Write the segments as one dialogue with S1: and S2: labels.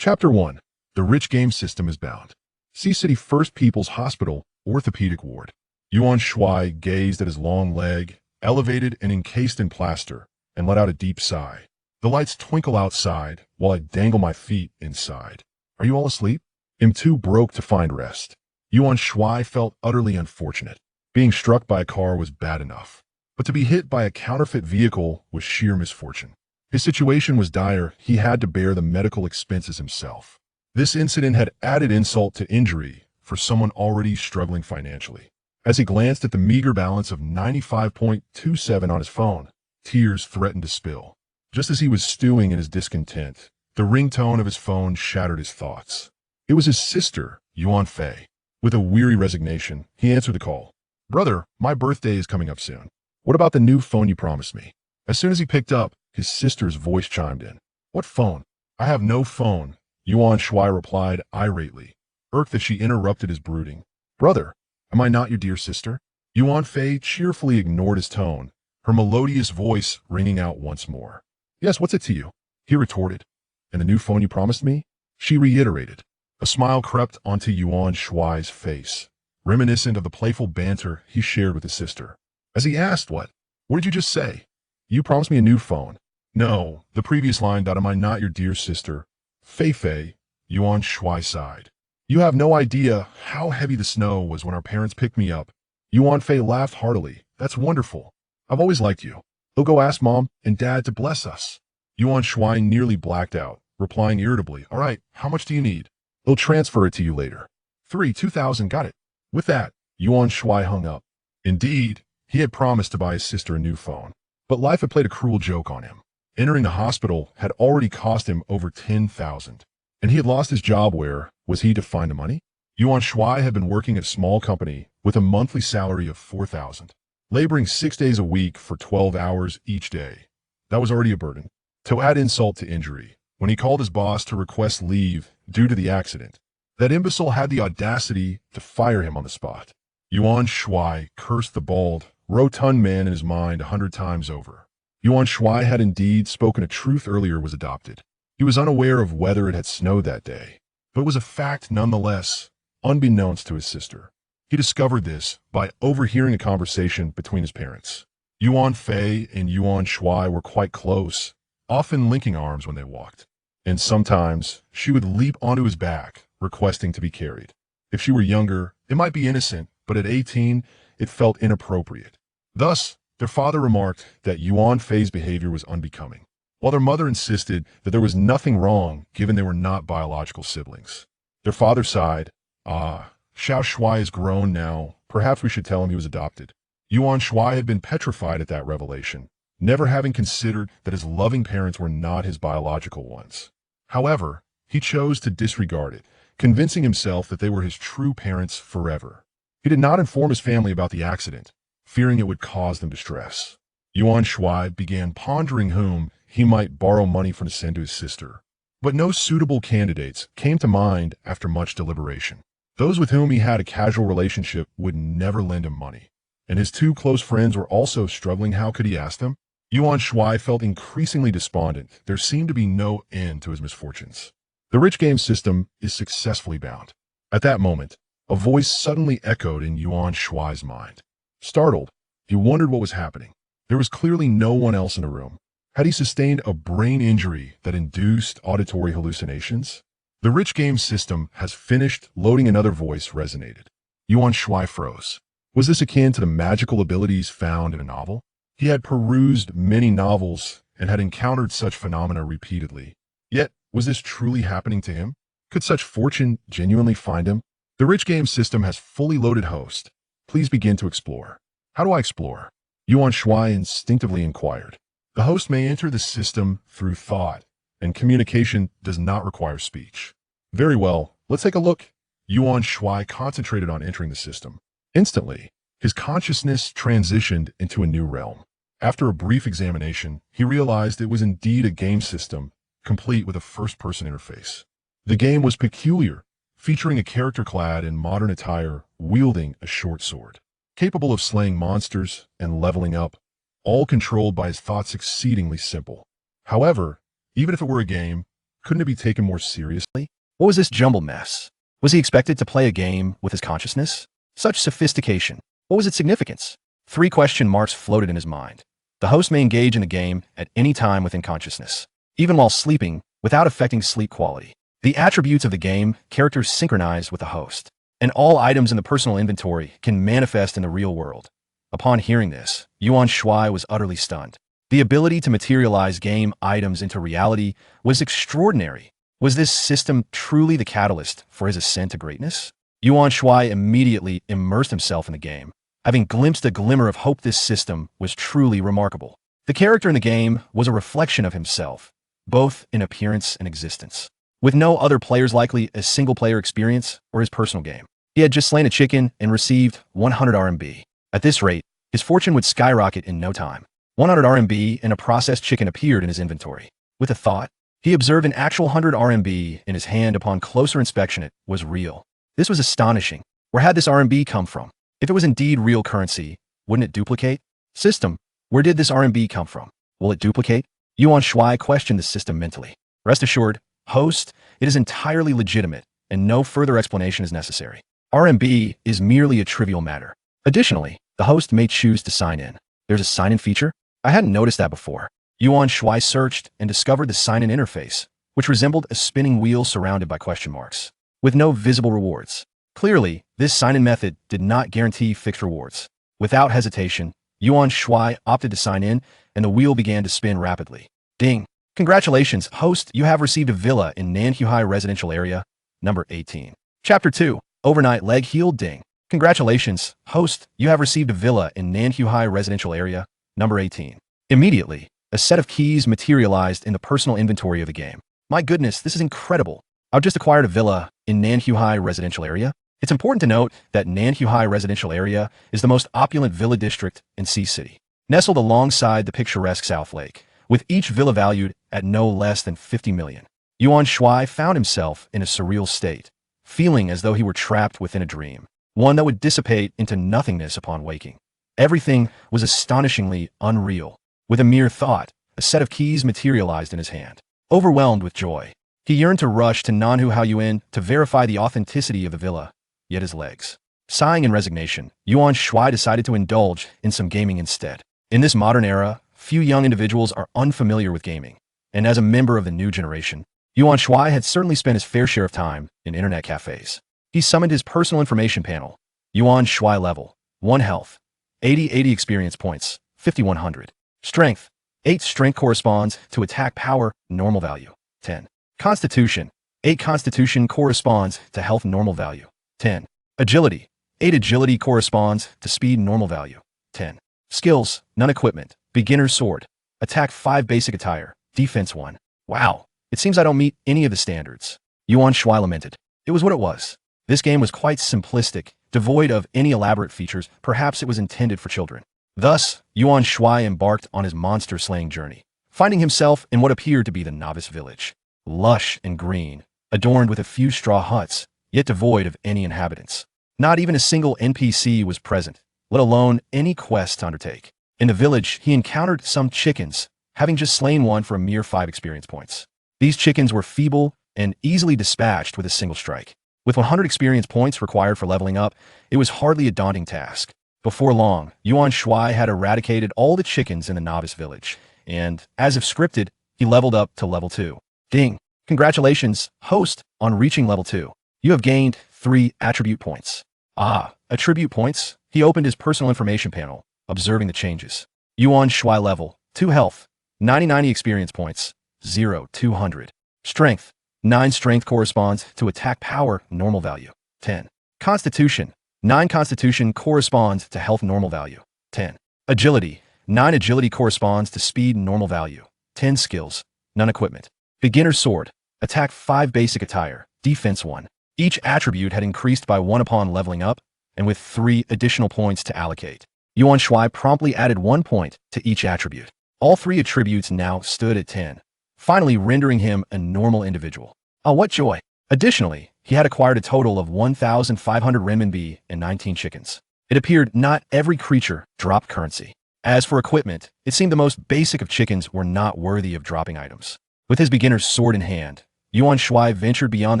S1: Chapter 1. The Rich Game System is Bound. Sea City First People's Hospital, Orthopedic Ward. Yuan Shuai gazed at his long leg, elevated and encased in plaster, and let out a deep sigh. The lights twinkle outside, while I dangle my feet inside. Are you all asleep? I'm too broke to find rest. Yuan Shuai felt utterly unfortunate. Being struck by a car was bad enough, but to be hit by a counterfeit vehicle was sheer misfortune. His situation was dire. He had to bear the medical expenses himself. This incident had added insult to injury for someone already struggling financially. As he glanced at the meager balance of 95.27 on his phone, tears threatened to spill. Just as he was stewing in his discontent, the ringtone of his phone shattered his thoughts. It was his sister, Yuan Fei. With a weary resignation, he answered the call. "Brother, my birthday is coming up soon. What about the new phone you promised me?" As soon as he picked up, his sister's voice chimed in. "What phone? I have no phone," Yuan Shuai replied irately, irked that she interrupted his brooding. "Brother, am I not your dear sister?" Yuan Fei cheerfully ignored his tone, her melodious voice ringing out once more. "Yes, what's it to you?" he retorted. "And the new phone you promised me?" she reiterated. A smile crept onto Yuan Shuai's face, reminiscent of the playful banter he shared with his sister. As he asked, What did you just say? You promised me a new phone." "No, the previous line, am I not your dear sister?" Fei, Yuan Shuai sighed. "You have no idea how heavy the snow was when our parents picked me up." Yuan Fei laughed heartily. "That's wonderful. I've always liked you. I'll go ask Mom and Dad to bless us." Yuan Shuai nearly blacked out, replying irritably, "All right, how much do you need? I'll transfer it to you later." 2,000, got it. With that, Yuan Shuai hung up. Indeed, he had promised to buy his sister a new phone, but life had played a cruel joke on him. Entering the hospital had already cost him over 10,000, and he had lost his job. Where was he to find the money? Yuan Shuai had been working at a small company with a monthly salary of 4,000, laboring 6 days a week for 12 hours each day. That was already a burden. To add insult to injury, when he called his boss to request leave due to the accident, that imbecile had the audacity to fire him on the spot. Yuan Shuai cursed the bald, rotund man in his mind 100 times over. Yuan Shuai had indeed spoken a truth earlier was adopted. He was unaware of whether it had snowed that day, but it was a fact nonetheless, unbeknownst to his sister. He discovered this by overhearing a conversation between his parents. Yuan Fei and Yuan Shuai were quite close, often linking arms when they walked. And sometimes she would leap onto his back, requesting to be carried. If she were younger, it might be innocent, but at 18, it felt inappropriate. Thus, their father remarked that Yuan Fei's behavior was unbecoming, while their mother insisted that there was nothing wrong given they were not biological siblings. Their father sighed, Xiao Shuai is grown now. Perhaps we should tell him he was adopted." Yuan Shuai had been petrified at that revelation, never having considered that his loving parents were not his biological ones. However, he chose to disregard it, convincing himself that they were his true parents forever. He did not inform his family about the accident, fearing it would cause them distress. Yuan Shuai began pondering whom he might borrow money from to send to his sister. But no suitable candidates came to mind after much deliberation. Those with whom he had a casual relationship would never lend him money, and his 2 close friends were also struggling. How could he ask them? Yuan Shuai felt increasingly despondent. There seemed to be no end to his misfortunes. The rich game system is successfully bound. At that moment, a voice suddenly echoed in Yuan Shuai's mind. Startled, he wondered what was happening. There was clearly no one else in the room. Had he sustained a brain injury that induced auditory hallucinations? "The rich game system has finished loading." Another voice resonated. Yuan Shuai froze. Was this akin to the magical abilities found in a novel? He had perused many novels and had encountered such phenomena repeatedly. Yet, was this truly happening to him? Could such fortune genuinely find him? "The rich game system has fully loaded host. Please begin to explore." "How do I explore?" Yuan Shuai instinctively inquired. The host may enter the system through thought, and communication does not require speech. "Very well, let's take a look." Yuan Shuai concentrated on entering the system. Instantly, his consciousness transitioned into a new realm. After a brief examination, he realized it was indeed a game system, complete with a first-person interface. The game was peculiar, featuring a character clad in modern attire, wielding a short sword, capable of slaying monsters and leveling up, all controlled by his thoughts. Exceedingly simple. However, even if it were a game, Couldn't it be taken more seriously?
S2: What was this jumbled mess? Was he expected to play a game with his consciousness? Such sophistication. What was its significance? 3 question marks floated in his mind. The host may engage in the game at any time within consciousness, even while sleeping, without affecting sleep quality. The attributes of the game, characters synchronized with the host, and all items in the personal inventory can manifest in the real world. Upon hearing this, Yuan Shuai was utterly stunned. The ability to materialize game items into reality was extraordinary. Was this system truly the catalyst for his ascent to greatness? Yuan Shuai immediately immersed himself in the game, having glimpsed a glimmer of hope. This system was truly remarkable. The character in the game was a reflection of himself, both in appearance and existence, with no other players likely a single-player experience or his personal game. He had just slain a chicken and received 100 RMB. At this rate, his fortune would skyrocket in no time. 100 RMB and a processed chicken appeared in his inventory. With a thought, he observed an actual 100 RMB in his hand. Upon closer inspection, it was real. This was astonishing. Where had this RMB come from? If it was indeed real currency, wouldn't it duplicate? System, where did this RMB come from? Will it duplicate? Yuan Shuai questioned the system mentally. Rest assured, host, it is entirely legitimate, and no further explanation is necessary. RMB is merely a trivial matter. Additionally, the host may choose to sign in. There's a sign-in feature? I hadn't noticed that before. Yuan Shuai searched and discovered the sign-in interface, which resembled a spinning wheel surrounded by question marks, with no visible rewards. Clearly, this sign-in method did not guarantee fixed rewards. Without hesitation, Yuan Shuai opted to sign in, and the wheel began to spin rapidly. Ding! Congratulations, host, you have received a villa in Manhwa residential area, number 18. Chapter 2, Overnight Leg Healed. Ding! Congratulations, host, you have received a villa in Manhwa residential area, number 18. Immediately, a set of keys materialized in the personal inventory of the game. My goodness, this is incredible. I've just acquired a villa in Manhwa residential area. It's important to note that Manhwa residential area is the most opulent villa district in Sea City, nestled alongside the picturesque South Lake, with each villa valued at no less than 50 million. Yuan Shuai found himself in a surreal state, feeling as though he were trapped within a dream, one that would dissipate into nothingness upon waking. Everything was astonishingly unreal. With a mere thought, a set of keys materialized in his hand. Overwhelmed with joy, he yearned to rush to Nanhu Yuan to verify the authenticity of the villa, yet his legs. Sighing in resignation, Yuan Shuai decided to indulge in some gaming instead. In this modern era, few young individuals are unfamiliar with gaming, and as a member of the new generation, Yuan Shuai had certainly spent his fair share of time in internet cafes. He summoned his personal information panel. Yuan Shuai level, 1 health, 80 experience points, 5100. Strength, 8 strength corresponds to attack power, normal value, 10. Constitution, 8 constitution corresponds to health normal value, 10. Agility, 8 agility corresponds to speed normal value, 10. Skills, none equipment, beginner's sword, attack 5 basic attire, defense 1. Wow, it seems I don't meet any of the standards. Yuan Shuai lamented. It was what it was. This game was quite simplistic, devoid of any elaborate features. Perhaps it was intended for children. Thus, Yuan Shuai embarked on his monster-slaying journey, finding himself in what appeared to be the novice village. Lush and green, adorned with a few straw huts, yet devoid of any inhabitants. Not even a single NPC was present, let alone any quest to undertake. In the village, he encountered some chickens, having just slain one for a mere 5 experience points. These chickens were feeble and easily dispatched with a single strike. With 100 experience points required for leveling up, it was hardly a daunting task. Before long, Yuan Shuai had eradicated all the chickens in the novice village, and, as if scripted, he leveled up to level 2. Ding! Congratulations, host, on reaching level 2. You have gained 3 attribute points. Ah, attribute points? He opened his personal information panel, observing the changes. Yuan Shuai level, 2 health, 90 experience points, 200. Strength, 9 strength corresponds to attack power, normal value, 10. Constitution, 9 constitution corresponds to health normal value, 10. Agility, 9 agility corresponds to speed normal value, 10 skills, none equipment. Beginner's sword, attack 5 basic attire, defense 1. Each attribute had increased by 1 upon leveling up, and with 3 additional points to allocate. Yuan Shuai promptly added 1 point to each attribute. All 3 attributes now stood at 10, finally rendering him a normal individual. Oh, what joy! Additionally, he had acquired a total of 1,500 renminbi and 19 chickens. It appeared not every creature dropped currency. As for equipment, it seemed the most basic of chickens were not worthy of dropping items. With his beginner's sword in hand, Yuan Shuai ventured beyond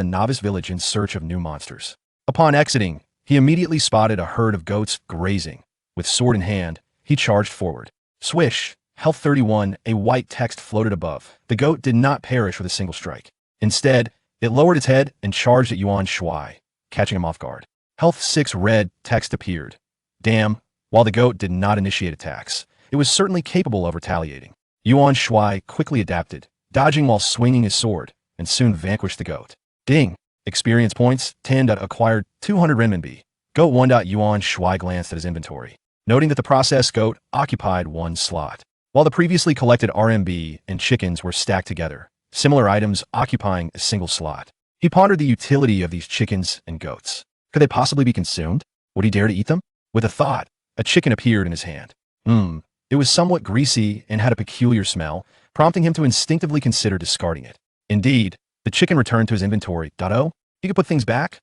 S2: the novice village in search of new monsters. Upon exiting, he immediately spotted a herd of goats grazing. With sword in hand, he charged forward. Swish, health 31, a white text floated above. The goat did not perish with a single strike. Instead, it lowered its head and charged at Yuan Shuai, catching him off guard. Health 6 red text appeared. Damn, while the goat did not initiate attacks, it was certainly capable of retaliating. Yuan Shuai quickly adapted, dodging while swinging his sword, and soon vanquished the goat. Ding! Experience points, 10. Acquired 200 renminbi. Goat 1. Yuan Shuai glanced at his inventory, noting that the processed goat occupied one slot, while the previously collected RMB and chickens were stacked together, similar items occupying a single slot. He pondered the utility of these chickens and goats. Could they possibly be consumed? Would he dare to eat them? With a thought, a chicken appeared in his hand. It was somewhat greasy and had a peculiar smell, prompting him to instinctively consider discarding it. Indeed, the chicken returned to his inventory. Oh, he could put things back?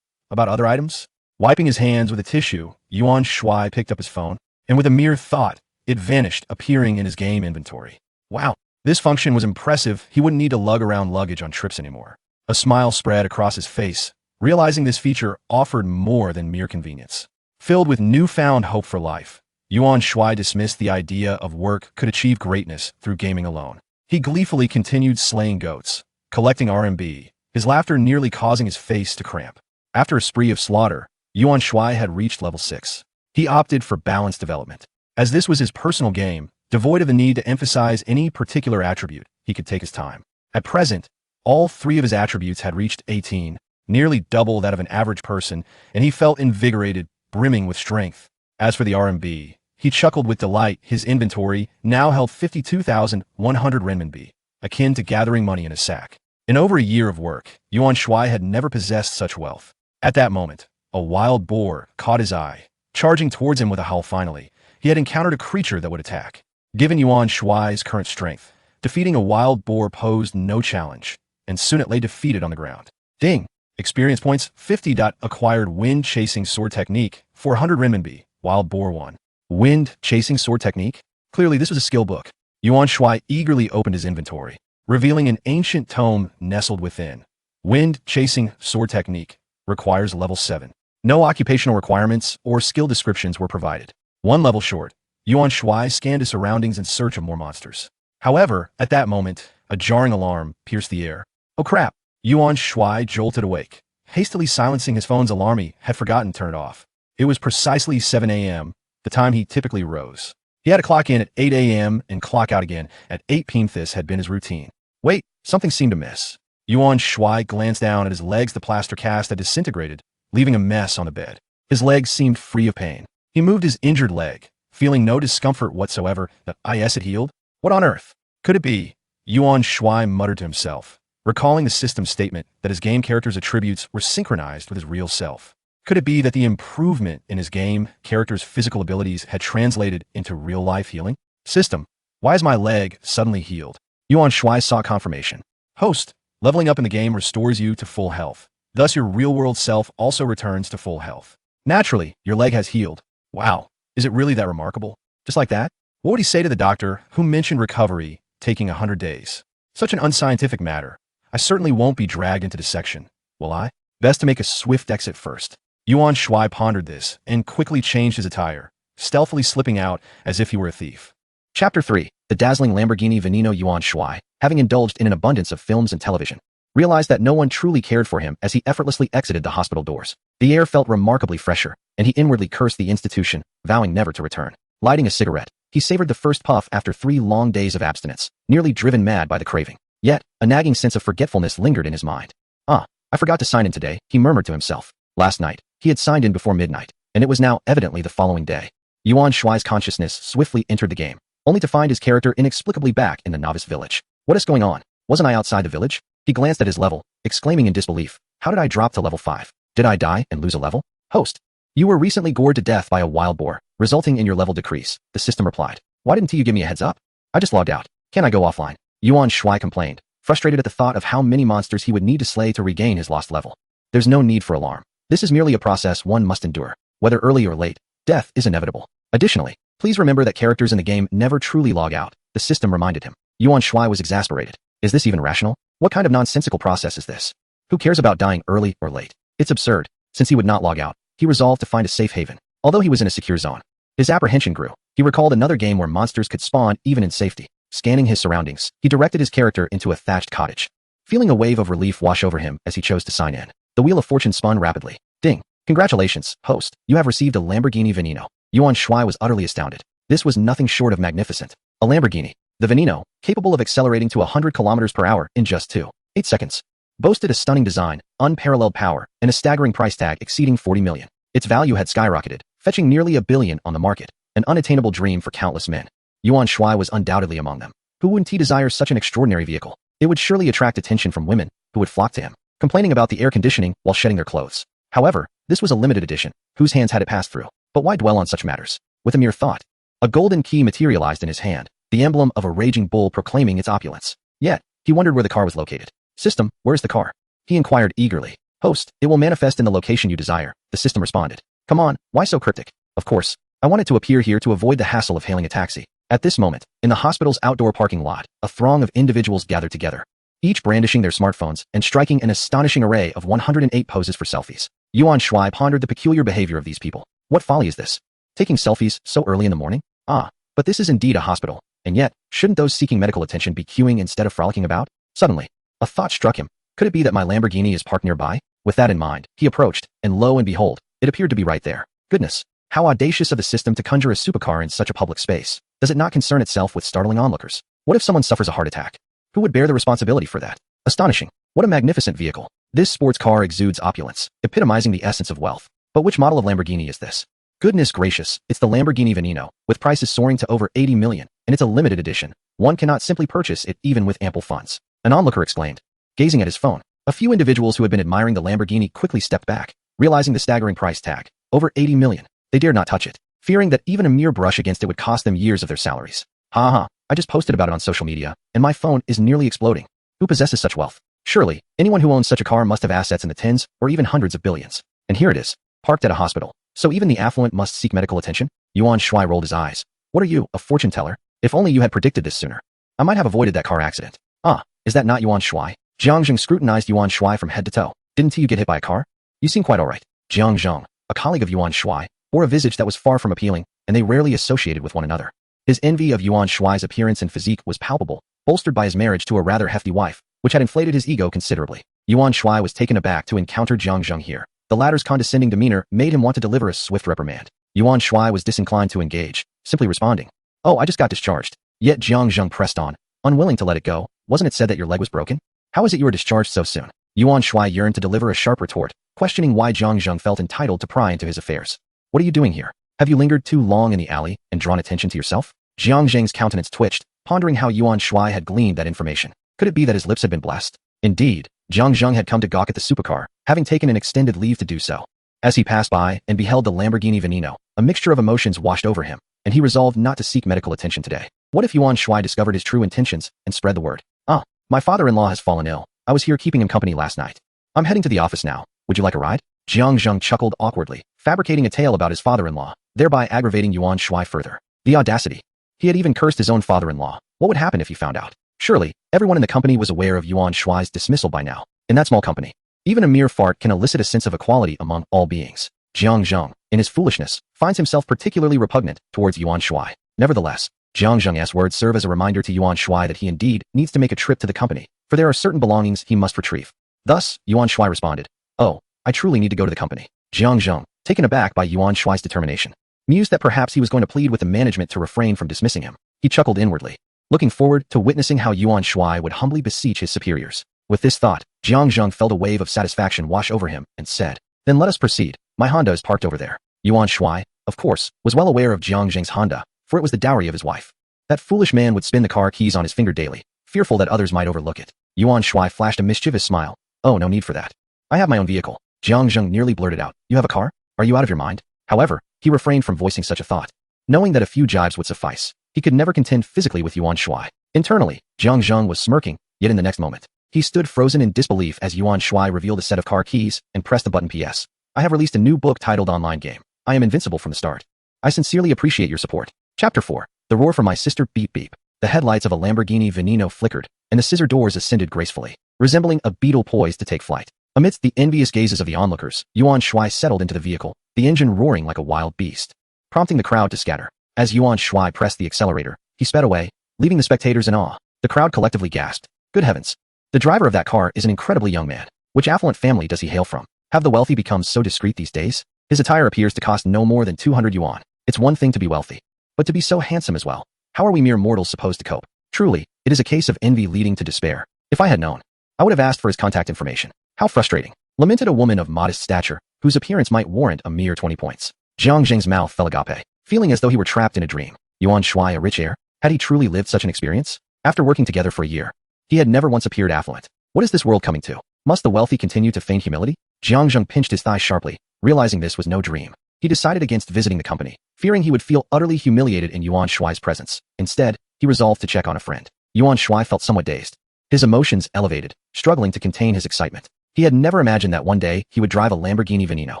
S2: About other items? Wiping his hands with a tissue, Yuan Shuai picked up his phone, and with a mere thought, it vanished, appearing in his game inventory. Wow, this function was impressive. He wouldn't need to lug around luggage on trips anymore. A smile spread across his face, realizing this feature offered more than mere convenience. Filled with newfound hope for life, Yuan Shuai dismissed the idea of work could achieve greatness through gaming alone. He gleefully continued slaying goats, collecting RMB, his laughter nearly causing his face to cramp. After a spree of slaughter, Yuan Shuai had reached level 6. He opted for balanced development. As this was his personal game, devoid of the need to emphasize any particular attribute, he could take his time. At present, all 3 of his attributes had reached 18, nearly double that of an average person, and he felt invigorated, brimming with strength. As for the RMB, he chuckled with delight. His inventory now held 52,100 renminbi, akin to gathering money in a sack. In over a year of work, Yuan Shuai had never possessed such wealth. At that moment, a wild boar caught his eye, charging towards him with a howl. Finally, he had encountered a creature that would attack. Given Yuan Shuai's current strength, defeating a wild boar posed no challenge, and soon it lay defeated on the ground. Ding! Experience points, 50. Acquired wind chasing sword technique, 400 renminbi. Wild boar 1. Wind chasing sword technique? Clearly this was a skill book. Yuan Shuai eagerly opened his inventory, revealing an ancient tome nestled within. Wind chasing sword technique requires level 7. No occupational requirements or skill descriptions were provided. 1 level short, Yuan Shuai scanned his surroundings in search of more monsters. However, at that moment, a jarring alarm pierced the air. Oh crap! Yuan Shuai jolted awake. Hastily silencing his phone's alarm, he had forgotten to turn it off. It was precisely 7 a.m., the time he typically rose. He had to clock in at 8 a.m. and clock out again at 8 p.m. This had been his routine. Wait, something seemed amiss. Yuan Shuai glanced down at his legs. The plaster cast had disintegrated, leaving a mess on the bed. His legs seemed free of pain. He moved his injured leg, feeling no discomfort whatsoever. The IS had healed? What on earth could it be? Yuan Shuai muttered to himself, recalling the system's statement that his game character's attributes were synchronized with his real self. Could it be that the improvement in his game character's physical abilities had translated into real-life healing? System, why is my leg suddenly healed? Yuan Shuai sought confirmation. Host, leveling up in the game restores you to full health. Thus your real-world self also returns to full health. Naturally, your leg has healed. Wow, is it really that remarkable? Just like that? What would he say to the doctor who mentioned recovery taking 100 days? Such an unscientific matter. I certainly won't be dragged into dissection, will I? Best to make a swift exit first. Yuan Shuai pondered this and quickly changed his attire, stealthily slipping out as if he were a thief. Chapter 3. The dazzling Lamborghini Veneno. Yuan Shuai, having indulged in an abundance of films and television, realized that no one truly cared for him as he effortlessly exited the hospital doors. The air felt remarkably fresher, and he inwardly cursed the institution, vowing never to return. Lighting a cigarette, he savored the first puff after 3 long days of abstinence, nearly driven mad by the craving. Yet, a nagging sense of forgetfulness lingered in his mind. I forgot to sign in today, he murmured to himself. Last night, he had signed in before midnight, and it was now evidently the following day. Yuan Shuai's consciousness swiftly entered the game, only to find his character inexplicably back in the novice village. What is going on? Wasn't I outside the village? He glanced at his level, exclaiming in disbelief. How did I drop to level 5? Did I die and lose a level? Host, you were recently gored to death by a wild boar, resulting in your level decrease, the system replied. Why didn't you give me a heads up? I just logged out. Can I go offline? Yuan Shuai complained, frustrated at the thought of how many monsters he would need to slay to regain his lost level. There's no need for alarm. This is merely a process one must endure. Whether early or late, death is inevitable. Additionally, please remember that characters in the game never truly log out, the system reminded him. Yuan Shuai was exasperated. Is this even rational? What kind of nonsensical process is this? Who cares about dying early or late? It's absurd. Since he would not log out, he resolved to find a safe haven, although he was in a secure zone. His apprehension grew. He recalled another game where monsters could spawn even in safety. Scanning his surroundings, he directed his character into a thatched cottage. Feeling a wave of relief wash over him as he chose to sign in, the wheel of fortune spun rapidly. Ding! Congratulations, host. You have received a Lamborghini Veneno. Yuan Shuai was utterly astounded. This was nothing short of magnificent. A Lamborghini. The Veneno, capable of accelerating to 100 kilometers per hour in just 2.8 seconds. Boasted a stunning design, unparalleled power, and a staggering price tag exceeding 40 million. Its value had skyrocketed, fetching nearly $1 billion on the market, an unattainable dream for countless men. Yuan Shuai was undoubtedly among them. Who wouldn't he desire such an extraordinary vehicle? It would surely attract attention from women, who would flock to him, complaining about the air conditioning while shedding their clothes. However, this was a limited edition. Whose hands had it passed through? But why dwell on such matters? With a mere thought, a golden key materialized in his hand, the emblem of a raging bull proclaiming its opulence. Yet, he wondered where the car was located. System, where's the car? He inquired eagerly. Host, it will manifest in the location you desire, the system responded. Come on, why so cryptic? Of course, I wanted to appear here to avoid the hassle of hailing a taxi. At this moment, in the hospital's outdoor parking lot, a throng of individuals gathered together, each brandishing their smartphones and striking an astonishing array of 108 poses for selfies. Yuan Shuai pondered the peculiar behavior of these people. What folly is this? Taking selfies so early in the morning? Ah, but this is indeed a hospital. And yet, shouldn't those seeking medical attention be queuing instead of frolicking about? Suddenly, a thought struck him. Could it be that my Lamborghini is parked nearby? With that in mind, he approached, and lo and behold, it appeared to be right there. Goodness, how audacious of the system to conjure a supercar in such a public space. Does it not concern itself with startling onlookers? What if someone suffers a heart attack? Who would bear the responsibility for that? Astonishing. What a magnificent vehicle. This sports car exudes opulence, epitomizing the essence of wealth. But which model of Lamborghini is this? Goodness gracious, it's the Lamborghini Veneno, with prices soaring to over 80 million, and it's a limited edition. One cannot simply purchase it even with ample funds. An onlooker exclaimed, gazing at his phone. A few individuals who had been admiring the Lamborghini quickly stepped back, realizing the staggering price tag. Over 80 million. They dared not touch it, fearing that even a mere brush against it would cost them years of their salaries. Ha ha, I just posted about it on social media, and my phone is nearly exploding. Who possesses such wealth? Surely, anyone who owns such a car must have assets in the tens or even hundreds of billions. And here it is, parked at a hospital. So even the affluent must seek medical attention? Yuan Shuai rolled his eyes. What are you, a fortune teller? If only you had predicted this sooner. I might have avoided that car accident. Ah, is that not Yuan Shuai? Jiang Zheng scrutinized Yuan Shuai from head to toe. Didn't you get hit by a car? You seem quite alright. Jiang Zheng, a colleague of Yuan Shuai, bore a visage that was far from appealing, and they rarely associated with one another. His envy of Yuan Shuai's appearance and physique was palpable, bolstered by his marriage to a rather hefty wife, which had inflated his ego considerably. Yuan Shuai was taken aback to encounter Jiang Zheng here. The latter's condescending demeanor made him want to deliver a swift reprimand. Yuan Shuai was disinclined to engage, simply responding, "Oh, I just got discharged." Yet Jiang Zheng pressed on, unwilling to let it go. Wasn't it said that your leg was broken? How is it you were discharged so soon? Yuan Shuai yearned to deliver a sharp retort, questioning why Jiang Zheng felt entitled to pry into his affairs. What are you doing here? Have you lingered too long in the alley and drawn attention to yourself? Jiang Zheng's countenance twitched, pondering how Yuan Shuai had gleaned that information. Could it be that his lips had been blessed? Indeed, Jiang Zheng had come to gawk at the supercar, having taken an extended leave to do so. As he passed by and beheld the Lamborghini Veneno, a mixture of emotions washed over him, and he resolved not to seek medical attention today. What if Yuan Shuai discovered his true intentions and spread the word? Ah, my father-in-law has fallen ill. I was here keeping him company last night. I'm heading to the office now. Would you like a ride? Jiang Zheng chuckled awkwardly, fabricating a tale about his father-in-law, thereby aggravating Yuan Shuai further. The audacity. He had even cursed his own father-in-law. What would happen if he found out? Surely, everyone in the company was aware of Yuan Shuai's dismissal by now. In that small company, even a mere fart can elicit a sense of equality among all beings. Jiang Zheng, in his foolishness, finds himself particularly repugnant towards Yuan Shuai. Nevertheless, Jiang Zheng's words serve as a reminder to Yuan Shuai that he indeed needs to make a trip to the company, for there are certain belongings he must retrieve. Thus, Yuan Shuai responded, "Oh, I truly need to go to the company." Jiang Zheng, taken aback by Yuan Shuai's determination, mused that perhaps he was going to plead with the management to refrain from dismissing him. He chuckled inwardly, looking forward to witnessing how Yuan Shuai would humbly beseech his superiors. With this thought, Jiang Zheng felt a wave of satisfaction wash over him and said, "Then let us proceed. My Honda is parked over there." Yuan Shuai, of course, was well aware of Jiang Zheng's Honda, for it was the dowry of his wife. That foolish man would spin the car keys on his finger daily, fearful that others might overlook it. Yuan Shuai flashed a mischievous smile. "Oh, no need for that. I have my own vehicle." Jiang Zheng nearly blurted out, "You have a car? Are you out of your mind?" However, he refrained from voicing such a thought, knowing that a few jibes would suffice. He could never contend physically with Yuan Shuai. Internally, Jiang Zheng was smirking, yet in the next moment, he stood frozen in disbelief as Yuan Shuai revealed a set of car keys and pressed the button. "PS. I have released a new book titled Online Game. I am invincible from the start. I sincerely appreciate your support." Chapter 4. The roar from my sister. Beep beep. The headlights of a Lamborghini Veneno flickered, and the scissor doors ascended gracefully. resembling a beetle poised to take flight. Amidst the envious gazes of the onlookers, Yuan Shuai settled into the vehicle, the engine roaring like a wild beast, prompting the crowd to scatter. As Yuan Shuai pressed the accelerator, he sped away, leaving the spectators in awe. The crowd collectively gasped. Good heavens! The driver of that car is an incredibly young man. Which affluent family does he hail from? Have the wealthy become so discreet these days? His attire appears to cost no more than 200 yuan. It's one thing to be wealthy, but to be so handsome as well. How are we mere mortals supposed to cope? Truly, it is a case of envy leading to despair. If I had known, I would have asked for his contact information. How frustrating, lamented a woman of modest stature, whose appearance might warrant a mere 20 points. Jiang Zheng's mouth fell agape, feeling as though he were trapped in a dream. Yuan Shuai, a rich heir? Had he truly lived such an experience? After working together for a year, he had never once appeared affluent. What is this world coming to? Must the wealthy continue to feign humility? Jiang Zheng pinched his thigh sharply, realizing this was no dream. He decided against visiting the company, fearing he would feel utterly humiliated in Yuan Shuai's presence. Instead, he resolved to check on a friend. Yuan Shuai felt somewhat dazed. His emotions elevated, struggling to contain his excitement. He had never imagined that one day he would drive a Lamborghini Veneno.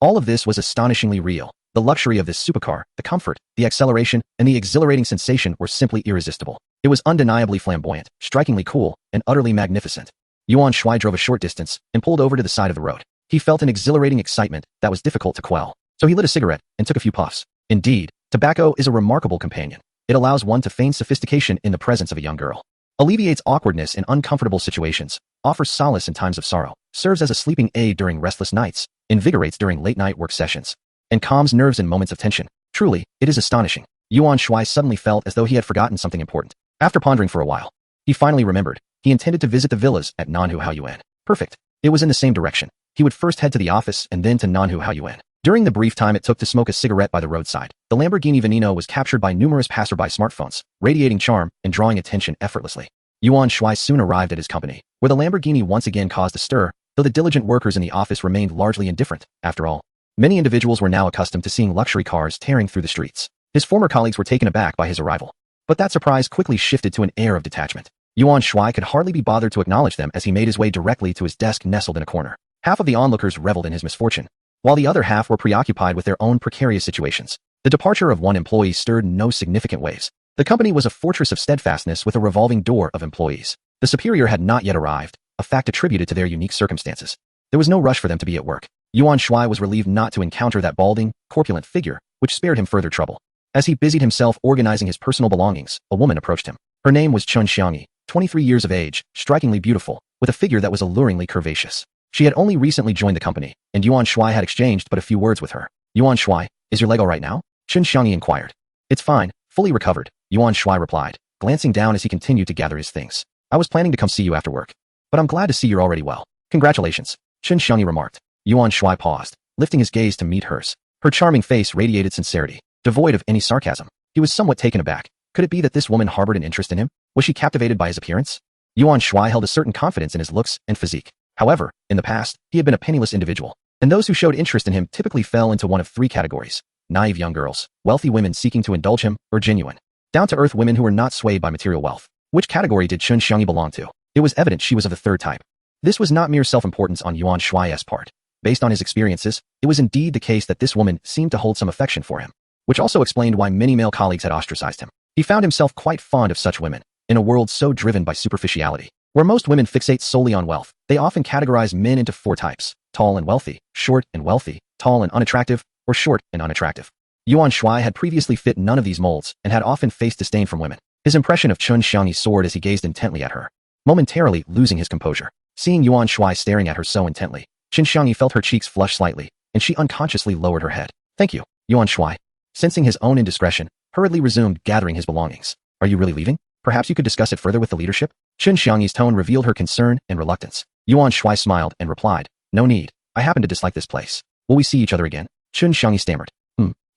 S2: All of this was astonishingly real. The luxury of this supercar, the comfort, the acceleration, and the exhilarating sensation were simply irresistible. It was undeniably flamboyant, strikingly cool, and utterly magnificent. Yuan Shuai drove a short distance and pulled over to the side of the road. He felt an exhilarating excitement that was difficult to quell, so he lit a cigarette and took a few puffs. Indeed, tobacco is a remarkable companion. It allows one to feign sophistication in the presence of a young girl, alleviates awkwardness in uncomfortable situations, offers solace in times of sorrow, serves as a sleeping aid during restless nights, invigorates during late-night work sessions, and calms nerves in moments of tension. Truly, it is astonishing. Yuan Shuai suddenly felt as though he had forgotten something important. After pondering for a while, he finally remembered. He intended to visit the villas at Manhwa Haoyuan. Perfect. It was in the same direction. He would first head to the office and then to Manhwa Haoyuan. During the brief time it took to smoke a cigarette by the roadside, the Lamborghini Veneno was captured by numerous passerby smartphones, radiating charm and drawing attention effortlessly. Yuan Shuai soon arrived at his company, where the Lamborghini once again caused a stir, though the diligent workers in the office remained largely indifferent. After all, many individuals were now accustomed to seeing luxury cars tearing through the streets. His former colleagues were taken aback by his arrival, but that surprise quickly shifted to an air of detachment. Yuan Shuai could hardly be bothered to acknowledge them as he made his way directly to his desk nestled in a corner. Half of the onlookers reveled in his misfortune, while the other half were preoccupied with their own precarious situations. The departure of one employee stirred no significant waves. The company was a fortress of steadfastness with a revolving door of employees. The superior had not yet arrived, a fact attributed to their unique circumstances. There was no rush for them to be at work. Yuan Shuai was relieved not to encounter that balding, corpulent figure, which spared him further trouble. As he busied himself organizing his personal belongings, a woman approached him. Her name was Chun Xiangyi, 23 years of age, strikingly beautiful, with a figure that was alluringly curvaceous. She had only recently joined the company, and Yuan Shuai had exchanged but a few words with her. Yuan Shuai, is your leg all right now? Chun Xiangyi inquired. It's fine, fully recovered, Yuan Shuai replied, glancing down as he continued to gather his things. I was planning to come see you after work, but I'm glad to see you're already well. Congratulations, Chun Xiangyi remarked. Yuan Shuai paused, lifting his gaze to meet hers. Her charming face radiated sincerity, devoid of any sarcasm. He was somewhat taken aback. Could it be that this woman harbored an interest in him? Was she captivated by his appearance? Yuan Shuai held a certain confidence in his looks and physique. However, in the past, he had been a penniless individual, and those who showed interest in him typically fell into one of three categories: naive young girls, wealthy women seeking to indulge him, or genuine, down-to-earth women who were not swayed by material wealth. Which category did Chun Xiangyi belong to? It was evident she was of the third type. This was not mere self-importance on Yuan Shuai's part. Based on his experiences, it was indeed the case that this woman seemed to hold some affection for him, which also explained why many male colleagues had ostracized him. He found himself quite fond of such women. In a world so driven by superficiality, where most women fixate solely on wealth, they often categorize men into four types: tall and wealthy, short and wealthy, tall and unattractive, or short and unattractive. Yuan Shuai had previously fit none of these molds and had often faced disdain from women. His impression of Chun Xiangyi soared as he gazed intently at her, momentarily losing his composure. Seeing Yuan Shuai staring at her so intently, Chun Xiangyi felt her cheeks flush slightly, and she unconsciously lowered her head. Thank you, Yuan Shuai. Sensing his own indiscretion, hurriedly resumed gathering his belongings. Are you really leaving? Perhaps you could discuss it further with the leadership? Chun Xiangyi's tone revealed her concern and reluctance. Yuan Shuai smiled and replied, no need. I happen to dislike this place. Will we see each other again? Chun Xiangyi stammered.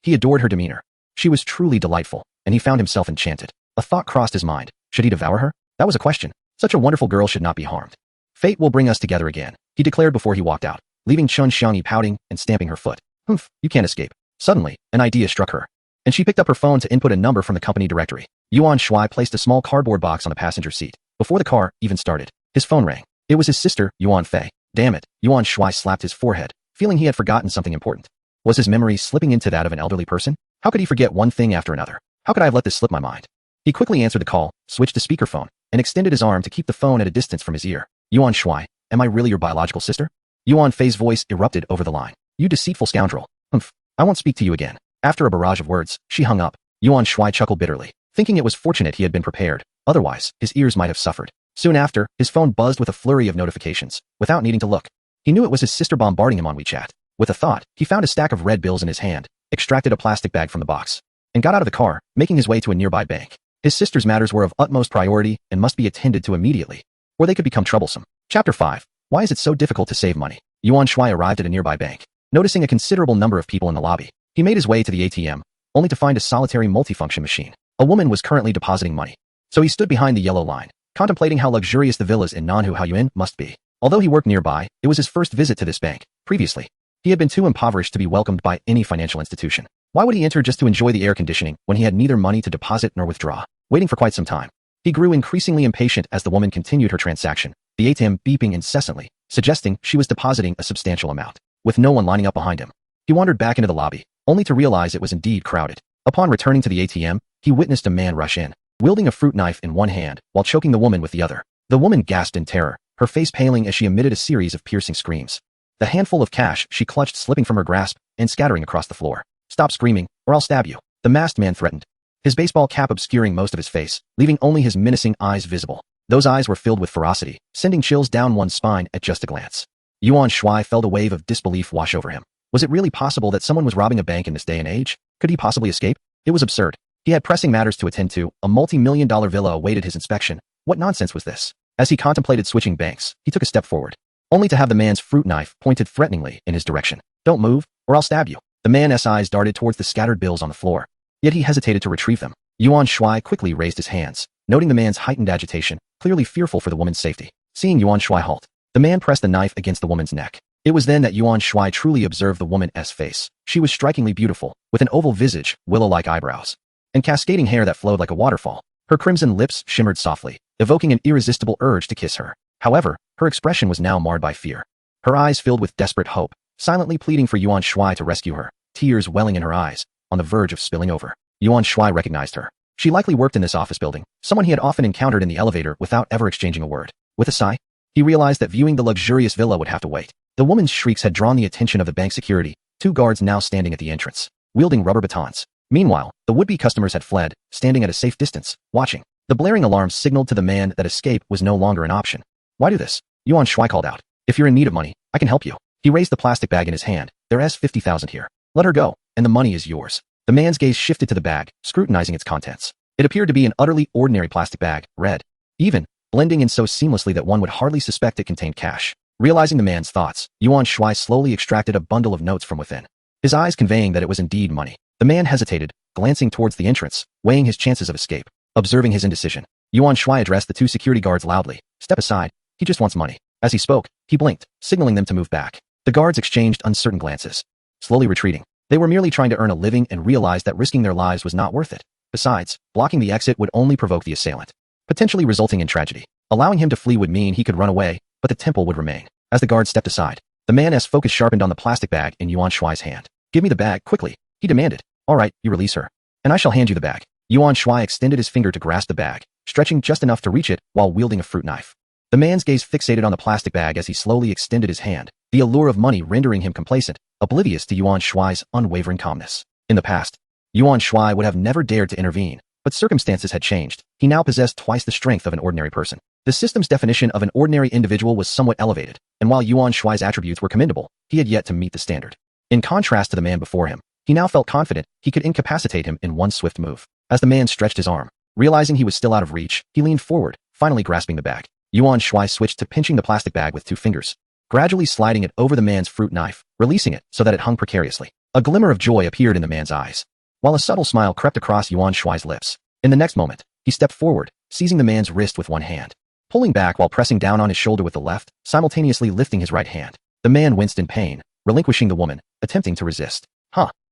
S2: He adored her demeanor. She was truly delightful, and he found himself enchanted. A thought crossed his mind. Should he devour her? That was a question. Such a wonderful girl should not be harmed. Fate will bring us together again, he declared before he walked out, leaving Chun Xiangyi pouting and stamping her foot. You can't escape. Suddenly, an idea struck her, and she picked up her phone to input a number from the company directory. Yuan Shuai placed a small cardboard box on the passenger seat. Before the car even started, his phone rang. It was his sister, Yuan Fei. Damn it, Yuan Shuai slapped his forehead, feeling he had forgotten something important. Was his memory slipping into that of an elderly person? How could he forget one thing after another? How could I have let this slip my mind? He quickly answered the call, switched to speakerphone, and extended his arm to keep the phone at a distance from his ear. Yuan Shuai, am I really your biological sister? Yuan Fei's voice erupted over the line. You deceitful scoundrel. Humph. I won't speak to you again. After a barrage of words, she hung up. Yuan Shuai chuckled bitterly, thinking it was fortunate he had been prepared. Otherwise, his ears might have suffered. Soon after, his phone buzzed with a flurry of notifications. Without needing to look, he knew it was his sister bombarding him on WeChat. With a thought, he found a stack of red bills in his hand, extracted a plastic bag from the box, and got out of the car, making his way to a nearby bank. His sister's matters were of utmost priority and must be attended to immediately, or they could become troublesome. Chapter 5. Why is it so difficult to save money? Yuan Shuai arrived at a nearby bank. Noticing a considerable number of people in the lobby, he made his way to the ATM, only to find a solitary multifunction machine. A woman was currently depositing money. So he stood behind the yellow line, contemplating how luxurious the villas in Manhwa must be. Although he worked nearby, it was his first visit to this bank. Previously, he had been too impoverished to be welcomed by any financial institution. Why would he enter just to enjoy the air conditioning when he had neither money to deposit nor withdraw? Waiting for quite some time, he grew increasingly impatient as the woman continued her transaction, the ATM beeping incessantly, suggesting she was depositing a substantial amount. With no one lining up behind him, he wandered back into the lobby, only to realize it was indeed crowded. Upon returning to the ATM, he witnessed a man rush in, wielding a fruit knife in one hand while choking the woman with the other. The woman gasped in terror, her face paling as she emitted a series of piercing screams. The handful of cash she clutched slipping from her grasp and scattering across the floor. Stop screaming, or I'll stab you, the masked man threatened, his baseball cap obscuring most of his face, leaving only his menacing eyes visible. Those eyes were filled with ferocity, sending chills down one's spine at just a glance. Yuan Shuai felt a wave of disbelief wash over him. Was it really possible that someone was robbing a bank in this day and age? Could he possibly escape? It was absurd. He had pressing matters to attend to. A multi-million-dollar villa awaited his inspection. What nonsense was this? As he contemplated switching banks, he took a step forward, only to have the man's fruit knife pointed threateningly in his direction. Don't move, or I'll stab you. The man's eyes darted towards the scattered bills on the floor. Yet he hesitated to retrieve them. Yuan Shuai quickly raised his hands, noting the man's heightened agitation, clearly fearful for the woman's safety. Seeing Yuan Shuai halt, the man pressed the knife against the woman's neck. It was then that Yuan Shuai truly observed the woman's face. She was strikingly beautiful, with an oval visage, willow-like eyebrows, and cascading hair that flowed like a waterfall. Her crimson lips shimmered softly, evoking an irresistible urge to kiss her. However, her expression was now marred by fear. Her eyes filled with desperate hope, silently pleading for Yuan Shuai to rescue her, tears welling in her eyes, on the verge of spilling over. Yuan Shuai recognized her. She likely worked in this office building, someone he had often encountered in the elevator without ever exchanging a word. With a sigh, he realized that viewing the luxurious villa would have to wait. The woman's shrieks had drawn the attention of the bank security, two guards now standing at the entrance, wielding rubber batons. Meanwhile, the would-be customers had fled, standing at a safe distance, watching. The blaring alarms signaled to the man that escape was no longer an option. Why do this? Yuan Shuai called out. If you're in need of money, I can help you. He raised the plastic bag in his hand. There's 50,000 here. Let her go, and the money is yours. The man's gaze shifted to the bag, scrutinizing its contents. It appeared to be an utterly ordinary plastic bag, red, even, blending in so seamlessly that one would hardly suspect it contained cash. Realizing the man's thoughts, Yuan Shuai slowly extracted a bundle of notes from within, his eyes conveying that it was indeed money. The man hesitated, glancing towards the entrance, weighing his chances of escape. Observing his indecision, Yuan Shuai addressed the two security guards loudly. Step aside, he just wants money. As he spoke, he blinked, signaling them to move back. The guards exchanged uncertain glances, slowly retreating. They were merely trying to earn a living and realized that risking their lives was not worth it. Besides, blocking the exit would only provoke the assailant, potentially resulting in tragedy. Allowing him to flee would mean he could run away, but the temple would remain. As the guard stepped aside, the man's focus sharpened on the plastic bag in Yuan Shuai's hand. Give me the bag, quickly, he demanded. All right, you release her, and I shall hand you the bag. Yuan Shuai extended his finger to grasp the bag, stretching just enough to reach it while wielding a fruit knife. The man's gaze fixated on the plastic bag as he slowly extended his hand, the allure of money rendering him complacent, oblivious to Yuan Shuai's unwavering calmness. In the past, Yuan Shuai would have never dared to intervene, but circumstances had changed. He now possessed twice the strength of an ordinary person. The system's definition of an ordinary individual was somewhat elevated, and while Yuan Shuai's attributes were commendable, he had yet to meet the standard. In contrast to the man before him, he now felt confident he could incapacitate him in one swift move. As the man stretched his arm, realizing he was still out of reach, he leaned forward, finally grasping the bag. Yuan Shuai switched to pinching the plastic bag with two fingers, gradually sliding it over the man's fruit knife, releasing it so that it hung precariously. A glimmer of joy appeared in the man's eyes, while a subtle smile crept across Yuan Shuai's lips. In the next moment, he stepped forward, seizing the man's wrist with one hand, pulling back while pressing down on his shoulder with the left, simultaneously lifting his right hand. The man winced in pain, relinquishing the woman, attempting to resist.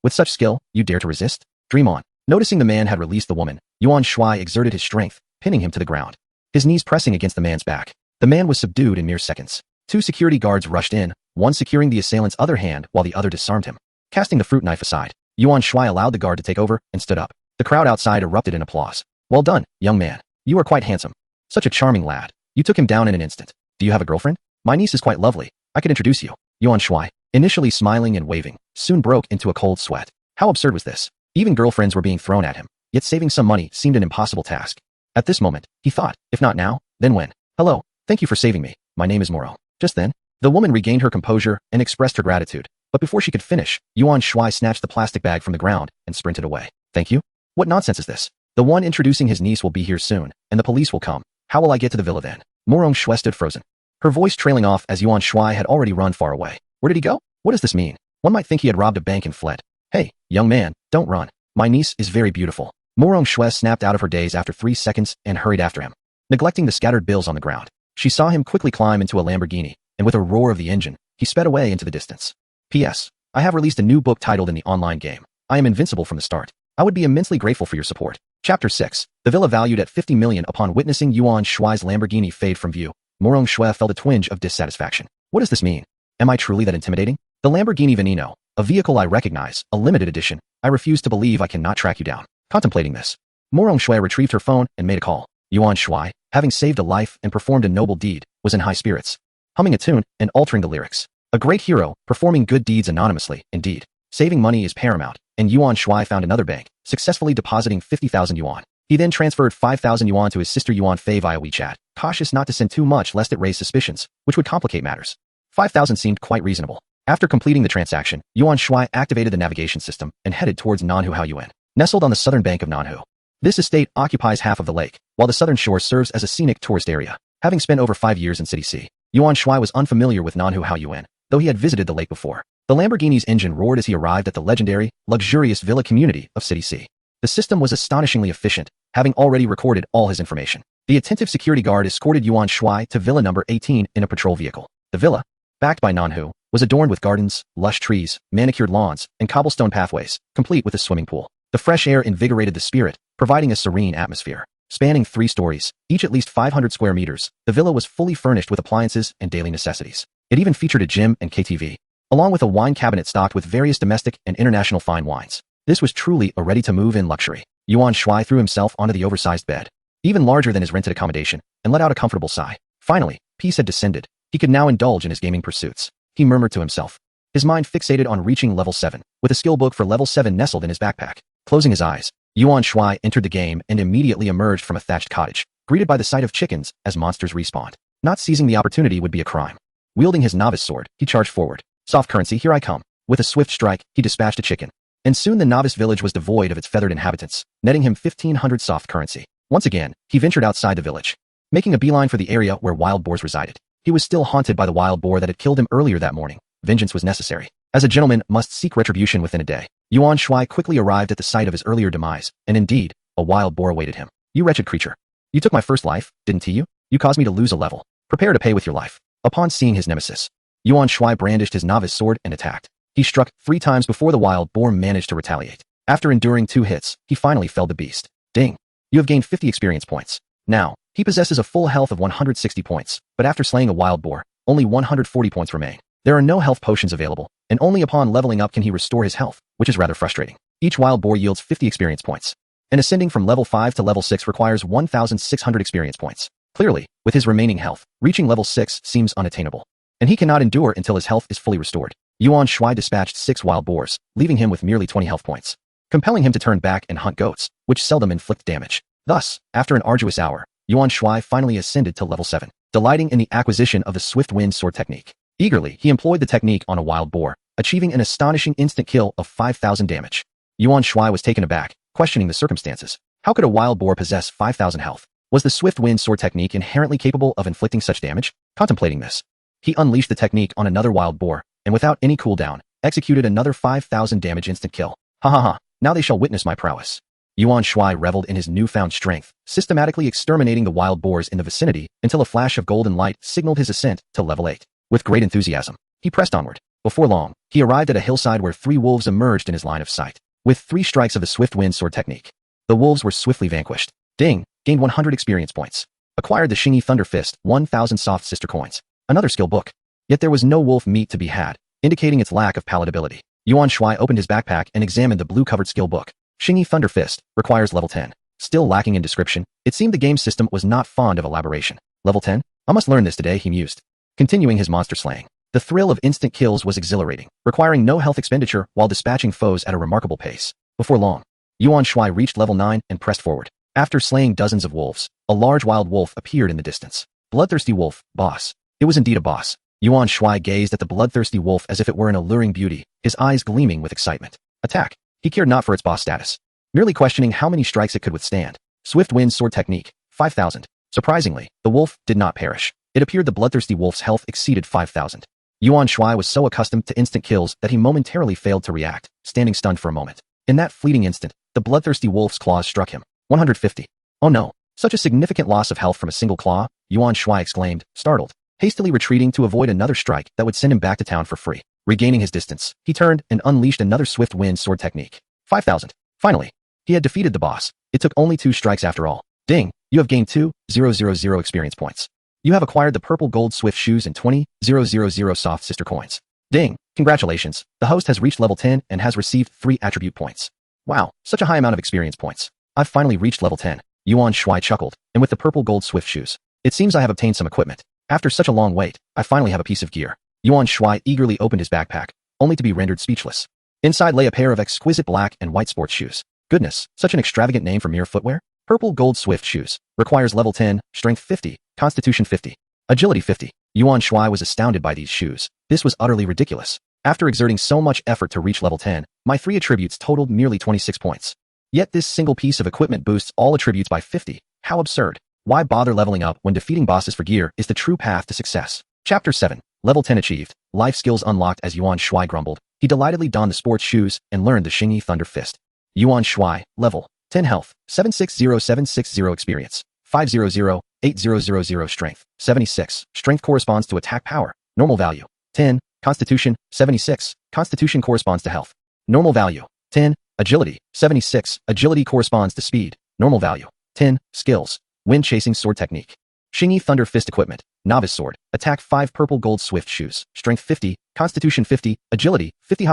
S2: With such skill, you dare to resist? Dream on. Noticing the man had released the woman, Yuan Shuai exerted his strength, pinning him to the ground, his knees pressing against the man's back. The man was subdued in mere seconds. Two security guards rushed in, one securing the assailant's other hand while the other disarmed him. Casting the fruit knife aside, Yuan Shuai allowed the guard to take over and stood up. The crowd outside erupted in applause. Well done, young man. You are quite handsome. Such a charming lad. You took him down in an instant. Do you have a girlfriend? My niece is quite lovely. I could introduce you. Yuan Shuai, initially smiling and waving, soon broke into a cold sweat. How absurd was this? Even girlfriends were being thrown at him, yet saving some money seemed an impossible task. At this moment, he thought, if not now, then when? Hello, thank you for saving me. My name is Moro. Just then, the woman regained her composure and expressed her gratitude. But before she could finish, Yuan Shuai snatched the plastic bag from the ground and sprinted away. Thank you? What nonsense is this? The one introducing his niece will be here soon, and the police will come. How will I get to the villa then? Moro Shuai stood frozen, her voice trailing off as Yuan Shuai had already run far away. Where did he go? What does this mean? One might think he had robbed a bank and fled. Hey, young man, don't run. My niece is very beautiful. Moro Shuai snapped out of her daze after 3 seconds and hurried after him, neglecting the scattered bills on the ground. She saw him quickly climb into a Lamborghini, and with a roar of the engine, he sped away into the distance. P.S. I have released a new book titled In the Online Game. I am invincible from the start. I would be immensely grateful for your support. Chapter 6. The villa valued at 50 million. Upon witnessing Yuan Shuai's Lamborghini fade from view, Moro Shuai felt a twinge of dissatisfaction. What does this mean? Am I truly that intimidating? The Lamborghini Veneno, a vehicle I recognize, a limited edition. I refuse to believe I cannot track you down. Contemplating this, Moro Shuai retrieved her phone and made a call. Yuan Shuai, having saved a life and performed a noble deed, was in high spirits, humming a tune and altering the lyrics. A great hero, performing good deeds anonymously, indeed. Saving money is paramount, and Yuan Shuai found another bank, successfully depositing 50,000 yuan. He then transferred 5,000 yuan to his sister Yuan Fei via WeChat, cautious not to send too much lest it raise suspicions, which would complicate matters. 5,000 seemed quite reasonable. After completing the transaction, Yuan Shuai activated the navigation system and headed towards Nanhu Haoyuan, nestled on the southern bank of Nanhu. This estate occupies half of the lake, while the southern shore serves as a scenic tourist area. Having spent over 5 years in City C, Yuan Shuai was unfamiliar with Nanhu Haoyuan, though he had visited the lake before. The Lamborghini's engine roared as he arrived at the legendary, luxurious villa community of City C. The system was astonishingly efficient, having already recorded all his information. The attentive security guard escorted Yuan Shuai to villa number 18 in a patrol vehicle. The villa, backed by Nanhu, was adorned with gardens, lush trees, manicured lawns, and cobblestone pathways, complete with a swimming pool. The fresh air invigorated the spirit, providing a serene atmosphere. Spanning 3 stories, each at least 500 square meters, the villa was fully furnished with appliances and daily necessities. It even featured a gym and KTV, along with a wine cabinet stocked with various domestic and international fine wines. This was truly a ready-to-move-in luxury. Yuan Shuai threw himself onto the oversized bed, even larger than his rented accommodation, and let out a comfortable sigh. Finally, peace had descended. He could now indulge in his gaming pursuits. He murmured to himself, his mind fixated on reaching level 7, with a skill book for level 7 nestled in his backpack. Closing his eyes, Yuan Shuai entered the game and immediately emerged from a thatched cottage, greeted by the sight of chickens as monsters respawned. Not seizing the opportunity would be a crime. Wielding his novice sword, he charged forward. Soft currency, here I come. With a swift strike, he dispatched a chicken. And soon the novice village was devoid of its feathered inhabitants, netting him 1,500 soft currency. Once again, he ventured outside the village, making a beeline for the area where wild boars resided. He was still haunted by the wild boar that had killed him earlier that morning. Vengeance was necessary, as a gentleman must seek retribution within a day. Yuan Shuai quickly arrived at the site of his earlier demise, and indeed, a wild boar awaited him. You wretched creature. You took my first life, didn't you? You caused me to lose a level. Prepare to pay with your life. Upon seeing his nemesis, Yuan Shuai brandished his novice sword and attacked. He struck 3 times before the wild boar managed to retaliate. After enduring 2 hits, he finally felled the beast. Ding. You have gained 50 experience points. Now, he possesses a full health of 160 points, but after slaying a wild boar, only 140 points remain. There are no health potions available, and only upon leveling up can he restore his health, which is rather frustrating. Each wild boar yields 50 experience points, and ascending from level 5 to level 6 requires 1,600 experience points. Clearly, with his remaining health, reaching level 6 seems unattainable, and he cannot endure until his health is fully restored. Yuan Shuai dispatched 6 wild boars, leaving him with merely 20 health points, compelling him to turn back and hunt goats, which seldom inflict damage. Thus, after an arduous hour, Yuan Shuai finally ascended to level 7, delighting in the acquisition of the swift wind sword technique. Eagerly, he employed the technique on a wild boar, achieving an astonishing instant kill of 5,000 damage. Yuan Shuai was taken aback, questioning the circumstances. How could a wild boar possess 5,000 health? Was the swift wind sword technique inherently capable of inflicting such damage? Contemplating this, he unleashed the technique on another wild boar, and without any cooldown, executed another 5,000 damage instant kill. Ha ha ha, now they shall witness my prowess. Yuan Shuai reveled in his newfound strength, systematically exterminating the wild boars in the vicinity until a flash of golden light signaled his ascent to level 8. With great enthusiasm, he pressed onward. Before long, he arrived at a hillside where 3 wolves emerged in his line of sight. With 3 strikes of the swift wind sword technique, the wolves were swiftly vanquished. Ding, gained 100 experience points. Acquired the Xingyi Thunder Fist, 1,000 soft sister coins. Another skill book. Yet there was no wolf meat to be had, indicating its lack of palatability. Yuan Shuai opened his backpack and examined the blue-covered skill book. Xingyi Thunder Fist requires level 10. Still lacking in description, it seemed the game system was not fond of elaboration. Level 10? I must learn this today, he mused. Continuing his monster slaying. The thrill of instant kills was exhilarating, requiring no health expenditure while dispatching foes at a remarkable pace. Before long, Yuan Shuai reached level 9 and pressed forward. After slaying dozens of wolves, a large wild wolf appeared in the distance. Bloodthirsty wolf, boss. It was indeed a boss. Yuan Shuai gazed at the bloodthirsty wolf as if it were an alluring beauty, his eyes gleaming with excitement. Attack. He cared not for its boss status, merely questioning how many strikes it could withstand. Swift wind sword technique, 5,000. Surprisingly, the wolf did not perish. It appeared the bloodthirsty wolf's health exceeded 5,000. Yuan Shuai was so accustomed to instant kills that he momentarily failed to react, standing stunned for a moment. In that fleeting instant, the bloodthirsty wolf's claws struck him. 150. Oh no, such a significant loss of health from a single claw, Yuan Shuai exclaimed, startled, hastily retreating to avoid another strike that would send him back to town for free. Regaining his distance, he turned and unleashed another swift wind sword technique. 5,000. Finally, he had defeated the boss. It took only 2 strikes after all. Ding, you have gained 2,000 experience points. You have acquired the purple gold swift shoes and 20,000 soft sister coins. Ding, congratulations, the host has reached level 10 and has received 3 attribute points. Wow, such a high amount of experience points. I've finally reached level 10. Yuan Shuai chuckled, and with the purple gold swift shoes, it seems I have obtained some equipment. After such a long wait, I finally have a piece of gear. Yuan Shuai eagerly opened his backpack, only to be rendered speechless. Inside lay a pair of exquisite black and white sports shoes. Goodness, such an extravagant name for mere footwear? Purple gold swift shoes. Requires level 10, strength 50, constitution 50, agility 50. Yuan Shuai was astounded by these shoes. This was utterly ridiculous. After exerting so much effort to reach level 10, my 3 attributes totaled merely 26 points. Yet this single piece of equipment boosts all attributes by 50. How absurd. Why bother leveling up when defeating bosses for gear is the true path to success? Chapter 7. Level 10 achieved. Life skills unlocked. As Yuan Shuai grumbled, he delightedly donned the sports shoes and learned the Xingyi Thunder Fist. Yuan Shuai, level 10 health, 760760 experience, 5008000 strength, 76. Strength corresponds to attack power. Normal value, 10. Constitution, 76. Constitution corresponds to health. Normal value, 10. Agility, 76. Agility corresponds to speed. Normal value, 10. Skills, wind chasing sword technique. Xingyi Thunder Fist equipment, novice sword, attack 5 purple gold swift shoes, strength 50, constitution 50, agility 50.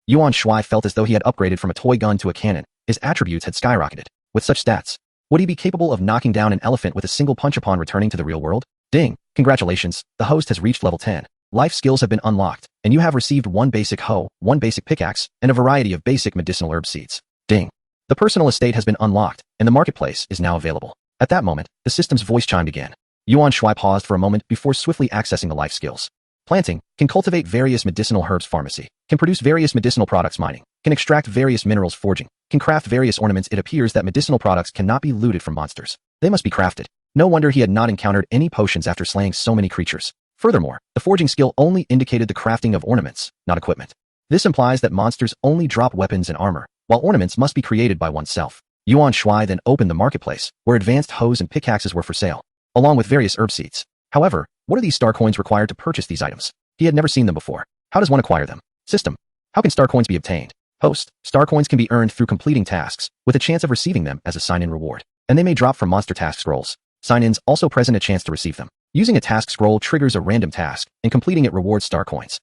S2: Yuan Shuai felt as though he had upgraded from a toy gun to a cannon. His attributes had skyrocketed. With such stats, would he be capable of knocking down an elephant with a single punch upon returning to the real world? Ding, congratulations, the host has reached level 10. Life skills have been unlocked, and you have received 1 basic hoe, 1 basic pickaxe, and a variety of basic medicinal herb seeds. Ding. The personal estate has been unlocked, and the marketplace is now available. At that moment, the system's voice chimed again. Yuan Shuai paused for a moment before swiftly accessing the life skills. Planting, can cultivate various medicinal herbs. Pharmacy, can produce various medicinal products. Mining, can extract various minerals. Forging, can craft various ornaments. It appears that medicinal products cannot be looted from monsters. They must be crafted. No wonder he had not encountered any potions after slaying so many creatures. Furthermore, the forging skill only indicated the crafting of ornaments, not equipment. This implies that monsters only drop weapons and armor, while ornaments must be created by oneself. Yuan Shuai then opened the marketplace, where advanced hoes and pickaxes were for sale, along with various herb seeds. However, what are these star coins required to purchase these items? He had never seen them before. How does one acquire them? System. How can star coins be obtained? Host. Star coins can be earned through completing tasks, with a chance of receiving them as a sign-in reward. And they may drop from monster task scrolls. Sign-ins also present a chance to receive them. Using a task scroll triggers a random task, and completing it rewards star coins.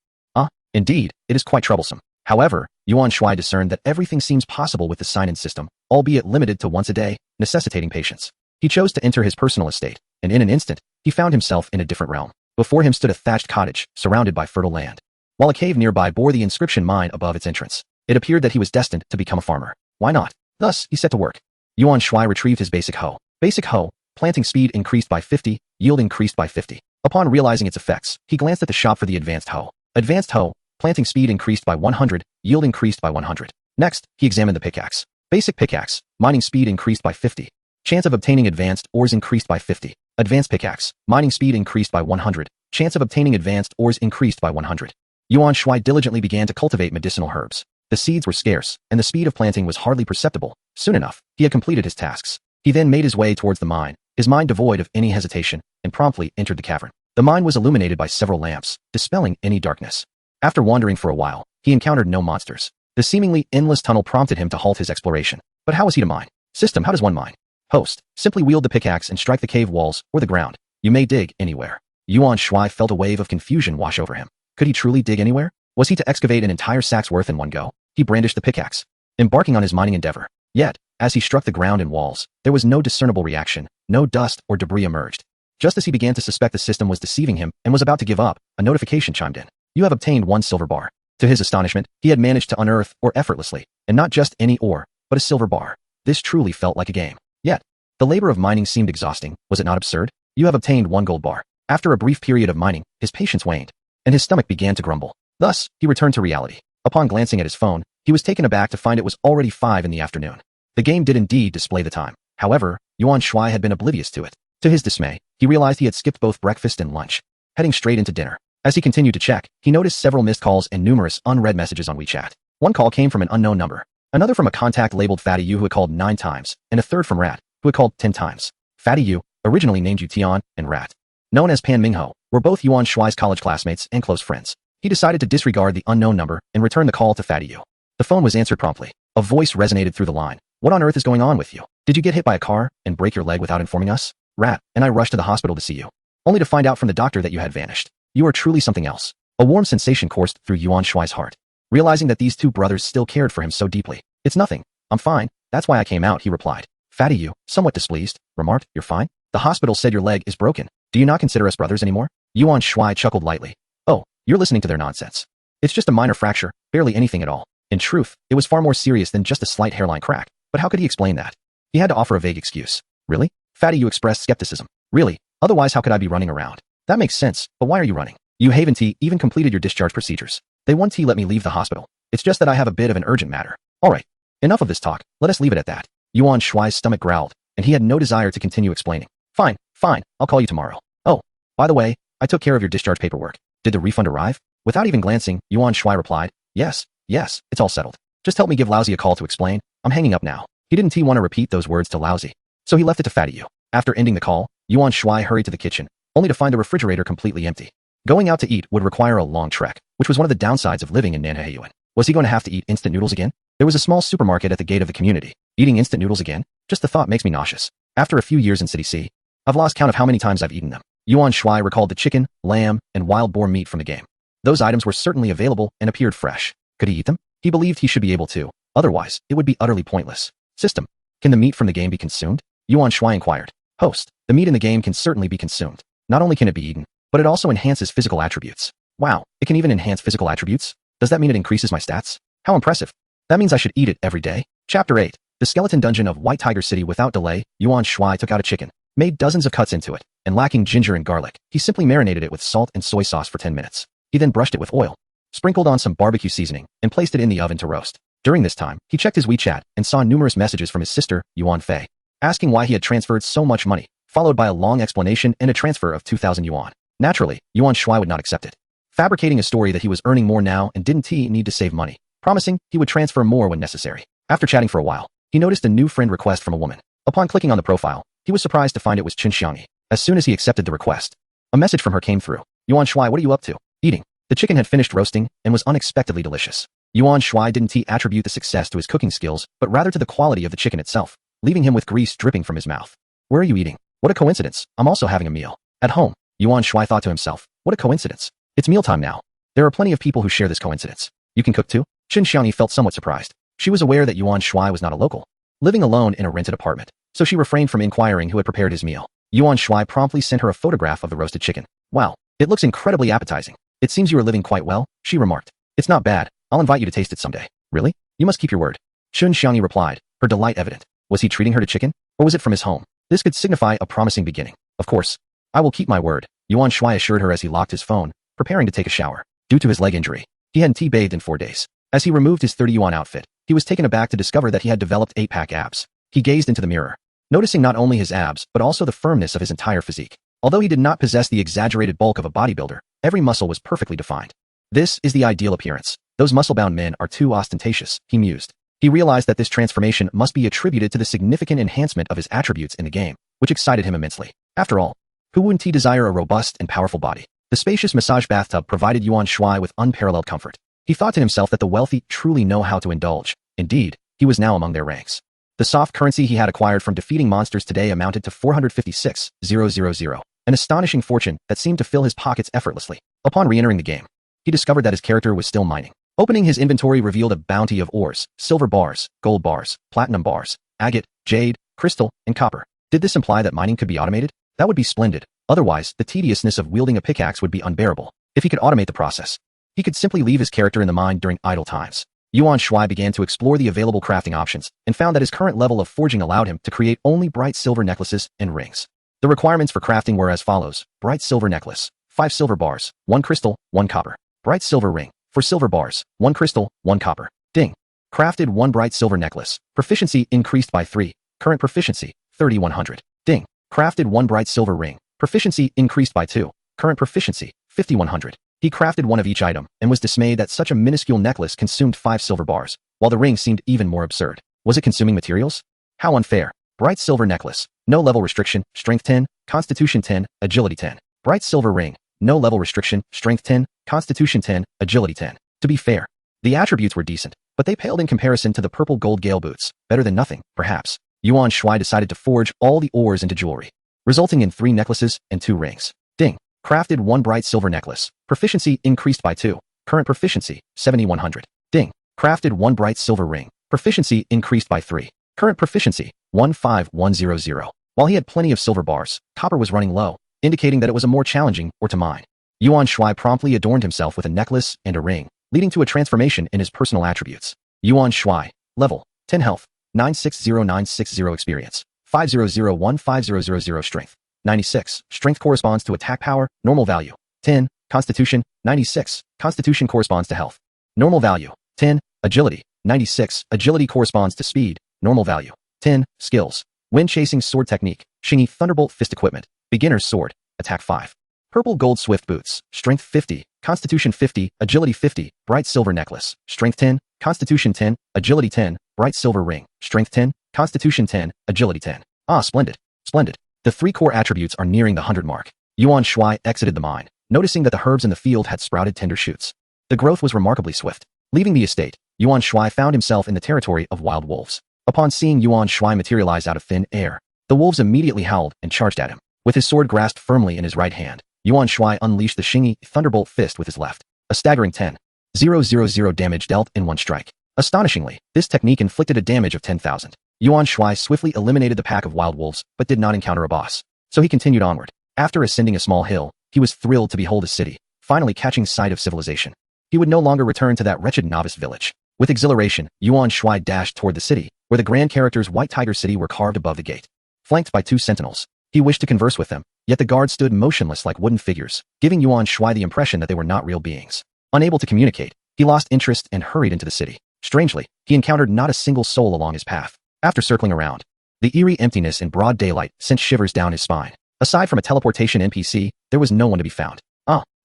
S2: Indeed, it is quite troublesome. However, Yuan Shuai discerned that everything seems possible with the sign-in system, albeit limited to once a day, necessitating patience. He chose to enter his personal estate, and in an instant, he found himself in a different realm. Before him stood a thatched cottage, surrounded by fertile land, while a cave nearby bore the inscription mine above its entrance. It appeared that he was destined to become a farmer. Why not? Thus, he set to work. Yuan Shuai retrieved his basic hoe. Basic hoe, planting speed increased by 50, yield increased by 50. Upon realizing its effects, he glanced at the shop for the advanced hoe. Advanced hoe, planting speed increased by 100, yield increased by 100. Next, he examined the pickaxe. Basic pickaxe, mining speed increased by 50. Chance of obtaining advanced ores increased by 50. Advanced pickaxe, mining speed increased by 100. Chance of obtaining advanced ores increased by 100. Yuan Shuai diligently began to cultivate medicinal herbs. The seeds were scarce, and the speed of planting was hardly perceptible. Soon enough, he had completed his tasks. He then made his way towards the mine, his mind devoid of any hesitation, and promptly entered the cavern. The mine was illuminated by several lamps, dispelling any darkness. After wandering for a while, he encountered no monsters. The seemingly endless tunnel prompted him to halt his exploration. But how was he to mine? System. How does one mine? Host. Simply wield the pickaxe and strike the cave walls or the ground. You may dig anywhere. Yuan Shuai felt a wave of confusion wash over him. Could he truly dig anywhere? Was he to excavate an entire sack's worth in one go? He brandished the pickaxe, embarking on his mining endeavor. Yet, as he struck the ground and walls, there was no discernible reaction. No dust or debris emerged. Just as he began to suspect the system was deceiving him and was about to give up, a notification chimed in. You have obtained 1 silver bar. To his astonishment, he had managed to unearth ore effortlessly, and not just any ore, but a silver bar. This truly felt like a game. Yet, the labor of mining seemed exhausting. Was it not absurd? You have obtained 1 gold bar. After a brief period of mining, his patience waned, and his stomach began to grumble. Thus, he returned to reality. Upon glancing at his phone, he was taken aback to find it was already 5 in the afternoon. The game did indeed display the time. However, Yuan Shuai had been oblivious to it. To his dismay, he realized he had skipped both breakfast and lunch, heading straight into dinner. As he continued to check, he noticed several missed calls and numerous unread messages on WeChat. One call came from an unknown number, another from a contact labeled Fatty Yu who had called 9 times, and a third from Rat, who had called 10 times. Fatty Yu, originally named Yu Tian, and Rat, known as Pan Mingho, were both Yuan Shuai's college classmates and close friends. He decided to disregard the unknown number and return the call to Fatty Yu. The phone was answered promptly. A voice resonated through the line. What on earth is going on with you? Did you get hit by a car and break your leg without informing us? Rat, and I rushed to the hospital to see you, only to find out from the doctor that you had vanished. You are truly something else. A warm sensation coursed through Yuan Shuai's heart, realizing that these two brothers still cared for him so deeply. It's nothing. I'm fine. That's why I came out, he replied. Fatty Yu, somewhat displeased, remarked, You're fine? The hospital said your leg is broken. Do you not consider us brothers anymore? Yuan Shuai chuckled lightly. Oh, you're listening to their nonsense. It's just a minor fracture, barely anything at all. In truth, it was far more serious than just a slight hairline crack. But how could he explain that? He had to offer a vague excuse. Really? Fatty Yu expressed skepticism. Really? Otherwise how could I be running around? That makes sense, but why are you running? You Haven T even completed your discharge procedures. They won't let me leave the hospital. It's just that I have a bit of an urgent matter. Alright. Enough of this talk, let us leave it at that. Yuan Shuai's stomach growled, and he had no desire to continue explaining. Fine, I'll call you tomorrow. Oh, by the way, I took care of your discharge paperwork. Did the refund arrive? Without even glancing, Yuan Shuai replied, Yes, it's all settled. Just help me give Lousy a call to explain. I'm hanging up now. He didn't want to repeat those words to Lousy, so he left it to Fatty Yu. After ending the call, Yuan Shuai hurried to the kitchen, only to find the refrigerator completely empty. Going out to eat would require a long trek, which was one of the downsides of living in Manhwa. Was he going to have to eat instant noodles again? There was a small supermarket at the gate of the community. Eating instant noodles again? Just the thought makes me nauseous. After a few years in City C, I've lost count of how many times I've eaten them. Yuan Shuai recalled the chicken, lamb, and wild boar meat from the game. Those items were certainly available and appeared fresh. Could he eat them? He believed he should be able to. Otherwise, it would be utterly pointless. System. Can the meat from the game be consumed? Yuan Shuai inquired. Host. The meat in the game can certainly be consumed. Not only can it be eaten, but it also enhances physical attributes. Wow, it can even enhance physical attributes? Does that mean it increases my stats? How impressive. That means I should eat it every day. Chapter 8. The skeleton dungeon of White Tiger City. Without delay, Yuan Shuai took out a chicken, made dozens of cuts into it, and lacking ginger and garlic, he simply marinated it with salt and soy sauce for 10 minutes. He then brushed it with oil, sprinkled on some barbecue seasoning, and placed it in the oven to roast. During this time, he checked his WeChat and saw numerous messages from his sister, Yuan Fei, asking why he had transferred so much money, followed by a long explanation and a transfer of 2,000 yuan. Naturally, Yuan Shuai would not accept it, fabricating a story that he was earning more now and didn't need to save money, promising he would transfer more when necessary. After chatting for a while, he noticed a new friend request from a woman. Upon clicking on the profile, he was surprised to find it was Chen Xiangyi. As soon as he accepted the request, a message from her came through. Yuan Shuai, what are you up to? Eating. The chicken had finished roasting and was unexpectedly delicious. Yuan Shuai didn't attribute the success to his cooking skills, but rather to the quality of the chicken itself, leaving him with grease dripping from his mouth. Where are you eating? What a coincidence. I'm also having a meal. At home. Yuan Shuai thought to himself. What a coincidence. It's mealtime now. There are plenty of people who share this coincidence. You can cook too? Chen Xiangyi felt somewhat surprised. She was aware that Yuan Shuai was not a local, living alone in a rented apartment, so she refrained from inquiring who had prepared his meal. Yuan Shuai promptly sent her a photograph of the roasted chicken. Wow, it looks incredibly appetizing. It seems you are living quite well, she remarked. It's not bad. I'll invite you to taste it someday. Really? You must keep your word. Chen Xiangyi replied, her delight evident. Was he treating her to chicken? Or was it from his home? This could signify a promising beginning. Of course. I will keep my word, Yuan Shuai assured her as he locked his phone, preparing to take a shower. Due to his leg injury, he hadn't bathed in 4 days. As he removed his 30 yuan outfit, he was taken aback to discover that he had developed 8-pack abs. He gazed into the mirror, noticing not only his abs but also the firmness of his entire physique. Although he did not possess the exaggerated bulk of a bodybuilder, every muscle was perfectly defined. This is the ideal appearance. Those muscle-bound men are too ostentatious, he mused. He realized that this transformation must be attributed to the significant enhancement of his attributes in the game, which excited him immensely. After all, who wouldn't desire a robust and powerful body? The spacious massage bathtub provided Yuan Shuai with unparalleled comfort. He thought to himself that the wealthy truly know how to indulge. Indeed, he was now among their ranks. The soft currency he had acquired from defeating monsters today amounted to 456,000, an astonishing fortune that seemed to fill his pockets effortlessly. Upon re-entering the game, he discovered that his character was still mining. Opening his inventory revealed a bounty of ores, silver bars, gold bars, platinum bars, agate, jade, crystal, and copper. Did this imply that mining could be automated? That would be splendid. Otherwise, the tediousness of wielding a pickaxe would be unbearable. If he could automate the process, he could simply leave his character in the mine during idle times. Yuan Shuai began to explore the available crafting options and found that his current level of forging allowed him to create only bright silver necklaces and rings. The requirements for crafting were as follows: bright silver necklace, 5 silver bars, 1 crystal, 1 copper. Bright silver ring, 4 silver bars, 1 crystal, 1 copper. Ding. Crafted 1 bright silver necklace. Proficiency increased by 3. Current proficiency, 3100. Ding. Crafted 1 bright silver ring. Proficiency increased by 2. Current proficiency, 5100. He crafted one of each item and was dismayed that such a minuscule necklace consumed 5 silver bars, while the ring seemed even more absurd. Was it consuming materials? How unfair. Bright silver necklace. No level restriction, strength 10, constitution 10, agility 10. Bright silver ring. No level restriction, strength 10, constitution 10, agility 10. To be fair, the attributes were decent, but they paled in comparison to the purple gold gale boots. Better than nothing, perhaps. Yuan Shuai decided to forge all the ores into jewelry, resulting in 3 necklaces and 2 rings. Ding. Crafted 1 bright silver necklace. Proficiency increased by 2. Current proficiency, 7100. Ding. Crafted 1 bright silver ring. Proficiency increased by 3. Current proficiency, 15100. While he had plenty of silver bars, copper was running low, indicating that it was a more challenging ore to mine. Yuan Shuai promptly adorned himself with a necklace and a ring, leading to a transformation in his personal attributes. Yuan Shuai, level 10 health, 960960 experience, 50015000 strength, 96. Strength corresponds to attack power, normal value, 10. Constitution, 96. Constitution corresponds to health, normal value, 10. Agility, 96. Agility corresponds to speed, normal value, 10. Skills, wind chasing sword technique, Shingi Thunderbolt fist equipment, beginner's sword, attack 5. Purple gold swift boots, strength 50, constitution 50, agility 50, bright silver necklace, strength 10, constitution 10, agility 10, bright silver ring, strength 10, constitution 10, agility 10. Ah, splendid, splendid. The 3 core attributes are nearing the 100 mark. Yuan Shuai exited the mine, noticing that the herbs in the field had sprouted tender shoots. The growth was remarkably swift. Leaving the estate, Yuan Shuai found himself in the territory of wild wolves. Upon seeing Yuan Shuai materialize out of thin air, the wolves immediately howled and charged at him. With his sword grasped firmly in his right hand, Yuan Shuai unleashed the Shingi Thunderbolt fist with his left. A staggering 10,000 damage dealt in one strike. Astonishingly, this technique inflicted a damage of 10,000. Yuan Shuai swiftly eliminated the pack of wild wolves, but did not encounter a boss. So he continued onward. After ascending a small hill, he was thrilled to behold a city, finally catching sight of civilization. He would no longer return to that wretched novice village. With exhilaration, Yuan Shuai dashed toward the city, where the grand characters White Tiger City were carved above the gate. Flanked by 2 sentinels, he wished to converse with them, yet the guards stood motionless like wooden figures, giving Yuan Shuai the impression that they were not real beings. Unable to communicate, he lost interest and hurried into the city. Strangely, he encountered not a single soul along his path. After circling around, the eerie emptiness in broad daylight sent shivers down his spine. Aside from a teleportation NPC, there was no one to be found.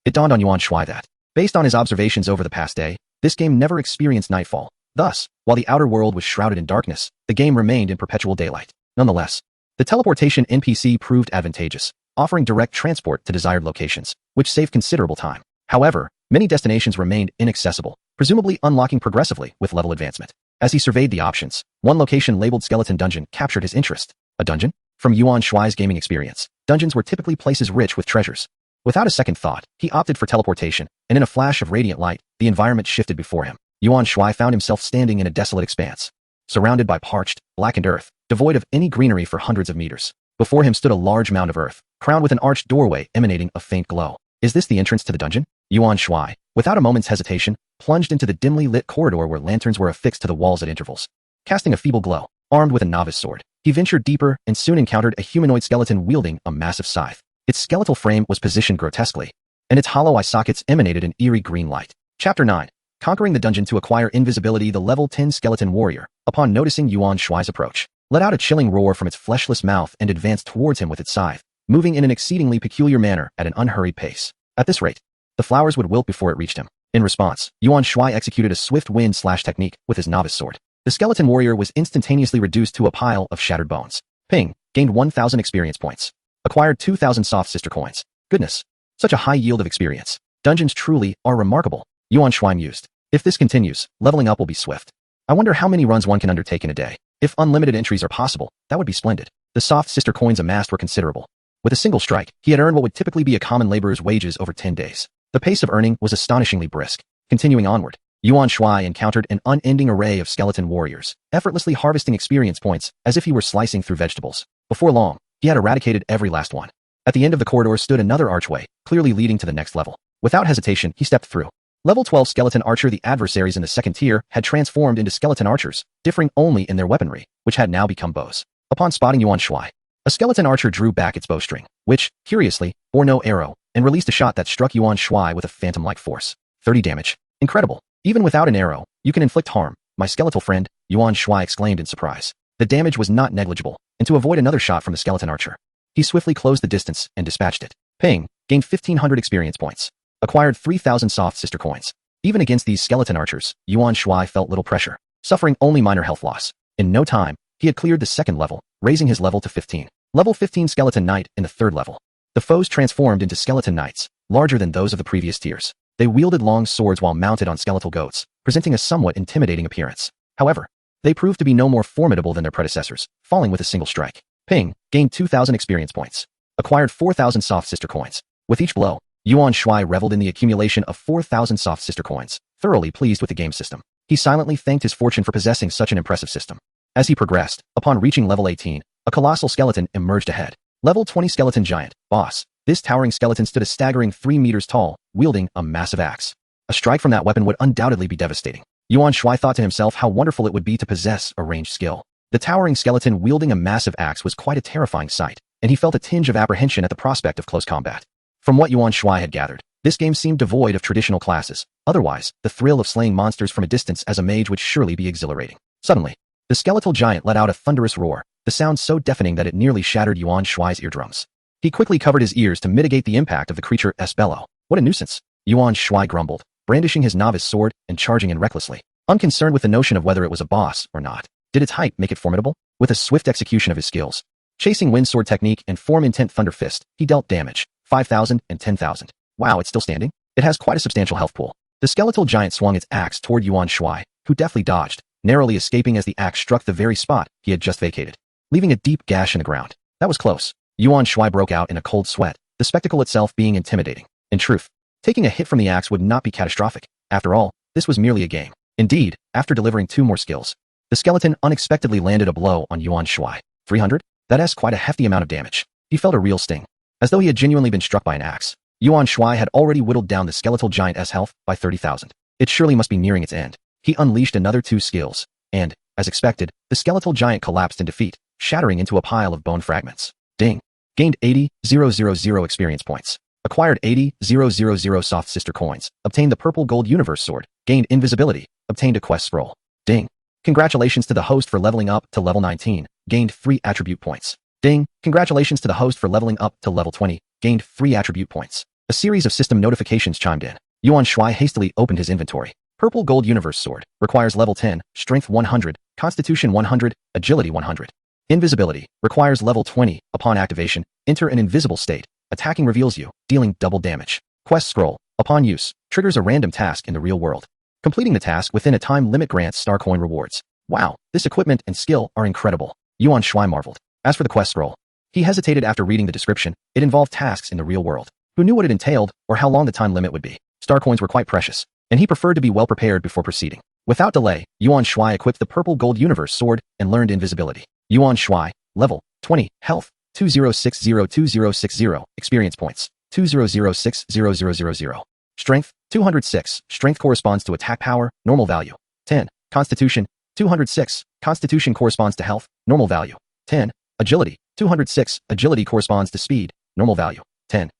S2: It dawned on Yuan Shuai that, based on his observations over the past day, this game never experienced nightfall. Thus, while the outer world was shrouded in darkness, the game remained in perpetual daylight. Nonetheless, the teleportation NPC proved advantageous, offering direct transport to desired locations, which saved considerable time. However, many destinations remained inaccessible, presumably unlocking progressively with level advancement. As he surveyed the options, one location labeled Skeleton Dungeon captured his interest. A dungeon? From Yuan Shuai's gaming experience, dungeons were typically places rich with treasures. Without a second thought, he opted for teleportation, and in a flash of radiant light, the environment shifted before him. Yuan Shuai found himself standing in a desolate expanse, surrounded by parched, blackened earth, devoid of any greenery for hundreds of meters. Before him stood a large mound of earth, crowned with an arched doorway emanating a faint glow. Is this the entrance to the dungeon? Yuan Shuai, without a moment's hesitation, plunged into the dimly lit corridor where lanterns were affixed to the walls at intervals. Casting a feeble glow, armed with a novice sword, he ventured deeper and soon encountered a humanoid skeleton wielding a massive scythe. Its skeletal frame was positioned grotesquely, and its hollow eye sockets emanated an eerie green light. Chapter 9. Conquering the dungeon to acquire invisibility. The level 10 skeleton warrior, upon noticing Yuan Shuai's approach, let out a chilling roar from its fleshless mouth and advanced towards him with its scythe, moving in an exceedingly peculiar manner at an unhurried pace. At this rate, the flowers would wilt before it reached him. In response, Yuan Shuai executed a swift wind slash technique with his novice sword. The skeleton warrior was instantaneously reduced to a pile of shattered bones. Ping, gained 1,000 experience points. Acquired 2,000 soft sister coins. Goodness, such a high yield of experience. Dungeons truly are remarkable. Yuan Shuai mused. If this continues, leveling up will be swift. I wonder how many runs one can undertake in a day. If unlimited entries are possible, that would be splendid. The soft sister coins amassed were considerable. With a single strike, he had earned what would typically be a common laborer's wages over 10 days. The pace of earning was astonishingly brisk. Continuing onward, Yuan Shuai encountered an unending array of skeleton warriors, effortlessly harvesting experience points as if he were slicing through vegetables. Before long, he had eradicated every last one. At the end of the corridor stood another archway, clearly leading to the next level. Without hesitation, he stepped through. Level 12 skeleton archer. The adversaries in the second tier had transformed into skeleton archers, differing only in their weaponry, which had now become bows. Upon spotting Yuan Shuai, a skeleton archer drew back its bowstring, which, curiously, bore no arrow, and released a shot that struck Yuan Shuai with a phantom-like force. 30 damage. Incredible. Even without an arrow, you can inflict harm, my skeletal friend, Yuan Shuai exclaimed in surprise. The damage was not negligible, and to avoid another shot from the skeleton archer, he swiftly closed the distance and dispatched it. Ping. Gained 1,500 experience points. Acquired 3,000 soft sister coins. Even against these skeleton archers, Yuan Shuai felt little pressure, suffering only minor health loss. In no time, he had cleared the second level, raising his level to 15. Level 15 skeleton knight in the third level. The foes transformed into skeleton knights, larger than those of the previous tiers. They wielded long swords while mounted on skeletal goats, presenting a somewhat intimidating appearance. However, they proved to be no more formidable than their predecessors, falling with a single strike. Ping. Gained 2,000 experience points. Acquired 4,000 soft sister coins. With each blow, Yuan Shuai reveled in the accumulation of 4,000 soft sister coins, thoroughly pleased with the game system. He silently thanked his fortune for possessing such an impressive system. As he progressed, upon reaching level 18, a colossal skeleton emerged ahead. Level 20 skeleton giant, boss. This towering skeleton stood a staggering 3 meters tall, wielding a massive axe. A strike from that weapon would undoubtedly be devastating. Yuan Shuai thought to himself how wonderful it would be to possess a ranged skill. The towering skeleton wielding a massive axe was quite a terrifying sight, and he felt a tinge of apprehension at the prospect of close combat. From what Yuan Shuai had gathered, this game seemed devoid of traditional classes. Otherwise, the thrill of slaying monsters from a distance as a mage would surely be exhilarating. Suddenly, the skeletal giant let out a thunderous roar, the sound so deafening that it nearly shattered Yuan Shuai's eardrums. He quickly covered his ears to mitigate the impact of the creature's bellow. What a nuisance! Yuan Shuai grumbled, brandishing his novice sword and charging in recklessly, unconcerned with the notion of whether it was a boss or not. Did its height make it formidable? With a swift execution of his skills, chasing wind sword technique and form intent thunder fist, he dealt damage. 5,000 and 10,000. Wow, it's still standing? It has quite a substantial health pool. The skeletal giant swung its axe toward Yuan Shuai, who deftly dodged, narrowly escaping as the axe struck the very spot he had just vacated, leaving a deep gash in the ground. That was close. Yuan Shuai broke out in a cold sweat, the spectacle itself being intimidating. In truth, taking a hit from the axe would not be catastrophic. After all, this was merely a game. Indeed, after delivering 2 more skills, the skeleton unexpectedly landed a blow on Yuan Shuai. 300? That's quite a hefty amount of damage. He felt a real sting, as though he had genuinely been struck by an axe. Yuan Shuai had already whittled down the skeletal giant's health by 30,000. It surely must be nearing its end. He unleashed another 2 skills, and, as expected, the skeletal giant collapsed in defeat, shattering into a pile of bone fragments. Ding. Gained 80,000 experience points. Acquired 80,000 soft sister coins. Obtained the purple gold universe sword. Gained invisibility. Obtained a quest scroll. Ding. Congratulations to the host for leveling up to level 19. Gained 3 attribute points. Ding. Congratulations to the host for leveling up to level 20. Gained 3 attribute points. A series of system notifications chimed in. Yuan Shuai hastily opened his inventory. Purple gold universe sword. Requires level 10, strength 100, constitution 100, agility 100. Invisibility. Requires level 20. Upon activation, enter an invisible state. Attacking reveals you, dealing double damage. Quest scroll. Upon use, triggers a random task in the real world. Completing the task within a time limit grants star coin rewards. Wow, this equipment and skill are incredible. Yuan Shuai marveled. As for the quest scroll, he hesitated after reading the description. It involved tasks in the real world. Who knew what it entailed or how long the time limit would be? Star coins were quite precious, and he preferred to be well prepared before proceeding. Without delay, Yuan Shuai equipped the purple gold universe sword and learned invisibility. Yuan Shuai, level 20, health 20602060, experience points 20060000, strength 206, strength corresponds to attack power, normal value 10, constitution 206, constitution corresponds to health, normal value 10, agility 206, agility corresponds to speed, normal value 10.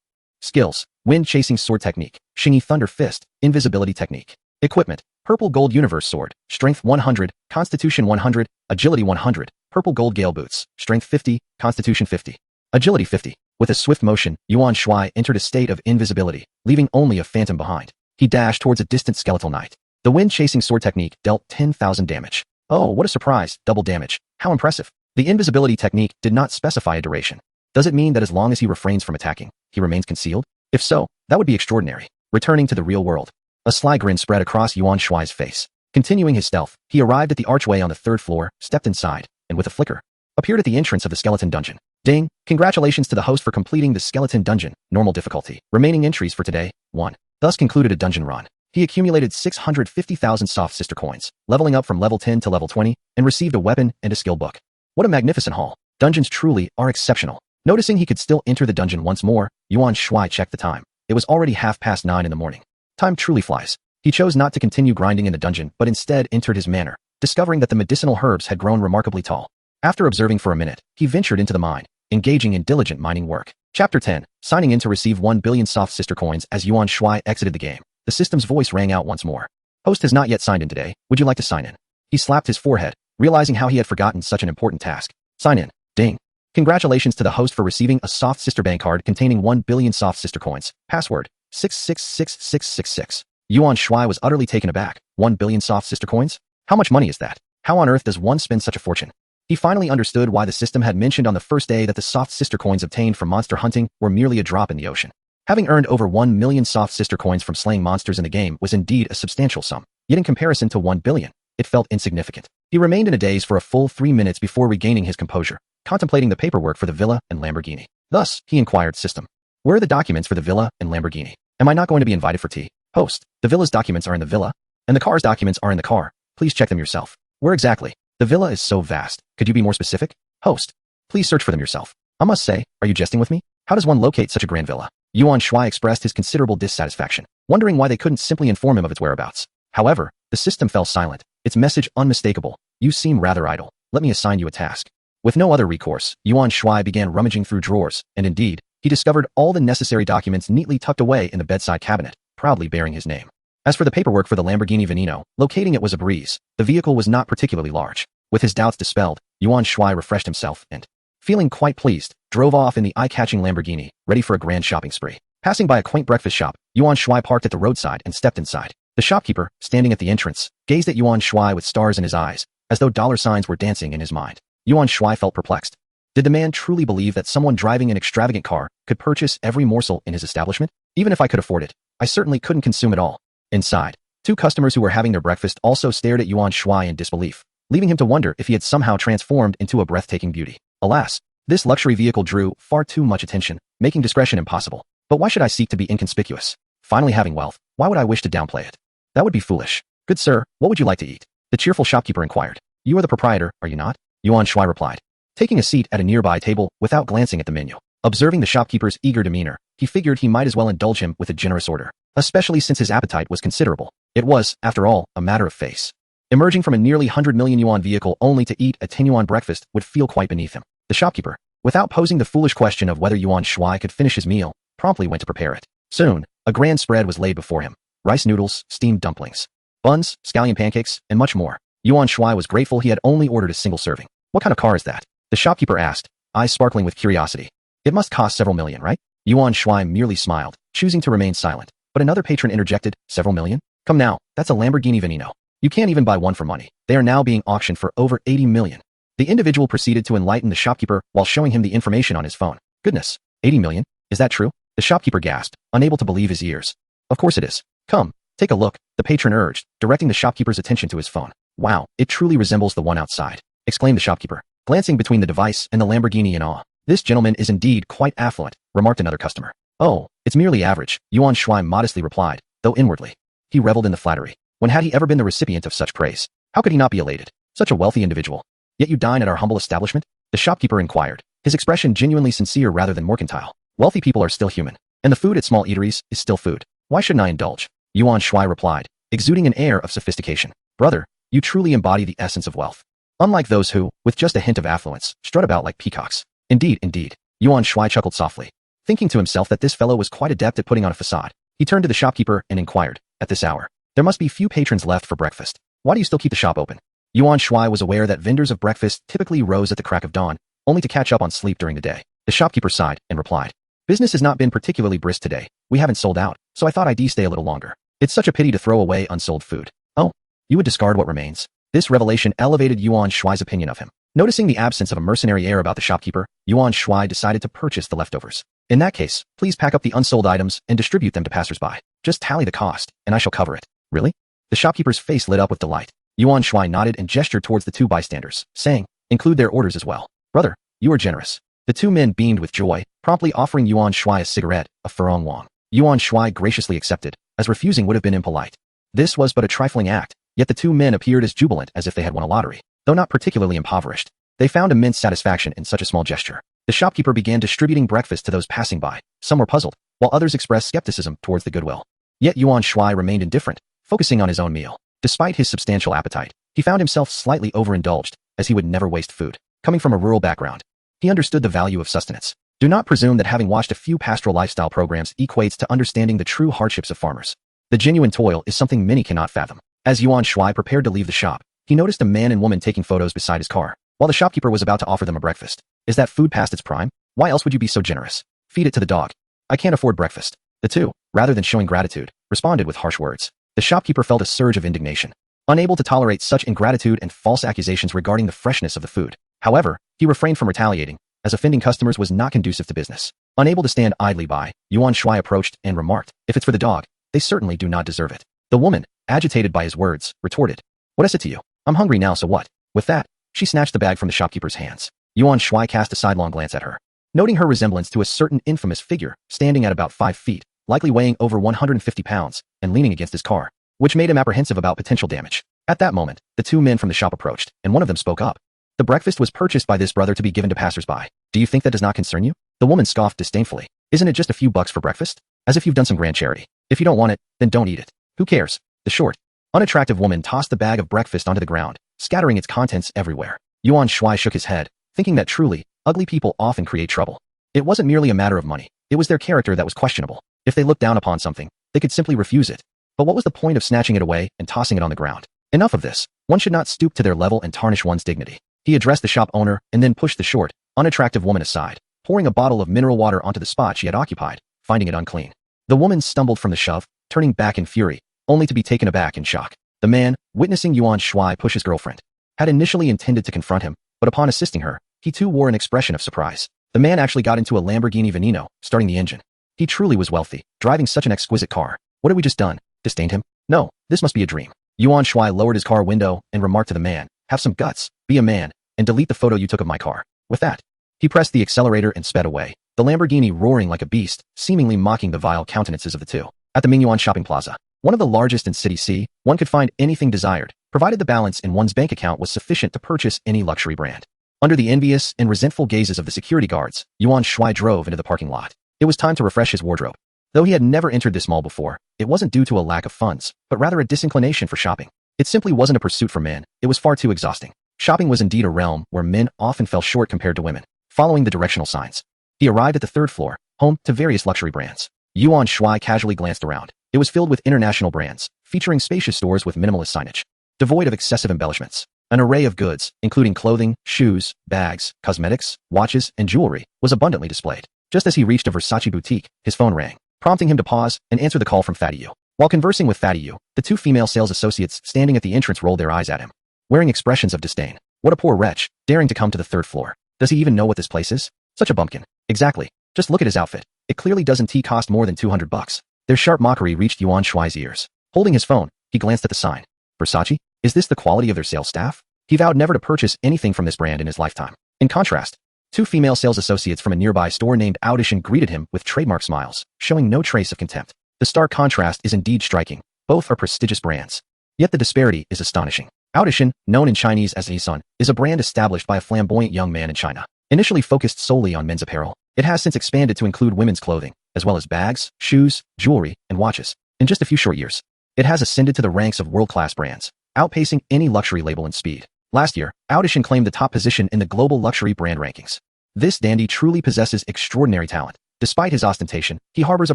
S2: Skills: wind chasing sword technique, Shingy thunder fist, invisibility technique. Equipment: purple gold universe sword, strength 100, constitution 100, agility 100, purple gold gale boots, strength 50, constitution 50, agility 50. With a swift motion, Yuan Shuai entered a state of invisibility, leaving only a phantom behind. He dashed towards a distant skeletal knight. The wind chasing sword technique dealt 10,000 damage. Oh, what a surprise, double damage. How impressive. The invisibility technique did not specify a duration. Does it mean that as long as he refrains from attacking, he remains concealed? If so, that would be extraordinary. Returning to the real world, a sly grin spread across Yuan Shuai's face. Continuing his stealth, he arrived at the archway on the 3rd floor, stepped inside, and with a flicker, appeared at the entrance of the skeleton dungeon. Ding! Congratulations to the host for completing the skeleton dungeon. Normal difficulty. Remaining entries for today, 1. Thus concluded a dungeon run. He accumulated 650,000 soft sister coins, leveling up from level 10 to level 20, and received a weapon and a skill book. What a magnificent haul. Dungeons truly are exceptional. Noticing he could still enter the dungeon once more, Yuan Shuai checked the time. It was already 9:30 in the morning. Time truly flies. He chose not to continue grinding in the dungeon, but instead entered his manor, discovering that the medicinal herbs had grown remarkably tall. After observing for a minute, he ventured into the mine, engaging in diligent mining work. Chapter 10. Signing in to receive 1 billion soft sister coins. As Yuan Shuai exited the game, the system's voice rang out once more. Host has not yet signed in today. Would you like to sign in? He slapped his forehead, realizing how he had forgotten such an important task. Sign in. Ding. Congratulations to the host for receiving a soft sister bank card containing 1 billion soft sister coins. Password 666666. Yuan Shuai was utterly taken aback. 1 billion soft sister coins? How much money is that? How on earth does one spend such a fortune? He finally understood why the system had mentioned on the first day that the soft sister coins obtained from monster hunting were merely a drop in the ocean. Having earned over 1 million soft sister coins from slaying monsters in the game was indeed a substantial sum, yet in comparison to 1 billion, it felt insignificant. He remained in a daze for a full 3 minutes before regaining his composure, contemplating the paperwork for the villa and Lamborghini. Thus, he inquired system. Where are the documents for the villa and Lamborghini? Am I not going to be invited for tea? Host, the villa's documents are in the villa, and the car's documents are in the car. Please check them yourself. Where exactly? The villa is so vast. Could you be more specific? Host, please search for them yourself. I must say, are you jesting with me? How does one locate such a grand villa? Yuan Shuai expressed his considerable dissatisfaction, wondering why they couldn't simply inform him of its whereabouts. However, the system fell silent, its message unmistakable. You seem rather idle. Let me assign you a task. With no other recourse, Yuan Shuai began rummaging through drawers, and indeed, he discovered all the necessary documents neatly tucked away in the bedside cabinet, proudly bearing his name. As for the paperwork for the Lamborghini Veneno, locating it was a breeze. The vehicle was not particularly large. With his doubts dispelled, Yuan Shuai refreshed himself and, feeling quite pleased, drove off in the eye-catching Lamborghini, ready for a grand shopping spree. Passing by a quaint breakfast shop, Yuan Shuai parked at the roadside and stepped inside. The shopkeeper, standing at the entrance, gazed at Yuan Shuai with stars in his eyes, as though dollar signs were dancing in his mind. Yuan Shuai felt perplexed. Did the man truly believe that someone driving an extravagant car could purchase every morsel in his establishment? Even if I could afford it, I certainly couldn't consume it all. Inside, 2 customers who were having their breakfast also stared at Yuan Shuai in disbelief, leaving him to wonder if he had somehow transformed into a breathtaking beauty. Alas, this luxury vehicle drew far too much attention, making discretion impossible. But why should I seek to be inconspicuous? Finally having wealth, why would I wish to downplay it? That would be foolish. Good sir, what would you like to eat? The cheerful shopkeeper inquired. You are the proprietor, are you not? Yuan Shuai replied, taking a seat at a nearby table without glancing at the menu. Observing the shopkeeper's eager demeanor, he figured he might as well indulge him with a generous order, especially since his appetite was considerable. It was, after all, a matter of face. Emerging from a nearly 100 million yuan vehicle only to eat a 10 yuan breakfast would feel quite beneath him. The shopkeeper, without posing the foolish question of whether Yuan Shuai could finish his meal, promptly went to prepare it. Soon, a grand spread was laid before him. Rice noodles, steamed dumplings, buns, scallion pancakes, and much more. Yuan Shuai was grateful he had only ordered a single serving. What kind of car is that? The shopkeeper asked, eyes sparkling with curiosity. It must cost several million, right? Yuan Shuai merely smiled, choosing to remain silent. But another patron interjected, several million? Come now, that's a Lamborghini Veneno. You can't even buy one for money. They are now being auctioned for over 80 million. The individual proceeded to enlighten the shopkeeper while showing him the information on his phone. Goodness, 80 million? Is that true? The shopkeeper gasped, unable to believe his ears. Of course it is. Come, take a look, the patron urged, directing the shopkeeper's attention to his phone. Wow, it truly resembles the one outside, exclaimed the shopkeeper, glancing between the device and the Lamborghini in awe. This gentleman is indeed quite affluent, remarked another customer. Oh, it's merely average, Yuan Shuai modestly replied, though inwardly, he reveled in the flattery. When had he ever been the recipient of such praise? How could he not be elated? Such a wealthy individual. Yet you dine at our humble establishment? The shopkeeper inquired, his expression genuinely sincere rather than mercantile. Wealthy people are still human, and the food at small eateries is still food. Why shouldn't I indulge? Yuan Shuai replied, exuding an air of sophistication. Brother, you truly embody the essence of wealth. Unlike those who, with just a hint of affluence, strut about like peacocks. Indeed, indeed. Yuan Shuai chuckled softly, thinking to himself that this fellow was quite adept at putting on a facade. He turned to the shopkeeper and inquired, at this hour, there must be few patrons left for breakfast. Why do you still keep the shop open? Yuan Shuai was aware that vendors of breakfast typically rose at the crack of dawn, only to catch up on sleep during the day. The shopkeeper sighed and replied, business has not been particularly brisk today. We haven't sold out, so I thought I'd stay a little longer. It's such a pity to throw away unsold food. Oh, you would discard what remains? This revelation elevated Yuan Shuai's opinion of him. Noticing the absence of a mercenary air about the shopkeeper, Yuan Shuai decided to purchase the leftovers. In that case, please pack up the unsold items and distribute them to passersby. Just tally the cost, and I shall cover it. Really? The shopkeeper's face lit up with delight. Yuan Shuai nodded and gestured towards the 2 bystanders, saying, include their orders as well. Brother, you are generous. The 2 men beamed with joy, promptly offering Yuan Shuai a cigarette, a furlong wang. Yuan Shuai graciously accepted, as refusing would have been impolite. This was but a trifling act, yet the 2 men appeared as jubilant as if they had won a lottery. Though not particularly impoverished, they found immense satisfaction in such a small gesture. The shopkeeper began distributing breakfast to those passing by. Some were puzzled, while others expressed skepticism towards the goodwill. Yet Yuan Shuai remained indifferent, focusing on his own meal. Despite his substantial appetite, he found himself slightly overindulged, as he would never waste food. Coming from a rural background, he understood the value of sustenance. Do not presume that having watched a few pastoral lifestyle programs equates to understanding the true hardships of farmers. The genuine toil is something many cannot fathom. As Yuan Shuai prepared to leave the shop, he noticed a man and woman taking photos beside his car, while the shopkeeper was about to offer them a breakfast. Is that food past its prime? Why else would you be so generous? Feed it to the dog. I can't afford breakfast. The two, rather than showing gratitude, responded with harsh words. The shopkeeper felt a surge of indignation, unable to tolerate such ingratitude and false accusations regarding the freshness of the food. However, he refrained from retaliating, as offending customers was not conducive to business. Unable to stand idly by, Yuan Shuai approached and remarked, if it's for the dog, they certainly do not deserve it. The woman, agitated by his words, retorted, what is it to you? I'm hungry now, so what? With that, she snatched the bag from the shopkeeper's hands. Yuan Shuai cast a sidelong glance at her, noting her resemblance to a certain infamous figure standing at about 5 feet, likely weighing over 150 pounds, and leaning against his car, which made him apprehensive about potential damage. At that moment, the two men from the shop approached, and one of them spoke up. The breakfast was purchased by this brother to be given to passersby. Do you think that does not concern you? The woman scoffed disdainfully. Isn't it just a few bucks for breakfast? As if you've done some grand charity. If you don't want it, then don't eat it. Who cares? The short, unattractive woman tossed the bag of breakfast onto the ground, scattering its contents everywhere. Yuan Shuai shook his head, thinking that truly, ugly people often create trouble. It wasn't merely a matter of money. It was their character that was questionable. If they looked down upon something, they could simply refuse it. But what was the point of snatching it away and tossing it on the ground? Enough of this. One should not stoop to their level and tarnish one's dignity. He addressed the shop owner and then pushed the short, unattractive woman aside, pouring a bottle of mineral water onto the spot she had occupied, finding it unclean. The woman stumbled from the shove, turning back in fury, only to be taken aback in shock. The man, witnessing Yuan Shuai push his girlfriend, had initially intended to confront him, but upon assisting her, he too wore an expression of surprise. The man actually got into a Lamborghini Veneno, starting the engine. He truly was wealthy, driving such an exquisite car. What had we just done? Disdained him? No, this must be a dream. Yuan Shuai lowered his car window and remarked to the man, have some guts, be a man, and delete the photo you took of my car. With that, he pressed the accelerator and sped away, the Lamborghini roaring like a beast, seemingly mocking the vile countenances of the two. At the Mingyuan Shopping Plaza, one of the largest in City C, one could find anything desired, provided the balance in one's bank account was sufficient to purchase any luxury brand. Under the envious and resentful gazes of the security guards, Yuan Shuai drove into the parking lot. It was time to refresh his wardrobe. Though he had never entered this mall before, it wasn't due to a lack of funds, but rather a disinclination for shopping. It simply wasn't a pursuit for men, it was far too exhausting. Shopping was indeed a realm where men often fell short compared to women. Following the directional signs, he arrived at the third floor, home to various luxury brands. Yuan Shuai casually glanced around. It was filled with international brands, featuring spacious stores with minimalist signage, devoid of excessive embellishments. An array of goods, including clothing, shoes, bags, cosmetics, watches, and jewelry, was abundantly displayed. Just as he reached a Versace boutique, his phone rang, prompting him to pause and answer the call from Fatty Yu. While conversing with Fatty Yu, the two female sales associates standing at the entrance rolled their eyes at him, wearing expressions of disdain. What a poor wretch, daring to come to the third floor. Does he even know what this place is? Such a bumpkin. Exactly. Just look at his outfit. It clearly doesn't cost more than 200 bucks. Their sharp mockery reached Yuan Shuai's ears. Holding his phone, he glanced at the sign. Versace? Is this the quality of their sales staff? He vowed never to purchase anything from this brand in his lifetime. In contrast, two female sales associates from a nearby store named Audition greeted him with trademark smiles, showing no trace of contempt. The stark contrast is indeed striking. Both are prestigious brands. Yet the disparity is astonishing. Audition, known in Chinese as Yisun, is a brand established by a flamboyant young man in China. Initially focused solely on men's apparel, it has since expanded to include women's clothing, as well as bags, shoes, jewelry, and watches. In just a few short years, it has ascended to the ranks of world-class brands, outpacing any luxury label in speed. Last year, Audition claimed the top position in the global luxury brand rankings. This dandy truly possesses extraordinary talent. Despite his ostentation, he harbors a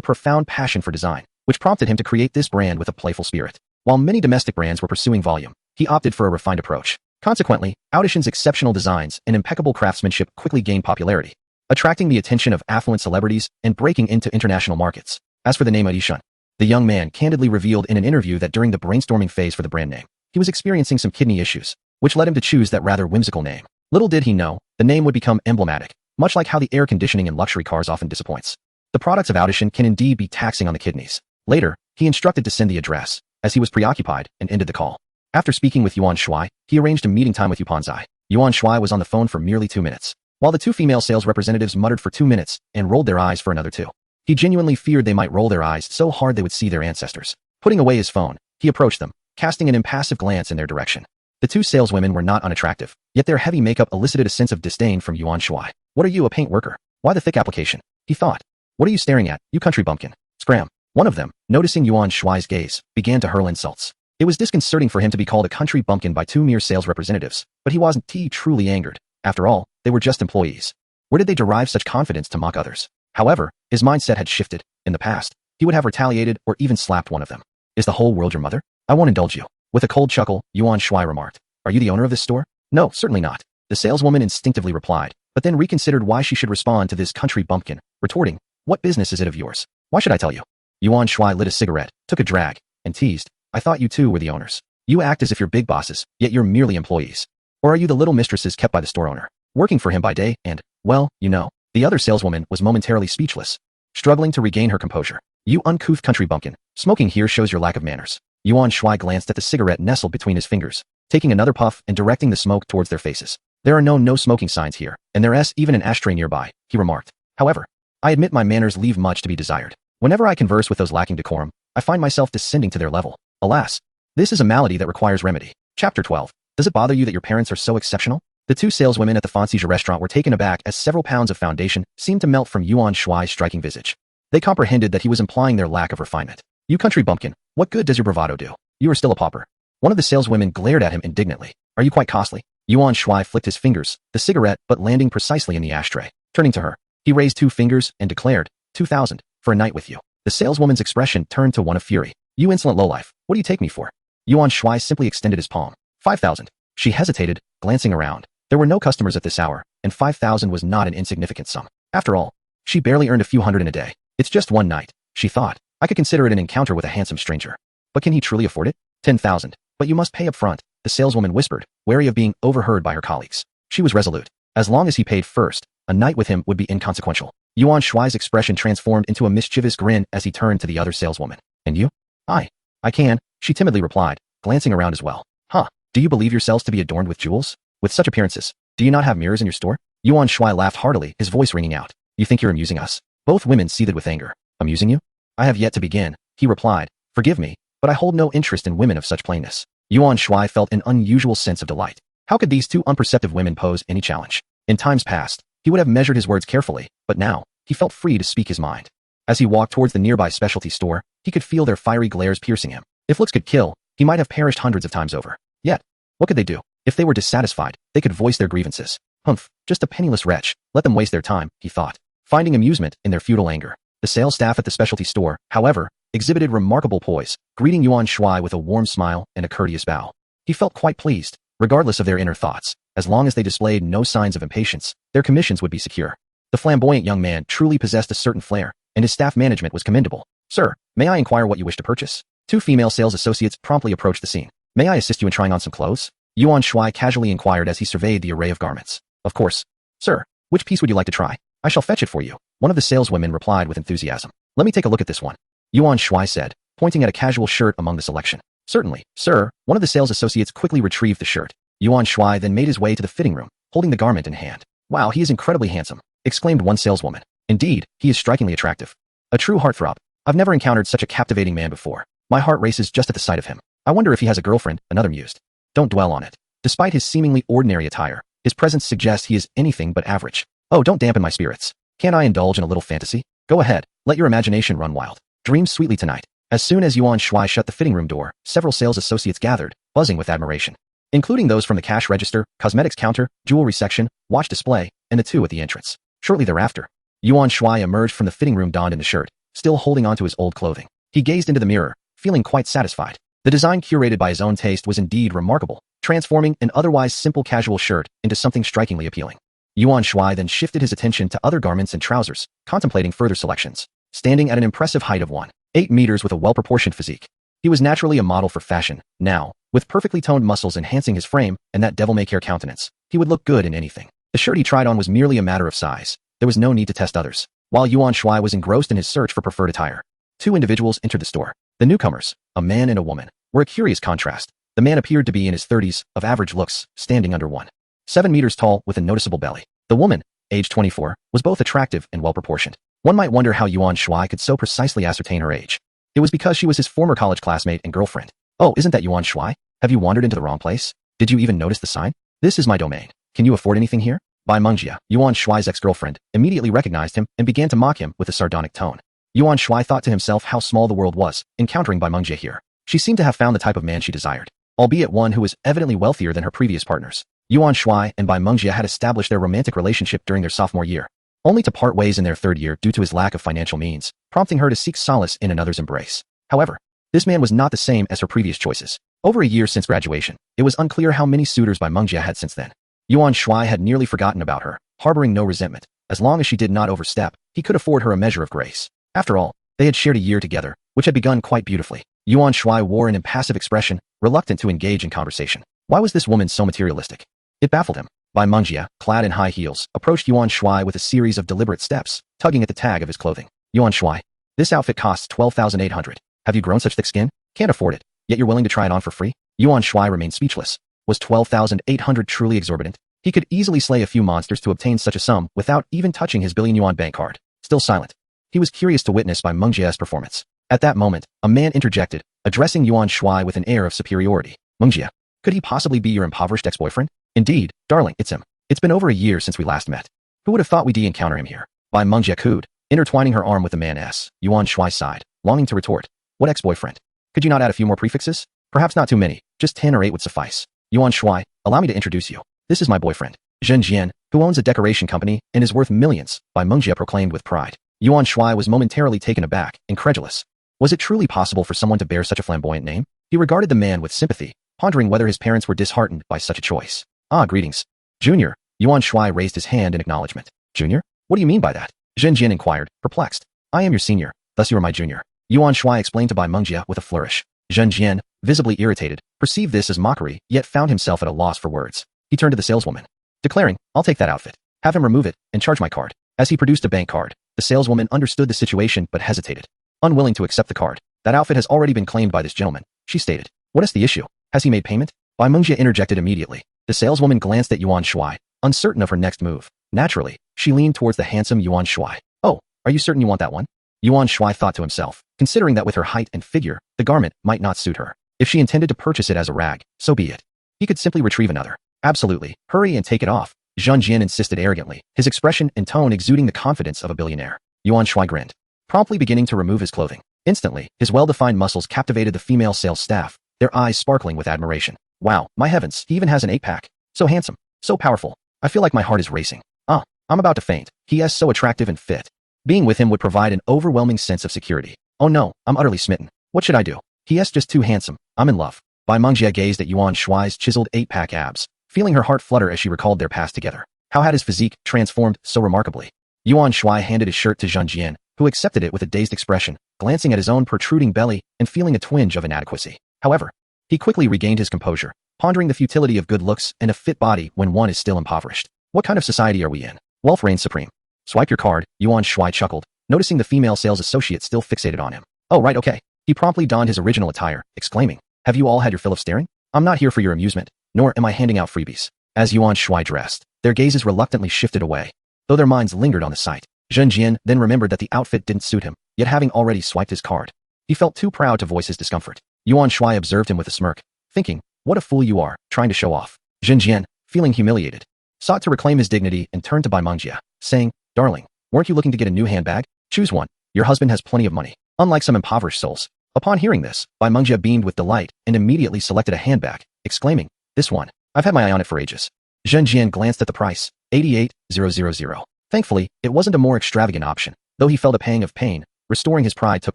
S2: profound passion for design, which prompted him to create this brand with a playful spirit. While many domestic brands were pursuing volume, he opted for a refined approach. Consequently, Audition's exceptional designs and impeccable craftsmanship quickly gained popularity, attracting the attention of affluent celebrities and breaking into international markets. As for the name Audition, the young man candidly revealed in an interview that during the brainstorming phase for the brand name, he was experiencing some kidney issues, which led him to choose that rather whimsical name. Little did he know, the name would become emblematic, much like how the air conditioning in luxury cars often disappoints. The products of Audition can indeed be taxing on the kidneys. Later, he instructed to send the address, as he was preoccupied, and ended the call. After speaking with Yuan Shuai, he arranged a meeting time with Yu Panzai. Yuan Shuai was on the phone for merely 2 minutes, while the two female sales representatives muttered for 2 minutes and rolled their eyes for another 2. He genuinely feared they might roll their eyes so hard they would see their ancestors. Putting away his phone, he approached them, casting an impassive glance in their direction. The two saleswomen were not unattractive, yet their heavy makeup elicited a sense of disdain from Yuan Shuai. What are you, a paint worker? Why the thick application? He thought. What are you staring at, you country bumpkin? Scram. One of them, noticing Yuan Shuai's gaze, began to hurl insults. It was disconcerting for him to be called a country bumpkin by two mere sales representatives, but he wasn't truly angered. After all, they were just employees. Where did they derive such confidence to mock others? However, his mindset had shifted. In the past, he would have retaliated or even slapped one of them. Is the whole world your mother? I won't indulge you. With a cold chuckle, Yuan Shuai remarked. Are you the owner of this store? No, certainly not. The saleswoman instinctively replied, but then reconsidered why she should respond to this country bumpkin, retorting, what business is it of yours? Why should I tell you? Yuan Shuai lit a cigarette, took a drag, and teased, I thought you two were the owners. You act as if you're big bosses, yet you're merely employees. Or are you the little mistresses kept by the store owner, working for him by day and, well, you know. The other saleswoman was momentarily speechless, struggling to regain her composure. You uncouth country bumpkin, smoking here shows your lack of manners. Yuan Shuai glanced at the cigarette nestled between his fingers, taking another puff and directing the smoke towards their faces. There are no smoking signs here, and there's even an ashtray nearby, he remarked. However, I admit my manners leave much to be desired. Whenever I converse with those lacking decorum, I find myself descending to their level. Alas, this is a malady that requires remedy. Chapter 12. Does it bother you that your parents are so exceptional? The two saleswomen at the Fancies restaurant were taken aback as several pounds of foundation seemed to melt from Yuan Shuai's striking visage. They comprehended that he was implying their lack of refinement. You country bumpkin, what good does your bravado do? You are still a pauper. One of the saleswomen glared at him indignantly. Are you quite costly? Yuan Shuai flicked his fingers, the cigarette but landing precisely in the ashtray. Turning to her, he raised two fingers and declared, 2,000, for a night with you. The saleswoman's expression turned to one of fury. You insolent lowlife, what do you take me for? Yuan Shuai simply extended his palm. 5,000. She hesitated, glancing around. There were no customers at this hour, and 5,000 was not an insignificant sum. After all, she barely earned a few hundred in a day. It's just one night, she thought. I could consider it an encounter with a handsome stranger. But can he truly afford it? 10,000. But you must pay up front, the saleswoman whispered, wary of being overheard by her colleagues. She was resolute. As long as he paid first, a night with him would be inconsequential. Yuan Shuai's expression transformed into a mischievous grin as he turned to the other saleswoman. And you? I can, she timidly replied, glancing around as well. Huh, do you believe yourselves to be adorned with jewels? With such appearances, do you not have mirrors in your store? Yuan Shuai laughed heartily, his voice ringing out. You think you're amusing us? Both women seethed with anger. Amusing you? I have yet to begin, he replied. Forgive me, but I hold no interest in women of such plainness. Yuan Shuai felt an unusual sense of delight. How could these two unperceptive women pose any challenge? In times past, he would have measured his words carefully, but now, he felt free to speak his mind. As he walked towards the nearby specialty store, he could feel their fiery glares piercing him. If looks could kill, he might have perished hundreds of times over. Yet, what could they do? If they were dissatisfied, they could voice their grievances. Humph, just a penniless wretch. Let them waste their time, he thought, finding amusement in their futile anger. The sales staff at the specialty store, however, exhibited remarkable poise, greeting Yuan Shuai with a warm smile and a courteous bow. He felt quite pleased, regardless of their inner thoughts. As long as they displayed no signs of impatience, their commissions would be secure. The flamboyant young man truly possessed a certain flair, and his staff management was commendable. Sir, may I inquire what you wish to purchase? Two female sales associates promptly approached the scene. May I assist you in trying on some clothes? Yuan Shuai casually inquired as he surveyed the array of garments. Of course. Sir, which piece would you like to try? I shall fetch it for you. One of the saleswomen replied with enthusiasm. Let me take a look at this one. Yuan Shuai said, pointing at a casual shirt among the selection. Certainly, sir. One of the sales associates quickly retrieved the shirt. Yuan Shuai then made his way to the fitting room, holding the garment in hand. Wow, he is incredibly handsome, exclaimed one saleswoman. Indeed, he is strikingly attractive. A true heartthrob. I've never encountered such a captivating man before. My heart races just at the sight of him. I wonder if he has a girlfriend, another mused. Don't dwell on it. Despite his seemingly ordinary attire, his presence suggests he is anything but average. Oh, don't dampen my spirits. Can't I indulge in a little fantasy? Go ahead, let your imagination run wild. Dream sweetly tonight. As soon as Yuan Shuai shut the fitting room door, several sales associates gathered, buzzing with admiration, including those from the cash register, cosmetics counter, jewelry section, watch display, and the two at the entrance. Shortly thereafter, Yuan Shuai emerged from the fitting room donned in the shirt, still holding onto his old clothing. He gazed into the mirror, feeling quite satisfied. The design curated by his own taste was indeed remarkable, transforming an otherwise simple casual shirt into something strikingly appealing. Yuan Shuai then shifted his attention to other garments and trousers, contemplating further selections. Standing at an impressive height of 1.8 meters with a well-proportioned physique, he was naturally a model for fashion. Now, with perfectly toned muscles enhancing his frame and that devil-may-care countenance, he would look good in anything. The shirt he tried on was merely a matter of size. There was no need to test others. While Yuan Shuai was engrossed in his search for preferred attire, two individuals entered the store. The newcomers, a man and a woman, were a curious contrast. The man appeared to be in his 30s, of average looks, standing under 1.7 meters tall with a noticeable belly. The woman, aged 24, was both attractive and well-proportioned. One might wonder how Yuan Shuai could so precisely ascertain her age. It was because she was his former college classmate and girlfriend. Oh, isn't that Yuan Shuai? Have you wandered into the wrong place? Did you even notice the sign? This is my domain. Can you afford anything here? Bai Mengjie, Yuan Shuai's ex-girlfriend, immediately recognized him and began to mock him with a sardonic tone. Yuan Shuai thought to himself how small the world was, encountering Bai Mengjie here. She seemed to have found the type of man she desired, albeit one who was evidently wealthier than her previous partners. Yuan Shuai and Bai Mengjie had established their romantic relationship during their sophomore year, only to part ways in their third year due to his lack of financial means, prompting her to seek solace in another's embrace. However, this man was not the same as her previous choices. Over a year since graduation, it was unclear how many suitors Bai Mengjie had since then. Yuan Shuai had nearly forgotten about her, harboring no resentment. As long as she did not overstep, he could afford her a measure of grace. After all, they had shared a year together, which had begun quite beautifully. Yuan Shuai wore an impassive expression, reluctant to engage in conversation. Why was this woman so materialistic? It baffled him. Bai Mengjie, clad in high heels, approached Yuan Shuai with a series of deliberate steps, tugging at the tag of his clothing. Yuan Shuai, this outfit costs 12,800. Have you grown such thick skin? Can't afford it, yet you're willing to try it on for free? Yuan Shuai remained speechless. Was 12,800 truly exorbitant? He could easily slay a few monsters to obtain such a sum without even touching his billion yuan bank card. Still silent, he was curious to witness Bai Mengjie's performance. At that moment, a man interjected, addressing Yuan Shuai with an air of superiority. Mengjie, could he possibly be your impoverished ex-boyfriend? Indeed, darling, it's him. It's been over a year since we last met. Who would have thought we'd encounter him here? Bai Mengjie cooed, intertwining her arm with the man's. Yuan Shuai sighed, longing to retort. What ex-boyfriend? Could you not add a few more prefixes? Perhaps not too many, just 10 or 8 would suffice. Yuan Shuai, allow me to introduce you. This is my boyfriend, Zhen Jian, who owns a decoration company and is worth millions, Bai Mengjie proclaimed with pride. Yuan Shuai was momentarily taken aback, incredulous. Was it truly possible for someone to bear such a flamboyant name? He regarded the man with sympathy, pondering whether his parents were disheartened by such a choice. Ah, greetings. Junior. Yuan Shuai raised his hand in acknowledgement. Junior? What do you mean by that? Zhen Jian inquired, perplexed. I am your senior, thus you are my junior. Yuan Shuai explained to Bai Mengjie with a flourish. Zhen Jian, visibly irritated, perceived this as mockery, yet found himself at a loss for words. He turned to the saleswoman, declaring, I'll take that outfit. Have him remove it and charge my card. As he produced a bank card, the saleswoman understood the situation but hesitated. Unwilling to accept the card, that outfit has already been claimed by this gentleman, she stated. What is the issue? Has he made payment? Bai Mengjie interjected immediately. The saleswoman glanced at Yuan Shuai, uncertain of her next move. Naturally, she leaned towards the handsome Yuan Shuai. Oh, are you certain you want that one? Yuan Shuai thought to himself, considering that with her height and figure, the garment might not suit her. If she intended to purchase it as a rag, so be it. He could simply retrieve another. Absolutely, hurry and take it off, Zhen Jian insisted arrogantly, his expression and tone exuding the confidence of a billionaire. Yuan Shuai grinned, promptly beginning to remove his clothing. Instantly, his well-defined muscles captivated the female sales staff, their eyes sparkling with admiration. Wow, my heavens, he even has an 8-pack. So handsome, so powerful. I feel like my heart is racing. Ah, I'm about to faint. He is so attractive and fit. Being with him would provide an overwhelming sense of security. Oh no, I'm utterly smitten. What should I do? He is just too handsome. I'm in love. Bai Mengjie gazed at Yuan Shuai's chiseled 8-pack abs, feeling her heart flutter as she recalled their past together. How had his physique transformed so remarkably? Yuan Shuai handed his shirt to Zhen Jian, who accepted it with a dazed expression, glancing at his own protruding belly and feeling a twinge of inadequacy. However, he quickly regained his composure, pondering the futility of good looks and a fit body when one is still impoverished. What kind of society are we in? Wealth reigns supreme. Swipe your card, Yuan Shuai chuckled, noticing the female sales associate still fixated on him. Oh right, okay. He promptly donned his original attire, exclaiming, have you all had your fill of staring? I'm not here for your amusement, nor am I handing out freebies. As Yuan Shuai dressed, their gazes reluctantly shifted away, though their minds lingered on the sight. Zhen Jian then remembered that the outfit didn't suit him, yet having already swiped his card, he felt too proud to voice his discomfort. Yuan Shuai observed him with a smirk, thinking, what a fool you are, trying to show off. Zhen Jian, feeling humiliated, sought to reclaim his dignity and turned to Bai Mengjie, saying, darling, weren't you looking to get a new handbag? Choose one. Your husband has plenty of money, unlike some impoverished souls. Upon hearing this, Bai Mengjie beamed with delight and immediately selected a handbag, exclaiming, this one. I've had my eye on it for ages. Zhen Jian glanced at the price, 88,000. Thankfully, it wasn't a more extravagant option, though he felt a pang of pain, restoring his pride took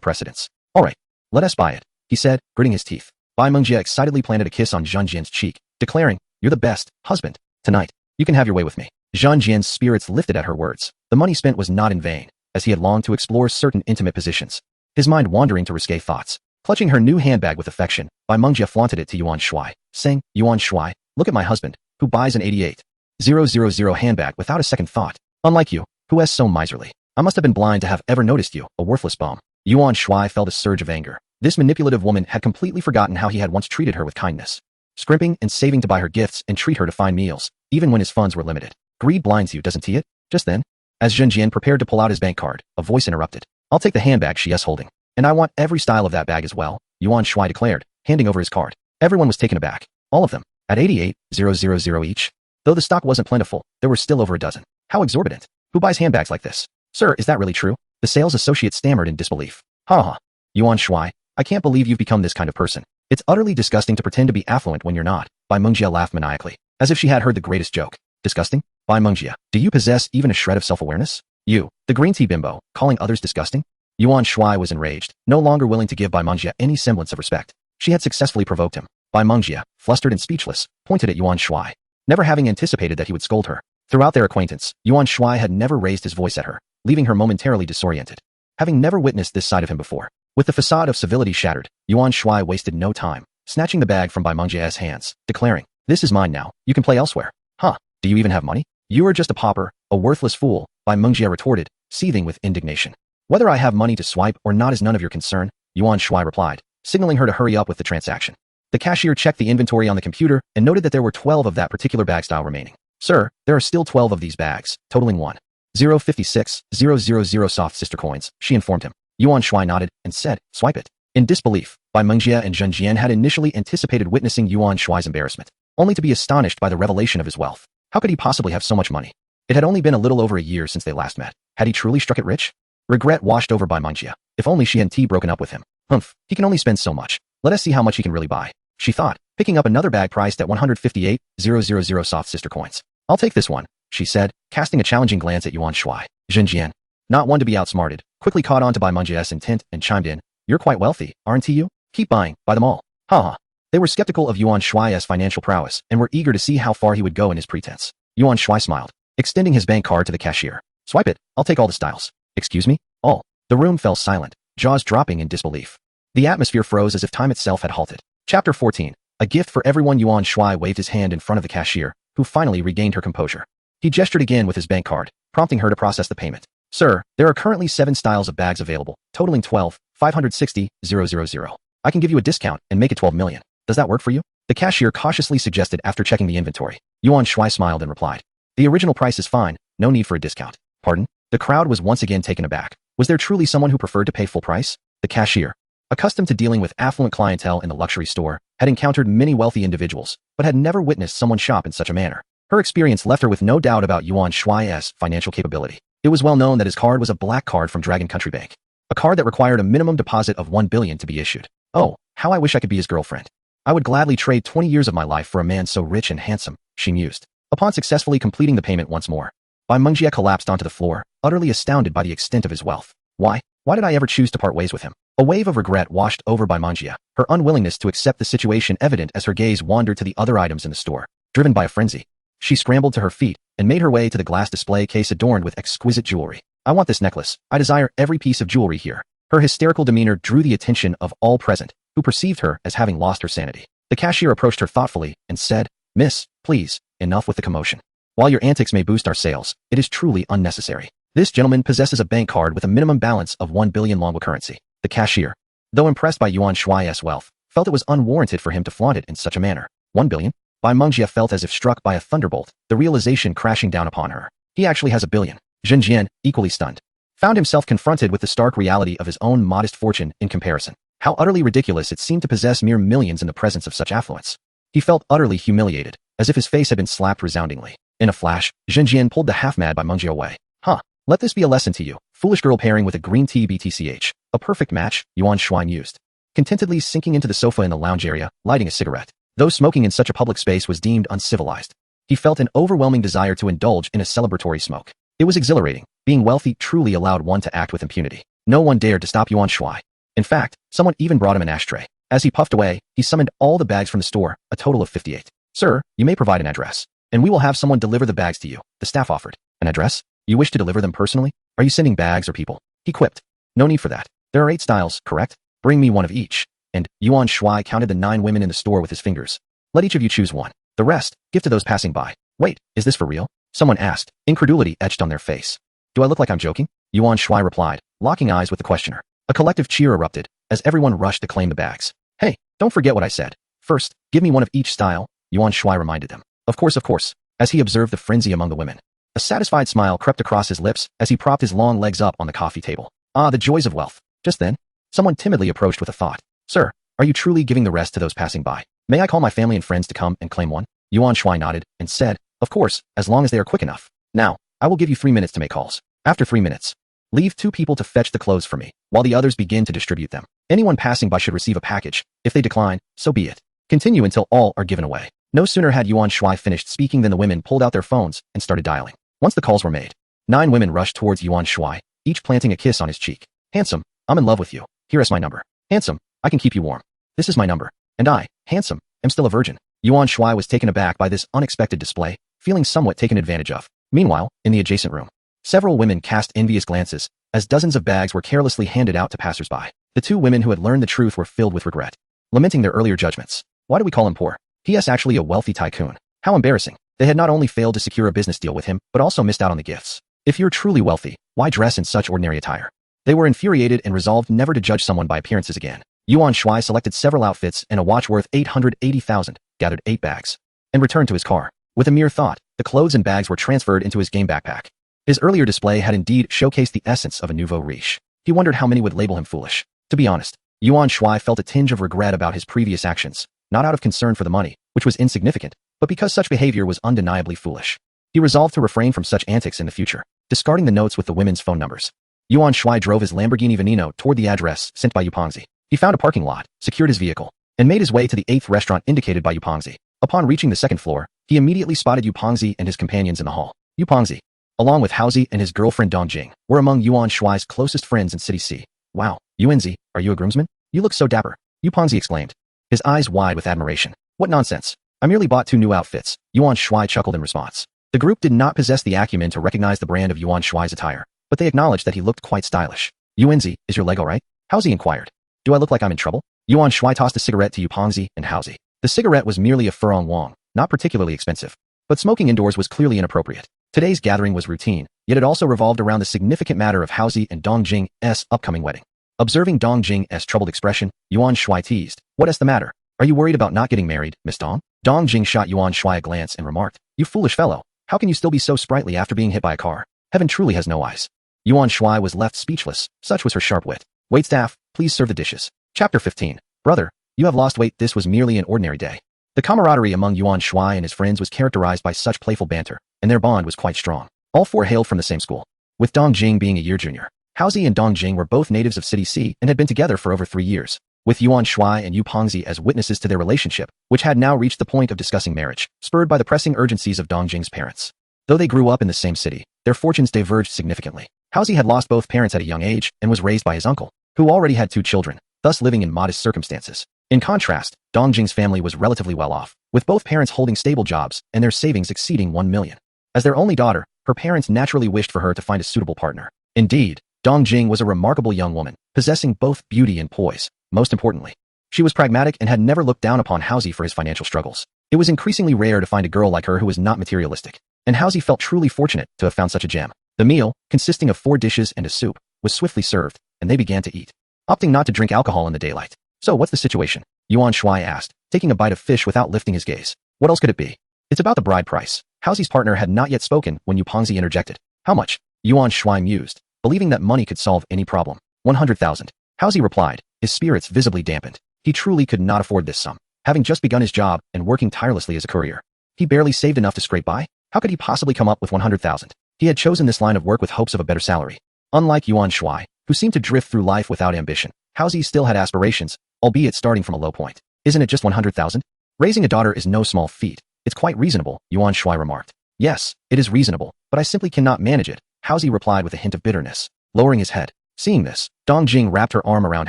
S2: precedence. All right, let us buy it, he said, gritting his teeth. Bai Mengjie excitedly planted a kiss on Zhen Jian's cheek, declaring, you're the best, husband. Tonight, you can have your way with me. Zhen Jian's spirits lifted at her words. The money spent was not in vain, as he had longed to explore certain intimate positions, his mind wandering to risque thoughts. Clutching her new handbag with affection, Bai Mengjie flaunted it to Yuan Shuai, saying, Yuan Shuai, look at my husband, who buys an 88,000 handbag without a second thought. Unlike you, who is so miserly. I must have been blind to have ever noticed you, a worthless bum. Yuan Shuai felt a surge of anger. This manipulative woman had completely forgotten how he had once treated her with kindness, scrimping and saving to buy her gifts and treat her to fine meals, even when his funds were limited. Greed blinds you, doesn't it? Just then, as Zhen Jian prepared to pull out his bank card, a voice interrupted. I'll take the handbag she is holding. And I want every style of that bag as well, Yuan Shuai declared, handing over his card. Everyone was taken aback. All of them. At 88,000 each? Though the stock wasn't plentiful, there were still over a dozen. How exorbitant. Who buys handbags like this? Sir, is that really true? The sales associate stammered in disbelief. Ha ha. Yuan Shuai, I can't believe you've become this kind of person. It's utterly disgusting to pretend to be affluent when you're not. Bai Mengjie laughed maniacally, as if she had heard the greatest joke. Disgusting? Bai Mengjie, do you possess even a shred of self-awareness? You, the green tea bimbo, calling others disgusting? Yuan Shuai was enraged, no longer willing to give Bai Mengjie any semblance of respect. She had successfully provoked him. Bai Mengjie, flustered and speechless, pointed at Yuan Shuai, never having anticipated that he would scold her. Throughout their acquaintance, Yuan Shuai had never raised his voice at her, leaving her momentarily disoriented. Having never witnessed this side of him before, with the facade of civility shattered, Yuan Shuai wasted no time, snatching the bag from Bai Mengjie's hands, declaring, "This is mine now, you can play elsewhere." Huh, do you even have money? You are just a pauper, a worthless fool, Bai Mengjie retorted, seething with indignation. Whether I have money to swipe or not is none of your concern, Yuan Shuai replied, signaling her to hurry up with the transaction. The cashier checked the inventory on the computer and noted that there were 12 of that particular bag style remaining. Sir, there are still 12 of these bags, totaling 1,056,000 soft sister coins, she informed him. Yuan Shuai nodded and said, swipe it. In disbelief, Bai Mengjie and Zhen Jian had initially anticipated witnessing Yuan Shuai's embarrassment, only to be astonished by the revelation of his wealth. How could he possibly have so much money? It had only been a little over a year since they last met. Had he truly struck it rich? Regret washed over Bai Mengjie. If only she hadn't broken up with him. Humph, he can only spend so much. Let us see how much he can really buy, she thought, picking up another bag priced at 158,000 soft sister coins. I'll take this one, she said, casting a challenging glance at Yuan Shuai. Zhen Jian, not one to be outsmarted, quickly caught on to Bai Mengjie's intent and chimed in, you're quite wealthy, aren't you? Keep buying, buy them all. Ha ha. They were skeptical of Yuan Shuai's financial prowess and were eager to see how far he would go in his pretense. Yuan Shuai smiled, extending his bank card to the cashier. Swipe it, I'll take all the styles. Excuse me? All. The room fell silent, jaws dropping in disbelief. The atmosphere froze as if time itself had halted. Chapter 14. A gift for everyone. Yuan Shuai waved his hand in front of the cashier, who finally regained her composure. He gestured again with his bank card, prompting her to process the payment. Sir, there are currently 7 styles of bags available, totaling 12,560,000. I can give you a discount and make it 12 million. Does that work for you? The cashier cautiously suggested after checking the inventory. Yuan Shuai smiled and replied, the original price is fine, no need for a discount. Pardon? The crowd was once again taken aback. Was there truly someone who preferred to pay full price? The cashier, accustomed to dealing with affluent clientele in the luxury store, had encountered many wealthy individuals, but had never witnessed someone shop in such a manner. Her experience left her with no doubt about Yuan Shuai's financial capability. It was well known that his card was a black card from Dragon Country Bank, a card that required a minimum deposit of 1 billion to be issued. Oh, how I wish I could be his girlfriend. I would gladly trade 20 years of my life for a man so rich and handsome, she mused. Upon successfully completing the payment once more, Bai Mengjie collapsed onto the floor, utterly astounded by the extent of his wealth. Why did I ever choose to part ways with him? A wave of regret washed over Bai Mengjie, her unwillingness to accept the situation evident as her gaze wandered to the other items in the store. Driven by a frenzy, she scrambled to her feet and made her way to the glass display case adorned with exquisite jewelry. I want this necklace. I desire every piece of jewelry here. Her hysterical demeanor drew the attention of all present, who perceived her as having lost her sanity. The cashier approached her thoughtfully and said, Miss, please, enough with the commotion. While your antics may boost our sales, it is truly unnecessary. This gentleman possesses a bank card with a minimum balance of 1 billion Longwa currency. The cashier, though impressed by Yuan Shuai's wealth, felt it was unwarranted for him to flaunt it in such a manner. 1 billion? Bai Mengjie felt as if struck by a thunderbolt, the realization crashing down upon her. He actually has 1 billion. Zhen Jian, equally stunned, found himself confronted with the stark reality of his own modest fortune in comparison. How utterly ridiculous it seemed to possess mere millions in the presence of such affluence. He felt utterly humiliated, as if his face had been slapped resoundingly. In a flash, Zhen Jian pulled the half-mad Bai Mengjie away. Huh. Let this be a lesson to you. Foolish girl pairing with a green tea BTCH. A perfect match, Yuan Shuai mused, contentedly sinking into the sofa in the lounge area, lighting a cigarette. Though smoking in such a public space was deemed uncivilized, he felt an overwhelming desire to indulge in a celebratory smoke. It was exhilarating. Being wealthy truly allowed one to act with impunity. No one dared to stop Yuan Shuai. In fact, someone even brought him an ashtray. As he puffed away, he summoned all the bags from the store, a total of 58. Sir, you may provide an address, and we will have someone deliver the bags to you, the staff offered. An address? You wish to deliver them personally? Are you sending bags or people? He quipped. No need for that. There are 8 styles, correct? Bring me one of each. And Yuan Shuai counted the 9 women in the store with his fingers. Let each of you choose one. The rest, give to those passing by. Wait, is this for real? Someone asked, incredulity etched on their face. Do I look like I'm joking? Yuan Shuai replied, locking eyes with the questioner. A collective cheer erupted, as everyone rushed to claim the bags. Hey, don't forget what I said. First, give me one of each style, Yuan Shuai reminded them. Of course, as he observed the frenzy among the women. A satisfied smile crept across his lips as he propped his long legs up on the coffee table. Ah, the joys of wealth. Just then, someone timidly approached with a thought. Sir, are you truly giving the rest to those passing by? May I call my family and friends to come and claim one? Yuan Shuai nodded and said, of course, as long as they are quick enough. Now, I will give you 3 minutes to make calls. After 3 minutes, leave 2 people to fetch the clothes for me, while the others begin to distribute them. Anyone passing by should receive a package. If they decline, so be it. Continue until all are given away. No sooner had Yuan Shuai finished speaking than the women pulled out their phones and started dialing. Once the calls were made, 9 women rushed towards Yuan Shuai, each planting a kiss on his cheek. Handsome, I'm in love with you. Here is my number. Handsome, I can keep you warm. This is my number. And I, handsome, am still a virgin. Yuan Shuai was taken aback by this unexpected display, feeling somewhat taken advantage of. Meanwhile, in the adjacent room, several women cast envious glances as dozens of bags were carelessly handed out to passersby. The 2 women who had learned the truth were filled with regret, lamenting their earlier judgments. Why do we call him poor? He is actually a wealthy tycoon. How embarrassing. They had not only failed to secure a business deal with him, but also missed out on the gifts. If you're truly wealthy, why dress in such ordinary attire? They were infuriated and resolved never to judge someone by appearances again. Yuan Shuai selected several outfits and a watch worth 880,000, gathered 8 bags, and returned to his car. With a mere thought, the clothes and bags were transferred into his game backpack. His earlier display had indeed showcased the essence of a nouveau riche. He wondered how many would label him foolish. To be honest, Yuan Shuai felt a tinge of regret about his previous actions, not out of concern for the money, which was insignificant, but because such behavior was undeniably foolish. He resolved to refrain from such antics in the future, discarding the notes with the women's phone numbers. Yuan Shuai drove his Lamborghini Veneno toward the address sent by Yupongzi. He found a parking lot, secured his vehicle, and made his way to the 8th restaurant indicated by Yupongzi. Upon reaching the 2nd floor, he immediately spotted Yupongzi and his companions in the hall. Yupongzi, along with Haozi and his girlfriend Dongjing, were among Yuan Shuai's closest friends in City C. Wow, Yuanzi, are you a groomsman? You look so dapper, Yupongzi exclaimed, his eyes wide with admiration. What nonsense. I merely bought 2 new outfits, Yuan Shuai chuckled in response. The group did not possess the acumen to recognize the brand of Yuan Shuai's attire, but they acknowledged that he looked quite stylish. Yuanzi, is your leg all right? Haozi inquired. Do I look like I'm in trouble? Yuan Shuai tossed a cigarette to Yupongzi and Haozi. The cigarette was merely a furlong long, not particularly expensive. But smoking indoors was clearly inappropriate. Today's gathering was routine, yet it also revolved around the significant matter of Haozi and Dongjing's upcoming wedding. Observing Dongjing's troubled expression, Yuan Shuai teased, what is the matter? Are you worried about not getting married, Miss Dong? Dongjing shot Yuan Shuai a glance and remarked, you foolish fellow, how can you still be so sprightly after being hit by a car? Heaven truly has no eyes. Yuan Shuai was left speechless, such was her sharp wit. Waitstaff, please serve the dishes. Chapter 15. Brother, you have lost weight. This was merely an ordinary day. The camaraderie among Yuan Shuai and his friends was characterized by such playful banter, and their bond was quite strong. All 4 hailed from the same school, with Dongjing being a year junior. Haozi and Dongjing were both natives of City C and had been together for over 3 years, with Yuan Shuai and Yupongzi as witnesses to their relationship, which had now reached the point of discussing marriage, spurred by the pressing urgencies of Dongjing's parents. Though they grew up in the same city, their fortunes diverged significantly. Haozi had lost both parents at a young age and was raised by his uncle, who already had 2 children, thus living in modest circumstances. In contrast, Dongjing's family was relatively well off, with both parents holding stable jobs and their savings exceeding 1 million. As their only daughter, her parents naturally wished for her to find a suitable partner. Indeed, Dongjing was a remarkable young woman, possessing both beauty and poise. Most importantly, she was pragmatic and had never looked down upon Haozi for his financial struggles. It was increasingly rare to find a girl like her who was not materialistic, and Haozi felt truly fortunate to have found such a gem. The meal, consisting of 4 dishes and a soup, was swiftly served, and they began to eat, opting not to drink alcohol in the daylight. So what's the situation? Yuan Shuai asked, taking a bite of fish without lifting his gaze. What else could it be? It's about the bride price. Haozi's partner had not yet spoken when Yupongzi interjected. How much? Yuan Shuai mused, believing that money could solve any problem. 100,000. Haozi replied, his spirits visibly dampened. He truly could not afford this sum, having just begun his job and working tirelessly as a courier. He barely saved enough to scrape by. How could he possibly come up with 100,000? He had chosen this line of work with hopes of a better salary. Unlike Yuan Shuai, who seemed to drift through life without ambition, Haozi still had aspirations, albeit starting from a low point. Isn't it just 100,000? Raising a daughter is no small feat. It's quite reasonable, Yuan Shuai remarked. Yes, it is reasonable, but I simply cannot manage it, Haozi replied with a hint of bitterness, lowering his head. Seeing this, Dongjing wrapped her arm around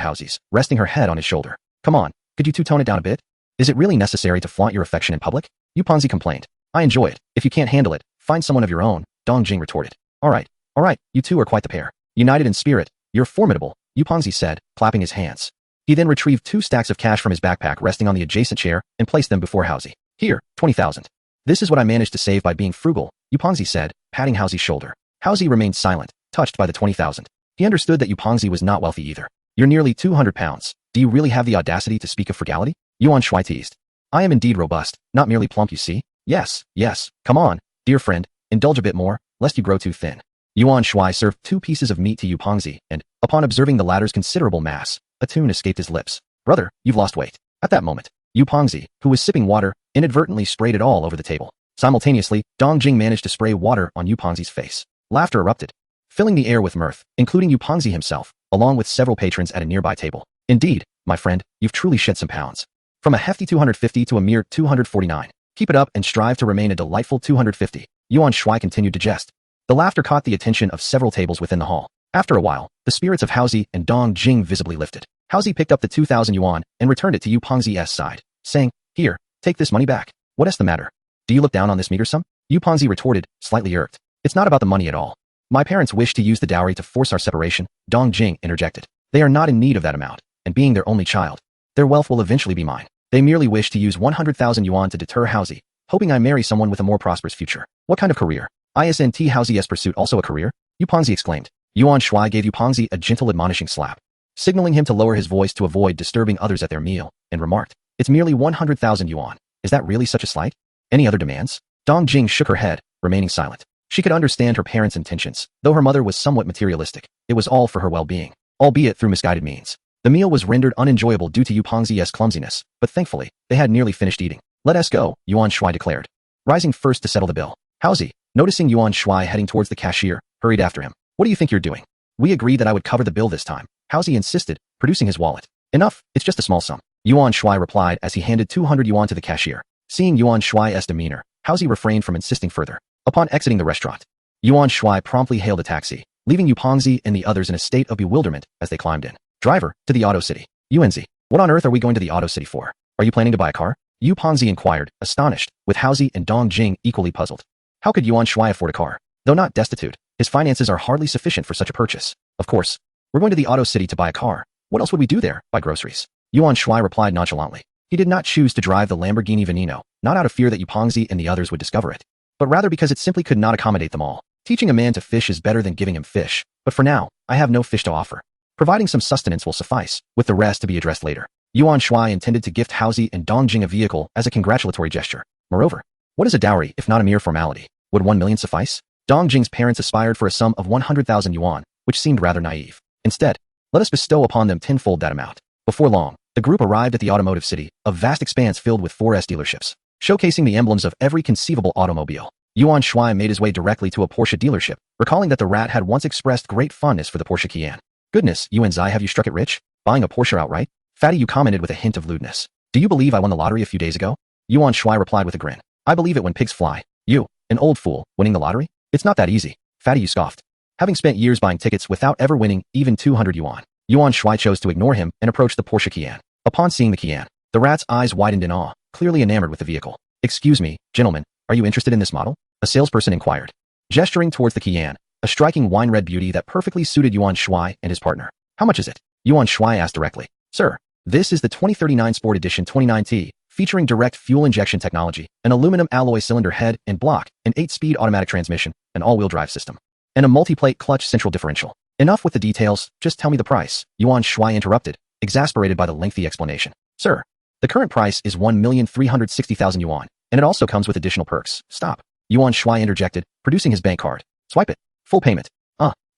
S2: Haozi's, resting her head on his shoulder. Come on, could you 2 tone it down a bit? Is it really necessary to flaunt your affection in public? Yupongzi complained. I enjoy it. If you can't handle it, find someone of your own, Dongjing retorted. All right, you 2 are quite the pair. United in spirit, you're formidable, Yupongzi said, clapping his hands. He then retrieved 2 stacks of cash from his backpack resting on the adjacent chair and placed them before Haozi. Here, 20,000. This is what I managed to save by being frugal, Yupongzi said, patting Haozi's shoulder. Haozi remained silent, touched by the 20,000. He understood that Yupongzi was not wealthy either. You're nearly 200 pounds. Do you really have the audacity to speak of frugality? Yuan Shuai teased. I am indeed robust, not merely plump, you see. Yes, come on, dear friend, indulge a bit more, lest you grow too thin. Yuan Shuai served 2 pieces of meat to Yupongzi, and, upon observing the latter's considerable mass, a tune escaped his lips. Brother, you've lost weight. At that moment, Yu Pengzi, who was sipping water, inadvertently sprayed it all over the table. Simultaneously, Dong Jing managed to spray water on Yu Pengzi's face. Laughter erupted, filling the air with mirth, including Yu Pengzi himself, along with several patrons at a nearby table. Indeed, my friend, you've truly shed some pounds. From a hefty 250 to a mere 249. Keep it up and strive to remain a delightful 250. Yuan Shuai continued to jest. The laughter caught the attention of several tables within the hall. After a while, the spirits of Haozi and Dong Jing visibly lifted. Haozi picked up the 2,000 yuan and returned it to Yu Pengzi's side, saying, "Here, take this money back. What's the matter? Do you look down on this meager sum?" Yu Pengzi retorted, slightly irked. "It's not about the money at all. My parents wish to use the dowry to force our separation," Dong Jing interjected. "They are not in need of that amount, and being their only child, their wealth will eventually be mine. They merely wish to use 100,000 yuan to deter Haozi, hoping I marry someone with a more prosperous future." "What kind of career? Isn't Haozi's pursuit also a career?" Yu Pengzi exclaimed. Yuan Shuai gave Yu Pengzi a gentle admonishing slap, signaling him to lower his voice to avoid disturbing others at their meal, and remarked, "It's merely 100,000 yuan. Is that really such a slight? Any other demands?" Dong Jing shook her head, remaining silent. She could understand her parents' intentions, though her mother was somewhat materialistic. It was all for her well-being, albeit through misguided means. The meal was rendered unenjoyable due to Yu Pengzi's clumsiness, but thankfully, they had nearly finished eating. "Let us go," Yuan Shuai declared, rising first to settle the bill. Haozi, noticing Yuan Shuai heading towards the cashier, hurried after him. "What do you think you're doing?" "We agreed that I would cover the bill this time," Haozi insisted, producing his wallet. "Enough, it's just a small sum," Yuan Shuai replied as he handed 200 yuan to the cashier. Seeing Yuan Shuai's demeanor, Haozi refrained from insisting further. Upon exiting the restaurant, Yuan Shuai promptly hailed a taxi, leaving Yu Pengzi and the others in a state of bewilderment as they climbed in. "Driver, to the Auto City." "Yuanzi, what on earth are we going to the Auto City for? Are you planning to buy a car?" Yu Pengzi inquired, astonished, with Haozi and Dong Jing equally puzzled. How could Yuan Shuai afford a car? Though not destitute, his finances are hardly sufficient for such a purchase. "Of course. We're going to the Auto City to buy a car. What else would we do there? Buy groceries?" Yuan Shuai replied nonchalantly. He did not choose to drive the Lamborghini Veneno, not out of fear that Yu Pengzi and the others would discover it, but rather because it simply could not accommodate them all. Teaching a man to fish is better than giving him fish, but for now, I have no fish to offer. Providing some sustenance will suffice, with the rest to be addressed later. Yuan Shuai intended to gift Haozi and Dong Jing a vehicle as a congratulatory gesture. Moreover, what is a dowry if not a mere formality? Would 1 million suffice? Dong Jing's parents aspired for a sum of 100,000 yuan, which seemed rather naive. Instead, let us bestow upon them tenfold that amount. Before long, the group arrived at the automotive city, a vast expanse filled with 4S dealerships, showcasing the emblems of every conceivable automobile. Yuan Shuai made his way directly to a Porsche dealership, recalling that the rat had once expressed great fondness for the Porsche Cayenne. "Goodness, Yuanzi, have you struck it rich? Buying a Porsche outright?" Fatty Yu commented with a hint of lewdness. "Do you believe I won the lottery a few days ago?" Yuan Shuai replied with a grin. "I believe it when pigs fly. You, an old fool, winning the lottery? It's not that easy." Fatty Yu scoffed. Having spent years buying tickets without ever winning even 200 yuan, Yuan Shuai chose to ignore him and approached the Porsche Cayenne. Upon seeing the Cayenne, the rat's eyes widened in awe, clearly enamored with the vehicle. "Excuse me, gentlemen, are you interested in this model?" a salesperson inquired, gesturing towards the Cayenne, a striking wine-red beauty that perfectly suited Yuan Shuai and his partner. "How much is it?" Yuan Shuai asked directly. "Sir, this is the 2039 Sport Edition 29T, featuring direct fuel injection technology, an aluminum alloy cylinder head and block, an 8-speed automatic transmission, an all-wheel drive system, and a multi-plate clutch central differential." "Enough with the details, just tell me the price," Yuan Shuai interrupted, exasperated by the lengthy explanation. "Sir, the current price is 1,360,000 yuan, and it also comes with additional perks." "Stop," Yuan Shuai interjected, producing his bank card. "Swipe it. Full payment."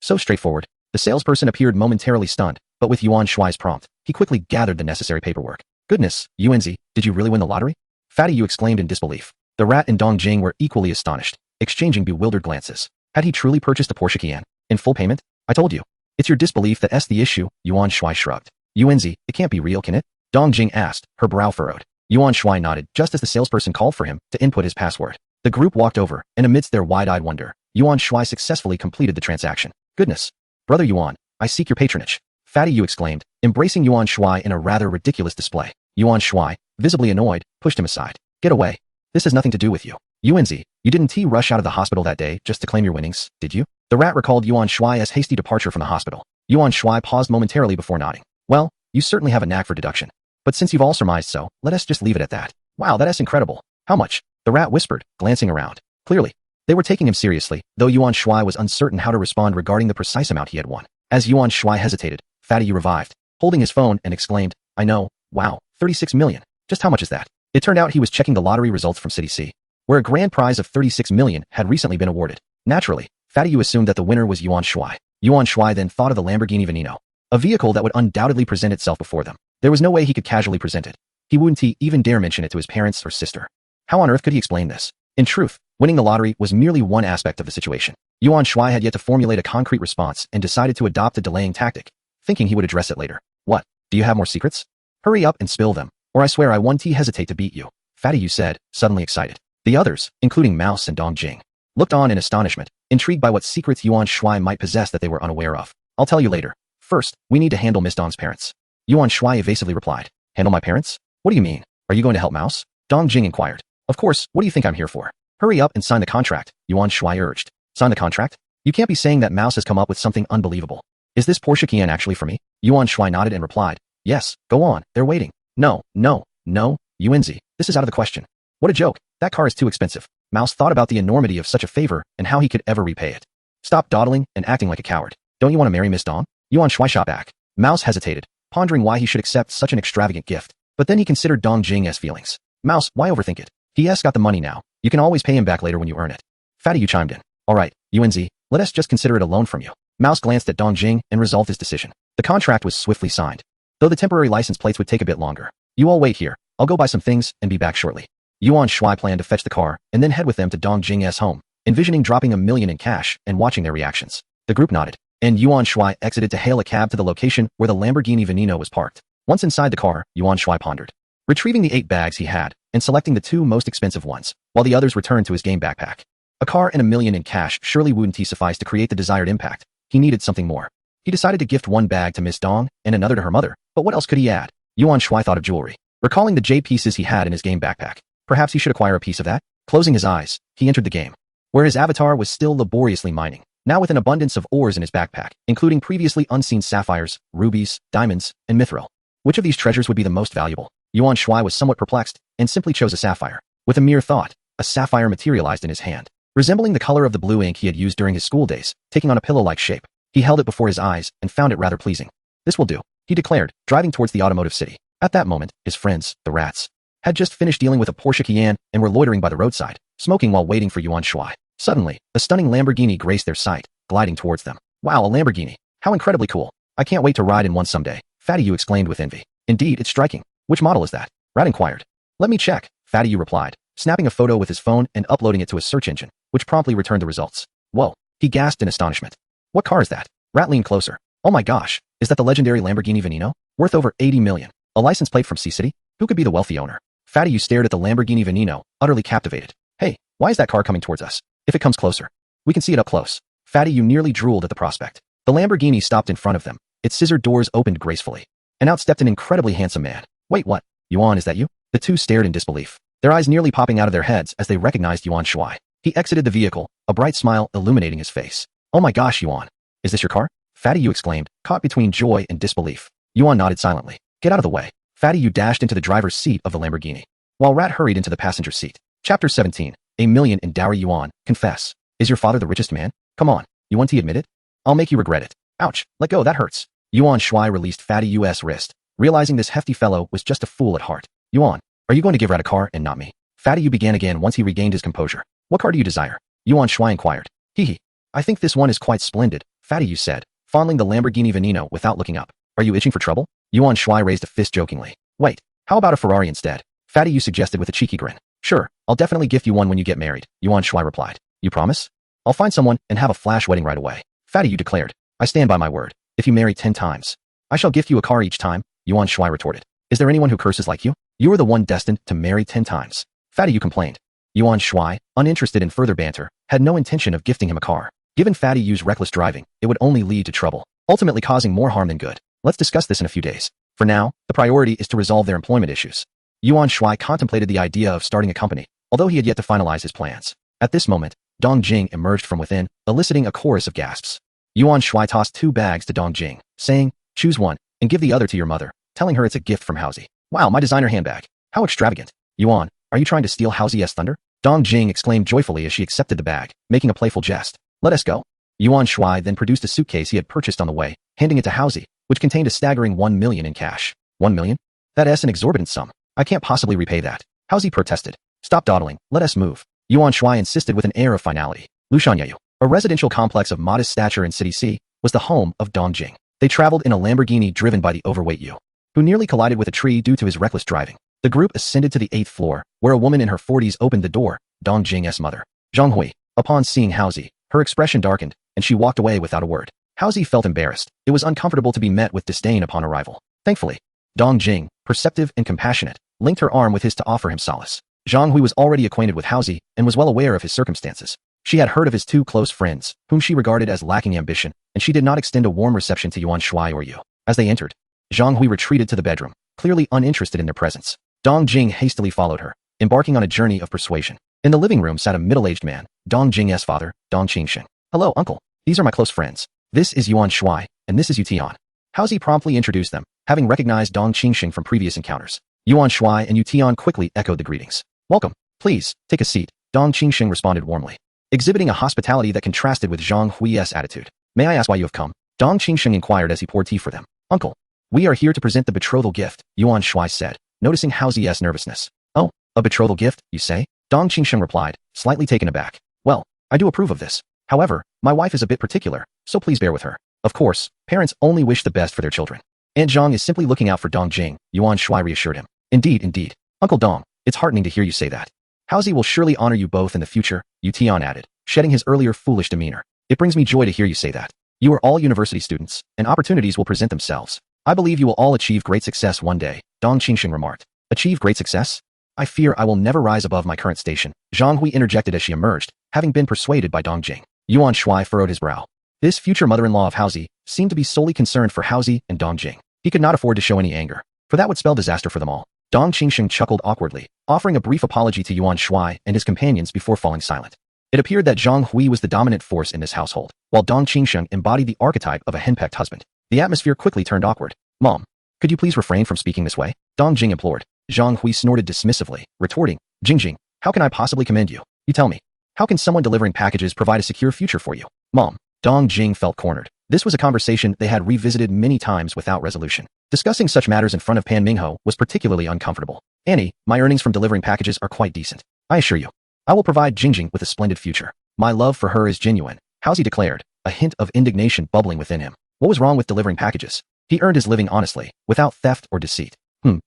S2: So straightforward." The salesperson appeared momentarily stunned, but with Yuan Shuai's prompt, he quickly gathered the necessary paperwork. "Goodness, Yuanzi, did you really win the lottery?" Fatty Yu exclaimed in disbelief. The rat and Dong Jing were equally astonished, exchanging bewildered glances. Had he truly purchased a Porsche Cayenne? In full payment? "I told you. It's your disbelief that's the issue," Yuan Shuai shrugged. "Yuanzi, it can't be real, can it?" Dong Jing asked, her brow furrowed. Yuan Shuai nodded just as the salesperson called for him to input his password. The group walked over, and amidst their wide-eyed wonder, Yuan Shuai successfully completed the transaction. "Goodness! Brother Yuan, I seek your patronage," Fatty Yu exclaimed, embracing Yuan Shuai in a rather ridiculous display. Yuan Shuai, visibly annoyed, pushed him aside. "Get away. This has nothing to do with you. Yuanzi, you didn't rush out of the hospital that day just to claim your winnings, did you?" The rat recalled Yuan Shuai's hasty departure from the hospital. Yuan Shuai paused momentarily before nodding. "Well, you certainly have a knack for deduction. But since you've all surmised so, let us just leave it at that." "Wow, that's incredible. How much?" the rat whispered, glancing around. Clearly, they were taking him seriously, though Yuan Shuai was uncertain how to respond regarding the precise amount he had won. As Yuan Shuai hesitated, Fatty Yu revived, holding his phone and exclaimed, "I know, wow, 36 million. Just how much is that?" It turned out he was checking the lottery results from City C, where a grand prize of 36 million had recently been awarded. Naturally, Fatty Yu assumed that the winner was Yuan Shuai. Yuan Shuai then thought of the Lamborghini Veneno, a vehicle that would undoubtedly present itself before them. There was no way he could casually present it. He wouldn't even dare mention it to his parents or sister. How on earth could he explain this? In truth, winning the lottery was merely one aspect of the situation. Yuan Shuai had yet to formulate a concrete response and decided to adopt a delaying tactic, thinking he would address it later. What? Do you have more secrets? Hurry up and spill them, or I swear I won't hesitate to beat you, Fatty Yu said, suddenly excited. The others, including Mouse and Dong Jing, looked on in astonishment, intrigued by what secrets Yuan Shuai might possess that they were unaware of. I'll tell you later. First, we need to handle Miss Dong's parents. Yuan Shuai evasively replied. Handle my parents? What do you mean? Are you going to help Mouse? Dong Jing inquired. Of course, what do you think I'm here for? Hurry up and sign the contract, Yuan Shuai urged. Sign the contract? You can't be saying that Mouse has come up with something unbelievable. Is this Porsche Cayenne actually for me? Yuan Shuai nodded and replied. Yes, go on, they're waiting. No, Yuanzi, this is out of the question. What a joke, that car is too expensive. Mouse thought about the enormity of such a favor and how he could ever repay it. Stop dawdling and acting like a coward. Don't you want to marry Miss Dong? Yuan Shuai shot back. Mouse hesitated, pondering why he should accept such an extravagant gift. But then he considered Dong Jing's feelings. Mouse, why overthink it? He got the money now. You can always pay him back later when you earn it. Fatty Yu chimed in. Alright, Yuanzi, let us just consider it a loan from you. Mouse glanced at Dong Jing and resolved his decision. The contract was swiftly signed, though the temporary license plates would take a bit longer. You all wait here. I'll go buy some things and be back shortly. Yuan Shuai planned to fetch the car and then head with them to Dong Jing's home, envisioning dropping $1 million in cash and watching their reactions. The group nodded, and Yuan Shuai exited to hail a cab to the location where the Lamborghini Veneno was parked. Once inside the car, Yuan Shuai pondered, retrieving the 8 bags he had and selecting the 2 most expensive ones, while the others returned to his game backpack. A car and $1 million in cash surely wouldn't suffice to create the desired impact. He needed something more. He decided to gift 1 bag to Miss Dong and another to her mother, but what else could he add? Yuan Shuai thought of jewelry, recalling the jade pieces he had in his game backpack. Perhaps he should acquire a piece of that? Closing his eyes, he entered the game, where his avatar was still laboriously mining, now with an abundance of ores in his backpack, including previously unseen sapphires, rubies, diamonds, and mithril. Which of these treasures would be the most valuable? Yuan Shuai was somewhat perplexed and simply chose a sapphire. With a mere thought, a sapphire materialized in his hand, resembling the color of the blue ink he had used during his school days, taking on a pillow-like shape. He held it before his eyes and found it rather pleasing. This will do, he declared, driving towards the automotive city. At that moment, his friends, the rats, had just finished dealing with a Porsche Cayenne and were loitering by the roadside, smoking while waiting for Yuan Shuai. Suddenly, a stunning Lamborghini graced their sight, gliding towards them. Wow, a Lamborghini. How incredibly cool. I can't wait to ride in one someday, Fatty Yu exclaimed with envy. Indeed, it's striking. Which model is that? Rat inquired. Let me check, Fatty Yu replied, snapping a photo with his phone and uploading it to a search engine, which promptly returned the results. Whoa, he gasped in astonishment. What car is that? Rat leaned closer. Oh my gosh, is that the legendary Lamborghini Veneno? Worth over 80 million. A license plate from C-City? Who could be the wealthy owner? Fatty Yu stared at the Lamborghini Veneno, utterly captivated. Hey, why is that car coming towards us? If it comes closer, we can see it up close. Fatty Yu nearly drooled at the prospect. The Lamborghini stopped in front of them. Its scissor doors opened gracefully, and out stepped an incredibly handsome man. Wait, what? Yuan, is that you? The two stared in disbelief, their eyes nearly popping out of their heads as they recognized Yuan Shuai. He exited the vehicle, a bright smile illuminating his face. Oh my gosh, Yuan. Is this your car? Fatty Yu exclaimed, caught between joy and disbelief. Yuan nodded silently. Get out of the way. Fatty Yu dashed into the driver's seat of the Lamborghini, while Rat hurried into the passenger seat. Chapter 17. $1 million in dowry. Yuan, confess. Is your father the richest man? Come on, you want to admit it? I'll make you regret it. Ouch, let go, that hurts. Yuan Shuai released Fatty Yu's wrist, realizing this hefty fellow was just a fool at heart. Yuan, are you going to give Rat a car and not me? Fatty Yu began again once he regained his composure. What car do you desire? Yuan Shuai inquired. Hee. I think this one is quite splendid, Fatty Yu said, fondling the Lamborghini Veneno without looking up. Are you itching for trouble? Yuan Shuai raised a fist jokingly. Wait, how about a Ferrari instead? Fatty Yu suggested with a cheeky grin. Sure, I'll definitely gift you one when you get married, Yuan Shuai replied. You promise? I'll find someone and have a flash wedding right away. Fatty Yu declared. I stand by my word. If you marry 10 times, I shall gift you a car each time, Yuan Shuai retorted. Is there anyone who curses like you? You are the one destined to marry 10 times. Fatty Yu complained. Yuan Shuai, uninterested in further banter, had no intention of gifting him a car. Given Fatty Yu's reckless driving, it would only lead to trouble, ultimately causing more harm than good. Let's discuss this in a few days. For now, the priority is to resolve their employment issues. Yuan Shuai contemplated the idea of starting a company, although he had yet to finalize his plans. At this moment, Dong Jing emerged from within, eliciting a chorus of gasps. Yuan Shuai tossed 2 bags to Dong Jing, saying, choose one, and give the other to your mother, telling her it's a gift from Housie. Wow, my designer handbag. How extravagant. Yuan, are you trying to steal Housie's thunder? Dong Jing exclaimed joyfully as she accepted the bag, making a playful jest. Let us go. Yuan Shuai then produced a suitcase he had purchased on the way, handing it to Housie, which contained a staggering 1 million in cash. 1 million? That's an exorbitant sum. I can't possibly repay that. Housie protested. Stop dawdling, let us move. Yuan Shuai insisted with an air of finality. Lushanyayu, a residential complex of modest stature in City C, was the home of Dong Jing. They traveled in a Lamborghini driven by the overweight Yu, who nearly collided with a tree due to his reckless driving. The group ascended to the 8th floor, where a woman in her 40s opened the door, Dong Jing's mother. Zhang Hui. Upon seeing Haozi, her expression darkened, and she walked away without a word. Haozi felt embarrassed. It was uncomfortable to be met with disdain upon arrival. Thankfully, Dong Jing, perceptive and compassionate, linked her arm with his to offer him solace. Zhang Hui was already acquainted with Haozi and was well aware of his circumstances. She had heard of his two close friends, whom she regarded as lacking ambition, and she did not extend a warm reception to Yuan Shuai or Yu. As they entered, Zhang Hui retreated to the bedroom, clearly uninterested in their presence. Dong Jing hastily followed her, embarking on a journey of persuasion. In the living room sat a middle-aged man, Dong Jing's father, Dong Qingsheng. "Hello, uncle. These are my close friends. This is Yuan Shuai, and this is Yu Tian." Haozi promptly introduced them, having recognized Dong Qingsheng from previous encounters. Yuan Shuai and Yu Tian quickly echoed the greetings. "Welcome. Please, take a seat," Dong Qingsheng responded warmly, exhibiting a hospitality that contrasted with Zhang Hui's attitude. "May I ask why you have come?" Dong Qingsheng inquired as he poured tea for them. "Uncle, we are here to present the betrothal gift," Yuan Shuai said, noticing Haozi's nervousness. "Oh, a betrothal gift, you say?" Dong Qingsheng replied, slightly taken aback. "Well, I do approve of this. However, my wife is a bit particular, so please bear with her. Of course, parents only wish the best for their children. Aunt Zhang is simply looking out for Dong Jing," Yuan Shuai reassured him. Indeed. Uncle Dong, it's heartening to hear you say that. Haozi will surely honor you both in the future," Yu Tian added, shedding his earlier foolish demeanor. "It brings me joy to hear you say that. You are all university students, and opportunities will present themselves. I believe you will all achieve great success one day," Dong Qingsheng remarked. "Achieve great success? I fear I will never rise above my current station," Zhang Hui interjected as she emerged, having been persuaded by Dong Jing. Yuan Shuai furrowed his brow. This future mother-in-law of Haozi seemed to be solely concerned for Haozi and Dong Jing. He could not afford to show any anger, for that would spell disaster for them all. Dong Qingsheng chuckled awkwardly, offering a brief apology to Yuan Shuai and his companions before falling silent. It appeared that Zhang Hui was the dominant force in this household, while Dong Qingsheng embodied the archetype of a henpecked husband. The atmosphere quickly turned awkward. "Mom, could you please refrain from speaking this way?" Dong Jing implored. Zhang Hui snorted dismissively, retorting, Jing, how can I possibly commend you? You tell me. How can someone delivering packages provide a secure future for you?" "Mom." Dong Jing felt cornered. This was a conversation they had revisited many times without resolution. Discussing such matters in front of Pan Mingho was particularly uncomfortable. "Annie, my earnings from delivering packages are quite decent. I assure you. I will provide Jing with a splendid future. My love for her is genuine," Haozi declared, a hint of indignation bubbling within him. What was wrong with delivering packages? He earned his living honestly, without theft or deceit.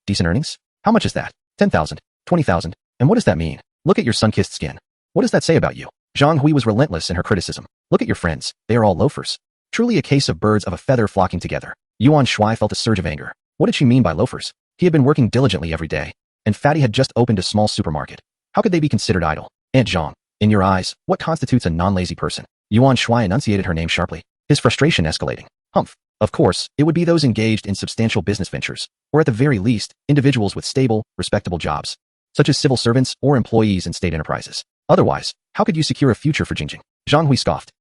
S2: Decent earnings? How much is that? 10,000, 20,000, and what does that mean? Look at your sun-kissed skin. What does that say about you? Zhang Hui was relentless in her criticism. Look at your friends, they are all loafers. Truly a case of birds of a feather flocking together. Yuan Shuai felt a surge of anger. What did she mean by loafers? He had been working diligently every day, and Fatty had just opened a small supermarket. How could they be considered idle? Aunt Zhang, in your eyes, what constitutes a non-lazy person? Yuan Shuai enunciated her name sharply, his frustration escalating. Humph. Of course, it would be those engaged in substantial business ventures, or at the very least, individuals with stable, respectable jobs, such as civil servants or employees in state enterprises. Otherwise, how could you secure a future for Jing? Zhang Hui scoffed.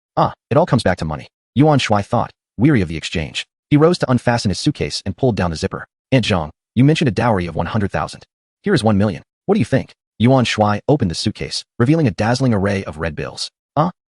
S2: It all comes back to money. Yuan Shuai thought, weary of the exchange. He rose to unfasten his suitcase and pulled down the zipper. Aunt Zhang, you mentioned a dowry of 100,000. Here is 1 million. What do you think? Yuan Shuai opened the suitcase, revealing a dazzling array of red bills.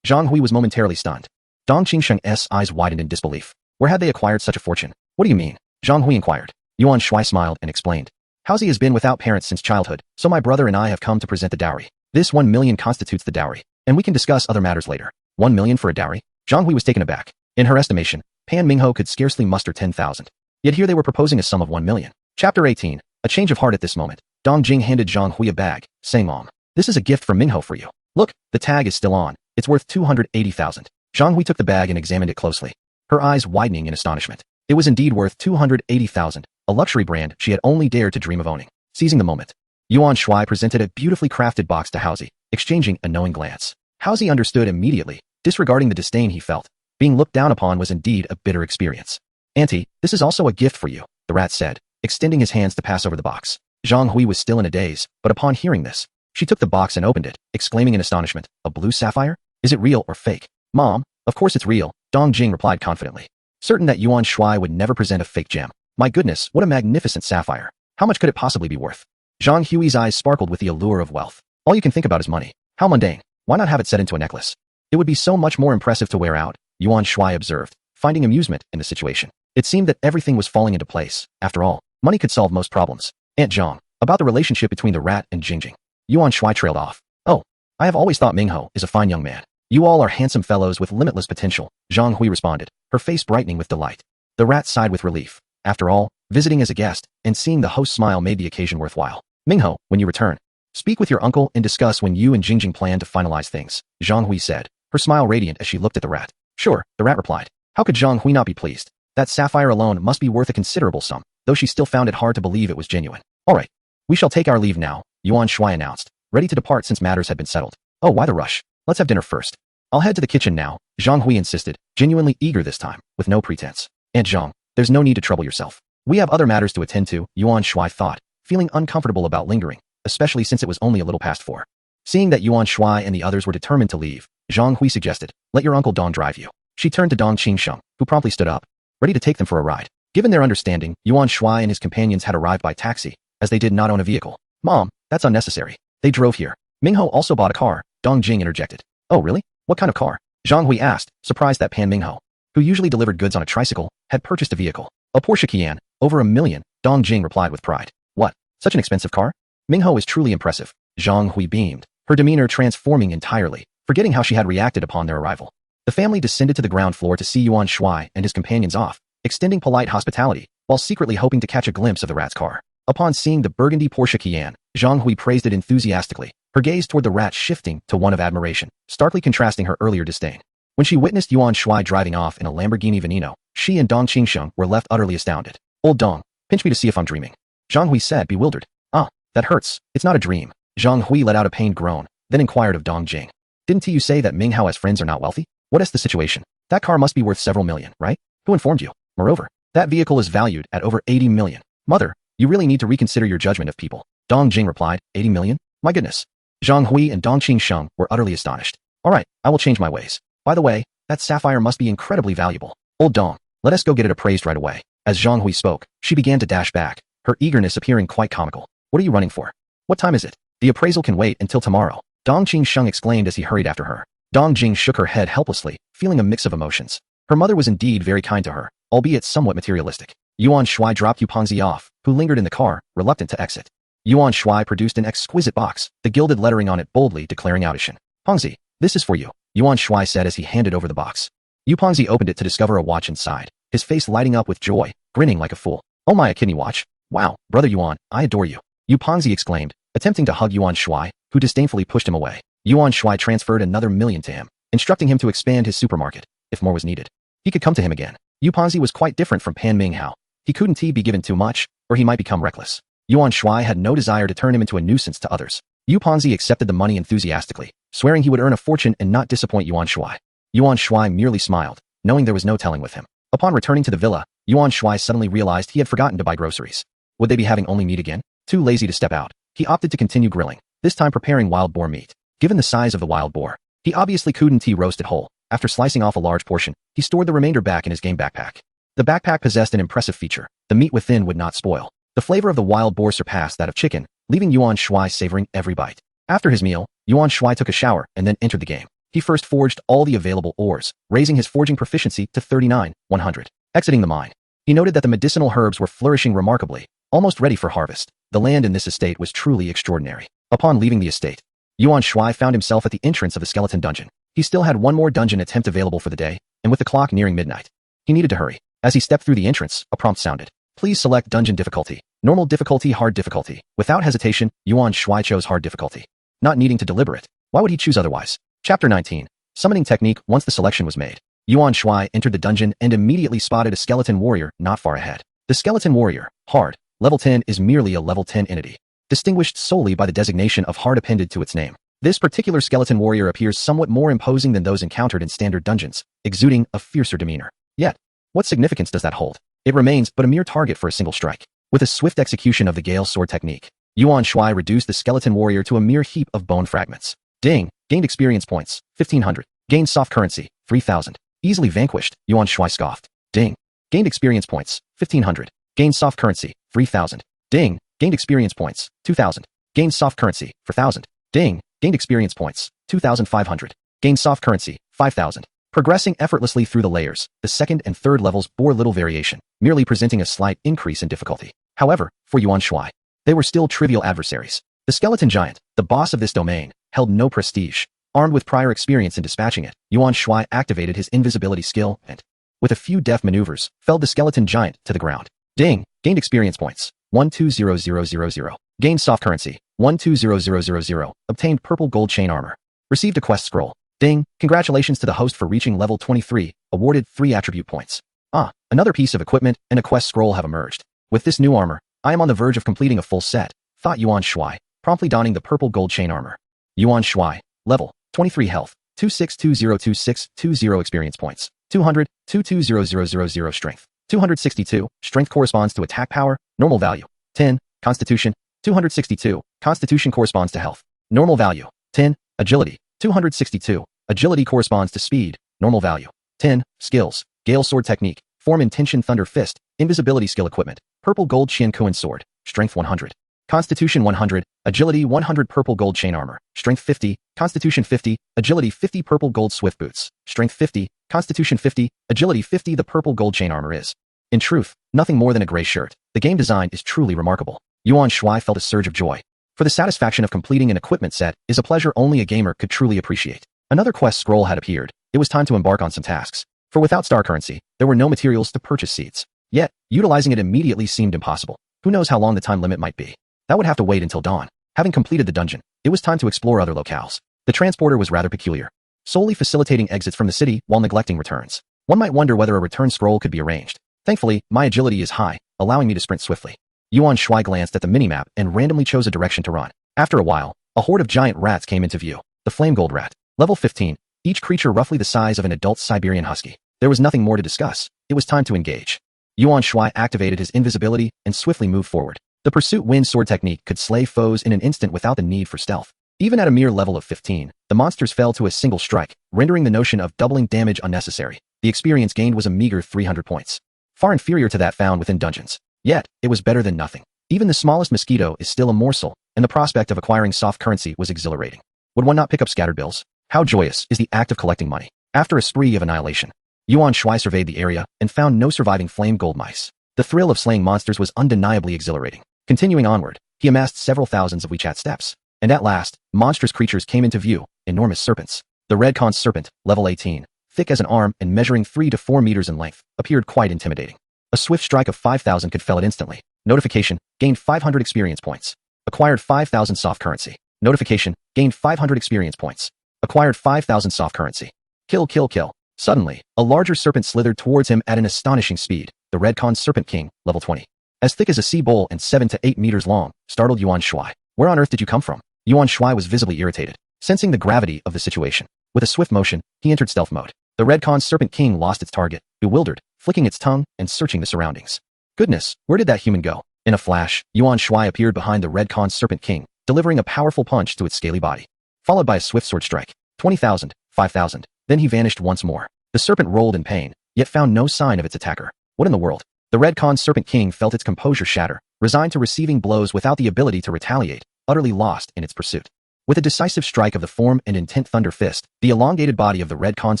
S2: Zhang Hui was momentarily stunned. Dong Qingsheng's eyes widened in disbelief. Where had they acquired such a fortune? What do you mean? Zhang Hui inquired. Yuan Shuai smiled and explained. Haozi has been without parents since childhood, so my brother and I have come to present the dowry. This 1 million constitutes the dowry, and we can discuss other matters later. 1 million for a dowry? Zhang Hui was taken aback. In her estimation, Pan Mingho could scarcely muster 10,000. Yet here they were proposing a sum of 1 million. Chapter 18. A change of heart at this moment. Dong Jing handed Zhang Hui a bag, saying, Mom, this is a gift from Mingho for you. Look, the tag is still on. It's worth 280,000. Zhang Hui took the bag and examined it closely, her eyes widening in astonishment. It was indeed worth 280,000, a luxury brand she had only dared to dream of owning. Seizing the moment, Yuan Shuai presented a beautifully crafted box to Haozi, exchanging a knowing glance. Haozi understood immediately, disregarding the disdain he felt. Being looked down upon was indeed a bitter experience. Auntie, this is also a gift for you, the rat said, extending his hands to pass over the box. Zhang Hui was still in a daze, but upon hearing this, she took the box and opened it, exclaiming in astonishment, a blue sapphire? Is it real or fake? Mom, of course it's real, Dong Jing replied confidently, certain that Yuan Shuai would never present a fake gem. My goodness, what a magnificent sapphire. How much could it possibly be worth? Zhang Hui's eyes sparkled with the allure of wealth. All you can think about is money. How mundane. Why not have it set into a necklace? It would be so much more impressive to wear out, Yuan Shuai observed, finding amusement in the situation. It seemed that everything was falling into place. After all, money could solve most problems. Aunt Zhang, about the relationship between the rat and Jing. Yuan Shuai trailed off. Oh, I have always thought Mingho is a fine young man. You all are handsome fellows with limitless potential, Zhang Hui responded, her face brightening with delight. The rat sighed with relief. After all, visiting as a guest and seeing the host smile made the occasion worthwhile. Mingho, when you return, speak with your uncle and discuss when you and Jingjing plan to finalize things, Zhang Hui said, her smile radiant as she looked at the rat. Sure, the rat replied. How could Zhang Hui not be pleased? That sapphire alone must be worth a considerable sum, though she still found it hard to believe it was genuine. All right, we shall take our leave now, Yuan Shuai announced, ready to depart since matters had been settled. Oh, why the rush? Let's have dinner first. I'll head to the kitchen now, Zhang Hui insisted, genuinely eager this time, with no pretense. Aunt Zhang, there's no need to trouble yourself. We have other matters to attend to, Yuan Shuai thought, feeling uncomfortable about lingering, especially since it was only a little past 4. Seeing that Yuan Shuai and the others were determined to leave, Zhang Hui suggested, let your uncle Dong drive you. She turned to Dong Qingsheng, who promptly stood up, ready to take them for a ride. Given their understanding, Yuan Shuai and his companions had arrived by taxi, as they did not own a vehicle. Mom, that's unnecessary. They drove here. Mingho also bought a car, Dong Jing interjected. Oh really? What kind of car? Zhang Hui asked, surprised that Pan Mingho, who usually delivered goods on a tricycle, had purchased a vehicle. A Porsche Cayenne, over $1 million, Dong Jing replied with pride. What? Such an expensive car? Mingho is truly impressive. Zhang Hui beamed, her demeanor transforming entirely, forgetting how she had reacted upon their arrival. The family descended to the ground floor to see Yuan Shuai and his companions off, extending polite hospitality, while secretly hoping to catch a glimpse of the rat's car. Upon seeing the burgundy Porsche Cayenne, Zhang Hui praised it enthusiastically, her gaze toward the rat shifting to one of admiration, starkly contrasting her earlier disdain. When she witnessed Yuan Shuai driving off in a Lamborghini Veneno, she and Dong Qingsheng were left utterly astounded. Old Dong, pinch me to see if I'm dreaming. Zhang Hui said, bewildered. Ah, that hurts. It's not a dream. Zhang Hui let out a pained groan, then inquired of Dong Jing. Didn't you say that Ming Hao's friends are not wealthy? What is the situation? That car must be worth several million, right? Who informed you? Moreover, that vehicle is valued at over 80 million. Mother, you really need to reconsider your judgment of people. Dong Jing replied, 80 million? My goodness. Zhang Hui and Dong Qingsheng were utterly astonished. All right, I will change my ways. By the way, that sapphire must be incredibly valuable. Old Dong, let us go get it appraised right away. As Zhang Hui spoke, she began to dash back, her eagerness appearing quite comical. What are you running for? What time is it? The appraisal can wait until tomorrow. Dong Qingsheng exclaimed as he hurried after her. Dong Jing shook her head helplessly, feeling a mix of emotions. Her mother was indeed very kind to her, albeit somewhat materialistic. Yuan Shuai dropped Yu Pengzi off, who lingered in the car, reluctant to exit. Yuan Shuai produced an exquisite box, the gilded lettering on it boldly declaring Audishan. Pengzi, this is for you, Yuan Shuai said as he handed over the box. Yu Pengzi opened it to discover a watch inside, his face lighting up with joy, grinning like a fool. Oh my, a kidney watch? Wow, brother Yuan, I adore you. Yu Pengzi exclaimed, attempting to hug Yuan Shuai, who disdainfully pushed him away. Yuan Shuai transferred another million to him, instructing him to expand his supermarket, if more was needed. He could come to him again. Yu Pengzi was quite different from Pan Minghao. He couldn't be given too much, or he might become reckless. Yuan Shuai had no desire to turn him into a nuisance to others. Yu Pengzi accepted the money enthusiastically, swearing he would earn a fortune and not disappoint Yuan Shuai. Yuan Shuai merely smiled, knowing there was no telling with him. Upon returning to the villa, Yuan Shuai suddenly realized he had forgotten to buy groceries. Would they be having only meat again? Too lazy to step out, he opted to continue grilling, this time preparing wild boar meat. Given the size of the wild boar, he obviously couldn't roast it whole. After slicing off a large portion, he stored the remainder back in his game backpack. The backpack possessed an impressive feature. The meat within would not spoil. The flavor of the wild boar surpassed that of chicken, leaving Yuan Shuai savoring every bite. After his meal, Yuan Shuai took a shower and then entered the game. He first forged all the available ores, raising his forging proficiency to 39,100. Exiting the mine, he noted that the medicinal herbs were flourishing remarkably, almost ready for harvest. The land in this estate was truly extraordinary. Upon leaving the estate, Yuan Shuai found himself at the entrance of the skeleton dungeon. He still had one more dungeon attempt available for the day, and with the clock nearing midnight, he needed to hurry. As he stepped through the entrance, a prompt sounded. Please select dungeon difficulty. Normal difficulty, hard difficulty. Without hesitation, Yuan Shuai chose hard difficulty. Not needing to deliberate. Why would he choose otherwise? Chapter 19. Summoning technique. Once the selection was made, Yuan Shuai entered the dungeon and immediately spotted a skeleton warrior not far ahead. The skeleton warrior, hard, level 10, is merely a level 10 entity, distinguished solely by the designation of hard appended to its name. This particular skeleton warrior appears somewhat more imposing than those encountered in standard dungeons, exuding a fiercer demeanor. Yet, what significance does that hold? It remains but a mere target for a single strike. With a swift execution of the Gale Sword technique, Yuan Shuai reduced the skeleton warrior to a mere heap of bone fragments. Ding! Gained experience points, 1500. Gained soft currency, 3000. Easily vanquished, Yuan Shuai scoffed. Ding! Gained experience points, 1500. Gained soft currency, 3000. Ding! Gained experience points, 2000. Gained soft currency, 4000. Ding! Gained experience points, 2500. Gained soft currency, 5000. Progressing effortlessly through the layers, the second and third levels bore little variation, merely presenting a slight increase in difficulty. However, for Yuan Shuai, they were still trivial adversaries. The skeleton giant, the boss of this domain, held no prestige. Armed with prior experience in dispatching it, Yuan Shuai activated his invisibility skill and, with a few deft maneuvers, felled the skeleton giant to the ground. Ding! Gained experience points, 120000. Gained soft currency. 120000. Obtained purple gold chain armor. Received a quest scroll. Ding. Congratulations to the host for reaching level 23. Awarded 3 attribute points. Ah, another piece of equipment and a quest scroll have emerged. With this new armor, I am on the verge of completing a full set, thought Yuan Shuai, promptly donning the purple gold chain armor. Yuan Shuai. Level. 23 health. 26202620 experience points. 200. 220000 strength. 262. Strength corresponds to attack power. Normal value. 10. Constitution. 262. Constitution corresponds to health. Normal value. 10. Agility. 262. Agility corresponds to speed. Normal value. 10. Skills. Gale sword technique. Form intention thunder fist. Invisibility skill equipment. Purple gold Qian Kuan sword. Strength 100. Constitution 100. Agility 100 purple gold chain armor. Strength 50. Constitution 50. Agility 50 purple gold swift boots. Strength 50. Constitution 50. Agility 50. The purple gold chain armor is, in truth, nothing more than a gray shirt. The game design is truly remarkable. Yuan Shuai felt a surge of joy. For the satisfaction of completing an equipment set is a pleasure only a gamer could truly appreciate. Another quest scroll had appeared. It was time to embark on some tasks. For without star currency, there were no materials to purchase seeds. Yet, utilizing it immediately seemed impossible. Who knows how long the time limit might be? That would have to wait until dawn. Having completed the dungeon, it was time to explore other locales. The transporter was rather peculiar, solely facilitating exits from the city while neglecting returns. One might wonder whether a return scroll could be arranged. Thankfully, my agility is high, allowing me to sprint swiftly. Yuan Shuai glanced at the minimap and randomly chose a direction to run. After a while, a horde of giant rats came into view. The flame gold rat. Level 15. Each creature roughly the size of an adult Siberian husky. There was nothing more to discuss. It was time to engage. Yuan Shuai activated his invisibility and swiftly moved forward. The pursuit wind sword technique could slay foes in an instant without the need for stealth. Even at a mere level of 15, the monsters fell to a single strike, rendering the notion of doubling damage unnecessary. The experience gained was a meager 300 points. Far inferior to that found within dungeons. Yet, it was better than nothing. Even the smallest mosquito is still a morsel, and the prospect of acquiring soft currency was exhilarating. Would one not pick up scattered bills? How joyous is the act of collecting money. After a spree of annihilation, Yuan Shuai surveyed the area and found no surviving flame gold mice. The thrill of slaying monsters was undeniably exhilarating. Continuing onward, he amassed several thousands of WeChat steps. And at last, monstrous creatures came into view, enormous serpents. The red conch serpent, level 18, thick as an arm and measuring 3 to 4 meters in length, appeared quite intimidating. A swift strike of 5,000 could fell it instantly. Notification, gained 500 experience points. Acquired 5,000 soft currency. Notification, gained 500 experience points. Acquired 5,000 soft currency. Kill, kill, kill. Suddenly, a larger serpent slithered towards him at an astonishing speed. The red conch serpent king, level 20. As thick as a sea bowl and 7 to 8 meters long, startled Yuan Shuai. Where on earth did you come from? Yuan Shuai was visibly irritated, sensing the gravity of the situation. With a swift motion, he entered stealth mode. The red conch serpent king lost its target, bewildered, flicking its tongue and searching the surroundings. Goodness, where did that human go? In a flash, Yuan Shuai appeared behind the red conch serpent king, delivering a powerful punch to its scaly body, followed by a swift sword strike. 20,000, 5,000. Then he vanished once more. The serpent rolled in pain, yet found no sign of its attacker. What in the world? The red conch serpent king felt its composure shatter, resigned to receiving blows without the ability to retaliate, utterly lost in its pursuit. With a decisive strike of the form and intent thunder fist, the elongated body of the red conch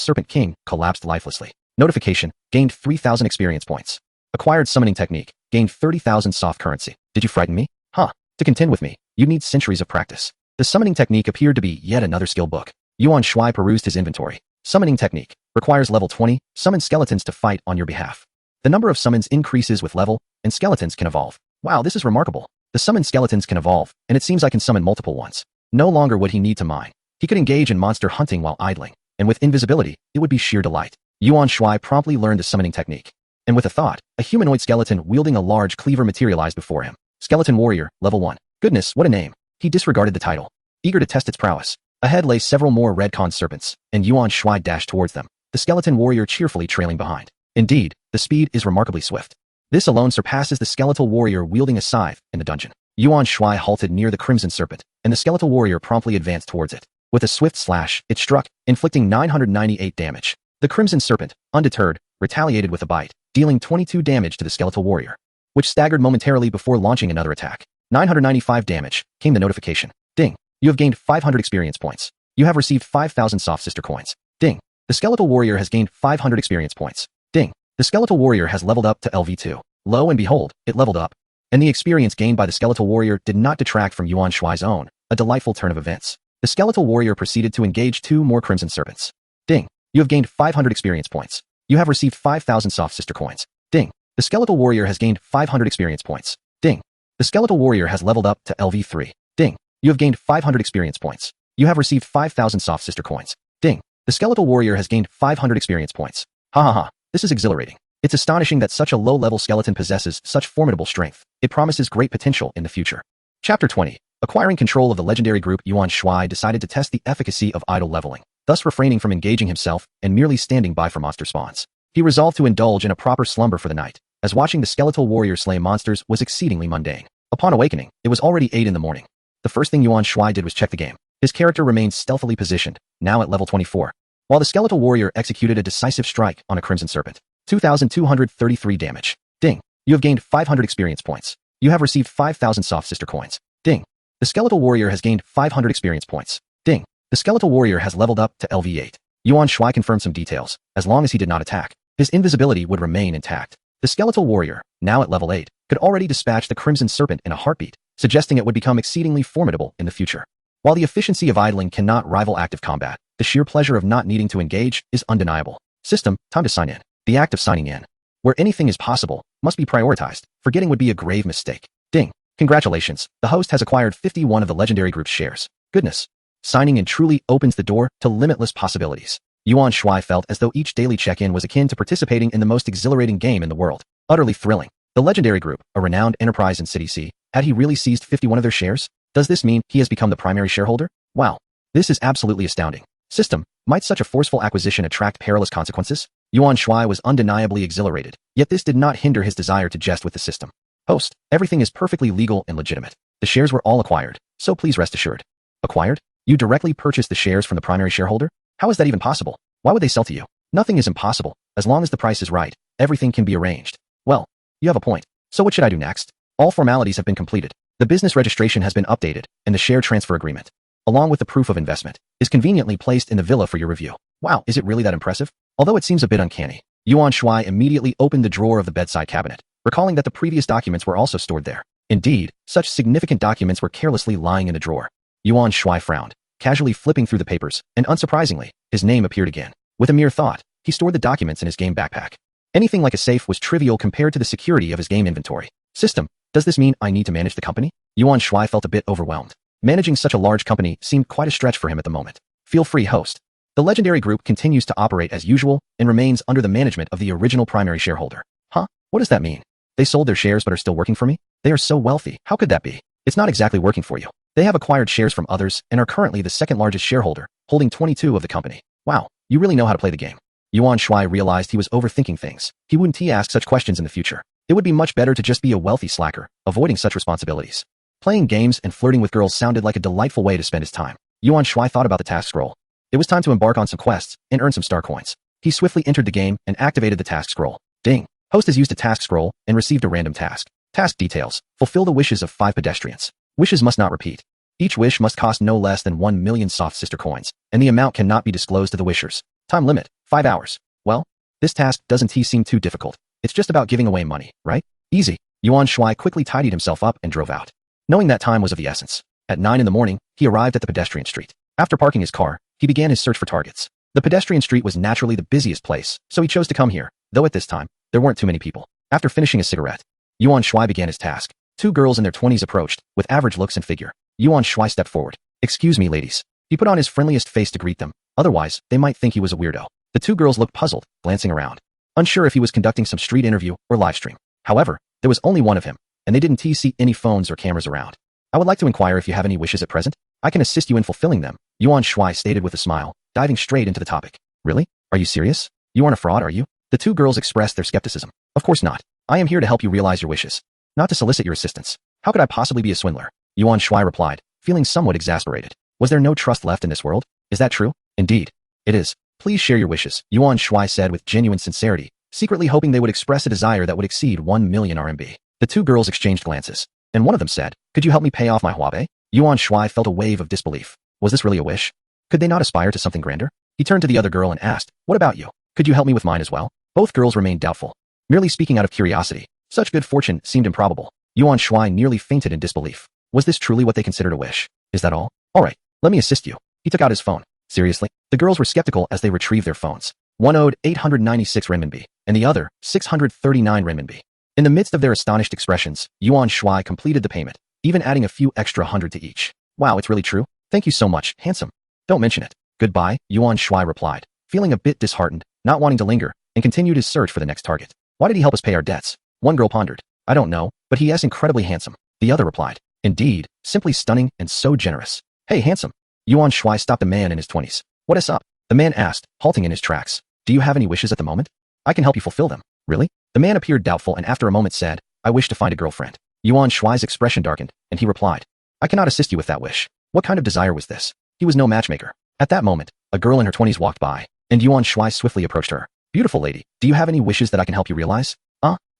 S2: serpent king collapsed lifelessly. Notification, gained 3,000 experience points. Acquired summoning technique, gained 30,000 soft currency. Did you frighten me? Huh. To contend with me, you'd need centuries of practice. The summoning technique appeared to be yet another skill book. Yuan Shuai perused his inventory. Summoning technique, requires level 20, summon skeletons to fight on your behalf. The number of summons increases with level, and skeletons can evolve. Wow, this is remarkable. The summoned skeletons can evolve, and it seems I can summon multiple ones. No longer would he need to mine. He could engage in monster hunting while idling, and with invisibility, it would be sheer delight. Yuan Shuai promptly learned the summoning technique. And with a thought, a humanoid skeleton wielding a large cleaver materialized before him. Skeleton warrior, level 1. Goodness, what a name. He disregarded the title, eager to test its prowess. Ahead lay several more red conch serpents, and Yuan Shuai dashed towards them, the skeleton warrior cheerfully trailing behind. Indeed, the speed is remarkably swift. This alone surpasses the skeletal warrior wielding a scythe in the dungeon. Yuan Shuai halted near the crimson serpent, and the skeletal warrior promptly advanced towards it. With a swift slash, it struck, inflicting 998 damage. The crimson serpent, undeterred, retaliated with a bite, dealing 22 damage to the skeletal warrior, which staggered momentarily before launching another attack. 995 damage, came the notification. Ding. You have gained 500 experience points. You have received 5,000 soft sister coins. Ding. The skeletal warrior has gained 500 experience points. Ding. The skeletal warrior has leveled up to LV2. Lo and behold, it leveled up. And the experience gained by the skeletal warrior did not detract from Yuan Shuai's own, a delightful turn of events. The skeletal warrior proceeded to engage 2 more crimson serpents. Ding. You have gained 500 experience points. You have received 5,000 soft sister coins. Ding. The skeletal warrior has gained 500 experience points. Ding. The skeletal warrior has leveled up to LV3. Ding. You have gained 500 experience points. You have received 5,000 soft sister coins. Ding. The skeletal warrior has gained 500 experience points. Ha ha ha. This is exhilarating. It's astonishing that such a low-level skeleton possesses such formidable strength. It promises great potential in the future. Chapter 20. Acquiring control of the legendary group, Yuan Shuai decided to test the efficacy of idle leveling, thus refraining from engaging himself and merely standing by for monster spawns. He resolved to indulge in a proper slumber for the night, as watching the skeletal warrior slay monsters was exceedingly mundane. Upon awakening, it was already 8 in the morning. The first thing Yuan Shuai did was check the game. His character remained stealthily positioned, now at level 24, while the skeletal warrior executed a decisive strike on a crimson serpent. 2,233 damage. Ding. You have gained 500 experience points. You have received 5,000 soft sister coins. Ding. The skeletal warrior has gained 500 experience points. Ding. The skeletal warrior has leveled up to LV8. Yuan Shuai confirmed some details. As long as he did not attack, his invisibility would remain intact. The skeletal warrior, now at level 8, could already dispatch the crimson serpent in a heartbeat, suggesting it would become exceedingly formidable in the future. While the efficiency of idling cannot rival active combat, the sheer pleasure of not needing to engage is undeniable. System, time to sign in. The act of signing in, where anything is possible, must be prioritized. Forgetting would be a grave mistake. Ding. Congratulations, the host has acquired 51 of the legendary group's shares. Goodness. Signing in truly opens the door to limitless possibilities. Yuan Shuai felt as though each daily check-in was akin to participating in the most exhilarating game in the world. Utterly thrilling. The legendary group, a renowned enterprise in City C, had he really seized 51 of their shares? Does this mean he has become the primary shareholder? Wow. This is absolutely astounding. System, might such a forceful acquisition attract perilous consequences? Yuan Shuai was undeniably exhilarated, yet this did not hinder his desire to jest with the system. Host, everything is perfectly legal and legitimate. The shares were all acquired, so please rest assured. Acquired? You directly purchased the shares from the primary shareholder? How is that even possible? Why would they sell to you? Nothing is impossible. As long as the price is right, everything can be arranged. Well, you have a point. So what should I do next? All formalities have been completed. The business registration has been updated, and the share transfer agreement, along with the proof of investment, is conveniently placed in the villa for your review. Wow, is it really that impressive? Although it seems a bit uncanny, Yuan Shuai immediately opened the drawer of the bedside cabinet, recalling that the previous documents were also stored there. Indeed, such significant documents were carelessly lying in the drawer. Yuan Shuai frowned, casually flipping through the papers, and unsurprisingly, his name appeared again. With a mere thought, he stored the documents in his game backpack. Anything like a safe was trivial compared to the security of his game inventory. System, does this mean I need to manage the company? Yuan Shuai felt a bit overwhelmed. Managing such a large company seemed quite a stretch for him at the moment. Feel free, host. The legendary group continues to operate as usual and remains under the management of the original primary shareholder. Huh? What does that mean? They sold their shares but are still working for me? They are so wealthy. How could that be? It's not exactly working for you. They have acquired shares from others and are currently the second largest shareholder, holding 22 of the company. Wow, you really know how to play the game. Yuan Shuai realized he was overthinking things. He wouldn't ask such questions in the future. It would be much better to just be a wealthy slacker, avoiding such responsibilities. Playing games and flirting with girls sounded like a delightful way to spend his time. Yuan Shuai thought about the task scroll. It was time to embark on some quests and earn some star coins. He swiftly entered the game and activated the task scroll. Ding. Host has used a task scroll and received a random task. Task details. Fulfill the wishes of 5 pedestrians. Wishes must not repeat. Each wish must cost no less than 1 million soft sister coins, and the amount cannot be disclosed to the wishers. Time limit, 5 hours. Well, this task doesn't seem too difficult. It's just about giving away money, right? Easy. Yuan Shuai quickly tidied himself up and drove out. Knowing that time was of the essence. At 9 in the morning, he arrived at the pedestrian street. After parking his car, he began his search for targets. The pedestrian street was naturally the busiest place, so he chose to come here, though at this time, there weren't too many people. After finishing a cigarette, Yuan Shuai began his task. 2 girls in their 20s approached, with average looks and figure. Yuan Shuai stepped forward. Excuse me, ladies. He put on his friendliest face to greet them, otherwise, they might think he was a weirdo. The 2 girls looked puzzled, glancing around, unsure if he was conducting some street interview or live stream. However, there was only one of him, and they didn't see any phones or cameras around. I would like to inquire if you have any wishes at present. I can assist you in fulfilling them, Yuan Shuai stated with a smile, diving straight into the topic. Really? Are you serious? You aren't a fraud, are you? The 2 girls expressed their skepticism. Of course not. I am here to help you realize your wishes, not to solicit your assistance. How could I possibly be a swindler? Yuan Shuai replied, feeling somewhat exasperated. Was there no trust left in this world? Is that true? Indeed. It is. Please share your wishes, Yuan Shuai said with genuine sincerity, secretly hoping they would express a desire that would exceed 1 million RMB. The 2 girls exchanged glances, and one of them said, could you help me pay off my Huabei? Yuan Shuai felt a wave of disbelief. Was this really a wish? Could they not aspire to something grander? He turned to the other girl and asked, what about you? Could you help me with mine as well? Both girls remained doubtful. Merely speaking out of curiosity, such good fortune seemed improbable. Yuan Shuai nearly fainted in disbelief. Was this truly what they considered a wish? Is that all? All right, let me assist you. He took out his phone. Seriously? The girls were skeptical as they retrieved their phones. One owed 896 renminbi, and the other, 639 renminbi. In the midst of their astonished expressions, Yuan Shuai completed the payment, even adding a few extra hundred to each. Wow, it's really true? Thank you so much, handsome. Don't mention it. Goodbye, Yuan Shuai replied, feeling a bit disheartened, not wanting to linger, and continued his search for the next target. Why did he help us pay our debts? One girl pondered. I don't know, but he is incredibly handsome. The other replied. Indeed, simply stunning and so generous. Hey, handsome. Yuan Shuai stopped a man in his 20s. What is up? The man asked, halting in his tracks. Do you have any wishes at the moment? I can help you fulfill them. Really? The man appeared doubtful and after a moment said, I wish to find a girlfriend. Yuan Shuai's expression darkened, and he replied, I cannot assist you with that wish. What kind of desire was this? He was no matchmaker. At that moment, a girl in her 20s walked by, and Yuan Shuai swiftly approached her. Beautiful lady, do you have any wishes that I can help you realize?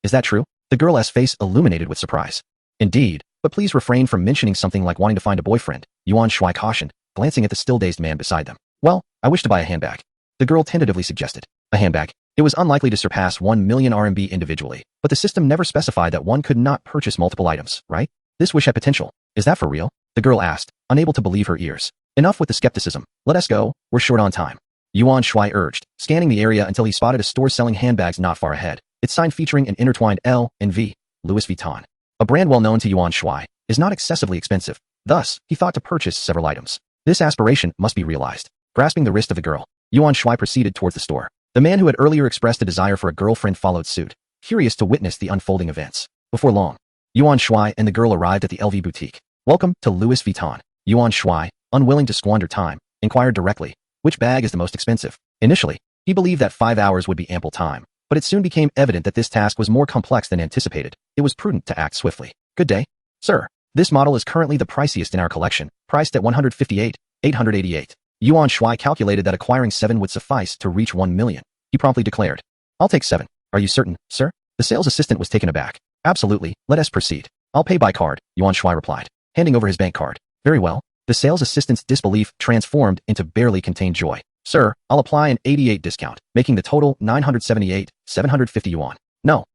S2: Is that true? The girl's face illuminated with surprise. Indeed, but please refrain from mentioning something like wanting to find a boyfriend, Yuan Shuai cautioned, glancing at the still-dazed man beside them. Well, I wish to buy a handbag. The girl tentatively suggested. A handbag. It was unlikely to surpass 1 million RMB individually, but the system never specified that one could not purchase multiple items, right? This wish had potential. Is that for real? The girl asked, unable to believe her ears. Enough with the skepticism. Let us go. We're short on time. Yuan Shuai urged, scanning the area until he spotted a store selling handbags not far ahead. Its sign featuring an intertwined L and V, Louis Vuitton. A brand well known to Yuan Shuai, is not excessively expensive. Thus, he thought to purchase several items. This aspiration must be realized. Grasping the wrist of the girl, Yuan Shuai proceeded towards the store. The man who had earlier expressed a desire for a girlfriend followed suit, curious to witness the unfolding events. Before long, Yuan Shuai and the girl arrived at the LV boutique. Welcome to Louis Vuitton. Yuan Shuai, unwilling to squander time, inquired directly, which bag is the most expensive? Initially, he believed that 5 hours would be ample time, but it soon became evident that this task was more complex than anticipated. It was prudent to act swiftly. Good day, sir. This model is currently the priciest in our collection, priced at 158,888. Yuan Shuai calculated that acquiring 7 would suffice to reach 1 million. He promptly declared, I'll take 7. Are you certain, sir? The sales assistant was taken aback. Absolutely, let us proceed. I'll pay by card, Yuan Shuai replied, handing over his bank card. Very well. The sales assistant's disbelief transformed into barely contained joy. Sir, I'll apply an 88 discount, making the total 978,750 yuan. No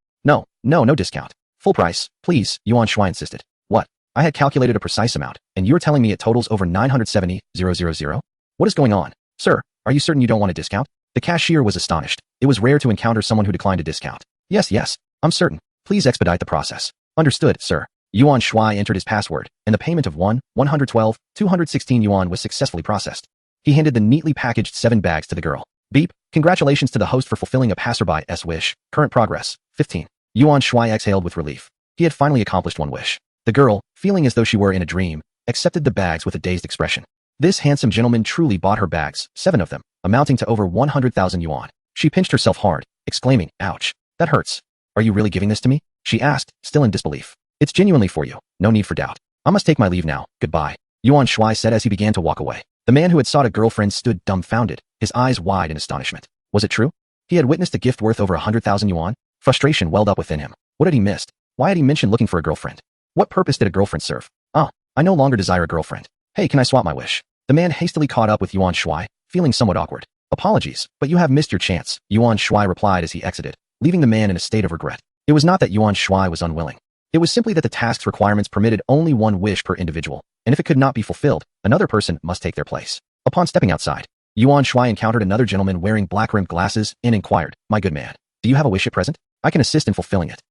S2: discount. Full price, please, Yuan Shuai insisted. What? I had calculated a precise amount, and you're telling me it totals over 970,000? What is going on? Sir, are you certain you don't want a discount? The cashier was astonished. It was rare to encounter someone who declined a discount. Yes, I'm certain. Please expedite the process. Understood, sir. Yuan Shuai entered his password, and the payment of 112,216 yuan was successfully processed. He handed the neatly packaged 7 bags to the girl. Beep. Congratulations to the host for fulfilling a passerby's wish. Current progress, 15. Yuan Shuai exhaled with relief. He had finally accomplished one wish. The girl, feeling as though she were in a dream, accepted the bags with a dazed expression. This handsome gentleman truly bought her bags, 7 of them, amounting to over 100,000 yuan. She pinched herself hard, exclaiming, ouch, that hurts. Are you really giving this to me? She asked, still in disbelief. It's genuinely for you. No need for doubt. I must take my leave now. Goodbye. Yuan Shuai said as he began to walk away. The man who had sought a girlfriend stood dumbfounded, his eyes wide in astonishment. Was it true? He had witnessed a gift worth over 100,000 yuan? Frustration welled up within him. What had he missed? Why had he mentioned looking for a girlfriend? What purpose did a girlfriend serve? I no longer desire a girlfriend. Hey, can I swap my wish? The man hastily caught up with Yuan Shuai, feeling somewhat awkward. Apologies, but you have missed your chance, Yuan Shuai replied as he exited, leaving the man in a state of regret. It was not that Yuan Shuai was unwilling. It was simply that the task's requirements permitted only one wish per individual, and if it could not be fulfilled, another person must take their place. Upon stepping outside, Yuan Shuai encountered another gentleman wearing black-rimmed glasses and inquired, My good man, do you have a wish at present? I can assist in fulfilling it.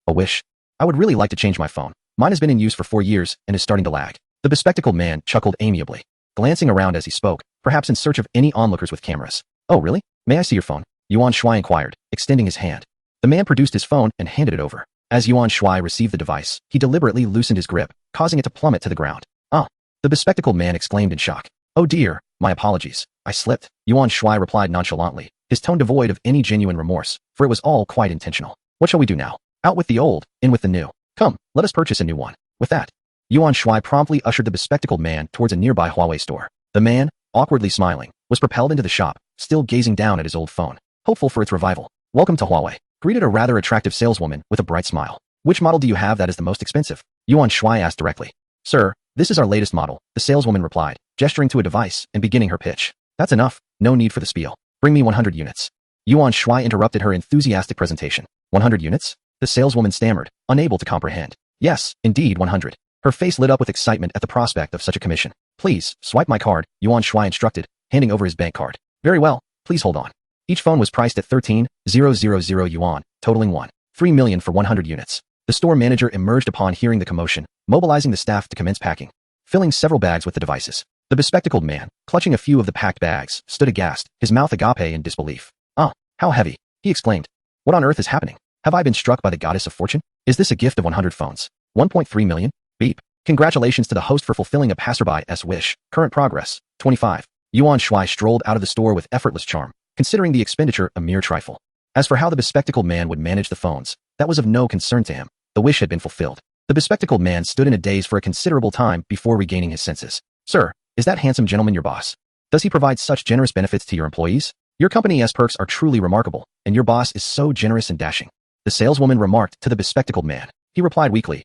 S2: A wish? I would really like to change my phone. Mine has been in use for 4 years and is starting to lag. The bespectacled man chuckled amiably, glancing around as he spoke, perhaps in search of any onlookers with cameras. Oh really? May I see your phone? Yuan Shuai inquired, extending his hand. The man produced his phone and handed it over. As Yuan Shuai received the device, he deliberately loosened his grip, causing it to plummet to the ground. The bespectacled man exclaimed in shock. Oh dear, my apologies. I slipped. Yuan Shuai replied nonchalantly, his tone devoid of any genuine remorse, for it was all quite intentional. What shall we do now? Out with the old, in with the new. Come, let us purchase a new one. With that, Yuan Shuai promptly ushered the bespectacled man towards a nearby Huawei store. The man, awkwardly smiling, was propelled into the shop, still gazing down at his old phone, hopeful for its revival. Welcome to Huawei, greeted a rather attractive saleswoman with a bright smile. Which model do you have that is the most expensive? Yuan Shuai asked directly. Sir, this is our latest model, the saleswoman replied, gesturing to a device and beginning her pitch. That's enough, no need for the spiel. Bring me 100 units. Yuan Shuai interrupted her enthusiastic presentation. 100 units? The saleswoman stammered, unable to comprehend. Yes, indeed 100. Her face lit up with excitement at the prospect of such a commission. Please, swipe my card, Yuan Shuai instructed, handing over his bank card. Very well, please hold on. Each phone was priced at 13,000 yuan, totaling 1 3 million for 100 units. The store manager emerged upon hearing the commotion, mobilizing the staff to commence packing, filling several bags with the devices. The bespectacled man, clutching a few of the packed bags, stood aghast, his mouth agape in disbelief. "Ah, how heavy," he exclaimed. "What on earth is happening? Have I been struck by the goddess of fortune? Is this a gift of 100 phones? 1.3 million? Beep. Congratulations to the host for fulfilling a passerby's wish. Current progress, 25. Yuan Shuai strolled out of the store with effortless charm, considering the expenditure a mere trifle. As for how the bespectacled man would manage the phones, that was of no concern to him. The wish had been fulfilled. The bespectacled man stood in a daze for a considerable time before regaining his senses. "Sir, is that handsome gentleman your boss? Does he provide such generous benefits to your employees? Your company's perks are truly remarkable, and your boss is so generous and dashing," the saleswoman remarked to the bespectacled man. He replied weakly,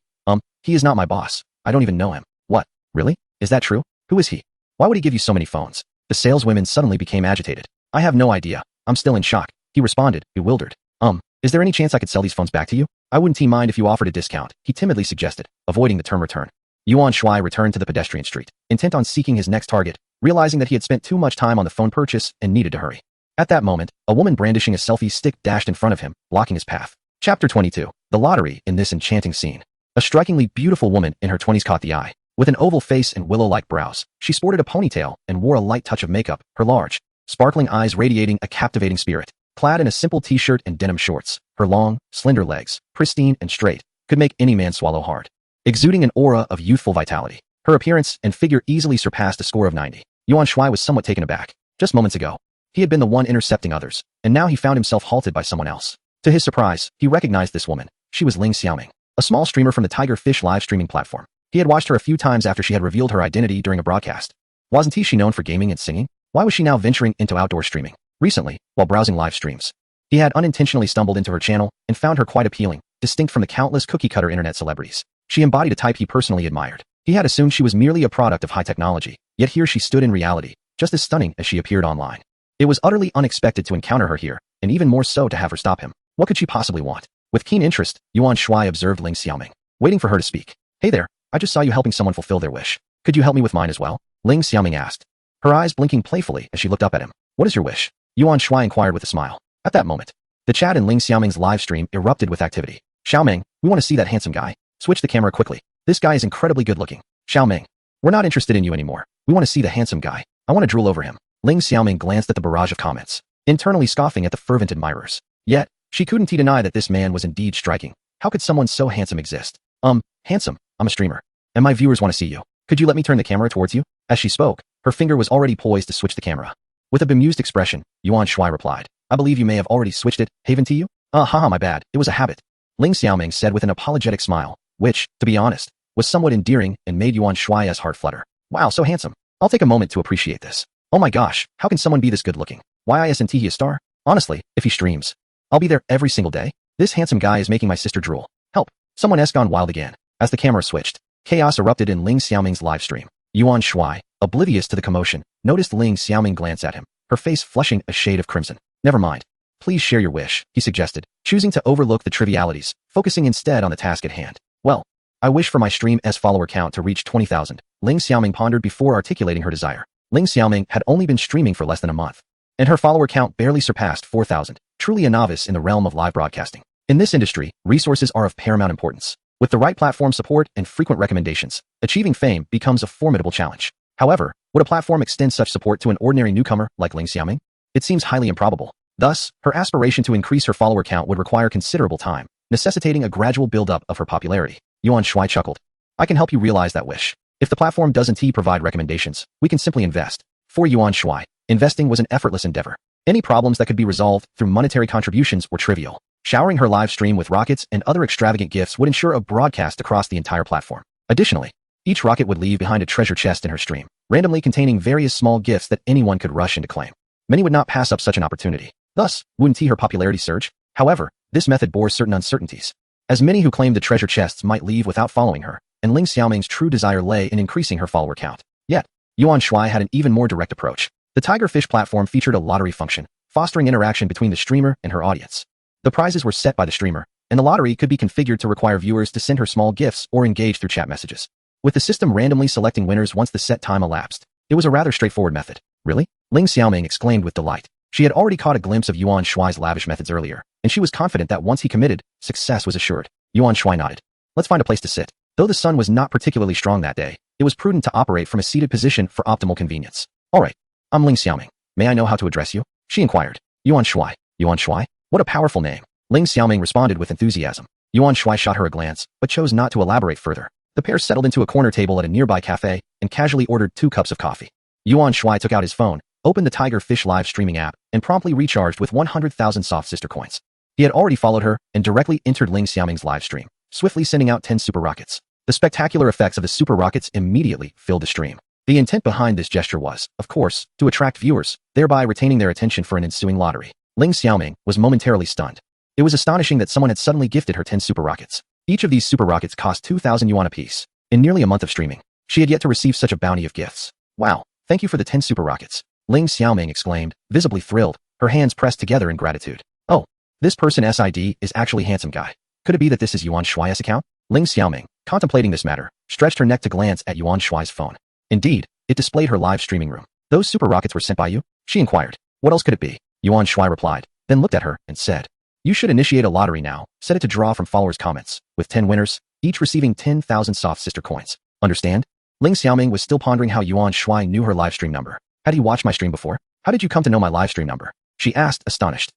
S2: He is not my boss. I don't even know him." "What? Really? Is that true? Who is he? Why would he give you so many phones?" The saleswoman suddenly became agitated. "I have no idea. I'm still in shock," he responded, bewildered. Is there any chance I could sell these phones back to you? I wouldn't mind if you offered a discount," he timidly suggested, avoiding the term return. Yuan Shuai returned to the pedestrian street, intent on seeking his next target, realizing that he had spent too much time on the phone purchase and needed to hurry. At that moment, a woman brandishing a selfie stick dashed in front of him, blocking his path. Chapter 22. The lottery in this enchanting scene. A strikingly beautiful woman in her 20s caught the eye. With an oval face and willow-like brows, she sported a ponytail and wore a light touch of makeup, her large, sparkling eyes radiating a captivating spirit. Clad in a simple t-shirt and denim shorts, her long, slender legs, pristine and straight, could make any man swallow hard. Exuding an aura of youthful vitality, her appearance and figure easily surpassed a score of 90. Yuan Shuai was somewhat taken aback. Just moments ago, he had been the one intercepting others, and now he found himself halted by someone else. To his surprise, he recognized this woman. She was Ling Xiaoming, a small streamer from the Tiger Fish live streaming platform. He had watched her a few times after she had revealed her identity during a broadcast. Wasn't she known for gaming and singing? Why was she now venturing into outdoor streaming? Recently, while browsing live streams, he had unintentionally stumbled into her channel and found her quite appealing, distinct from the countless cookie-cutter internet celebrities. She embodied a type he personally admired. He had assumed she was merely a product of high technology, yet here she stood in reality, just as stunning as she appeared online. It was utterly unexpected to encounter her here, and even more so to have her stop him. What could she possibly want? With keen interest, Yuan Shuai observed Ling Xiaoming, waiting for her to speak. "Hey there, I just saw you helping someone fulfill their wish. Could you help me with mine as well?" Ling Xiaoming asked, her eyes blinking playfully as she looked up at him. "What is your wish?" Yuan Shuai inquired with a smile. At that moment, the chat in Ling Xiaoming's live stream erupted with activity. "Xiaoming, we want to see that handsome guy. Switch the camera quickly. This guy is incredibly good looking. Xiaoming, we're not interested in you anymore. We want to see the handsome guy. I want to drool over him." Ling Xiaoming glanced at the barrage of comments, internally scoffing at the fervent admirers. Yet, she couldn't deny that this man was indeed striking. How could someone so handsome exist? Handsome, I'm a streamer, and my viewers want to see you. Could you let me turn the camera towards you?" As she spoke, her finger was already poised to switch the camera. With a bemused expression, Yuan Shuai replied, "I believe you may have already switched it, haven't you?" Haha, my bad, it was a habit," Ling Xiaoming said with an apologetic smile, which, to be honest, was somewhat endearing and made Yuan Shuai's heart flutter. "Wow, so handsome. I'll take a moment to appreciate this. Oh my gosh, how can someone be this good looking? Why isn't he a star? Honestly, if he streams, I'll be there every single day. This handsome guy is making my sister drool. Help." Someone else gone wild again. As the camera switched, chaos erupted in Ling Xiaoming's live stream. Yuan Shuai, oblivious to the commotion, noticed Ling Xiaoming glance at him, her face flushing a shade of crimson. "Never mind. Please share your wish," he suggested, choosing to overlook the trivialities, focusing instead on the task at hand. "Well, I wish for my stream's follower count to reach 20,000, Ling Xiaoming pondered before articulating her desire. Ling Xiaoming had only been streaming for less than a month, and her follower count barely surpassed 4,000, truly a novice in the realm of live broadcasting. In this industry, resources are of paramount importance. With the right platform support and frequent recommendations, achieving fame becomes a formidable challenge. However, would a platform extend such support to an ordinary newcomer like Ling Xiaoming? It seems highly improbable. Thus, her aspiration to increase her follower count would require considerable time, necessitating a gradual build-up of her popularity. Yuan Shuai chuckled. "I can help you realize that wish. If the platform doesn't provide recommendations, we can simply invest." For Yuan Shuai, investing was an effortless endeavor. Any problems that could be resolved through monetary contributions were trivial. Showering her live stream with rockets and other extravagant gifts would ensure a broadcast across the entire platform. Additionally, each rocket would leave behind a treasure chest in her stream, randomly containing various small gifts that anyone could rush in to claim. Many would not pass up such an opportunity. Thus, wouldn't her popularity surge? However, this method bore certain uncertainties, as many who claimed the treasure chests might leave without following her, and Ling Xiaoming's true desire lay in increasing her follower count. Yet, Yuan Shuai had an even more direct approach. The Tiger Fish platform featured a lottery function, fostering interaction between the streamer and her audience. The prizes were set by the streamer, and the lottery could be configured to require viewers to send her small gifts or engage through chat messages, with the system randomly selecting winners once the set time elapsed. It was a rather straightforward method. "Really?" Ling Xiaoming exclaimed with delight. She had already caught a glimpse of Yuan Shuai's lavish methods earlier, and she was confident that once he committed, success was assured. Yuan Shuai nodded. Let's find a place to sit. Though the sun was not particularly strong that day, it was prudent to operate from a seated position for optimal convenience. All right. I'm Ling Xiaoming. May I know how to address you? She inquired. Yuan Shuai. Yuan Shuai? What a powerful name. Ling Xiaoming responded with enthusiasm. Yuan Shuai shot her a glance, but chose not to elaborate further. The pair settled into a corner table at a nearby cafe and casually ordered 2 cups of coffee. Yuan Shuai took out his phone, opened the Tiger Fish live streaming app, and promptly recharged with 100,000 soft sister coins. He had already followed her and directly entered Ling Xiaoming's live stream, swiftly sending out 10 super rockets. The spectacular effects of the super rockets immediately filled the stream. The intent behind this gesture was, of course, to attract viewers, thereby retaining their attention for an ensuing lottery. Ling Xiaoming was momentarily stunned. It was astonishing that someone had suddenly gifted her 10 super rockets. Each of these super rockets cost 2,000 yuan apiece. In nearly a month of streaming, she had yet to receive such a bounty of gifts. Wow, thank you for the 10 super rockets. Ling Xiaoming exclaimed, visibly thrilled, her hands pressed together in gratitude. Oh, this person's SID is actually handsome guy. Could it be that this is Yuan Shuai's account? Ling Xiaoming, contemplating this matter, stretched her neck to glance at Yuan Shuai's phone. Indeed, it displayed her live streaming room. Those super rockets were sent by you? She inquired. What else could it be? Yuan Shuai replied, then looked at her and said, you should initiate a lottery now, set it to draw from followers' comments, with 10 winners, each receiving 10,000 soft sister coins. Understand? Ling Xiaoming was still pondering how Yuan Shuai knew her live stream number. Had he watched my stream before? How did you come to know my live stream number? She asked, astonished.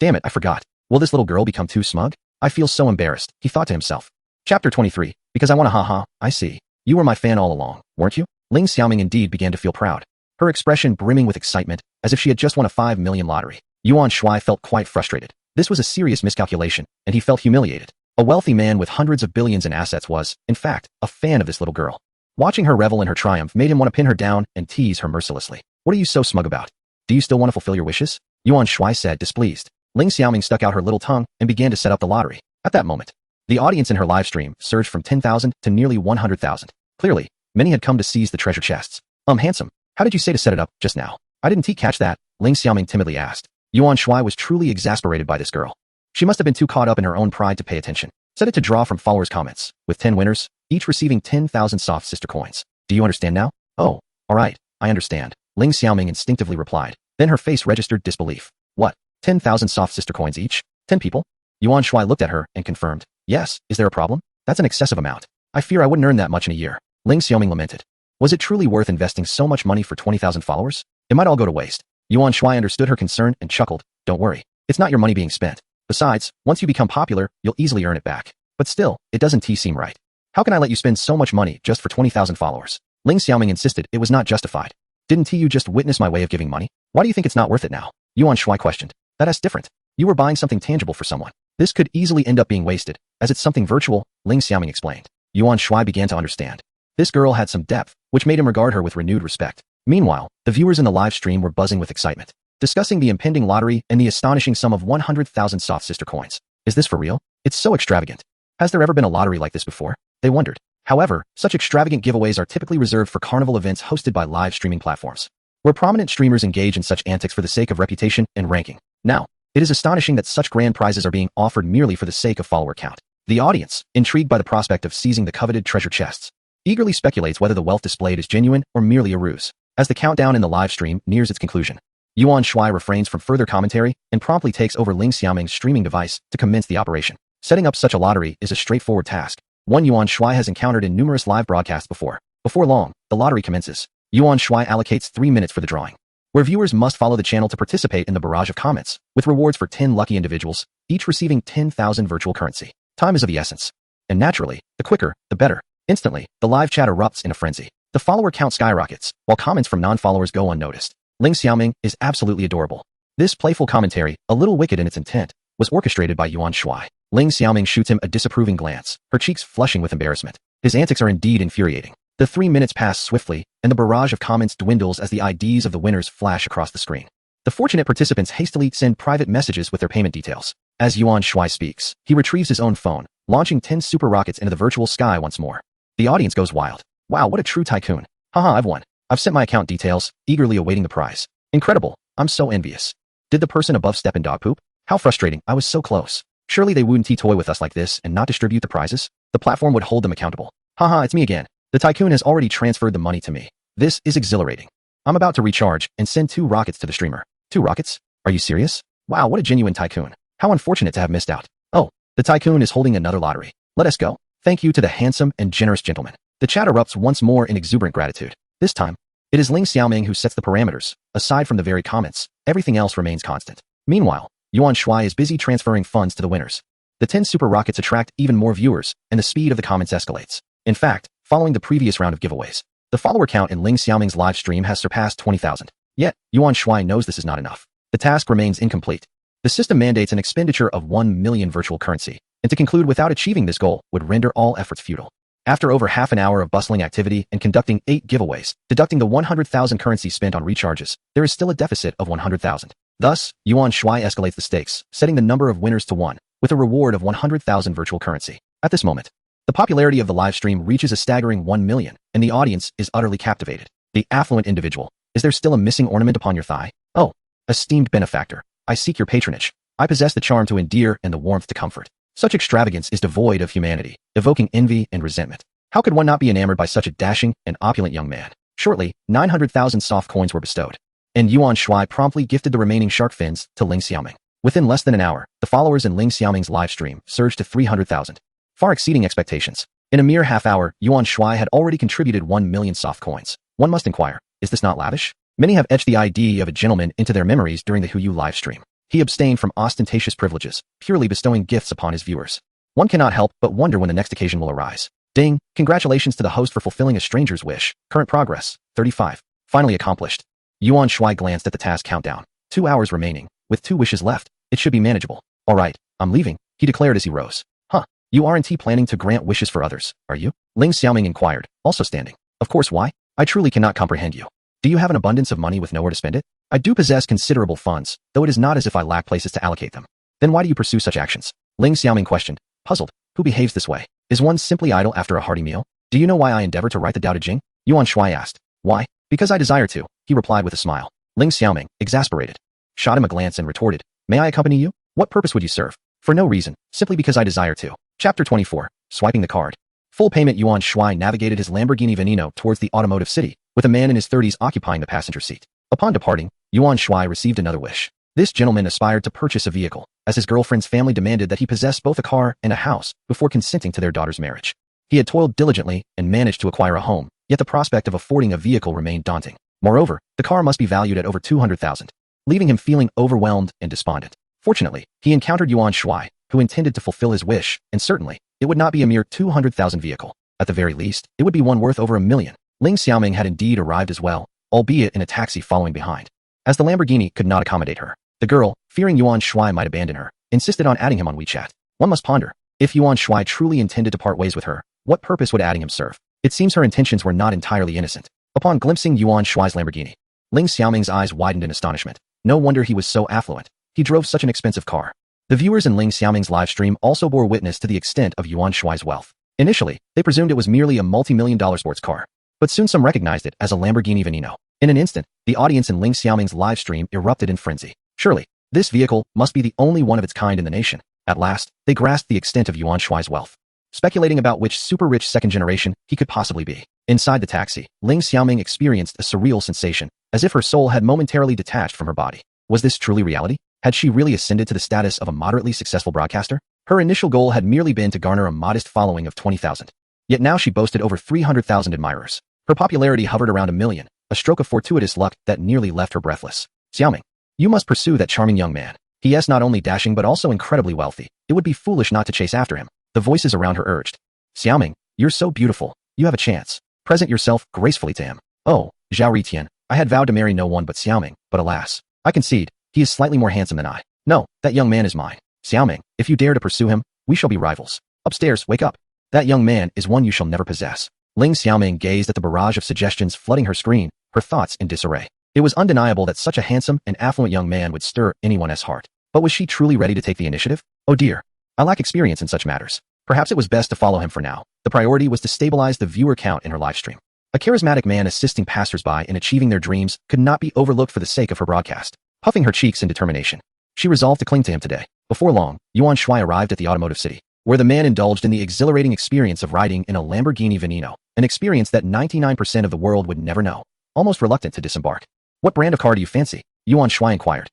S2: Damn it, I forgot. Will this little girl become too smug? I feel so embarrassed, he thought to himself. Chapter 23. Because I want to haha, I see. You were my fan all along, weren't you? Ling Xiaoming indeed began to feel proud. Her expression brimming with excitement, as if she had just won a 5 million lottery. Yuan Shuai felt quite frustrated. This was a serious miscalculation, and he felt humiliated. A wealthy man with hundreds of billions in assets was, in fact, a fan of this little girl. Watching her revel in her triumph made him want to pin her down and tease her mercilessly. What are you so smug about? Do you still want to fulfill your wishes? Yuan Shuai said, displeased. Ling Xiaoming stuck out her little tongue and began to set up the lottery. At that moment, the audience in her live stream surged from 10,000 to nearly 100,000. Clearly, many had come to seize the treasure chests. Handsome, how did you say to set it up just now? I didn't catch that, Ling Xiaoming timidly asked. Yuan Shuai was truly exasperated by this girl. She must have been too caught up in her own pride to pay attention. Set it to draw from followers' comments, with 10 winners, each receiving 10,000 soft sister coins. Do you understand now? Oh, all right, I understand, Ling Xiaoming instinctively replied. Then her face registered disbelief. What? 10,000 soft sister coins each? 10 people? Yuan Shuai looked at her and confirmed. Yes, is there a problem? That's an excessive amount. I fear I wouldn't earn that much in a year. Ling Xiaoming lamented. Was it truly worth investing so much money for 20,000 followers? It might all go to waste. Yuan Shuai understood her concern and chuckled. Don't worry. It's not your money being spent. Besides, once you become popular, you'll easily earn it back. But still, it doesn't seem right. How can I let you spend so much money just for 20,000 followers? Ling Xiaoming insisted it was not justified. Didn't you just witness my way of giving money? Why do you think it's not worth it now? Yuan Shuai questioned. That's different. You were buying something tangible for someone. This could easily end up being wasted, as it's something virtual, Ling Xiaoming explained. Yuan Shuai began to understand. This girl had some depth, which made him regard her with renewed respect. Meanwhile, the viewers in the live stream were buzzing with excitement, discussing the impending lottery and the astonishing sum of 100,000 soft sister coins. Is this for real? It's so extravagant. Has there ever been a lottery like this before? They wondered. However, such extravagant giveaways are typically reserved for carnival events hosted by live streaming platforms, where prominent streamers engage in such antics for the sake of reputation and ranking. Now, it is astonishing that such grand prizes are being offered merely for the sake of follower count. The audience, intrigued by the prospect of seizing the coveted treasure chests, eagerly speculates whether the wealth displayed is genuine or merely a ruse. As the countdown in the live stream nears its conclusion, Yuan Shuai refrains from further commentary and promptly takes over Ling Xiaoming's streaming device to commence the operation. Setting up such a lottery is a straightforward task, one Yuan Shuai has encountered in numerous live broadcasts before. Before long, the lottery commences. Yuan Shuai allocates 3 minutes for the drawing, where viewers must follow the channel to participate in the barrage of comments, with rewards for 10 lucky individuals, each receiving 10,000 virtual currency. Time is of the essence. And naturally, the quicker, the better. Instantly, the live chat erupts in a frenzy. The follower count skyrockets, while comments from non-followers go unnoticed. Ling Xiaoming is absolutely adorable. This playful commentary, a little wicked in its intent, was orchestrated by Yuan Shuai. Ling Xiaoming shoots him a disapproving glance, her cheeks flushing with embarrassment. His antics are indeed infuriating. The 3 minutes pass swiftly, and the barrage of comments dwindles as the IDs of the winners flash across the screen. The fortunate participants hastily send private messages with their payment details. As Yuan Shuai speaks, he retrieves his own phone, launching 10 super rockets into the virtual sky once more. The audience goes wild. Wow, what a true tycoon. Haha, I've won. I've sent my account details, eagerly awaiting the prize. Incredible. I'm so envious. Did the person above step in dog poop? How frustrating. I was so close. Surely they wouldn't toy with us like this and not distribute the prizes? The platform would hold them accountable. Haha, it's me again. The tycoon has already transferred the money to me. This is exhilarating. I'm about to recharge and send 2 rockets to the streamer. 2 rockets? Are you serious? Wow, what a genuine tycoon. How unfortunate to have missed out. Oh, the tycoon is holding another lottery. Let us go. Thank you to the handsome and generous gentleman. The chat erupts once more in exuberant gratitude. This time, it is Ling Xiaoming who sets the parameters. Aside from the very comments, everything else remains constant. Meanwhile, Yuan Shuai is busy transferring funds to the winners. The 10 super rockets attract even more viewers, and the speed of the comments escalates. In fact, following the previous round of giveaways, the follower count in Ling Xiaoming's live stream has surpassed 20,000. Yet, Yuan Shuai knows this is not enough. The task remains incomplete. The system mandates an expenditure of 1 million virtual currency, and to conclude without achieving this goal would render all efforts futile. After over half an hour of bustling activity and conducting 8 giveaways, deducting the 100,000 currency spent on recharges, there is still a deficit of 100,000. Thus, Yuan Shuai escalates the stakes, setting the number of winners to 1, with a reward of 100,000 virtual currency. At this moment, the popularity of the live stream reaches a staggering 1 million, and the audience is utterly captivated. The affluent individual, is there still a missing ornament upon your thigh? Oh, esteemed benefactor, I seek your patronage. I possess the charm to endear and the warmth to comfort. Such extravagance is devoid of humanity, evoking envy and resentment. How could one not be enamored by such a dashing and opulent young man? Shortly, 900,000 soft coins were bestowed, and Yuan Shuai promptly gifted the remaining shark fins to Ling Xiaoming. Within less than an hour, the followers in Ling Xiaoming's live stream surged to 300,000, far exceeding expectations. In a mere half hour, Yuan Shuai had already contributed 1 million soft coins. One must inquire, is this not lavish? Many have etched the idea of a gentleman into their memories during the HuYu live stream. He abstained from ostentatious privileges, purely bestowing gifts upon his viewers. One cannot help but wonder when the next occasion will arise. Ding! Congratulations to the host for fulfilling a stranger's wish. Current progress, 35. Finally accomplished. Yuan Shuai glanced at the task countdown. 2 hours remaining. With 2 wishes left, it should be manageable. All right, I'm leaving, he declared as he rose. Huh, you aren't planning to grant wishes for others, are you? Ling Xiaoming inquired, also standing. Of course, why? I truly cannot comprehend you. Do you have an abundance of money with nowhere to spend it? I do possess considerable funds, though it is not as if I lack places to allocate them. Then why do you pursue such actions? Ling Xiaoming questioned, puzzled. Who behaves this way? Is one simply idle after a hearty meal? Do you know why I endeavor to write the Tao Te Ching? Yuan Shuai asked. Why? Because I desire to, he replied with a smile. Ling Xiaoming, exasperated, shot him a glance and retorted, may I accompany you? What purpose would you serve? For no reason, simply because I desire to. Chapter 24, swiping the card. Full payment. Yuan Shuai navigated his Lamborghini Veneno towards the automotive city, with a man in his 30s occupying the passenger seat. Upon departing, Yuan Shuai received another wish. This gentleman aspired to purchase a vehicle, as his girlfriend's family demanded that he possess both a car and a house before consenting to their daughter's marriage. He had toiled diligently and managed to acquire a home, yet the prospect of affording a vehicle remained daunting. Moreover, the car must be valued at over 200,000, leaving him feeling overwhelmed and despondent. Fortunately, he encountered Yuan Shuai, who intended to fulfill his wish, and certainly, it would not be a mere 200,000 vehicle. At the very least, it would be one worth over 1 million. Ling Xiaoming had indeed arrived as well, albeit in a taxi following behind. As the Lamborghini could not accommodate her, the girl, fearing Yuan Shuai might abandon her, insisted on adding him on WeChat. One must ponder, if Yuan Shuai truly intended to part ways with her, what purpose would adding him serve? It seems her intentions were not entirely innocent. Upon glimpsing Yuan Shuai's Lamborghini, Ling Xiaoming's eyes widened in astonishment. No wonder he was so affluent. He drove such an expensive car. The viewers in Ling Xiaoming's live stream also bore witness to the extent of Yuan Shuai's wealth. Initially, they presumed it was merely a multi-million-dollar sports car, but soon some recognized it as a Lamborghini Veneno. In an instant, the audience in Ling Xiaoming's live stream erupted in frenzy. Surely, this vehicle must be the only one of its kind in the nation. At last, they grasped the extent of Yuan Shuai's wealth, speculating about which super-rich second generation he could possibly be. Inside the taxi, Ling Xiaoming experienced a surreal sensation, as if her soul had momentarily detached from her body. Was this truly reality? Had she really ascended to the status of a moderately successful broadcaster? Her initial goal had merely been to garner a modest following of 20,000. Yet now she boasted over 300,000 admirers. Her popularity hovered around 1 million, a stroke of fortuitous luck that nearly left her breathless. Xiaoming, you must pursue that charming young man. He is not only dashing but also incredibly wealthy. It would be foolish not to chase after him. The voices around her urged. Xiaoming, you're so beautiful. You have a chance. Present yourself gracefully to him. Oh, Zhao Ritian, I had vowed to marry no one but Xiaoming, but alas, I concede, he is slightly more handsome than I. No, that young man is mine. Xiaoming, if you dare to pursue him, we shall be rivals. Upstairs, wake up. That young man is one you shall never possess. Ling Xiaoming gazed at the barrage of suggestions flooding her screen, her thoughts in disarray. It was undeniable that such a handsome and affluent young man would stir anyone's heart. But was she truly ready to take the initiative? Oh dear. I lack experience in such matters. Perhaps it was best to follow him for now. The priority was to stabilize the viewer count in her livestream. A charismatic man assisting passersby in achieving their dreams could not be overlooked for the sake of her broadcast. Puffing her cheeks in determination, she resolved to cling to him today. Before long, Yuan Shuai arrived at the automotive city, where the man indulged in the exhilarating experience of riding in a Lamborghini Veneno, an experience that 99% of the world would never know. Almost reluctant to disembark. What brand of car do you fancy? Yuan Shuai inquired.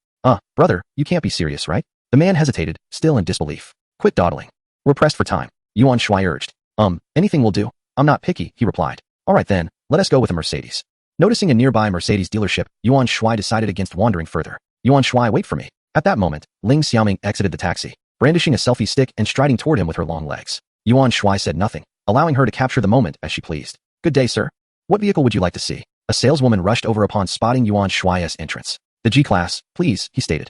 S2: Brother, you can't be serious, right? The man hesitated, still in disbelief. Quit dawdling. We're pressed for time. Yuan Shuai urged. Anything will do. I'm not picky, he replied. All right then, let us go with a Mercedes. Noticing a nearby Mercedes dealership, Yuan Shuai decided against wandering further. Yuan Shuai, wait for me. At that moment, Ling Xiaoming exited the taxi, brandishing a selfie stick and striding toward him with her long legs. Yuan Shuai said nothing, allowing her to capture the moment as she pleased. Good day, sir. What vehicle would you like to see? A saleswoman rushed over upon spotting Yuan Shuai's entrance. The G-Class, please, he stated.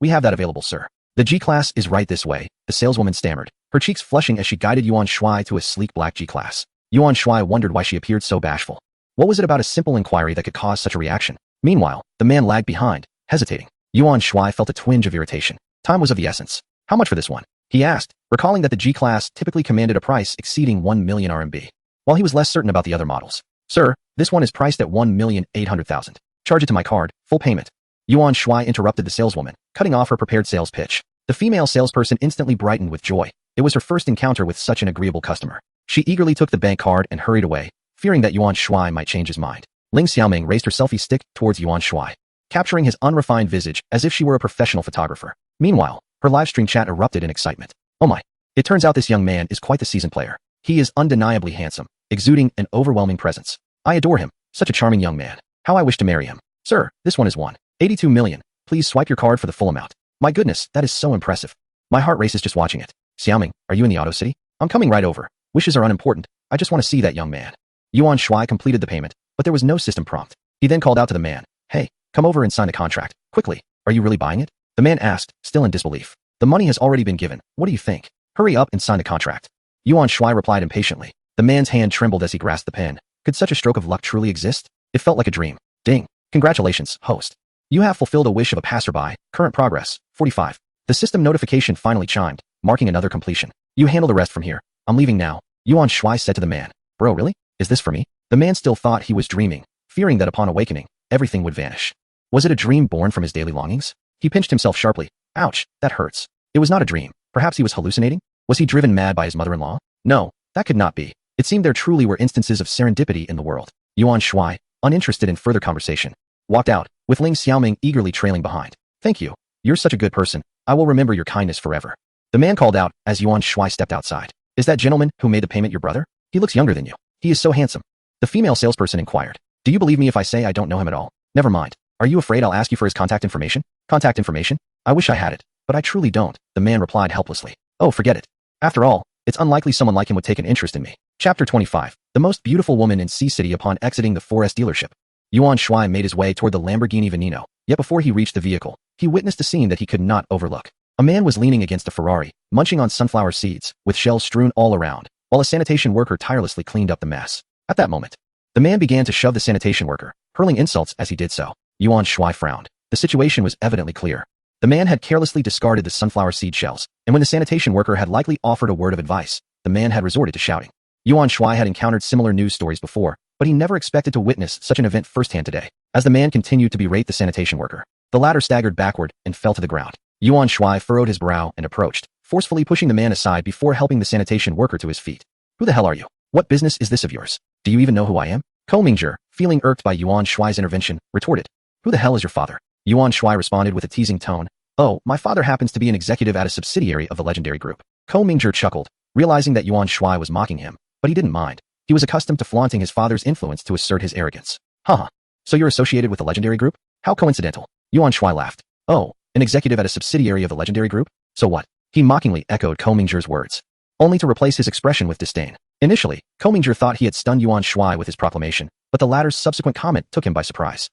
S2: We have that available, sir. The G-Class is right this way, the saleswoman stammered, her cheeks flushing as she guided Yuan Shuai to a sleek black G-Class. Yuan Shuai wondered why she appeared so bashful. What was it about a simple inquiry that could cause such a reaction? Meanwhile, the man lagged behind, hesitating. Yuan Shuai felt a twinge of irritation. Time was of the essence. How much for this one? He asked, recalling that the G-Class typically commanded a price exceeding 1 million RMB. While he was less certain about the other models. Sir, this one is priced at 1,800,000. Charge it to my card, full payment. Yuan Shuai interrupted the saleswoman, cutting off her prepared sales pitch. The female salesperson instantly brightened with joy. It was her first encounter with such an agreeable customer. She eagerly took the bank card and hurried away, fearing that Yuan Shuai might change his mind. Ling Xiaoming raised her selfie stick towards Yuan Shuai, capturing his unrefined visage as if she were a professional photographer. Meanwhile, her livestream chat erupted in excitement. Oh my! It turns out this young man is quite the seasoned player. He is undeniably handsome, exuding an overwhelming presence. I adore him. Such a charming young man. How I wish to marry him. Sir, this one is 1.82 million. Please swipe your card for the full amount. My goodness, that is so impressive. My heart races just watching it. Xiaoming, are you in the auto city? I'm coming right over. Wishes are unimportant. I just want to see that young man. Yuan Shuai completed the payment, but there was no system prompt. He then called out to the man. Hey, come over and sign the contract. Quickly. Are you really buying it? The man asked, still in disbelief. The money has already been given. What do you think? Hurry up and sign the contract. Yuan Shuai replied impatiently. The man's hand trembled as he grasped the pen. Could such a stroke of luck truly exist? It felt like a dream. Ding. Congratulations, host. You have fulfilled a wish of a passerby. Current progress, 45. The system notification finally chimed, marking another completion. You handle the rest from here. I'm leaving now. Yuan Shuai said to the man. Bro, really? Is this for me? The man still thought he was dreaming, fearing that upon awakening, everything would vanish. Was it a dream born from his daily longings? He pinched himself sharply. Ouch, that hurts. It was not a dream. Perhaps he was hallucinating? Was he driven mad by his mother-in-law? No, that could not be. It seemed there truly were instances of serendipity in the world. Yuan Shuai, uninterested in further conversation, walked out, with Ling Xiaoming eagerly trailing behind. Thank you. You're such a good person. I will remember your kindness forever. The man called out as Yuan Shuai stepped outside. Is that gentleman who made the payment your brother? He looks younger than you. He is so handsome. The female salesperson inquired. Do you believe me if I say I don't know him at all? Never mind. Are you afraid I'll ask you for his contact information? Contact information? I wish I had it, but I truly don't, the man replied helplessly. Oh, forget it. After all, it's unlikely someone like him would take an interest in me. Chapter 25. The most beautiful woman in Sea City upon exiting the 4S dealership. Yuan Shuai made his way toward the Lamborghini Veneno, yet before he reached the vehicle, he witnessed a scene that he could not overlook. A man was leaning against a Ferrari, munching on sunflower seeds, with shells strewn all around, while a sanitation worker tirelessly cleaned up the mess. At that moment, the man began to shove the sanitation worker, hurling insults as he did so. Yuan Shuai frowned. The situation was evidently clear. The man had carelessly discarded the sunflower seed shells, and when the sanitation worker had likely offered a word of advice, the man had resorted to shouting. Yuan Shuai had encountered similar news stories before, but he never expected to witness such an event firsthand today. As the man continued to berate the sanitation worker, the latter staggered backward and fell to the ground. Yuan Shuai furrowed his brow and approached, forcefully pushing the man aside before helping the sanitation worker to his feet. Who the hell are you? What business is this of yours? Do you even know who I am? Ko Mingzhi, feeling irked by Yuan Shuai's intervention, retorted. Who the hell is your father? Yuan Shuai responded with a teasing tone. Oh, my father happens to be an executive at a subsidiary of the legendary group. Ko Mingzhi chuckled, realizing that Yuan Shuai was mocking him, but he didn't mind. He was accustomed to flaunting his father's influence to assert his arrogance. Haha. So you're associated with the legendary group? How coincidental. Yuan Shuai laughed. Oh, an executive at a subsidiary of the legendary group? So what? He mockingly echoed Ko Mingzhi's words, only to replace his expression with disdain. Initially, Ko Mingzhi thought he had stunned Yuan Shuai with his proclamation, but the latter's subsequent comment took him by surprise.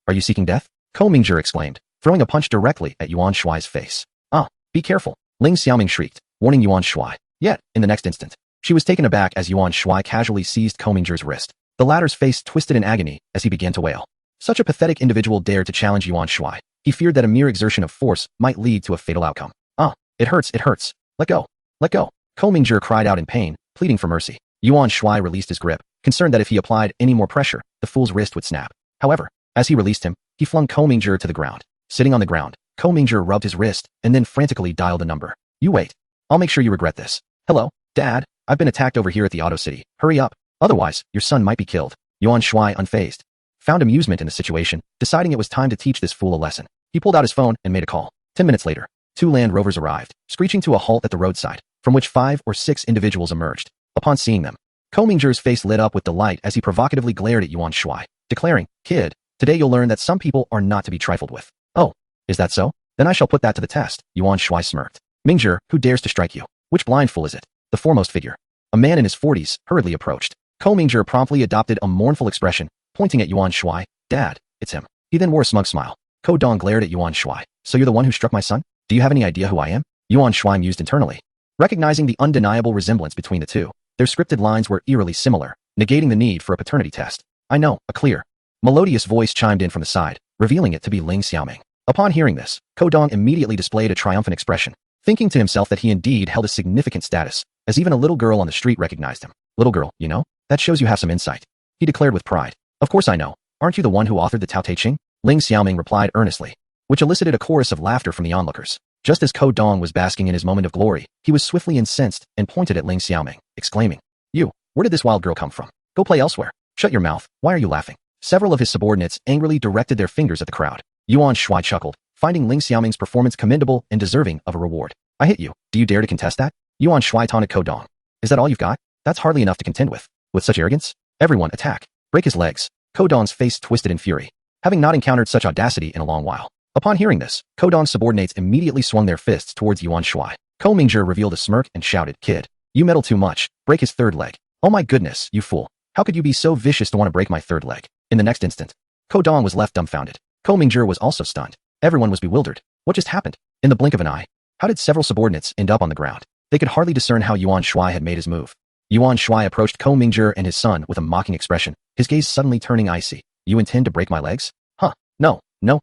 S2: Are you seeking death? Ko Mingzhi exclaimed, throwing a punch directly at Yuan Shuai's face. Ah, be careful, Ling Xiaoming shrieked, warning Yuan Shuai. Yet, in the next instant, she was taken aback as Yuan Shuai casually seized Ko Mingzhi's wrist. The latter's face twisted in agony as he began to wail. Such a pathetic individual dared to challenge Yuan Shuai. He feared that a mere exertion of force might lead to a fatal outcome. Ah, it hurts, it hurts. Let go. Let go. Ko Mingzhi cried out in pain, pleading for mercy. Yuan Shuai released his grip, concerned that if he applied any more pressure, the fool's wrist would snap. However, as he released him, he flung Ko Mingzhi to the ground. Sitting on the ground, Ko Mingzhi rubbed his wrist and then frantically dialed a number. You wait. I'll make sure you regret this. Hello, Dad. I've been attacked over here at the Auto City. Hurry up. Otherwise, your son might be killed. Yuan Shuai, unfazed, found amusement in the situation, deciding it was time to teach this fool a lesson. He pulled out his phone and made a call. 10 minutes later, 2 Land Rovers arrived, screeching to a halt at the roadside, from which 5 or 6 individuals emerged. Upon seeing them, Ko Mingzhi's face lit up with delight as he provocatively glared at Yuan Shuai, declaring, "Kid, today you'll learn that some people are not to be trifled with." "Oh, is that so? Then I shall put that to the test," Yuan Shuai smirked. "Mingzhi, who dares to strike you? Which blind fool is it?" The foremost figure, a man in his 40s, hurriedly approached. Ko Mingzhi promptly adopted a mournful expression, pointing at Yuan Shuai. "Dad, it's him." He then wore a smug smile. Ko Dong glared at Yuan Shuai. "So you're the one who struck my son? Do you have any idea who I am?" Yuan Shuai mused internally. Recognizing the undeniable resemblance between the two, their scripted lines were eerily similar, negating the need for a paternity test. "I know," a clear, melodious voice chimed in from the side, revealing it to be Ling Xiaoming. Upon hearing this, Ko Dong immediately displayed a triumphant expression, thinking to himself that he indeed held a significant status, as even a little girl on the street recognized him. "Little girl, you know? That shows you have some insight," he declared with pride. "Of course I know. Aren't you the one who authored the Tao Te Ching?" Ling Xiaoming replied earnestly, which elicited a chorus of laughter from the onlookers. Just as Ko Dong was basking in his moment of glory, he was swiftly incensed and pointed at Ling Xiaoming, exclaiming, "You, where did this wild girl come from? Go play elsewhere. Shut your mouth, why are you laughing?" Several of his subordinates angrily directed their fingers at the crowd. Yuan Shuai chuckled, finding Ling Xiaoming's performance commendable and deserving of a reward. "I hit you. Do you dare to contest that?" Yuan Shuai taunted Ko Dong. "Is that all you've got? That's hardly enough to contend with. With such arrogance? Everyone, attack. Break his legs." Ko Dong's face twisted in fury, having not encountered such audacity in a long while. Upon hearing this, Ko Dong's subordinates immediately swung their fists towards Yuan Shuai. Ko Mingzhi revealed a smirk and shouted, "Kid, you meddle too much. Break his third leg." "Oh my goodness, you fool. How could you be so vicious to want to break my third leg?" In the next instant, Ko Dong was left dumbfounded. Ko Mingzhi was also stunned. Everyone was bewildered. What just happened? In the blink of an eye, how did several subordinates end up on the ground? They could hardly discern how Yuan Shuai had made his move. Yuan Shuai approached Ko Mingzhi and his son with a mocking expression, his gaze suddenly turning icy. "You intend to break my legs? Huh, no,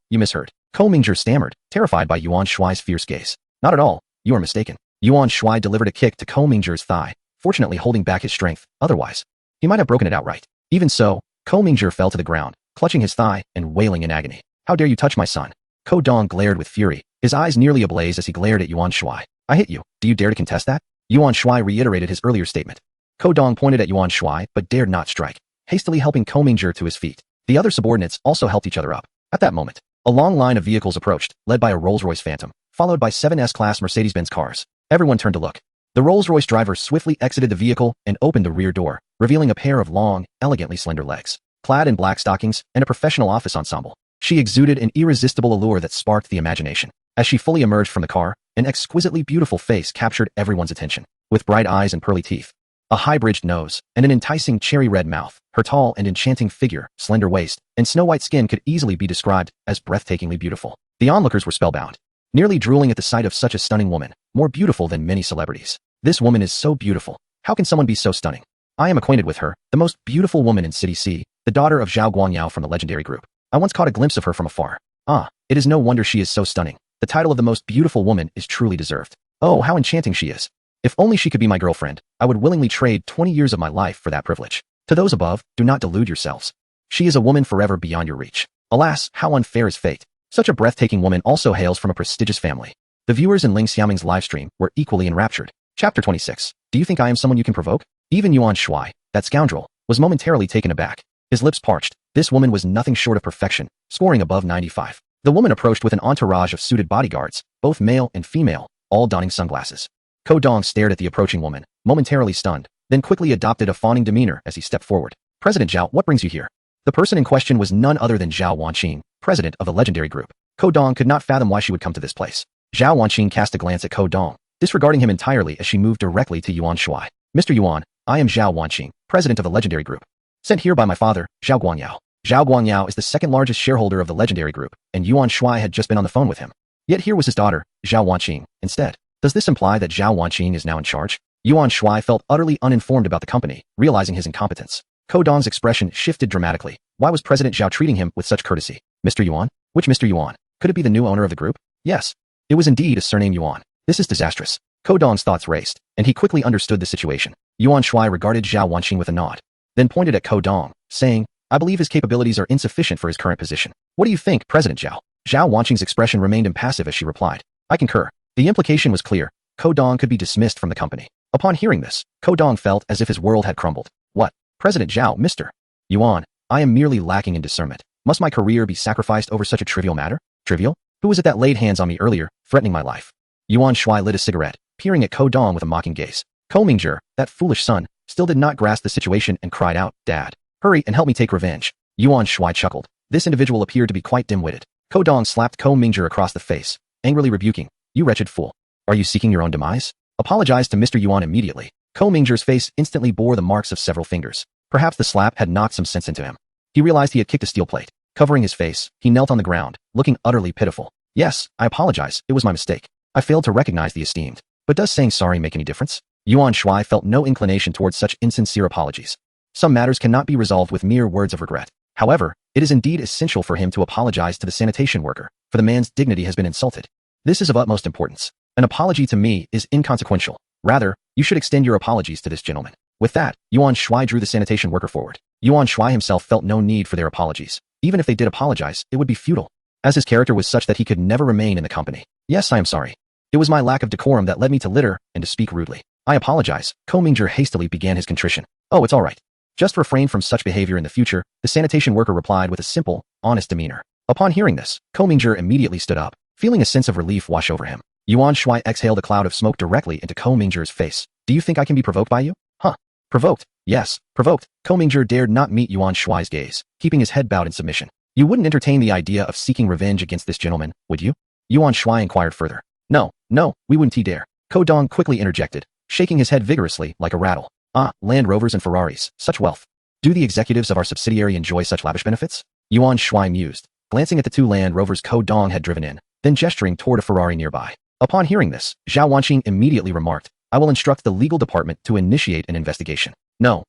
S2: you misheard." Ko Mingzhi stammered, terrified by Yuan Shuai's fierce gaze. "Not at all, you are mistaken." Yuan Shuai delivered a kick to Ko Mingzhi's thigh, fortunately holding back his strength, otherwise, he might have broken it outright. Even so, Ko Mingzhi fell to the ground, clutching his thigh and wailing in agony. "How dare you touch my son?" Ko Dong glared with fury, his eyes nearly ablaze as he glared at Yuan Shuai. "I hit you. Do you dare to contest that?" Yuan Shuai reiterated his earlier statement. Ko Dong pointed at Yuan Shuai but dared not strike, hastily helping Ko Mingzhi to his feet. The other subordinates also helped each other up. At that moment, a long line of vehicles approached, led by a Rolls-Royce Phantom, followed by 7 S-Class Mercedes-Benz cars. Everyone turned to look. The Rolls-Royce driver swiftly exited the vehicle and opened the rear door, revealing a pair of long, elegantly slender legs, clad in black stockings and a professional office ensemble. She exuded an irresistible allure that sparked the imagination. As she fully emerged from the car, an exquisitely beautiful face captured everyone's attention. With bright eyes and pearly teeth, a high-bridged nose, and an enticing cherry-red mouth, her tall and enchanting figure, slender waist, and snow-white skin could easily be described as breathtakingly beautiful. The onlookers were spellbound, nearly drooling at the sight of such a stunning woman, more beautiful than many celebrities. "This woman is so beautiful. How can someone be so stunning? I am acquainted with her, the most beautiful woman in City C, the daughter of Zhao Guangyao from the legendary group. I once caught a glimpse of her from afar. Ah, it is no wonder she is so stunning. The title of the most beautiful woman is truly deserved. Oh, how enchanting she is. If only she could be my girlfriend, I would willingly trade 20 years of my life for that privilege. To those above, do not delude yourselves. She is a woman forever beyond your reach. Alas, how unfair is fate. Such a breathtaking woman also hails from a prestigious family." The viewers in Ling Xiaoming's livestream were equally enraptured. Chapter 26. Do you think I am someone you can provoke? Even Yuan Shuai, that scoundrel, was momentarily taken aback. His lips parched. This woman was nothing short of perfection, scoring above 95. The woman approached with an entourage of suited bodyguards, both male and female, all donning sunglasses. Ko Dong stared at the approaching woman, momentarily stunned, then quickly adopted a fawning demeanor as he stepped forward. "President Zhao, what brings you here?" The person in question was none other than Zhao Wanqing, president of the legendary group. Ko Dong could not fathom why she would come to this place. Zhao Wanqing cast a glance at Ko Dong, disregarding him entirely as she moved directly to Yuan Shuai. "Mr. Yuan, I am Zhao Wanqing, president of the legendary group. Sent here by my father, Zhao Guangyao." Zhao Guangyao is the second largest shareholder of the legendary group, and Yuan Shuai had just been on the phone with him. Yet here was his daughter, Zhao Wanqing, instead. Does this imply that Zhao Wanqing is now in charge? Yuan Shuai felt utterly uninformed about the company, realizing his incompetence. Ko Dong's expression shifted dramatically. Why was President Zhao treating him with such courtesy? Mr. Yuan? Which Mr. Yuan? Could it be the new owner of the group? Yes. It was indeed a surname Yuan. This is disastrous. Ko Dong's thoughts raced, and he quickly understood the situation. Yuan Shuai regarded Zhao Wanqing with a nod, then pointed at Ko Dong, saying, "I believe his capabilities are insufficient for his current position. What do you think, President Zhao?" Zhao Wanqing's expression remained impassive as she replied, "I concur." The implication was clear. Ko Dong could be dismissed from the company. Upon hearing this, Ko Dong felt as if his world had crumbled. "What? President Zhao, Mr. Yuan, I am merely lacking in discernment. Must my career be sacrificed over such a trivial matter? Trivial? Who was it that laid hands on me earlier, threatening my life? Yuan Shuai lit a cigarette, peering at Ko Dong with a mocking gaze. Ko Mingzhi, that foolish son, still did not grasp the situation and cried out, "Dad, hurry and help me take revenge." Yuan Shuai chuckled. This individual appeared to be quite dim-witted. Ko Dong slapped Ko Mingzhi across the face, angrily rebuking, "You wretched fool. Are you seeking your own demise? Apologize to Mr. Yuan immediately." Ko Mingzhi's face instantly bore the marks of several fingers. Perhaps the slap had knocked some sense into him. He realized he had kicked a steel plate. Covering his face, he knelt on the ground, looking utterly pitiful. "Yes, I apologize. It was my mistake. I failed to recognize the esteemed. But does saying sorry make any difference?" Yuan Shuai felt no inclination towards such insincere apologies. Some matters cannot be resolved with mere words of regret. However, it is indeed essential for him to apologize to the sanitation worker, for the man's dignity has been insulted. This is of utmost importance. An apology to me is inconsequential. Rather, you should extend your apologies to this gentleman. With that, Yuan Shuai drew the sanitation worker forward. Yuan Shuai himself felt no need for their apologies. Even if they did apologize, it would be futile, as his character was such that he could never remain in the company. "Yes, I am sorry. It was my lack of decorum that led me to litter and to speak rudely. I apologize." Ko Mingzhi hastily began his contrition. "Oh, it's all right. Just refrain from such behavior in the future," the sanitation worker replied with a simple, honest demeanor. Upon hearing this, Ko Mingzhi immediately stood up, feeling a sense of relief wash over him. Yuan Shuai exhaled a cloud of smoke directly into Ko Mingzhi's face. "Do you think I can be provoked by you? Huh? Provoked? Yes, provoked." Ko Mingzhi dared not meet Yuan Shuai's gaze, keeping his head bowed in submission. "You wouldn't entertain the idea of seeking revenge against this gentleman, would you?" Yuan Shuai inquired further. No, we wouldn't dare." Ko Dong quickly interjected, shaking his head vigorously like a rattle. "Ah, Land Rovers and Ferraris, such wealth. Do the executives of our subsidiary enjoy such lavish benefits?" Yuan Shuai mused, glancing at the two Land Rovers Ko Dong had driven in, then gesturing toward a Ferrari nearby. Upon hearing this, Zhao Wanqing immediately remarked, "I will instruct the legal department to initiate an investigation." No,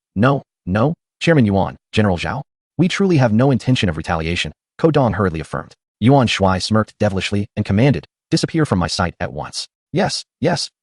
S2: Chairman Yuan, General Zhao. "We truly have no intention of retaliation," Ko Dong hurriedly affirmed. Yuan Shuai smirked devilishly and commanded, "Disappear from my sight at once." Yes,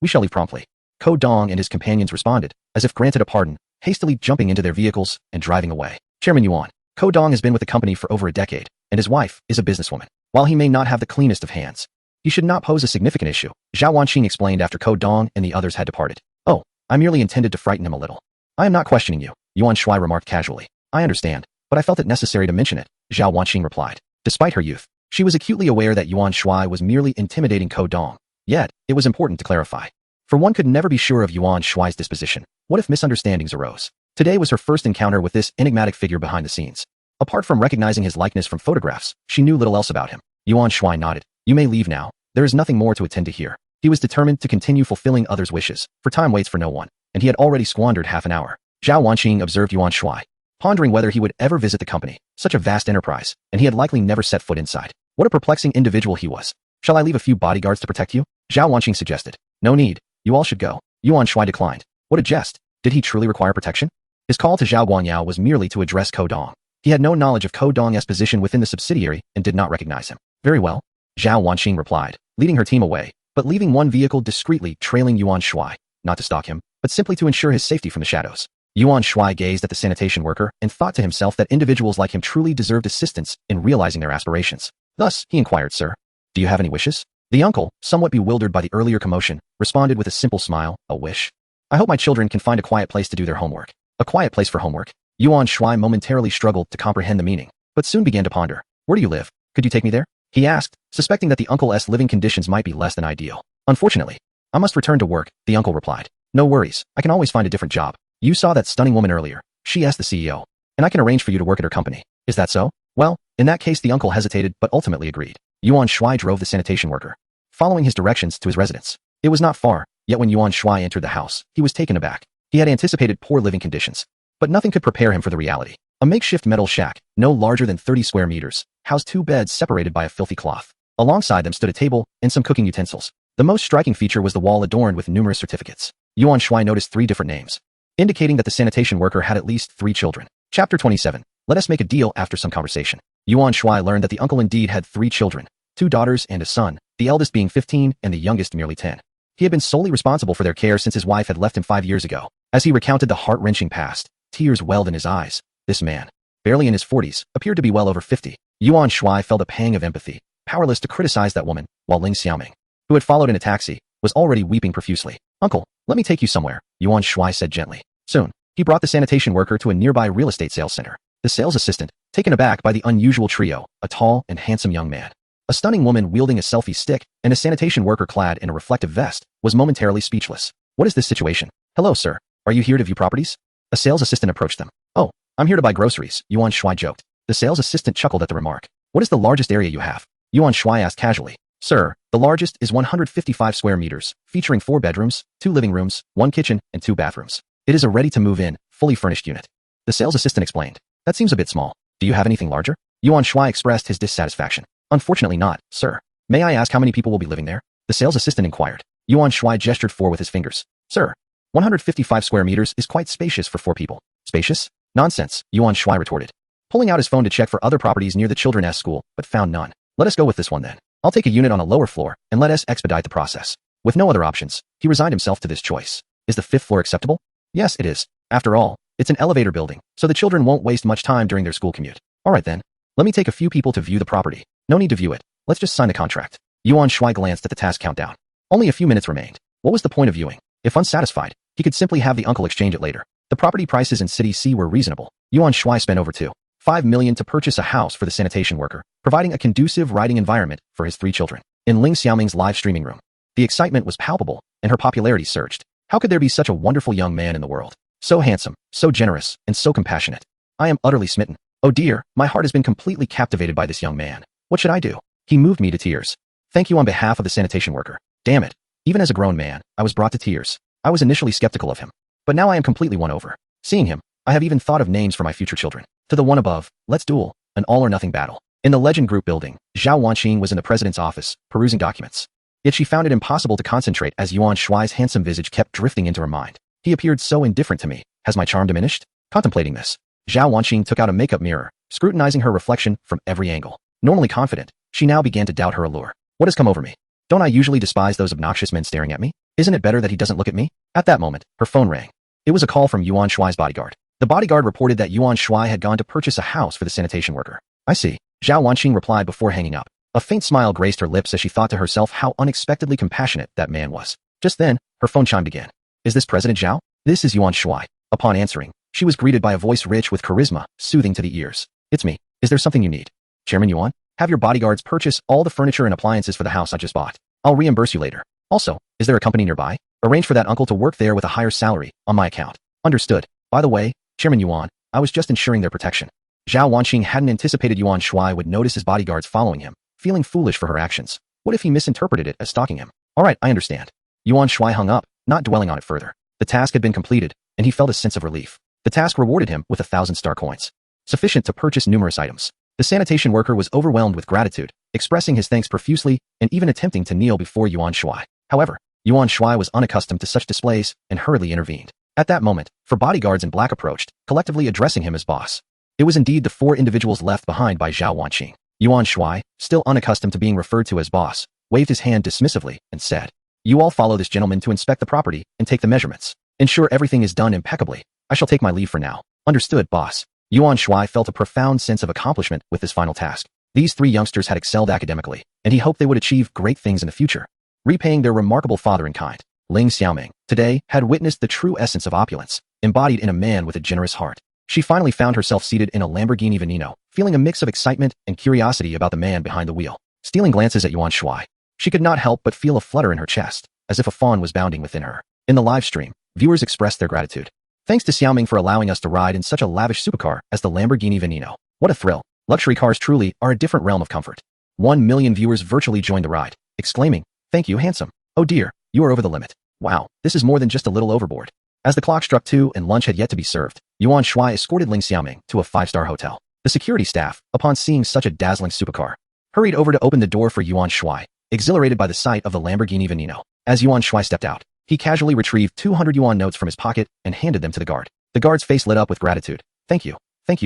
S2: we shall leave promptly." Ko Dong and his companions responded, as if granted a pardon, hastily jumping into their vehicles and driving away. "Chairman Yuan, Ko Dong has been with the company for over a decade, and his wife is a businesswoman. While he may not have the cleanest of hands, he should not pose a significant issue," Zhao Wanqing explained after Ko Dong and the others had departed. "Oh, I merely intended to frighten him a little." "I am not questioning you," Yuan Shuai remarked casually. "I understand, but I felt it necessary to mention it," Zhao Wanqing replied. Despite her youth, she was acutely aware that Yuan Shuai was merely intimidating Ko Dong. Yet, it was important to clarify. For one could never be sure of Yuan Shuai's disposition. What if misunderstandings arose? Today was her first encounter with this enigmatic figure behind the scenes. Apart from recognizing his likeness from photographs, she knew little else about him. Yuan Shuai nodded. "You may leave now. There is nothing more to attend to here." He was determined to continue fulfilling others' wishes, for time waits for no one, and he had already squandered half an hour. Zhao Wanqing observed Yuan Shuai, pondering whether he would ever visit the company, such a vast enterprise, and he had likely never set foot inside. What a perplexing individual he was. "Shall I leave a few bodyguards to protect you?" Zhao Wanqing suggested. "No need. You all should go." Yuan Shuai declined. What a jest. Did he truly require protection? His call to Zhao Guangyao was merely to address Ko Dong. He had no knowledge of Ko Dong's position within the subsidiary and did not recognize him. "Very well," Zhao Wanqing replied, leading her team away, but leaving one vehicle discreetly trailing Yuan Shuai, not to stalk him, but simply to ensure his safety from the shadows. Yuan Shuai gazed at the sanitation worker and thought to himself that individuals like him truly deserved assistance in realizing their aspirations. Thus, he inquired, "Sir, do you have any wishes?" The uncle, somewhat bewildered by the earlier commotion, responded with a simple smile, "A wish? I hope my children can find a quiet place to do their homework." A quiet place for homework? Yuan Shuai momentarily struggled to comprehend the meaning, but soon began to ponder. "Where do you live? Could you take me there?" he asked, suspecting that the uncle's living conditions might be less than ideal. "Unfortunately, I must return to work," the uncle replied. "No worries, I can always find a different job. You saw that stunning woman earlier. She asked the CEO, and I can arrange for you to work at her company. Is that so?" "Well, in that case," the uncle hesitated but ultimately agreed. Yuan Shuai drove the sanitation worker, following his directions to his residence. It was not far, yet when Yuan Shuai entered the house, he was taken aback. He had anticipated poor living conditions, but nothing could prepare him for the reality. A makeshift metal shack, no larger than 30 square meters, housed two beds separated by a filthy cloth. Alongside them stood a table and some cooking utensils. The most striking feature was the wall adorned with numerous certificates. Yuan Shuai noticed 3 different names, indicating that the sanitation worker had at least 3 children. Chapter 27. Let us make a deal after some conversation. Yuan Shuai learned that the uncle indeed had 3 children, 2 daughters and a son, the eldest being 15 and the youngest merely 10. He had been solely responsible for their care since his wife had left him 5 years ago. As he recounted the heart-wrenching past, tears welled in his eyes. This man, barely in his 40s, appeared to be well over 50. Yuan Shuai felt a pang of empathy, powerless to criticize that woman, while Ling Xiaoming, who had followed in a taxi, was already weeping profusely. "Uncle, let me take you somewhere," Yuan Shuai said gently. Soon, he brought the sanitation worker to a nearby real estate sales center. The sales assistant, taken aback by the unusual trio, a tall and handsome young man, A stunning woman wielding a selfie stick and a sanitation worker clad in a reflective vest was momentarily speechless. What is this situation? Hello, sir. Are you here to view properties? A sales assistant approached them. Oh, I'm here to buy groceries, Yuan Shuai joked. The sales assistant chuckled at the remark. What is the largest area you have? Yuan Shuai asked casually. Sir, the largest is 155 square meters, featuring 4 bedrooms, 2 living rooms, 1 kitchen, and 2 bathrooms. It is a ready-to-move-in, fully furnished unit. The sales assistant explained. That seems a bit small. Do you have anything larger? Yuan Shuai expressed his dissatisfaction. Unfortunately not, sir. May I ask how many people will be living there? The sales assistant inquired. Yuan Shuai gestured 4 with his fingers. Sir, 155 square meters is quite spacious for 4 people. Spacious? Nonsense, Yuan Shuai retorted. Pulling out his phone to check for other properties near the children's school, but found none. Let us go with this one then. I'll take a unit on a lower floor, and let us expedite the process. With no other options, he resigned himself to this choice. Is the 5th floor acceptable? Yes, it is. After all, it's an elevator building, so the children won't waste much time during their school commute. All right then. Let me take a few people to view the property. No need to view it. Let's just sign the contract. Yuan Shuai glanced at the task countdown. Only a few minutes remained. What was the point of viewing? If unsatisfied, he could simply have the uncle exchange it later. The property prices in City C were reasonable. Yuan Shuai spent over $2.5 million to purchase a house for the sanitation worker, providing a conducive writing environment for his 3 children. In Ling Xiaoming's live streaming room, the excitement was palpable, and her popularity surged. How could there be such a wonderful young man in the world? So handsome, so generous, and so compassionate. I am utterly smitten. Oh dear, my heart has been completely captivated by this young man. What should I do? He moved me to tears. Thank you on behalf of the sanitation worker. Damn it. Even as a grown man, I was brought to tears. I was initially skeptical of him, but now I am completely won over. Seeing him, I have even thought of names for my future children. To the one above, let's duel, an all-or-nothing battle. In the Legend Group building, Zhao Wanqing was in the president's office, perusing documents. Yet she found it impossible to concentrate as Yuan Shuai's handsome visage kept drifting into her mind. He appeared so indifferent to me. Has my charm diminished? Contemplating this, Zhao Wanqing took out a makeup mirror, scrutinizing her reflection from every angle. Normally confident, she now began to doubt her allure. What has come over me? Don't I usually despise those obnoxious men staring at me? Isn't it better that he doesn't look at me? At that moment, her phone rang. It was a call from Yuan Shuai's bodyguard. The bodyguard reported that Yuan Shuai had gone to purchase a house for the sanitation worker. I see. Zhao Wanqing replied before hanging up. A faint smile graced her lips as she thought to herself how unexpectedly compassionate that man was. Just then, her phone chimed again. Is this President Zhao? This is Yuan Shuai. Upon answering, she was greeted by a voice rich with charisma, soothing to the ears. It's me. Is there something you need? Chairman Yuan, have your bodyguards purchase all the furniture and appliances for the house I just bought. I'll reimburse you later. Also, is there a company nearby? Arrange for that uncle to work there with a higher salary, on my account. Understood. By the way, Chairman Yuan, I was just ensuring their protection. Zhao Wanqing hadn't anticipated Yuan Shuai would notice his bodyguards following him, feeling foolish for her actions. What if he misinterpreted it as stalking him? All right, I understand. Yuan Shuai hung up, not dwelling on it further. The task had been completed, and he felt a sense of relief. The task rewarded him with 1,000 star coins, sufficient to purchase numerous items. The sanitation worker was overwhelmed with gratitude, expressing his thanks profusely and even attempting to kneel before Yuan Shuai. However, Yuan Shuai was unaccustomed to such displays and hurriedly intervened. At that moment, 4 bodyguards in black approached, collectively addressing him as boss. It was indeed the 4 individuals left behind by Zhao Wanqing. Yuan Shuai, still unaccustomed to being referred to as boss, waved his hand dismissively and said, "You all follow this gentleman to inspect the property and take the measurements. Ensure everything is done impeccably. I shall take my leave for now." Understood, boss. Yuan Shuai felt a profound sense of accomplishment with this final task. These 3 youngsters had excelled academically, and he hoped they would achieve great things in the future, repaying their remarkable father in kind. Ling Xiaoming, today, had witnessed the true essence of opulence, embodied in a man with a generous heart. She finally found herself seated in a Lamborghini Veneno, feeling a mix of excitement and curiosity about the man behind the wheel. Stealing glances at Yuan Shuai, she could not help but feel a flutter in her chest, as if a fawn was bounding within her. In the live stream, viewers expressed their gratitude. Thanks to Xiaoming for allowing us to ride in such a lavish supercar as the Lamborghini Veneno. What a thrill. Luxury cars truly are a different realm of comfort. 1 million viewers virtually joined the ride, exclaiming, "Thank you, handsome. Oh dear, you are over the limit. Wow, this is more than just a little overboard." As the clock struck 2 and lunch had yet to be served, Yuan Shuai escorted Ling Xiaoming to a 5-star hotel. The security staff, upon seeing such a dazzling supercar, hurried over to open the door for Yuan Shuai, exhilarated by the sight of the Lamborghini Veneno. As Yuan Shuai stepped out, he casually retrieved 200 yuan notes from his pocket and handed them to the guard. The guard's face lit up with gratitude. Thank you,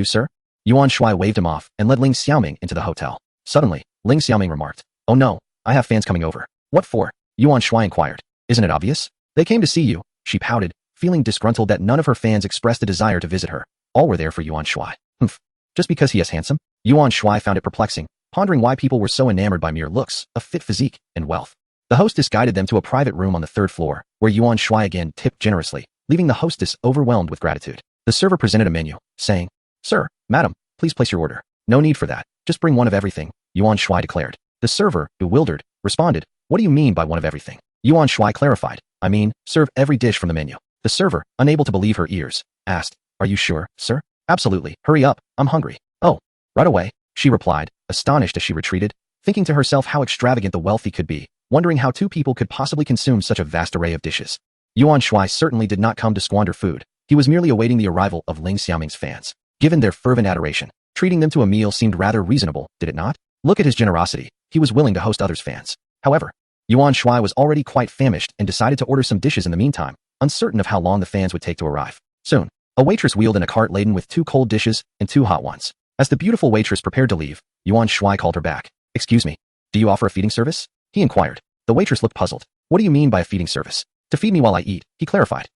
S2: sir." Yuan Shuai waved him off and led Ling Xiaoming into the hotel. Suddenly, Ling Xiaoming remarked, "Oh no, I have fans coming over." "What for?" Yuan Shuai inquired. "Isn't it obvious? They came to see you," she pouted, feeling disgruntled that none of her fans expressed a desire to visit her. All were there for Yuan Shuai. Humph. Just because he is handsome? Yuan Shuai found it perplexing, pondering why people were so enamored by mere looks, a fit physique, and wealth. The hostess guided them to a private room on the 3rd floor, where Yuan Shuai again tipped generously, leaving the hostess overwhelmed with gratitude. The server presented a menu, saying, "Sir, madam, please place your order." "No need for that. Just bring one of everything," Yuan Shuai declared. The server, bewildered, responded, "What do you mean by one of everything?" Yuan Shuai clarified, "I mean, serve every dish from the menu." The server, unable to believe her ears, asked, "Are you sure, sir?" "Absolutely. Hurry up. I'm hungry." "Oh, right away," she replied, astonished as she retreated, thinking to herself how extravagant the wealthy could be, wondering how two people could possibly consume such a vast array of dishes. Yuan Shuai certainly did not come to squander food. He was merely awaiting the arrival of Ling Xiaoming's fans. Given their fervent adoration, treating them to a meal seemed rather reasonable, did it not? Look at his generosity. He was willing to host others' fans. However, Yuan Shuai was already quite famished and decided to order some dishes in the meantime, uncertain of how long the fans would take to arrive. Soon, a waitress wheeled in a cart laden with 2 cold dishes and 2 hot ones. As the beautiful waitress prepared to leave, Yuan Shuai called her back. "Excuse me, do you offer a feeding service?" he inquired. The waitress looked puzzled. "What do you mean by a feeding service?" "To feed me while I eat," he clarified.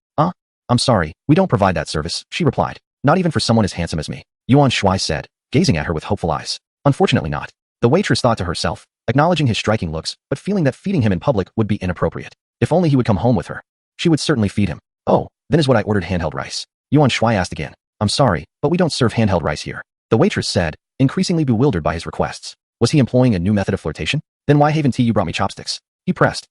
S2: I'm sorry, we don't provide that service," she replied. "Not even for someone as handsome as me," Yuan Shuai said, gazing at her with hopeful eyes. "Unfortunately not." The waitress thought to herself, acknowledging his striking looks, but feeling that feeding him in public would be inappropriate. If only he would come home with her. She would certainly feed him. "Oh, then is what I ordered handheld rice?" Yuan Shuai asked again. "I'm sorry, but we don't serve handheld rice here," the waitress said, increasingly bewildered by his requests. Was he employing a new method of flirtation? "Then why haven't you brought me chopsticks?" he pressed.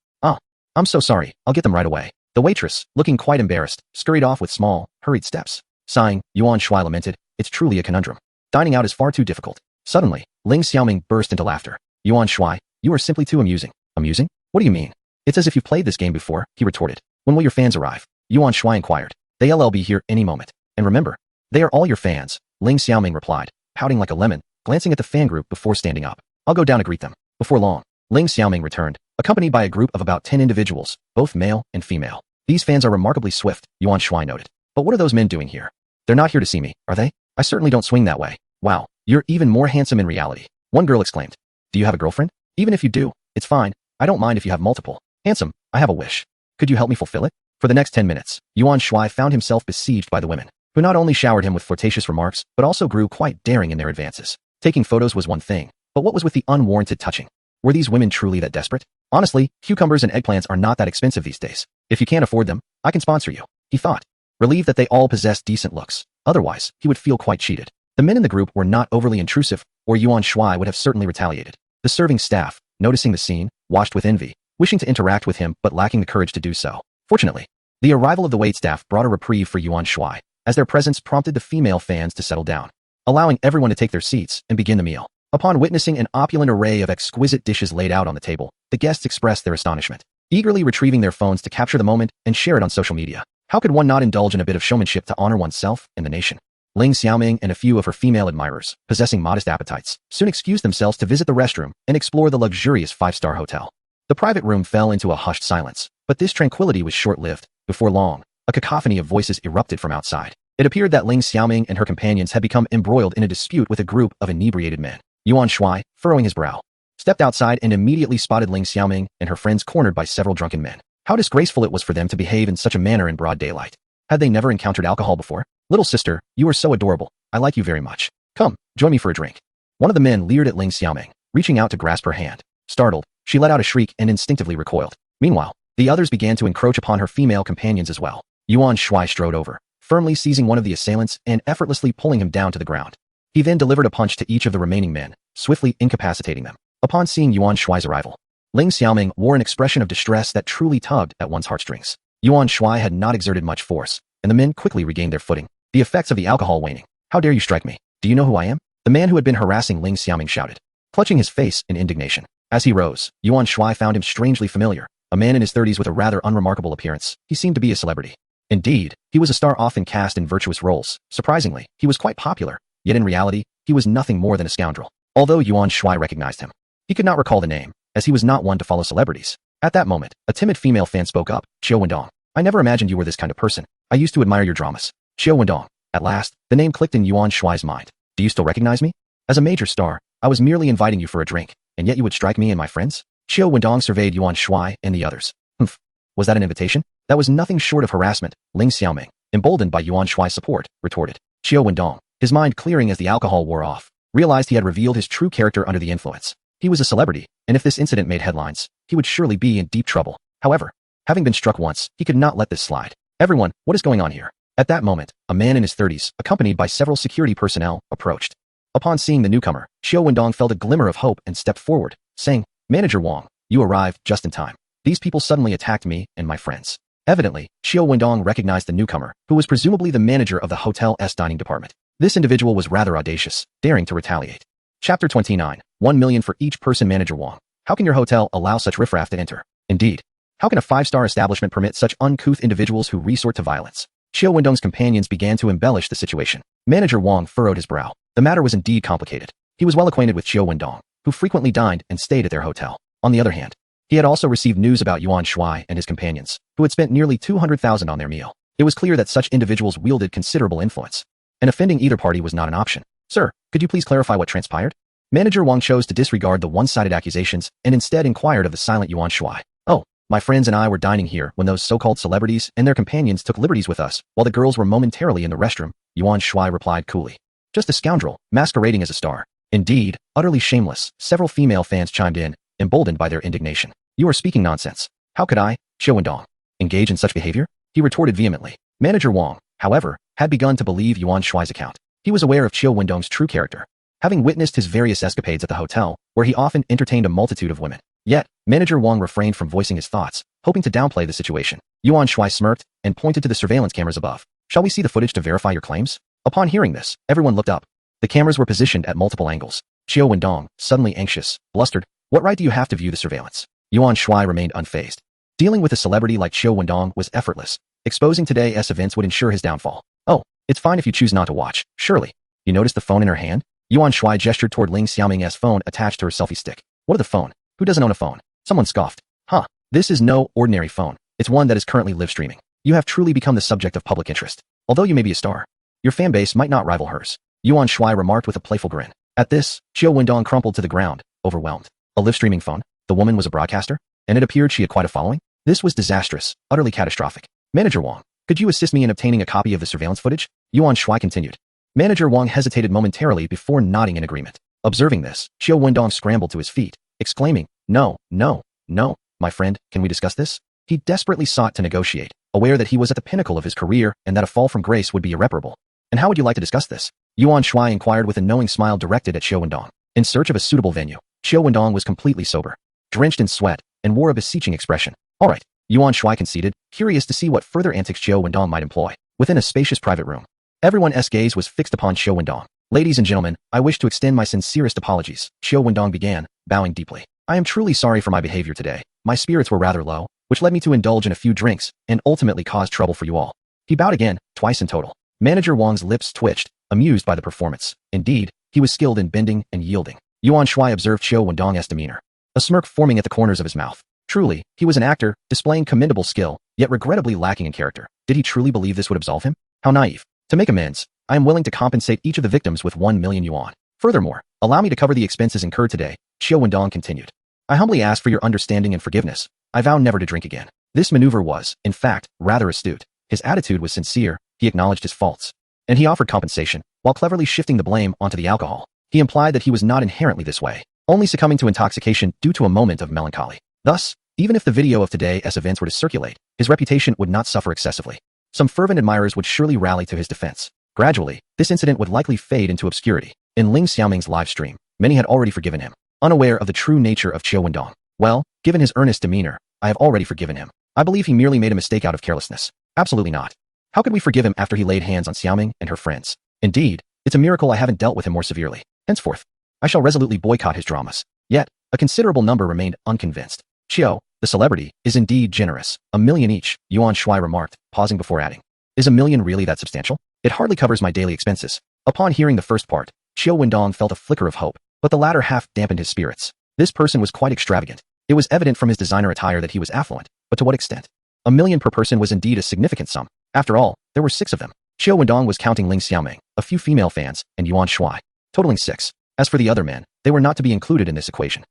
S2: I'm so sorry, I'll get them right away." The waitress, looking quite embarrassed, scurried off with small, hurried steps. Sighing, Yuan Shuai lamented, "It's truly a conundrum. Dining out is far too difficult." Suddenly, Ling Xiaoming burst into laughter. "Yuan Shuai, you are simply too amusing." "Amusing? What do you mean?" "It's as if you've played this game before," he retorted. "When will your fans arrive?" Yuan Shuai inquired. "They'll be here any moment. And remember, they are all your fans," Ling Xiaoming replied, pouting like a lemon, glancing at the fan group before standing up. "I'll go down to greet them." Before long, Ling Xiaoming returned, accompanied by a group of about 10 individuals, both male and female. "These fans are remarkably swift," Yuan Shuai noted. "But what are those men doing here? They're not here to see me, are they? I certainly don't swing that way. Wow, you're even more handsome in reality." One girl exclaimed. "Do you have a girlfriend?" "Even if you do, it's fine. I don't mind if you have multiple." "Handsome, I have a wish. Could you help me fulfill it?" For the next 10 minutes, Yuan Shuai found himself besieged by the women, who not only showered him with flirtatious remarks, but also grew quite daring in their advances. Taking photos was one thing, but what was with the unwarranted touching? Were these women truly that desperate? Honestly, cucumbers and eggplants are not that expensive these days. If you can't afford them, I can sponsor you, he thought, relieved that they all possessed decent looks. Otherwise, he would feel quite cheated. The men in the group were not overly intrusive, or Yuan Shuai would have certainly retaliated. The serving staff, noticing the scene, watched with envy, wishing to interact with him but lacking the courage to do so. Fortunately, the arrival of the waitstaff brought a reprieve for Yuan Shuai, as their presence prompted the female fans to settle down, allowing everyone to take their seats and begin the meal. Upon witnessing an opulent array of exquisite dishes laid out on the table, the guests expressed their astonishment, eagerly retrieving their phones to capture the moment and share it on social media. How could one not indulge in a bit of showmanship to honor oneself and the nation? Ling Xiaoming and a few of her female admirers, possessing modest appetites, soon excused themselves to visit the restroom and explore the luxurious 5-star hotel. The private room fell into a hushed silence, but this tranquility was short-lived. Before long, a cacophony of voices erupted from outside. It appeared that Ling Xiaoming and her companions had become embroiled in a dispute with a group of inebriated men. Yuan Shuai, furrowing his brow, stepped outside and immediately spotted Ling Xiaoming and her friends cornered by several drunken men. How disgraceful it was for them to behave in such a manner in broad daylight. Had they never encountered alcohol before? "Little sister, you are so adorable. I like you very much. Come, join me for a drink." One of the men leered at Ling Xiaoming, reaching out to grasp her hand. Startled, she let out a shriek and instinctively recoiled. Meanwhile, the others began to encroach upon her female companions as well. Yuan Shuai strode over, firmly seizing one of the assailants and effortlessly pulling him down to the ground. He then delivered a punch to each of the remaining men, swiftly incapacitating them. Upon seeing Yuan Shuai's arrival, Ling Xiaoming wore an expression of distress that truly tugged at one's heartstrings. Yuan Shuai had not exerted much force, and the men quickly regained their footing, the effects of the alcohol waning. "How dare you strike me? Do you know who I am?" the man who had been harassing Ling Xiaoming shouted, clutching his face in indignation. As he rose, Yuan Shuai found him strangely familiar. A man in his 30s with a rather unremarkable appearance, he seemed to be a celebrity. Indeed, he was a star often cast in virtuous roles. Surprisingly, he was quite popular, yet in reality, he was nothing more than a scoundrel. Although Yuan Shuai recognized him, he could not recall the name, as he was not one to follow celebrities. At that moment, a timid female fan spoke up. "Xiao Wendong, I never imagined you were this kind of person. I used to admire your dramas." Xiao Wendong. At last, the name clicked in Yuan Shuai's mind. "Do you still recognize me? As a major star, I was merely inviting you for a drink, and yet you would strike me and my friends?" Xiao Wendong surveyed Yuan Shuai and the others. "Humph. Was that an invitation?" "That was nothing short of harassment," Ling Xiaoming, emboldened by Yuan Shuai's support, retorted. Xiao Wendong, his mind clearing as the alcohol wore off, realized he had revealed his true character under the influence. He was a celebrity, and if this incident made headlines, he would surely be in deep trouble. However, having been struck once, he could not let this slide. "Everyone, what is going on here?" At that moment, a man in his 30s, accompanied by several security personnel, approached. Upon seeing the newcomer, Xiao Wendong felt a glimmer of hope and stepped forward, saying, "Manager Wang, you arrived just in time. These people suddenly attacked me and my friends." Evidently, Xiao Wendong recognized the newcomer, who was presumably the manager of the hotel's dining department. This individual was rather audacious, daring to retaliate. Chapter 29, 1 million for each person. Manager Wang, how can your hotel allow such riffraff to enter? Indeed, how can a five-star establishment permit such uncouth individuals who resort to violence? Xiao Wendong's companions began to embellish the situation. Manager Wang furrowed his brow. The matter was indeed complicated. He was well acquainted with Xiao Wendong, who frequently dined and stayed at their hotel. On the other hand, he had also received news about Yuan Shuai and his companions, who had spent nearly 200,000 on their meal. It was clear that such individuals wielded considerable influence, and offending either party was not an option. "Sir, could you please clarify what transpired?" Manager Wang chose to disregard the one-sided accusations and instead inquired of the silent Yuan Shuai. "Oh, my friends and I were dining here when those so-called celebrities and their companions took liberties with us while the girls were momentarily in the restroom," Yuan Shuai replied coolly. "Just a scoundrel, masquerading as a star. Indeed, utterly shameless," several female fans chimed in, emboldened by their indignation. "You are speaking nonsense. How could I, Xiao Wendong, engage in such behavior?" he retorted vehemently. Manager Wang, however, had begun to believe Yuan Shuai's account. He was aware of Xiao Wendong's true character, having witnessed his various escapades at the hotel, where he often entertained a multitude of women. Yet, Manager Wang refrained from voicing his thoughts, hoping to downplay the situation. Yuan Shuai smirked and pointed to the surveillance cameras above. "Shall we see the footage to verify your claims?" Upon hearing this, everyone looked up. The cameras were positioned at multiple angles. Xiao Wendong, suddenly anxious, blustered, "What right do you have to view the surveillance?" Yuan Shuai remained unfazed. Dealing with a celebrity like Xiao Wendong was effortless. Exposing today's events would ensure his downfall. "Oh, it's fine if you choose not to watch, surely. You noticed the phone in her hand?" Yuan Shuai gestured toward Ling Xiaoming's phone attached to her selfie stick. "What of the phone? Who doesn't own a phone?" Someone scoffed. "Huh, this is no ordinary phone. It's one that is currently live streaming. You have truly become the subject of public interest. Although you may be a star, your fan base might not rival hers," Yuan Shuai remarked with a playful grin. At this, Xiao Wendong crumpled to the ground, overwhelmed. A live streaming phone? The woman was a broadcaster? And it appeared she had quite a following? This was disastrous, utterly catastrophic. "Manager Wang, could you assist me in obtaining a copy of the surveillance footage?" Yuan Shuai continued. Manager Wang hesitated momentarily before nodding in agreement. Observing this, Xiao Wendong scrambled to his feet, exclaiming, "No, no, no, my friend, can we discuss this?" He desperately sought to negotiate, aware that he was at the pinnacle of his career and that a fall from grace would be irreparable. "And how would you like to discuss this?" Yuan Shuai inquired with a knowing smile directed at Xiao Wendong. In search of a suitable venue, Xiao Wendong was completely sober, drenched in sweat, and wore a beseeching expression. "All right," Yuan Shuai conceded, curious to see what further antics Xiao Wendong might employ. Within a spacious private room, everyone's gaze was fixed upon Xiao Wendong. "Ladies and gentlemen, I wish to extend my sincerest apologies," Xiao Wendong began, bowing deeply. "I am truly sorry for my behavior today. My spirits were rather low, which led me to indulge in a few drinks and ultimately caused trouble for you all." He bowed again, twice in total. Manager Wang's lips twitched, amused by the performance. Indeed, he was skilled in bending and yielding. Yuan Shuai observed Xiao Wendong's demeanor, a smirk forming at the corners of his mouth. Truly, he was an actor, displaying commendable skill, yet regrettably lacking in character. Did he truly believe this would absolve him? How naive. "To make amends, I am willing to compensate each of the victims with 1 million yuan. Furthermore, allow me to cover the expenses incurred today," Xiao Wendong continued. "I humbly ask for your understanding and forgiveness. I vow never to drink again." This maneuver was, in fact, rather astute. His attitude was sincere, he acknowledged his faults, and he offered compensation, while cleverly shifting the blame onto the alcohol. He implied that he was not inherently this way, only succumbing to intoxication due to a moment of melancholy. Thus, even if the video of today's events were to circulate, his reputation would not suffer excessively. Some fervent admirers would surely rally to his defense. Gradually, this incident would likely fade into obscurity. In Ling Xiaoming's live stream, many had already forgiven him, unaware of the true nature of Xiao Wendong. "Well, given his earnest demeanor, I have already forgiven him. I believe he merely made a mistake out of carelessness." "Absolutely not. How could we forgive him after he laid hands on Xiaoming and her friends? Indeed, it's a miracle I haven't dealt with him more severely. Henceforth, I shall resolutely boycott his dramas." Yet, a considerable number remained unconvinced. "Xiao, the celebrity, is indeed generous. 1 million each," Yuan Shuai remarked, pausing before adding. "Is 1 million really that substantial? It hardly covers my daily expenses." Upon hearing the first part, Xiao Wendong felt a flicker of hope, but the latter half dampened his spirits. This person was quite extravagant. It was evident from his designer attire that he was affluent, but to what extent? 1 million per person was indeed a significant sum. After all, there were 6 of them. Xiao Wendong was counting Ling Xiaoming, a few female fans, and Yuan Shuai, totaling 6. As for the other men, they were not to be included in this equation.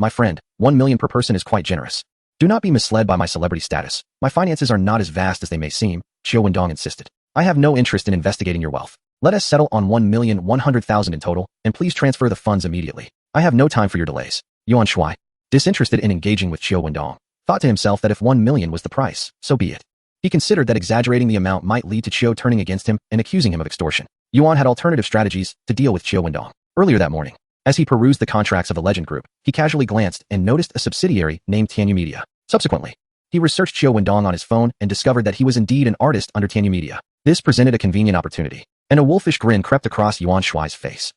S2: My friend, 1 million per person is quite generous. Do not be misled by my celebrity status. My finances are not as vast as they may seem," Xiao Wendong insisted. "I have no interest in investigating your wealth. Let us settle on 1,100,000 in total, and please transfer the funds immediately. I have no time for your delays." Yuan Shuai, disinterested in engaging with Xiao Wendong, thought to himself that if 1 million was the price, so be it. He considered that exaggerating the amount might lead to Xiao turning against him and accusing him of extortion. Yuan had alternative strategies to deal with Xiao Wendong. Earlier that morning, As he perused the contracts of the Legend Group, he casually glanced and noticed a subsidiary named Tianyu Media. Subsequently, he researched Xiao Wendong on his phone and discovered that he was indeed an artist under Tianyu Media. This presented a convenient opportunity, and a wolfish grin crept across Yuan Shuai's face.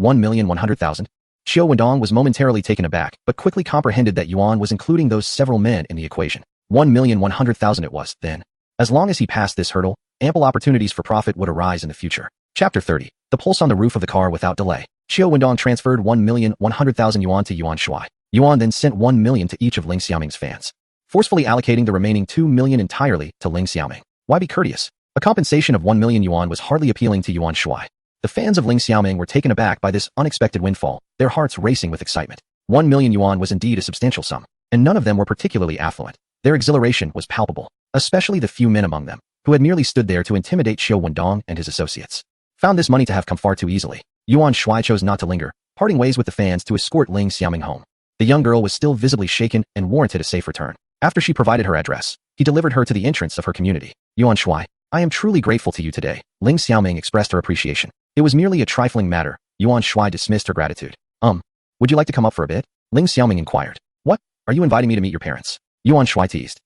S2: 1,100,000? Xiao Wendong was momentarily taken aback, but quickly comprehended that Yuan was including those several men in the equation. 1,100,000 it was, then. As long as he passed this hurdle, ample opportunities for profit would arise in the future. Chapter 30. The pulse on the roof of the car without delay. Xiao Wendong transferred 1,100,000 yuan to Yuan Shuai. Yuan then sent 1 million to each of Ling Xiaoming's fans, forcefully allocating the remaining 2 million entirely to Ling Xiaoming. Why be courteous? A compensation of 1 million yuan was hardly appealing to Yuan Shuai. The fans of Ling Xiaoming were taken aback by this unexpected windfall, their hearts racing with excitement. 1 million yuan was indeed a substantial sum, and none of them were particularly affluent. Their exhilaration was palpable, especially the few men among them, who had merely stood there to intimidate Xiao Wendong and his associates. Found this money to have come far too easily. Yuan Shuai chose not to linger, parting ways with the fans to escort Ling Xiaoming home. The young girl was still visibly shaken and warranted a safe return. After she provided her address, he delivered her to the entrance of her community. Yuan Shuai, I am truly grateful to you today. Ling Xiaoming expressed her appreciation. It was merely a trifling matter. Yuan Shuai dismissed her gratitude. Would you like to come up for a bit? Ling Xiaoming inquired. What? Are you inviting me to meet your parents? Yuan Shuai teased.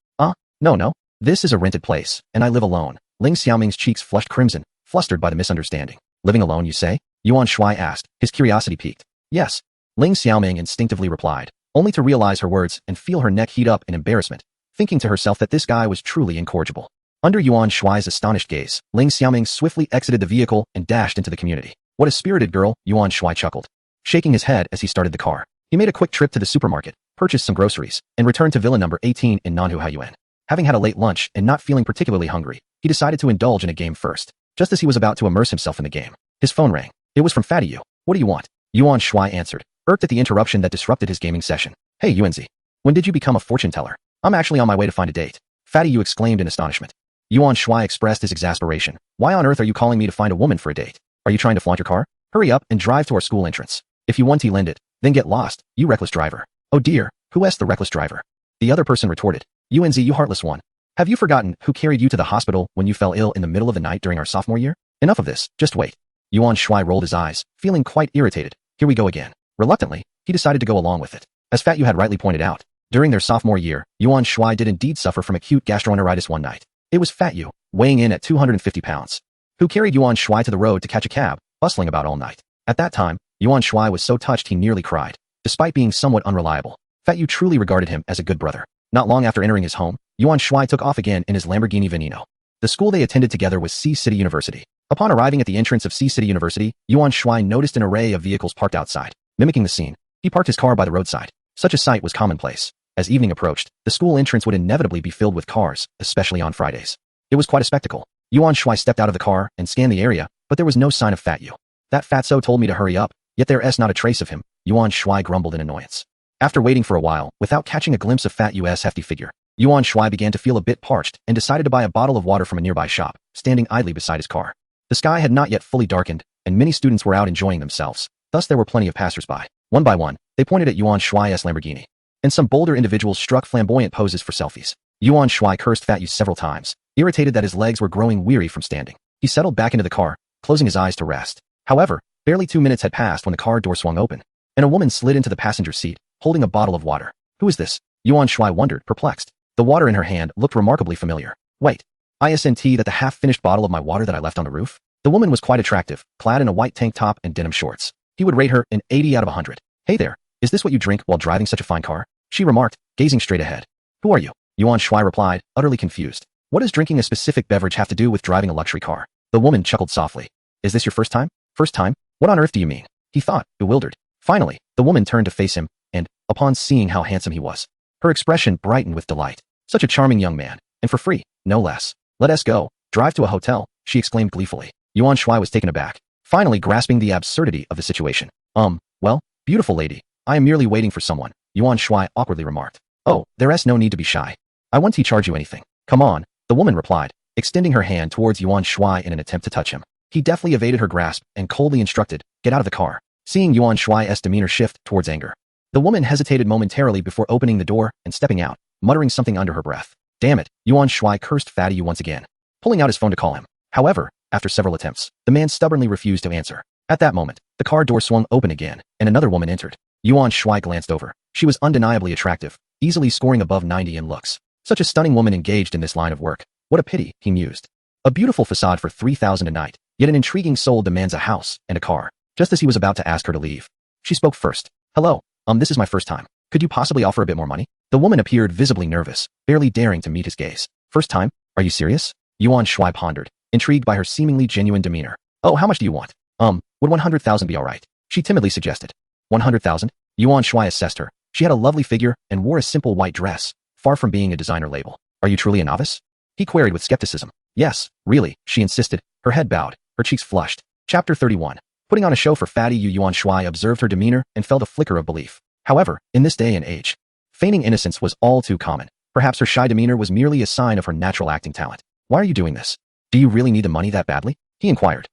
S2: No. This is a rented place, and I live alone. Ling Xiaoming's cheeks flushed crimson, flustered by the misunderstanding. Living alone, you say? Yuan Shuai asked, his curiosity piqued. Yes. Ling Xiaoming instinctively replied, only to realize her words and feel her neck heat up in embarrassment, thinking to herself that this guy was truly incorrigible. Under Yuan Shuai's astonished gaze, Ling Xiaoming swiftly exited the vehicle and dashed into the community. What a spirited girl, Yuan Shuai chuckled, shaking his head as he started the car. He made a quick trip to the supermarket, purchased some groceries, and returned to villa number 18 in Nanhu Haiyuan. Having had a late lunch and not feeling particularly hungry, he decided to indulge in a game first. Just as he was about to immerse himself in the game, his phone rang. It was from Fatty Yu. What do you want? Yuan Shuai answered, irked at the interruption that disrupted his gaming session. Hey Yuanzi, when did you become a fortune teller? I'm actually on my way to find a date. Fatty Yu exclaimed in astonishment. Yuan Shuai expressed his exasperation. Why on earth are you calling me to find a woman for a date? Are you trying to flaunt your car? Hurry up and drive to our school entrance. If you want to lend it, then get lost, you reckless driver. Oh dear, who asked the reckless driver? The other person retorted. Yuanzi, you heartless one. Have you forgotten who carried you to the hospital when you fell ill in the middle of the night during our sophomore year? Enough of this, just wait. Yuan Shuai rolled his eyes, feeling quite irritated. Here we go again. Reluctantly, he decided to go along with it. As Fat Yu had rightly pointed out, during their sophomore year, Yuan Shuai did indeed suffer from acute gastroenteritis one night. It was Fat Yu, weighing in at 250 pounds, who carried Yuan Shuai to the road to catch a cab, bustling about all night. At that time, Yuan Shuai was so touched he nearly cried. Despite being somewhat unreliable, Fat Yu truly regarded him as a good brother. Not long after entering his home, Yuan Shuai took off again in his Lamborghini Veneno. The school they attended together was Sea City University. Upon arriving at the entrance of Sea City University, Yuan Shuai noticed an array of vehicles parked outside. Mimicking the scene, he parked his car by the roadside. Such a sight was commonplace. As evening approached, the school entrance would inevitably be filled with cars, especially on Fridays. It was quite a spectacle. Yuan Shuai stepped out of the car and scanned the area, but there was no sign of Fat Yu. That fatso told me to hurry up, yet there's not a trace of him, Yuan Shuai grumbled in annoyance. After waiting for a while, without catching a glimpse of Fat Yu's hefty figure, Yuan Shuai began to feel a bit parched and decided to buy a bottle of water from a nearby shop, standing idly beside his car. The sky had not yet fully darkened, and many students were out enjoying themselves. Thus there were plenty of passersby. One by one, they pointed at Yuan Shuai's Lamborghini, and some bolder individuals struck flamboyant poses for selfies. Yuan Shuai cursed Fat Yu several times, irritated that his legs were growing weary from standing. He settled back into the car, closing his eyes to rest. However, barely 2 minutes had passed when the car door swung open, and a woman slid into the passenger seat, holding a bottle of water. Who is this? Yuan Shuai wondered, perplexed. The water in her hand looked remarkably familiar. Wait. Isn't that the half-finished bottle of my water that I left on the roof? The woman was quite attractive, clad in a white tank top and denim shorts. He would rate her an 80 out of 100. Hey there, is this what you drink while driving such a fine car? She remarked, gazing straight ahead. Who are you? Yuan Shuai replied, utterly confused. What does drinking a specific beverage have to do with driving a luxury car? The woman chuckled softly. Is this your first time? First time? What on earth do you mean? He thought, bewildered. Finally, the woman turned to face him, and, upon seeing how handsome he was, her expression brightened with delight. Such a charming young man, and for free, no less. Let us go, drive to a hotel, she exclaimed gleefully. Yuan Shuai was taken aback, finally grasping the absurdity of the situation. Well, beautiful lady, I am merely waiting for someone, Yuan Shuai awkwardly remarked. Oh, there's no need to be shy. I won't charge you anything. Come on, the woman replied, extending her hand towards Yuan Shuai in an attempt to touch him. He deftly evaded her grasp and coldly instructed, get out of the car. Seeing Yuan Shuai's demeanor shift towards anger, the woman hesitated momentarily before opening the door and stepping out, muttering something under her breath. Damn it, Yuan Shuai cursed Fatty Yu once again, pulling out his phone to call him. However, after several attempts, the man stubbornly refused to answer. At that moment, the car door swung open again, and another woman entered. Yuan Shuai glanced over. She was undeniably attractive, easily scoring above 90 in looks. Such a stunning woman engaged in this line of work. What a pity, he mused. A beautiful facade for 3,000 a night, yet an intriguing soul demands a house and a car. Just as he was about to ask her to leave, she spoke first. Hello, this is my first time. Could you possibly offer a bit more money? The woman appeared visibly nervous, barely daring to meet his gaze. First time? Are you serious? Yuan Shuai pondered, intrigued by her seemingly genuine demeanor. Oh, how much do you want? Would 100,000 be alright? She timidly suggested. 100,000? Yuan Shuai assessed her. She had a lovely figure and wore a simple white dress, far from being a designer label. Are you truly a novice? He queried with skepticism. Yes, really, she insisted, her head bowed, her cheeks flushed. Chapter 31. Putting on a show for Fatty Yuan Shuai observed her demeanor and felt a flicker of belief. However, in this day and age, feigning innocence was all too common. Perhaps her shy demeanor was merely a sign of her natural acting talent. Why are you doing this? Do you really need the money that badly? He inquired.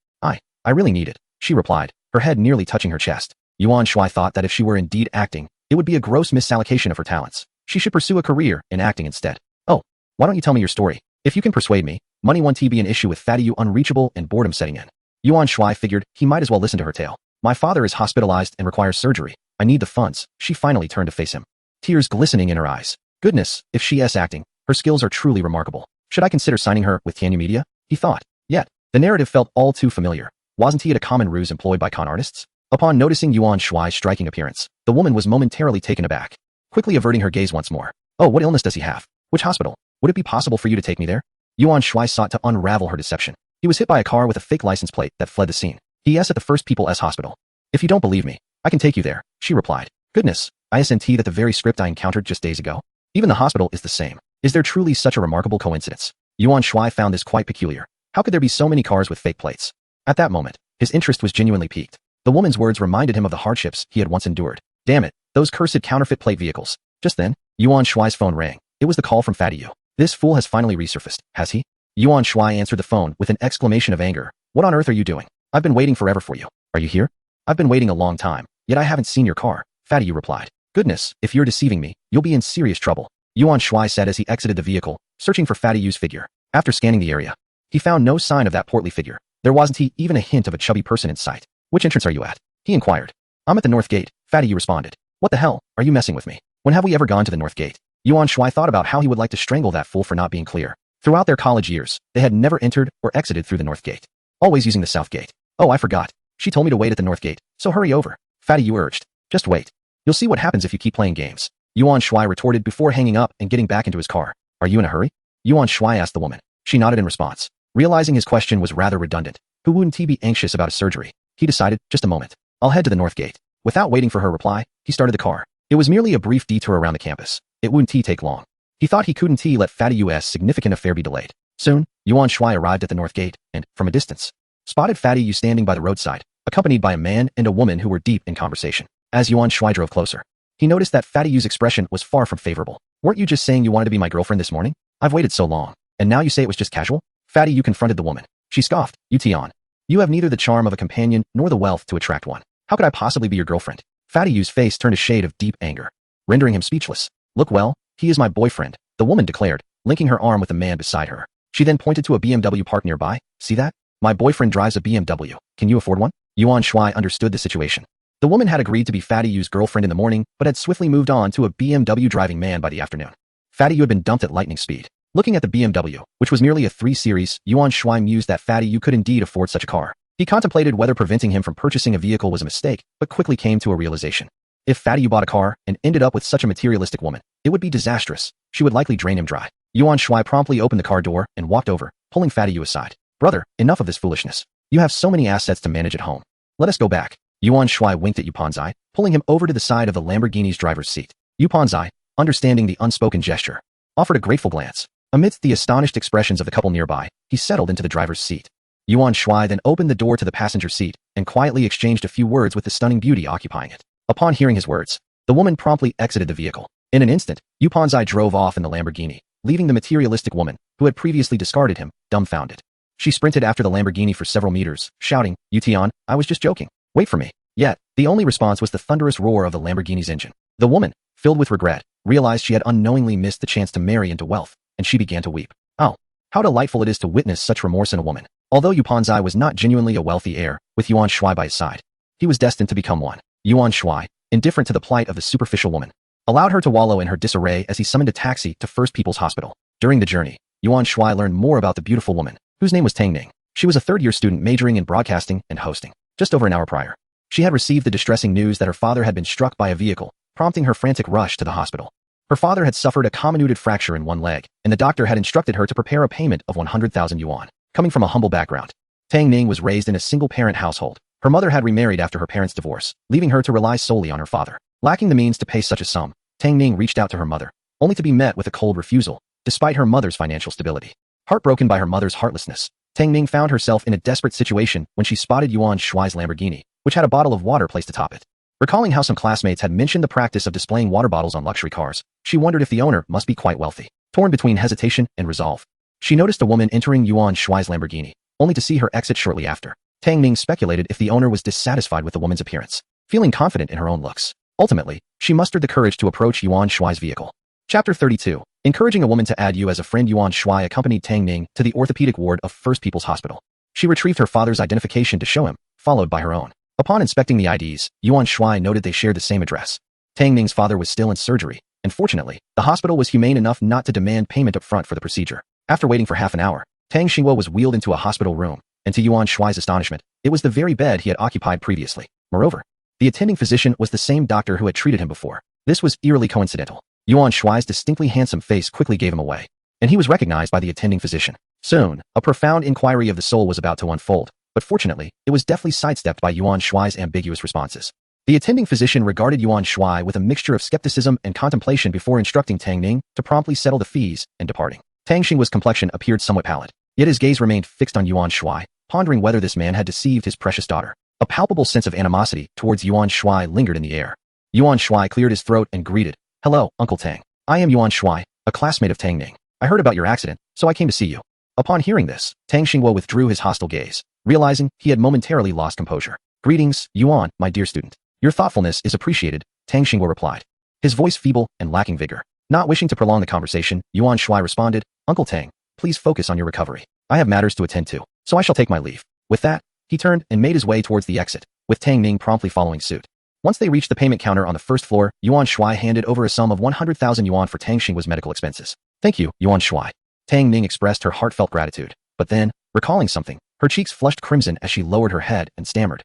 S2: I really need it, she replied, her head nearly touching her chest. Yuan Shuai thought that if she were indeed acting, it would be a gross misallocation of her talents. She should pursue a career in acting instead. Oh, why don't you tell me your story? If you can persuade me, money won't be an issue with Fatty unreachable and boredom setting in. Yuan Shuai figured he might as well listen to her tale. My father is hospitalized and requires surgery. I need the funds. She finally turned to face him, tears glistening in her eyes. Goodness, if she is acting, her skills are truly remarkable. Should I consider signing her with Tianyu Media? He thought. Yet, the narrative felt all too familiar. Wasn't he at a common ruse employed by con artists? Upon noticing Yuan Shuai's striking appearance, the woman was momentarily taken aback, quickly averting her gaze once more. Oh, what illness does he have? Which hospital? Would it be possible for you to take me there? Yuan Shuai sought to unravel her deception. He was hit by a car with a fake license plate that fled the scene. He is at the First People's Hospital. If you don't believe me, I can take you there, she replied. Goodness, isn't that the very script I encountered just days ago? Even the hospital is the same. Is there truly such a remarkable coincidence? Yuan Shuai found this quite peculiar. How could there be so many cars with fake plates? At that moment, his interest was genuinely piqued. The woman's words reminded him of the hardships he had once endured. Damn it, those cursed counterfeit plate vehicles. Just then, Yuan Shuai's phone rang. It was the call from Fatty Yu. This fool has finally resurfaced, has he? Yuan Shuai answered the phone with an exclamation of anger. What on earth are you doing? I've been waiting forever for you. Are you here? I've been waiting a long time, yet I haven't seen your car, Fatty Yu replied. Goodness, if you're deceiving me, you'll be in serious trouble, Yuan Shuai said as he exited the vehicle, searching for Fatty Yu's figure. After scanning the area, he found no sign of that portly figure. There wasn't even a hint of a chubby person in sight. Which entrance are you at? He inquired. I'm at the North Gate, Fatty Yu responded. What the hell, are you messing with me? When have we ever gone to the North Gate? Yuan Shuai thought about how he would like to strangle that fool for not being clear. Throughout their college years, they had never entered or exited through the North Gate. Always using the South Gate. Oh, I forgot. She told me to wait at the North Gate, so hurry over, Fatty Yu urged. Just wait. You'll see what happens if you keep playing games, Yuan Shuai retorted before hanging up and getting back into his car. Are you in a hurry? Yuan Shuai asked the woman. She nodded in response. Realizing his question was rather redundant, who wouldn't he be anxious about a surgery? He decided, just a moment. I'll head to the North Gate. Without waiting for her reply, he started the car. It was merely a brief detour around the campus. It wouldn't take long. He thought he couldn't let Fatty Yu's significant affair be delayed. Soon, Yuan Shuai arrived at the North Gate and, from a distance, spotted Fatty Yu standing by the roadside, accompanied by a man and a woman who were deep in conversation. As Yuan Shuai drove closer, he noticed that Fatty Yu's expression was far from favorable. Weren't you just saying you wanted to be my girlfriend this morning? I've waited so long, and now you say it was just casual? Fatty Yu confronted the woman. She scoffed. Yuan, you have neither the charm of a companion nor the wealth to attract one. How could I possibly be your girlfriend? Fatty Yu's face turned a shade of deep anger, rendering him speechless. Look, well, he is my boyfriend, the woman declared, linking her arm with the man beside her. She then pointed to a BMW parked nearby. See that? My boyfriend drives a BMW. Can you afford one? Yuan Shuai understood the situation. The woman had agreed to be Fatty Yu's girlfriend in the morning, but had swiftly moved on to a BMW driving man by the afternoon. Fatty Yu had been dumped at lightning speed. Looking at the BMW, which was merely a 3 Series, Yuan Shuai mused that Fatty Yu could indeed afford such a car. He contemplated whether preventing him from purchasing a vehicle was a mistake, but quickly came to a realization. If Fatty Yu bought a car and ended up with such a materialistic woman, it would be disastrous. She would likely drain him dry. Yuan Shuai promptly opened the car door and walked over, pulling Fatty Yu aside. Brother, enough of this foolishness. You have so many assets to manage at home. Let us go back. Yuan Shuai winked at Yupanzai, pulling him over to the side of the Lamborghini's driver's seat. Yupanzai, understanding the unspoken gesture, offered a grateful glance. Amidst the astonished expressions of the couple nearby, he settled into the driver's seat. Yuan Shuai then opened the door to the passenger seat and quietly exchanged a few words with the stunning beauty occupying it. Upon hearing his words, the woman promptly exited the vehicle. In an instant, Yupanzai drove off in the Lamborghini, leaving the materialistic woman, who had previously discarded him, dumbfounded. She sprinted after the Lamborghini for several meters, shouting, Yuan, I was just joking. Wait for me. Yet, the only response was the thunderous roar of the Lamborghini's engine. The woman, filled with regret, realized she had unknowingly missed the chance to marry into wealth, and she began to weep. Oh, how delightful it is to witness such remorse in a woman. Although Yuan Zai was not genuinely a wealthy heir, with Yuan Shuai by his side, he was destined to become one. Yuan Shuai, indifferent to the plight of the superficial woman, allowed her to wallow in her disarray as he summoned a taxi to First People's Hospital. During the journey, Yuan Shuai learned more about the beautiful woman, whose name was Tang Ning. She was a third-year student majoring in broadcasting and hosting. Just over an hour prior, she had received the distressing news that her father had been struck by a vehicle, prompting her frantic rush to the hospital. Her father had suffered a comminuted fracture in one leg, and the doctor had instructed her to prepare a payment of 100,000 yuan. Coming from a humble background, Tang Ning was raised in a single-parent household. Her mother had remarried after her parents' divorce, leaving her to rely solely on her father. Lacking the means to pay such a sum, Tang Ning reached out to her mother, only to be met with a cold refusal, despite her mother's financial stability. Heartbroken by her mother's heartlessness, Tang Ning found herself in a desperate situation when she spotted Yuan Shuai's Lamborghini, which had a bottle of water placed atop it. Recalling how some classmates had mentioned the practice of displaying water bottles on luxury cars, she wondered if the owner must be quite wealthy. Torn between hesitation and resolve, she noticed a woman entering Yuan Shuai's Lamborghini, only to see her exit shortly after. Tang Ning speculated if the owner was dissatisfied with the woman's appearance, feeling confident in her own looks. Ultimately, she mustered the courage to approach Yuan Shuai's vehicle. Chapter 32. Encouraging a woman to add you as a friend. Yuan Shuai accompanied Tang Ning to the orthopedic ward of First People's Hospital. She retrieved her father's identification to show him, followed by her own. Upon inspecting the IDs, Yuan Shuai noted they shared the same address. Tang Ning's father was still in surgery, and fortunately, the hospital was humane enough not to demand payment up front for the procedure. After waiting for half an hour, Tang Xingwo was wheeled into a hospital room, and to Yuan Shuai's astonishment, it was the very bed he had occupied previously. Moreover, the attending physician was the same doctor who had treated him before. This was eerily coincidental. Yuan Shuai's distinctly handsome face quickly gave him away, and he was recognized by the attending physician. Soon, a profound inquiry of the soul was about to unfold, but fortunately, it was deftly sidestepped by Yuan Shuai's ambiguous responses. The attending physician regarded Yuan Shuai with a mixture of skepticism and contemplation before instructing Tang Ning to promptly settle the fees and departing. Tang Xingwa's complexion appeared somewhat pallid, yet his gaze remained fixed on Yuan Shuai, pondering whether this man had deceived his precious daughter. A palpable sense of animosity towards Yuan Shuai lingered in the air. Yuan Shuai cleared his throat and greeted, "Hello, Uncle Tang. I am Yuan Shuai, a classmate of Tang Ning. I heard about your accident, so I came to see you." Upon hearing this, Tang Xingwo withdrew his hostile gaze, realizing he had momentarily lost composure. "Greetings, Yuan, my dear student. Your thoughtfulness is appreciated," Tang Xingwo replied, his voice feeble and lacking vigor. Not wishing to prolong the conversation, Yuan Shuai responded, "Uncle Tang, please focus on your recovery. I have matters to attend to, so I shall take my leave." With that, he turned and made his way towards the exit, with Tang Ning promptly following suit. Once they reached the payment counter on the first floor, Yuan Shuai handed over a sum of 100,000 yuan for Tang Xingwa's medical expenses. "Thank you, Yuan Shuai." Tang Ning expressed her heartfelt gratitude, but then, recalling something, her cheeks flushed crimson as she lowered her head and stammered,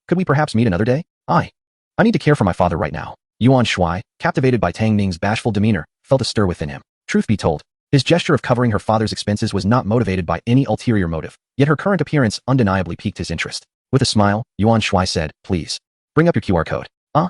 S2: Could we perhaps meet another day? I need to care for my father right now." Yuan Shuai, captivated by Tang Ning's bashful demeanor, felt a stir within him. Truth be told, his gesture of covering her father's expenses was not motivated by any ulterior motive, yet her current appearance undeniably piqued his interest. With a smile, Yuan Shuai said, "Please, bring up your QR code." Oh,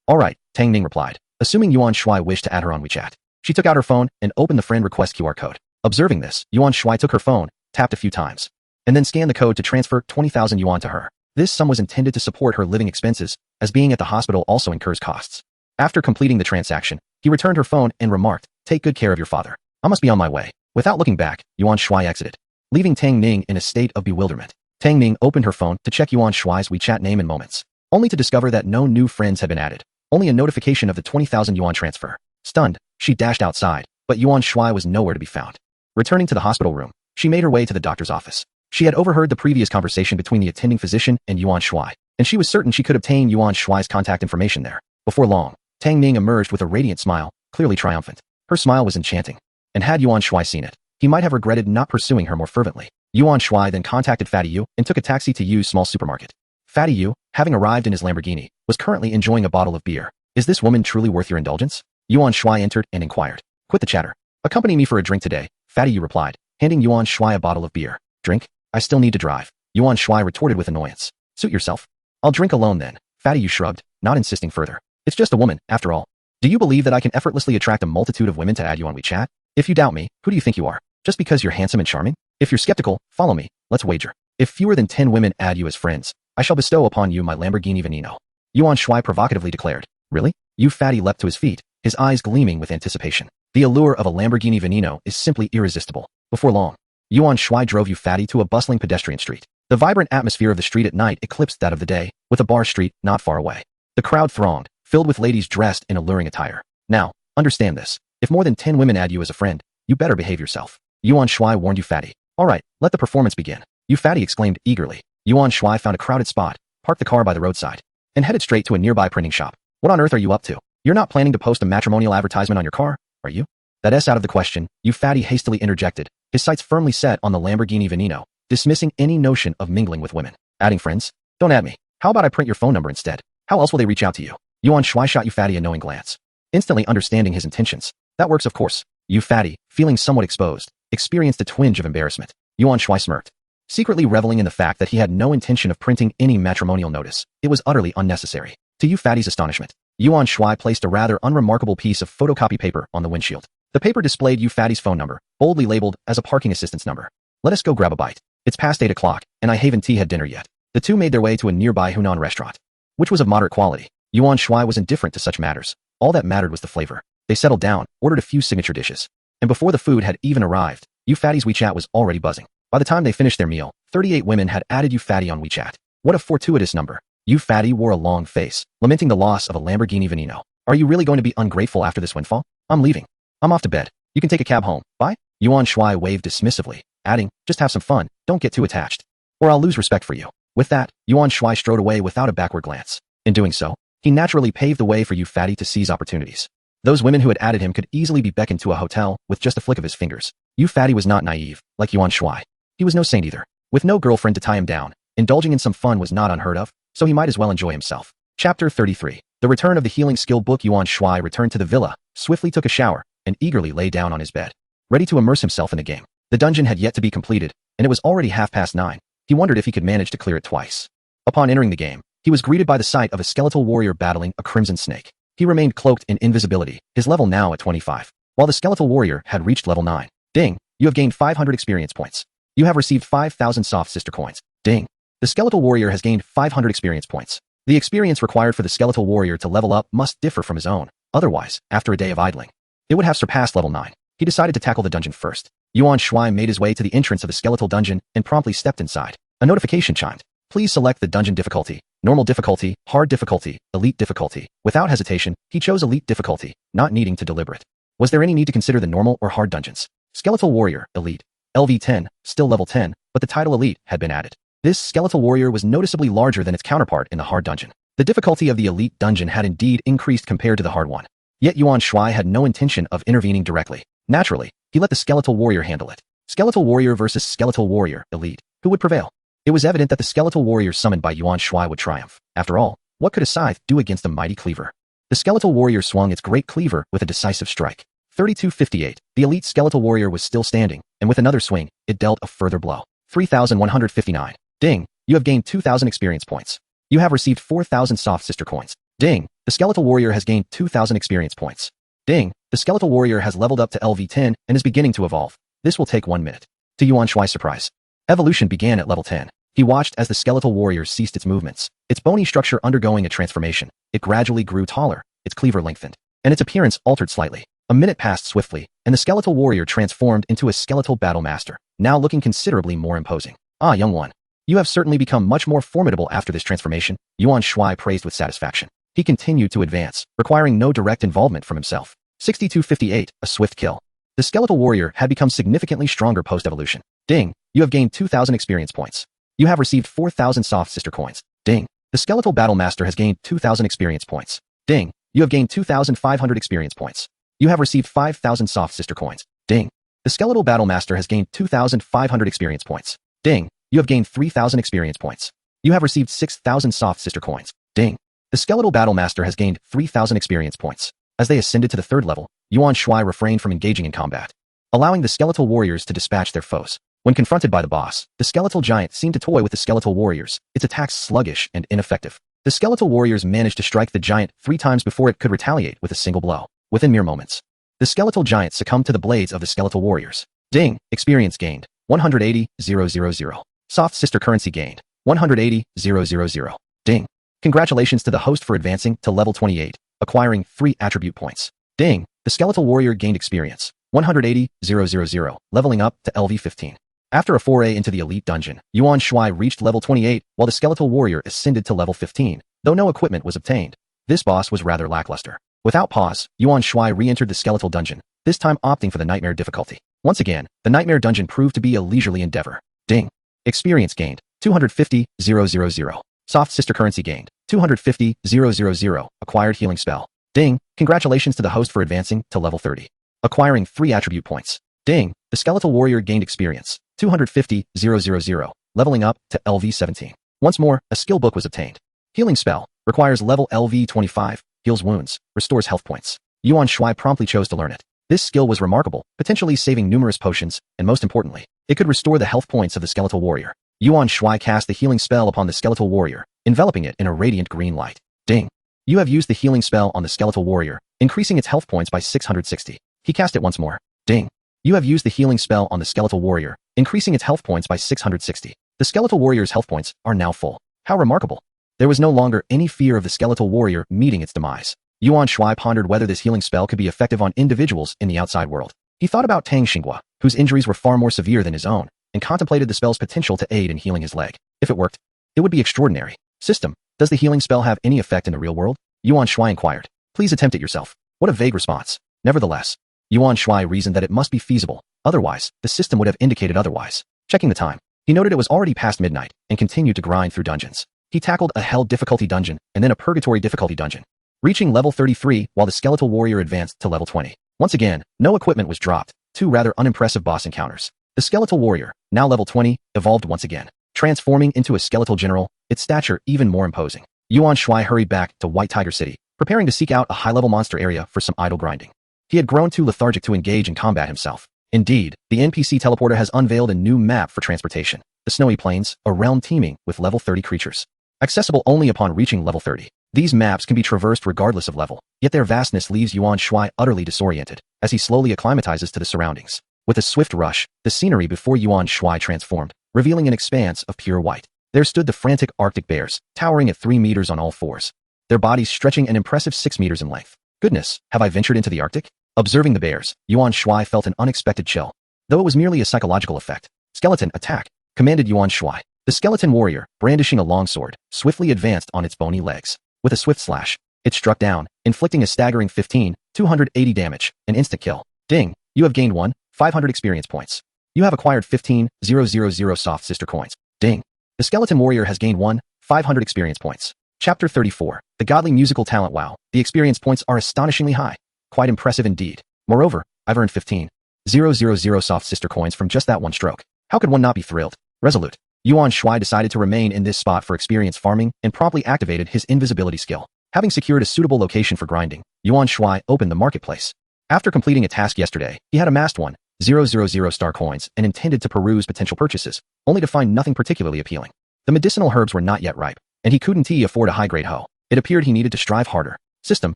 S2: all right," Tang Ning replied, assuming Yuan Shuai wished to add her on WeChat. She took out her phone and opened the friend request QR code. Observing this, Yuan Shuai took her phone, tapped a few times, and then scanned the code to transfer 20,000 yuan to her. This sum was intended to support her living expenses, as being at the hospital also incurs costs. After completing the transaction, he returned her phone and remarked, "Take good care of your father. I must be on my way." Without looking back, Yuan Shuai exited, leaving Tang Ning in a state of bewilderment. Tang Ning opened her phone to check Yuan Shuai's WeChat name and moments, only to discover that no new friends had been added, only a notification of the 20,000 yuan transfer. Stunned, she dashed outside, but Yuan Shuai was nowhere to be found. Returning to the hospital room, she made her way to the doctor's office. She had overheard the previous conversation between the attending physician and Yuan Shuai, and she was certain she could obtain Yuan Shuai's contact information there. Before long, Tang Ning emerged with a radiant smile, clearly triumphant. Her smile was enchanting, and had Yuan Shuai seen it, he might have regretted not pursuing her more fervently. Yuan Shuai then contacted Fatty Yu and took a taxi to Yu's small supermarket. Fatty Yu, having arrived in his Lamborghini, was currently enjoying a bottle of beer. "Is this woman truly worth your indulgence?" Yuan Shuai entered and inquired. "Quit the chatter. Accompany me for a drink today," Fatty Yu replied, handing Yuan Shuai a bottle of beer. "Drink? I still need to drive," Yuan Shuai retorted with annoyance. "Suit yourself. I'll drink alone then," Fatty Yu shrugged, not insisting further. "It's just a woman, after all. Do you believe that I can effortlessly attract a multitude of women to add you on WeChat? If you doubt me, who do you think you are? Just because you're handsome and charming? If you're skeptical, follow me. Let's wager. If fewer than 10 women add you as friends, I shall bestow upon you my Lamborghini Veneno." Yuan Shuai provocatively declared. "Really?" Yu Fatty leapt to his feet, his eyes gleaming with anticipation. The allure of a Lamborghini Veneno is simply irresistible. Before long, Yuan Shuai drove Yu Fatty to a bustling pedestrian street. The vibrant atmosphere of the street at night eclipsed that of the day, with a bar street not far away. The crowd thronged, filled with ladies dressed in alluring attire. "Now, understand this. If more than 10 women add you as a friend, you better behave yourself," Yuan Shuai warned Yu Fatty. "All right, let the performance begin." You fatty exclaimed eagerly. Yuan Shuai found a crowded spot, parked the car by the roadside, and headed straight to a nearby printing shop. What on earth are you up to? You're not planning to post a matrimonial advertisement on your car, are you? That's out of the question, you fatty hastily interjected, his sights firmly set on the Lamborghini Veneno, dismissing any notion of mingling with women. Adding friends? Don't add me. How about I print your phone number instead? How else will they reach out to you? Yuan Shuai shot you fatty a knowing glance, instantly understanding his intentions. That works, of course. You fatty, feeling somewhat exposed, experienced a twinge of embarrassment. Yuan Shuai smirked, secretly reveling in the fact that he had no intention of printing any matrimonial notice. It was utterly unnecessary. To you fatty's astonishment, Yuan Shuai placed a rather unremarkable piece of photocopy paper on the windshield. The paper displayed you fatty's phone number, boldly labeled as a parking assistance number. Let us go grab a bite. It's past 8 o'clock, and I haven't had dinner yet. The two made their way to a nearby Hunan restaurant, which was of moderate quality. Yuan Shuai was indifferent to such matters. All that mattered was the flavor. They settled down, ordered a few signature dishes. And before the food had even arrived, you fatty's WeChat was already buzzing. By the time they finished their meal, 38 women had added you fatty on WeChat. What a fortuitous number. You fatty wore a long face, lamenting the loss of a Lamborghini Veneno. Are you really going to be ungrateful after this windfall? I'm leaving. I'm off to bed. You can take a cab home. Bye? Yuan Shuai waved dismissively, adding, just have some fun, don't get too attached, or I'll lose respect for you. With that, Yuan Shuai strode away without a backward glance. In doing so, he naturally paved the way for you fatty to seize opportunities. Those women who had added him could easily be beckoned to a hotel with just a flick of his fingers. You fatty was not naive, like Yuan Shuai. He was no saint either. With no girlfriend to tie him down, indulging in some fun was not unheard of, so he might as well enjoy himself. Chapter 33. The return of the healing skill book. Yuan Shuai returned to the villa, swiftly took a shower, and eagerly lay down on his bed, ready to immerse himself in the game. The dungeon had yet to be completed, and it was already 9:30. He wondered if he could manage to clear it twice. Upon entering the game, he was greeted by the sight of a skeletal warrior battling a crimson snake. He remained cloaked in invisibility, his level now at 25, while the skeletal warrior had reached level 9. Ding! You have gained 500 experience points. You have received 5,000 soft sister coins. Ding! The skeletal warrior has gained 500 experience points. The experience required for the skeletal warrior to level up must differ from his own. Otherwise, after a day of idling, it would have surpassed level 9. He decided to tackle the dungeon first. Yuan Shuai made his way to the entrance of the skeletal dungeon and promptly stepped inside. A notification chimed. Please select the dungeon difficulty. Normal difficulty, hard difficulty, elite difficulty. Without hesitation, he chose elite difficulty, not needing to deliberate. Was there any need to consider the normal or hard dungeons? Skeletal warrior, elite. LV10, still level 10, but the title elite had been added. This skeletal warrior was noticeably larger than its counterpart in the hard dungeon. The difficulty of the elite dungeon had indeed increased compared to the hard one. Yet Yuan Shuai had no intention of intervening directly. Naturally, he let the skeletal warrior handle it. Skeletal warrior versus skeletal warrior, elite. Who would prevail? It was evident that the skeletal warrior summoned by Yuan Shuai would triumph. After all, what could a scythe do against a mighty cleaver? The skeletal warrior swung its great cleaver with a decisive strike. 3258. The elite skeletal warrior was still standing, and with another swing, it dealt a further blow. 3159. Ding! You have gained 2,000 experience points. You have received 4,000 soft sister coins. Ding! The skeletal warrior has gained 2,000 experience points. Ding! The skeletal warrior has leveled up to LV10 and is beginning to evolve. This will take 1 minute. To Yuan Shuai's surprise, evolution began at level 10. He watched as the skeletal warrior ceased its movements, its bony structure undergoing a transformation. It gradually grew taller, its cleaver lengthened, and its appearance altered slightly. A minute passed swiftly, and the skeletal warrior transformed into a skeletal battle master, now looking considerably more imposing. Ah, young one. You have certainly become much more formidable after this transformation, Yuan Shuai praised with satisfaction. He continued to advance, requiring no direct involvement from himself. 6258, a swift kill. The skeletal warrior had become significantly stronger post-evolution. Ding! You have gained 2,000 experience points. You have received 4,000 soft sister coins. Ding! The skeletal battle master has gained 2,000 experience points. Ding! You have gained 2,500 experience points. You have received 5,000 soft sister coins. Ding! The skeletal battle master has gained 2,500 experience points. Ding! You have gained 3,000 experience points. You have received 6,000 soft sister coins. Ding! The skeletal battle master has gained 3,000 experience points. As they ascended to the third level, Yuan Shuai refrained from engaging in combat, allowing the skeletal warriors to dispatch their foes. When confronted by the boss, the skeletal giant seemed to toy with the skeletal warriors, its attacks sluggish and ineffective. The skeletal warriors managed to strike the giant 3 times before it could retaliate with a single blow. Within mere moments, the skeletal giant succumbed to the blades of the skeletal warriors. Ding! Experience gained. 180,000. Soft sister currency gained. 180,000. Ding! Congratulations to the host for advancing to level 28, acquiring 3 attribute points. Ding! The skeletal warrior gained experience. 180,000, leveling up to LV15. After a foray into the elite dungeon, Yuan Shuai reached level 28, while the skeletal warrior ascended to level 15, though no equipment was obtained. This boss was rather lackluster. Without pause, Yuan Shuai re-entered the skeletal dungeon, this time opting for the nightmare difficulty. Once again, the nightmare dungeon proved to be a leisurely endeavor. Ding! Experience gained, 250,000. Soft sister currency gained, 250,000. Acquired healing spell. Ding, congratulations to the host for advancing to level 30. Acquiring 3 attribute points. Ding, the skeletal warrior gained experience, 250,000. Leveling up to LV 17. Once more, a skill book was obtained. Healing spell, requires level LV 25, heals wounds, restores health points. Yuan Shuai promptly chose to learn it. This skill was remarkable, potentially saving numerous potions, and most importantly, it could restore the health points of the skeletal warrior. Yuan Shuai cast the healing spell upon the skeletal warrior, enveloping it in a radiant green light. Ding. You have used the healing spell on the skeletal warrior, increasing its health points by 660. He cast it once more. Ding. You have used the healing spell on the skeletal warrior, increasing its health points by 660. The skeletal warrior's health points are now full. How remarkable. There was no longer any fear of the skeletal warrior meeting its demise. Yuan Shuai pondered whether this healing spell could be effective on individuals in the outside world. He thought about Tang Xinghua, whose injuries were far more severe than his own, and contemplated the spell's potential to aid in healing his leg. If it worked, it would be extraordinary. System, does the healing spell have any effect in the real world? Yuan Shuai inquired. Please attempt it yourself. What a vague response. Nevertheless, Yuan Shuai reasoned that it must be feasible. Otherwise, the system would have indicated otherwise. Checking the time, he noted it was already past midnight and continued to grind through dungeons. He tackled a hell difficulty dungeon and then a purgatory difficulty dungeon, reaching level 33 while the skeletal warrior advanced to level 20. Once again, no equipment was dropped. 2 rather unimpressive boss encounters. The skeletal warrior, now level 20, evolved once again, transforming into a skeletal general, its stature even more imposing. Yuan Shuai hurried back to White Tiger City, preparing to seek out a high-level monster area for some idle grinding. He had grown too lethargic to engage in combat himself. Indeed, the NPC teleporter has unveiled a new map for transportation. The Snowy Plains, a realm teeming with level 30 creatures. Accessible only upon reaching level 30. These maps can be traversed regardless of level, yet their vastness leaves Yuan Shuai utterly disoriented as he slowly acclimatizes to the surroundings. With a swift rush, the scenery before Yuan Shuai transformed, revealing an expanse of pure white. There stood the frantic Arctic bears, towering at 3 meters on all fours, their bodies stretching an impressive 6 meters in length. Goodness, have I ventured into the Arctic? Observing the bears, Yuan Shuai felt an unexpected chill. Though it was merely a psychological effect. Skeleton, attack, commanded Yuan Shuai. The skeleton warrior, brandishing a longsword, swiftly advanced on its bony legs. With a swift slash, it struck down, inflicting a staggering 280 damage, an instant kill. Ding, you have gained 500 experience points. You have acquired 15,000 soft sister coins. Ding. The skeleton warrior has gained 500 experience points. Chapter 34. The godly musical talent. Wow, the experience points are astonishingly high. Quite impressive indeed. Moreover, I've earned 15,000 soft sister coins from just that one stroke. How could one not be thrilled? Resolute. Yuan Shuai decided to remain in this spot for experience farming and promptly activated his invisibility skill. Having secured a suitable location for grinding, Yuan Shuai opened the marketplace. After completing a task yesterday, he had amassed 1,000 star coins and intended to peruse potential purchases, only to find nothing particularly appealing. The medicinal herbs were not yet ripe, and he couldn't afford a high-grade hoe. It appeared he needed to strive harder. System,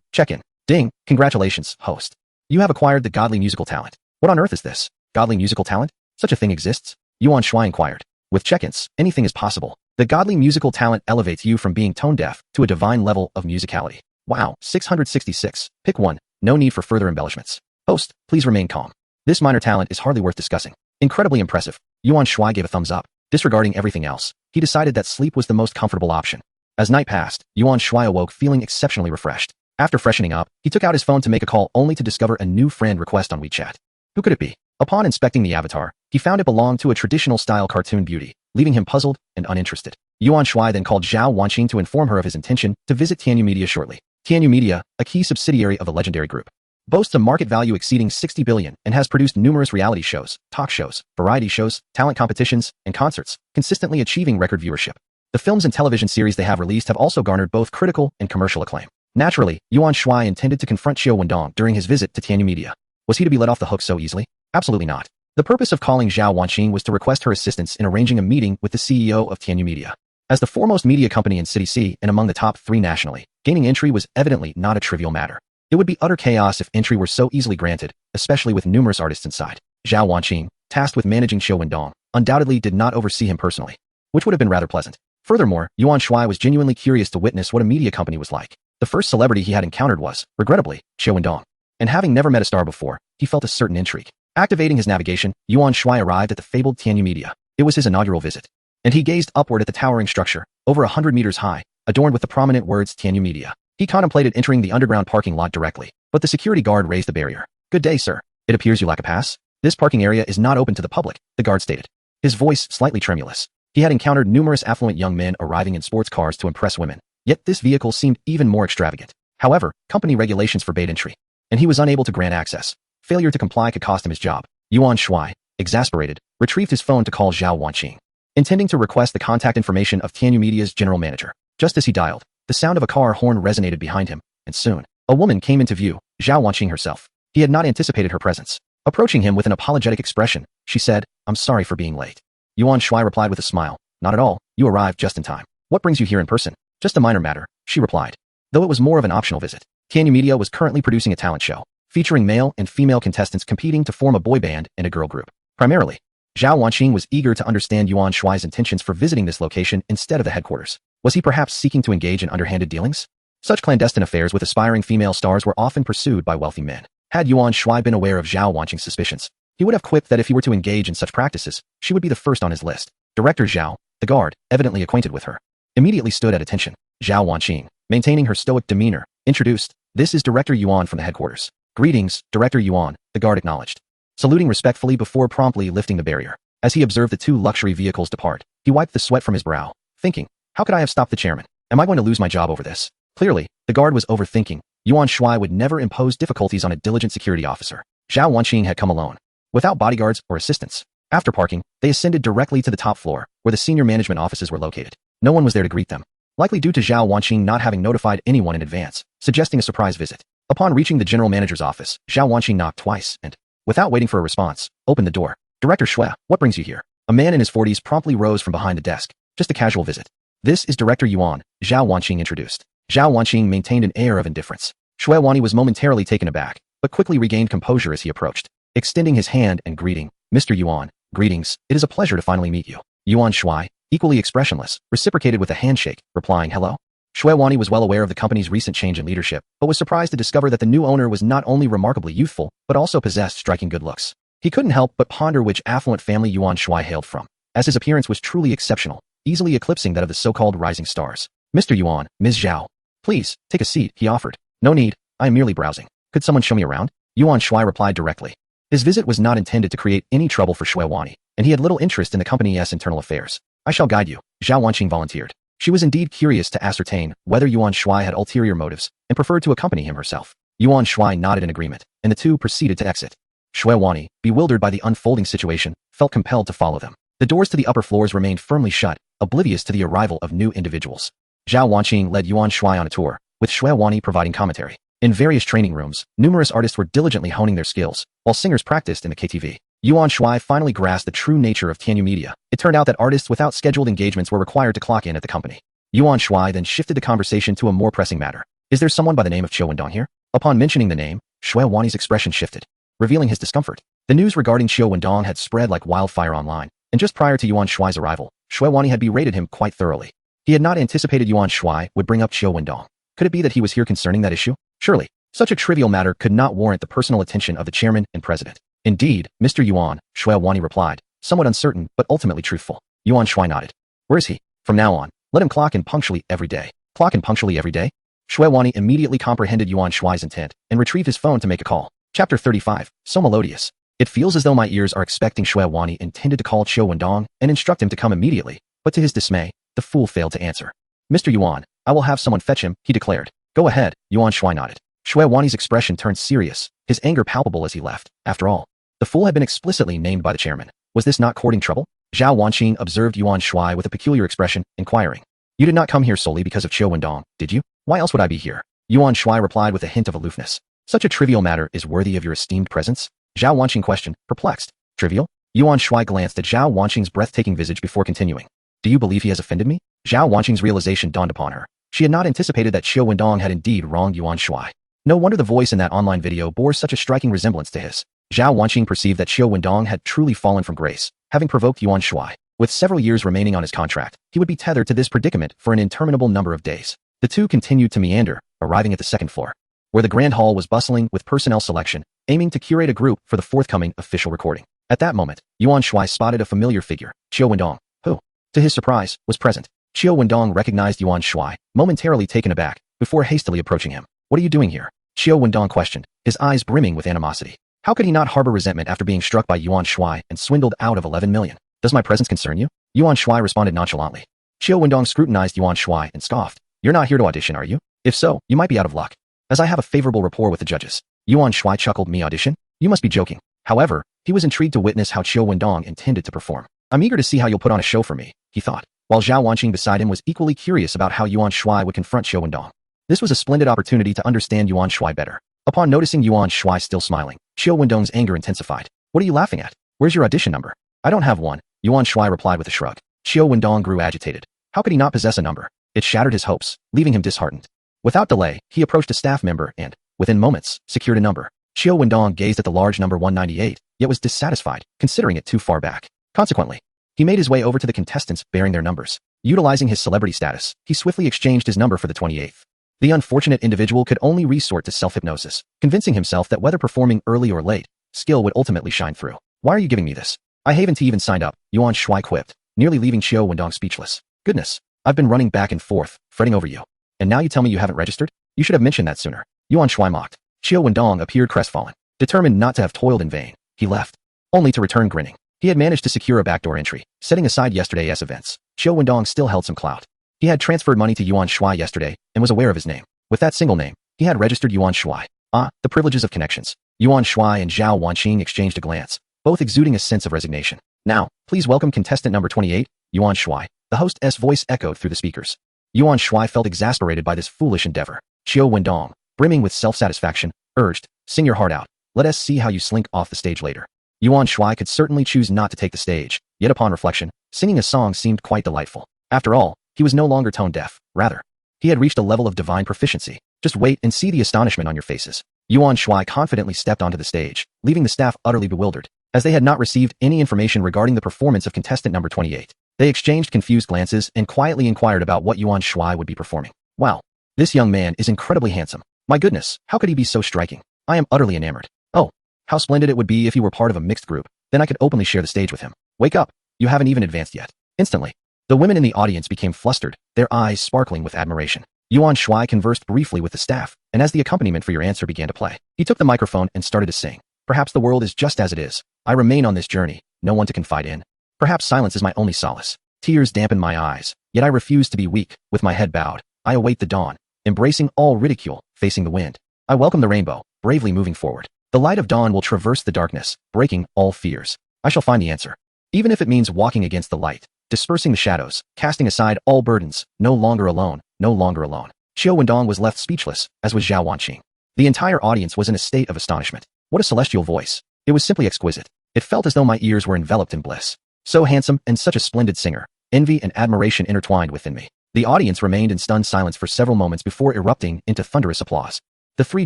S2: check-in. Ding, congratulations, host. You have acquired the godly musical talent. What on earth is this? Godly musical talent? Such a thing exists? Yuan Shuai inquired. With check-ins, anything is possible. The godly musical talent elevates you from being tone-deaf to a divine level of musicality. Wow, 666. Pick one. No need for further embellishments. Host, please remain calm. This minor talent is hardly worth discussing. Incredibly impressive. Yuan Shuai gave a thumbs up. Disregarding everything else, he decided that sleep was the most comfortable option. As night passed, Yuan Shuai awoke feeling exceptionally refreshed. After freshening up, he took out his phone to make a call only to discover a new friend request on WeChat. Who could it be? Upon inspecting the avatar, he found it belonged to a traditional-style cartoon beauty, leaving him puzzled and uninterested. Yuan Shuai then called Zhao Wanqing to inform her of his intention to visit Tianyu Media shortly. Tianyu Media, a key subsidiary of the legendary group, boasts a market value exceeding 60 billion and has produced numerous reality shows, talk shows, variety shows, talent competitions, and concerts, consistently achieving record viewership. The films and television series they have released have also garnered both critical and commercial acclaim. Naturally, Yuan Shuai intended to confront Xiao Wendong during his visit to Tianyu Media. Was he to be let off the hook so easily? Absolutely not. The purpose of calling Zhao Wanqing was to request her assistance in arranging a meeting with the CEO of Tianyu Media. As the foremost media company in City C and among the top 3 nationally, gaining entry was evidently not a trivial matter. It would be utter chaos if entry were so easily granted, especially with numerous artists inside. Zhao Wanqing, tasked with managing Xiao Wendong, undoubtedly did not oversee him personally, which would have been rather pleasant. Furthermore, Yuan Shuai was genuinely curious to witness what a media company was like. The first celebrity he had encountered was, regrettably, Xiao Wendong. And having never met a star before, he felt a certain intrigue. Activating his navigation, Yuan Shuai arrived at the fabled Tianyu Media. It was his inaugural visit. And he gazed upward at the towering structure, over 100 meters high, adorned with the prominent words Tianyu Media. He contemplated entering the underground parking lot directly, but the security guard raised the barrier. Good day, sir. It appears you lack a pass. This parking area is not open to the public, the guard stated, his voice slightly tremulous. He had encountered numerous affluent young men arriving in sports cars to impress women, yet this vehicle seemed even more extravagant. However, company regulations forbade entry, and he was unable to grant access. Failure to comply could cost him his job. Yuan Shuai, exasperated, retrieved his phone to call Zhao Wanqing, intending to request the contact information of Tianyu Media's general manager. Just as he dialed, the sound of a car horn resonated behind him, and soon, a woman came into view, Zhao Wanqing herself. He had not anticipated her presence. Approaching him with an apologetic expression, she said, "I'm sorry for being late." Yuan Shuai replied with a smile, "Not at all, you arrived just in time. What brings you here in person?" "Just a minor matter," she replied. Though it was more of an optional visit. Tianyu Media was currently producing a talent show, featuring male and female contestants competing to form a boy band and a girl group. Primarily, Zhao Wanqing was eager to understand Yuan Shuai's intentions for visiting this location instead of the headquarters. Was he perhaps seeking to engage in underhanded dealings? Such clandestine affairs with aspiring female stars were often pursued by wealthy men. Had Yuan Shuai been aware of Zhao Wanqing's suspicions, he would have quipped that if he were to engage in such practices, she would be the first on his list. Director Zhao, the guard, evidently acquainted with her, immediately stood at attention. Zhao Wanqing, maintaining her stoic demeanor, introduced, "This is Director Yuan from the headquarters." "Greetings, Director Yuan," the guard acknowledged, saluting respectfully before promptly lifting the barrier. As he observed the two luxury vehicles depart, he wiped the sweat from his brow, thinking, "How could I have stopped the chairman? Am I going to lose my job over this?" Clearly, the guard was overthinking. Yuan Shuai would never impose difficulties on a diligent security officer. Zhao Wanqing had come alone, without bodyguards or assistants. After parking, they ascended directly to the top floor, where the senior management offices were located. No one was there to greet them, likely due to Zhao Wanqing not having notified anyone in advance, suggesting a surprise visit. Upon reaching the general manager's office, Zhao Wanqing knocked twice and, without waiting for a response, opened the door. "Director Shuai, what brings you here?" A man in his 40s promptly rose from behind the desk. "Just a casual visit." "This is Director Yuan," Zhao Wanqing introduced. Zhao Wanqing maintained an air of indifference. Shuai Wani was momentarily taken aback, but quickly regained composure as he approached, extending his hand and greeting, "Mr. Yuan, greetings, it is a pleasure to finally meet you." Yuan Shuai, equally expressionless, reciprocated with a handshake, replying hello. Shuai Wani was well aware of the company's recent change in leadership, but was surprised to discover that the new owner was not only remarkably youthful, but also possessed striking good looks. He couldn't help but ponder which affluent family Yuan Shuai hailed from, as his appearance was truly exceptional, easily eclipsing that of the so-called rising stars. "Mr. Yuan, Ms. Zhao. Please, take a seat," he offered. "No need, I am merely browsing. Could someone show me around?" Yuan Shuai replied directly. His visit was not intended to create any trouble for Shuai Wani, and he had little interest in the company's internal affairs. "I shall guide you," Zhao Wanqing volunteered. She was indeed curious to ascertain whether Yuan Shuai had ulterior motives and preferred to accompany him herself. Yuan Shuai nodded in agreement, and the two proceeded to exit. Shuai Wani, bewildered by the unfolding situation, felt compelled to follow them. The doors to the upper floors remained firmly shut, oblivious to the arrival of new individuals. Zhao Wanqing led Yuan Shuai on a tour, with Shuai Wani providing commentary. In various training rooms, numerous artists were diligently honing their skills, while singers practiced in the KTV. Yuan Shuai finally grasped the true nature of Tianyu Media. It turned out that artists without scheduled engagements were required to clock in at the company. Yuan Shuai then shifted the conversation to a more pressing matter. "Is there someone by the name of Qiu Wendong here?" Upon mentioning the name, Shuai Wani's expression shifted, revealing his discomfort. The news regarding Qiu Wendong had spread like wildfire online, and just prior to Yuan Shuai's arrival, Shuai Wani had berated him quite thoroughly. He had not anticipated Yuan Shuai would bring up Qiu Wendong. Could it be that he was here concerning that issue? Surely, such a trivial matter could not warrant the personal attention of the chairman and president. "Indeed, Mr. Yuan," Shuai Wani replied, somewhat uncertain but ultimately truthful. Yuan Shuai nodded. "Where is he? From now on, let him clock in punctually every day." "Clock in punctually every day?" Shuai Wani immediately comprehended Yuan Shuai's intent and retrieved his phone to make a call. Chapter 35, so melodious. It feels as though my ears are expecting. Shuai Wani intended to call Qiu Wendong and instruct him to come immediately, but to his dismay, the fool failed to answer. "Mr. Yuan, I will have someone fetch him," he declared. "Go ahead," Yuan Shuai nodded. Shuai Wani's expression turned serious, his anger palpable as he left. After all, the fool had been explicitly named by the chairman. Was this not courting trouble? Zhao Wanqing observed Yuan Shuai with a peculiar expression, inquiring. "You did not come here solely because of Qiu Wendong, did you? Why else would I be here?" Yuan Shuai replied with a hint of aloofness. "Such a trivial matter is worthy of your esteemed presence?" Zhao Wanqing questioned, perplexed. "Trivial?" Yuan Shuai glanced at Zhao Wanqing's breathtaking visage before continuing. "Do you believe he has offended me?" Zhao Wanqing's realization dawned upon her. She had not anticipated that Qiu Wendong had indeed wronged Yuan Shuai. No wonder the voice in that online video bore such a striking resemblance to his. Zhao Wanqing perceived that Qiu Wendong had truly fallen from grace, having provoked Yuan Shuai. With several years remaining on his contract, he would be tethered to this predicament for an interminable number of days. The two continued to meander, arriving at the second floor, where the grand hall was bustling with personnel selection, aiming to curate a group for the forthcoming official recording. At that moment, Yuan Shuai spotted a familiar figure, Qiu Wendong, who, to his surprise, was present. Qiu Wendong recognized Yuan Shuai, momentarily taken aback, before hastily approaching him. "What are you doing here?" Qiu Wendong questioned, his eyes brimming with animosity. How could he not harbor resentment after being struck by Yuan Shuai and swindled out of 11 million? "Does my presence concern you?" Yuan Shuai responded nonchalantly. Qiu Wendong scrutinized Yuan Shuai and scoffed. You're not here to audition, are you? If so, you might be out of luck. As I have a favorable rapport with the judges. Yuan Shuai chuckled. Me audition? You must be joking. However, he was intrigued to witness how Qiu Wendong intended to perform. I'm eager to see how you'll put on a show for me, he thought, while Zhao Wanqing beside him was equally curious about how Yuan Shuai would confront Qiu Wendong. This was a splendid opportunity to understand Yuan Shuai better. Upon noticing Yuan Shuai still smiling, Qiu Wendong's anger intensified. What are you laughing at? Where's your audition number? I don't have one, Yuan Shuai replied with a shrug. Qiu Wendong grew agitated. How could he not possess a number? It shattered his hopes, leaving him disheartened. Without delay, he approached a staff member and, within moments, secured a number. Qiu Wendong gazed at the large number 198, yet was dissatisfied, considering it too far back. Consequently, he made his way over to the contestants bearing their numbers. Utilizing his celebrity status, he swiftly exchanged his number for the 28th. The unfortunate individual could only resort to self-hypnosis, convincing himself that whether performing early or late, skill would ultimately shine through. Why are you giving me this? I haven't even signed up, Yuan Shuai quipped, nearly leaving Qiu Wendong speechless. Goodness, I've been running back and forth, fretting over you. And now you tell me you haven't registered? You should have mentioned that sooner. Yuan Shuai mocked. Qiu Wendong appeared crestfallen. Determined not to have toiled in vain, he left, only to return grinning. He had managed to secure a backdoor entry, setting aside yesterday's events. Qiu Wendong still held some clout. He had transferred money to Yuan Shuai yesterday and was aware of his name. With that single name, he had registered Yuan Shuai. Ah, the privileges of connections. Yuan Shuai and Zhao Wanqing exchanged a glance, both exuding a sense of resignation. Now, please welcome contestant number 28, Yuan Shuai. The host's voice echoed through the speakers. Yuan Shuai felt exasperated by this foolish endeavor. Qiu Wendong, brimming with self-satisfaction, urged, sing your heart out. Let us see how you slink off the stage later. Yuan Shuai could certainly choose not to take the stage, yet upon reflection, singing a song seemed quite delightful. After all, he was no longer tone-deaf, rather. He had reached a level of divine proficiency. Just wait and see the astonishment on your faces. Yuan Shuai confidently stepped onto the stage, leaving the staff utterly bewildered, as they had not received any information regarding the performance of contestant number 28. They exchanged confused glances and quietly inquired about what Yuan Shuai would be performing. Wow, this young man is incredibly handsome. My goodness, how could he be so striking? I am utterly enamored. Oh, how splendid it would be if he were part of a mixed group. Then I could openly share the stage with him. Wake up, you haven't even advanced yet. Instantly, the women in the audience became flustered, their eyes sparkling with admiration. Yuan Shuai conversed briefly with the staff, and as the accompaniment for your answer began to play, he took the microphone and started to sing. Perhaps the world is just as it is. I remain on this journey, no one to confide in. Perhaps silence is my only solace. Tears dampen my eyes, yet I refuse to be weak. With my head bowed, I await the dawn, embracing all ridicule, facing the wind. I welcome the rainbow, bravely moving forward. The light of dawn will traverse the darkness, breaking all fears. I shall find the answer. Even if it means walking against the light, dispersing the shadows, casting aside all burdens, no longer alone, no longer alone. Qiu Wendong was left speechless, as was Zhao Wanqing. The entire audience was in a state of astonishment. What a celestial voice. It was simply exquisite. It felt as though my ears were enveloped in bliss. So handsome and such a splendid singer. Envy and admiration intertwined within me. The audience remained in stunned silence for several moments before erupting into thunderous applause. The three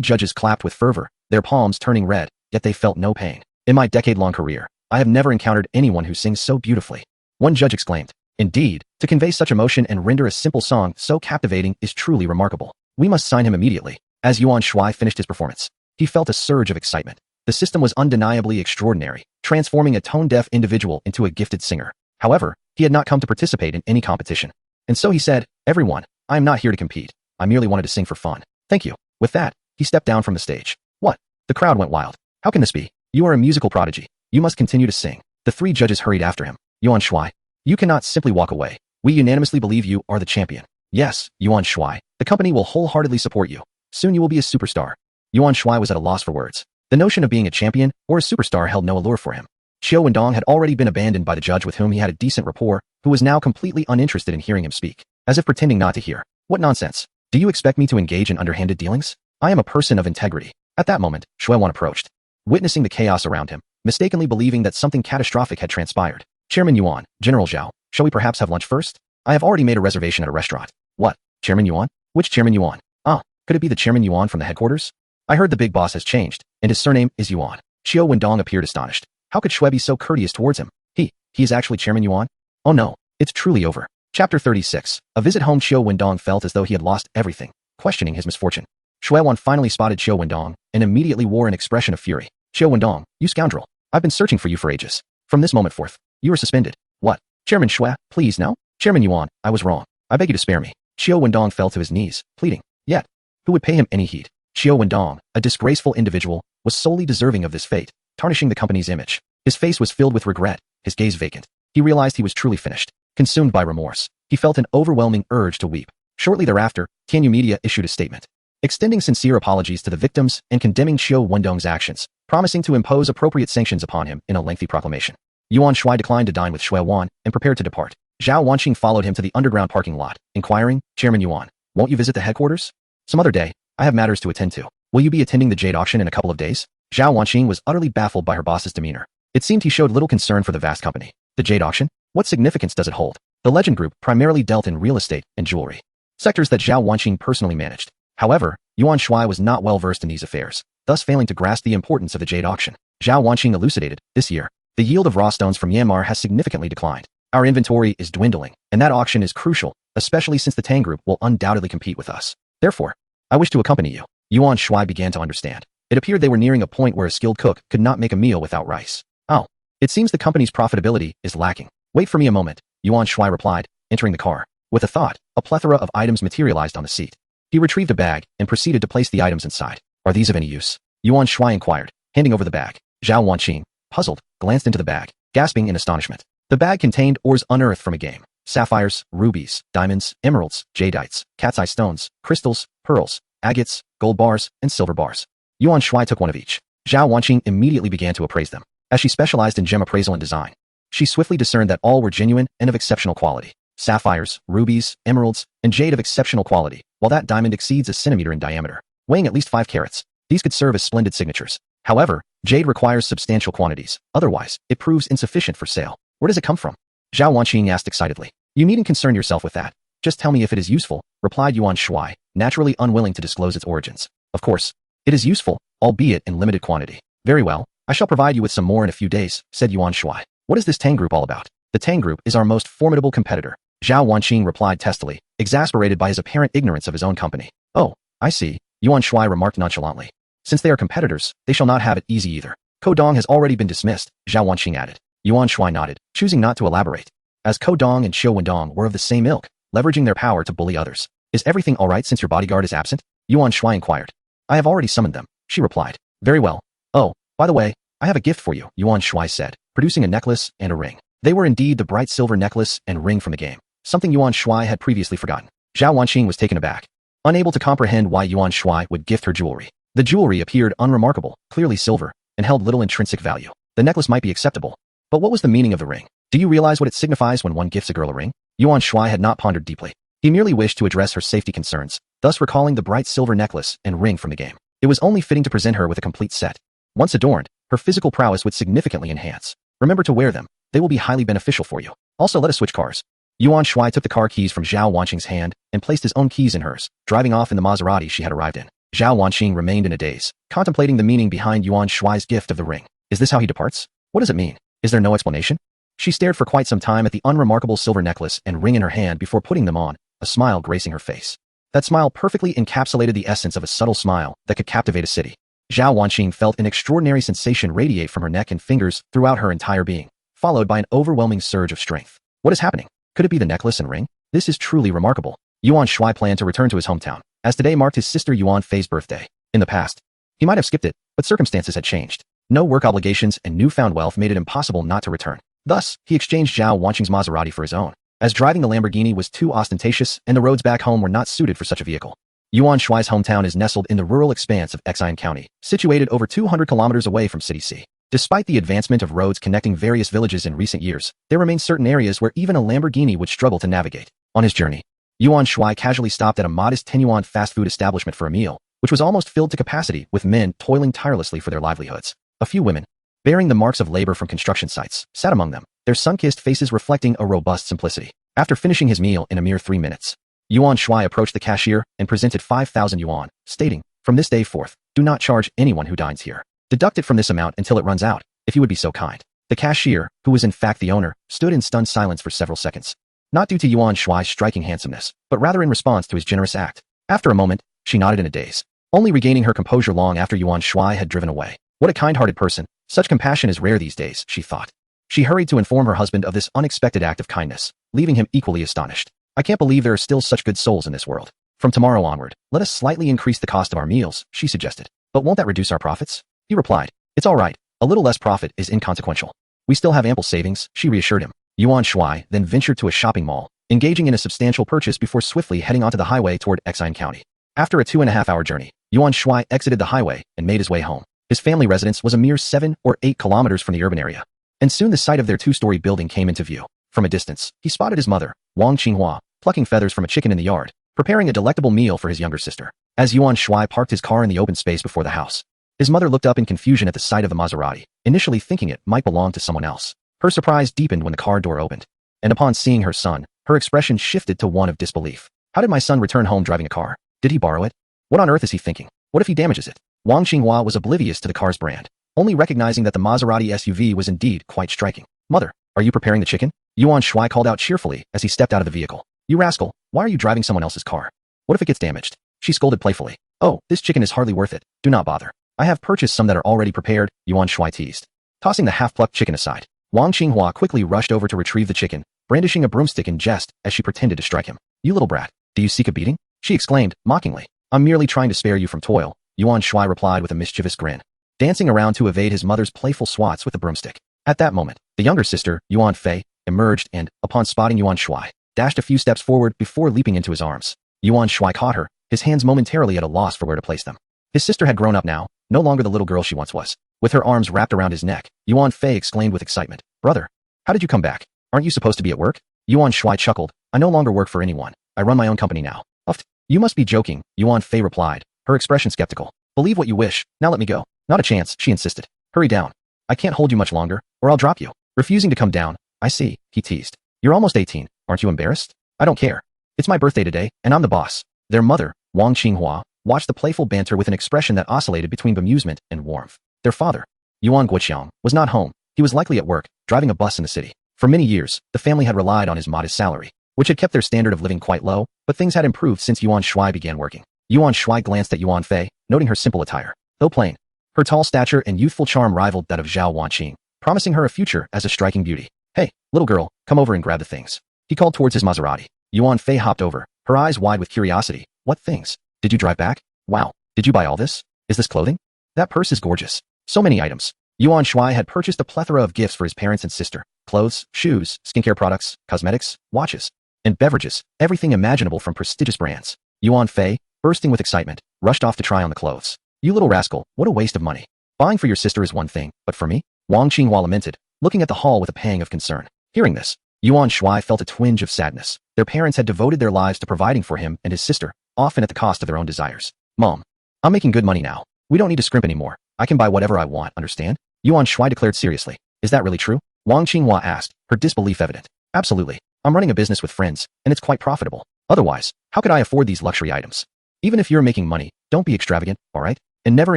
S2: judges clapped with fervor, their palms turning red, yet they felt no pain. In my decade-long career, I have never encountered anyone who sings so beautifully. One judge exclaimed. Indeed, to convey such emotion and render a simple song so captivating is truly remarkable. We must sign him immediately. As Yuan Shuai finished his performance, he felt a surge of excitement. The system was undeniably extraordinary, transforming a tone-deaf individual into a gifted singer. However, he had not come to participate in any competition. And so he said, everyone, I am not here to compete. I merely wanted to sing for fun. Thank you. With that, he stepped down from the stage. What? The crowd went wild. How can this be? You are a musical prodigy. You must continue to sing. The three judges hurried after him. Yuan Shuai, you cannot simply walk away. We unanimously believe you are the champion. Yes, Yuan Shuai, the company will wholeheartedly support you. Soon you will be a superstar. Yuan Shuai was at a loss for words. The notion of being a champion or a superstar held no allure for him. Qiu Wendong had already been abandoned by the judge with whom he had a decent rapport, who was now completely uninterested in hearing him speak, as if pretending not to hear. What nonsense. Do you expect me to engage in underhanded dealings? I am a person of integrity. At that moment, Shuai Wan approached. Witnessing the chaos around him, mistakenly believing that something catastrophic had transpired. Chairman Yuan, General Zhao, shall we perhaps have lunch first? I have already made a reservation at a restaurant. What? Chairman Yuan? Which Chairman Yuan? Ah, could it be the Chairman Yuan from the headquarters? I heard the big boss has changed, and his surname is Yuan. Qiu Wendong appeared astonished. How could Shuai be so courteous towards him? He is actually Chairman Yuan? Oh no, it's truly over. Chapter 36. A visit home. Qiu Wendong felt as though he had lost everything, questioning his misfortune. Shuai Wan finally spotted Qiu Wendong and immediately wore an expression of fury. Qiu Wendong, you scoundrel. I've been searching for you for ages. From this moment forth, you are suspended. What? Chairman Shuai, please no? Chairman Yuan, I was wrong. I beg you to spare me. Qiu Wendong fell to his knees, pleading. Yet, who would pay him any heed? Qiu Wendong, a disgraceful individual, was solely deserving of this fate, tarnishing the company's image. His face was filled with regret, his gaze vacant. he realized he was truly finished. Consumed by remorse, he felt an overwhelming urge to weep. Shortly thereafter, Tianyu Media issued a statement, extending sincere apologies to the victims and condemning Xiu Wendong's actions, promising to impose appropriate sanctions upon him in a lengthy proclamation. Yuan Shuai declined to dine with Shui Wan and prepared to depart. Zhao Wanqing followed him to the underground parking lot, inquiring, "Chairman Yuan, won't you visit the headquarters? Some other day, I have matters to attend to. Will you be attending the jade auction in a couple of days?" Zhao Wanqing was utterly baffled by her boss's demeanor. It seemed he showed little concern for the vast company. The jade auction? What significance does it hold? The Legend Group primarily dealt in real estate and jewelry, sectors that Zhao Wanqing personally managed. However, Yuan Shuai was not well versed in these affairs, thus failing to grasp the importance of the jade auction. Zhao Wanqing elucidated, "This year, the yield of raw stones from Myanmar has significantly declined. Our inventory is dwindling, and that auction is crucial, especially since the Tang Group will undoubtedly compete with us. Therefore, I wish to accompany you." Yuan Shuai began to understand. It appeared they were nearing a point where a skilled cook could not make a meal without rice. "Oh, it seems the company's profitability is lacking. Wait for me a moment," Yuan Shuai replied, entering the car. With a thought, a plethora of items materialized on the seat. He retrieved a bag and proceeded to place the items inside. "Are these of any use?" Yuan Shuai inquired, handing over the bag. Zhao Wanqing, puzzled, glanced into the bag, gasping in astonishment. The bag contained ores unearthed from a game: sapphires, rubies, diamonds, emeralds, jadeite, cat's eye stones, crystals, pearls, agates, gold bars, and silver bars. Yuan Shuai took one of each. Zhao Wanqing immediately began to appraise them. As she specialized in gem appraisal and design, she swiftly discerned that all were genuine and of exceptional quality. Sapphires, rubies, emeralds, and jade of exceptional quality, while that diamond exceeds a centimeter in diameter, weighing at least 5 carats. These could serve as splendid signatures. However, jade requires substantial quantities, otherwise, it proves insufficient for sale. "Where does it come from?" Zhao Wanqing asked excitedly. "You needn't concern yourself with that. Just tell me if it is useful," replied Yuan Shuai, naturally unwilling to disclose its origins. "Of course, it is useful, albeit in limited quantity." "Very well, I shall provide you with some more in a few days," said Yuan Shuai. "What is this Tang Group all about?" "The Tang Group is our most formidable competitor," Zhao Wanqing replied testily, exasperated by his apparent ignorance of his own company. "Oh, I see," Yuan Shuai remarked nonchalantly. "Since they are competitors, they shall not have it easy either." "Kodong has already been dismissed," Zhao Wanqing added. Yuan Shuai nodded, choosing not to elaborate. As Kodong and Xiu Wendong were of the same ilk, leveraging their power to bully others. "Is everything all right since your bodyguard is absent?" Yuan Shuai inquired. "I have already summoned them," she replied. "Very well. Oh, by the way, I have a gift for you," Yuan Shuai said, producing a necklace and a ring. They were indeed the bright silver necklace and ring from the game, something Yuan Shuai had previously forgotten. Zhao Wanqing was taken aback, unable to comprehend why Yuan Shuai would gift her jewelry. The jewelry appeared unremarkable, clearly silver, and held little intrinsic value. The necklace might be acceptable, but what was the meaning of the ring? Do you realize what it signifies when one gifts a girl a ring? Yuan Shuai had not pondered deeply. He merely wished to address her safety concerns, thus recalling the bright silver necklace and ring from the game. It was only fitting to present her with a complete set. Once adorned, her physical prowess would significantly enhance. Remember to wear them. They will be highly beneficial for you. Also, let us switch cars. Yuan Shuai took the car keys from Zhao Wanqing's hand and placed his own keys in hers, driving off in the Maserati she had arrived in. Zhao Wanqing remained in a daze, contemplating the meaning behind Yuan Shuai's gift of the ring. Is this how he departs? What does it mean? Is there no explanation? She stared for quite some time at the unremarkable silver necklace and ring in her hand before putting them on, a smile gracing her face. That smile perfectly encapsulated the essence of a subtle smile that could captivate a city. Zhao Wanqing felt an extraordinary sensation radiate from her neck and fingers throughout her entire being, followed by an overwhelming surge of strength. What is happening? Could it be the necklace and ring? This is truly remarkable. Yuan Shuai planned to return to his hometown, as today marked his sister Yuan Fei's birthday. In the past, he might have skipped it, but circumstances had changed. No work obligations and newfound wealth made it impossible not to return. Thus, he exchanged Zhao Wanqing's Maserati for his own, as driving the Lamborghini was too ostentatious and the roads back home were not suited for such a vehicle. Yuan Shuai's hometown is nestled in the rural expanse of Xian County, situated over 200 kilometers away from City C. Despite the advancement of roads connecting various villages in recent years, there remain certain areas where even a Lamborghini would struggle to navigate. On his journey, Yuan Shuai casually stopped at a modest 10 yuan fast food establishment for a meal, which was almost filled to capacity with men toiling tirelessly for their livelihoods. A few women, bearing the marks of labor from construction sites, sat among them, their sun-kissed faces reflecting a robust simplicity. After finishing his meal in a mere 3 minutes, Yuan Shuai approached the cashier and presented 5,000 yuan, stating, "From this day forth, do not charge anyone who dines here. Deduct it from this amount until it runs out, if you would be so kind." The cashier, who was in fact the owner, stood in stunned silence for several seconds. Not due to Yuan Shuai's striking handsomeness, but rather in response to his generous act. After a moment, she nodded in a daze, only regaining her composure long after Yuan Shuai had driven away. What a kind-hearted person. Such compassion is rare these days, she thought. She hurried to inform her husband of this unexpected act of kindness, leaving him equally astonished. "I can't believe there are still such good souls in this world. From tomorrow onward, let us slightly increase the cost of our meals," she suggested. "But won't that reduce our profits?" He replied. "It's all right. A little less profit is inconsequential. We still have ample savings," she reassured him. Yuan Shuai then ventured to a shopping mall, engaging in a substantial purchase before swiftly heading onto the highway toward Exine County. After a 2.5-hour journey, Yuan Shuai exited the highway and made his way home. His family residence was a mere 7 or 8 kilometers from the urban area, and soon the sight of their 2-story building came into view. From a distance, he spotted his mother, Wang Qinghua, plucking feathers from a chicken in the yard, preparing a delectable meal for his younger sister. As Yuan Shuai parked his car in the open space before the house, his mother looked up in confusion at the sight of the Maserati, initially thinking it might belong to someone else. Her surprise deepened when the car door opened, and upon seeing her son, her expression shifted to one of disbelief. How did my son return home driving a car? Did he borrow it? What on earth is he thinking? What if he damages it? Wang Qinghua was oblivious to the car's brand, only recognizing that the Maserati SUV was indeed quite striking. Mother, are you preparing the chicken? Yuan Shuai called out cheerfully as he stepped out of the vehicle. You rascal, why are you driving someone else's car? What if it gets damaged? She scolded playfully. Oh, this chicken is hardly worth it. Do not bother. I have purchased some that are already prepared, Yuan Shuai teased. Tossing the half-plucked chicken aside, Wang Qinghua quickly rushed over to retrieve the chicken, brandishing a broomstick in jest as she pretended to strike him. You little brat, do you seek a beating? She exclaimed, mockingly. I'm merely trying to spare you from toil, Yuan Shuai replied with a mischievous grin, dancing around to evade his mother's playful swats with the broomstick. At that moment, the younger sister, Yuan Fei, emerged and, upon spotting Yuan Shuai, dashed a few steps forward before leaping into his arms. Yuan Shuai caught her, his hands momentarily at a loss for where to place them. His sister had grown up now, no longer the little girl she once was. With her arms wrapped around his neck, Yuan Fei exclaimed with excitement, Brother, how did you come back? Aren't you supposed to be at work? Yuan Shuai chuckled, I no longer work for anyone. I run my own company now. Uff. You must be joking, Yuan Fei replied, her expression skeptical. Believe what you wish, now let me go. Not a chance, she insisted. Hurry down. I can't hold you much longer, or I'll drop you. Refusing to come down. I see, he teased. You're almost 18, aren't you embarrassed? I don't care. It's my birthday today, and I'm the boss. Their mother, Wang Qinghua, watched the playful banter with an expression that oscillated between bemusement and warmth. Their father, Yuan Guoqiang, was not home. He was likely at work, driving a bus in the city. For many years, the family had relied on his modest salary, which had kept their standard of living quite low, but things had improved since Yuan Shuai began working. Yuan Shuai glanced at Yuan Fei, noting her simple attire. Though plain, her tall stature and youthful charm rivaled that of Zhao Wanqing, promising her a future as a striking beauty. Hey, little girl, come over and grab the things. He called towards his Maserati. Yuan Fei hopped over, her eyes wide with curiosity. What things? Did you drive back? Wow, did you buy all this? Is this clothing? That purse is gorgeous. So many items. Yuan Shuai had purchased a plethora of gifts for his parents and sister. Clothes, shoes, skincare products, cosmetics, watches, and beverages, everything imaginable from prestigious brands. Yuan Fei, bursting with excitement, rushed off to try on the clothes. You little rascal, what a waste of money. Buying for your sister is one thing, but for me? Wang Qinghua lamented, looking at the haul with a pang of concern. Hearing this, Yuan Shuai felt a twinge of sadness. Their parents had devoted their lives to providing for him and his sister, often at the cost of their own desires. Mom, I'm making good money now. We don't need to scrimp anymore. I can buy whatever I want, understand? Yuan Shuai declared seriously. Is that really true? Wang Qinghua asked, her disbelief evident. Absolutely. I'm running a business with friends, and it's quite profitable. Otherwise, how could I afford these luxury items? Even if you're making money, don't be extravagant, all right? And never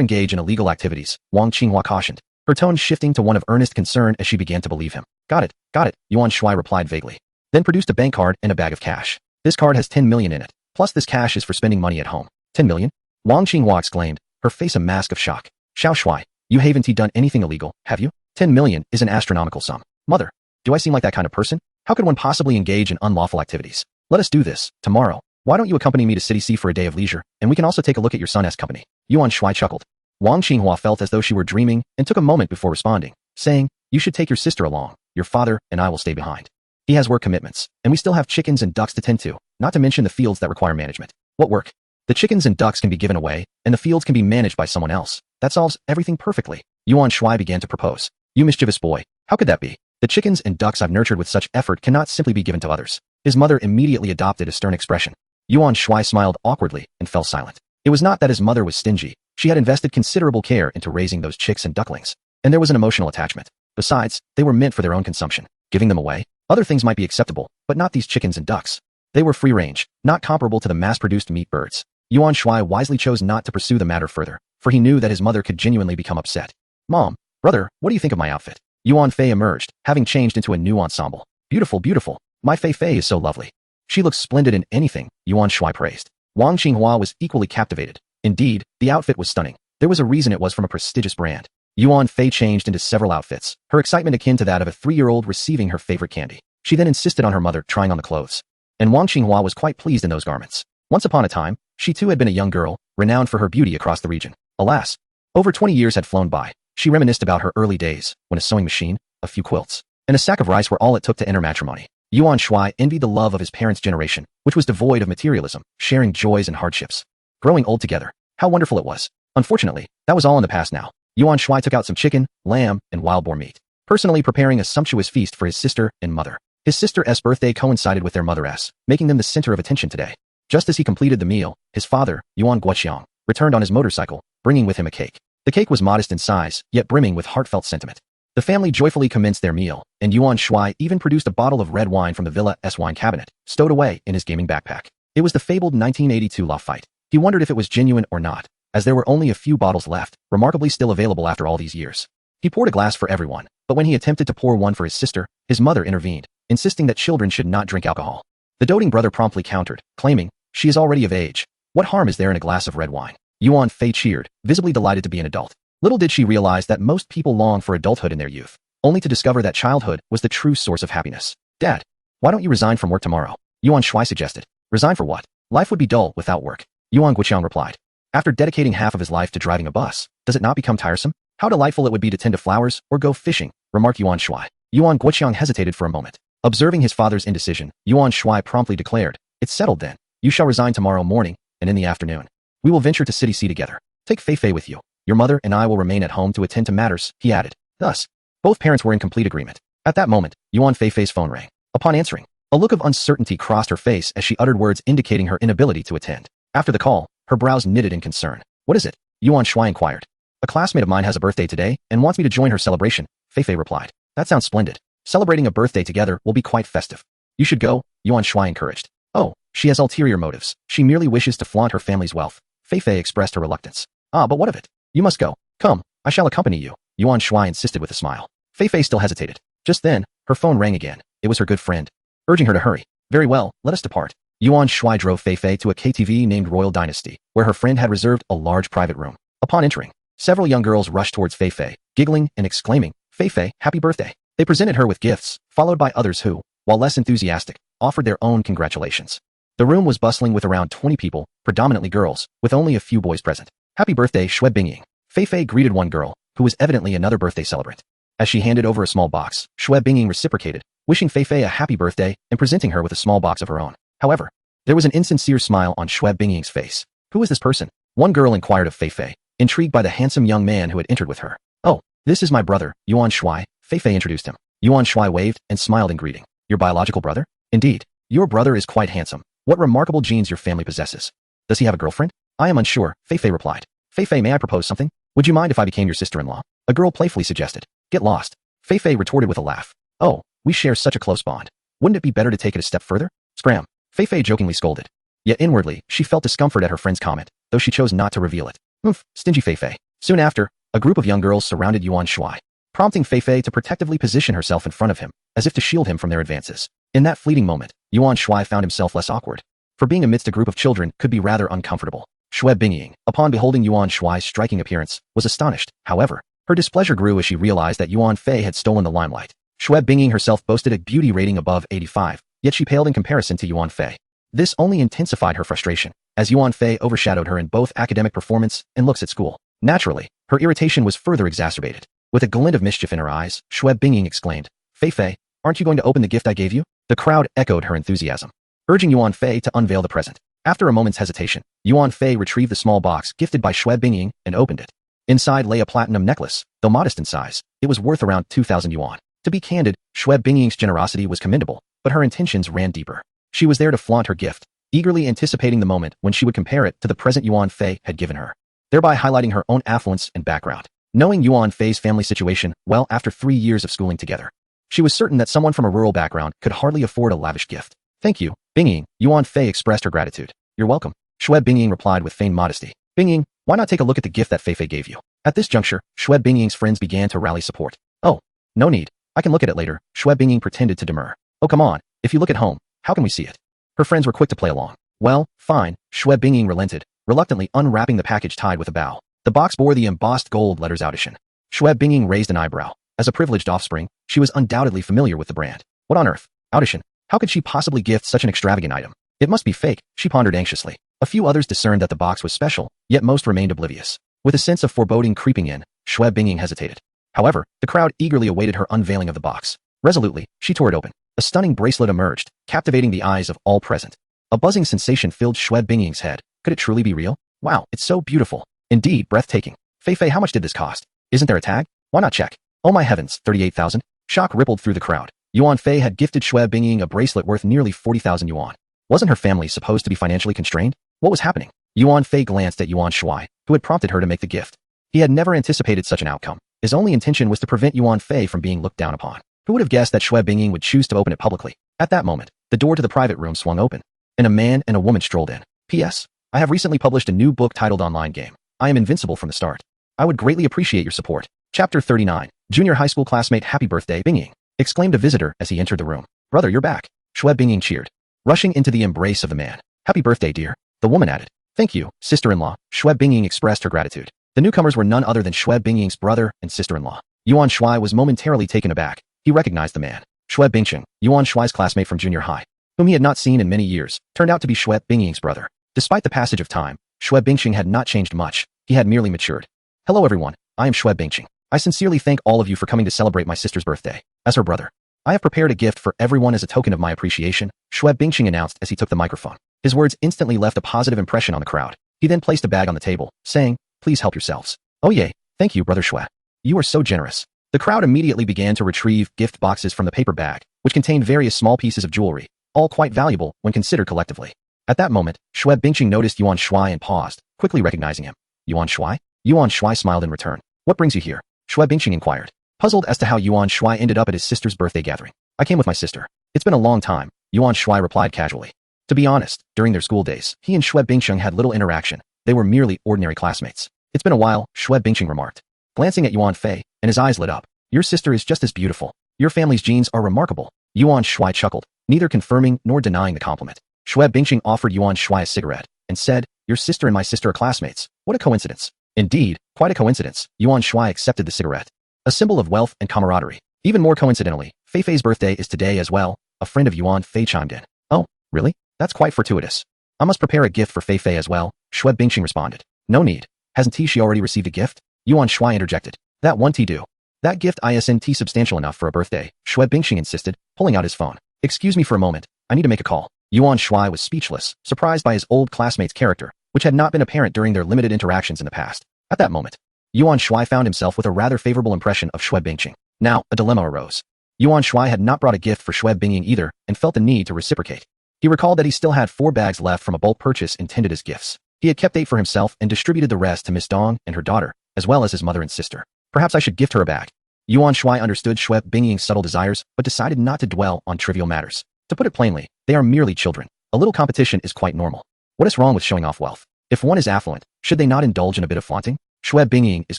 S2: engage in illegal activities, Wang Qinghua cautioned, her tone shifting to one of earnest concern as she began to believe him. Got it, Yuan Shuai replied vaguely. Then produced a bank card and a bag of cash. This card has 10 million in it, plus this cash is for spending money at home. 10 million? Wang Qinghua exclaimed, her face a mask of shock. Xiao Shuai, you haven't done anything illegal, have you? 10 million is an astronomical sum. Mother, do I seem like that kind of person? How could one possibly engage in unlawful activities? Let us do this, tomorrow. Why don't you accompany me to City C for a day of leisure, and we can also take a look at your son's company. Yuan Shuai chuckled. Wang Qinghua felt as though she were dreaming and took a moment before responding, saying, you should take your sister along. Your father and I will stay behind. He has work commitments, and we still have chickens and ducks to tend to, not to mention the fields that require management. What work? The chickens and ducks can be given away, and the fields can be managed by someone else. That solves everything perfectly. Yuan Shuai began to propose. You mischievous boy, how could that be? The chickens and ducks I've nurtured with such effort cannot simply be given to others. His mother immediately adopted a stern expression. Yuan Shuai smiled awkwardly and fell silent. It was not that his mother was stingy. She had invested considerable care into raising those chicks and ducklings, and there was an emotional attachment. Besides, they were meant for their own consumption. Giving them away, other things might be acceptable, but not these chickens and ducks. They were free-range, not comparable to the mass-produced meat birds. Yuan Shuai wisely chose not to pursue the matter further, for he knew that his mother could genuinely become upset. Mom, brother, what do you think of my outfit? Yuan Fei emerged, having changed into a new ensemble. Beautiful, beautiful. My Fei Fei is so lovely. She looks splendid in anything, Yuan Shuai praised. Wang Qinghua was equally captivated. Indeed, the outfit was stunning. There was a reason it was from a prestigious brand. Yuan Fei changed into several outfits, her excitement akin to that of a 3-year-old receiving her favorite candy. She then insisted on her mother trying on the clothes. And Wang Qinghua was quite pleased in those garments. Once upon a time, she too had been a young girl, renowned for her beauty across the region. Alas, over 20 years had flown by. She reminisced about her early days, when a sewing machine, a few quilts, and a sack of rice were all it took to enter matrimony. Yuan Shuai envied the love of his parents' generation, which was devoid of materialism, sharing joys and hardships. Growing old together. How wonderful it was. Unfortunately, that was all in the past now. Yuan Shuai took out some chicken, lamb, and wild boar meat, personally preparing a sumptuous feast for his sister and mother. His sister's birthday coincided with their mother's, making them the center of attention today. Just as he completed the meal, his father, Yuan Guoqiang, returned on his motorcycle, bringing with him a cake. The cake was modest in size, yet brimming with heartfelt sentiment. The family joyfully commenced their meal, and Yuan Shuai even produced a bottle of red wine from the villa's wine cabinet, stowed away in his gaming backpack. It was the fabled 1982 Lafite. He wondered if it was genuine or not, as there were only a few bottles left, remarkably still available after all these years. He poured a glass for everyone, but when he attempted to pour one for his sister, his mother intervened, insisting that children should not drink alcohol. The doting brother promptly countered, claiming, "She is already of age. What harm is there in a glass of red wine?" Yuan Fei cheered, visibly delighted to be an adult. Little did she realize that most people long for adulthood in their youth, only to discover that childhood was the true source of happiness. "Dad, why don't you resign from work tomorrow?" Yuan Shuai suggested. "Resign for what? Life would be dull without work," Yuan Guoqiang replied. "After dedicating half of his life to driving a bus, does it not become tiresome? How delightful it would be to tend to flowers or go fishing," remarked Yuan Shuai. Yuan Guoqiang hesitated for a moment. Observing his father's indecision, Yuan Shuai promptly declared, "It's settled then. You shall resign tomorrow morning, and in the afternoon, we will venture to City C together. Take Fei Fei with you. Your mother and I will remain at home to attend to matters," he added. Thus, both parents were in complete agreement. At that moment, Yuan Fei Fei's phone rang. Upon answering, a look of uncertainty crossed her face as she uttered words indicating her inability to attend. After the call, her brows knitted in concern. "What is it?" Yuan Shuai inquired. "A classmate of mine has a birthday today and wants me to join her celebration," Fei Fei replied. "That sounds splendid. Celebrating a birthday together will be quite festive. You should go," Yuan Shuai encouraged. "Oh, she has ulterior motives. She merely wishes to flaunt her family's wealth." Fei Fei expressed her reluctance. "Ah, but what of it? You must go. Come, I shall accompany you," Yuan Shuai insisted with a smile. Fei Fei still hesitated. Just then, her phone rang again. It was her good friend, urging her to hurry. "Very well, let us depart." Yuan Shuai drove Fei Fei to a KTV named Royal Dynasty, where her friend had reserved a large private room. Upon entering, several young girls rushed towards Fei Fei, giggling and exclaiming, "Fei Fei, happy birthday." They presented her with gifts, followed by others who, while less enthusiastic, offered their own congratulations. The room was bustling with around 20 people, predominantly girls, with only a few boys present. "Happy birthday, Shui Bingying." Fei Fei greeted one girl, who was evidently another birthday celebrant. As she handed over a small box, Shui Bingying reciprocated, wishing Fei Fei a happy birthday and presenting her with a small box of her own. However, there was an insincere smile on Shui Bingying's face. "Who is this person?" One girl inquired of Fei Fei, intrigued by the handsome young man who had entered with her. "Oh, this is my brother, Yuan Shuai," Fei Fei introduced him. Yuan Shuai waved and smiled in greeting. "Your biological brother?" "Indeed. Your brother is quite handsome. What remarkable genes your family possesses." "Does he have a girlfriend?" "I am unsure," Fei Fei replied. "Fei Fei, may I propose something? Would you mind if I became your sister-in-law?" A girl playfully suggested. "Get lost." Fei Fei retorted with a laugh. "Oh, we share such a close bond. Wouldn't it be better to take it a step further?" "Scram," Fei Fei jokingly scolded. Yet inwardly, she felt discomfort at her friend's comment, though she chose not to reveal it. "Oomph, stingy Fei Fei." Soon after, a group of young girls surrounded Yuan Shuai, prompting Fei Fei to protectively position herself in front of him, as if to shield him from their advances. In that fleeting moment, Yuan Shuai found himself less awkward. For being amidst a group of children could be rather uncomfortable. Shui Bingying, upon beholding Yuan Shuai's striking appearance, was astonished. However, her displeasure grew as she realized that Yuan Fei had stolen the limelight. Shui Bingying herself boasted a beauty rating above 85, yet she paled in comparison to Yuan Fei. This only intensified her frustration, as Yuan Fei overshadowed her in both academic performance and looks at school. Naturally, her irritation was further exacerbated. With a glint of mischief in her eyes, Shui Bingying exclaimed, "Fei Fei, aren't you going to open the gift I gave you?" The crowd echoed her enthusiasm, urging Yuan Fei to unveil the present. After a moment's hesitation, Yuan Fei retrieved the small box gifted by Shui Bingying and opened it. Inside lay a platinum necklace. Though modest in size, it was worth around 2,000 yuan. To be candid, Shui Bingying's generosity was commendable, but her intentions ran deeper. She was there to flaunt her gift, eagerly anticipating the moment when she would compare it to the present Yuan Fei had given her, thereby highlighting her own affluence and background. Knowing Yuan Fei's family situation well after 3 years of schooling together, she was certain that someone from a rural background could hardly afford a lavish gift. "Thank you, Bingying," Yuan Fei expressed her gratitude. "You're welcome," Shui Bingying replied with feigned modesty. "Bingying, why not take a look at the gift that Fei Fei gave you?" At this juncture, Shui Bingying's friends began to rally support. "Oh, no need. I can look at it later," Shui Bingying pretended to demur. "Oh, come on. If you look at home, how can we see it?" Her friends were quick to play along. "Well, fine," Shui Bingying relented, reluctantly unwrapping the package tied with a bow. The box bore the embossed gold letters Audition. Shui Bingying raised an eyebrow. As a privileged offspring, she was undoubtedly familiar with the brand. What on earth? Audition. How could she possibly gift such an extravagant item? It must be fake, she pondered anxiously. A few others discerned that the box was special, yet most remained oblivious. With a sense of foreboding creeping in, Shui Bingying hesitated. However, the crowd eagerly awaited her unveiling of the box. Resolutely, she tore it open. A stunning bracelet emerged, captivating the eyes of all present. A buzzing sensation filled Xue Bingying's head. Could it truly be real? Wow, it's so beautiful. Indeed, breathtaking. Fei, how much did this cost? Isn't there a tag? Why not check? Oh my heavens, 38,000? Shock rippled through the crowd. Yuan Fei had gifted Xue Bingying a bracelet worth nearly 40,000 yuan. Wasn't her family supposed to be financially constrained? What was happening? Yuan Fei glanced at Yuan Shuai, who had prompted her to make the gift. He had never anticipated such an outcome. His only intention was to prevent Yuan Fei from being looked down upon. Who would have guessed that Xue Bingying would choose to open it publicly? At that moment, the door to the private room swung open, and a man and a woman strolled in. P.S. I have recently published a new book titled Online Game. I am invincible from the start. I would greatly appreciate your support. Chapter 39. Junior high school classmate Happy Birthday, Bingying, exclaimed a visitor as he entered the room. Brother, you're back. Xue Bingying cheered, rushing into the embrace of the man. Happy birthday, dear. The woman added. Thank you, sister-in-law. Xue Bingying expressed her gratitude. The newcomers were none other than Xue Bingying's brother and sister-in-law. Yuan Shuai was momentarily taken aback. He recognized the man. Xue Bingqing, Yuan Shuai's classmate from junior high, whom he had not seen in many years, turned out to be Xue Bingying's brother. Despite the passage of time, Xue Bingqing had not changed much. He had merely matured. Hello everyone, I am Xue Bingqing. I sincerely thank all of you for coming to celebrate my sister's birthday. As her brother, I have prepared a gift for everyone as a token of my appreciation, Xue Bingqing announced as he took the microphone. His words instantly left a positive impression on the crowd. He then placed a bag on the table, saying, please help yourselves. Oh yay, thank you, brother Xue. You are so generous. The crowd immediately began to retrieve gift boxes from the paper bag, which contained various small pieces of jewelry, all quite valuable when considered collectively. At that moment, Xue Bingqing noticed Yuan Shuai and paused, quickly recognizing him. Yuan Shuai? Yuan Shuai smiled in return. What brings you here? Xue Bingqing inquired, puzzled as to how Yuan Shuai ended up at his sister's birthday gathering. I came with my sister. It's been a long time, Yuan Shuai replied casually. To be honest, during their school days, he and Xue Bingqing had little interaction. They were merely ordinary classmates. It's been a while, Xue Bingqing remarked, glancing at Yuan Fei, and his eyes lit up. Your sister is just as beautiful. Your family's genes are remarkable. Yuan Shuai chuckled, neither confirming nor denying the compliment. Xue Bingqing offered Yuan Shuai a cigarette and said, your sister and my sister are classmates. What a coincidence. Indeed, quite a coincidence. Yuan Shuai accepted the cigarette. A symbol of wealth and camaraderie. Even more coincidentally, Fei Fei's birthday is today as well, a friend of Yuan Fei chimed in. Oh, really? That's quite fortuitous. I must prepare a gift for Fei Fei as well, Xue Bingqing responded. No need. Hasn't she already received a gift? Yuan Shuai interjected. That won't do. That gift isn't substantial enough for a birthday, Xue Bingqing insisted, pulling out his phone. Excuse me for a moment, I need to make a call. Yuan Shuai was speechless, surprised by his old classmate's character, which had not been apparent during their limited interactions in the past. At that moment, Yuan Shuai found himself with a rather favorable impression of Xue Bingqing. Now, a dilemma arose. Yuan Shuai had not brought a gift for Xue Bingying either, and felt the need to reciprocate. He recalled that he still had 4 bags left from a bulk purchase intended as gifts. He had kept 8 for himself and distributed the rest to Miss Dong and her daughter, as well as his mother and sister. Perhaps I should gift her a bag. Yuan Shuai understood Xue Bingying's subtle desires, but decided not to dwell on trivial matters. To put it plainly, they are merely children. A little competition is quite normal. What is wrong with showing off wealth? If one is affluent, should they not indulge in a bit of flaunting? Xue Bingying is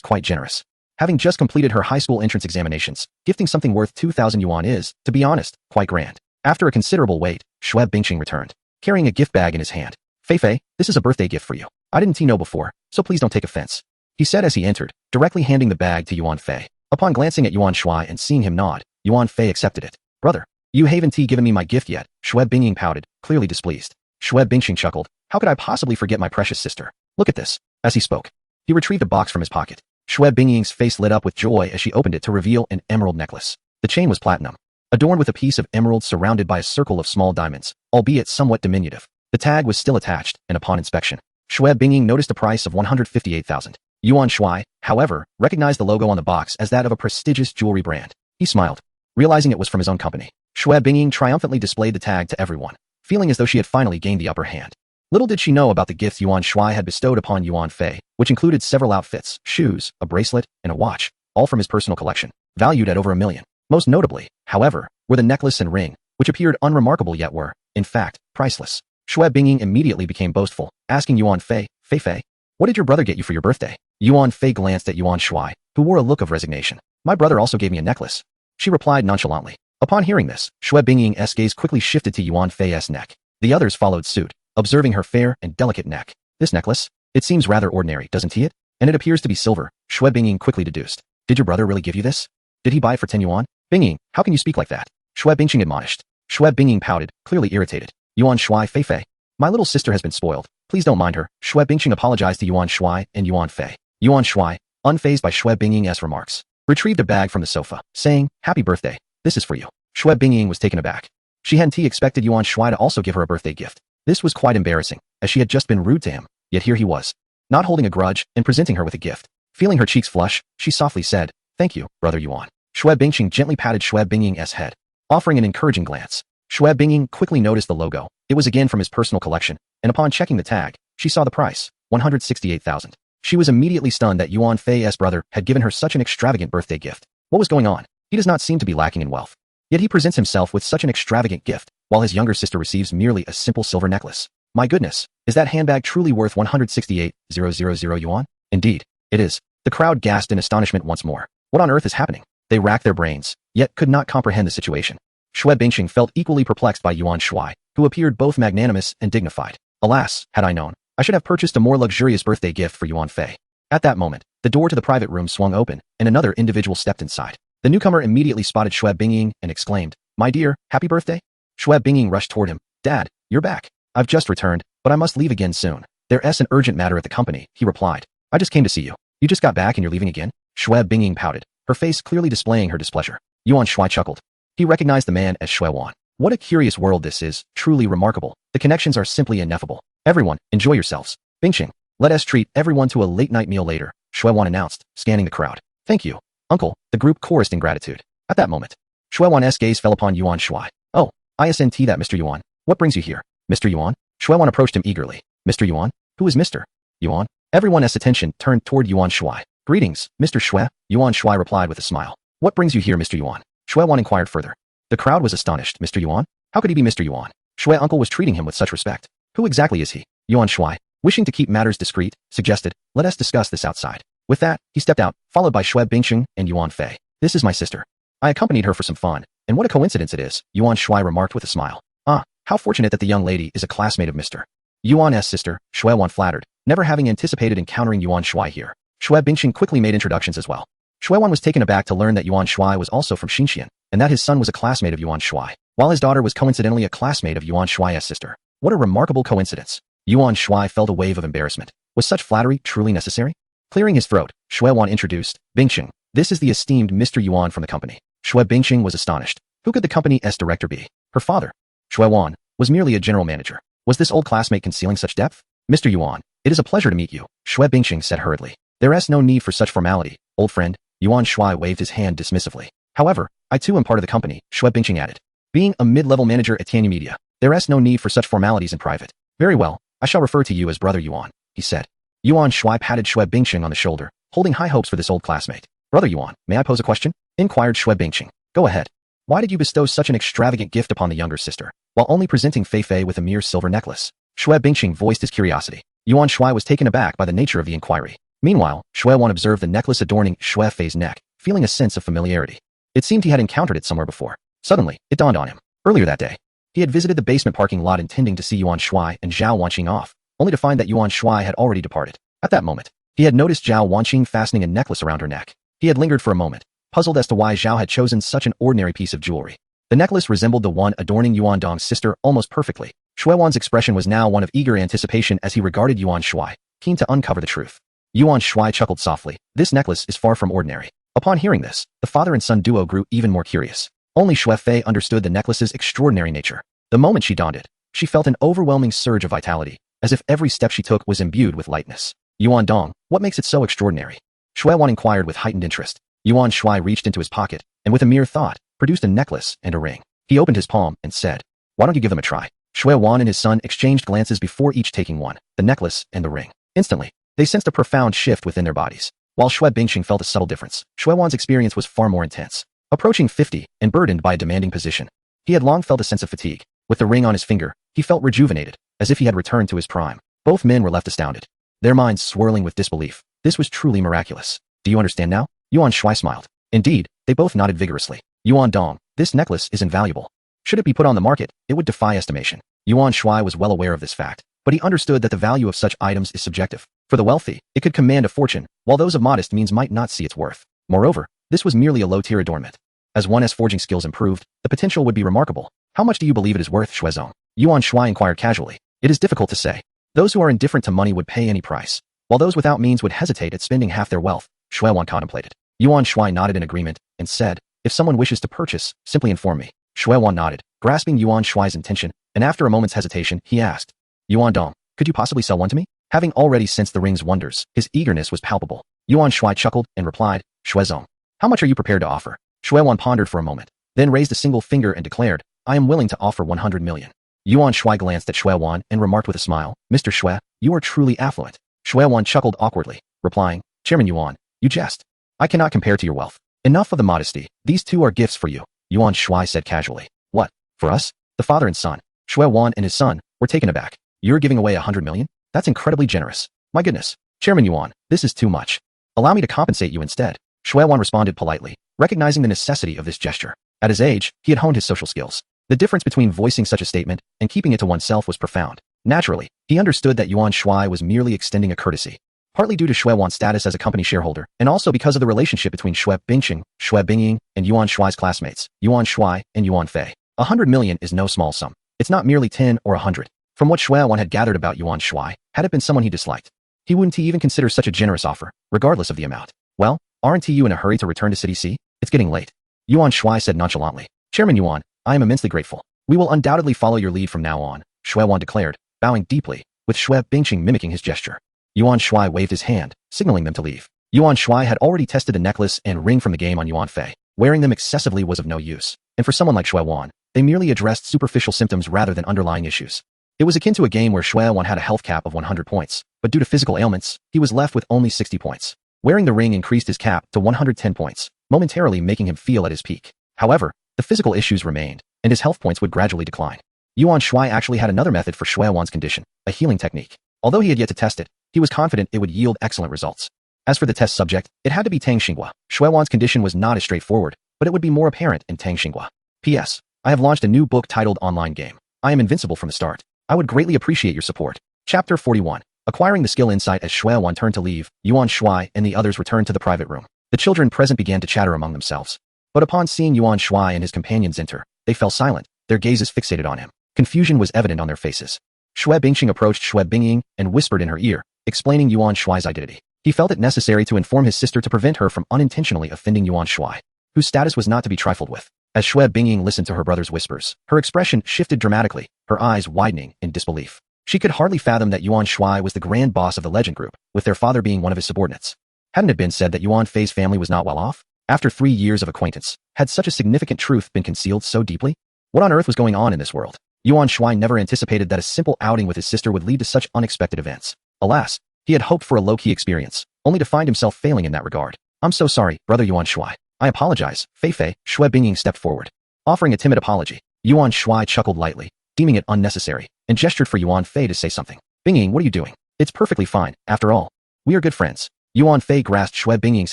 S2: quite generous. Having just completed her high school entrance examinations, gifting something worth 2,000 yuan is, to be honest, quite grand. After a considerable wait, Xue Bingqing returned, carrying a gift bag in his hand. Fei Fei, this is a birthday gift for you. I didn't know before, so please don't take offense, he said as he entered, directly handing the bag to Yuan Fei. Upon glancing at Yuan Shuai and seeing him nod, Yuan Fei accepted it. Brother, you haven't given me my gift yet, Xue Bingying pouted, clearly displeased. Xue Bingqing chuckled. How could I possibly forget my precious sister? Look at this. As he spoke, he retrieved a box from his pocket. Xue Bingying's face lit up with joy as she opened it to reveal an emerald necklace. The chain was platinum, adorned with a piece of emerald surrounded by a circle of small diamonds, albeit somewhat diminutive. The tag was still attached, and upon inspection, Xue Bingying noticed a price of 158,000. Yuan Shuai, however, recognized the logo on the box as that of a prestigious jewelry brand. He smiled, realizing it was from his own company. Xue Bingying triumphantly displayed the tag to everyone, feeling as though she had finally gained the upper hand. Little did she know about the gifts Yuan Shuai had bestowed upon Yuan Fei, which included several outfits, shoes, a bracelet, and a watch, all from his personal collection, valued at over 1 million. Most notably, however, were the necklace and ring, which appeared unremarkable yet were, in fact, priceless. Xue Bingying immediately became boastful, asking Yuan Fei, Fei Fei, what did your brother get you for your birthday? Yuan Fei glanced at Yuan Shuai, who wore a look of resignation. My brother also gave me a necklace, she replied nonchalantly. Upon hearing this, Xue Bingying's gaze quickly shifted to Yuan Fei's neck. The others followed suit, observing her fair and delicate neck. This necklace? It seems rather ordinary, doesn't it? And it appears to be silver, Xue Bingying quickly deduced. Did your brother really give you this? Did he buy it for 10 yuan? Bingying, how can you speak like that? Xue Bingqing admonished. Xue Bingying pouted, clearly irritated. Yuan Shuai, Fei Fei. My little sister has been spoiled. Please don't mind her. Xue Bingqing apologized to Yuan Shuai and Yuan Fei. Yuan Shuai, unfazed by Xue Bingying's remarks, retrieved a bag from the sofa, saying, Happy birthday. This is for you. Shui Bingying was taken aback. She hadn't expected Yuan Shuai to also give her a birthday gift. This was quite embarrassing, as she had just been rude to him, yet here he was, not holding a grudge and presenting her with a gift. Feeling her cheeks flush, she softly said, "Thank you, brother Yuan." Shui Bingqing gently patted Shui Bingying's head, offering an encouraging glance. Shui Bingying quickly noticed the logo. It was again from his personal collection, and upon checking the tag, she saw the price, 168,000. She was immediately stunned that Yuan Fei's brother had given her such an extravagant birthday gift. What was going on? He does not seem to be lacking in wealth. Yet he presents himself with such an extravagant gift, while his younger sister receives merely a simple silver necklace. My goodness, is that handbag truly worth 168,000 yuan? Indeed, it is. The crowd gasped in astonishment once more. What on earth is happening? They racked their brains, yet could not comprehend the situation. Shui Bingqing felt equally perplexed by Yuan Shuai, who appeared both magnanimous and dignified. Alas, had I known, I should have purchased a more luxurious birthday gift for Yuan Fei. At that moment, the door to the private room swung open, and another individual stepped inside. The newcomer immediately spotted Shui Bingying and exclaimed, "My dear, happy birthday?" Shui Bingying rushed toward him. "Dad, you're back. I've just returned, but I must leave again soon. There's an urgent matter at the company," he replied. "I just came to see you. You just got back and you're leaving again?" Shui Bingying pouted, her face clearly displaying her displeasure. Yuan Shuai chuckled. He recognized the man as Shui Wan. What a curious world this is, truly remarkable. The connections are simply ineffable. Everyone, enjoy yourselves. Bingqing, let us treat everyone to a late-night meal later, Shui Wan announced, scanning the crowd. "Thank you, uncle," the group chorused in gratitude. At that moment, Shui Wan's gaze fell upon Yuan Shuai. "Oh, isn't that Mr. Yuan? What brings you here? Mr. Yuan?" Shui Wan approached him eagerly. "Mr. Yuan? Who is Mr. Yuan?" Everyone's attention turned toward Yuan Shuai. "Greetings, Mr. Shui," Yuan Shuai replied with a smile. "What brings you here, Mr. Yuan?" Shui Wan inquired further. The crowd was astonished. Mr. Yuan? How could he be Mr. Yuan? Shui uncle was treating him with such respect. Who exactly is he? Yuan Shuai, wishing to keep matters discreet, suggested, "Let us discuss this outside." With that, he stepped out, followed by Shui Bingqing and Yuan Fei. "This is my sister. I accompanied her for some fun, and what a coincidence it is," Yuan Shuai remarked with a smile. "Ah, how fortunate that the young lady is a classmate of Mr. Yuan's sister," Shui Wan flattered, never having anticipated encountering Yuan Shuai here. Shui Bingqing quickly made introductions as well. Shui Wan was taken aback to learn that Yuan Shuai was also from Xinxian, and that his son was a classmate of Yuan Shuai, while his daughter was coincidentally a classmate of Yuan Shuai's sister. What a remarkable coincidence. Yuan Shuai felt a wave of embarrassment. Was such flattery truly necessary? Clearing his throat, Shui Wan introduced, "Bingqing, this is the esteemed Mr. Yuan from the company." Shui Bingqing was astonished. Who could the company's director be? Her father. Shui Wan was merely a general manager. Was this old classmate concealing such depth? "Mr. Yuan, it is a pleasure to meet you," Shui Bingqing said hurriedly. "There is no need for such formality, old friend." Yuan Shuai waved his hand dismissively. "However, I too am part of the company," Shui Bingqing added. "Being a mid-level manager at Tianyu Media, there is no need for such formalities in private." "Very well, I shall refer to you as brother Yuan," he said. Yuan Shuai patted Shui Bingqing on the shoulder, holding high hopes for this old classmate. "Brother Yuan, may I pose a question?" inquired Shui Bingqing. "Go ahead. Why did you bestow such an extravagant gift upon the younger sister, while only presenting Fei Fei with a mere silver necklace?" Shui Bingqing voiced his curiosity. Yuan Shuai was taken aback by the nature of the inquiry. Meanwhile, Shui Wan observed the necklace adorning Shui Fei's neck, feeling a sense of familiarity. It seemed he had encountered it somewhere before. Suddenly, it dawned on him. Earlier that day, he had visited the basement parking lot intending to see Yuan Shuai and Zhao Wanqing off, only to find that Yuan Shuai had already departed. At that moment, he had noticed Zhao Wanqing fastening a necklace around her neck. He had lingered for a moment, puzzled as to why Zhao had chosen such an ordinary piece of jewelry. The necklace resembled the one adorning Yuan Dong's sister almost perfectly. Shui Wan's expression was now one of eager anticipation as he regarded Yuan Shuai, keen to uncover the truth. Yuan Shuai chuckled softly. This necklace is far from ordinary. Upon hearing this, the father and son duo grew even more curious. Only Shui Fei understood the necklace's extraordinary nature. The moment she donned it, she felt an overwhelming surge of vitality, as if every step she took was imbued with lightness. "Yuan Dong, what makes it so extraordinary?" Shui Wan inquired with heightened interest. Yuan Shuai reached into his pocket, and with a mere thought, produced a necklace and a ring. He opened his palm and said, "Why don't you give them a try?" Shui Wan and his son exchanged glances before each taking one, the necklace and the ring. Instantly, they sensed a profound shift within their bodies. While Shui Bingqing felt a subtle difference, Shui Wan's experience was far more intense. Approaching 50 and burdened by a demanding position, he had long felt a sense of fatigue. With the ring on his finger, he felt rejuvenated, as if he had returned to his prime. Both men were left astounded, their minds swirling with disbelief. This was truly miraculous. "Do you understand now?" Yuan Shuai smiled. Indeed, they both nodded vigorously. "Yuan Dong, this necklace is invaluable. Should it be put on the market, it would defy estimation." Yuan Shuai was well aware of this fact, but he understood that the value of such items is subjective. For the wealthy, it could command a fortune, while those of modest means might not see its worth. Moreover, this was merely a low-tier adornment. As one's forging skills improved, the potential would be remarkable. "How much do you believe it is worth, Shuizong?" Yuan Shuai inquired casually. "It is difficult to say. Those who are indifferent to money would pay any price, while those without means would hesitate at spending half their wealth." Shui Wan contemplated. Yuan Shuai nodded in agreement and said, If someone wishes to purchase, simply inform me. Shui Wan nodded, grasping Yuan Shuai's intention, and after a moment's hesitation, he asked, Yuan Dong, could you possibly sell one to me? Having already sensed the ring's wonders, his eagerness was palpable. Yuan Shuai chuckled and replied, Shuizong, how much are you prepared to offer? Shui Wan pondered for a moment, then raised a single finger and declared, I am willing to offer 100 million. Yuan Shuai glanced at Shui Wan and remarked with a smile, Mr. Shui, you are truly affluent. Shui Wan chuckled awkwardly, replying, Chairman Yuan, you jest. I cannot compare to your wealth. Enough of the modesty. These two are gifts for you, Yuan Shuai said casually. What? For us? The father and son. Shui Wan and his son were taken aback. You're giving away 100 million? That's incredibly generous. My goodness. Chairman Yuan, this is too much. Allow me to compensate you instead. Shui Wan responded politely, recognizing the necessity of this gesture. At his age, he had honed his social skills. The difference between voicing such a statement and keeping it to oneself was profound. Naturally, he understood that Yuan Shuai was merely extending a courtesy. Partly due to Shui Wan's status as a company shareholder, and also because of the relationship between Shui Bingqing, Shui Bingying, and Yuan Shuai's classmates, Yuan Shuai and Yuan Fei. 100 million is no small sum. It's not merely 10 or 100. From what Shui Wan had gathered about Yuan Shuai, had it been someone he disliked, he wouldn't even consider such a generous offer, regardless of the amount. Well, aren't you in a hurry to return to City C? It's getting late. Yuan Shuai said nonchalantly. Chairman Yuan, I am immensely grateful. We will undoubtedly follow your lead from now on, Shui Wan declared, bowing deeply, with Shui Bingqing mimicking his gesture. Yuan Shuai waved his hand, signaling them to leave. Yuan Shuai had already tested the necklace and ring from the game on Yuan Fei. Wearing them excessively was of no use, and for someone like Shui Wan, they merely addressed superficial symptoms rather than underlying issues. It was akin to a game where Shui Wan had a health cap of 100 points, but due to physical ailments, he was left with only 60 points. Wearing the ring increased his cap to 110 points, momentarily making him feel at his peak. However, the physical issues remained, and his health points would gradually decline. Yuan Shuai actually had another method for Shui Wan's condition, a healing technique. Although he had yet to test it, he was confident it would yield excellent results. As for the test subject, it had to be Tang Xinghua. Shui Wan's condition was not as straightforward, but it would be more apparent in Tang Xinghua. P.S. I have launched a new book titled Online Game. I am invincible from the start. I would greatly appreciate your support. Chapter 41. Acquiring the skill insight. As Shui Wan turned to leave, Yuan Shuai and the others returned to the private room. The children present began to chatter among themselves. But upon seeing Yuan Shuai and his companions enter, they fell silent, their gazes fixated on him. Confusion was evident on their faces. Shui Bingqing approached Shui Bingying and whispered in her ear, explaining Yuan Shuai's identity. He felt it necessary to inform his sister to prevent her from unintentionally offending Yuan Shuai, whose status was not to be trifled with. As Shui Bingying listened to her brother's whispers, her expression shifted dramatically, her eyes widening in disbelief. She could hardly fathom that Yuan Shuai was the grand boss of the legend group, with their father being one of his subordinates. Hadn't it been said that Yuan Fei's family was not well off? After 3 years of acquaintance, had such a significant truth been concealed so deeply? What on earth was going on in this world? Yuan Shuai never anticipated that a simple outing with his sister would lead to such unexpected events. Alas, he had hoped for a low-key experience, only to find himself failing in that regard. I'm so sorry, brother Yuan Shuai. I apologize, Fei. Shui Bingying stepped forward, offering a timid apology. Yuan Shuai chuckled lightly, deeming it unnecessary, and gestured for Yuan Fei to say something. Bingying, what are you doing? It's perfectly fine, after all. We are good friends. Yuan Fei grasped Shui Bingying's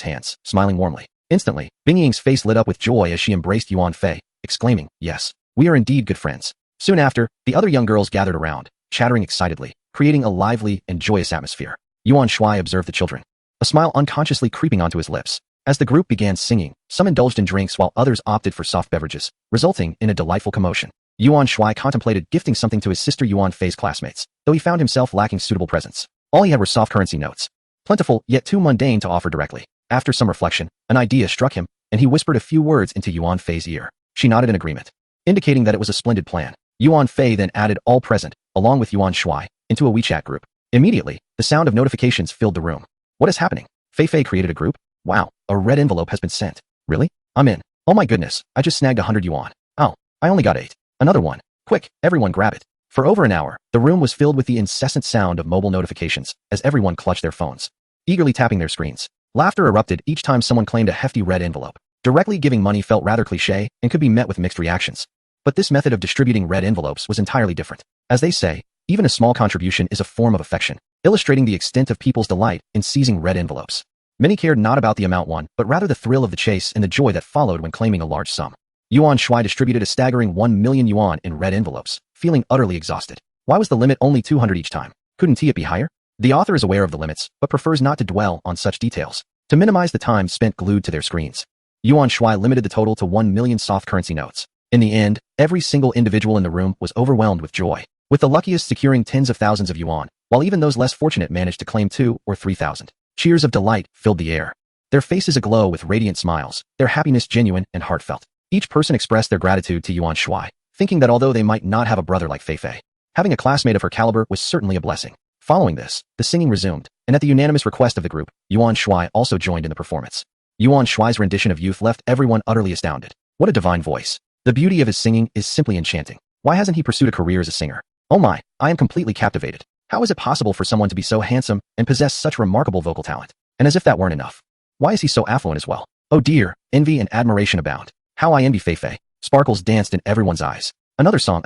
S2: hands, smiling warmly. Instantly, Bingying's face lit up with joy as she embraced Yuan Fei, exclaiming, yes, we are indeed good friends. Soon after, the other young girls gathered around, chattering excitedly, creating a lively and joyous atmosphere. Yuan Shuai observed the children, a smile unconsciously creeping onto his lips. As the group began singing, some indulged in drinks while others opted for soft beverages, resulting in a delightful commotion. Yuan Shuai contemplated gifting something to his sister Yuan Fei's classmates, though he found himself lacking suitable presents. All he had were soft currency notes. Plentiful, yet too mundane to offer directly. After some reflection, an idea struck him, and he whispered a few words into Yuan Fei's ear. She nodded in agreement, indicating that it was a splendid plan. Yuan Fei then added all present, along with Yuan Shuai, into a WeChat group. Immediately, the sound of notifications filled the room. What is happening? Fei created a group? Wow, a red envelope has been sent. Really? I'm in. Oh my goodness, I just snagged 100 yuan. Oh, I only got 8. Another one. Quick, everyone grab it. For over an hour, the room was filled with the incessant sound of mobile notifications as everyone clutched their phones, eagerly tapping their screens. Laughter erupted each time someone claimed a hefty red envelope. Directly giving money felt rather cliché and could be met with mixed reactions. But this method of distributing red envelopes was entirely different. As they say, even a small contribution is a form of affection, illustrating the extent of people's delight in seizing red envelopes. Many cared not about the amount won, but rather the thrill of the chase and the joy that followed when claiming a large sum. Yuan Shuai distributed a staggering 1 million yuan in red envelopes, feeling utterly exhausted. Why was the limit only 200 each time? Couldn't it be higher? The author is aware of the limits, but prefers not to dwell on such details, to minimize the time spent glued to their screens. Yuan Shuai limited the total to 1 million soft currency notes. In the end, every single individual in the room was overwhelmed with joy, with the luckiest securing tens of thousands of yuan, while even those less fortunate managed to claim 2 or 3,000. Cheers of delight filled the air. their faces aglow with radiant smiles, their happiness genuine and heartfelt. Each person expressed their gratitude to Yuan Shuai, thinking that although they might not have a brother like Fei, having a classmate of her caliber was certainly a blessing. Following this, the singing resumed, and at the unanimous request of the group, Yuan Shuai also joined in the performance. Yuan Shuai's rendition of Youth left everyone utterly astounded. What a divine voice. The beauty of his singing is simply enchanting. Why hasn't he pursued a career as a singer? Oh my, I am completely captivated. How is it possible for someone to be so handsome and possess such remarkable vocal talent? And as if that weren't enough, why is he so affluent as well? Oh dear, envy and admiration abound. How I envy Fei. Sparkles danced in everyone's eyes. Another song,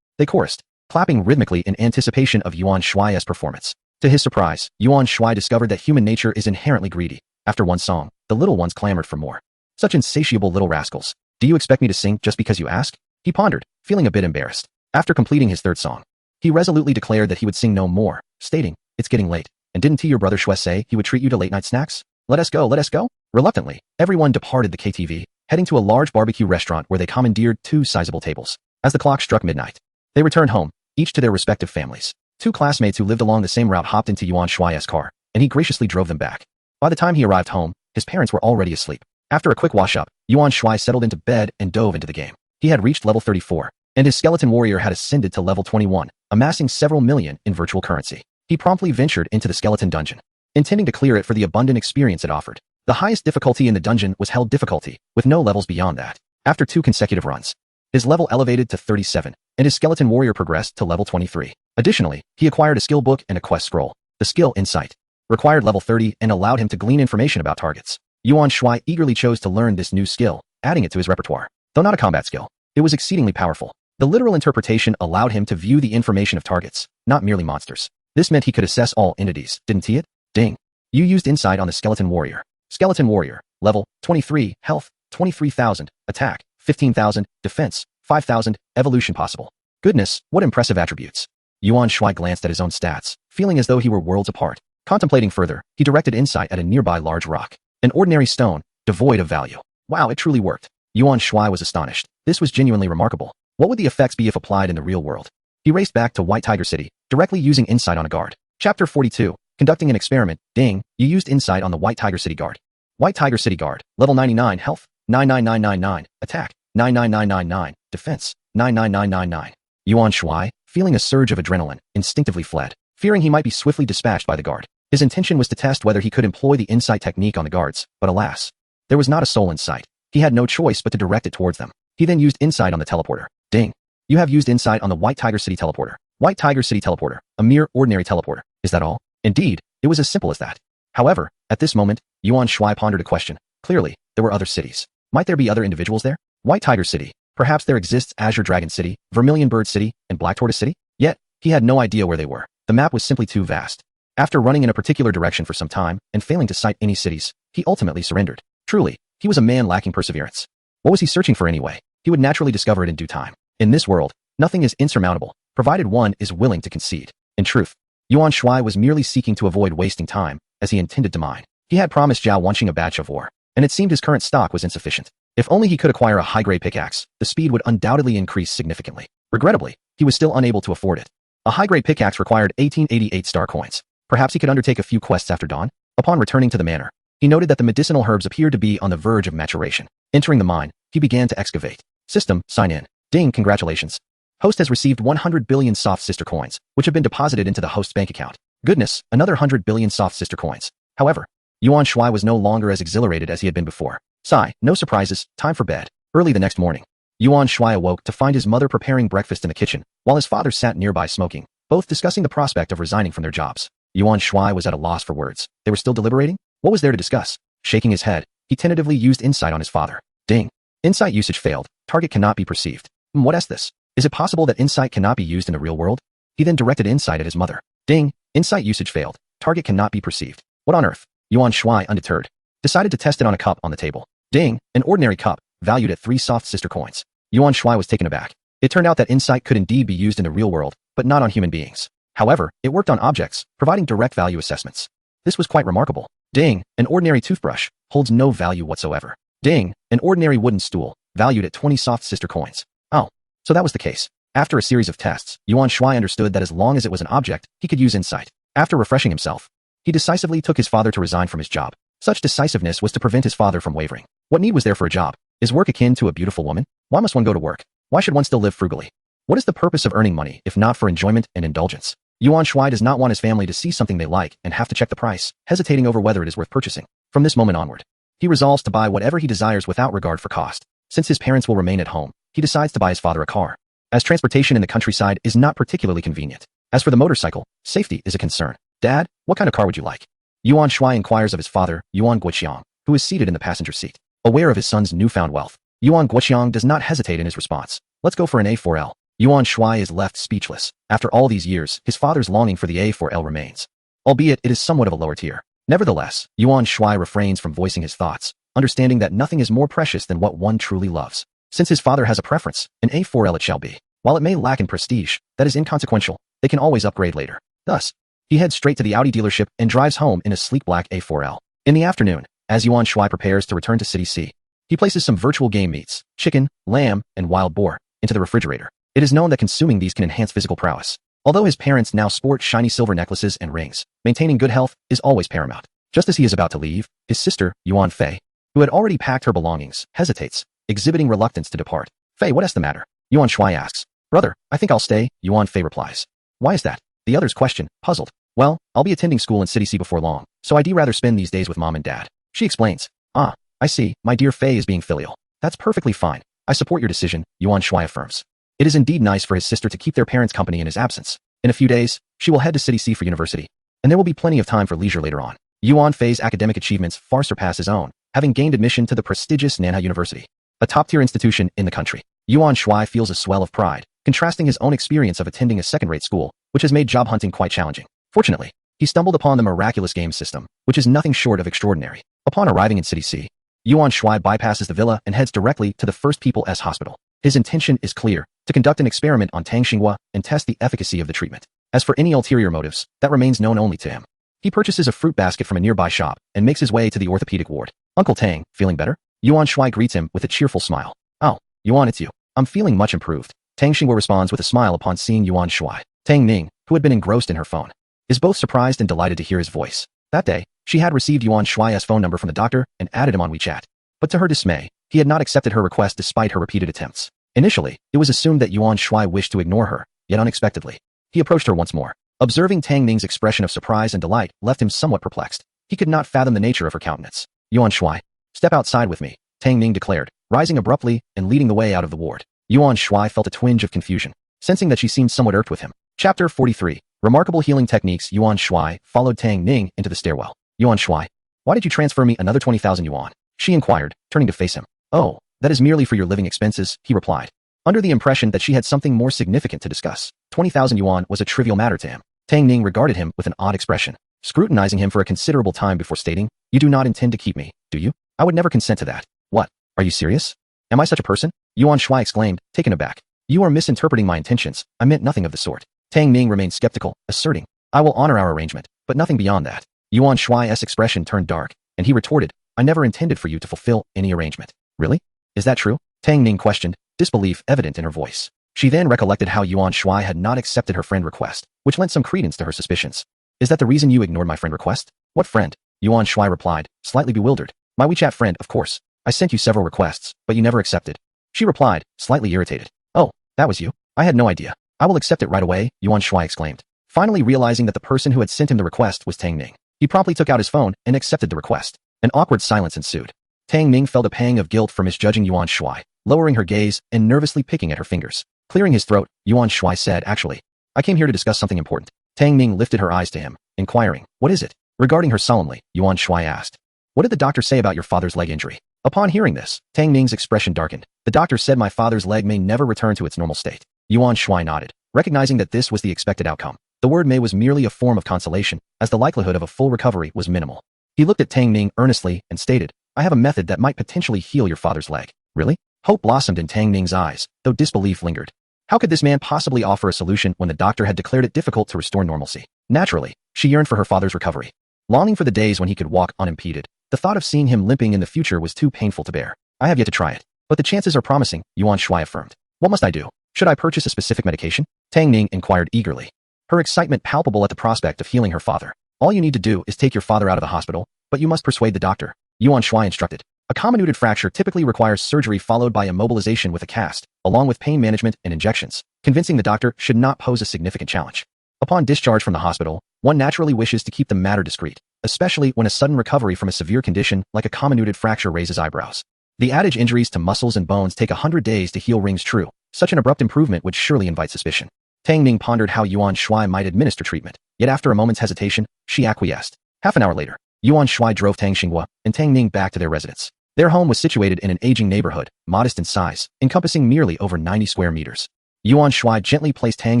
S2: they chorused, clapping rhythmically in anticipation of Yuan Shuai's performance. To his surprise, Yuan Shuai discovered that human nature is inherently greedy. After one song, the little ones clamored for more. Such insatiable little rascals. Do you expect me to sing just because you ask? He pondered, feeling a bit embarrassed. After completing his third song, he resolutely declared that he would sing no more, stating, "It's getting late, and didn't your brother Shuai say he would treat you to late-night snacks? Let us go, let us go." Reluctantly, everyone departed the KTV, heading to a large barbecue restaurant where they commandeered 2 sizable tables. As the clock struck midnight, they returned home, each to their respective families. 2 classmates who lived along the same route hopped into Yuan Shuai's car, and he graciously drove them back. By the time he arrived home, his parents were already asleep. After a quick wash-up, Yuan Shuai settled into bed and dove into the game. He had reached level 34, and his skeleton warrior had ascended to level 21, amassing several million in virtual currency. He promptly ventured into the skeleton dungeon, intending to clear it for the abundant experience it offered. The highest difficulty in the dungeon was held difficulty, with no levels beyond that. After 2 consecutive runs, his level elevated to 37, and his skeleton warrior progressed to level 23. Additionally, he acquired a skill book and a quest scroll. The skill Insight required level 30 and allowed him to glean information about targets. Yuan Shuai eagerly chose to learn this new skill, adding it to his repertoire. Though not a combat skill, it was exceedingly powerful. The literal interpretation allowed him to view the information of targets, not merely monsters. This meant he could assess all entities, didn't he? Ding. You used Insight on the skeleton warrior. Skeleton warrior, level 23, health 23,000, attack 15,000, defense 5,000, evolution possible. Goodness, what impressive attributes. Yuan Shuai glanced at his own stats, feeling as though he were worlds apart. Contemplating further, he directed Insight at a nearby large rock. An ordinary stone, devoid of value. Wow, it truly worked. Yuan Shuai was astonished. This was genuinely remarkable. What would the effects be if applied in the real world? He raced back to White Tiger City, directly using Insight on a guard. Chapter 42. Conducting an experiment. Ding, you used Insight on the White Tiger City guard. White Tiger City guard, level 99, health 99999, attack 99999, defense 99999. Yuan Shuai, feeling a surge of adrenaline, instinctively fled, fearing he might be swiftly dispatched by the guard. His intention was to test whether he could employ the Insight technique on the guards, but alas, there was not a soul in sight. He had no choice but to direct it towards them. He then used Insight on the teleporter. Ding. You have used Insight on the White Tiger City teleporter. White Tiger City teleporter, a mere ordinary teleporter. Is that all? Indeed, it was as simple as that. However, at this moment, Yuan Shuai pondered a question. Clearly, there were other cities. Might there be other individuals there? White Tiger City. Perhaps there exists Azure Dragon City, Vermilion Bird City, and Black Tortoise City? Yet, he had no idea where they were. The map was simply too vast. After running in a particular direction for some time and failing to sight any cities, he ultimately surrendered. Truly, he was a man lacking perseverance. What was he searching for anyway? He would naturally discover it in due time. In this world, nothing is insurmountable, provided one is willing to concede. In truth, Yuan Shuai was merely seeking to avoid wasting time, as he intended to mine. He had promised Zhao Wanqing a batch of ore, and it seemed his current stock was insufficient. If only he could acquire a high-grade pickaxe, the speed would undoubtedly increase significantly. Regrettably, he was still unable to afford it. A high-grade pickaxe required 1888 star coins. Perhaps he could undertake a few quests after dawn? Upon returning to the manor, he noted that the medicinal herbs appeared to be on the verge of maturation. Entering the mine, he began to excavate. System, sign in. Ding, congratulations. Host has received 100 billion soft sister coins, which have been deposited into the host's bank account. Goodness, another 100 billion soft sister coins. However, Yuan Shuai was no longer as exhilarated as he had been before. Sigh, no surprises, time for bed. Early the next morning, Yuan Shuai awoke to find his mother preparing breakfast in the kitchen, while his father sat nearby smoking, both discussing the prospect of resigning from their jobs. Yuan Shuai was at a loss for words. They were still deliberating? What was there to discuss? Shaking his head, he tentatively used Insight on his father. Ding. Insight usage failed. Target cannot be perceived. What is this? Is it possible that Insight cannot be used in the real world? He then directed Insight at his mother. Ding. Insight usage failed. Target cannot be perceived. What on earth? Yuan Shuai, undeterred, decided to test it on a cup on the table. Ding. An ordinary cup, valued at 3 soft sister coins. Yuan Shuai was taken aback. It turned out that Insight could indeed be used in the real world, but not on human beings. However, it worked on objects, providing direct value assessments. This was quite remarkable. Ding. An ordinary toothbrush, holds no value whatsoever. Ding. An ordinary wooden stool, valued at 20 soft sister coins. Oh, so that was the case. After a series of tests, Yuan Shuai understood that as long as it was an object, he could use Insight. After refreshing himself, he decisively took his father to resign from his job. Such decisiveness was to prevent his father from wavering. What need was there for a job? Is work akin to a beautiful woman? Why must one go to work? Why should one still live frugally? What is the purpose of earning money if not for enjoyment and indulgence? Yuan Shuai does not want his family to see something they like and have to check the price, hesitating over whether it is worth purchasing. From this moment onward, he resolves to buy whatever he desires without regard for cost. Since his parents will remain at home, he decides to buy his father a car, as transportation in the countryside is not particularly convenient. As for the motorcycle, safety is a concern. Dad, what kind of car would you like? Yuan Shuai inquires of his father, Yuan Guoqiang, who is seated in the passenger seat. Aware of his son's newfound wealth, Yuan Guoqiang does not hesitate in his response. Let's go for an A4L. Yuan Shuai is left speechless. After all these years, his father's longing for the A4L remains, albeit it is somewhat of a lower tier. Nevertheless, Yuan Shuai refrains from voicing his thoughts, understanding that nothing is more precious than what one truly loves. Since his father has a preference, an A4L it shall be. While it may lack in prestige, that is inconsequential. They can always upgrade later. Thus, he heads straight to the Audi dealership and drives home in a sleek black A4L. In the afternoon, as Yuan Shuai prepares to return to City C, he places some virtual game meats, chicken, lamb, and wild boar, into the refrigerator. It is known that consuming these can enhance physical prowess. Although his parents now sport shiny silver necklaces and rings, maintaining good health is always paramount. Just as he is about to leave, his sister, Yuan Fei, who had already packed her belongings, hesitates, exhibiting reluctance to depart. Fei, what is the matter? Yuan Shuai asks. Brother, I think I'll stay, Yuan Fei replies. Why is that? The others question, puzzled. Well, I'll be attending school in City C before long, so I'd rather spend these days with mom and dad. She explains. Ah, I see, my dear Fei is being filial. That's perfectly fine. I support your decision, Yuan Shuai affirms. It is indeed nice for his sister to keep their parents' company in his absence. In a few days, she will head to City C for university, and there will be plenty of time for leisure later on. Yuan Fei's academic achievements far surpass his own, having gained admission to the prestigious Manhwa University, a top-tier institution in the country. Yuan Shuai feels a swell of pride, contrasting his own experience of attending a second-rate school, which has made job hunting quite challenging. Fortunately, he stumbled upon the miraculous game system, which is nothing short of extraordinary. Upon arriving in City C, Yuan Shuai bypasses the villa and heads directly to the First People's Hospital. His intention is clear, to conduct an experiment on Tang Xinghua and test the efficacy of the treatment. As for any ulterior motives, that remains known only to him. He purchases a fruit basket from a nearby shop and makes his way to the orthopedic ward. Uncle Tang, feeling better? Yuan Shuai greets him with a cheerful smile. Oh, Yuan, it's you. I'm feeling much improved. Tang Xinghua responds with a smile upon seeing Yuan Shuai. Tang Ning, who had been engrossed in her phone, is both surprised and delighted to hear his voice. That day, she had received Yuan Shuai's phone number from the doctor and added him on WeChat. But to her dismay, he had not accepted her request despite her repeated attempts. Initially, it was assumed that Yuan Shuai wished to ignore her, yet unexpectedly, he approached her once more. Observing Tang Ning's expression of surprise and delight left him somewhat perplexed. He could not fathom the nature of her countenance. Yuan Shuai, step outside with me, Tang Ning declared, rising abruptly and leading the way out of the ward. Yuan Shuai felt a twinge of confusion, sensing that she seemed somewhat irked with him. Chapter 43. Remarkable Healing Techniques. Yuan Shuai followed Tang Ning into the stairwell. Yuan Shuai, why did you transfer me another 20,000 yuan? She inquired, turning to face him. Oh, that is merely for your living expenses, he replied, under the impression that she had something more significant to discuss. 20,000 yuan was a trivial matter to him. Tang Ning regarded him with an odd expression, scrutinizing him for a considerable time before stating, you do not intend to keep me, do you? I would never consent to that. What? Are you serious? Am I such a person? Yuan Shuai exclaimed, taken aback. You are misinterpreting my intentions. I meant nothing of the sort. Tang Ning remained skeptical, asserting, I will honor our arrangement, but nothing beyond that. Yuan Shuai's expression turned dark, and he retorted, I never intended for you to fulfill any arrangement. Really? Is that true? Tang Ning questioned, disbelief evident in her voice. She then recollected how Yuan Shuai had not accepted her friend request, which lent some credence to her suspicions. Is that the reason you ignored my friend request? What friend? Yuan Shuai replied, slightly bewildered. My WeChat friend, of course. I sent you several requests, but you never accepted. She replied, slightly irritated. Oh, that was you? I had no idea. I will accept it right away, Yuan Shuai exclaimed. Finally realizing that the person who had sent him the request was Tang Ning, he promptly took out his phone and accepted the request. An awkward silence ensued. Tang Ning felt a pang of guilt for misjudging Yuan Shuai, lowering her gaze and nervously picking at her fingers. Clearing his throat, Yuan Shuai said, actually, I came here to discuss something important. Tang Ning lifted her eyes to him, inquiring, what is it? Regarding her solemnly, Yuan Shuai asked, what did the doctor say about your father's leg injury? Upon hearing this, Tang Ning's expression darkened. The doctor said my father's leg may never return to its normal state. Yuan Shuai nodded, recognizing that this was the expected outcome. The word may was merely a form of consolation, as the likelihood of a full recovery was minimal. He looked at Tang Ning earnestly and stated, I have a method that might potentially heal your father's leg. Really? Hope blossomed in Tang Ning's eyes, though disbelief lingered. How could this man possibly offer a solution when the doctor had declared it difficult to restore normalcy? Naturally, she yearned for her father's recovery. Longing for the days when he could walk unimpeded, the thought of seeing him limping in the future was too painful to bear. I have yet to try it, but the chances are promising, Yuan Shuai affirmed. What must I do? Should I purchase a specific medication? Tang Ning inquired eagerly, her excitement palpable at the prospect of healing her father. All you need to do is take your father out of the hospital, but you must persuade the doctor, Yuan Shuai instructed. A comminuted fracture typically requires surgery followed by immobilization with a cast, along with pain management and injections. Convincing the doctor should not pose a significant challenge. Upon discharge from the hospital, one naturally wishes to keep the matter discreet, especially when a sudden recovery from a severe condition like a comminuted fracture raises eyebrows. The adage injuries to muscles and bones take 100 days to heal rings true. Such an abrupt improvement would surely invite suspicion. Tang Ning pondered how Yuan Shuai might administer treatment, yet after a moment's hesitation, she acquiesced. Half an hour later, Yuan Shuai drove Tang Xinghua and Tang Ning back to their residence. Their home was situated in an aging neighborhood, modest in size, encompassing merely over 90 square meters. Yuan Shuai gently placed Tang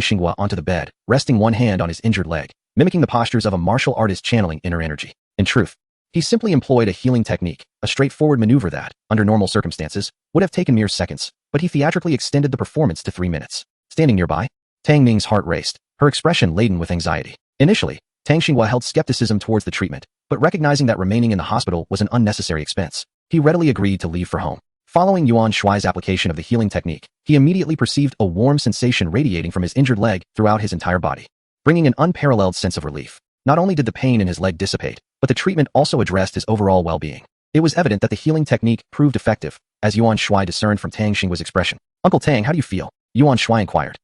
S2: Xinghua onto the bed, resting one hand on his injured leg, mimicking the postures of a martial artist channeling inner energy. In truth, he simply employed a healing technique, a straightforward maneuver that, under normal circumstances, would have taken mere seconds, but he theatrically extended the performance to 3 minutes. Standing nearby, Tang Ning's heart raced, her expression laden with anxiety. Initially, Tang Xinghua held skepticism towards the treatment, but recognizing that remaining in the hospital was an unnecessary expense, he readily agreed to leave for home. Following Yuan Shuai's application of the healing technique, he immediately perceived a warm sensation radiating from his injured leg throughout his entire body, bringing an unparalleled sense of relief. Not only did the pain in his leg dissipate, but the treatment also addressed his overall well-being. It was evident that the healing technique proved effective, as Yuan Shuai discerned from Tang Xinghua's expression. "Uncle Tang, how do you feel?" Yuan Shuai inquired.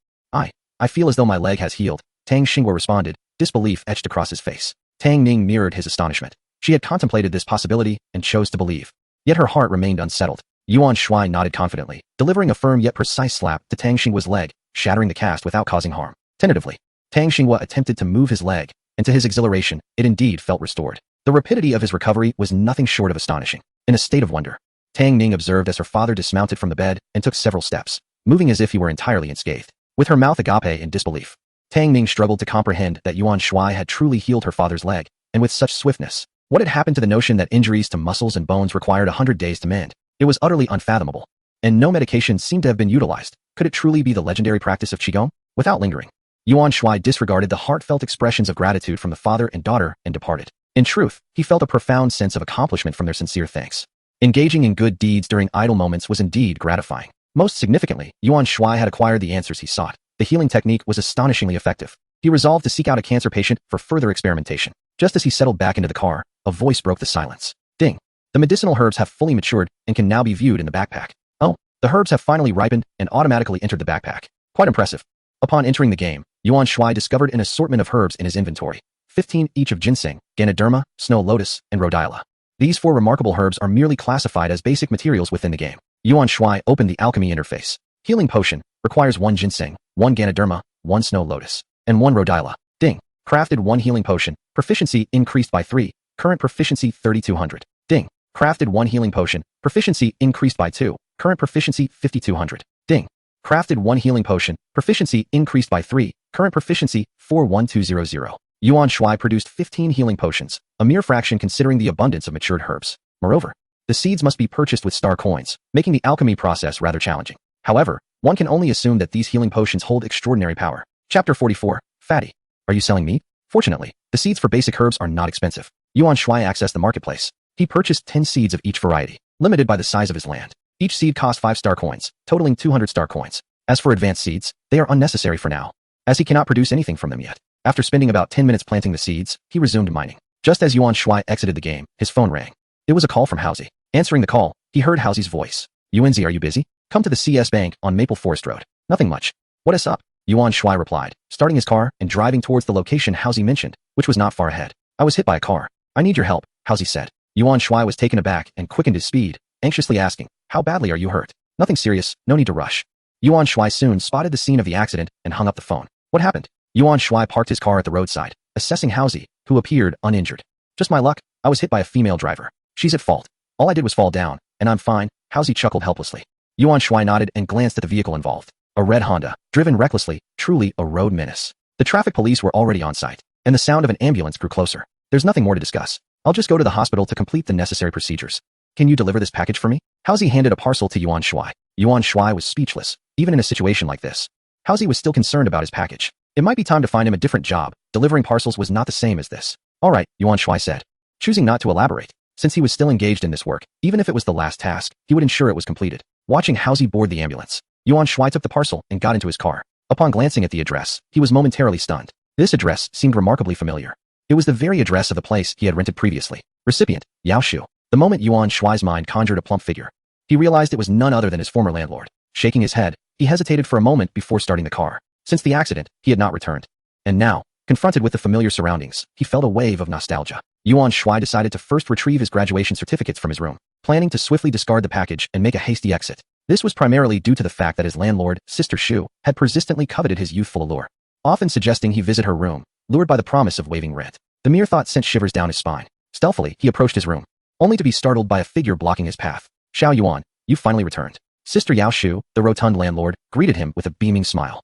S2: I feel as though my leg has healed," Tang Xinghua responded, disbelief etched across his face. Tang Ning mirrored his astonishment. She had contemplated this possibility and chose to believe. Yet her heart remained unsettled. Yuan Shuai nodded confidently, delivering a firm yet precise slap to Tang Xinghua's leg, shattering the cast without causing harm. Tentatively, Tang Xinghua attempted to move his leg, and to his exhilaration, it indeed felt restored. The rapidity of his recovery was nothing short of astonishing. In a state of wonder, Tang Ning observed as her father dismounted from the bed and took several steps, moving as if he were entirely unscathed. With her mouth agape in disbelief, Tang Ning struggled to comprehend that Yuan Shuai had truly healed her father's leg, and with such swiftness. What had happened to the notion that injuries to muscles and bones required 100 days to mend? It was utterly unfathomable. And no medication seemed to have been utilized. Could it truly be the legendary practice of Qigong? Without lingering, Yuan Shuai disregarded the heartfelt expressions of gratitude from the father and daughter and departed. In truth, he felt a profound sense of accomplishment from their sincere thanks. Engaging in good deeds during idle moments was indeed gratifying. Most significantly, Yuan Shuai had acquired the answers he sought. The healing technique was astonishingly effective. He resolved to seek out a cancer patient for further experimentation. Just as he settled back into the car, a voice broke the silence. Ding. The medicinal herbs have fully matured and can now be viewed in the backpack. Oh, the herbs have finally ripened and automatically entered the backpack. Quite impressive. Upon entering the game, Yuan Shuai discovered an assortment of herbs in his inventory. 15 each of ginseng, ganoderma, snow lotus, and rhodiola. These 4 remarkable herbs are merely classified as basic materials within the game. Yuan Shuai opened the alchemy interface. Healing potion requires 1 ginseng, 1 ganoderma, 1 snow lotus, and 1 rhodiola. Ding. Crafted 1 healing potion. Proficiency increased by 3. Current proficiency 3200. Ding. Crafted 1 healing potion. Proficiency increased by 2. Current proficiency 5200. Ding. Crafted 1 healing potion. Proficiency increased by 3. Current proficiency 41200. Yuan Shuai produced 15 healing potions, a mere fraction considering the abundance of matured herbs. Moreover, the seeds must be purchased with star coins, making the alchemy process rather challenging. However, one can only assume that these healing potions hold extraordinary power. Chapter 44. Fatty. Are you selling meat? Fortunately, the seeds for basic herbs are not expensive. Yuan Shuai accessed the marketplace. He purchased 10 seeds of each variety, limited by the size of his land. Each seed cost 5 star coins, totaling 200 star coins. As for advanced seeds, they are unnecessary for now, as he cannot produce anything from them yet. After spending about 10 minutes planting the seeds, he resumed mining. Just as Yuan Shuai exited the game, his phone rang. It was a call from Housie. Answering the call, he heard Housie's voice. "Yuanzi, are you busy? Come to the CS Bank on Maple Forest Road." "Nothing much." "What is up?" Yuan Shuai replied, starting his car and driving towards the location Housie mentioned, which was not far ahead. "I was hit by a car. I need your help," Housie said. Yuan Shuai was taken aback and quickened his speed, anxiously asking, "How badly are you hurt?" "Nothing serious, no need to rush." Yuan Shuai soon spotted the scene of the accident and hung up the phone. "What happened?" Yuan Shuai parked his car at the roadside, assessing Housie, who appeared uninjured. "Just my luck. I was hit by a female driver. She's at fault. All I did was fall down, and I'm fine." Housie chuckled helplessly. Yuan Shuai nodded and glanced at the vehicle involved. A red Honda, driven recklessly, truly a road menace. The traffic police were already on site, and the sound of an ambulance grew closer. "There's nothing more to discuss. I'll just go to the hospital to complete the necessary procedures. Can you deliver this package for me?" Housie handed a parcel to Yuan Shuai. Yuan Shuai was speechless, even in a situation like this. Housie was still concerned about his package. It might be time to find him a different job. Delivering parcels was not the same as this. "All right," Yuan Shuai said, choosing not to elaborate. Since he was still engaged in this work, even if it was the last task, he would ensure it was completed. Watching Housie board the ambulance, Yuan Shuai took the parcel and got into his car. Upon glancing at the address, he was momentarily stunned. This address seemed remarkably familiar. It was the very address of the place he had rented previously. Recipient, Yao Shu. The moment Yuan Shuai's mind conjured a plump figure, he realized it was none other than his former landlord. Shaking his head, he hesitated for a moment before starting the car. Since the accident, he had not returned. And now, confronted with the familiar surroundings, he felt a wave of nostalgia. Yuan Shuai decided to first retrieve his graduation certificates from his room, planning to swiftly discard the package and make a hasty exit. This was primarily due to the fact that his landlord, Sister Shu, had persistently coveted his youthful allure, often suggesting he visit her room, lured by the promise of waiving rent. The mere thought sent shivers down his spine. Stealthily, he approached his room, only to be startled by a figure blocking his path. Xiao Yuan, you finally returned. Sister Yao Shu, the rotund landlord, greeted him with a beaming smile.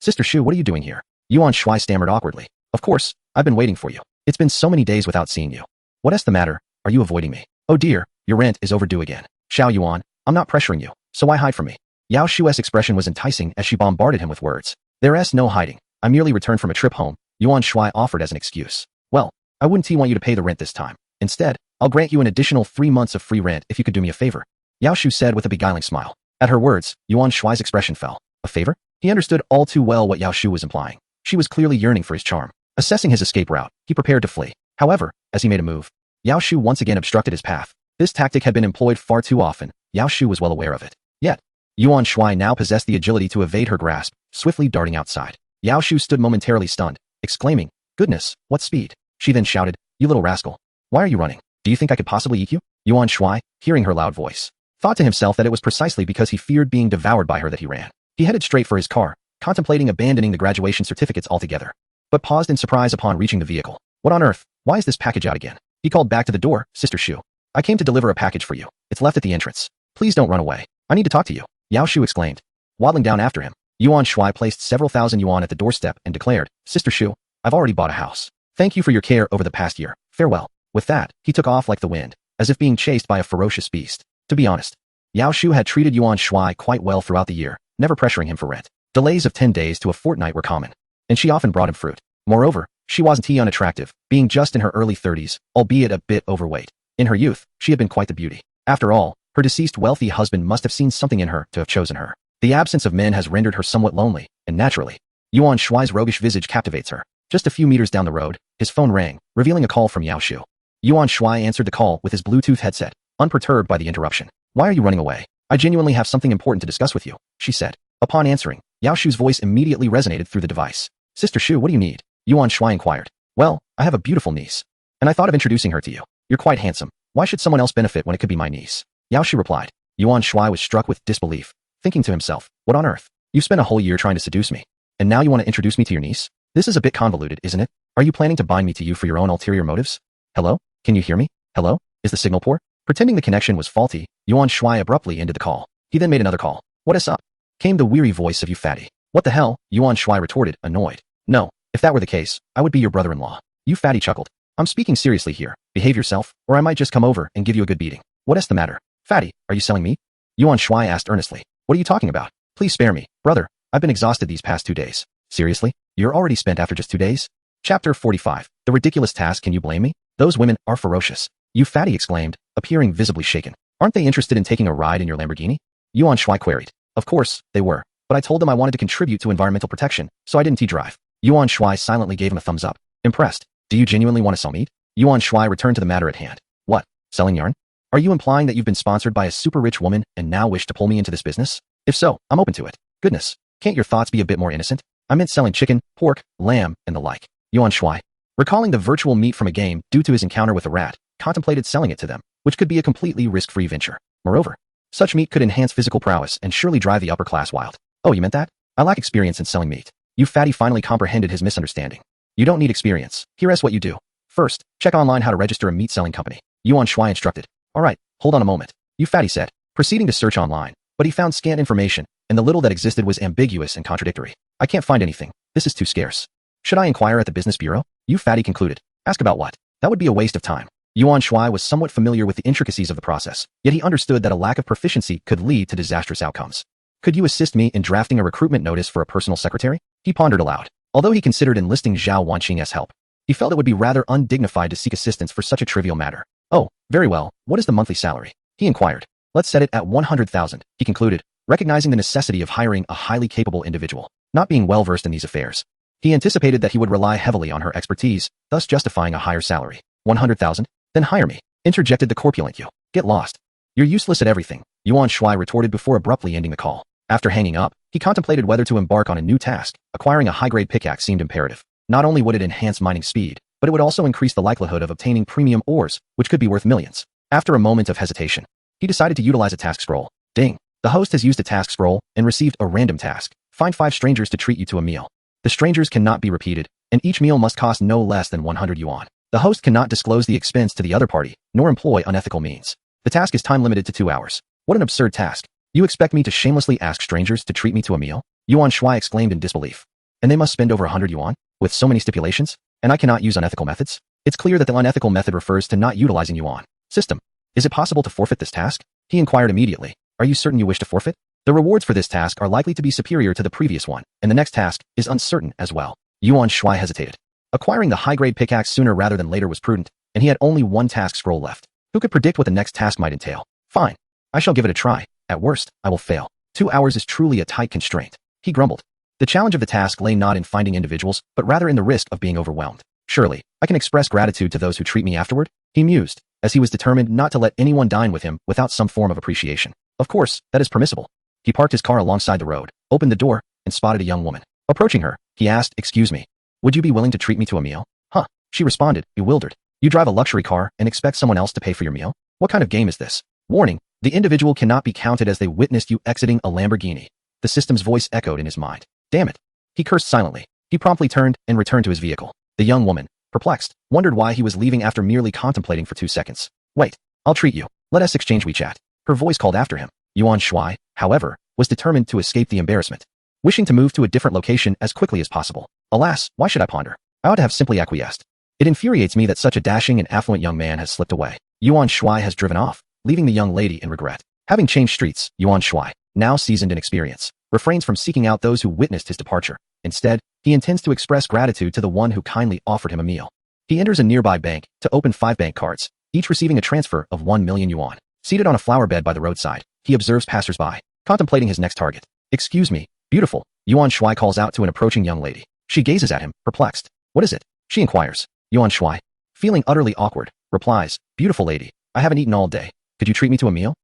S2: Sister Shu, what are you doing here? Yuan Shuai stammered awkwardly. Of course, I've been waiting for you. It's been so many days without seeing you. What's the matter? Are you avoiding me? Oh dear, your rent is overdue again. Xiao Yuan, I'm not pressuring you, so why hide from me? Yao Shu's expression was enticing as she bombarded him with words. There's no hiding. I merely returned from a trip home, Yuan Shuai offered as an excuse. Well, I wouldn't want you to pay the rent this time. Instead, I'll grant you an additional 3 months of free rent if you could do me a favor. Yao Shu said with a beguiling smile. At her words, Yuan Shuai's expression fell. A favor? He understood all too well what Yao Shu was implying. She was clearly yearning for his charm. Assessing his escape route, he prepared to flee. However, as he made a move, Yao Shu once again obstructed his path. This tactic had been employed far too often. Yao Shu was well aware of it. Yet, Yuan Shuai now possessed the agility to evade her grasp, swiftly darting outside. Yao Shu stood momentarily stunned, exclaiming, "Goodness, what speed!" She then shouted, "You little rascal. Why are you running? Do you think I could possibly eat you?" Yuan Shuai, hearing her loud voice, thought to himself that it was precisely because he feared being devoured by her that he ran. He headed straight for his car, contemplating abandoning the graduation certificates altogether, but paused in surprise upon reaching the vehicle. What on earth? Why is this package out again? He called back to the door. Sister Shu, I came to deliver a package for you. It's left at the entrance. Please don't run away. I need to talk to you. Yao Shu exclaimed. Waddling down after him, Yuan Shuai placed several thousand yuan at the doorstep and declared, Sister Shu, I've already bought a house. Thank you for your care over the past year. Farewell. With that, he took off like the wind, as if being chased by a ferocious beast. To be honest, Yao Shu had treated Yuan Shuai quite well throughout the year, never pressuring him for rent. Delays of 10 days to a fortnight were common, and she often brought him fruit. Moreover, she wasn't unattractive, being just in her early 30s, albeit a bit overweight. In her youth, she had been quite the beauty. After all, her deceased wealthy husband must have seen something in her to have chosen her. The absence of men has rendered her somewhat lonely, and naturally, Yuan Shuai's roguish visage captivates her. Just a few meters down the road, his phone rang, revealing a call from Yao Shu. Yuan Shuai answered the call with his Bluetooth headset, unperturbed by the interruption. Why are you running away? I genuinely have something important to discuss with you, she said. Upon answering, Yao Shu's voice immediately resonated through the device. Sister Shu, what do you need? Yuan Shuai inquired. Well, I have a beautiful niece, and I thought of introducing her to you. You're quite handsome. Why should someone else benefit when it could be my niece? Yao Shu replied. Yuan Shuai was struck with disbelief, thinking to himself, what on earth? You've spent a whole year trying to seduce me, and now you want to introduce me to your niece? This is a bit convoluted, isn't it? Are you planning to bind me to you for your own ulterior motives? Hello? Can you hear me? Hello? Is the signal poor? Pretending the connection was faulty, Yuan Shuai abruptly ended the call. He then made another call. What is up? Came the weary voice of you fatty. What the hell? Yuan Shuai retorted, annoyed. No, if that were the case, I would be your brother-in-law. You fatty chuckled. I'm speaking seriously here. Behave yourself, or I might just come over and give you a good beating. What's the matter? Fatty, are you selling meat? Yuan Shuai asked earnestly. What are you talking about? Please spare me, brother. I've been exhausted these past 2 days. Seriously? You're already spent after just 2 days? Chapter 45. The ridiculous task. Can you blame me? Those women are ferocious. You fatty exclaimed, appearing visibly shaken. Aren't they interested in taking a ride in your Lamborghini? Yuan Shuai queried. Of course, they were, but I told them I wanted to contribute to environmental protection, so I didn't drive. Yuan Shuai silently gave him a thumbs up. Impressed. Do you genuinely want to sell meat? Yuan Shuai returned to the matter at hand. What? Selling yarn? Are you implying that you've been sponsored by a super rich woman and now wish to pull me into this business? If so, I'm open to it. Goodness, can't your thoughts be a bit more innocent? I meant selling chicken, pork, lamb, and the like. Yuan Shuai, recalling the virtual meat from a game due to his encounter with a rat, contemplated selling it to them, which could be a completely risk-free venture. Moreover, such meat could enhance physical prowess and surely drive the upper class wild. Oh, you meant that? I lack experience in selling meat. You fatty finally comprehended his misunderstanding. You don't need experience. Here's what you do. First, check online how to register a meat-selling company. Yuan Shuai instructed. All right, hold on a moment. You fatty said, proceeding to search online, but he found scant information, and the little that existed was ambiguous and contradictory. I can't find anything. This is too scarce. Should I inquire at the business bureau? You fatty concluded. Ask about what? That would be a waste of time. Yuan Shuai was somewhat familiar with the intricacies of the process, yet he understood that a lack of proficiency could lead to disastrous outcomes. Could you assist me in drafting a recruitment notice for a personal secretary? He pondered aloud. Although he considered enlisting Zhao Wanqing's help, he felt it would be rather undignified to seek assistance for such a trivial matter. Oh, very well. What is the monthly salary? He inquired. Let's set it at 100,000, he concluded, recognizing the necessity of hiring a highly capable individual. Not being well-versed in these affairs, he anticipated that he would rely heavily on her expertise, thus justifying a higher salary. 100,000? Then hire me, interjected the corpulent Yu. Get lost. You're useless at everything, Yuan Shuai retorted before abruptly ending the call. After hanging up, he contemplated whether to embark on a new task. Acquiring a high-grade pickaxe seemed imperative. Not only would it enhance mining speed, but it would also increase the likelihood of obtaining premium ores, which could be worth millions. After a moment of hesitation, he decided to utilize a task scroll. Ding. The host has used a task scroll and received a random task. Find 5 strangers to treat you to a meal. The strangers cannot be repeated, and each meal must cost no less than 100 yuan. The host cannot disclose the expense to the other party, nor employ unethical means. The task is time limited to 2 hours. What an absurd task. You expect me to shamelessly ask strangers to treat me to a meal? Yuan Shuai exclaimed in disbelief. And they must spend over 100 yuan? With so many stipulations? And I cannot use unethical methods? It's clear that the unethical method refers to not utilizing yuan. System. Is it possible to forfeit this task? He inquired immediately. Are you certain you wish to forfeit? The rewards for this task are likely to be superior to the previous one, and the next task is uncertain as well. Yuan Shuai hesitated. Acquiring the high-grade pickaxe sooner rather than later was prudent, and he had only one task scroll left. Who could predict what the next task might entail? Fine. I shall give it a try. At worst, I will fail. 2 hours is truly a tight constraint. He grumbled. The challenge of the task lay not in finding individuals, but rather in the risk of being overwhelmed. Surely, I can express gratitude to those who treat me afterward? He mused, as he was determined not to let anyone dine with him without some form of appreciation. Of course, that is permissible. He parked his car alongside the road, opened the door, and spotted a young woman. Approaching her, he asked, "Excuse me, would you be willing to treat me to a meal?" Huh, she responded, bewildered. You drive a luxury car and expect someone else to pay for your meal? What kind of game is this? Warning, the individual cannot be counted as they witnessed you exiting a Lamborghini. The system's voice echoed in his mind. Damn it. He cursed silently. He promptly turned and returned to his vehicle. The young woman, perplexed, wondered why he was leaving after merely contemplating for 2 seconds. Wait, I'll treat you. Let us exchange WeChat. Her voice called after him. Yuan Shuai, however, was determined to escape the embarrassment, wishing to move to a different location as quickly as possible. Alas, why should I ponder? I ought to have simply acquiesced. It infuriates me that such a dashing and affluent young man has slipped away. Yuan Shuai has driven off, leaving the young lady in regret. Having changed streets, Yuan Shuai, now seasoned in experience, refrains from seeking out those who witnessed his departure. Instead, he intends to express gratitude to the one who kindly offered him a meal. He enters a nearby bank to open 5 bank cards, each receiving a transfer of 1 million yuan. Seated on a flower bed by the roadside, he observes passersby, contemplating his next target. Excuse me, beautiful, Yuan Shuai calls out to an approaching young lady. She gazes at him, perplexed. What is it? She inquires. Yuan Shuai, feeling utterly awkward, replies, beautiful lady, I haven't eaten all day. Could you treat me to a meal?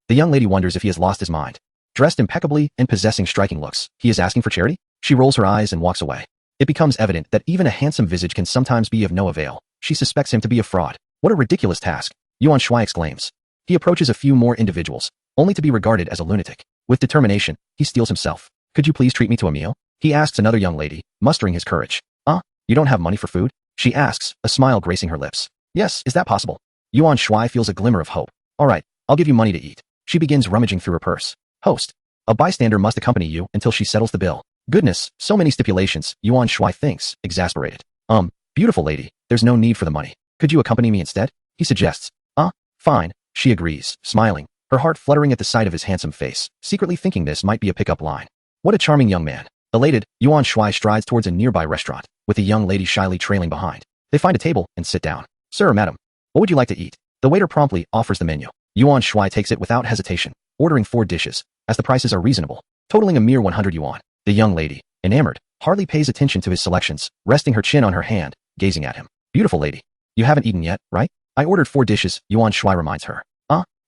S2: The young lady wonders if he has lost his mind. Dressed impeccably and possessing striking looks, he is asking for charity? She rolls her eyes and walks away. It becomes evident that even a handsome visage can sometimes be of no avail. She suspects him to be a fraud. What a ridiculous task, Yuan Shuai exclaims. He approaches a few more individuals, only to be regarded as a lunatic. With determination, he steels himself. Could you please treat me to a meal? He asks another young lady, mustering his courage. You don't have money for food? She asks, a smile gracing her lips. Yes, is that possible? Yuan Shuai feels a glimmer of hope. All right, I'll give you money to eat. She begins rummaging through her purse. Host. A bystander must accompany you until she settles the bill. Goodness, so many stipulations, Yuan Shuai thinks, exasperated. Beautiful lady, there's no need for the money. Could you accompany me instead? He suggests. Fine, she agrees, smiling, her heart fluttering at the sight of his handsome face, secretly thinking this might be a pickup line. What a charming young man. Elated, Yuan Shuai strides towards a nearby restaurant, with the young lady shyly trailing behind. They find a table and sit down. Sir or madam, what would you like to eat? The waiter promptly offers the menu. Yuan Shuai takes it without hesitation, ordering 4 dishes, as the prices are reasonable, totaling a mere 100 yuan. The young lady, enamored, hardly pays attention to his selections, resting her chin on her hand, gazing at him. Beautiful lady. You haven't eaten yet, right? I ordered 4 dishes, Yuan Shuai reminds her.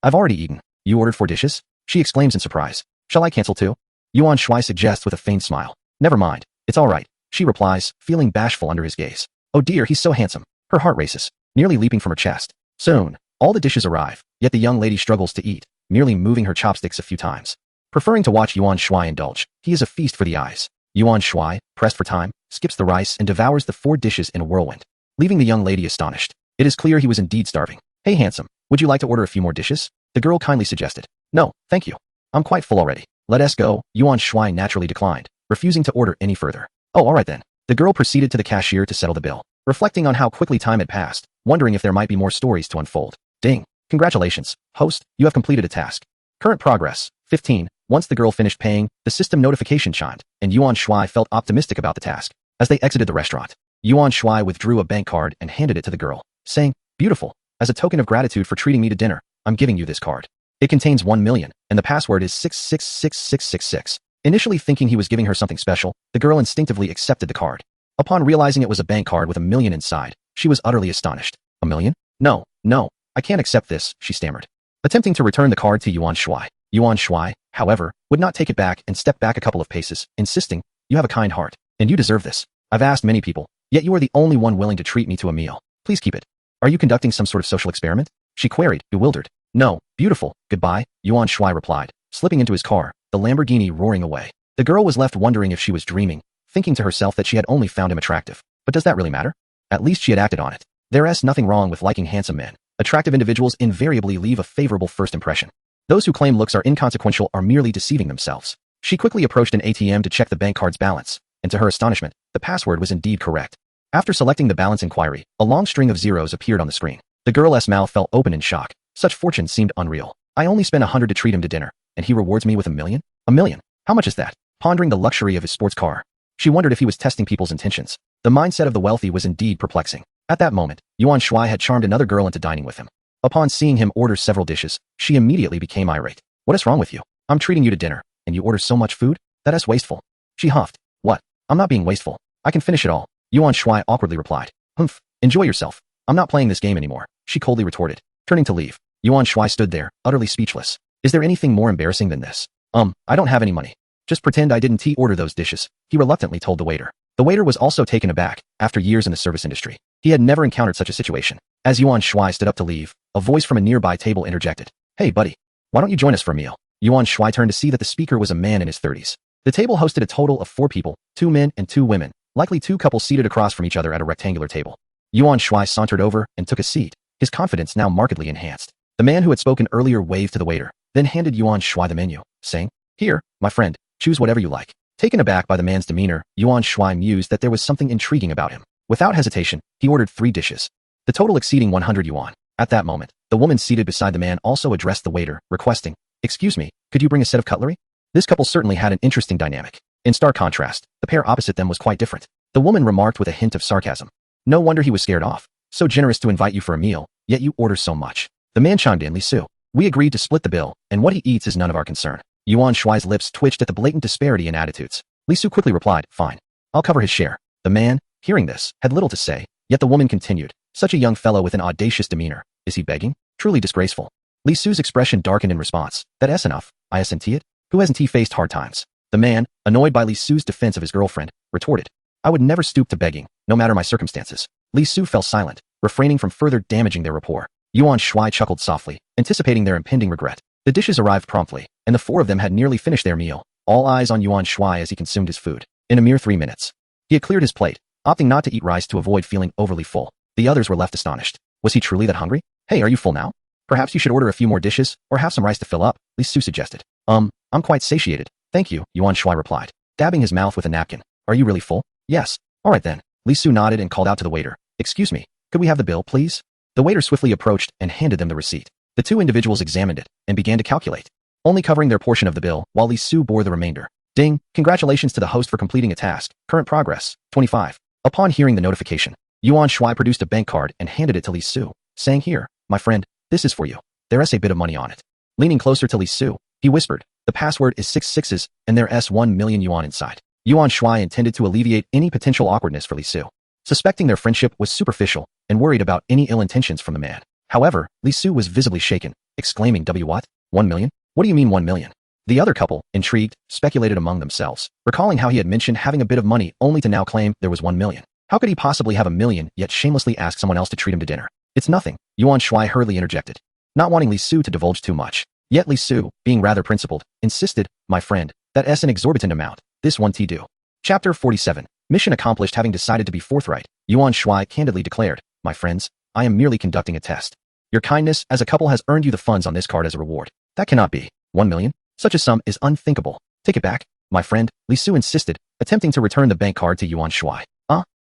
S2: I've already eaten. You ordered 4 dishes? She exclaims in surprise. Shall I cancel too? Yuan Shuai suggests with a faint smile. Never mind. It's all right. She replies, feeling bashful under his gaze. Oh dear, he's so handsome. Her heart races, nearly leaping from her chest. Soon, all the dishes arrive, yet the young lady struggles to eat, merely moving her chopsticks a few times. Preferring to watch Yuan Shuai indulge, he is a feast for the eyes. Yuan Shuai, pressed for time, skips the rice and devours the 4 dishes in a whirlwind, leaving the young lady astonished. It is clear he was indeed starving. Hey handsome, would you like to order a few more dishes? The girl kindly suggested. No, thank you. I'm quite full already. Let us go. Yuan Shuai naturally declined, refusing to order any further. Oh, all right then. The girl proceeded to the cashier to settle the bill, reflecting on how quickly time had passed, wondering if there might be more stories to unfold. Ding. Congratulations, host, you have completed a task. Current progress, 15. Once the girl finished paying, the system notification chimed, and Yuan Shuai felt optimistic about the task. As they exited the restaurant, Yuan Shuai withdrew a bank card and handed it to the girl, saying, beautiful, as a token of gratitude for treating me to dinner, I'm giving you this card. It contains 1 million, and the password is 666666. Initially thinking he was giving her something special, the girl instinctively accepted the card. Upon realizing it was a bank card with 1 million inside, she was utterly astonished. 1 million? No, No, I can't accept this, she stammered, attempting to return the card to Yuan Shuai. Yuan Shuai, however, would not take it back and stepped back a couple of paces, insisting, "You have a kind heart, and you deserve this. I've asked many people, yet you are the only one willing to treat me to a meal. Please keep it." "Are you conducting some sort of social experiment?" she queried, bewildered. "No, beautiful, goodbye," Yuan Shuai replied, slipping into his car, the Lamborghini roaring away. The girl was left wondering if she was dreaming, thinking to herself that she had only found him attractive. But does that really matter? At least she had acted on it. There's nothing wrong with liking handsome men. Attractive individuals invariably leave a favorable first impression. Those who claim looks are inconsequential are merely deceiving themselves. She quickly approached an ATM to check the bank card's balance, and to her astonishment, the password was indeed correct. After selecting the balance inquiry, a long string of zeros appeared on the screen. The girl's mouth fell open in shock. Such fortune seemed unreal. "I only spent 100 to treat him to dinner, and he rewards me with $1 million? $1 million? How much is that?" Pondering the luxury of his sports car, she wondered if he was testing people's intentions. The mindset of the wealthy was indeed perplexing. At that moment, Yuan Shuai had charmed another girl into dining with him. Upon seeing him order several dishes, she immediately became irate. "What is wrong with you? I'm treating you to dinner, and you order so much food? That is wasteful." She huffed. "What? I'm not being wasteful. I can finish it all," Yuan Shuai awkwardly replied. "Humph, enjoy yourself. I'm not playing this game anymore," she coldly retorted. Turning to leave, Yuan Shuai stood there, utterly speechless. Is there anything more embarrassing than this? I don't have any money. Just pretend I didn't order those dishes," he reluctantly told the waiter. The waiter was also taken aback. After years in the service industry, he had never encountered such a situation. As Yuan Shuai stood up to leave, a voice from a nearby table interjected. "Hey buddy, why don't you join us for a meal?" Yuan Shuai turned to see that the speaker was a man in his 30s. The table hosted a total of 4 people, 2 men and 2 women, likely 2 couples seated across from each other at a rectangular table. Yuan Shuai sauntered over and took a seat, his confidence now markedly enhanced. The man who had spoken earlier waved to the waiter, then handed Yuan Shuai the menu, saying, "Here, my friend, choose whatever you like." Taken aback by the man's demeanor, Yuan Shuai mused that there was something intriguing about him. Without hesitation, he ordered 3 dishes, the total exceeding 100 yuan. At that moment, the woman seated beside the man also addressed the waiter, requesting, "Excuse me, could you bring a set of cutlery?" This couple certainly had an interesting dynamic. In stark contrast, the pair opposite them was quite different. The woman remarked with a hint of sarcasm. "No wonder he was scared off. So generous to invite you for a meal, yet you order so much." The man chimed in, "Li Su, we agreed to split the bill, and what he eats is none of our concern." Yuan Shuai's lips twitched at the blatant disparity in attitudes. Li Su quickly replied, "Fine. I'll cover his share." The man, hearing this, had little to say, yet the woman continued, "Such a young fellow with an audacious demeanor. Is he begging? Truly disgraceful." Li Su's expression darkened in response. "That's enough. I assent it. Who hasn't he faced hard times?" The man, annoyed by Li Su's defense of his girlfriend, retorted, "I would never stoop to begging, no matter my circumstances." Li Su fell silent, refraining from further damaging their rapport. Yuan Shuai chuckled softly, anticipating their impending regret. The dishes arrived promptly, and the 4 of them had nearly finished their meal, all eyes on Yuan Shuai as he consumed his food. In a mere 3 minutes, he had cleared his plate, opting not to eat rice to avoid feeling overly full. The others were left astonished. Was he truly that hungry? "Hey, are you full now? Perhaps you should order a few more dishes, or have some rice to fill up," Li Su suggested. I'm quite satiated, thank you," Yuan Shuai replied, dabbing his mouth with a napkin. "Are you really full?" "Yes." "All right then." Li Su nodded and called out to the waiter, "Excuse me, could we have the bill, please?" The waiter swiftly approached and handed them the receipt. The 2 individuals examined it and began to calculate, only covering their portion of the bill, while Li Su bore the remainder. Ding! Congratulations to the host for completing a task. Current progress, 25. Upon hearing the notification, Yuan Shuai produced a bank card and handed it to Li Su, saying, "Here, my friend, this is for you. There's a bit of money on it." Leaning closer to Li Su, he whispered, "The password is 6 sixes, and there's 1 million yuan inside." Yuan Shuai intended to alleviate any potential awkwardness for Li Su, suspecting their friendship was superficial and worried about any ill intentions from the man. However, Li Su was visibly shaken, exclaiming, What? 1 million? What do you mean 1 million? The other couple, intrigued, speculated among themselves, recalling how he had mentioned having a bit of money only to now claim there was 1 million. How could he possibly have 1 million yet shamelessly ask someone else to treat him to dinner? "It's nothing," Yuan Shuai hurriedly interjected, not wanting Li Su to divulge too much. Yet Li Su, being rather principled, insisted, "My friend, that's an exorbitant amount. This won't do." Chapter 47. Mission accomplished. Having decided to be forthright, Yuan Shuai candidly declared, "My friends, I am merely conducting a test. Your kindness as a couple has earned you the funds on this card as a reward. That cannot be. 1 million? Such a sum is unthinkable. Take it back, my friend," Li Su insisted, attempting to return the bank card to Yuan Shuai.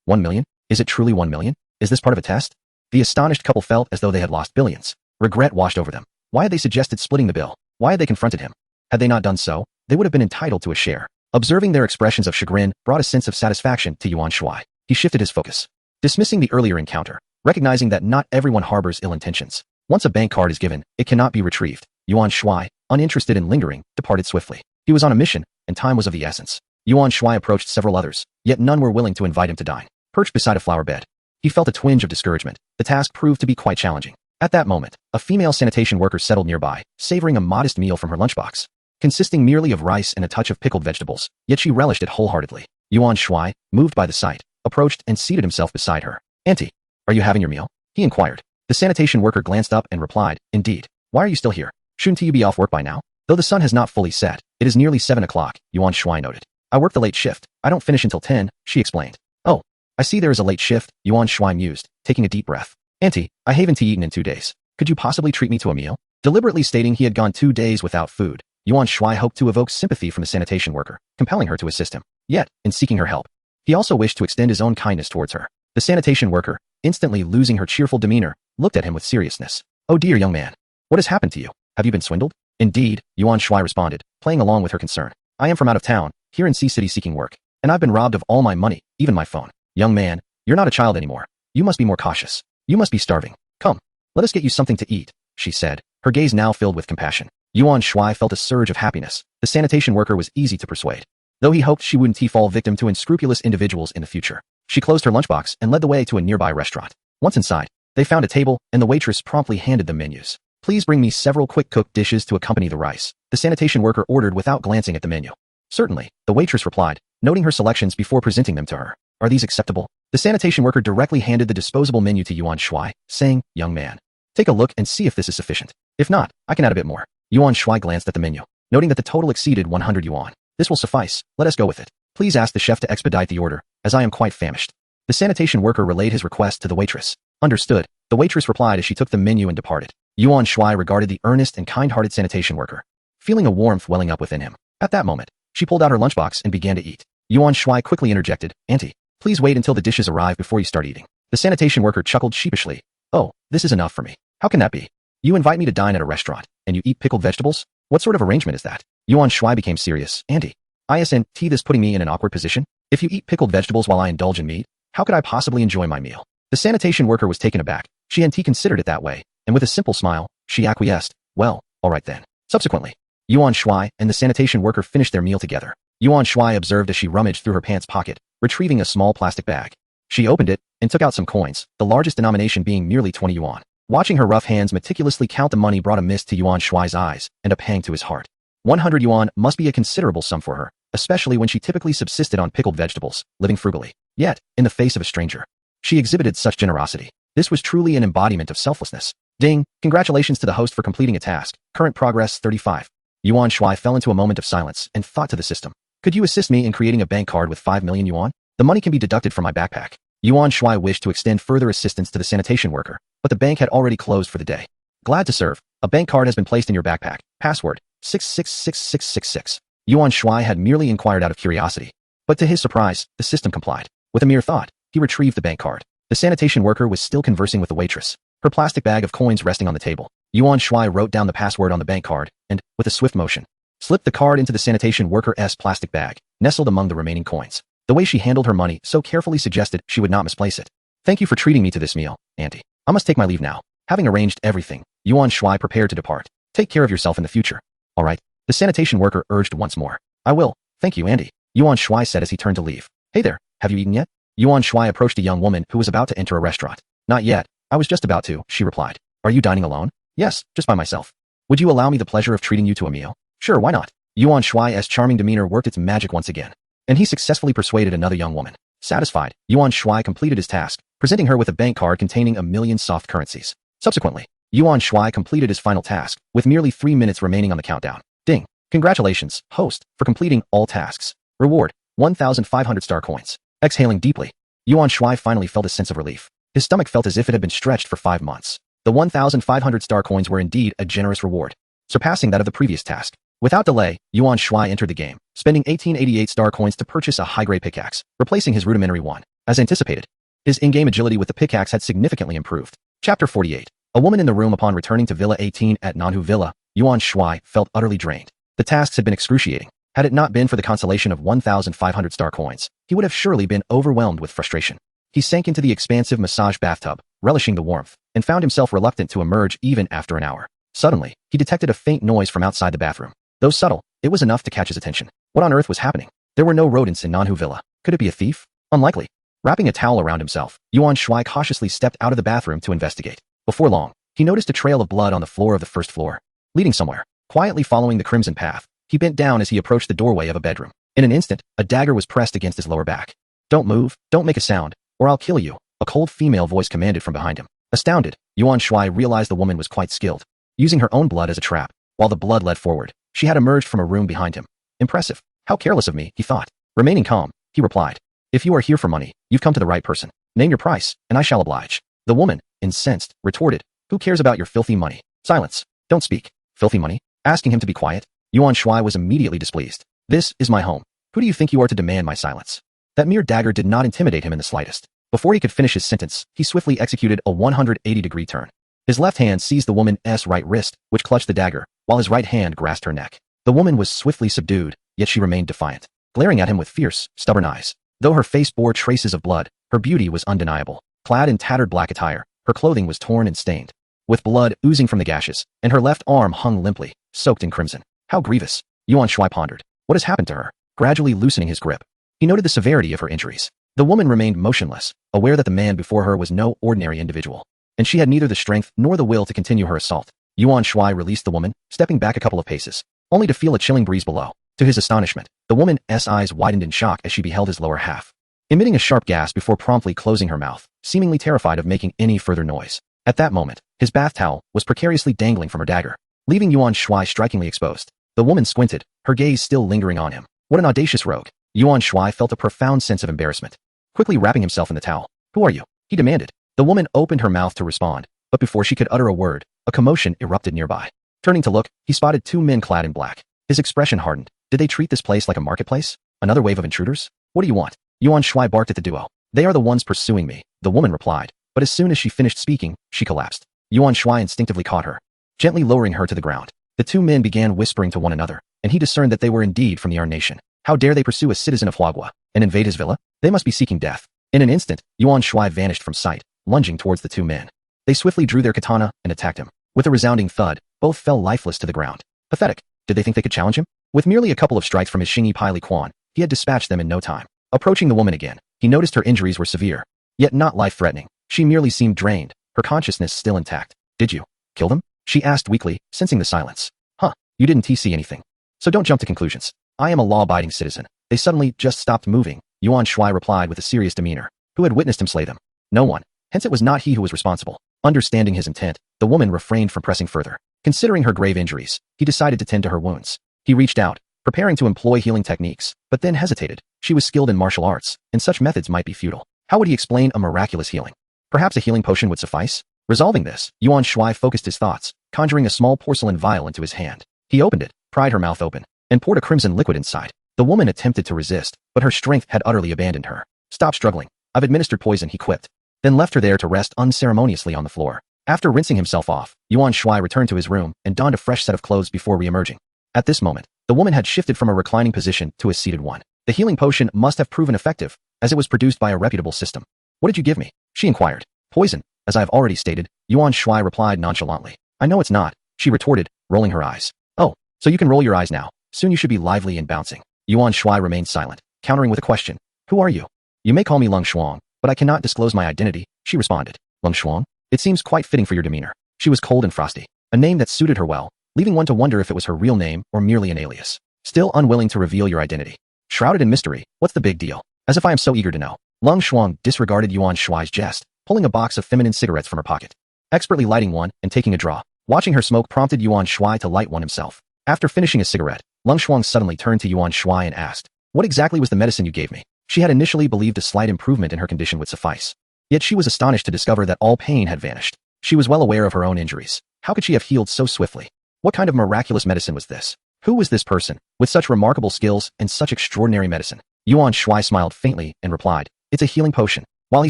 S2: 1 million? Is it truly 1 million? Is this part of a test?" The astonished couple felt as though they had lost billions. Regret washed over them. Why had they suggested splitting the bill? Why had they confronted him? Had they not done so, they would have been entitled to a share. Observing their expressions of chagrin brought a sense of satisfaction to Yuan Shuai. He shifted his focus, dismissing the earlier encounter, recognizing that not everyone harbors ill intentions. Once a bank card is given, it cannot be retrieved. Yuan Shuai, uninterested in lingering, departed swiftly. He was on a mission, and time was of the essence. Yuan Shuai approached several others, yet none were willing to invite him to dine. Perched beside a flower bed, he felt a twinge of discouragement. The task proved to be quite challenging. At that moment, a female sanitation worker settled nearby, savoring a modest meal from her lunchbox. Consisting merely of rice and a touch of pickled vegetables, yet she relished it wholeheartedly. Yuan Shuai, moved by the sight, approached and seated himself beside her. "Auntie, are you having your meal?" he inquired. The sanitation worker glanced up and replied, "Indeed. Why are you still here? Shouldn't you be off work by now?" "Though the sun has not fully set, it is nearly 7 o'clock, Yuan Shuai noted. "I work the late shift. I don't finish until 10, she explained. "Oh, I see there is a late shift," Yuan Shuai mused, taking a deep breath. "Auntie, I haven't eaten in 2 days. Could you possibly treat me to a meal?" Deliberately stating he had gone 2 days without food, Yuan Shuai hoped to evoke sympathy from the sanitation worker, compelling her to assist him. Yet, in seeking her help, he also wished to extend his own kindness towards her. The sanitation worker, instantly losing her cheerful demeanor, looked at him with seriousness. "Oh dear young man. What has happened to you? Have you been swindled?" "Indeed," Yuan Shuai responded, playing along with her concern. "I am from out of town, here in C-City seeking work, and I've been robbed of all my money, even my phone." "Young man, you're not a child anymore. You must be more cautious. You must be starving. Come, let us get you something to eat," she said, her gaze now filled with compassion. Yuan Shuai felt a surge of happiness. The sanitation worker was easy to persuade, though he hoped she wouldn't fall victim to unscrupulous individuals in the future. She closed her lunchbox and led the way to a nearby restaurant. Once inside, they found a table, and the waitress promptly handed them menus. "Please bring me several quick-cooked dishes to accompany the rice," the sanitation worker ordered without glancing at the menu. "Certainly," the waitress replied, noting her selections before presenting them to her. "Are these acceptable?" The sanitation worker directly handed the disposable menu to Yuan Shuai, saying, "Young man, take a look and see if this is sufficient. If not, I can add a bit more." Yuan Shuai glanced at the menu, noting that the total exceeded 100 yuan. "This will suffice, let us go with it. Please ask the chef to expedite the order, as I am quite famished." The sanitation worker relayed his request to the waitress. "Understood," the waitress replied as she took the menu and departed. Yuan Shuai regarded the earnest and kind-hearted sanitation worker, feeling a warmth welling up within him. At that moment, she pulled out her lunchbox and began to eat. Yuan Shuai quickly interjected, "Auntie, please wait until the dishes arrive before you start eating." The sanitation worker chuckled sheepishly. "Oh, this is enough for me. How can that be? You invite me to dine at a restaurant, and you eat pickled vegetables? What sort of arrangement is that?" Yuan Shuai became serious. "Auntie, isn't this putting me in an awkward position? If you eat pickled vegetables while I indulge in meat, how could I possibly enjoy my meal?" The sanitation worker was taken aback. She considered it that way, and with a simple smile, she acquiesced. "Well, all right then." Subsequently, Yuan Shuai and the sanitation worker finished their meal together. Yuan Shuai observed as she rummaged through her pants pocket, retrieving a small plastic bag. She opened it and took out some coins, the largest denomination being merely 20 yuan. Watching her rough hands meticulously count the money brought a mist to Yuan Shuai's eyes and a pang to his heart. 100 yuan must be a considerable sum for her, especially when she typically subsisted on pickled vegetables, living frugally. Yet, in the face of a stranger, she exhibited such generosity. This was truly an embodiment of selflessness. Ding! Congratulations to the host for completing a task. Current progress 35. Yuan Shuai fell into a moment of silence and thought to the system. "Could you assist me in creating a bank card with 5 million yuan? The money can be deducted from my backpack." Yuan Shuai wished to extend further assistance to the sanitation worker, but the bank had already closed for the day. "Glad to serve. A bank card has been placed in your backpack. Password 666666. Yuan Shuai had merely inquired out of curiosity, but to his surprise, the system complied. With a mere thought, he retrieved the bank card. The sanitation worker was still conversing with the waitress, her plastic bag of coins resting on the table. Yuan Shuai wrote down the password on the bank card and, with a swift motion, slipped the card into the sanitation worker's plastic bag, nestled among the remaining coins. The way she handled her money so carefully suggested she would not misplace it. "Thank you for treating me to this meal, Auntie. I must take my leave now." Having arranged everything, Yuan Shuai prepared to depart. "Take care of yourself in the future." "All right," the sanitation worker urged once more. "I will, thank you, Auntie," Yuan Shuai said as he turned to leave. "Hey there, have you eaten yet?" Yuan Shuai approached a young woman who was about to enter a restaurant. "Not yet, I was just about to," she replied. "Are you dining alone?" "Yes, just by myself." "Would you allow me the pleasure of treating you to a meal?" "Sure, why not?" Yuan Shuai's charming demeanor worked its magic once again, and he successfully persuaded another young woman. Satisfied, Yuan Shuai completed his task, presenting her with a bank card containing 1,000,000 soft currencies. Subsequently, Yuan Shuai completed his final task, with merely 3 minutes remaining on the countdown. Ding! Congratulations, host, for completing all tasks. Reward, 1,500 star coins. Exhaling deeply, Yuan Shuai finally felt a sense of relief. His stomach felt as if it had been stretched for 5 months. The 1,500 star coins were indeed a generous reward, surpassing that of the previous task. Without delay, Yuan Shuai entered the game, spending 1888 star coins to purchase a high-grade pickaxe, replacing his rudimentary one. As anticipated, his in-game agility with the pickaxe had significantly improved. Chapter 48. A woman in the room. Upon returning to Villa 18 at Manhwa Villa, Yuan Shuai felt utterly drained. The tasks had been excruciating. Had it not been for the consolation of 1,500 star coins, he would have surely been overwhelmed with frustration. He sank into the expansive massage bathtub, relishing the warmth, and found himself reluctant to emerge even after an hour. Suddenly, he detected a faint noise from outside the bathroom. Though subtle, it was enough to catch his attention. What on earth was happening? There were no rodents in Manhwa Villa. Could it be a thief? Unlikely. Wrapping a towel around himself, Yuan Shuai cautiously stepped out of the bathroom to investigate. Before long, he noticed a trail of blood on the floor of the first floor, leading somewhere. Quietly following the crimson path, he bent down as he approached the doorway of a bedroom. In an instant, a dagger was pressed against his lower back. "Don't move, don't make a sound, or I'll kill you," a cold female voice commanded from behind him. Astounded, Yuan Shuai realized the woman was quite skilled, using her own blood as a trap. While the blood led forward, she had emerged from a room behind him. Impressive. How careless of me, he thought. Remaining calm, he replied, "If you are here for money, you've come to the right person. Name your price, and I shall oblige." The woman, incensed, retorted, "Who cares about your filthy money? Silence. Don't speak." "Filthy money?" Asking him to be quiet, Yuan Shuai was immediately displeased. "This is my home. Who do you think you are to demand my silence?" That mere dagger did not intimidate him in the slightest. Before he could finish his sentence, he swiftly executed a 180-degree turn. His left hand seized the woman's right wrist, which clutched the dagger, while his right hand grasped her neck. The woman was swiftly subdued, yet she remained defiant, glaring at him with fierce, stubborn eyes. Though her face bore traces of blood, her beauty was undeniable. Clad in tattered black attire, her clothing was torn and stained, with blood oozing from the gashes, and her left arm hung limply, soaked in crimson. How grievous, Yuan Shuai pondered. What has happened to her? Gradually loosening his grip, he noted the severity of her injuries. The woman remained motionless, aware that the man before her was no ordinary individual, and she had neither the strength nor the will to continue her assault. Yuan Shuai released the woman, stepping back a couple of paces, only to feel a chilling breeze below. To his astonishment, the woman's eyes widened in shock as she beheld his lower half, emitting a sharp gasp before promptly closing her mouth, seemingly terrified of making any further noise. At that moment, his bath towel was precariously dangling from her dagger, leaving Yuan Shuai strikingly exposed. The woman squinted, her gaze still lingering on him. What an audacious rogue! Yuan Shuai felt a profound sense of embarrassment. Quickly wrapping himself in the towel. "Who are you?" he demanded. The woman opened her mouth to respond, but before she could utter a word, a commotion erupted nearby. Turning to look, he spotted two men clad in black. His expression hardened. Did they treat this place like a marketplace? Another wave of intruders? "What do you want?" Yuan Shuai barked at the duo. "They are the ones pursuing me," the woman replied, but as soon as she finished speaking, she collapsed. Yuan Shuai instinctively caught her, gently lowering her to the ground. The two men began whispering to one another, and he discerned that they were indeed from the Yarn nation. How dare they pursue a citizen of Huagua and invade his villa? They must be seeking death. In an instant, Yuan Shuai vanished from sight, lunging towards the two men. They swiftly drew their katana and attacked him. With a resounding thud, both fell lifeless to the ground. Pathetic. Did they think they could challenge him? With merely a couple of strikes from his Xingyi Pai Li Quan, he had dispatched them in no time. Approaching the woman again, he noticed her injuries were severe, yet not life-threatening. She merely seemed drained, her consciousness still intact. "Did you kill them?" she asked weakly, sensing the silence. "Huh, you didn't see anything. So don't jump to conclusions. I am a law-abiding citizen. They suddenly just stopped moving," Yuan Shuai replied with a serious demeanor. Who had witnessed him slay them? No one. Hence it was not he who was responsible. Understanding his intent, the woman refrained from pressing further. Considering her grave injuries, he decided to tend to her wounds. He reached out, preparing to employ healing techniques, but then hesitated. She was skilled in martial arts, and such methods might be futile. How would he explain a miraculous healing? Perhaps a healing potion would suffice? Resolving this, Yuan Shuai focused his thoughts, conjuring a small porcelain vial into his hand. He opened it, pried her mouth open, and poured a crimson liquid inside. The woman attempted to resist, but her strength had utterly abandoned her. "Stop struggling. I've administered poison," he quipped, then left her there to rest unceremoniously on the floor. After rinsing himself off, Yuan Shuai returned to his room and donned a fresh set of clothes before re-emerging. At this moment, the woman had shifted from a reclining position to a seated one. The healing potion must have proven effective, as it was produced by a reputable system. "What did you give me?" she inquired. "Poison, as I have already stated," Yuan Shuai replied nonchalantly. "I know it's not," she retorted, rolling her eyes. "Oh, so you can roll your eyes now. Soon you should be lively and bouncing." Yuan Shuai remained silent, countering with a question. "Who are you?" "You may call me Lung Shuang, but I cannot disclose my identity," she responded. "Lung Shuang? It seems quite fitting for your demeanor." She was cold and frosty, a name that suited her well, leaving one to wonder if it was her real name or merely an alias. "Still unwilling to reveal your identity. Shrouded in mystery, what's the big deal? As if I am so eager to know." Lung Shuang disregarded Yuan Shuai's jest, pulling a box of feminine cigarettes from her pocket. Expertly lighting one and taking a draw. Watching her smoke prompted Yuan Shuai to light one himself. After finishing a cigarette, Lung Shuang suddenly turned to Yuan Shuai and asked, "What exactly was the medicine you gave me?" She had initially believed a slight improvement in her condition would suffice. Yet she was astonished to discover that all pain had vanished. She was well aware of her own injuries. How could she have healed so swiftly? What kind of miraculous medicine was this? Who was this person, with such remarkable skills and such extraordinary medicine? Yuan Shuai smiled faintly and replied, "It's a healing potion." While he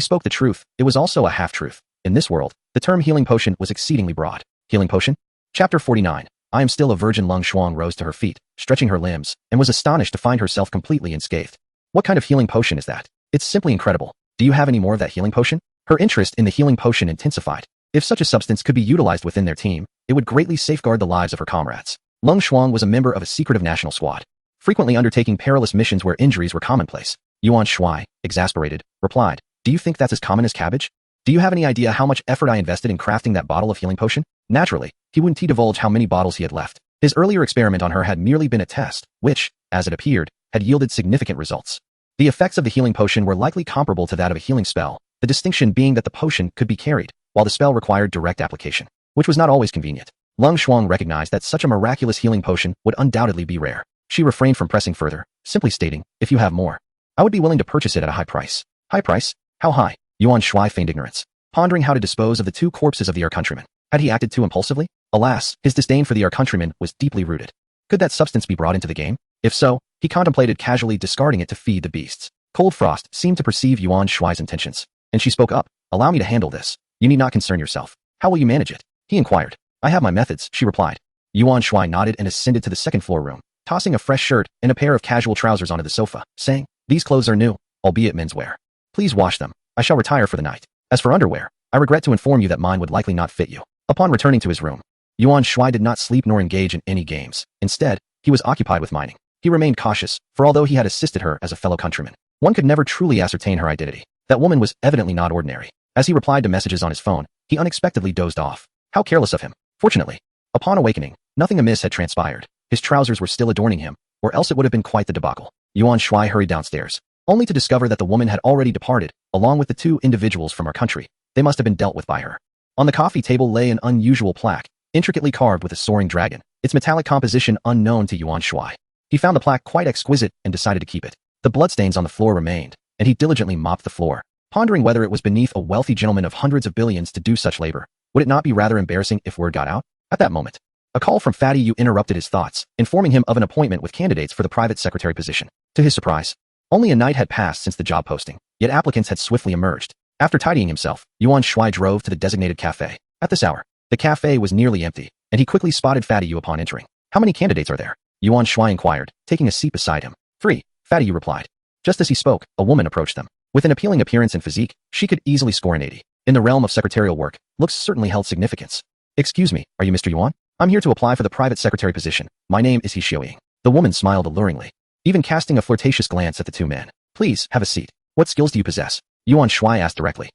S2: spoke the truth, it was also a half-truth. In this world, the term healing potion was exceedingly broad. Healing potion? Chapter 49. I am still a virgin. Lung Shuang rose to her feet, stretching her limbs, and was astonished to find herself completely unscathed. What kind of healing potion is that? It's simply incredible. Do you have any more of that healing potion? Her interest in the healing potion intensified. If such a substance could be utilized within their team, it would greatly safeguard the lives of her comrades. Lung Shuang was a member of a secretive national squad, frequently undertaking perilous missions where injuries were commonplace. Yuan Shuai, exasperated, replied, "Do you think that's as common as cabbage?" Do you have any idea how much effort I invested in crafting that bottle of healing potion? Naturally, he wouldn't divulge how many bottles he had left. His earlier experiment on her had merely been a test, which, as it appeared, had yielded significant results. The effects of the healing potion were likely comparable to that of a healing spell, the distinction being that the potion could be carried, while the spell required direct application, which was not always convenient. Lung Shuang recognized that such a miraculous healing potion would undoubtedly be rare. She refrained from pressing further, simply stating, if you have more, I would be willing to purchase it at a high price. High price? How high? Yuan Shuai feigned ignorance, pondering how to dispose of the two corpses of the countryman. Had he acted too impulsively? Alas, his disdain for the countryman was deeply rooted. Could that substance be brought into the game? If so, he contemplated casually discarding it to feed the beasts. Cold Frost seemed to perceive Yuan Shuai's intentions, and she spoke up. Allow me to handle this. You need not concern yourself. How will you manage it? He inquired. I have my methods, she replied. Yuan Shuai nodded and ascended to the second-floor room, tossing a fresh shirt and a pair of casual trousers onto the sofa, saying, these clothes are new, albeit menswear. Please wash them. I shall retire for the night. As for underwear, I regret to inform you that mine would likely not fit you. Upon returning to his room, Yuan Shuai did not sleep nor engage in any games. Instead, he was occupied with mining. He remained cautious, for although he had assisted her as a fellow countryman, one could never truly ascertain her identity. That woman was evidently not ordinary. As he replied to messages on his phone, he unexpectedly dozed off. How careless of him. Fortunately, upon awakening, nothing amiss had transpired. His trousers were still adorning him, or else it would have been quite the debacle. Yuan Shuai hurried downstairs, only to discover that the woman had already departed, along with the two individuals from our country. They must have been dealt with by her. On the coffee table lay an unusual plaque, intricately carved with a soaring dragon, its metallic composition unknown to Yuan Shuai. He found the plaque quite exquisite and decided to keep it. The bloodstains on the floor remained, and he diligently mopped the floor, pondering whether it was beneath a wealthy gentleman of hundreds of billions to do such labor. Would it not be rather embarrassing if word got out? At that moment, a call from Fatty Yu interrupted his thoughts, informing him of an appointment with candidates for the private secretary position. To his surprise, only a night had passed since the job posting, yet applicants had swiftly emerged. After tidying himself, Yuan Shuai drove to the designated cafe. At this hour, the cafe was nearly empty, and he quickly spotted Fatty Yu upon entering. How many candidates are there? Yuan Shuai inquired, taking a seat beside him. 3, Fatty Yu replied. Just as he spoke, a woman approached them. With an appealing appearance and physique, she could easily score an 80. In the realm of secretarial work, looks certainly held significance. Excuse me, are you Mr. Yuan? I'm here to apply for the private secretary position. My name is He Xiaoying. The woman smiled alluringly, even casting a flirtatious glance at the two men. Please, have a seat. What skills do you possess? Yuan Shuai asked directly.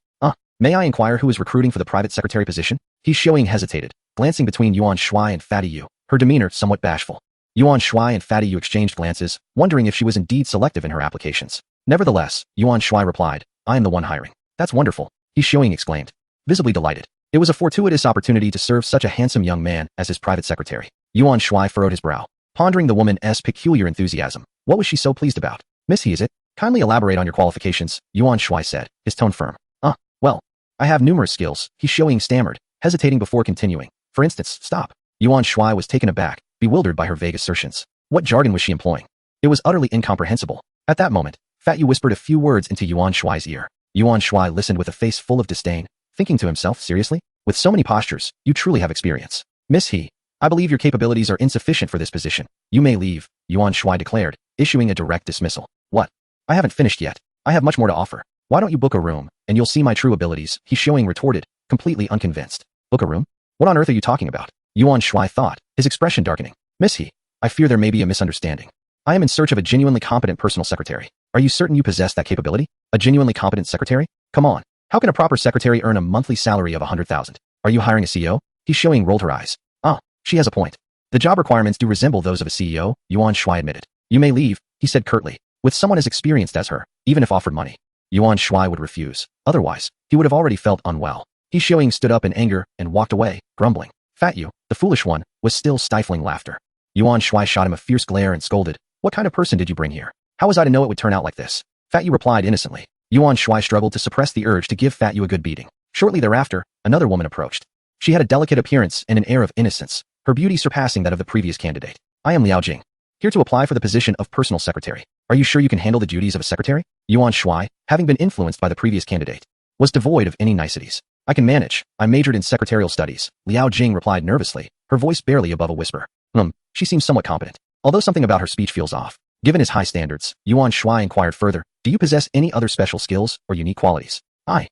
S2: May I inquire who is recruiting for the private secretary position? He Xiaoying hesitated, glancing between Yuan Shuai and Fatty Yu, her demeanor somewhat bashful. Yuan Shuai and Fatty Yu exchanged glances, wondering if she was indeed selective in her applications. Nevertheless, Yuan Shuai replied, I am the one hiring. That's wonderful, He Xiaoying exclaimed, visibly delighted. It was a fortuitous opportunity to serve such a handsome young man as his private secretary. Yuan Shuai furrowed his brow, pondering the woman's peculiar enthusiasm. What was she so pleased about? Miss He, is it? Kindly elaborate on your qualifications, Yuan Shuai said, his tone firm. Well, I have numerous skills, He Xiaoying stammered, hesitating before continuing. For instance, stop. Yuan Shuai was taken aback, bewildered by her vague assertions. What jargon was she employing? It was utterly incomprehensible. At that moment, Fat Yu whispered a few words into Yuan Shuai's ear. Yuan Shuai listened with a face full of disdain, thinking to himself, seriously? With so many postures, you truly have experience. Miss He, I believe your capabilities are insufficient for this position. You may leave, Yuan Shuai declared, issuing a direct dismissal. What? I haven't finished yet. I have much more to offer. Why don't you book a room, and you'll see my true abilities, He Xiaoying retorted, completely unconvinced. Book a room? What on earth are you talking about? Yuan Shuai thought, his expression darkening. Miss He, I fear there may be a misunderstanding. I am in search of a genuinely competent personal secretary. Are you certain you possess that capability? A genuinely competent secretary? Come on. How can a proper secretary earn a monthly salary of 100,000? Are you hiring a CEO? He Xiaoying rolled her eyes. She has a point. The job requirements do resemble those of a CEO, Yuan Shuai admitted. You may leave, he said curtly, with someone as experienced as her, even if offered money. Yuan Shuai would refuse. Otherwise, he would have already felt unwell. He Xiaoying stood up in anger and walked away, grumbling. Fat Yu, the foolish one, was still stifling laughter. Yuan Shuai shot him a fierce glare and scolded. What kind of person did you bring here? How was I to know it would turn out like this? Fat Yu replied innocently. Yuan Shuai struggled to suppress the urge to give Fat Yu a good beating. Shortly thereafter, another woman approached. She had a delicate appearance and an air of innocence, her beauty surpassing that of the previous candidate. I am Liao Jing, here to apply for the position of personal secretary. Are you sure you can handle the duties of a secretary? Yuan Shuai, having been influenced by the previous candidate, was devoid of any niceties. I can manage. I majored in secretarial studies, Liao Jing replied nervously, her voice barely above a whisper. She seems somewhat competent, although something about her speech feels off. Given his high standards, Yuan Shuai inquired further, do you possess any other special skills or unique qualities? I.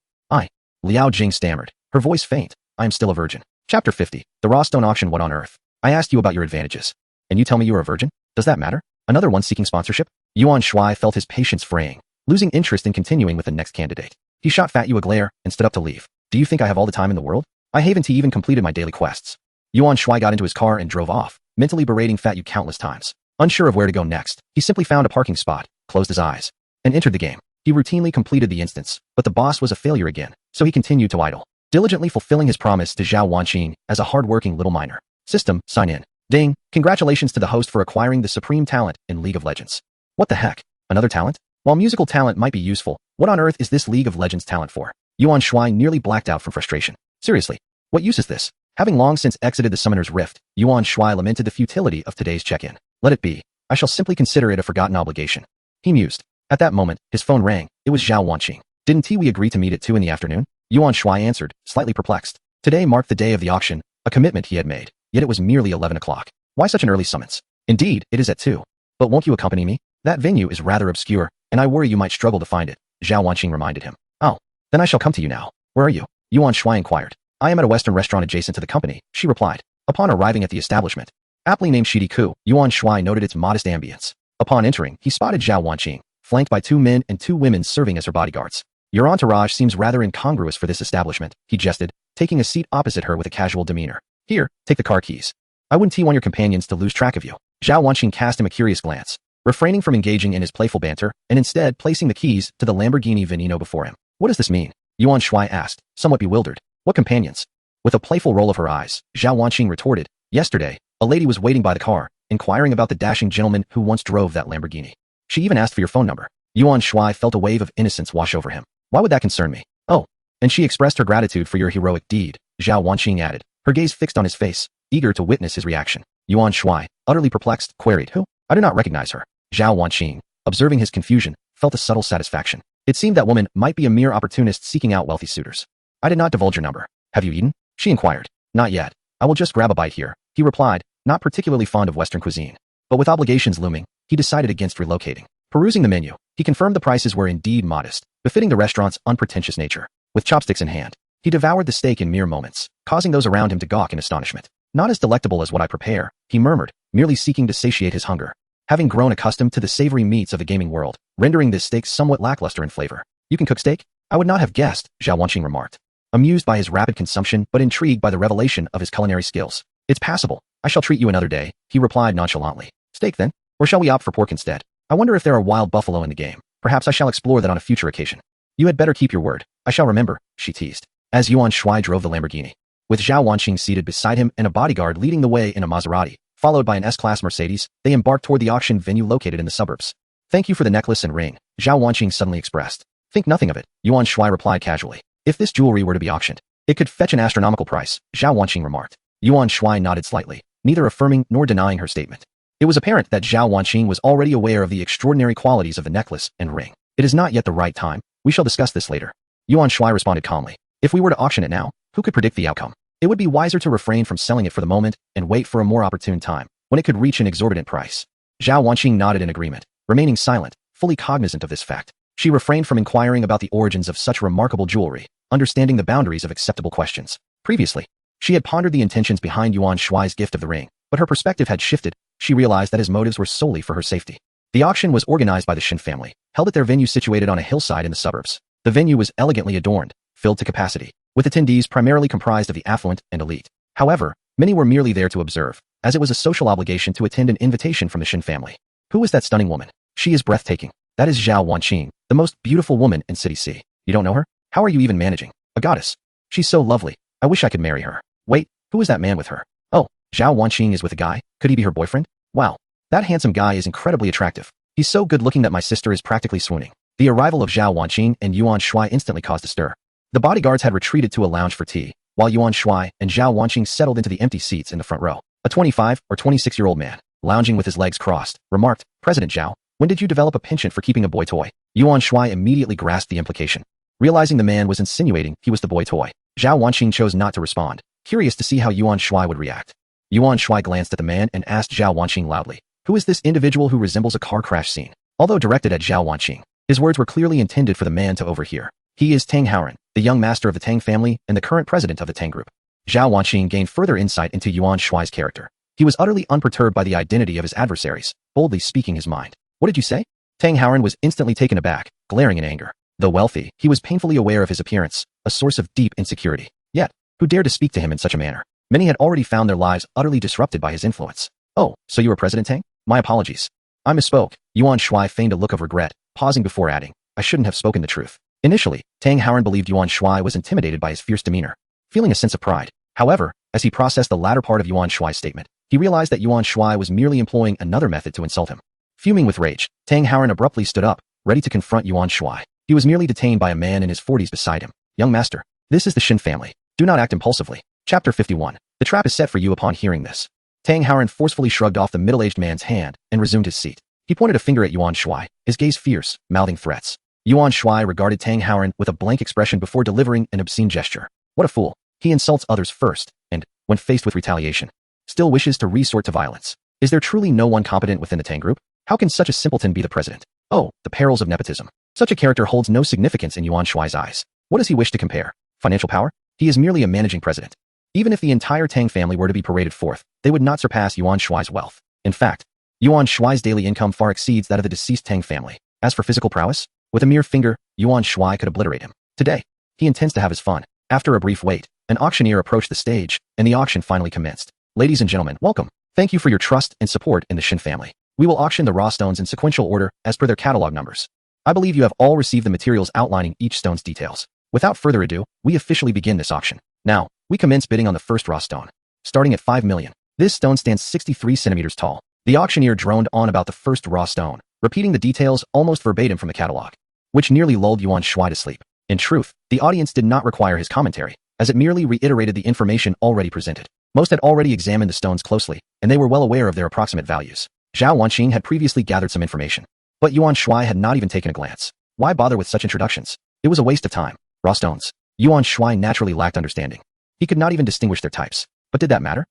S2: Liao Jing stammered, her voice faint. I am still a virgin. Chapter 50. The raw stone auction. What on earth? I asked you about your advantages, and you tell me you are a virgin? Does that matter? Another one seeking sponsorship? Yuan Shuai felt his patience fraying, losing interest in continuing with the next candidate. He shot Fat Yu a glare and stood up to leave. Do you think I have all the time in the world? I haven't even completed my daily quests. Yuan Shuai got into his car and drove off, mentally berating Fat Yu countless times. Unsure of where to go next, he simply found a parking spot, closed his eyes, and entered the game. He routinely completed the instance, but the boss was a failure again, so he continued to idle, diligently fulfilling his promise to Zhao Wanqing as a hard-working little miner. System, sign in. Ding, congratulations to the host for acquiring the supreme talent in League of Legends. What the heck? Another talent? While musical talent might be useful, what on earth is this League of Legends talent for? Yuan Shuai nearly blacked out from frustration. Seriously, what use is this? Having long since exited the Summoner's Rift, Yuan Shuai lamented the futility of today's check-in. Let it be. I shall simply consider it a forgotten obligation. He mused. At that moment, his phone rang. It was Zhao Wanqing. Didn't we agree to meet at 2 in the afternoon? Yuan Shuai answered, slightly perplexed. Today marked the day of the auction, a commitment he had made, yet it was merely 11 o'clock. Why such an early summons? Indeed, it is at 2. But won't you accompany me? That venue is rather obscure, and I worry you might struggle to find it, Zhao Wanqing reminded him. Oh, then I shall come to you now. Where are you? Yuan Shuai inquired. I am at a Western restaurant adjacent to the company, she replied. Upon arriving at the establishment, aptly named Shidiku, Yuan Shuai noted its modest ambience. Upon entering, he spotted Zhao Wanqing, flanked by 2 men and 2 women serving as her bodyguards. Your entourage seems rather incongruous for this establishment, he jested, taking a seat opposite her with a casual demeanor. Here, take the car keys. I wouldn't want your companions to lose track of you. Zhao Wanqing cast him a curious glance, refraining from engaging in his playful banter, and instead placing the keys to the Lamborghini Veneno before him. What does this mean? Yuan Shuai asked, somewhat bewildered. What companions? With a playful roll of her eyes, Zhao Wanqing retorted, yesterday, a lady was waiting by the car, inquiring about the dashing gentleman who once drove that Lamborghini. She even asked for your phone number. Yuan Shuai felt a wave of innocence wash over him. Why would that concern me? Oh, and she expressed her gratitude for your heroic deed, Zhao Wanqing added, her gaze fixed on his face, eager to witness his reaction. Yuan Shuai, utterly perplexed, queried, who? I do not recognize her. Zhao Wanqing, observing his confusion, felt a subtle satisfaction. It seemed that woman might be a mere opportunist seeking out wealthy suitors. I did not divulge your number. Have you eaten? She inquired. Not yet. I will just grab a bite here, he replied, not particularly fond of Western cuisine. But with obligations looming, he decided against relocating. Perusing the menu, he confirmed the prices were indeed modest, befitting the restaurant's unpretentious nature. With chopsticks in hand, he devoured the steak in mere moments, causing those around him to gawk in astonishment. Not as delectable as what I prepare, he murmured, merely seeking to satiate his hunger. Having grown accustomed to the savory meats of the gaming world, rendering this steak somewhat lackluster in flavor. You can cook steak? I would not have guessed, Zhao Wanqing remarked, amused by his rapid consumption but intrigued by the revelation of his culinary skills. It's passable. I shall treat you another day, he replied nonchalantly. Steak then? Or shall we opt for pork instead? I wonder if there are wild buffalo in the game. Perhaps I shall explore that on a future occasion. You had better keep your word. I shall remember, she teased, as Yuan Shuai drove the Lamborghini. With Zhao Wanqing seated beside him and a bodyguard leading the way in a Maserati, followed by an S-Class Mercedes, they embarked toward the auction venue located in the suburbs. Thank you for the necklace and ring, Zhao Wanqing suddenly expressed. Think nothing of it, Yuan Shuai replied casually. If this jewelry were to be auctioned, it could fetch an astronomical price, Zhao Wanqing remarked. Yuan Shuai nodded slightly, neither affirming nor denying her statement. It was apparent that Zhao Wanqing was already aware of the extraordinary qualities of the necklace and ring. It is not yet the right time. We shall discuss this later. Yuan Shuai responded calmly. If we were to auction it now, who could predict the outcome? It would be wiser to refrain from selling it for the moment and wait for a more opportune time, when it could reach an exorbitant price. Zhao Wanqing nodded in agreement, remaining silent, fully cognizant of this fact. She refrained from inquiring about the origins of such remarkable jewelry, understanding the boundaries of acceptable questions. Previously, she had pondered the intentions behind Yuan Shuai's gift of the ring, but her perspective had shifted. She realized that his motives were solely for her safety. The auction was organized by the Shin family, held at their venue situated on a hillside in the suburbs. The venue was elegantly adorned, filled to capacity, with attendees primarily comprised of the affluent and elite. However, many were merely there to observe, as it was a social obligation to attend an invitation from the Shin family. Who is that stunning woman? She is breathtaking. That is Zhao Wanqing, the most beautiful woman in City C. You don't know her? How are you even managing? A goddess. She's so lovely. I wish I could marry her. Wait, who is that man with her? Oh, Zhao Wanqing is with a guy? Could he be her boyfriend? Wow. That handsome guy is incredibly attractive. He's so good looking that my sister is practically swooning. The arrival of Zhao Wanqing and Yuan Shuai instantly caused a stir. The bodyguards had retreated to a lounge for tea, while Yuan Shuai and Zhao Wanqing settled into the empty seats in the front row. A 25 or 26-year-old man, lounging with his legs crossed, remarked, President Zhao, when did you develop a penchant for keeping a boy toy? Yuan Shuai immediately grasped the implication. Realizing the man was insinuating he was the boy toy, Zhao Wanqing chose not to respond, curious to see how Yuan Shuai would react. Yuan Shuai glanced at the man and asked Zhao Wanqing loudly, who is this individual who resembles a car crash scene? Although directed at Zhao Wanqing, his words were clearly intended for the man to overhear. He is Tang Haoran, the young master of the Tang family and the current president of the Tang group. Zhao Wanqing gained further insight into Yuan Shuai's character. He was utterly unperturbed by the identity of his adversaries, boldly speaking his mind. What did you say? Tang Haoran was instantly taken aback, glaring in anger. Though wealthy, he was painfully aware of his appearance, a source of deep insecurity. Yet, who dared to speak to him in such a manner? Many had already found their lives utterly disrupted by his influence. Oh, so you were President Tang? My apologies. I misspoke. Yuan Shuai feigned a look of regret, pausing before adding, I shouldn't have spoken the truth. Initially, Tang Howard believed Yuan Shuai was intimidated by his fierce demeanor, feeling a sense of pride. However, as he processed the latter part of Yuan Shuai's statement, he realized that Yuan Shuai was merely employing another method to insult him. Fuming with rage, Tang Howard abruptly stood up, ready to confront Yuan Shuai. He was merely detained by a man in his 40s beside him. Young master, this is the Shin family. Do not act impulsively. Chapter 51. The trap is set for you upon hearing this. Tang Howard forcefully shrugged off the middle-aged man's hand and resumed his seat. He pointed a finger at Yuan Shuai, his gaze fierce, mouthing threats. Yuan Shuai regarded Tang Howard with a blank expression before delivering an obscene gesture. What a fool. He insults others first, and, when faced with retaliation, still wishes to resort to violence. Is there truly no one competent within the Tang group? How can such a simpleton be the president? Oh, the perils of nepotism. Such a character holds no significance in Yuan Shuai's eyes. What does he wish to compare? Financial power? He is merely a managing president. Even if the entire Tang family were to be paraded forth, they would not surpass Yuan Shuai's wealth. In fact, Yuan Shuai's daily income far exceeds that of the deceased Tang family. As for physical prowess, with a mere finger, Yuan Shuai could obliterate him. Today, he intends to have his fun. After a brief wait, an auctioneer approached the stage, and the auction finally commenced. Ladies and gentlemen, welcome. Thank you for your trust and support in the Shin family. We will auction the raw stones in sequential order as per their catalog numbers. I believe you have all received the materials outlining each stone's details. Without further ado, we officially begin this auction. Now, we commence bidding on the first raw stone. Starting at 5 million. This stone stands 63 centimeters tall. The auctioneer droned on about the first raw stone, repeating the details almost verbatim from the catalog, which nearly lulled Yuan Shuai to sleep. In truth, the audience did not require his commentary, as it merely reiterated the information already presented. Most had already examined the stones closely, and they were well aware of their approximate values. Zhao Wanqing had previously gathered some information, but Yuan Shuai had not even taken a glance. Why bother with such introductions? It was a waste of time. Raw stones. Yuan Shuai naturally lacked understanding. He could not even distinguish their types. But did that matter?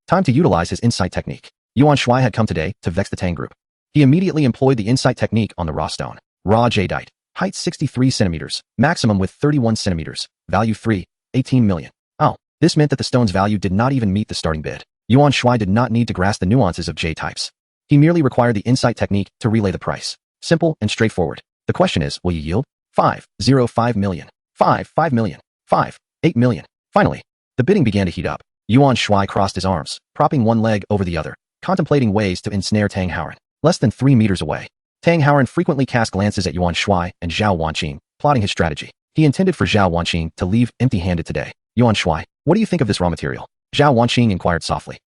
S2: Time to utilize his insight technique. Yuan Shuai had come today to vex the Tang group. He immediately employed the insight technique on the raw stone. Raw jadeite. Height 63 centimeters. Maximum width 31 centimeters. Value 18 million. Oh, this meant that the stone's value did not even meet the starting bid. Yuan Shuai did not need to grasp the nuances of jade types. He merely required the insight technique to relay the price. Simple and straightforward. The question is, will you yield? 5 million. 5 million. 8 million. Finally, the bidding began to heat up. Yuan Shuai crossed his arms, propping one leg over the other, contemplating ways to ensnare Tang Howard. Less than 3 meters away, Tang Howard frequently cast glances at Yuan Shuai and Zhao Wanqing, plotting his strategy. He intended for Zhao Wanqing to leave empty-handed today. Yuan Shuai, what do you think of this raw material? Zhao Wanqing inquired softly.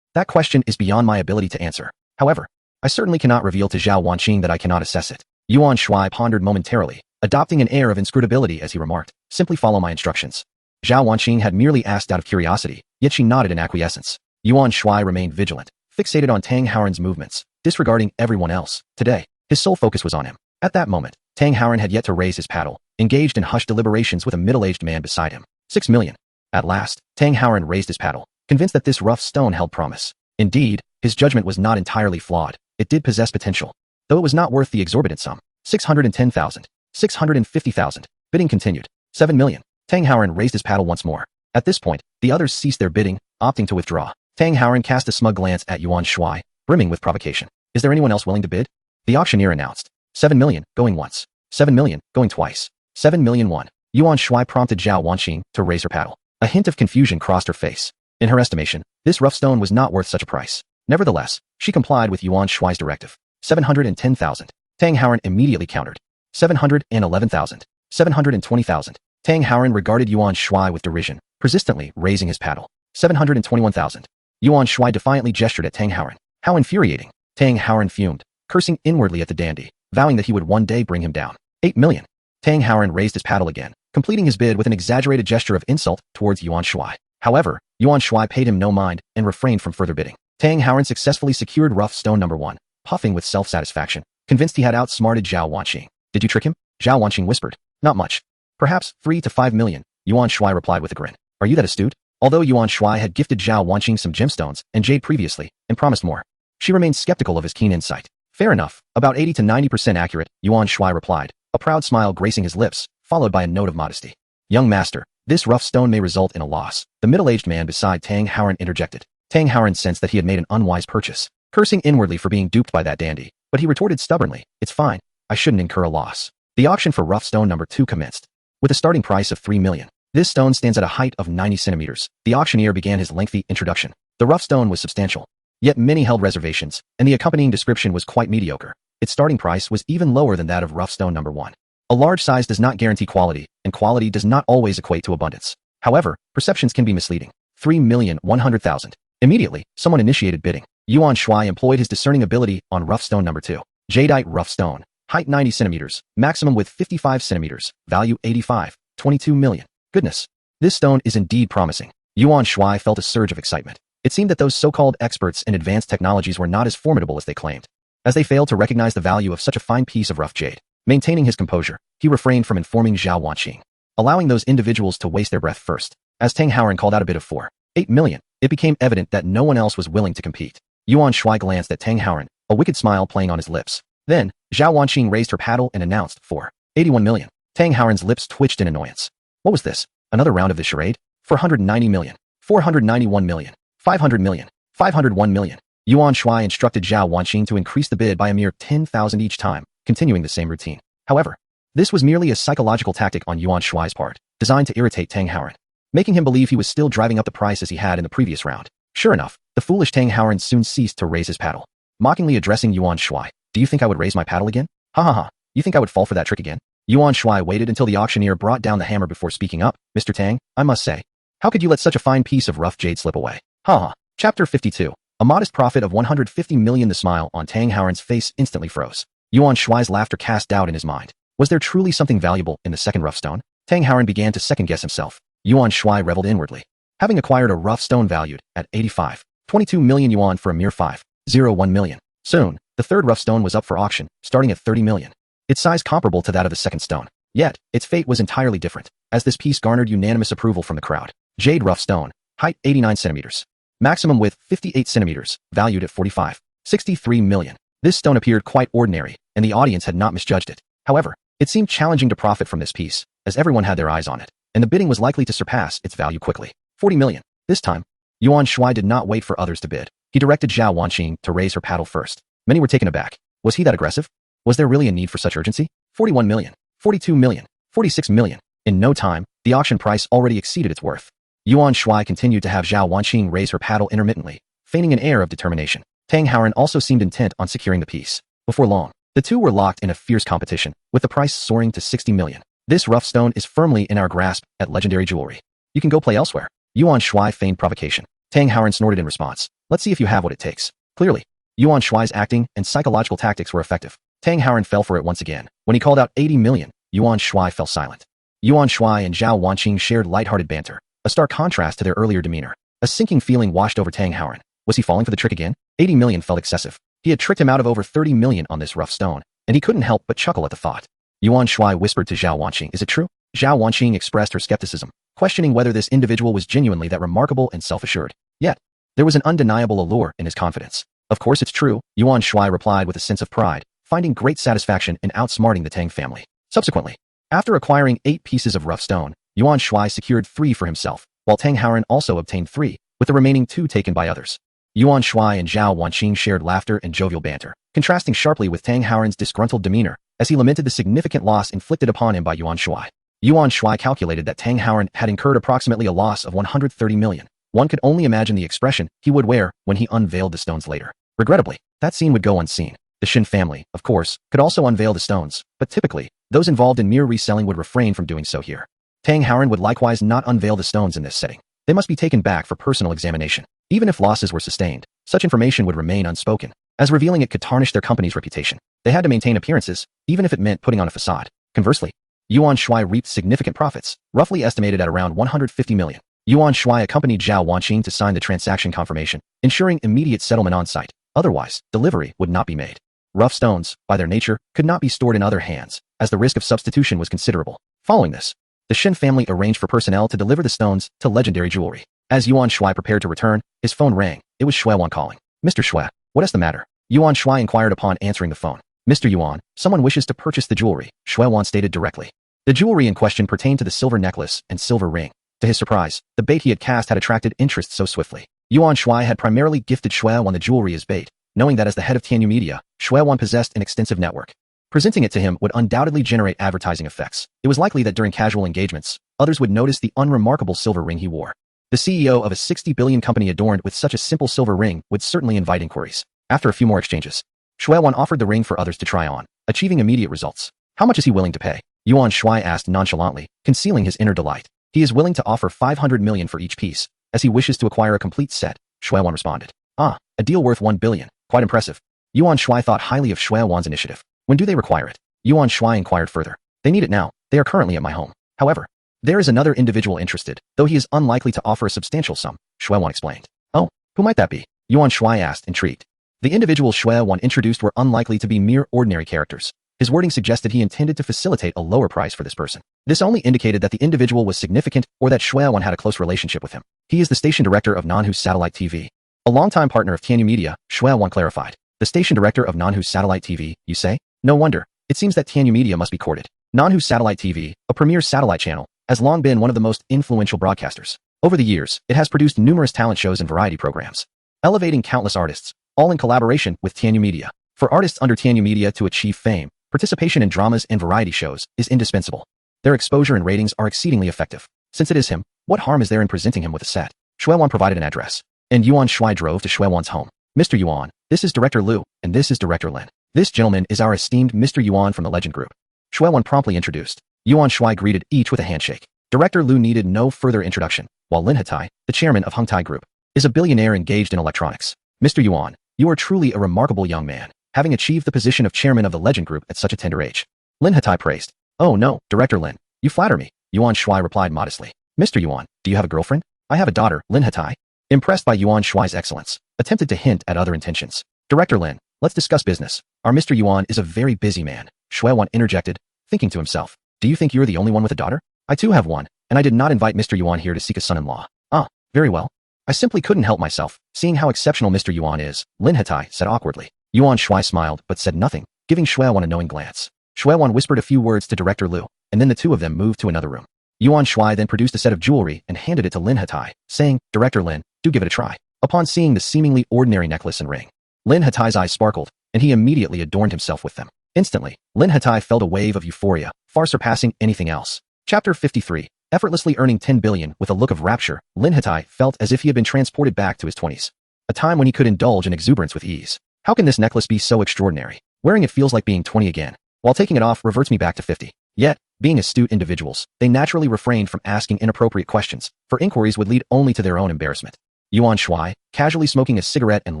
S2: That question is beyond my ability to answer. However, I certainly cannot reveal to Zhao Wanqing that I cannot assess it. Yuan Shuai pondered momentarily, adopting an air of inscrutability as he remarked, simply follow my instructions. Zhao Wanqing had merely asked out of curiosity, yet she nodded in acquiescence. Yuan Shuai remained vigilant, fixated on Tang Howard's movements, disregarding everyone else. Today, his sole focus was on him. At that moment, Tang Howard had yet to raise his paddle, engaged in hushed deliberations with a middle-aged man beside him. 6 million. At last, Tang Howard raised his paddle, convinced that this rough stone held promise. Indeed, his judgment was not entirely flawed. It did possess potential, though it was not worth the exorbitant sum. 610,000. 650,000. Bidding continued. 7 million. Tang Howard raised his paddle once more. At this point, the others ceased their bidding, opting to withdraw. Tang Howard cast a smug glance at Yuan Shuai, brimming with provocation. Is there anyone else willing to bid? The auctioneer announced. 7 million, going once. 7 million, going twice. 7 million won. Yuan Shuai prompted Zhao Wanqing to raise her paddle. A hint of confusion crossed her face. In her estimation, this rough stone was not worth such a price. Nevertheless, she complied with Yuan Shuai's directive. 710,000. Tang Howard immediately countered. 711,000. 720,000. Tang Howard regarded Yuan Shuai with derision, persistently raising his paddle. 721,000. Yuan Shuai defiantly gestured at Tang Howard. How infuriating. Tang Howard fumed, cursing inwardly at the dandy, vowing that he would one day bring him down. 8 million. Tang Howard raised his paddle again, completing his bid with an exaggerated gesture of insult towards Yuan Shuai. However, Yuan Shuai paid him no mind and refrained from further bidding. Tang Howard successfully secured rough stone number 1, puffing with self-satisfaction, convinced he had outsmarted Zhao Wanqing. Did you trick him? Zhao Wanqing whispered. Not much. Perhaps 3 to 5 million, Yuan Shuai replied with a grin. Are you that astute? Although Yuan Shuai had gifted Zhao Wanqing some gemstones and jade previously, and promised more, she remained skeptical of his keen insight. Fair enough, about 80 to 90% accurate, Yuan Shuai replied, a proud smile gracing his lips, followed by a note of modesty. Young master, this rough stone may result in a loss. The middle-aged man beside Tang Howard interjected. Tang Howard sensed that he had made an unwise purchase, cursing inwardly for being duped by that dandy, but he retorted stubbornly, it's fine, I shouldn't incur a loss. The auction for rough stone number 2 commenced. With a starting price of 3 million. This stone stands at a height of 90 centimeters. The auctioneer began his lengthy introduction. The rough stone was substantial. Yet many held reservations, and the accompanying description was quite mediocre. Its starting price was even lower than that of rough stone number 1. A large size does not guarantee quality, and quality does not always equate to abundance. However, perceptions can be misleading. 3,100,000. Immediately, someone initiated bidding. Yuan Shuai employed his discerning ability on rough stone number 2. Jadeite rough stone. Height 90 centimeters, maximum width 55 centimeters, value 85, 22 million. Goodness. This stone is indeed promising. Yuan Shuai felt a surge of excitement. It seemed that those so-called experts in advanced technologies were not as formidable as they claimed. As they failed to recognize the value of such a fine piece of rough jade. Maintaining his composure, he refrained from informing Zhao Wanqing, allowing those individuals to waste their breath first. As Tang Haoran called out a bid of 4.8 million, it became evident that no one else was willing to compete. Yuan Shuai glanced at Tang Haoran, a wicked smile playing on his lips. Then, Zhao Wanqing raised her paddle and announced 4.81 million. Tang Haoran's lips twitched in annoyance. What was this? Another round of the charade? 490 million. 491 million. 500 million. 501 million. Yuan Shuai instructed Zhao Wanqing to increase the bid by a mere 10,000 each time, continuing the same routine. However, this was merely a psychological tactic on Yuan Shuai's part, designed to irritate Tang Haoran, making him believe he was still driving up the price as he had in the previous round. Sure enough, the foolish Tang Haoran soon ceased to raise his paddle, mockingly addressing Yuan Shuai. Do you think I would raise my paddle again? Ha ha ha. You think I would fall for that trick again? Yuan Shuai waited until the auctioneer brought down the hammer before speaking up. Mr. Tang, I must say, how could you let such a fine piece of rough jade slip away? Ha ha. Chapter 52. A modest profit of 150 million. The smile on Tang Haoran's face instantly froze. Yuan Shuai's laughter cast doubt in his mind. Was there truly something valuable in the second rough stone? Tang Haoran began to second-guess himself. Yuan Shuai reveled inwardly. Having acquired a rough stone valued at 85.22 million yuan for a mere 5.01 million. Soon, the third rough stone was up for auction, starting at 30 million. Its size comparable to that of the second stone. Yet, its fate was entirely different, as this piece garnered unanimous approval from the crowd. Jade rough stone, height 89 centimeters. Maximum width 58 centimeters, valued at 45.63 million. This stone appeared quite ordinary, and the audience had not misjudged it. However, it seemed challenging to profit from this piece, as everyone had their eyes on it, and the bidding was likely to surpass its value quickly. 40 million. This time, Yuan Shuai did not wait for others to bid. He directed Zhao Wanqing to raise her paddle first. Many were taken aback. Was he that aggressive? Was there really a need for such urgency? 41 million. 42 million. 46 million. In no time, the auction price already exceeded its worth. Yuan Shuai continued to have Zhao Wanqing raise her paddle intermittently, feigning an air of determination. Tang Haoran also seemed intent on securing the piece. Before long, the two were locked in a fierce competition, with the price soaring to 60 million. This rough stone is firmly in our grasp at Legendary Jewelry. You can go play elsewhere. Yuan Shuai feigned provocation. Tang Haoran snorted in response. Let's see if you have what it takes. Clearly, Yuan Shuai's acting and psychological tactics were effective. Tang Haoran fell for it once again. When he called out 80 million, Yuan Shuai fell silent. Yuan Shuai and Zhao Wanqing shared lighthearted banter, a stark contrast to their earlier demeanor. A sinking feeling washed over Tang Haoran. Was he falling for the trick again? 80 million felt excessive. He had tricked him out of over 30 million on this rough stone, and he couldn't help but chuckle at the thought. Yuan Shuai whispered to Zhao Wanqing, is it true? Zhao Wanqing expressed her skepticism, questioning whether this individual was genuinely that remarkable and self-assured. Yet, there was an undeniable allure in his confidence. Of course it's true, Yuan Shuai replied with a sense of pride, finding great satisfaction in outsmarting the Tang family. Subsequently, after acquiring 8 pieces of rough stone, Yuan Shuai secured 3 for himself, while Tang Haoran also obtained 3, with the remaining 2 taken by others. Yuan Shuai and Zhao Wanqing shared laughter and jovial banter, contrasting sharply with Tang Haoran's disgruntled demeanor, as he lamented the significant loss inflicted upon him by Yuan Shuai. Yuan Shuai calculated that Tang Haoran had incurred approximately a loss of 130 million. One could only imagine the expression he would wear when he unveiled the stones later. Regrettably, that scene would go unseen. The Shin family, of course, could also unveil the stones, but typically, those involved in mere reselling would refrain from doing so here. Tang Haoran would likewise not unveil the stones in this setting. They must be taken back for personal examination. Even if losses were sustained, such information would remain unspoken, as revealing it could tarnish their company's reputation. They had to maintain appearances, even if it meant putting on a facade. Conversely, Yuan Shuai reaped significant profits, roughly estimated at around 150 million. Yuan Shuai accompanied Zhao Wanqing to sign the transaction confirmation, ensuring immediate settlement on site. Otherwise, delivery would not be made. Rough stones, by their nature, could not be stored in other hands, as the risk of substitution was considerable. Following this, the Shin family arranged for personnel to deliver the stones to Legendary Jewelry. As Yuan Shuai prepared to return, his phone rang. It was Shuai Wan calling. Mr. Shuai, what is the matter? Yuan Shuai inquired upon answering the phone. Mr. Yuan, someone wishes to purchase the jewelry, Shuai Wan stated directly. The jewelry in question pertained to the silver necklace and silver ring. To his surprise, the bait he had cast had attracted interest so swiftly. Yuan Shuai had primarily gifted Shuai Wan the jewelry as bait, knowing that as the head of Tianyu Media, Shuai Wan possessed an extensive network. Presenting it to him would undoubtedly generate advertising effects. It was likely that during casual engagements, others would notice the unremarkable silver ring he wore. The CEO of a 60 billion company adorned with such a simple silver ring would certainly invite inquiries. After a few more exchanges, Shuai offered the ring for others to try on, achieving immediate results. How much is he willing to pay? Yuan Shuai asked nonchalantly, concealing his inner delight. He is willing to offer 500 million for each piece, as he wishes to acquire a complete set, Shuai responded. Ah, a deal worth 1 billion. Quite impressive. Yuan Shuai thought highly of Shuai initiative. When do they require it? Yuan Shuai inquired further. They need it now. They are currently at my home. However, there is another individual interested, though he is unlikely to offer a substantial sum, Shuai explained. Oh, who might that be? Yuan Shuai asked, intrigued. The individuals Shuai introduced were unlikely to be mere ordinary characters. His wording suggested he intended to facilitate a lower price for this person. This only indicated that the individual was significant or that Shuai had a close relationship with him. He is the station director of Manhwa Satellite TV. A longtime partner of Tianyu Media, Shuai clarified. The station director of Manhwa Satellite TV, you say? No wonder. It seems that Tianyu Media must be courted. Manhwa Satellite TV, a premier satellite channel, has long been one of the most influential broadcasters. Over the years, it has produced numerous talent shows and variety programs, elevating countless artists, all in collaboration with Tianyu Media. For artists under Tianyu Media to achieve fame, participation in dramas and variety shows is indispensable. Their exposure and ratings are exceedingly effective. Since it is him, what harm is there in presenting him with a set? Shuai provided an address, and Yuan Shuai drove to Shuai's home. Mr. Yuan, this is Director Liu, and this is Director Lin. This gentleman is our esteemed Mr. Yuan from the Legend Group. Shuai promptly introduced. Yuan Shuai greeted each with a handshake. Director Liu needed no further introduction, while Lin Hatai, the chairman of Hengtai Group, is a billionaire engaged in electronics. Mr. Yuan, you are truly a remarkable young man, having achieved the position of chairman of the Legend Group at such a tender age. Lin Hatai praised. Oh no, Director Lin, you flatter me, Yuan Shuai replied modestly. Mr. Yuan, do you have a girlfriend? I have a daughter, Lin Hatai. Impressed by Yuan Shuai's excellence, attempted to hint at other intentions. Director Lin, let's discuss business. Our Mr. Yuan is a very busy man, Shuai interjected, thinking to himself. Do you think you're the only one with a daughter? I too have one, and I did not invite Mr. Yuan here to seek a son-in-law. Ah, very well. I simply couldn't help myself, seeing how exceptional Mr. Yuan is, Lin Hatai said awkwardly. Yuan Shuai smiled but said nothing, giving Shuai a knowing glance. Shuai whispered a few words to Director Liu, and then the two of them moved to another room. Yuan Shuai then produced a set of jewelry and handed it to Lin Hatai, saying, Director Lin, do give it a try. Upon seeing the seemingly ordinary necklace and ring, Lin Hatai's eyes sparkled, and he immediately adorned himself with them. Instantly, Lin Hatai felt a wave of euphoria, far surpassing anything else. Chapter 53. Effortlessly earning 10 billion with a look of rapture, Lin Hatai felt as if he had been transported back to his 20s. A time when he could indulge in exuberance with ease. How can this necklace be so extraordinary? Wearing it feels like being 20 again, while taking it off reverts me back to 50. Yet, being astute individuals, they naturally refrained from asking inappropriate questions, for inquiries would lead only to their own embarrassment. Yuan Shuai, casually smoking a cigarette and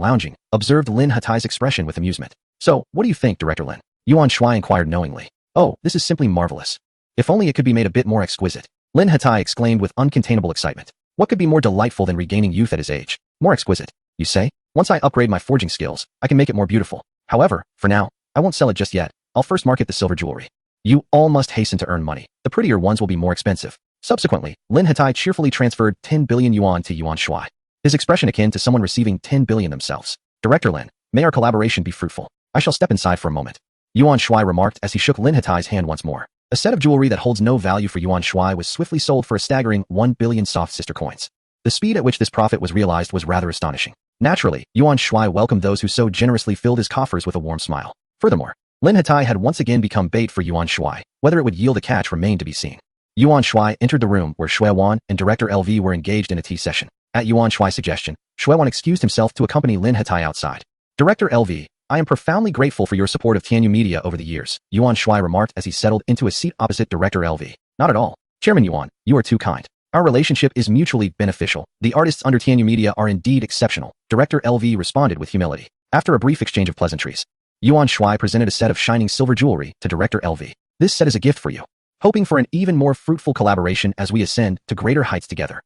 S2: lounging, observed Lin Hatai's expression with amusement. So, what do you think, Director Lin? Yuan Shuai inquired knowingly. Oh, this is simply marvelous. If only it could be made a bit more exquisite. Lin Hatai exclaimed with uncontainable excitement. What could be more delightful than regaining youth at his age? More exquisite, you say? Once I upgrade my forging skills, I can make it more beautiful. However, for now, I won't sell it just yet. I'll first market the silver jewelry. You all must hasten to earn money. The prettier ones will be more expensive. Subsequently, Lin Hatai cheerfully transferred 10 billion yuan to Yuan Shuai. His expression akin to someone receiving 10 billion themselves. Director Lin, may our collaboration be fruitful. I shall step inside for a moment. Yuan Shuai remarked as he shook Lin Hatai's hand once more. A set of jewelry that holds no value for Yuan Shuai was swiftly sold for a staggering 1 billion soft sister coins. The speed at which this profit was realized was rather astonishing. Naturally, Yuan Shuai welcomed those who so generously filled his coffers with a warm smile. Furthermore, Lin Hatai had once again become bait for Yuan Shuai. Whether it would yield a catch remained to be seen. Yuan Shuai entered the room where Shuai and Director LV were engaged in a tea session. At Yuan Shuai's suggestion, Shuai excused himself to accompany Lin Hatai outside. Director LV, I am profoundly grateful for your support of Tianyu Media over the years, Yuan Shuai remarked as he settled into a seat opposite Director LV. Not at all. Chairman Yuan, you are too kind. Our relationship is mutually beneficial. The artists under Tianyu Media are indeed exceptional, Director LV responded with humility. After a brief exchange of pleasantries, Yuan Shuai presented a set of shining silver jewelry to Director LV. This set is a gift for you. Hoping for an even more fruitful collaboration as we ascend to greater heights together.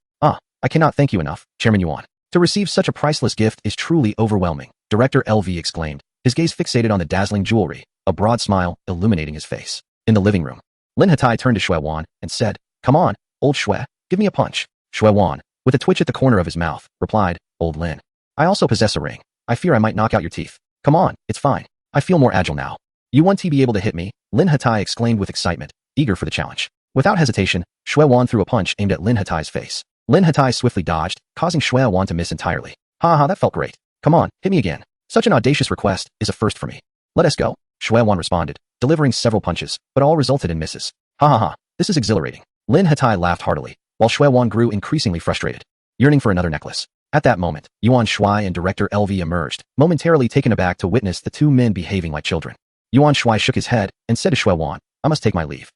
S2: I cannot thank you enough, Chairman Yuan. To receive such a priceless gift is truly overwhelming, Director LV exclaimed, his gaze fixated on the dazzling jewelry, a broad smile illuminating his face. In the living room, Lin Hatai turned to Shuai and said, Come on, old Shuai, give me a punch. Shuai, with a twitch at the corner of his mouth, replied, Old Lin. I also possess a ring. I fear I might knock out your teeth. Come on, it's fine. I feel more agile now. You won't be able to hit me, Lin Hatai exclaimed with excitement, eager for the challenge. Without hesitation, Shuai threw a punch aimed at Lin Hatai's face. Lin Hatai swiftly dodged, causing Shuai to miss entirely. Ha, that felt great. Come on, hit me again. Such an audacious request is a first for me. Let us go. Shui Wan responded, delivering several punches, but all resulted in misses. Ha ha ha, this is exhilarating. Lin Hatai laughed heartily, while Shui Wan grew increasingly frustrated, yearning for another necklace. At that moment, Yuan Shuai and Director LV emerged, momentarily taken aback to witness the two men behaving like children. Yuan Shuai shook his head and said to Shui Wan, I must take my leave.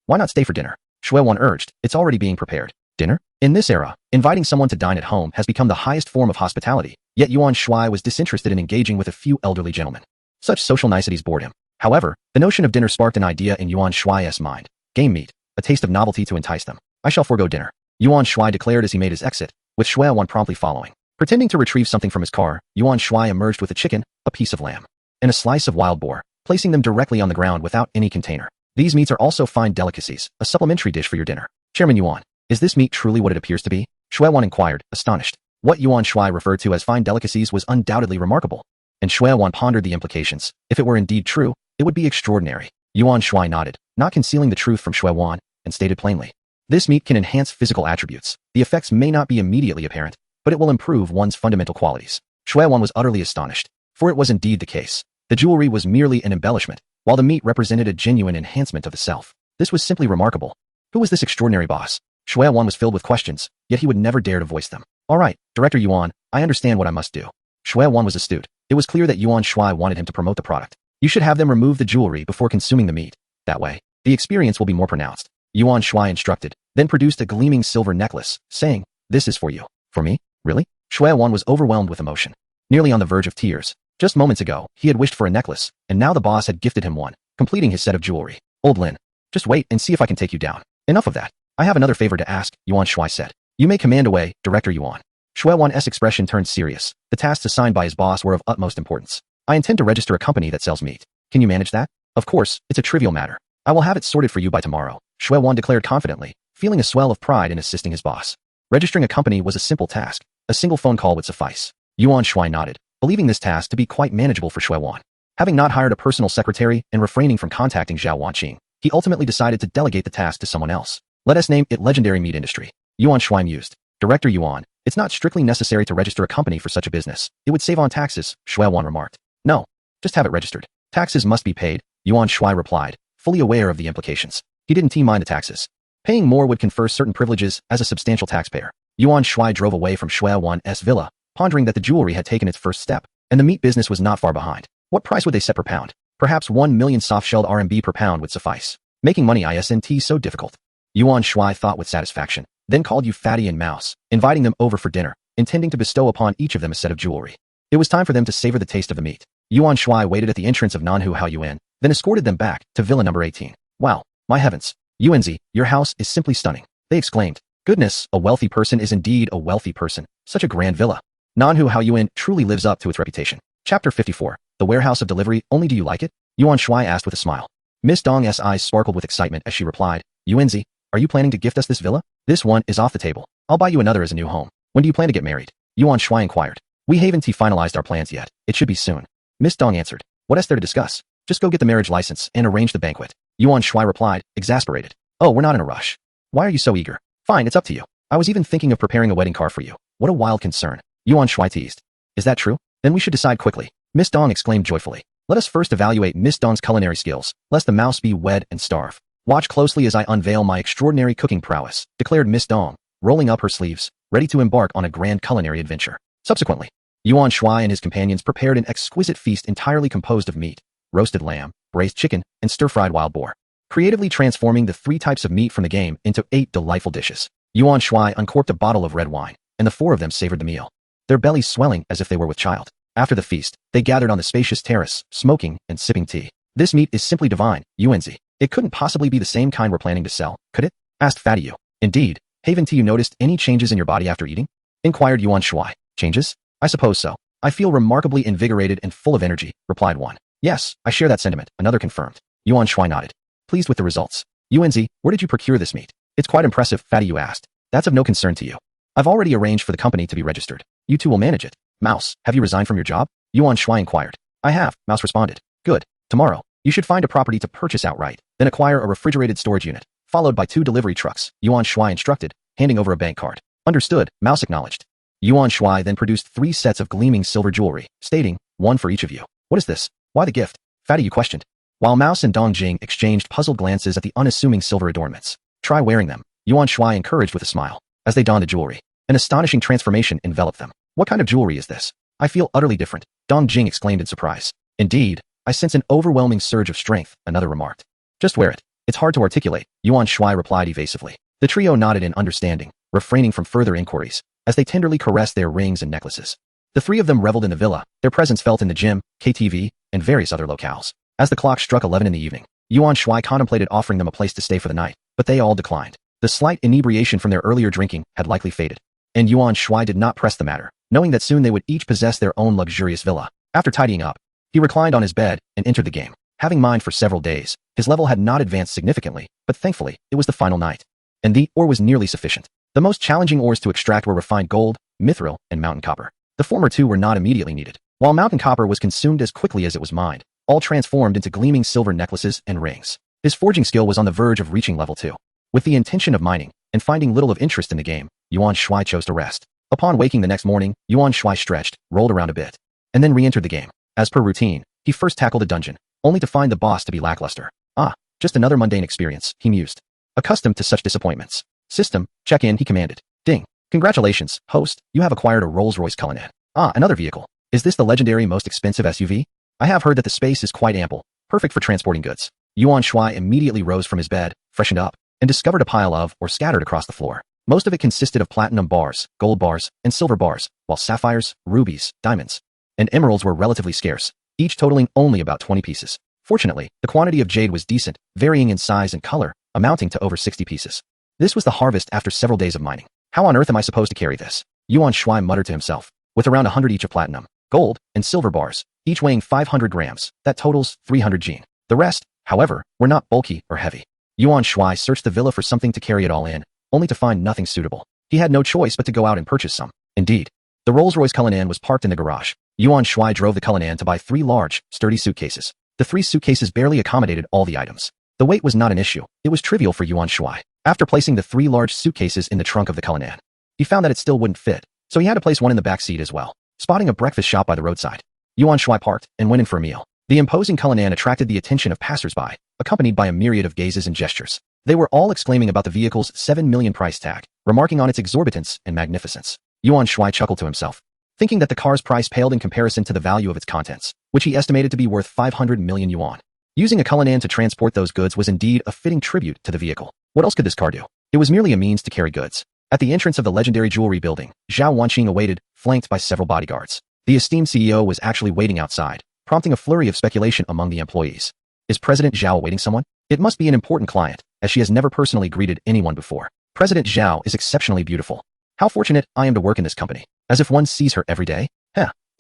S2: Why not stay for dinner? Shui Wan urged, it's already being prepared. Dinner? In this era, inviting someone to dine at home has become the highest form of hospitality, yet Yuan Shuai was disinterested in engaging with a few elderly gentlemen. Such social niceties bored him. However, the notion of dinner sparked an idea in Yuan Shuai's mind. Game meat, a taste of novelty to entice them. I shall forego dinner, Yuan Shuai declared as he made his exit, with Shui Wan promptly following. Pretending to retrieve something from his car, Yuan Shuai emerged with a chicken, a piece of lamb, and a slice of wild boar, placing them directly on the ground without any container. These meats are also fine delicacies, a supplementary dish for your dinner. Chairman Yuan, is this meat truly what it appears to be? Shui Wan inquired, astonished. What Yuan Shuai referred to as fine delicacies was undoubtedly remarkable, and Shui Wan pondered the implications. If it were indeed true, it would be extraordinary. Yuan Shuai nodded, not concealing the truth from Shui Wan, and stated plainly. This meat can enhance physical attributes. The effects may not be immediately apparent, but it will improve one's fundamental qualities. Shui Wan was utterly astonished, for it was indeed the case. The jewelry was merely an embellishment, while the meat represented a genuine enhancement of the self. This was simply remarkable. Who was this extraordinary boss? Shui Wan was filled with questions, yet he would never dare to voice them. All right, Director Yuan, I understand what I must do. Shui Wan was astute. It was clear that Yuan Shuai wanted him to promote the product. You should have them remove the jewelry before consuming the meat. That way, the experience will be more pronounced. Yuan Shuai instructed, then produced a gleaming silver necklace, saying, this is for you. For me? Really? Shui Wan was overwhelmed with emotion, nearly on the verge of tears. Just moments ago, he had wished for a necklace, and now the boss had gifted him one, completing his set of jewelry. Old Lin, just wait and see if I can take you down. Enough of that. I have another favor to ask, Yuan Shuai said. You may command away, Director Yuan. Shui Wan's expression turned serious. The tasks assigned by his boss were of utmost importance. I intend to register a company that sells meat. Can you manage that? Of course, it's a trivial matter. I will have it sorted for you by tomorrow, Shui Wan declared confidently, feeling a swell of pride in assisting his boss. Registering a company was a simple task. A single phone call would suffice. Yuan Shuai nodded, believing this task to be quite manageable for Shui Wan. Having not hired a personal secretary and refraining from contacting Zhao Wanqing, he ultimately decided to delegate the task to someone else. Let us name it Legendary Meat Industry. Yuan Shuai mused. Director Yuan, it's not strictly necessary to register a company for such a business. It would save on taxes, Shui Wan remarked. No, just have it registered. Taxes must be paid, Yuan Shuai replied, fully aware of the implications. He didn't mind the taxes. Paying more would confer certain privileges as a substantial taxpayer. Yuan Shuai drove away from Shui Wan's villa, pondering that the jewelry had taken its first step, and the meat business was not far behind. What price would they set per pound? Perhaps 1 million soft-shelled RMB per pound would suffice. Making money isn't so difficult. Yuan Shuai thought with satisfaction, then called Yu Fatty and Mouse, inviting them over for dinner, intending to bestow upon each of them a set of jewelry. It was time for them to savor the taste of the meat. Yuan Shuai waited at the entrance of Manhwa Haoyuan, then escorted them back to villa number 18. Wow, my heavens. Yuanzi, your house is simply stunning, they exclaimed. Goodness, a wealthy person is indeed a wealthy person. Such a grand villa. Manhwa Haoyuan truly lives up to its reputation. Chapter 54. The warehouse of delivery, only do you like it? Yuan Shuai asked with a smile. Miss Dong's eyes sparkled with excitement as she replied, Yuanzi, are you planning to gift us this villa? This one is off the table. I'll buy you another as a new home. When do you plan to get married? Yuan Shuai inquired. We haven't finalized our plans yet. It should be soon. Miss Dong answered. What is there to discuss? Just go get the marriage license and arrange the banquet. Yuan Shuai replied, exasperated. Oh, we're not in a rush. Why are you so eager? Fine, it's up to you. I was even thinking of preparing a wedding car for you. What a wild concern. Yuan Shuai teased. Is that true? Then we should decide quickly. Miss Dong exclaimed joyfully. Let us first evaluate Miss Dong's culinary skills, lest the mouse be wed and starve. Watch closely as I unveil my extraordinary cooking prowess, declared Miss Dong, rolling up her sleeves, ready to embark on a grand culinary adventure. Subsequently, Yuan Shuai and his companions prepared an exquisite feast entirely composed of meat, roasted lamb, braised chicken, and stir-fried wild boar, creatively transforming the 3 types of meat from the game into 8 delightful dishes. Yuan Shuai uncorked a bottle of red wine, and the 4 of them savored the meal, their bellies swelling as if they were with child. After the feast, they gathered on the spacious terrace, smoking and sipping tea. This meat is simply divine, Yuanzi. It couldn't possibly be the same kind we're planning to sell, could it? Asked Fatty Yu. Indeed, haven't you noticed any changes in your body after eating? Inquired Yuan Shuai. Changes? I suppose so. I feel remarkably invigorated and full of energy, replied one. Yes, I share that sentiment, another confirmed. Yuan Shuai nodded. Pleased with the results. Yuanzi, where did you procure this meat? It's quite impressive, Fatty Yu asked. That's of no concern to you. I've already arranged for the company to be registered. You two will manage it. Mouse, have you resigned from your job? Yuan Shuai inquired. I have, Mouse responded. Good. Tomorrow, you should find a property to purchase outright, then acquire a refrigerated storage unit, followed by 2 delivery trucks, Yuan Shuai instructed, handing over a bank card. Understood, Mouse acknowledged. Yuan Shuai then produced 3 sets of gleaming silver jewelry, stating, 1 for each of you. What is this? Why the gift? Fatty, you questioned. While Mouse and Dong Jing exchanged puzzled glances at the unassuming silver adornments. Try wearing them, Yuan Shuai encouraged with a smile. As they donned the jewelry, an astonishing transformation enveloped them. What kind of jewelry is this? I feel utterly different, Dong Jing exclaimed in surprise. Indeed, I sense an overwhelming surge of strength, another remarked. Just wear it. It's hard to articulate, Yuan Shuai replied evasively. The trio nodded in understanding, refraining from further inquiries, as they tenderly caressed their rings and necklaces. The three of them reveled in the villa, their presence felt in the gym, KTV, and various other locales. As the clock struck 11 in the evening, Yuan Shuai contemplated offering them a place to stay for the night, but they all declined. The slight inebriation from their earlier drinking had likely faded, and Yuan Shuai did not press the matter, knowing that soon they would each possess their own luxurious villa. After tidying up, he reclined on his bed and entered the game. Having mined for several days, his level had not advanced significantly, but thankfully, it was the final night. And the ore was nearly sufficient. The most challenging ores to extract were refined gold, mithril, and mountain copper. The former two were not immediately needed, while mountain copper was consumed as quickly as it was mined, all transformed into gleaming silver necklaces and rings. His forging skill was on the verge of reaching level 2. With the intention of mining, and finding little of interest in the game, Yuan Shuai chose to rest. Upon waking the next morning, Yuan Shuai stretched, rolled around a bit, and then re-entered the game. As per routine, he first tackled a dungeon, only to find the boss to be lackluster. Ah, just another mundane experience, he mused. Accustomed to such disappointments. System, check in, he commanded. Ding. Congratulations, host, you have acquired a Rolls-Royce Cullinan. Ah, another vehicle. Is this the legendary most expensive SUV? I have heard that the space is quite ample, perfect for transporting goods. Yuan Shuai immediately rose from his bed, freshened up, and discovered a pile of, or scattered across the floor. Most of it consisted of platinum bars, gold bars, and silver bars, while sapphires, rubies, diamonds, and emeralds were relatively scarce, each totaling only about 20 pieces. Fortunately, the quantity of jade was decent, varying in size and color, amounting to over 60 pieces. This was the harvest after several days of mining. How on earth am I supposed to carry this? Yuan Shuai muttered to himself. With around 100 each of platinum, gold, and silver bars, each weighing 500 grams, that totals 300 jin. The rest, however, were not bulky or heavy. Yuan Shuai searched the villa for something to carry it all in, only to find nothing suitable. He had no choice but to go out and purchase some. Indeed, the Rolls-Royce Cullinan was parked in the garage. Yuan Shuai drove the Cullinan to buy 3 large, sturdy suitcases. The 3 suitcases barely accommodated all the items. The weight was not an issue. It was trivial for Yuan Shuai. After placing the 3 large suitcases in the trunk of the Cullinan, he found that it still wouldn't fit, so he had to place one in the back seat as well. Spotting a breakfast shop by the roadside, Yuan Shuai parked and went in for a meal. The imposing Cullinan attracted the attention of passers-by, accompanied by a myriad of gazes and gestures. They were all exclaiming about the vehicle's 7 million price tag, remarking on its exorbitance and magnificence. Yuan Shuai chuckled to himself, thinking that the car's price paled in comparison to the value of its contents, which he estimated to be worth 500 million yuan. Using a Cullinan to transport those goods was indeed a fitting tribute to the vehicle. What else could this car do? It was merely a means to carry goods. At the entrance of the legendary jewelry building, Zhao Wanqing awaited, flanked by several bodyguards. The esteemed CEO was actually waiting outside, prompting a flurry of speculation among the employees. Is President Zhao awaiting someone? It must be an important client, as she has never personally greeted anyone before. President Zhao is exceptionally beautiful. How fortunate I am to work in this company. As if one sees her every day?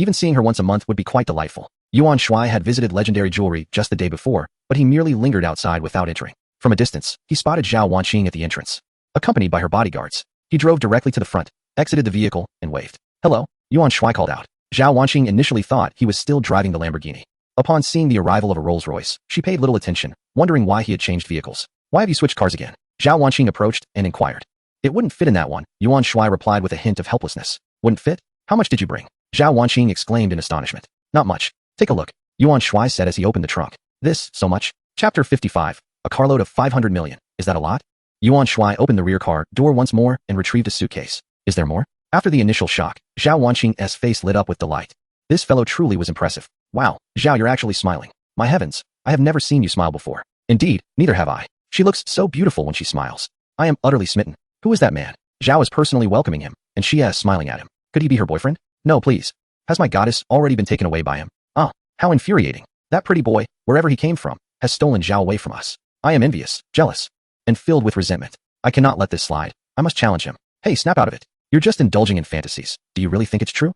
S2: Even seeing her once a month would be quite delightful. Yuan Shuai had visited legendary jewelry just the day before, but he merely lingered outside without entering. From a distance, he spotted Zhao Wanqing at the entrance. Accompanied by her bodyguards, he drove directly to the front, exited the vehicle, and waved. Hello, Yuan Shuai called out. Zhao Wanqing initially thought he was still driving the Lamborghini. Upon seeing the arrival of a Rolls-Royce, she paid little attention, wondering why he had changed vehicles. Why have you switched cars again? Zhao Wanqing approached and inquired. It wouldn't fit in that one, Yuan Shuai replied with a hint of helplessness. Wouldn't fit? How much did you bring? Zhao Wanqing exclaimed in astonishment. Not much. Take a look, Yuan Shuai said as he opened the trunk. This, so much? Chapter 55. A carload of 500 million. Is that a lot? Yuan Shuai opened the rear car door once more and retrieved a suitcase. Is there more? After the initial shock, Zhao Wanqing's face lit up with delight. This fellow truly was impressive. Wow, Zhao, you're actually smiling. My heavens, I have never seen you smile before. Indeed, neither have I. She looks so beautiful when she smiles. I am utterly smitten. Who is that man? Zhao is personally welcoming him, and she is smiling at him. Could he be her boyfriend? No, please. Has my goddess already been taken away by him? Ah, how infuriating. That pretty boy, wherever he came from, has stolen Zhao away from us. I am envious, jealous, and filled with resentment. I cannot let this slide. I must challenge him. Hey, snap out of it. You're just indulging in fantasies. Do you really think it's true?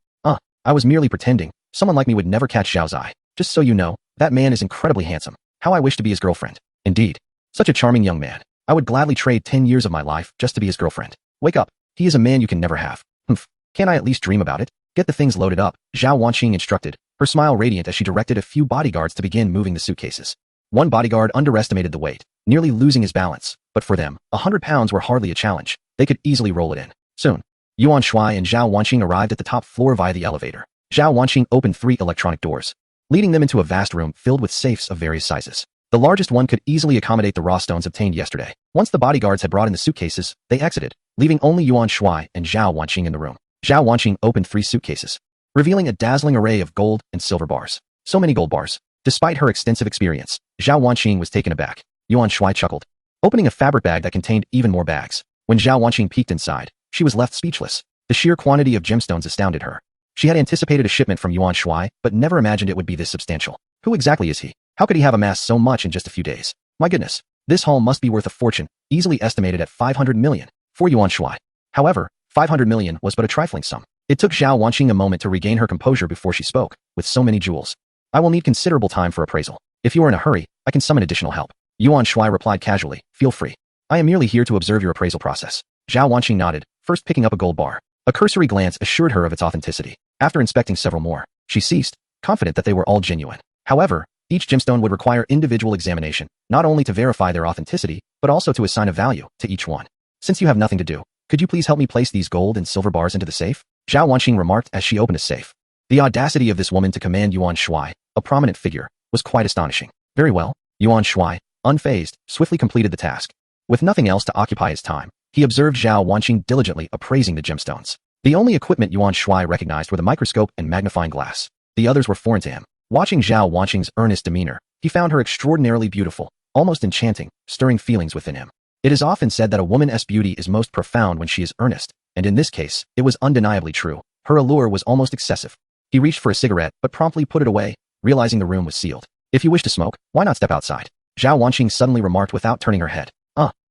S2: I was merely pretending. Someone like me would never catch Zhao's eye. Just so you know, that man is incredibly handsome. How I wish to be his girlfriend. Indeed. Such a charming young man. I would gladly trade 10 years of my life just to be his girlfriend. Wake up. He is a man you can never have. Humph. Can't I at least dream about it? Get the things loaded up, Zhao Wanqing instructed, her smile radiant as she directed a few bodyguards to begin moving the suitcases. One bodyguard underestimated the weight, nearly losing his balance, but for them, 100 pounds were hardly a challenge. They could easily roll it in. Soon, Yuan Shuai and Zhao Wanqing arrived at the top floor via the elevator. Zhao Wanqing opened 3 electronic doors, leading them into a vast room filled with safes of various sizes. The largest one could easily accommodate the raw stones obtained yesterday. Once the bodyguards had brought in the suitcases, they exited, leaving only Yuan Shuai and Zhao Wanqing in the room. Zhao Wanqing opened 3 suitcases, revealing a dazzling array of gold and silver bars. So many gold bars. Despite her extensive experience, Zhao Wanqing was taken aback. Yuan Shuai chuckled, opening a fabric bag that contained even more bags. When Zhao Wanqing peeked inside, she was left speechless. The sheer quantity of gemstones astounded her. She had anticipated a shipment from Yuan Shuai, but never imagined it would be this substantial. Who exactly is he? How could he have amassed so much in just a few days? My goodness, this haul must be worth a fortune, easily estimated at 500 million for Yuan Shuai. However, 500 million was but a trifling sum. It took Zhao Wanqing a moment to regain her composure before she spoke. With so many jewels, I will need considerable time for appraisal. If you are in a hurry, I can summon additional help. Yuan Shuai replied casually, feel free. I am merely here to observe your appraisal process. Zhao Wanqing nodded, first picking up a gold bar. A cursory glance assured her of its authenticity. After inspecting several more, she ceased, confident that they were all genuine. However, each gemstone would require individual examination, not only to verify their authenticity, but also to assign a value to each one. Since you have nothing to do, could you please help me place these gold and silver bars into the safe? Zhao Wanqing remarked as she opened a safe. The audacity of this woman to command Yuan Shuai, a prominent figure, was quite astonishing. Very well, Yuan Shuai, unfazed, swiftly completed the task. With nothing else to occupy his time, he observed Zhao Wanqing diligently appraising the gemstones. The only equipment Yuan Shuai recognized were the microscope and magnifying glass. The others were foreign to him. Watching Zhao Wanqing's earnest demeanor, he found her extraordinarily beautiful, almost enchanting, stirring feelings within him. It is often said that a woman's beauty is most profound when she is earnest, and in this case, it was undeniably true. Her allure was almost excessive. He reached for a cigarette, but promptly put it away, realizing the room was sealed. If you wish to smoke, why not step outside? Zhao Wanqing suddenly remarked without turning her head.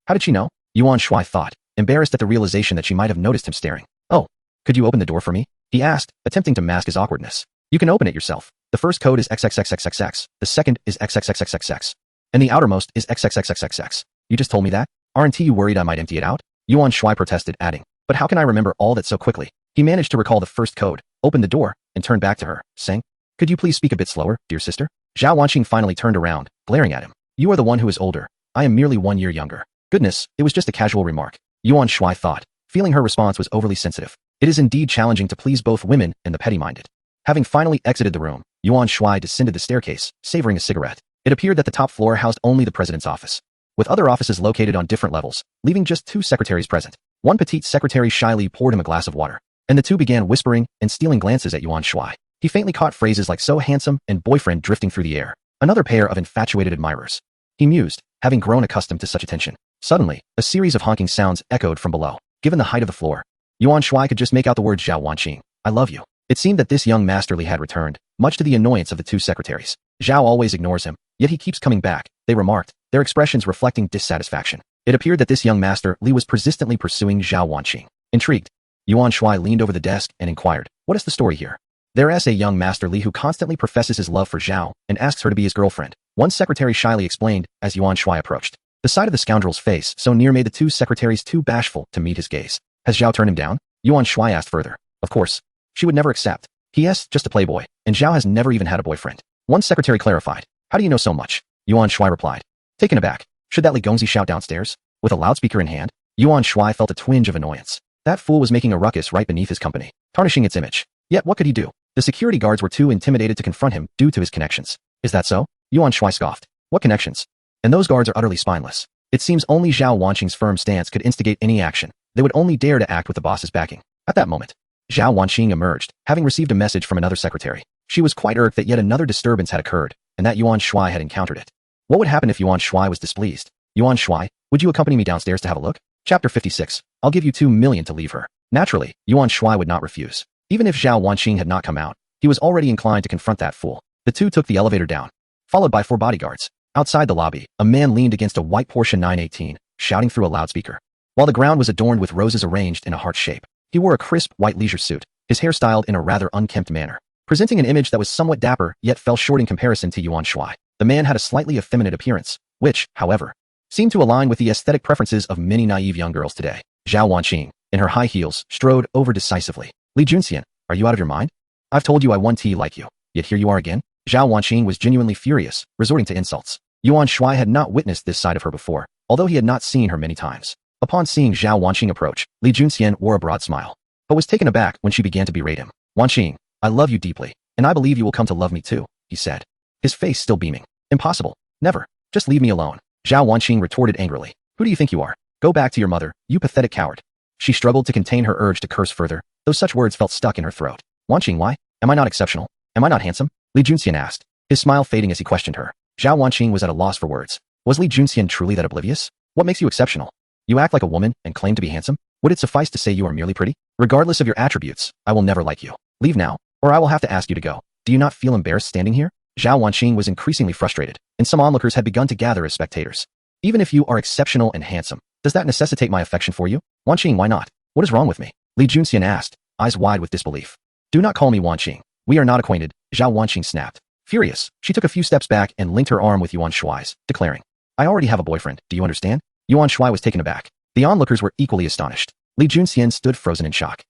S2: How did she know? Yuan Shuai thought, embarrassed at the realization that she might have noticed him staring. Oh, could you open the door for me? He asked, attempting to mask his awkwardness. You can open it yourself. The first code is XXXXXX, the second is XXXXXX, and the outermost is XXXXXX. You just told me that? Aren't you worried I might empty it out? Yuan Shuai protested, adding, but how can I remember all that so quickly? He managed to recall the first code, opened the door, and turned back to her, saying, could you please speak a bit slower, dear sister? Zhao Wanqing finally turned around, glaring at him. You are the one who is older. I am merely 1 year younger. Goodness, it was just a casual remark. Yuan Shuai thought, feeling her response was overly sensitive. It is indeed challenging to please both women and the petty-minded. Having finally exited the room, Yuan Shuai descended the staircase, savoring a cigarette. It appeared that the top floor housed only the president's office, with other offices located on different levels, leaving just 2 secretaries present. One petite secretary shyly poured him a glass of water, and the two began whispering and stealing glances at Yuan Shuai. He faintly caught phrases like so handsome and boyfriend drifting through the air. Another pair of infatuated admirers. He mused, having grown accustomed to such attention. Suddenly, a series of honking sounds echoed from below. Given the height of the floor, Yuan Shuai could just make out the words Zhao Wanqing, I love you. It seemed that this young masterly had returned, much to the annoyance of the 2 secretaries. Zhao always ignores him, yet he keeps coming back, they remarked, their expressions reflecting dissatisfaction. It appeared that this young master Li was persistently pursuing Zhao Wanqing. Intrigued, Yuan Shuai leaned over the desk and inquired, what is the story here? There is a young master Li who constantly professes his love for Zhao and asks her to be his girlfriend. One secretary shyly explained as Yuan Shuai approached. The sight of the scoundrel's face so near made the 2 secretaries too bashful to meet his gaze. Has Zhao turned him down? Yuan Shuai asked further. Of course. She would never accept. P.S. Just a playboy, and Zhao has never even had a boyfriend. One secretary clarified. How do you know so much? Yuan Shuai replied. Taken aback. Should that Li Gongzi shout downstairs? With a loudspeaker in hand, Yuan Shuai felt a twinge of annoyance. That fool was making a ruckus right beneath his company, tarnishing its image. Yet what could he do? The security guards were too intimidated to confront him due to his connections. Is that so? Yuan Shuai scoffed. What connections? And those guards are utterly spineless. It seems only Zhao Wanqing's firm stance could instigate any action. They would only dare to act with the boss's backing. At that moment, Zhao Wanqing emerged, having received a message from another secretary. She was quite irked that yet another disturbance had occurred, and that Yuan Shuai had encountered it. What would happen if Yuan Shuai was displeased? Yuan Shuai, would you accompany me downstairs to have a look? Chapter 56. I'll give you 2 million to leave her. Naturally, Yuan Shuai would not refuse. Even if Zhao Wanqing had not come out, he was already inclined to confront that fool. The 2 took the elevator down, followed by 4 bodyguards. Outside the lobby, a man leaned against a white Porsche 918, shouting through a loudspeaker. While the ground was adorned with roses arranged in a heart shape, he wore a crisp white leisure suit, his hair styled in a rather unkempt manner, presenting an image that was somewhat dapper yet fell short in comparison to Yuan Shuai. The man had a slightly effeminate appearance, which, however, seemed to align with the aesthetic preferences of many naive young girls today. Zhao Wanqing, in her high heels, strode over decisively. Li Junxian, are you out of your mind? I've told you I want tea like you, yet here you are again? Zhao Wanqing was genuinely furious, resorting to insults. Yuan Shuai had not witnessed this side of her before, although he had not seen her many times. Upon seeing Zhao Wanqing approach, Li Junxian wore a broad smile, but was taken aback when she began to berate him. Wanqing, I love you deeply, and I believe you will come to love me too. he said, his face still beaming. Impossible. Never. Just leave me alone. Zhao Wanqing retorted angrily. Who do you think you are? Go back to your mother, you pathetic coward. She struggled to contain her urge to curse further, though such words felt stuck in her throat. Wanqing, why? Am I not exceptional? Am I not handsome? Li Junxian asked, his smile fading as he questioned her. Zhao Wanqing was at a loss for words. Was Li Junxian truly that oblivious? What makes you exceptional? You act like a woman and claim to be handsome? Would it suffice to say you are merely pretty? Regardless of your attributes, I will never like you. Leave now, or I will have to ask you to go. Do you not feel embarrassed standing here? Zhao Wanqing was increasingly frustrated, and some onlookers had begun to gather as spectators. Even if you are exceptional and handsome, does that necessitate my affection for you? Wanqing, why not? What is wrong with me? Li Junxian asked, eyes wide with disbelief. Do not call me Wanqing. We are not acquainted, Zhao Wanqing snapped. Furious, she took a few steps back and linked her arm with Yuan Shuai's, declaring, I already have a boyfriend, do you understand? Yuan Shuai was taken aback. The onlookers were equally astonished. Li Junxian stood frozen in shock.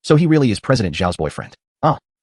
S2: So he really is President Zhao's boyfriend.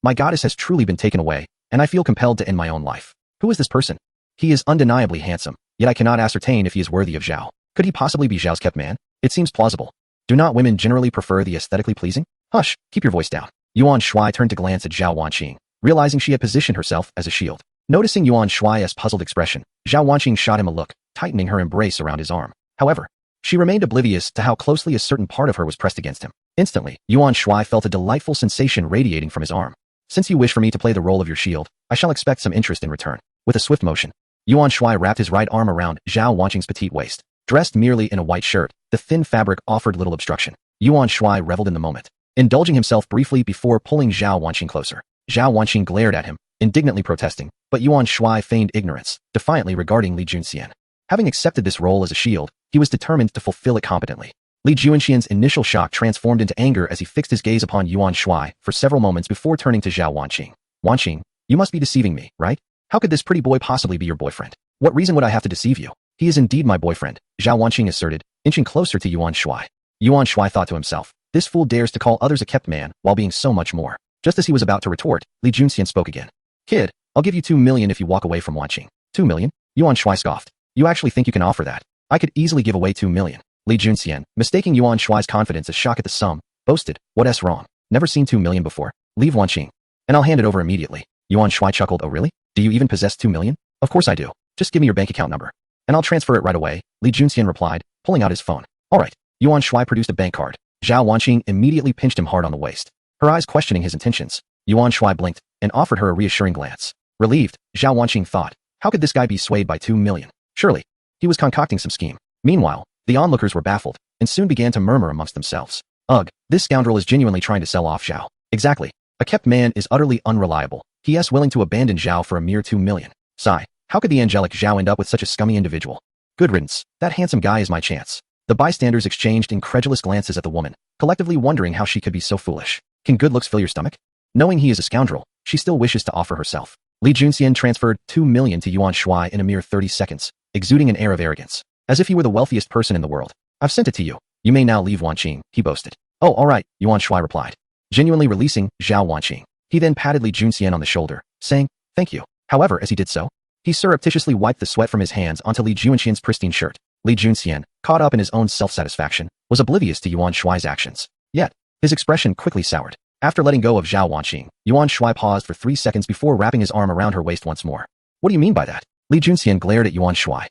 S2: My goddess has truly been taken away, and I feel compelled to end my own life. Who is this person? He is undeniably handsome, yet I cannot ascertain if he is worthy of Zhao. Could he possibly be Zhao's kept man? It seems plausible. Do not women generally prefer the aesthetically pleasing? Hush, keep your voice down. Yuan Shuai turned to glance at Zhao Wanqing, realizing she had positioned herself as a shield. Noticing Yuan Shuai's puzzled expression, Zhao Wanqing shot him a look, tightening her embrace around his arm. However, she remained oblivious to how closely a certain part of her was pressed against him. Instantly, Yuan Shuai felt a delightful sensation radiating from his arm. Since you wish for me to play the role of your shield, I shall expect some interest in return. With a swift motion, Yuan Shuai wrapped his right arm around Zhao Wanqing's petite waist. Dressed merely in a white shirt, the thin fabric offered little obstruction. Yuan Shuai reveled in the moment, indulging himself briefly before pulling Zhao Wanqing closer. Zhao Wanqing glared at him, indignantly protesting, but Yuan Shuai feigned ignorance, defiantly regarding Li Junxian. Having accepted this role as a shield, he was determined to fulfill it competently. Li Junxian's initial shock transformed into anger as he fixed his gaze upon Yuan Shuai for several moments before turning to Zhao Wanqing. Wanqing, you must be deceiving me, right? How could this pretty boy possibly be your boyfriend? What reason would I have to deceive you? He is indeed my boyfriend, Zhao Wanqing asserted, inching closer to Yuan Shuai. Yuan Shuai thought to himself, this fool dares to call others a kept man while being so much more. Just as he was about to retort, Li Junxian spoke again. Kid, I'll give you 2 million if you walk away from Wanqing. 2 million? Yuan Shuai scoffed. You actually think you can offer that? I could easily give away 2 million. Li Junxian, mistaking Yuan Shuai's confidence as shock at the sum, boasted, what's wrong? Never seen 2 million before. Leave Wanqing, and I'll hand it over immediately. Yuan Shuai chuckled, oh really? Do you even possess 2 million? Of course I do. Just give me your bank account number, and I'll transfer it right away, Li Junxian replied, pulling out his phone. Alright. Yuan Shuai produced a bank card. Zhao Wanqing immediately pinched him hard on the waist, her eyes questioning his intentions. Yuan Shuai blinked, and offered her a reassuring glance. Relieved, Zhao Wanqing thought, how could this guy be swayed by 2 million? Surely, he was concocting some scheme. Meanwhile, the onlookers were baffled, and soon began to murmur amongst themselves. Ugh, this scoundrel is genuinely trying to sell off Zhao. Exactly. A kept man is utterly unreliable. He is willing to abandon Zhao for a mere 2 million. Sigh, how could the angelic Zhao end up with such a scummy individual? Good riddance, that handsome guy is my chance. The bystanders exchanged incredulous glances at the woman, collectively wondering how she could be so foolish. Can good looks fill your stomach? Knowing he is a scoundrel, she still wishes to offer herself. Li Junxian transferred 2 million to Yuan Shuai in a mere 30 seconds, exuding an air of arrogance, as if he were the wealthiest person in the world. I've sent it to you. You may now leave Wanqing, he boasted. Oh, alright, Yuan Shuai replied, genuinely releasing Zhao Wanqing. He then patted Li Junxian on the shoulder, saying, thank you. However, as he did so, he surreptitiously wiped the sweat from his hands onto Li Junxian's pristine shirt. Li Junxian, caught up in his own self-satisfaction, was oblivious to Yuan Shuai's actions. Yet, his expression quickly soured. After letting go of Zhao Wanqing, Yuan Shuai paused for 3 seconds before wrapping his arm around her waist once more. What do you mean by that? Li Junxian glared at Yuan Shuai.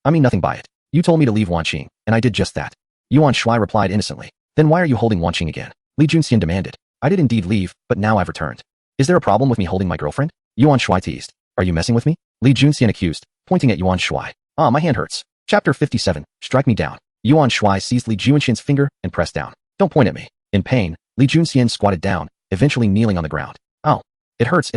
S2: I mean nothing by it. You told me to leave Wanqing, and I did just that. Yuan Shuai replied innocently. Then why are you holding Wanqing again? Li Junxian demanded. I did indeed leave, but now I've returned. Is there a problem with me holding my girlfriend? Yuan Shuai teased. Are you messing with me? Li Junxian accused, pointing at Yuan Shuai. My hand hurts. Chapter 57, Strike Me Down. Yuan Shuai seized Li Junxian's finger and pressed down. Don't point at me. In pain, Li Junxian squatted down, eventually kneeling on the ground. Oh, it hurts.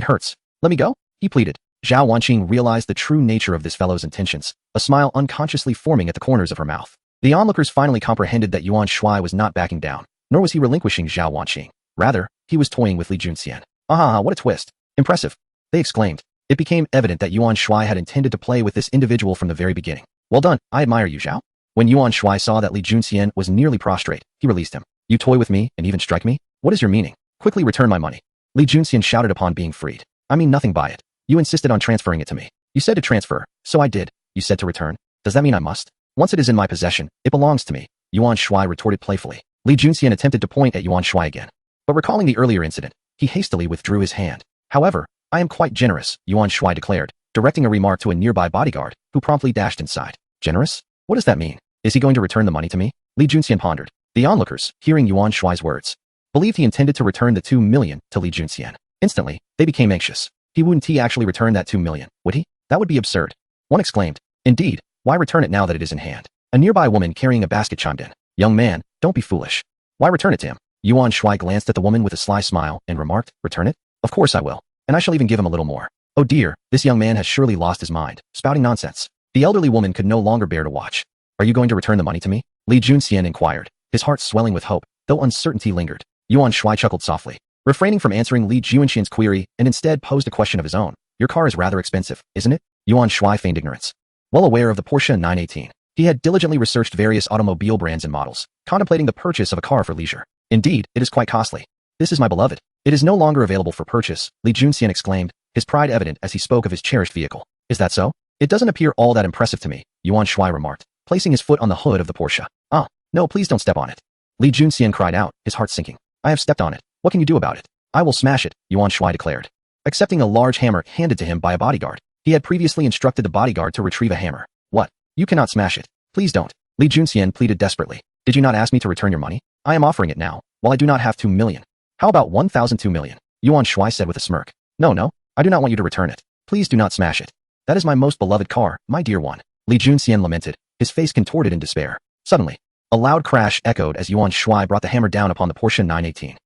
S2: Let me go, he pleaded. Zhao Wanqing realized the true nature of this fellow's intentions, a smile unconsciously forming at the corners of her mouth. The onlookers finally comprehended that Yuan Shuai was not backing down, nor was he relinquishing Zhao Wanqing. Rather, he was toying with Li Junxian. What a twist. Impressive, they exclaimed. It became evident that Yuan Shuai had intended to play with this individual from the very beginning. Well done, I admire you, Zhao. When Yuan Shuai saw that Li Junxian was nearly prostrate, he released him. You toy with me and even strike me? What is your meaning? Quickly return my money. Li Junxian shouted upon being freed. I mean nothing by it. You insisted on transferring it to me. You said to transfer, so I did. You said to return. Does that mean I must? Once it is in my possession, it belongs to me, Yuan Shuai retorted playfully. Li Junxian attempted to point at Yuan Shuai again, but recalling the earlier incident, he hastily withdrew his hand. However, I am quite generous, Yuan Shuai declared, directing a remark to a nearby bodyguard, who promptly dashed inside. Generous? What does that mean? Is he going to return the money to me? Li Junxian pondered. The onlookers, hearing Yuan Shuai's words, believed he intended to return the 2 million to Li Junxian. Instantly, they became anxious. He wouldn't actually return that 2 million, would he? That would be absurd. One exclaimed. Indeed, why return it now that it is in hand? A nearby woman carrying a basket chimed in. Young man, don't be foolish. Why return it to him? Yuan Shuai glanced at the woman with a sly smile and remarked, return it? Of course I will. And I shall even give him a little more. Oh dear, this young man has surely lost his mind, spouting nonsense. The elderly woman could no longer bear to watch. Are you going to return the money to me? Li Junxian inquired, his heart swelling with hope, though uncertainty lingered. Yuan Shuai chuckled softly, refraining from answering Li Junxian's query and instead posed a question of his own. Your car is rather expensive, isn't it? Yuan Shuai feigned ignorance. Well aware of the Porsche 918, he had diligently researched various automobile brands and models, contemplating the purchase of a car for leisure. Indeed, it is quite costly. This is my beloved. It is no longer available for purchase, Li Junxian exclaimed, his pride evident as he spoke of his cherished vehicle. Is that so? It doesn't appear all that impressive to me, Yuan Shuai remarked, placing his foot on the hood of the Porsche. Ah, no, please don't step on it. Li Junxian cried out, his heart sinking. I have stepped on it. What can you do about it? I will smash it, Yuan Shuai declared. Accepting a large hammer handed to him by a bodyguard, he had previously instructed the bodyguard to retrieve a hammer. What? You cannot smash it. Please don't. Li Junxian pleaded desperately. Did you not ask me to return your money? I am offering it now, while I do not have 2 million. How about 1,002 million? Yuan Shuai said with a smirk. No, I do not want you to return it. Please do not smash it. That is my most beloved car, my dear one. Li Junxian lamented, his face contorted in despair. Suddenly, a loud crash echoed as Yuan Shuai brought the hammer down upon the Porsche 918.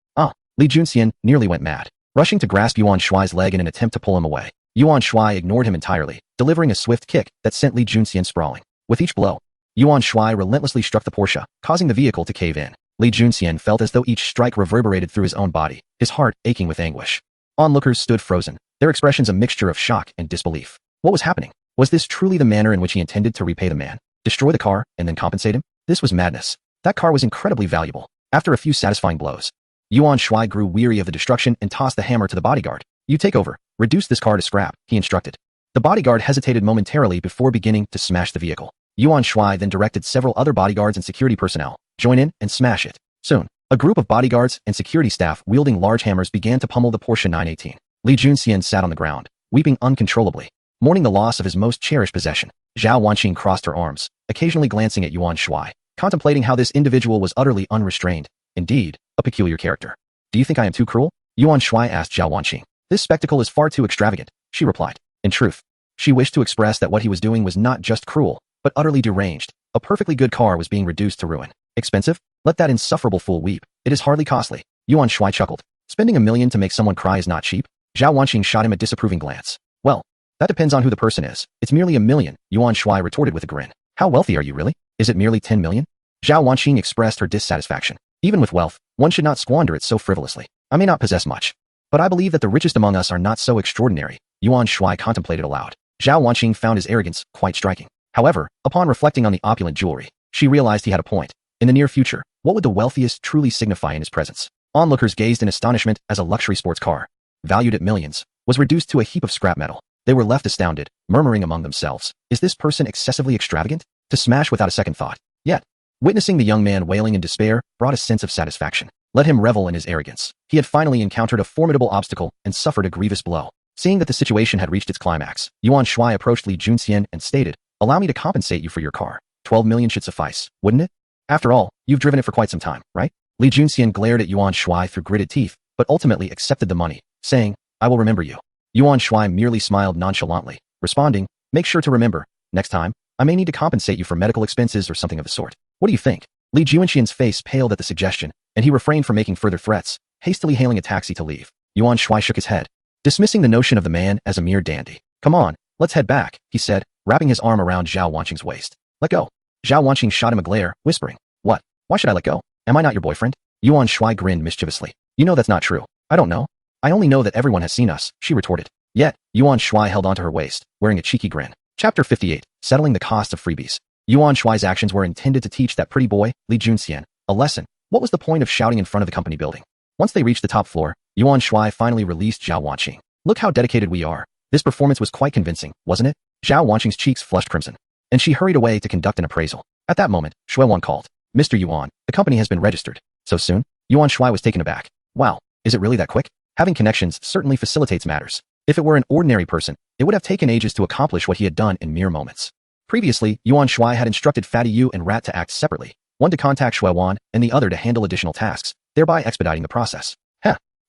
S2: Li Junxian nearly went mad, rushing to grasp Yuan Shuai's leg in an attempt to pull him away. Yuan Shuai ignored him entirely, delivering a swift kick that sent Li Junxian sprawling. With each blow, Yuan Shuai relentlessly struck the Porsche, causing the vehicle to cave in. Li Junxian felt as though each strike reverberated through his own body, his heart aching with anguish. Onlookers stood frozen, their expressions a mixture of shock and disbelief. What was happening? Was this truly the manner in which he intended to repay the man? Destroy the car and then compensate him? This was madness. That car was incredibly valuable. After a few satisfying blows, Yuan Shuai grew weary of the destruction and tossed the hammer to the bodyguard. You take over. Reduce this car to scrap, he instructed. The bodyguard hesitated momentarily before beginning to smash the vehicle. Yuan Shuai then directed several other bodyguards and security personnel, join in and smash it. Soon, a group of bodyguards and security staff wielding large hammers began to pummel the Porsche 918. Li Junxian sat on the ground, weeping uncontrollably, mourning the loss of his most cherished possession. Zhao Wanqing crossed her arms, occasionally glancing at Yuan Shuai, contemplating how this individual was utterly unrestrained. Indeed, a peculiar character. Do you think I am too cruel? Yuan Shuai asked Zhao Wanqing. This spectacle is far too extravagant, she replied. In truth, she wished to express that what he was doing was not just cruel, but utterly deranged. A perfectly good car was being reduced to ruin. Expensive? Let that insufferable fool weep. It is hardly costly. Yuan Shuai chuckled. Spending $1 million to make someone cry is not cheap. Zhao Wanqing shot him a disapproving glance. Well, that depends on who the person is. It's merely $1 million, Yuan Shuai retorted with a grin. How wealthy are you really? Is it merely 10 million? Zhao Wanqing expressed her dissatisfaction. Even with wealth, one should not squander it so frivolously. I may not possess much, but I believe that the richest among us are not so extraordinary, Yuan Shuai contemplated aloud. Zhao Wanqing found his arrogance quite striking. However, upon reflecting on the opulent jewelry, she realized he had a point. In the near future, what would the wealthiest truly signify in his presence? Onlookers gazed in astonishment as a luxury sports car, valued at millions, was reduced to a heap of scrap metal. They were left astounded, murmuring among themselves, is this person excessively extravagant? To smash without a second thought. Yet, witnessing the young man wailing in despair brought a sense of satisfaction. Let him revel in his arrogance. He had finally encountered a formidable obstacle and suffered a grievous blow. Seeing that the situation had reached its climax, Yuan Shuai approached Li Junxian and stated, allow me to compensate you for your car. 12 million should suffice, wouldn't it? After all, you've driven it for quite some time, right? Li Junxian glared at Yuan Shuai through gritted teeth, but ultimately accepted the money, saying, I will remember you. Yuan Shuai merely smiled nonchalantly, responding, make sure to remember, next time, I may need to compensate you for medical expenses or something of the sort. What do you think? Li Junxian's face paled at the suggestion, and he refrained from making further threats, hastily hailing a taxi to leave. Yuan Shuai shook his head, dismissing the notion of the man as a mere dandy. Come on, let's head back, he said, wrapping his arm around Zhao Wanqing's waist. Let go. Zhao Wanqing shot him a glare, whispering, what? Why should I let go? Am I not your boyfriend? Yuan Shuai grinned mischievously. You know that's not true. I don't know. I only know that everyone has seen us, she retorted. Yet, Yuan Shuai held onto her waist, wearing a cheeky grin. Chapter 58, Settling the Cost of Freebies. Yuan Shuai's actions were intended to teach that pretty boy, Li Junxian, a lesson. What was the point of shouting in front of the company building? Once they reached the top floor, Yuan Shuai finally released Zhao Wanqing. Look how dedicated we are. This performance was quite convincing, wasn't it? Zhao Wanqing's cheeks flushed crimson, and she hurried away to conduct an appraisal. At that moment, Shuai called. Mr. Yuan, the company has been registered. So soon? Yuan Shuai was taken aback. Wow, is it really that quick? Having connections certainly facilitates matters. If it were an ordinary person, it would have taken ages to accomplish what he had done in mere moments. Previously, Yuan Shuai had instructed Fatty Yu and Rat to act separately, one to contact Shui Wan and the other to handle additional tasks, thereby expediting the process.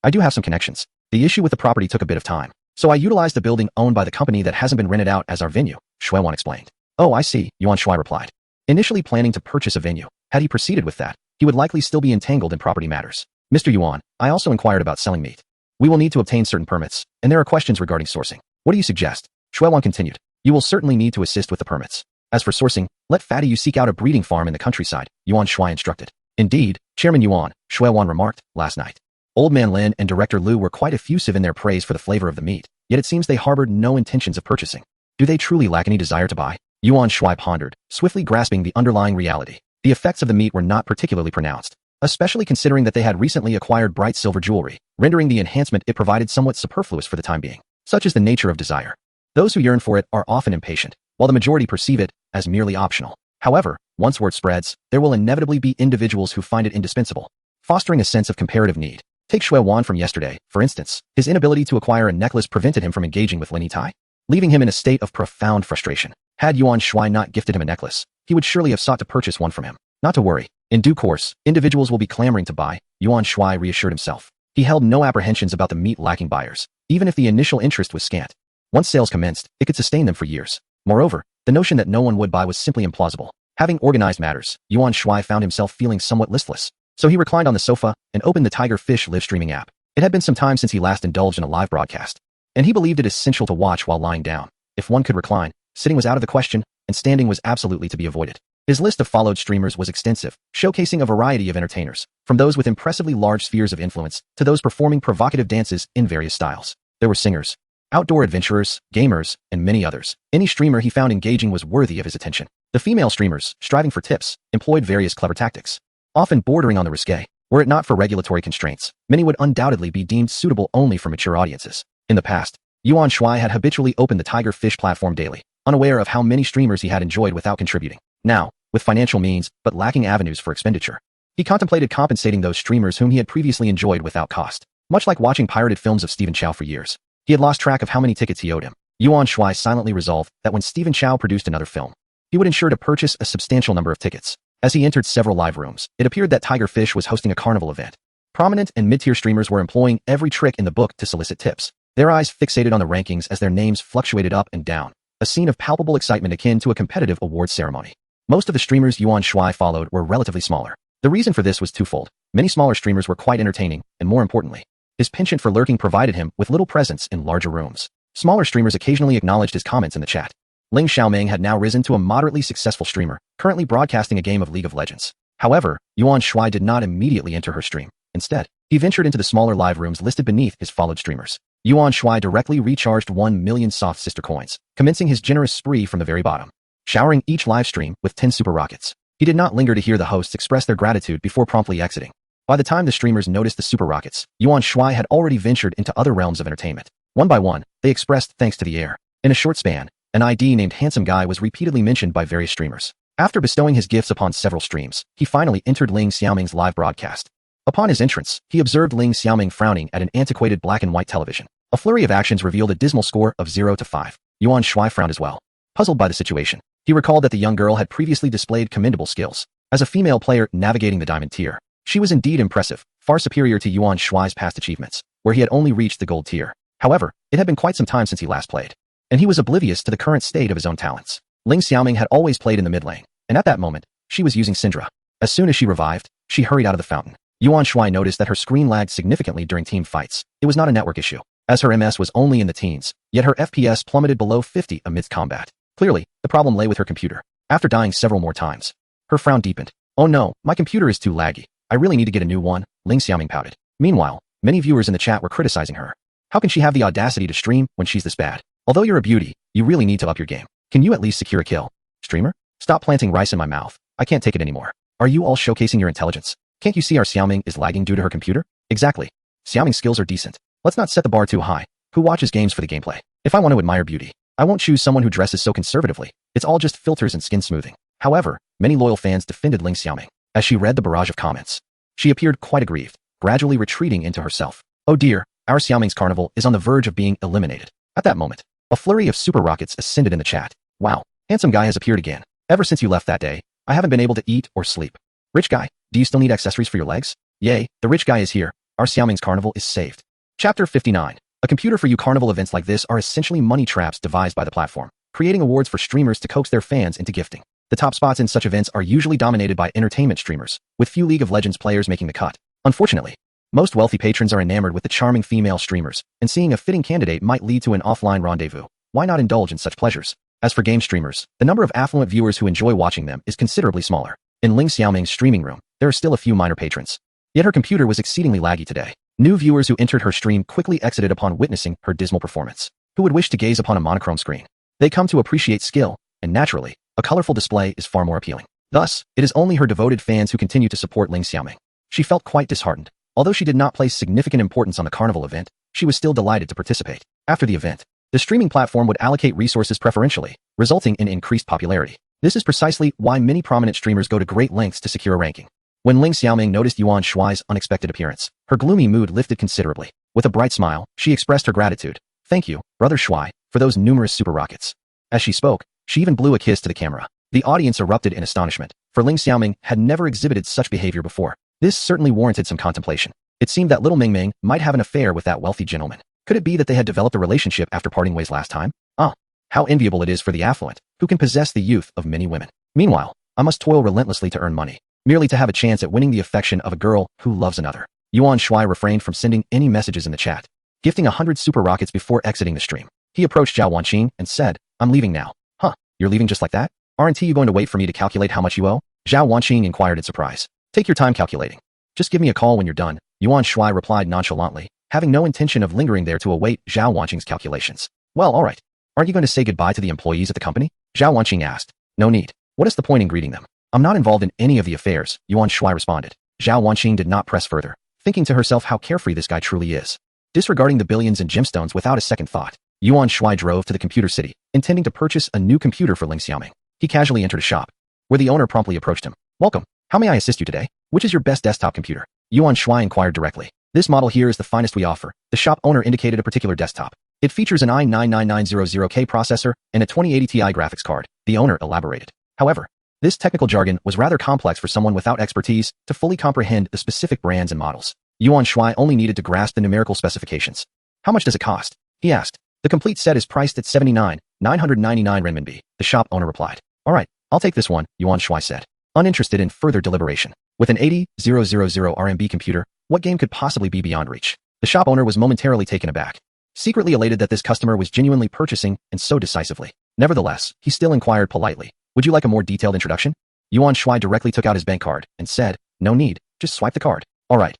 S2: I do have some connections. The issue with the property took a bit of time, so I utilized the building owned by the company that hasn't been rented out as our venue, Shui Wan explained. Oh, I see, Yuan Shuai replied. Initially planning to purchase a venue, had he proceeded with that, he would likely still be entangled in property matters. Mr. Yuan, I also inquired about selling meat. We will need to obtain certain permits, and there are questions regarding sourcing. What do you suggest? Shui Wan continued. You will certainly need to assist with the permits. As for sourcing, let Fatty Yu seek out a breeding farm in the countryside, Yuan Shuai instructed. Indeed, Chairman Yuan, Shui Wan remarked, last night. Old Man Lin and Director Liu were quite effusive in their praise for the flavor of the meat, yet it seems they harbored no intentions of purchasing. Do they truly lack any desire to buy? Yuan Shuai pondered, swiftly grasping the underlying reality. The effects of the meat were not particularly pronounced, especially considering that they had recently acquired bright silver jewelry, rendering the enhancement it provided somewhat superfluous for the time being. Such is the nature of desire. Those who yearn for it are often impatient, while the majority perceive it as merely optional. However, once word spreads, there will inevitably be individuals who find it indispensable, fostering a sense of comparative need. Take Shui Wan from yesterday, for instance. His inability to acquire a necklace prevented him from engaging with Lin Yitai, leaving him in a state of profound frustration. Had Yuan Shuai not gifted him a necklace, he would surely have sought to purchase one from him. Not to worry. In due course, individuals will be clamoring to buy, Yuan Shuai reassured himself. He held no apprehensions about the meat lacking buyers, even if the initial interest was scant. Once sales commenced, it could sustain them for years. Moreover, the notion that no one would buy was simply implausible. Having organized matters, Yuan Shuai found himself feeling somewhat listless. So he reclined on the sofa and opened the Tiger Fish live streaming app. It had been some time since he last indulged in a live broadcast, and he believed it essential to watch while lying down. If one could recline, sitting was out of the question, and standing was absolutely to be avoided. His list of followed streamers was extensive, showcasing a variety of entertainers, from those with impressively large spheres of influence to those performing provocative dances in various styles. There were singers, outdoor adventurers, gamers, and many others. Any streamer he found engaging was worthy of his attention. The female streamers, striving for tips, employed various clever tactics, often bordering on the risque. Were it not for regulatory constraints, many would undoubtedly be deemed suitable only for mature audiences. In the past, Yuan Shuai had habitually opened the Tiger Fish platform daily, unaware of how many streamers he had enjoyed without contributing. Now, with financial means, but lacking avenues for expenditure, he contemplated compensating those streamers whom he had previously enjoyed without cost. Much like watching pirated films of Stephen Chow for years, he had lost track of how many tickets he owed him. Yuan Shuai silently resolved that when Stephen Chow produced another film, he would ensure to purchase a substantial number of tickets. As he entered several live rooms, it appeared that Tiger Fish was hosting a carnival event. Prominent and mid-tier streamers were employing every trick in the book to solicit tips, their eyes fixated on the rankings as their names fluctuated up and down, a scene of palpable excitement akin to a competitive awards ceremony. Most of the streamers Yuan Shuai followed were relatively smaller. The reason for this was twofold. Many smaller streamers were quite entertaining, and more importantly, his penchant for lurking provided him with little presence in larger rooms. Smaller streamers occasionally acknowledged his comments in the chat. Ling Xiaoming had now risen to a moderately successful streamer, currently broadcasting a game of League of Legends. However, Yuan Shuai did not immediately enter her stream. Instead, he ventured into the smaller live rooms listed beneath his followed streamers. Yuan Shuai directly recharged 1 million soft sister coins, commencing his generous spree from the very bottom, showering each live stream with 10 super rockets. He did not linger to hear the hosts express their gratitude before promptly exiting. By the time the streamers noticed the super rockets, Yuan Shuai had already ventured into other realms of entertainment. One by one, they expressed thanks to the air. In a short span, an ID named Handsome Guy was repeatedly mentioned by various streamers. After bestowing his gifts upon several streams, he finally entered Ling Xiaoming's live broadcast. Upon his entrance, he observed Ling Xiaoming frowning at an antiquated black and white television. A flurry of actions revealed a dismal score of 0 to 5. Yuan Shuai frowned as well. Puzzled by the situation, he recalled that the young girl had previously displayed commendable skills. As a female player navigating the diamond tier, she was indeed impressive, far superior to Yuan Shuai's past achievements, where he had only reached the gold tier. However, it had been quite some time since he last played, and he was oblivious to the current state of his own talents. Ling Xiaoming had always played in the mid lane, and at that moment, she was using Syndra. As soon as she revived, she hurried out of the fountain. Yuan Shuai noticed that her screen lagged significantly during team fights. It was not a network issue, as her MS was only in the teens, yet her FPS plummeted below 50 amidst combat. Clearly, the problem lay with her computer. After dying several more times, her frown deepened. Oh no, my computer is too laggy. I really need to get a new one, Ling Xiaoming pouted. Meanwhile, many viewers in the chat were criticizing her. How can she have the audacity to stream when she's this bad? Although you're a beauty, you really need to up your game. Can you at least secure a kill? Streamer? Stop planting rice in my mouth. I can't take it anymore. Are you all showcasing your intelligence? Can't you see our Xiaoming is lagging due to her computer? Exactly. Xiaoming's skills are decent. Let's not set the bar too high. Who watches games for the gameplay? If I want to admire beauty, I won't choose someone who dresses so conservatively. It's all just filters and skin smoothing. However, many loyal fans defended Ling Xiaoming. As she read the barrage of comments, she appeared quite aggrieved, gradually retreating into herself. Oh dear, Our Xiaoming's carnival is on the verge of being eliminated. At that moment, a flurry of super rockets ascended in the chat. Wow, handsome guy has appeared again. Ever since you left that day, I haven't been able to eat or sleep. Rich guy, do you still need accessories for your legs? Yay, the rich guy is here. Our Xiaoming's carnival is saved. Chapter 59. A computer for you. Carnival events like this are essentially money traps devised by the platform, creating awards for streamers to coax their fans into gifting. The top spots in such events are usually dominated by entertainment streamers, with few League of Legends players making the cut. Unfortunately, most wealthy patrons are enamored with the charming female streamers, and seeing a fitting candidate might lead to an offline rendezvous. Why not indulge in such pleasures? As for game streamers, the number of affluent viewers who enjoy watching them is considerably smaller. In Ling Xiaoming's streaming room, there are still a few minor patrons. Yet her computer was exceedingly laggy today. New viewers who entered her stream quickly exited upon witnessing her dismal performance. Who would wish to gaze upon a monochrome screen? They come to appreciate skill, and naturally, a colorful display is far more appealing. Thus, it is only her devoted fans who continue to support Ling Xiaoming. She felt quite disheartened. Although she did not place significant importance on the carnival event, she was still delighted to participate. After the event, the streaming platform would allocate resources preferentially, resulting in increased popularity. This is precisely why many prominent streamers go to great lengths to secure a ranking. When Ling Xiaoming noticed Yuan Shuai's unexpected appearance, her gloomy mood lifted considerably. With a bright smile, she expressed her gratitude. Thank you, Brother Shuai, for those numerous super rockets. As she spoke, she even blew a kiss to the camera. The audience erupted in astonishment, for Ling Xiaoming had never exhibited such behavior before. This certainly warranted some contemplation. It seemed that little Ming Ming might have an affair with that wealthy gentleman. Could it be that they had developed a relationship after parting ways last time? Ah, how enviable it is for the affluent, who can possess the youth of many women. Meanwhile, I must toil relentlessly to earn money, merely to have a chance at winning the affection of a girl who loves another. Yuan Shuai refrained from sending any messages in the chat, gifting 100 super rockets before exiting the stream. He approached Zhao Wanqing and said, I'm leaving now. Huh, you're leaving just like that? Aren't you going to wait for me to calculate how much you owe? Zhao Wanqing inquired in surprise. Take your time calculating. Just give me a call when you're done, Yuan Shuai replied nonchalantly, having no intention of lingering there to await Zhao Wanqing's calculations. Well, all right. Aren't you going to say goodbye to the employees at the company? Zhao Wanqing asked. No need. What is the point in greeting them? I'm not involved in any of the affairs, Yuan Shuai responded. Zhao Wanqing did not press further, thinking to herself how carefree this guy truly is. Disregarding the billions in gemstones without a second thought, Yuan Shuai drove to the computer city, intending to purchase a new computer for Ling Xiaoming. He casually entered a shop, where the owner promptly approached him. Welcome. How may I assist you today? Which is your best desktop computer? Yuan Shuai inquired directly. This model here is the finest we offer. The shop owner indicated a particular desktop. It features an i9-9900K processor and a 2080 Ti graphics card, the owner elaborated. However, this technical jargon was rather complex for someone without expertise to fully comprehend the specific brands and models. Yuan Shuai only needed to grasp the numerical specifications. How much does it cost? He asked. The complete set is priced at 79,999 renminbi, the shop owner replied. All right, I'll take this one, Yuan Shuai said, uninterested in further deliberation. With an 80,000 RMB computer, what game could possibly be beyond reach? The shop owner was momentarily taken aback, secretly elated that this customer was genuinely purchasing and so decisively. Nevertheless, he still inquired politely. Would you like a more detailed introduction? Yuan Shuai directly took out his bank card and said, no need, just swipe the card. All right,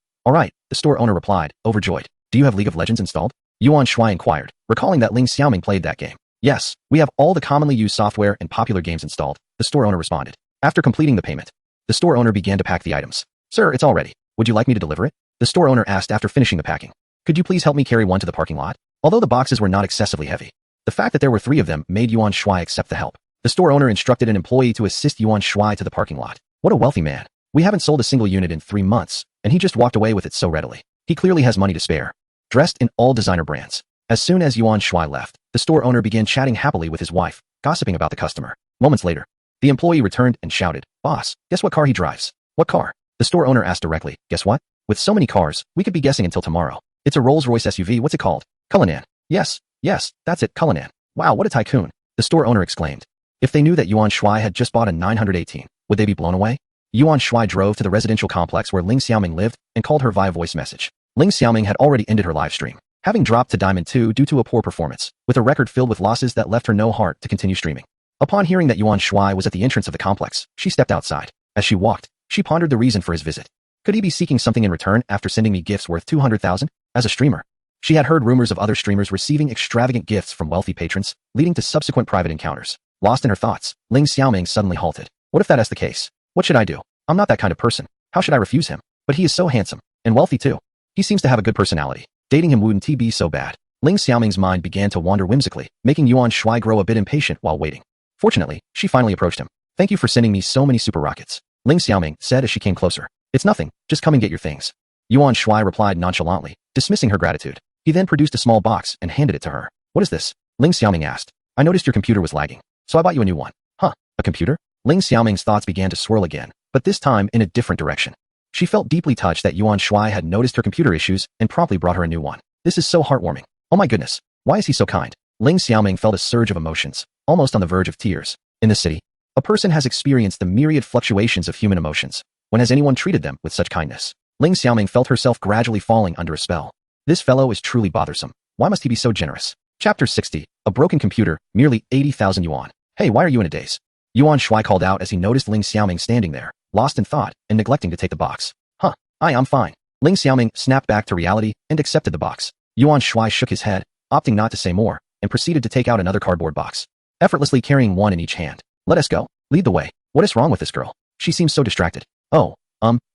S2: the store owner replied, overjoyed. Do you have League of Legends installed? Yuan Shuai inquired, recalling that Ling Xiaoming played that game. Yes, we have all the commonly used software and popular games installed, the store owner responded. After completing the payment, the store owner began to pack the items. Sir, it's all ready. Would you like me to deliver it? The store owner asked after finishing the packing. Could you please help me carry one to the parking lot? Although the boxes were not excessively heavy, the fact that there were 3 of them made Yuan Shuai accept the help. The store owner instructed an employee to assist Yuan Shuai to the parking lot. What a wealthy man. We haven't sold a single unit in 3 months, and he just walked away with it so readily. He clearly has money to spare. Dressed in all designer brands. As soon as Yuan Shuai left, the store owner began chatting happily with his wife, gossiping about the customer. Moments later, the employee returned and shouted, Boss, guess what car he drives? What car? The store owner asked directly. Guess what? With so many cars, we could be guessing until tomorrow. It's a Rolls-Royce SUV. What's it called? Cullinan. Yes, that's it, Cullinan. Wow, what a tycoon. The store owner exclaimed. If they knew that Yuan Shuai had just bought a 918, would they be blown away? Yuan Shuai drove to the residential complex where Ling Xiaoming lived and called her via voice message. Ling Xiaoming had already ended her live stream, having dropped to Diamond 2 due to a poor performance, with a record filled with losses that left her no heart to continue streaming. Upon hearing that Yuan Shuai was at the entrance of the complex, she stepped outside. As she walked, she pondered the reason for his visit. Could he be seeking something in return after sending me gifts worth 200,000? As a streamer, she had heard rumors of other streamers receiving extravagant gifts from wealthy patrons, leading to subsequent private encounters. Lost in her thoughts, Ling Xiaoming suddenly halted. What if that is the case? What should I do? I'm not that kind of person. How should I refuse him? But he is so handsome. And wealthy too. He seems to have a good personality. Dating him wouldn't be so bad. Ling Xiaoming's mind began to wander whimsically, making Yuan Shuai grow a bit impatient while waiting. Fortunately, she finally approached him. Thank you for sending me so many super rockets, Ling Xiaoming said as she came closer. It's nothing, just come and get your things. Yuan Shuai replied nonchalantly, dismissing her gratitude. He then produced a small box and handed it to her. What is this? Ling Xiaoming asked. I noticed your computer was lagging, so I bought you a new one. Huh, a computer? Ling Xiaoming's thoughts began to swirl again, but this time in a different direction. She felt deeply touched that Yuan Shuai had noticed her computer issues and promptly brought her a new one. This is so heartwarming. Oh my goodness, why is he so kind? Ling Xiaoming felt a surge of emotions, almost on the verge of tears. In the city, a person has experienced the myriad fluctuations of human emotions. When has anyone treated them with such kindness? Ling Xiaoming felt herself gradually falling under a spell. This fellow is truly bothersome. Why must he be so generous? Chapter 60. A broken computer, merely 80,000 yuan. Hey, why are you in a daze? Yuan Shuai called out as he noticed Ling Xiaoming standing there, lost in thought and neglecting to take the box. Huh, I'm fine. Ling Xiaoming snapped back to reality and accepted the box. Yuan Shuai shook his head, opting not to say more, and proceeded to take out another cardboard box, effortlessly carrying one in each hand. Let us go. Lead the way. What is wrong with this girl? She seems so distracted. Oh,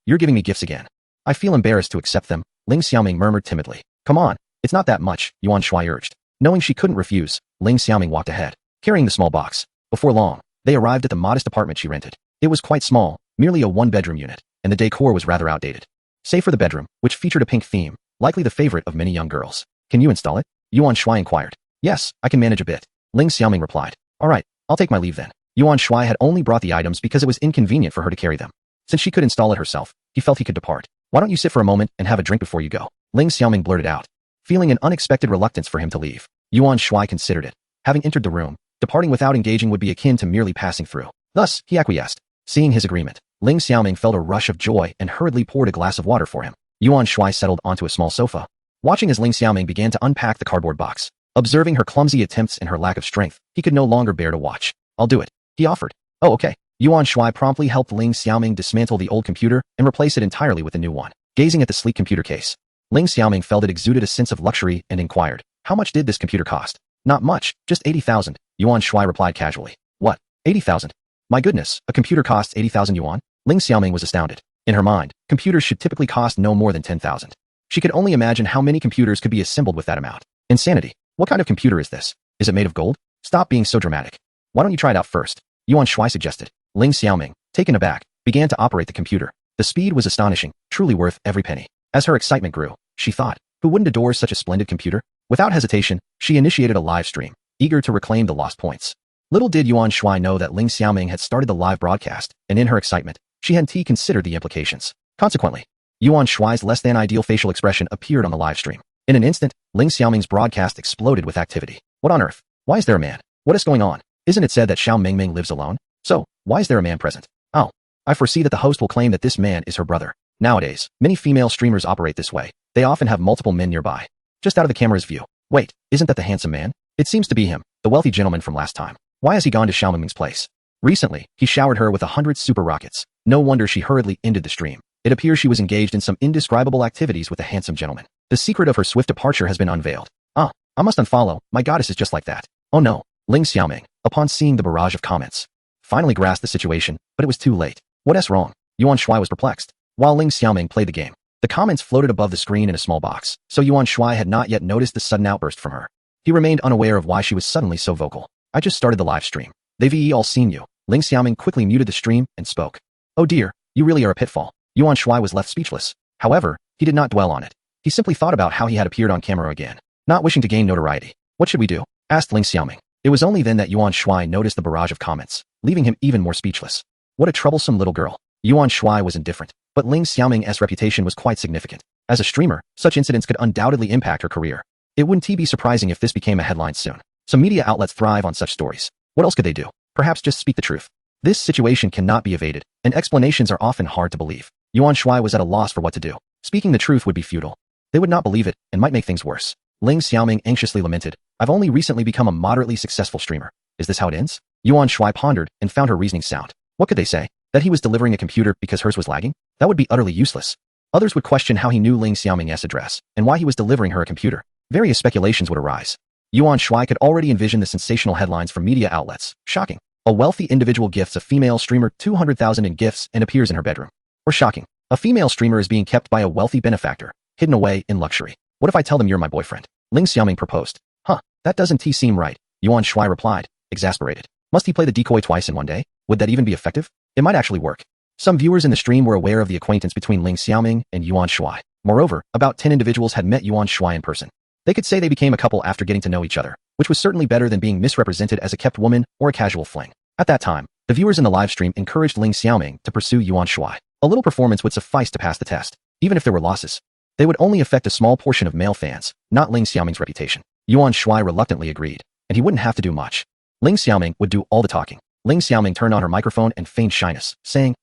S2: you're giving me gifts again. I feel embarrassed to accept them, Ling Xiaoming murmured timidly. Come on, it's not that much, Yuan Shuai urged. Knowing she couldn't refuse, Ling Xiaoming walked ahead, carrying the small box. Before long, they arrived at the modest apartment she rented. It was quite small, merely a one-bedroom unit, and the decor was rather outdated. Save for the bedroom, which featured a pink theme, likely the favorite of many young girls. Can you install it? Yuan Shuai inquired. Yes, I can manage a bit, Ling Xiaoming replied. All right, I'll take my leave then. Yuan Shuai had only brought the items because it was inconvenient for her to carry them. Since she could install it herself, he felt he could depart. Why don't you sit for a moment and have a drink before you go? Ling Xiaoming blurted out, feeling an unexpected reluctance for him to leave. Yuan Shuai considered it. Having entered the room, departing without engaging would be akin to merely passing through. Thus, he acquiesced. Seeing his agreement, Ling Xiaoming felt a rush of joy and hurriedly poured a glass of water for him. Yuan Shuai settled onto a small sofa, watching as Ling Xiaoming began to unpack the cardboard box. Observing her clumsy attempts and her lack of strength, he could no longer bear to watch. I'll do it, he offered. Oh, okay. Yuan Shuai promptly helped Ling Xiaoming dismantle the old computer and replace it entirely with a new one. Gazing at the sleek computer case, Ling Xiaoming felt it exuded a sense of luxury and inquired, how much did this computer cost? Not much, just 80,000, Yuan Shuai replied casually. What? 80,000? My goodness, a computer costs 80,000 yuan? Ling Xiaoming was astounded. In her mind, computers should typically cost no more than 10,000. She could only imagine how many computers could be assembled with that amount. Insanity. What kind of computer is this? Is it made of gold? Stop being so dramatic. Why don't you try it out first? Yuan Shuai suggested. Ling Xiaoming, taken aback, began to operate the computer. The speed was astonishing, truly worth every penny. As her excitement grew, she thought, who wouldn't adore such a splendid computer? Without hesitation, she initiated a live stream, eager to reclaim the lost points. Little did Yuan Shuai know that Ling Xiaoming had started the live broadcast, and in her excitement, she hadn't considered the implications. Consequently, Yuan Shuai's less-than-ideal facial expression appeared on the live stream. In an instant, Ling Xiaoming's broadcast exploded with activity. What on earth? Why is there a man? What is going on? Isn't it said that Xiao Mingming lives alone? So, why is there a man present? Oh, I foresee that the host will claim that this man is her brother. Nowadays, many female streamers operate this way. They often have multiple men nearby, just out of the camera's view. Wait, isn't that the handsome man? It seems to be him, the wealthy gentleman from last time. Why has he gone to Xiao Mingming's place? Recently, he showered her with 100 super rockets. No wonder she hurriedly ended the stream. It appears she was engaged in some indescribable activities with the handsome gentleman. The secret of her swift departure has been unveiled. Ah, I must unfollow. My goddess is just like that. Oh no, Ling Xiaoming, upon seeing the barrage of comments, finally grasped the situation, but it was too late. What's wrong? Yuan Shuai was perplexed. While Ling Xiaoming played the game, the comments floated above the screen in a small box, so Yuan Shuai had not yet noticed the sudden outburst from her. He remained unaware of why she was suddenly so vocal. I just started the live stream. They've all seen you. Ling Xiaoming quickly muted the stream and spoke. Oh dear, you really are a pitfall. Yuan Shuai was left speechless. However, he did not dwell on it. He simply thought about how he had appeared on camera again, not wishing to gain notoriety. What should we do? Asked Ling Xiaoming. It was only then that Yuan Shuai noticed the barrage of comments, leaving him even more speechless. What a troublesome little girl. Yuan Shuai was indifferent, but Ling Xiaoming's reputation was quite significant. As a streamer, such incidents could undoubtedly impact her career. It wouldn't be surprising if this became a headline soon. Some media outlets thrive on such stories. What else could they do? Perhaps just speak the truth. This situation cannot be evaded, and explanations are often hard to believe. Yuan Shuai was at a loss for what to do. Speaking the truth would be futile. They would not believe it, and might make things worse. Ling Xiaoming anxiously lamented. I've only recently become a moderately successful streamer. Is this how it ends? Yuan Shuai pondered and found her reasoning sound. What could they say? That he was delivering a computer because hers was lagging? That would be utterly useless. Others would question how he knew Ling Xiaoming's address, and why he was delivering her a computer. Various speculations would arise. Yuan Shuai could already envision the sensational headlines from media outlets. Shocking. A wealthy individual gifts a female streamer 200,000 in gifts and appears in her bedroom. Or shocking. A female streamer is being kept by a wealthy benefactor, hidden away in luxury. What if I tell them you're my boyfriend? Ling Xiaoming proposed. Huh, that doesn't seem right, Yuan Shuai replied, exasperated. Must he play the decoy twice in one day? Would that even be effective? It might actually work. Some viewers in the stream were aware of the acquaintance between Ling Xiaoming and Yuan Shuai. Moreover, about 10 individuals had met Yuan Shuai in person. They could say they became a couple after getting to know each other, which was certainly better than being misrepresented as a kept woman or a casual fling. At that time, the viewers in the live stream encouraged Ling Xiaoming to pursue Yuan Shuai. A little performance would suffice to pass the test. Even if there were losses, they would only affect a small portion of male fans, not Ling Xiaoming's reputation. Yuan Shuai reluctantly agreed, and he wouldn't have to do much. Ling Xiaoming would do all the talking. Ling Xiaoming turned on her microphone and feigned shyness, saying,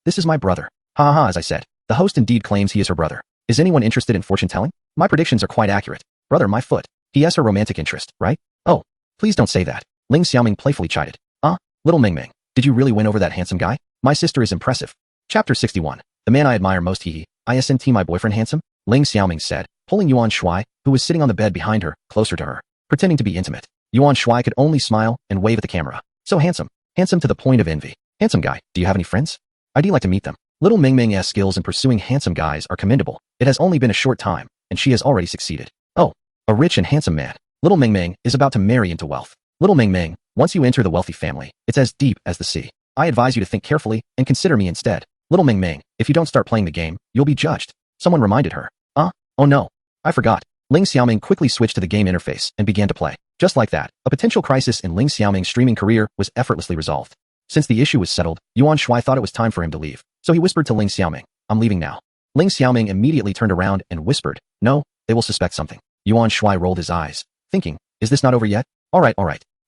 S2: this is my brother. Ha ha, as I said. The host indeed claims he is her brother. Is anyone interested in fortune-telling? My predictions are quite accurate. Brother, my foot. He has her romantic interest, right? Oh, please don't say that. Ling Xiaoming playfully chided. Little Ming Ming, did you really win over that handsome guy? My sister is impressive. Chapter 61. The man I admire most isn't my boyfriend handsome? Ling Xiaoming said, pulling Yuan Shuai, who was sitting on the bed behind her, closer to her, pretending to be intimate. Yuan Shuai could only smile and wave at the camera. So handsome. Handsome to the point of envy. Handsome guy, do you have any friends? I'd like to meet them. Little Ming Ming's skills in pursuing handsome guys are commendable. It has only been a short time, and she has already succeeded. Oh, a rich and handsome man. Little Ming Ming is about to marry into wealth. Little Ming Ming, once you enter the wealthy family, it's as deep as the sea. I advise you to think carefully and consider me instead. Little Ming Ming, if you don't start playing the game, you'll be judged. Someone reminded her. Oh no. I forgot. Ling Xiaoming quickly switched to the game interface and began to play. Just like that, a potential crisis in Ling Xiaoming's streaming career was effortlessly resolved. Since the issue was settled, Yuan Shuai thought it was time for him to leave. So he whispered to Ling Xiaoming, I'm leaving now. Ling Xiaoming immediately turned around and whispered, no, they will suspect something. Yuan Shuai rolled his eyes, thinking, is this not over yet? All right.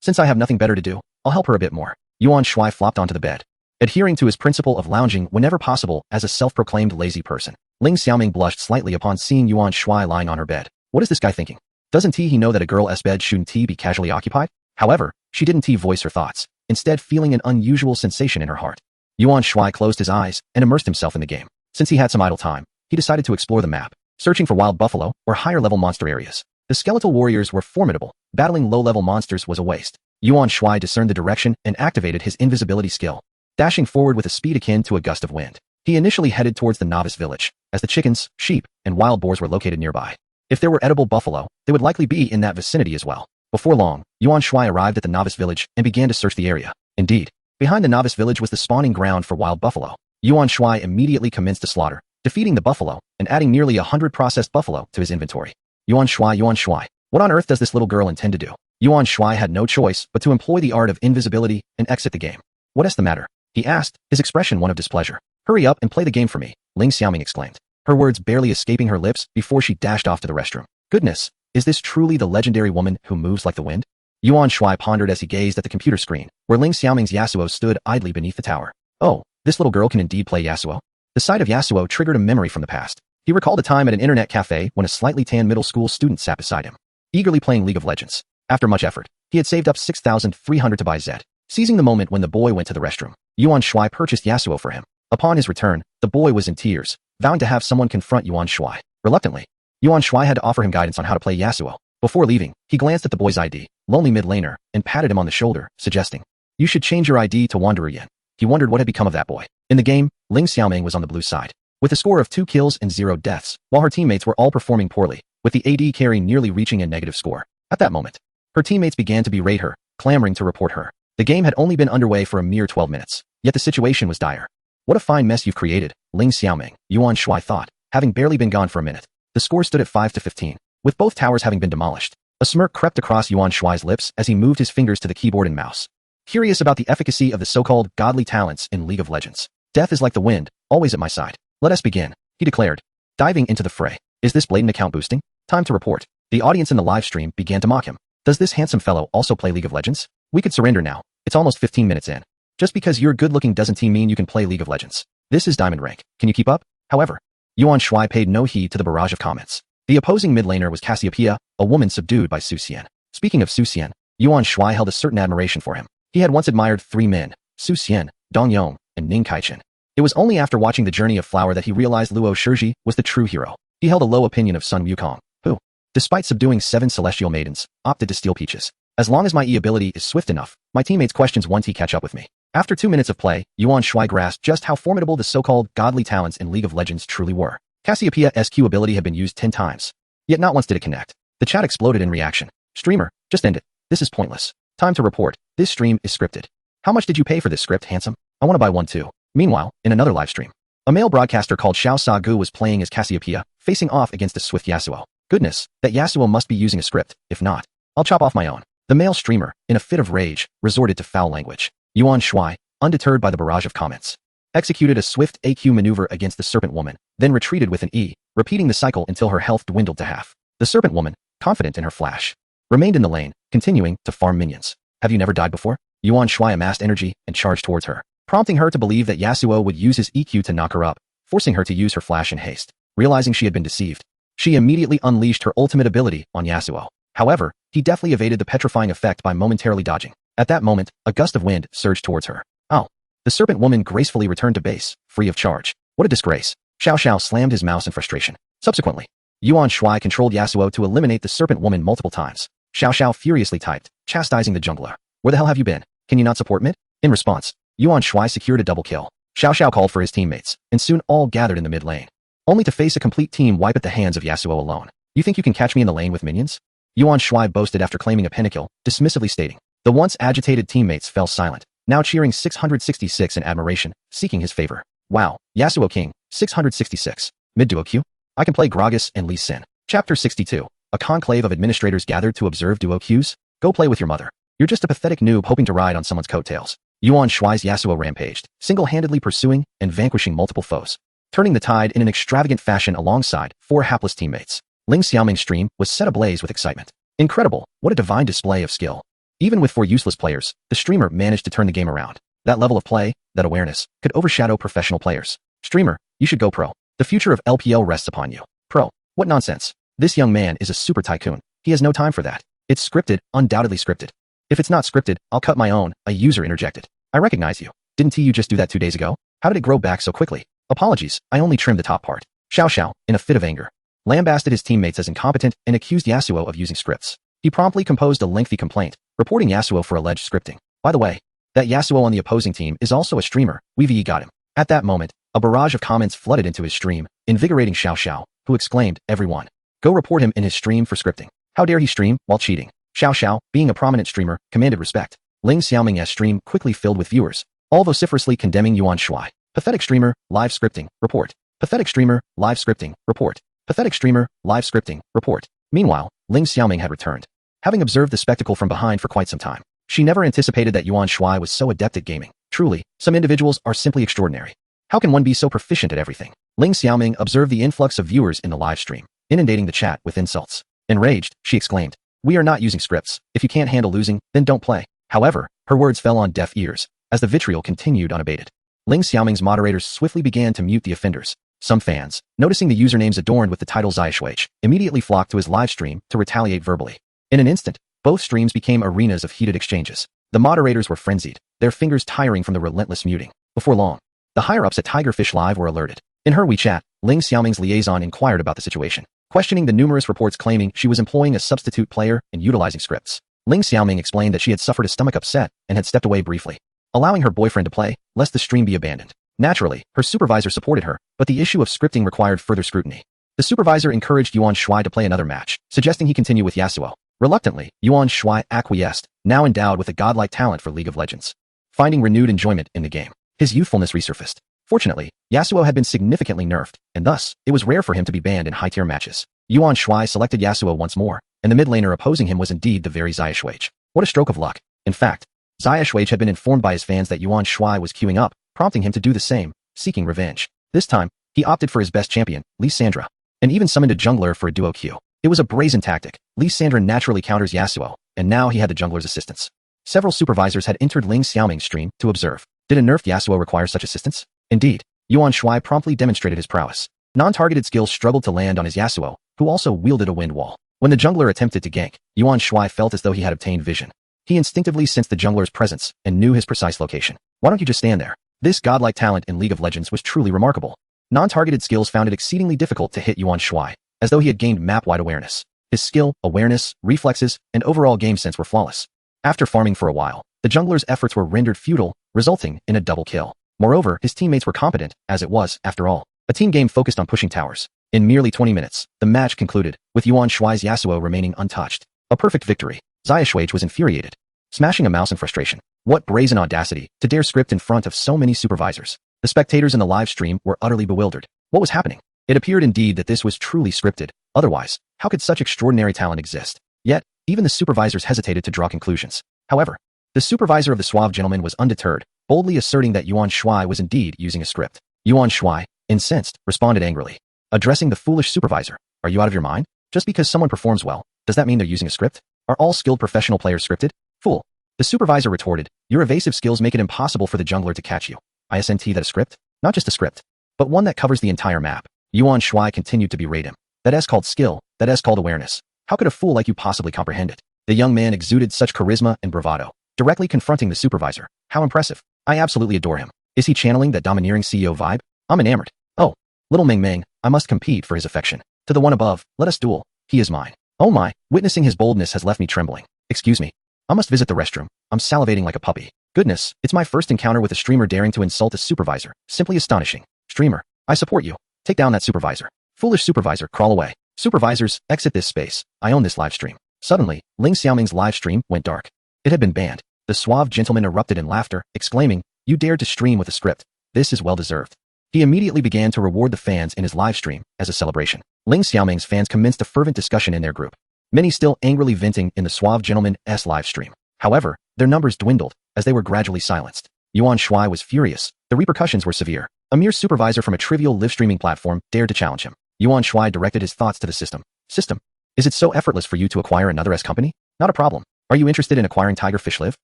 S2: Since I have nothing better to do, I'll help her a bit more. Yuan Shuai flopped onto the bed. Adhering to his principle of lounging whenever possible as a self-proclaimed lazy person, Ling Xiaoming blushed slightly upon seeing Yuan Shuai lying on her bed. What is this guy thinking? Doesn't he know that a girl's bed shouldn't be casually occupied? However, she didn't voice her thoughts, instead feeling an unusual sensation in her heart. Yuan Shuai closed his eyes and immersed himself in the game. Since he had some idle time, he decided to explore the map, searching for wild buffalo or higher-level monster areas. The skeletal warriors were formidable. Battling low-level monsters was a waste. Yuan Shuai discerned the direction and activated his invisibility skill, dashing forward with a speed akin to a gust of wind. He initially headed towards the novice village, as the chickens, sheep, and wild boars were located nearby. If there were edible buffalo, they would likely be in that vicinity as well. Before long, Yuan Shuai arrived at the novice village and began to search the area. Indeed, behind the novice village was the spawning ground for wild buffalo. Yuan Shuai immediately commenced the slaughter, defeating the buffalo and adding nearly 100 processed buffalo to his inventory. Yuan Shuai, what on earth does this little girl intend to do? Yuan Shuai had no choice but to employ the art of invisibility and exit the game. What's the matter? He asked, his expression one of displeasure. Hurry up and play the game for me, Ling Xiaoming exclaimed, her words barely escaping her lips before she dashed off to the restroom. Goodness, is this truly the legendary woman who moves like the wind? Yuan Shuai pondered as he gazed at the computer screen, where Ling Xiaoming's Yasuo stood idly beneath the tower. Oh, this little girl can indeed play Yasuo. The sight of Yasuo triggered a memory from the past. He recalled a time at an internet cafe when a slightly tan middle school student sat beside him, eagerly playing League of Legends. After much effort, he had saved up 6,300 to buy Zed. Seizing the moment when the boy went to the restroom, Yuan Shuai purchased Yasuo for him. Upon his return, the boy was in tears, vowing to have someone confront Yuan Shuai. Reluctantly, Yuan Shuai had to offer him guidance on how to play Yasuo. Before leaving, he glanced at the boy's ID, lonely mid laner, and patted him on the shoulder, suggesting, you should change your ID to Wanderer Yin. He wondered what had become of that boy. In the game, Ling Xiaoming was on the blue side, with a score of 2 kills and 0 deaths, while her teammates were all performing poorly, with the AD carry nearly reaching a negative score. At that moment, her teammates began to berate her, clamoring to report her. The game had only been underway for a mere 12 minutes, yet the situation was dire. What a fine mess you've created, Ling Xiaoming, Yuan Shuai thought, having barely been gone for a minute. The score stood at 5-15, with both towers having been demolished. A smirk crept across Yuan Shuai's lips as he moved his fingers to the keyboard and mouse, curious about the efficacy of the so-called godly talents in League of Legends. Death is like the wind, always at my side. Let us begin, he declared, diving into the fray. Is this blatant account boosting? Time to report. The audience in the live stream began to mock him. Does this handsome fellow also play League of Legends? We could surrender now. It's almost 15 minutes in. Just because you're good-looking doesn't mean you can play League of Legends. This is diamond rank. Can you keep up? However, Yuan Shuai paid no heed to the barrage of comments. The opposing mid laner was Cassiopeia, a woman subdued by Su Xian. Speaking of Su Xian, Yuan Shuai held a certain admiration for him. He had once admired 3 men, Su Xian, Dong Yong, and Ning Kaichen. It was only after watching The Journey of Flower that he realized Luo Shizhi was the true hero. He held a low opinion of Sun Wukong, who, despite subduing 7 celestial maidens, opted to steal peaches. As long as my E ability is swift enough, my teammates' questions won't catch up with me. After 2 minutes of play, Yuan Shuai grasped just how formidable the so-called godly talents in League of Legends truly were. Cassiopeia's Q ability had been used 10 times. Yet not once did it connect. The chat exploded in reaction. Streamer, just end it. This is pointless. Time to report. This stream is scripted. How much did you pay for this script, handsome? I want to buy one too. Meanwhile, in another live stream, a male broadcaster called Xiao Sa Gu was playing as Cassiopeia, facing off against a swift Yasuo. Goodness, that Yasuo must be using a script. If not, I'll chop off my own. The male streamer, in a fit of rage, resorted to foul language. Yuan Shuai, undeterred by the barrage of comments, executed a swift AQ maneuver against the serpent woman, then retreated with an E, repeating the cycle until her health dwindled to half. The serpent woman, confident in her flash, remained in the lane, continuing to farm minions. Have you never died before? Yuan Shuai amassed energy and charged towards her, prompting her to believe that Yasuo would use his EQ to knock her up, forcing her to use her flash in haste. Realizing she had been deceived, she immediately unleashed her ultimate ability on Yasuo. However, he deftly evaded the petrifying effect by momentarily dodging. At that moment, a gust of wind surged towards her. Oh! The serpent woman gracefully returned to base, free of charge. What a disgrace. Xiao Xiao slammed his mouse in frustration. Subsequently, Yuan Shuai controlled Yasuo to eliminate the serpent woman multiple times. Xiao Xiao furiously typed, chastising the jungler. Where the hell have you been? Can you not support mid? In response, Yuan Shuai secured a double kill. Xiao Xiao called for his teammates, and soon all gathered in the mid lane, only to face a complete team wipe at the hands of Yasuo alone. You think you can catch me in the lane with minions? Yuan Shuai boasted after claiming a pentakill, dismissively stating. The once agitated teammates fell silent, now cheering 666 in admiration, seeking his favor. Wow, Yasuo King, 666. Mid-duo Q? I can play Gragas and Lee Sin. Chapter 62. A conclave of administrators gathered to observe duo Qs? Go play with your mother. You're just a pathetic noob hoping to ride on someone's coattails. Yuan Shuai's Yasuo rampaged, single-handedly pursuing and vanquishing multiple foes, turning the tide in an extravagant fashion alongside 4 hapless teammates. Ling Xiaoming's stream was set ablaze with excitement. Incredible, what a divine display of skill. Even with 4 useless players, the streamer managed to turn the game around. That level of play, that awareness, could overshadow professional players. Streamer, you should go pro. The future of LPL rests upon you. Pro? What nonsense. This young man is a super tycoon. He has no time for that. It's scripted, undoubtedly scripted. If it's not scripted, I'll cut my own, a user interjected. I recognize you. Didn't you just do that 2 days ago? How did it grow back so quickly? Apologies, I only trimmed the top part. Xiao Xiao, in a fit of anger, lambasted his teammates as incompetent and accused Yasuo of using scripts. He promptly composed a lengthy complaint, reporting Yasuo for alleged scripting. By the way, that Yasuo on the opposing team is also a streamer. We've got him. At that moment, a barrage of comments flooded into his stream, invigorating Xiao Xiao, who exclaimed, everyone, go report him in his stream for scripting. How dare he stream while cheating? Xiao Xiao, being a prominent streamer, commanded respect. Ling Xiaoming's stream quickly filled with viewers, all vociferously condemning Yuan Shuai. Pathetic streamer, live scripting, report. Pathetic streamer, live scripting, report. Pathetic streamer, live scripting, report. Meanwhile, Ling Xiaoming had returned, having observed the spectacle from behind for quite some time. She never anticipated that Yuan Shuai was so adept at gaming. Truly, some individuals are simply extraordinary. How can one be so proficient at everything? Ling Xiaoming observed the influx of viewers in the live stream, inundating the chat with insults. Enraged, she exclaimed, we are not using scripts. If you can't handle losing, then don't play. However, her words fell on deaf ears, as the vitriol continued unabated. Ling Xiaoming's moderators swiftly began to mute the offenders. Some fans, noticing the usernames adorned with the title Yuan Shuai, immediately flocked to his live stream to retaliate verbally. In an instant, both streams became arenas of heated exchanges. The moderators were frenzied, their fingers tiring from the relentless muting. Before long, the higher-ups at Tigerfish Live were alerted. In her WeChat, Ling Xiaoming's liaison inquired about the situation, questioning the numerous reports claiming she was employing a substitute player and utilizing scripts. Ling Xiaoming explained that she had suffered a stomach upset and had stepped away briefly, allowing her boyfriend to play, lest the stream be abandoned. Naturally, her supervisor supported her, but the issue of scripting required further scrutiny. The supervisor encouraged Yuan Shuai to play another match, suggesting he continue with Yasuo. Reluctantly, Yuan Shuai acquiesced, now endowed with a godlike talent for League of Legends, finding renewed enjoyment in the game. His youthfulness resurfaced. Fortunately, Yasuo had been significantly nerfed, and thus, it was rare for him to be banned in high-tier matches. Yuan Shuai selected Yasuo once more, and the mid laner opposing him was indeed the very Yuan Shuai. What a stroke of luck. In fact, Yuan Shuai had been informed by his fans that Yuan Shuai was queuing up, prompting him to do the same, seeking revenge. This time, he opted for his best champion, Lee Sandra, and even summoned a jungler for a duo Q. It was a brazen tactic. Lee Sandra naturally counters Yasuo, and now he had the jungler's assistance. Several supervisors had entered Ling Xiaoming's stream to observe. Did a nerfed Yasuo require such assistance? Indeed, Yuan Shuai promptly demonstrated his prowess. Non-targeted skills struggled to land on his Yasuo, who also wielded a wind wall. When the jungler attempted to gank, Yuan Shuai felt as though he had obtained vision. He instinctively sensed the jungler's presence and knew his precise location. Why don't you just stand there? This godlike talent in League of Legends was truly remarkable. Non-targeted skills found it exceedingly difficult to hit Yuan Shuai, as though he had gained map-wide awareness. His skill, awareness, reflexes, and overall game sense were flawless. After farming for a while, the jungler's efforts were rendered futile, resulting in a double kill. Moreover, his teammates were competent, as it was, after all, a team game focused on pushing towers. In merely 20 minutes, the match concluded, with Yuan Shuai's Yasuo remaining untouched. A perfect victory. Yuan Shuai was infuriated, smashing a mouse in frustration. What brazen audacity to dare script in front of so many supervisors. The spectators in the live stream were utterly bewildered. What was happening? It appeared indeed that this was truly scripted. Otherwise, How could such extraordinary talent exist? Yet, even the supervisors hesitated to draw conclusions. However, the supervisor of the suave gentleman was undeterred, boldly asserting that Yuan Shuai was indeed using a script. Yuan Shuai, incensed, responded angrily, addressing the foolish supervisor. Are you out of your mind? Just because someone performs well, does that mean they're using a script? Are all skilled professional players scripted? Fool. The supervisor retorted, your evasive skills make it impossible for the jungler to catch you. Isn't that a script? Not just a script, but one that covers the entire map. Yuan Shuai continued to berate him. That is called skill, that is called awareness. How could a fool like you possibly comprehend it? The young man exuded such charisma and bravado, directly confronting the supervisor. How impressive. I absolutely adore him. Is he channeling that domineering CEO vibe? I'm enamored. Oh, little Meng Meng, I must compete for his affection. To the one above, let us duel. He is mine. Oh my, witnessing his boldness has left me trembling. Excuse me. I must visit the restroom. I'm salivating like a puppy. Goodness, it's my first encounter with a streamer daring to insult a supervisor. Simply astonishing. Streamer, I support you. Take down that supervisor. Foolish supervisor, crawl away. Supervisors, exit this space. I own this live stream. Suddenly, Ling Xiaoming's live stream went dark. It had been banned. The suave gentleman erupted in laughter, exclaiming, you dared to stream with a script. This is well deserved. He immediately began to reward the fans in his live stream as a celebration. Ling Xiaoming's fans commenced a fervent discussion in their group, many still angrily venting in the suave gentleman's live stream. However, their numbers dwindled as they were gradually silenced. Yuan Shuai was furious. The repercussions were severe. A mere supervisor from a trivial live streaming platform dared to challenge him. Yuan Shuai directed his thoughts to the system. System, is it so effortless for you to acquire another S company? Not a problem. Are you interested in acquiring Tiger Fish Live?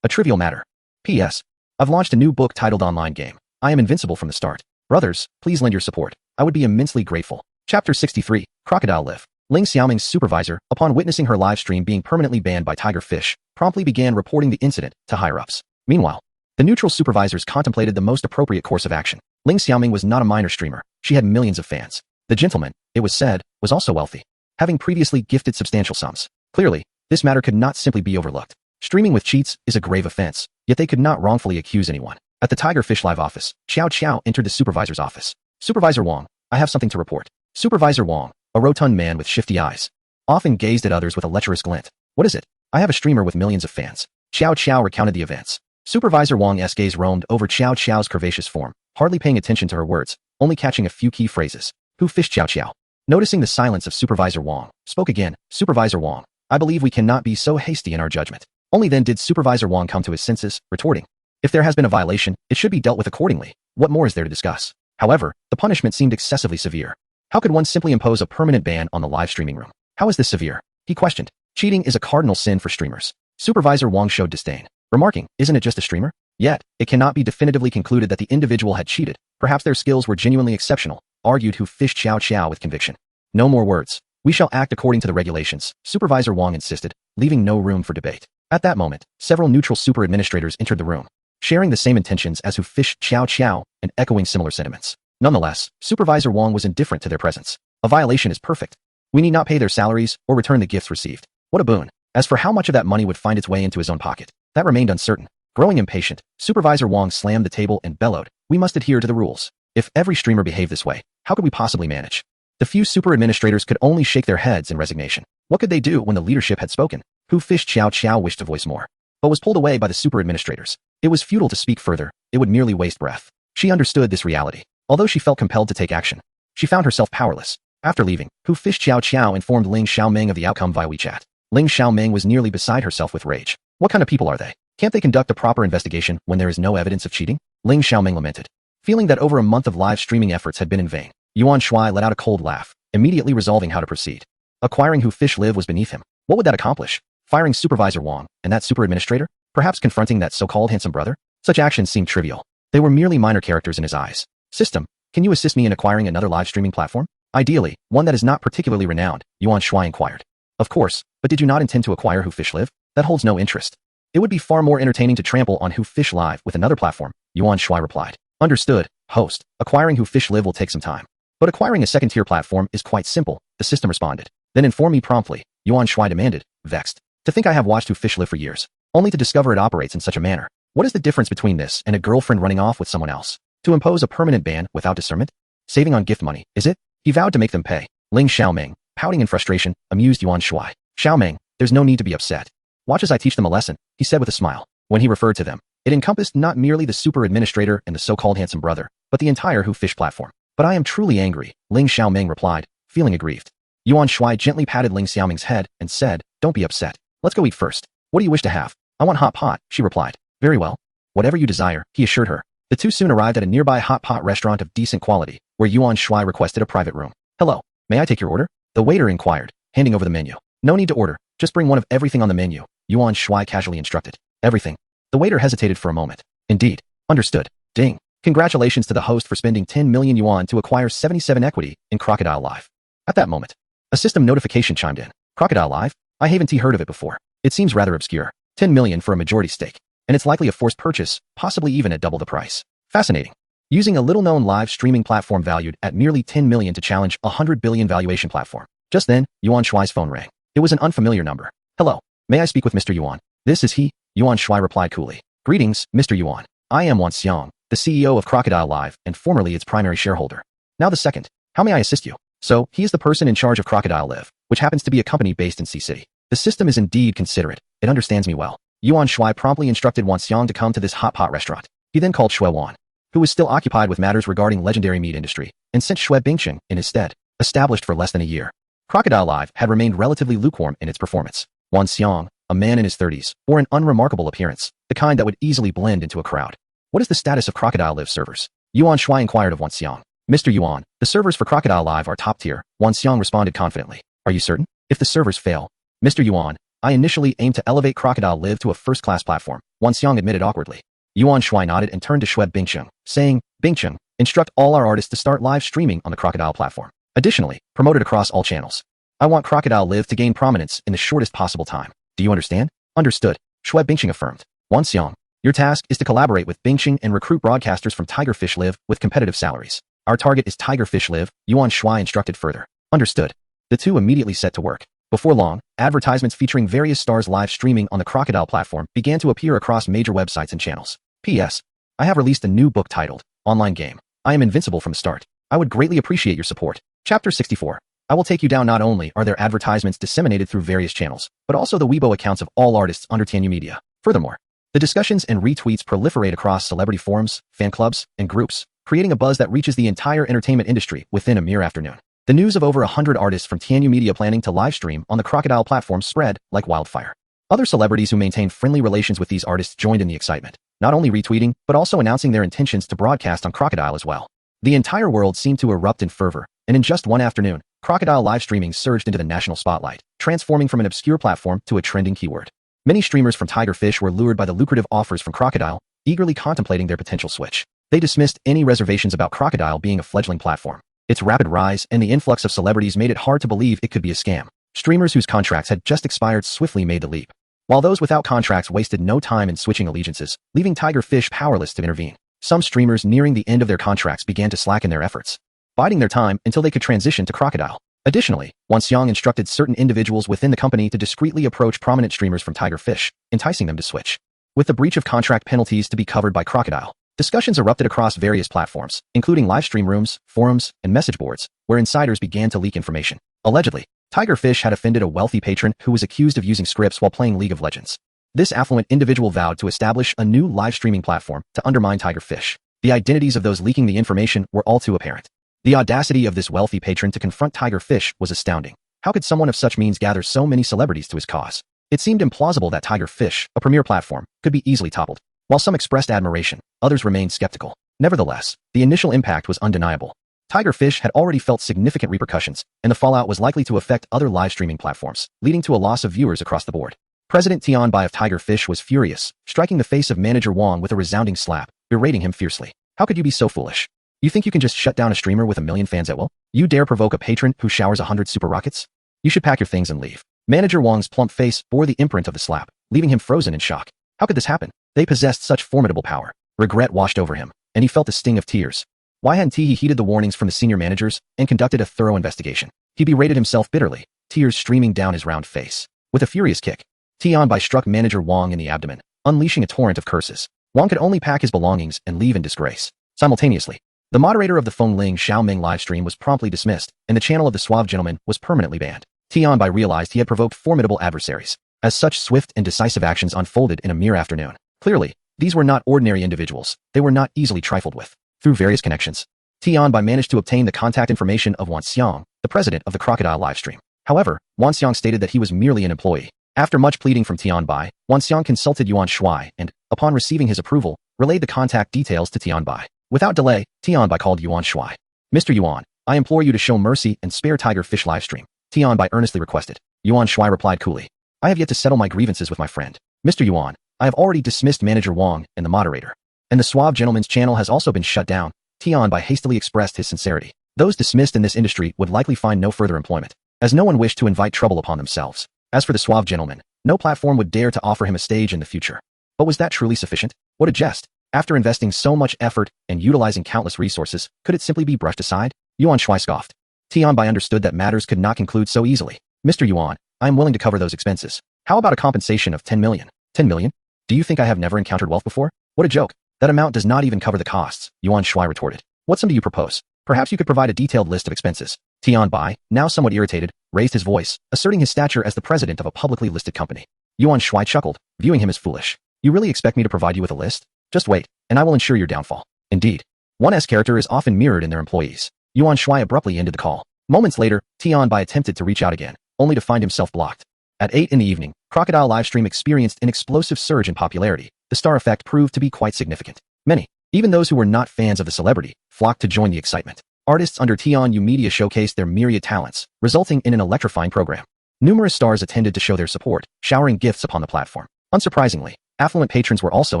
S2: A trivial matter. P.S. I've launched a new book titled Online Game. I am invincible from the start. Brothers, please lend your support. I would be immensely grateful. Chapter 63, Crocodile Live. Ling Xiaoming's supervisor, upon witnessing her live stream being permanently banned by Tiger Fish, promptly began reporting the incident to higher-ups. Meanwhile, the neutral supervisors contemplated the most appropriate course of action. Ling Xiaoming was not a minor streamer. She had millions of fans. The gentleman, it was said, was also wealthy, having previously gifted substantial sums. Clearly, this matter could not simply be overlooked. Streaming with cheats is a grave offense, yet they could not wrongfully accuse anyone. At the Tiger Fish Live office, Xiao Qiao entered the supervisor's office. Supervisor Wang, I have something to report. Supervisor Wang, a rotund man with shifty eyes, often gazed at others with a lecherous glint. What is it? I have a streamer with millions of fans. Xiao Qiao recounted the events. Supervisor Wang's gaze roamed over Xiao Qiao's curvaceous form, hardly paying attention to her words, only catching a few key phrases. Who fished Xiao Qiao? Noticing the silence of Supervisor Wang, spoke again. Supervisor Wang, I believe we cannot be so hasty in our judgment. Only then did Supervisor Wang come to his senses, retorting. If there has been a violation, it should be dealt with accordingly. What more is there to discuss? However, the punishment seemed excessively severe. How could one simply impose a permanent ban on the live streaming room? How is this severe? He questioned. Cheating is a cardinal sin for streamers. Supervisor Wang showed disdain, remarking, isn't it just a streamer? Yet, it cannot be definitively concluded that the individual had cheated. Perhaps their skills were genuinely exceptional, argued Who fished Xiao Qiao with conviction. No more words. We shall act according to the regulations, Supervisor Wang insisted, leaving no room for debate. At that moment, several neutral super administrators entered the room, sharing the same intentions as Who fished Xiao Qiao and echoing similar sentiments. Nonetheless, Supervisor Wang was indifferent to their presence. A violation is perfect. We need not pay their salaries or return the gifts received. What a boon. As for how much of that money would find its way into his own pocket, that remained uncertain. Growing impatient, Supervisor Wang slammed the table and bellowed, we must adhere to the rules. If every streamer behaved this way, how could we possibly manage? The few super administrators could only shake their heads in resignation. What could they do when the leadership had spoken? Who fished Xiao Qiao wished to voice more, but was pulled away by the super administrators. It was futile to speak further. It would merely waste breath. She understood this reality. Although she felt compelled to take action, she found herself powerless. After leaving, Who fished Xiao Qiao informed Ling Xiaoming of the outcome via WeChat. Ling Xiaoming was nearly beside herself with rage. What kind of people are they? Can't they conduct a proper investigation when there is no evidence of cheating? Ling Xiaoming lamented, feeling that over a month of live streaming efforts had been in vain. Yuan Shuai let out a cold laugh, immediately resolving how to proceed. Acquiring Who Fish Live was beneath him. What would that accomplish? Firing Supervisor Wang and that super administrator? Perhaps confronting that so-called handsome brother? Such actions seemed trivial. They were merely minor characters in his eyes. System, can you assist me in acquiring another live streaming platform? Ideally, one that is not particularly renowned, Yuan Shuai inquired. Of course, but did you not intend to acquire Who Fish Live? That holds no interest. It would be far more entertaining to trample on Who Fish Live with another platform, Yuan Shuai replied. Understood, host. Acquiring Who Fish Live will take some time. But acquiring a second-tier platform is quite simple, the system responded. Then inform me promptly, Yuan Shuai demanded, vexed. To think I have watched Who Fish Live for years, only to discover it operates in such a manner. What is the difference between this and a girlfriend running off with someone else? To impose a permanent ban without discernment? Saving on gift money, is it? He vowed to make them pay. Ling Xiaoming, pouting in frustration, amused Yuan Shuai. Xiaoming, there's no need to be upset. Watch as I teach them a lesson, he said with a smile. When he referred to them, it encompassed not merely the super administrator and the so-called handsome brother, but the entire Who Fish platform. But I am truly angry, Ling Xiaoming replied, feeling aggrieved. Yuan Shuai gently patted Ling Xiaoming's head and said, "Don't be upset. Let's go eat first. What do you wish to have?" "I want hot pot," she replied. "Very well. Whatever you desire," he assured her. The two soon arrived at a nearby hot pot restaurant of decent quality, where Yuan Shuai requested a private room. "Hello, may I take your order?" the waiter inquired, handing over the menu. "No need to order. Just bring one of everything on the menu," Yuan Shuai casually instructed. "Everything?" The waiter hesitated for a moment. "Indeed. Understood." Ding. Congratulations to the host for spending 10 million yuan to acquire 77 equity in Crocodile Live. At that moment, a system notification chimed in. Crocodile Live? I haven't heard of it before. It seems rather obscure. 10 million for a majority stake. And it's likely a forced purchase, possibly even at double the price. Fascinating. Using a little-known live streaming platform valued at nearly 10 million to challenge a 100 billion valuation platform. Just then, Yuan Shuai's phone rang. It was an unfamiliar number. "Hello, may I speak with Mr. Yuan?" "This is he," Yuan Shuai replied coolly. "Greetings, Mr. Yuan. I am Wan Xiang, the CEO of Crocodile Live and formerly its primary shareholder. Now the second. How may I assist you?" So, he is the person in charge of Crocodile Live, which happens to be a company based in C-City. The system is indeed considerate. It understands me well. Yuan Shuai promptly instructed Wan Xiang to come to this hot pot restaurant. He then called Shui Wan, who was still occupied with matters regarding legendary meat industry, and sent Shui Bingcheng in his stead. Established for less than a year, Crocodile Live had remained relatively lukewarm in its performance. Wan Xiang, a man in his 30s, bore an unremarkable appearance, the kind that would easily blend into a crowd. "What is the status of Crocodile Live servers?" Yuan Shuai inquired of Wan Xiang. "Mr. Yuan, the servers for Crocodile Live are top tier," Wan Xiang responded confidently. "Are you certain?" "If the servers fail." "Mr. Yuan, I initially aimed to elevate Crocodile Live to a first-class platform," Wan Xiang admitted awkwardly. Yuan Shuai nodded and turned to Shui Bingcheng, saying, "Bingcheng, instruct all our artists to start live streaming on the Crocodile platform. Additionally, promote it across all channels. I want Crocodile Live to gain prominence in the shortest possible time. Do you understand?" "Understood," Shui Bingcheng affirmed. "Wan Xiang, your task is to collaborate with Bingcheng and recruit broadcasters from Tigerfish Live with competitive salaries. Our target is Tigerfish Live," Yuan Shuai instructed further. "Understood." The two immediately set to work. Before long, advertisements featuring various stars live streaming on the Crocodile platform began to appear across major websites and channels. "P.S. I have released a new book titled, Online Game. I am invincible from the start. I would greatly appreciate your support." Chapter 64. I will take you down. Not only are there advertisements disseminated through various channels, but also the Weibo accounts of all artists under Tianyu Media. Furthermore, the discussions and retweets proliferate across celebrity forums, fan clubs, and groups, creating a buzz that reaches the entire entertainment industry within a mere afternoon. The news of over 100 artists from Tianyu Media planning to live stream on the Crocodile platform spread like wildfire. Other celebrities who maintain friendly relations with these artists joined in the excitement, not only retweeting, but also announcing their intentions to broadcast on Crocodile as well. The entire world seemed to erupt in fervor, and in just one afternoon, Crocodile live streaming surged into the national spotlight, transforming from an obscure platform to a trending keyword. Many streamers from Tigerfish were lured by the lucrative offers from Crocodile, eagerly contemplating their potential switch. They dismissed any reservations about Crocodile being a fledgling platform. Its rapid rise and the influx of celebrities made it hard to believe it could be a scam. Streamers whose contracts had just expired swiftly made the leap, while those without contracts wasted no time in switching allegiances, leaving Tigerfish powerless to intervene. Some streamers nearing the end of their contracts began to slacken their efforts, biding their time until they could transition to Crocodile. Additionally, Wan Xiang instructed certain individuals within the company to discreetly approach prominent streamers from Tigerfish, enticing them to switch. With the breach of contract penalties to be covered by Crocodile, discussions erupted across various platforms, including live stream rooms, forums, and message boards, where insiders began to leak information. Allegedly, Tigerfish had offended a wealthy patron who was accused of using scripts while playing League of Legends. This affluent individual vowed to establish a new live streaming platform to undermine Tigerfish. The identities of those leaking the information were all too apparent. The audacity of this wealthy patron to confront Tigerfish was astounding. How could someone of such means gather so many celebrities to his cause? It seemed implausible that Tigerfish, a premier platform, could be easily toppled. While some expressed admiration, others remained skeptical. Nevertheless, the initial impact was undeniable. Tigerfish had already felt significant repercussions, and the fallout was likely to affect other live streaming platforms, leading to a loss of viewers across the board. President Tian Bai of Tigerfish was furious, striking the face of manager Wang with a resounding slap, berating him fiercely. "How could you be so foolish? You think you can just shut down a streamer with 1 million fans at will? You dare provoke a patron who showers 100 super rockets? You should pack your things and leave." Manager Wang's plump face bore the imprint of the slap, leaving him frozen in shock. How could this happen? They possessed such formidable power. Regret washed over him, and he felt the sting of tears. Why hadn't he heeded the warnings from the senior managers and conducted a thorough investigation? He berated himself bitterly, tears streaming down his round face. With a furious kick, Tian Bai struck manager Wang in the abdomen, unleashing a torrent of curses. Wang could only pack his belongings and leave in disgrace. Simultaneously, the moderator of the Feng Ling Xiaoming livestream was promptly dismissed, and the channel of the Suave Gentleman was permanently banned. Tian Bai realized he had provoked formidable adversaries, as such swift and decisive actions unfolded in a mere afternoon. Clearly, these were not ordinary individuals. They were not easily trifled with. Through various connections, Tian Bai managed to obtain the contact information of Wan Xiang, the president of the Crocodile livestream. However, Yuan Xiang stated that he was merely an employee. After much pleading from Tianbai, Yuan Xiang consulted Yuan Shuai and, upon receiving his approval, relayed the contact details to Tianbai. Without delay, Tianbai called Yuan Shuai. Mr. Yuan, I implore you to show mercy and spare Tiger Fish livestream, Tianbai earnestly requested. Yuan Shuai replied coolly. I have yet to settle my grievances with my friend. Mr. Yuan, I have already dismissed Manager Wang and the moderator. And the suave gentleman's channel has also been shut down. Tianbai hastily expressed his sincerity. Those dismissed in this industry would likely find no further employment, as no one wished to invite trouble upon themselves. As for the suave gentleman, no platform would dare to offer him a stage in the future. But was that truly sufficient? What a jest. After investing so much effort and utilizing countless resources, could it simply be brushed aside? Yuan Shuai scoffed. Tianbai understood that matters could not conclude so easily. Mr. Yuan, I am willing to cover those expenses. How about a compensation of 10 million? 10 million? Do you think I have never encountered wealth before? What a joke. That amount does not even cover the costs, Yuan Shuai retorted. What sum do you propose? Perhaps you could provide a detailed list of expenses. Tianbai, now somewhat irritated, raised his voice, asserting his stature as the president of a publicly listed company. Yuan Shuai chuckled, viewing him as foolish. You really expect me to provide you with a list? Just wait, and I will ensure your downfall. Indeed. One's character is often mirrored in their employees. Yuan Shuai abruptly ended the call. Moments later, Tianbai attempted to reach out again, only to find himself blocked. At 8 in the evening, Crocodile livestream experienced an explosive surge in popularity. The star effect proved to be quite significant. Many, even those who were not fans of the celebrity, flocked to join the excitement. Artists under Tian Yu Media showcased their myriad talents, resulting in an electrifying program. Numerous stars attended to show their support, showering gifts upon the platform. Unsurprisingly, affluent patrons were also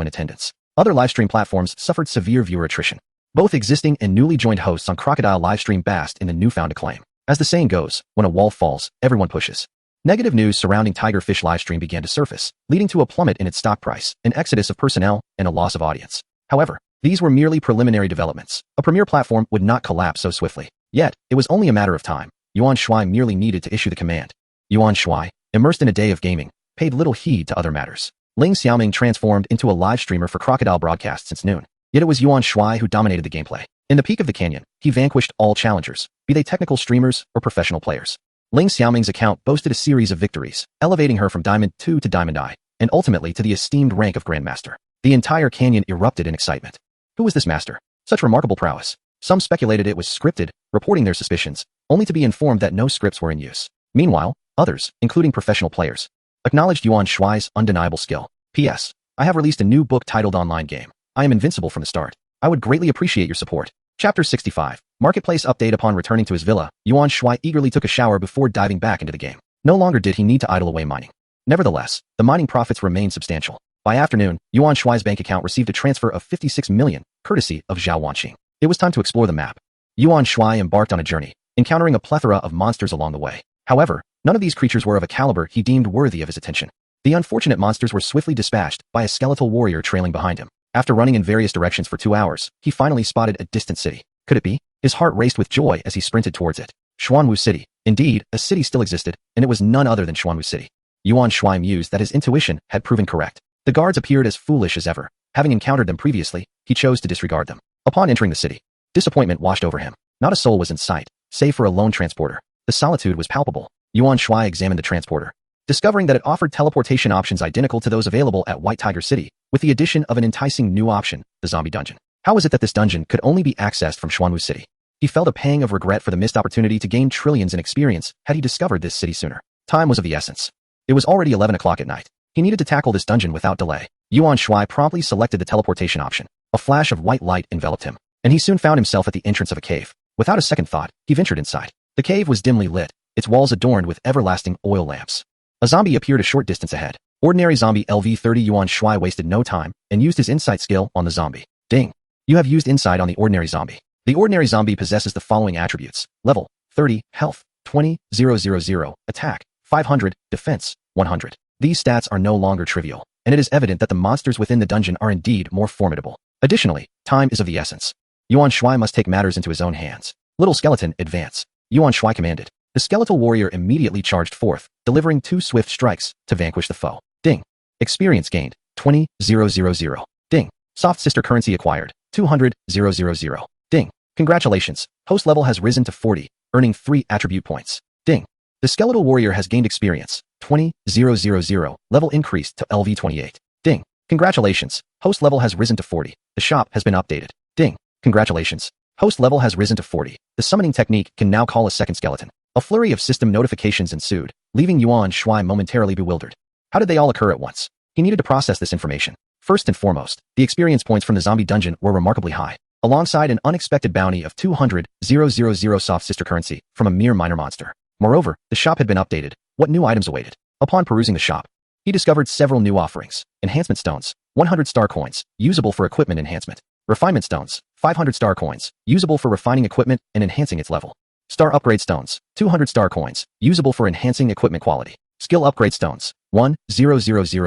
S2: in attendance. Other livestream platforms suffered severe viewer attrition. Both existing and newly joined hosts on Crocodile livestream basked in the newfound acclaim. As the saying goes, when a wall falls, everyone pushes. Negative news surrounding Tiger Fish livestream began to surface, leading to a plummet in its stock price, an exodus of personnel, and a loss of audience. However, these were merely preliminary developments. A premier platform would not collapse so swiftly. Yet, it was only a matter of time. Yuan Shuai merely needed to issue the command. Yuan Shuai, immersed in a day of gaming, paid little heed to other matters. Ling Xiaoming transformed into a live streamer for Crocodile broadcast since noon. Yet it was Yuan Shuai who dominated the gameplay. In the peak of the canyon, he vanquished all challengers, be they technical streamers or professional players. Ling Xiaoming's account boasted a series of victories, elevating her from Diamond 2 to Diamond I, and ultimately to the esteemed rank of Grandmaster. The entire canyon erupted in excitement. Who was this master? Such remarkable prowess. Some speculated it was scripted, reporting their suspicions, only to be informed that no scripts were in use. Meanwhile, others, including professional players, acknowledged Yuan Shuai's undeniable skill. P.S. I have released a new book titled Online Game. I am invincible from the start. I would greatly appreciate your support. Chapter 65. Marketplace update. Upon returning to his villa, Yuan Shuai eagerly took a shower before diving back into the game. No longer did he need to idle away mining. Nevertheless, the mining profits remained substantial. By afternoon, Yuan Shuai's bank account received a transfer of 56 million, courtesy of Zhao Wanqing. It was time to explore the map. Yuan Shuai embarked on a journey, encountering a plethora of monsters along the way. However, none of these creatures were of a caliber he deemed worthy of his attention. The unfortunate monsters were swiftly dispatched by a skeletal warrior trailing behind him. After running in various directions for 2 hours, he finally spotted a distant city. Could it be? His heart raced with joy as he sprinted towards it. Xuanwu City. Indeed, a city still existed, and it was none other than Xuanwu City. Yuan Shuai mused that his intuition had proven correct. The guards appeared as foolish as ever. Having encountered them previously, he chose to disregard them. Upon entering the city, disappointment washed over him. Not a soul was in sight, save for a lone transporter. The solitude was palpable. Yuan Shuai examined the transporter, discovering that it offered teleportation options identical to those available at White Tiger City, with the addition of an enticing new option, the zombie dungeon. How was it that this dungeon could only be accessed from Xuanwu City? He felt a pang of regret for the missed opportunity to gain trillions in experience had he discovered this city sooner. Time was of the essence. It was already 11 o'clock at night. He needed to tackle this dungeon without delay. Yuan Shuai promptly selected the teleportation option. A flash of white light enveloped him, and he soon found himself at the entrance of a cave. Without a second thought, he ventured inside. The cave was dimly lit, its walls adorned with everlasting oil lamps. A zombie appeared a short distance ahead. Ordinary zombie LV30. Yuan Shuai wasted no time and used his insight skill on the zombie. Ding. You have used insight on the ordinary zombie. The ordinary zombie possesses the following attributes. Level 30, health 20,000, attack 500, defense 100. These stats are no longer trivial, and it is evident that the monsters within the dungeon are indeed more formidable. Additionally, time is of the essence. Yuan Shuai must take matters into his own hands. Little skeleton, advance. Yuan Shuai commanded. The skeletal warrior immediately charged forth, delivering 2 swift strikes to vanquish the foe. Ding. Experience gained 20,000. Ding. Soft sister currency acquired 200,000. Ding. Congratulations. Host level has risen to 40, earning 3 attribute points. Ding. The skeletal warrior has gained experience 20,000. Level increased to LV28. Ding. Congratulations. Host level has risen to 40. The shop has been updated. Ding. Congratulations. Host level has risen to 40. The summoning technique can now call a second skeleton. A flurry of system notifications ensued, leaving Yuan Shuai momentarily bewildered. How did they all occur at once? He needed to process this information. First and foremost, the experience points from the zombie dungeon were remarkably high, alongside an unexpected bounty of 200,000 soft sister currency from a mere minor monster. Moreover, the shop had been updated. What new items awaited? Upon perusing the shop, he discovered several new offerings. Enhancement stones, 100 star coins, usable for equipment enhancement. Refinement stones, 500 star coins, usable for refining equipment and enhancing its level. Star upgrade stones, 200 star coins, usable for enhancing equipment quality. Skill upgrade stones, 1000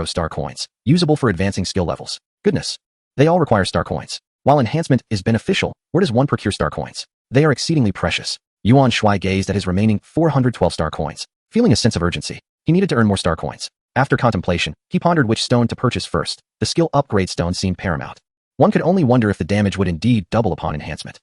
S2: star coins, usable for advancing skill levels. Goodness. They all require star coins. While enhancement is beneficial, where does one procure star coins? They are exceedingly precious. Yuan Shuai gazed at his remaining 412 star coins. Feeling a sense of urgency, he needed to earn more star coins. After contemplation, he pondered which stone to purchase first. The skill upgrade stone seemed paramount. One could only wonder if the damage would indeed double upon enhancement.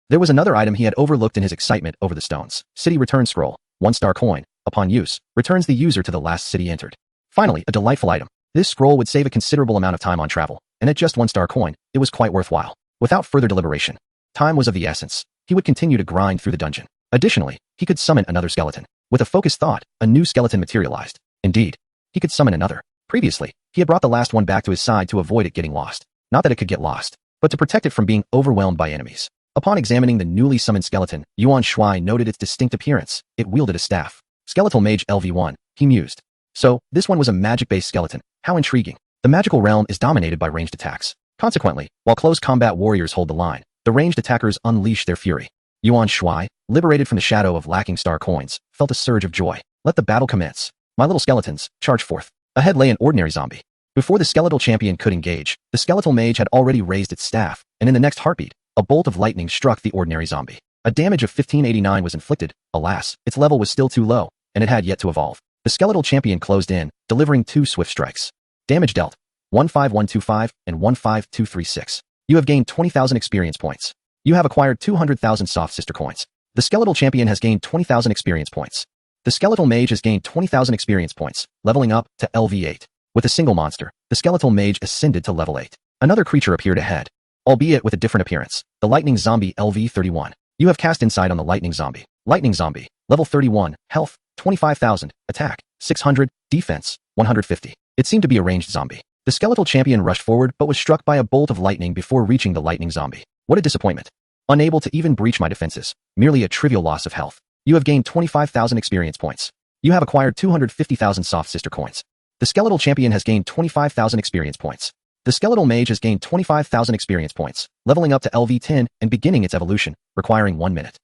S2: There was another item he had overlooked in his excitement over the stones. City return scroll, 1 star coin. Upon use, returns the user to the last city entered. Finally, a delightful item. This scroll would save a considerable amount of time on travel, and at just 1 star coin, it was quite worthwhile. Without further deliberation, time was of the essence. He would continue to grind through the dungeon. Additionally, he could summon another skeleton. With a focused thought, a new skeleton materialized. Indeed, he could summon another. Previously, he had brought the last one back to his side to avoid it getting lost. Not that it could get lost, but to protect it from being overwhelmed by enemies. Upon examining the newly summoned skeleton, Yuan Shuai noted its distinct appearance. It wielded a staff. Skeletal Mage LV1, he mused. So, this one was a magic-based skeleton. How intriguing. The magical realm is dominated by ranged attacks. Consequently, while close combat warriors hold the line, the ranged attackers unleash their fury. Yuan Shuai, liberated from the shadow of lacking star coins, felt a surge of joy. Let the battle commence. My little skeletons, charge forth. Ahead lay an ordinary zombie. Before the skeletal champion could engage, the skeletal mage had already raised its staff, and in the next heartbeat, a bolt of lightning struck the ordinary zombie. A damage of 1589 was inflicted. Alas, its level was still too low, and it had yet to evolve. The skeletal champion closed in, delivering 2 swift strikes. Damage dealt, 15125 and 15236. You have gained 20,000 experience points. You have acquired 200,000 soft sister coins. The skeletal champion has gained 20,000 experience points. The skeletal mage has gained 20,000 experience points, leveling up to LV8. With a single monster, the skeletal mage ascended to level 8. Another creature appeared ahead, albeit with a different appearance. The lightning zombie LV31. You have cast insight on the lightning zombie. Lightning zombie, level 31, health, 25,000, attack, 600, defense, 150. It seemed to be a ranged zombie. The skeletal champion rushed forward but was struck by a bolt of lightning before reaching the lightning zombie. What a disappointment. Unable to even breach my defenses. Merely a trivial loss of health. You have gained 25,000 experience points. You have acquired 250,000 soft sister coins. The skeletal champion has gained 25,000 experience points. The skeletal mage has gained 25,000 experience points, leveling up to LV10 and beginning its evolution, requiring 1 minute.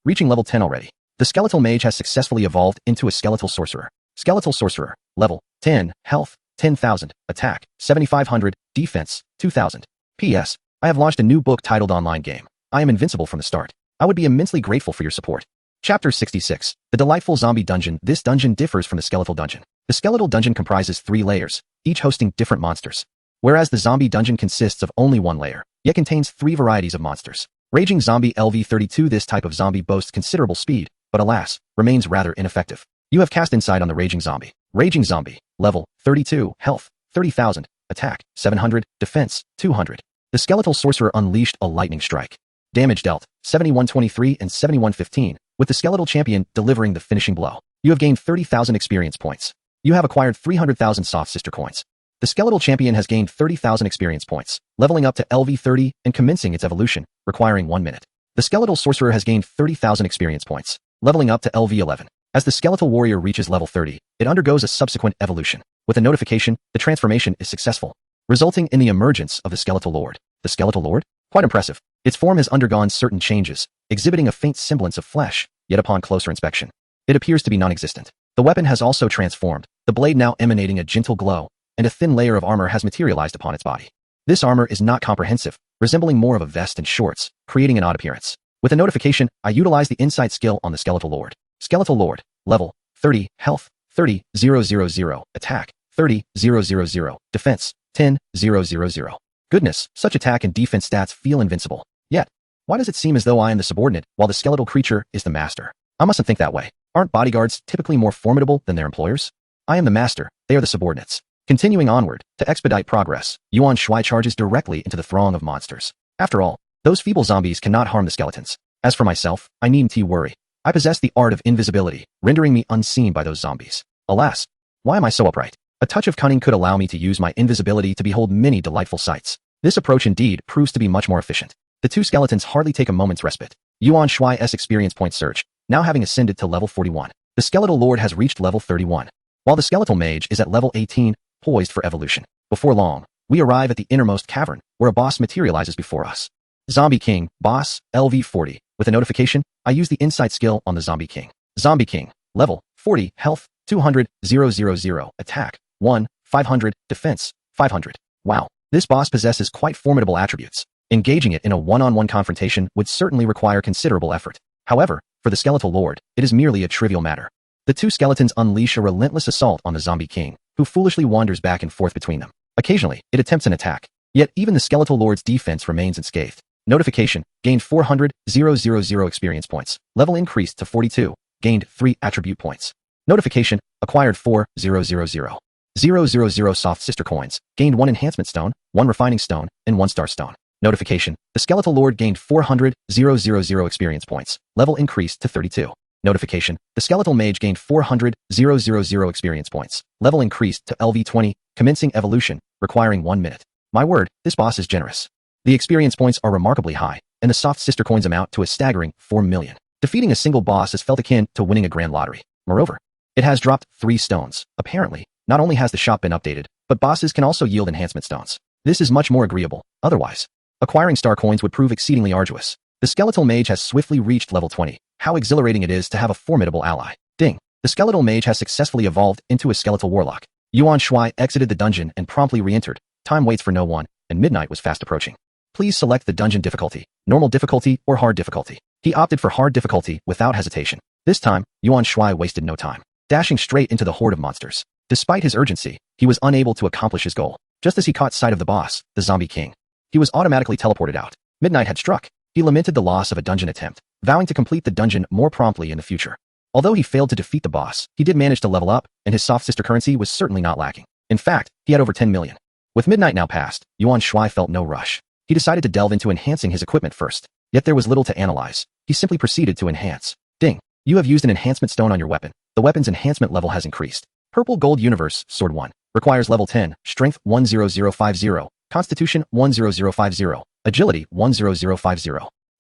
S2: Reaching level 10 already. The skeletal mage has successfully evolved into a skeletal sorcerer. Skeletal sorcerer, level 10, health, 10,000, attack, 7,500, defense, 2,000. P.S. I have launched a new book titled Online Game. I am invincible from the start. I would be immensely grateful for your support. Chapter 66. The Delightful Zombie Dungeon. This dungeon differs from the skeletal dungeon. The skeletal dungeon comprises 3 layers, each hosting different monsters. Whereas the zombie dungeon consists of only 1 layer, yet contains 3 varieties of monsters. Raging Zombie LV32. This type of zombie boasts considerable speed, but alas, remains rather ineffective. You have cast insight on the Raging Zombie. Raging Zombie, level 32, health, 30,000, attack, 700, defense, 200. The skeletal sorcerer unleashed a lightning strike. Damage dealt, 7123 and 7115, with the skeletal champion delivering the finishing blow. You have gained 30,000 experience points. You have acquired 300,000 soft sister coins. The skeletal champion has gained 30,000 experience points, leveling up to LV30 and commencing its evolution, requiring 1 minute. The skeletal sorcerer has gained 30,000 experience points, leveling up to LV11. As the skeletal warrior reaches level 30, it undergoes a subsequent evolution. With a notification, the transformation is successful, resulting in the emergence of the skeletal lord. The skeletal lord? Quite impressive. Its form has undergone certain changes, exhibiting a faint semblance of flesh, yet upon closer inspection, it appears to be non-existent. The weapon has also transformed, the blade now emanating a gentle glow, and a thin layer of armor has materialized upon its body. This armor is not comprehensive, resembling more of a vest and shorts, creating an odd appearance. With a notification, I utilize the insight skill on the skeletal lord. Skeletal lord, level 30, health 30,000, attack 30,000, defense 10,000. Goodness, such attack and defense stats feel invincible. Yet, why does it seem as though I am the subordinate while the skeletal creature is the master? I mustn't think that way. Aren't bodyguards typically more formidable than their employers? I am the master, they are the subordinates. Continuing onward, to expedite progress, Yuan Shuai charges directly into the throng of monsters. After all, Those feeble zombies cannot harm the skeletons. As for myself, I needn't worry. I possess the art of invisibility, rendering me unseen by those zombies. Alas, why am I so upright? A touch of cunning could allow me to use my invisibility to behold many delightful sights. This approach indeed proves to be much more efficient. The two skeletons hardly take a moment's respite. Yuan Shuai's experience point surge, now having ascended to level 41. The skeletal lord has reached level 31, while the skeletal mage is at level 18, poised for evolution. Before long, we arrive at the innermost cavern, where a boss materializes before us. Zombie King, boss, LV 40. With a notification, I use the insight skill on the Zombie King. Zombie King, level 40, health 200, 000, attack 1, 500, defense 500. Wow, this boss possesses quite formidable attributes. Engaging it in a one-on-one confrontation would certainly require considerable effort. However, for the skeletal lord, it is merely a trivial matter. The two skeletons unleash a relentless assault on the Zombie King, who foolishly wanders back and forth between them. Occasionally, it attempts an attack. Yet even the skeletal lord's defense remains unscathed. Notification, gained 400, 000 experience points. Level increased to 42, gained 3 attribute points. Notification, acquired 4, 000 soft sister coins, gained 1 enhancement stone, 1 refining stone, and 1 star stone. Notification, the skeletal lord gained 400, 000 experience points. Level increased to 32. Notification, the skeletal mage gained 400, 000 experience points. Level increased to LV 20, commencing evolution, requiring 1 minute. My word, this boss is generous. The experience points are remarkably high, and the soft sister coins amount to a staggering 4 million. Defeating a single boss is felt akin to winning a grand lottery. Moreover, it has dropped 3 stones. Apparently, not only has the shop been updated, but bosses can also yield enhancement stones. This is much more agreeable. Otherwise, acquiring star coins would prove exceedingly arduous. The skeletal mage has swiftly reached level 20. How exhilarating it is to have a formidable ally. Ding. The skeletal mage has successfully evolved into a skeletal warlock. Yuan Shuai exited the dungeon and promptly re-entered. Time waits for no one, and midnight was fast approaching. Please select the dungeon difficulty, normal difficulty, or hard difficulty. He opted for hard difficulty without hesitation. This time, Yuan Shuai wasted no time, dashing straight into the horde of monsters. Despite his urgency, he was unable to accomplish his goal. Just as he caught sight of the boss, the Zombie King, he was automatically teleported out. Midnight had struck. He lamented the loss of a dungeon attempt, vowing to complete the dungeon more promptly in the future. Although he failed to defeat the boss, he did manage to level up, and his soft sister currency was certainly not lacking. In fact, he had over 10 million. With midnight now past, Yuan Shuai felt no rush. He decided to delve into enhancing his equipment first. Yet there was little to analyze. He simply proceeded to enhance. Ding. You have used an enhancement stone on your weapon. The weapon's enhancement level has increased. Purple Gold Universe, Sword 1. Requires level 10, Strength 10050, Constitution 10050, Agility 10050.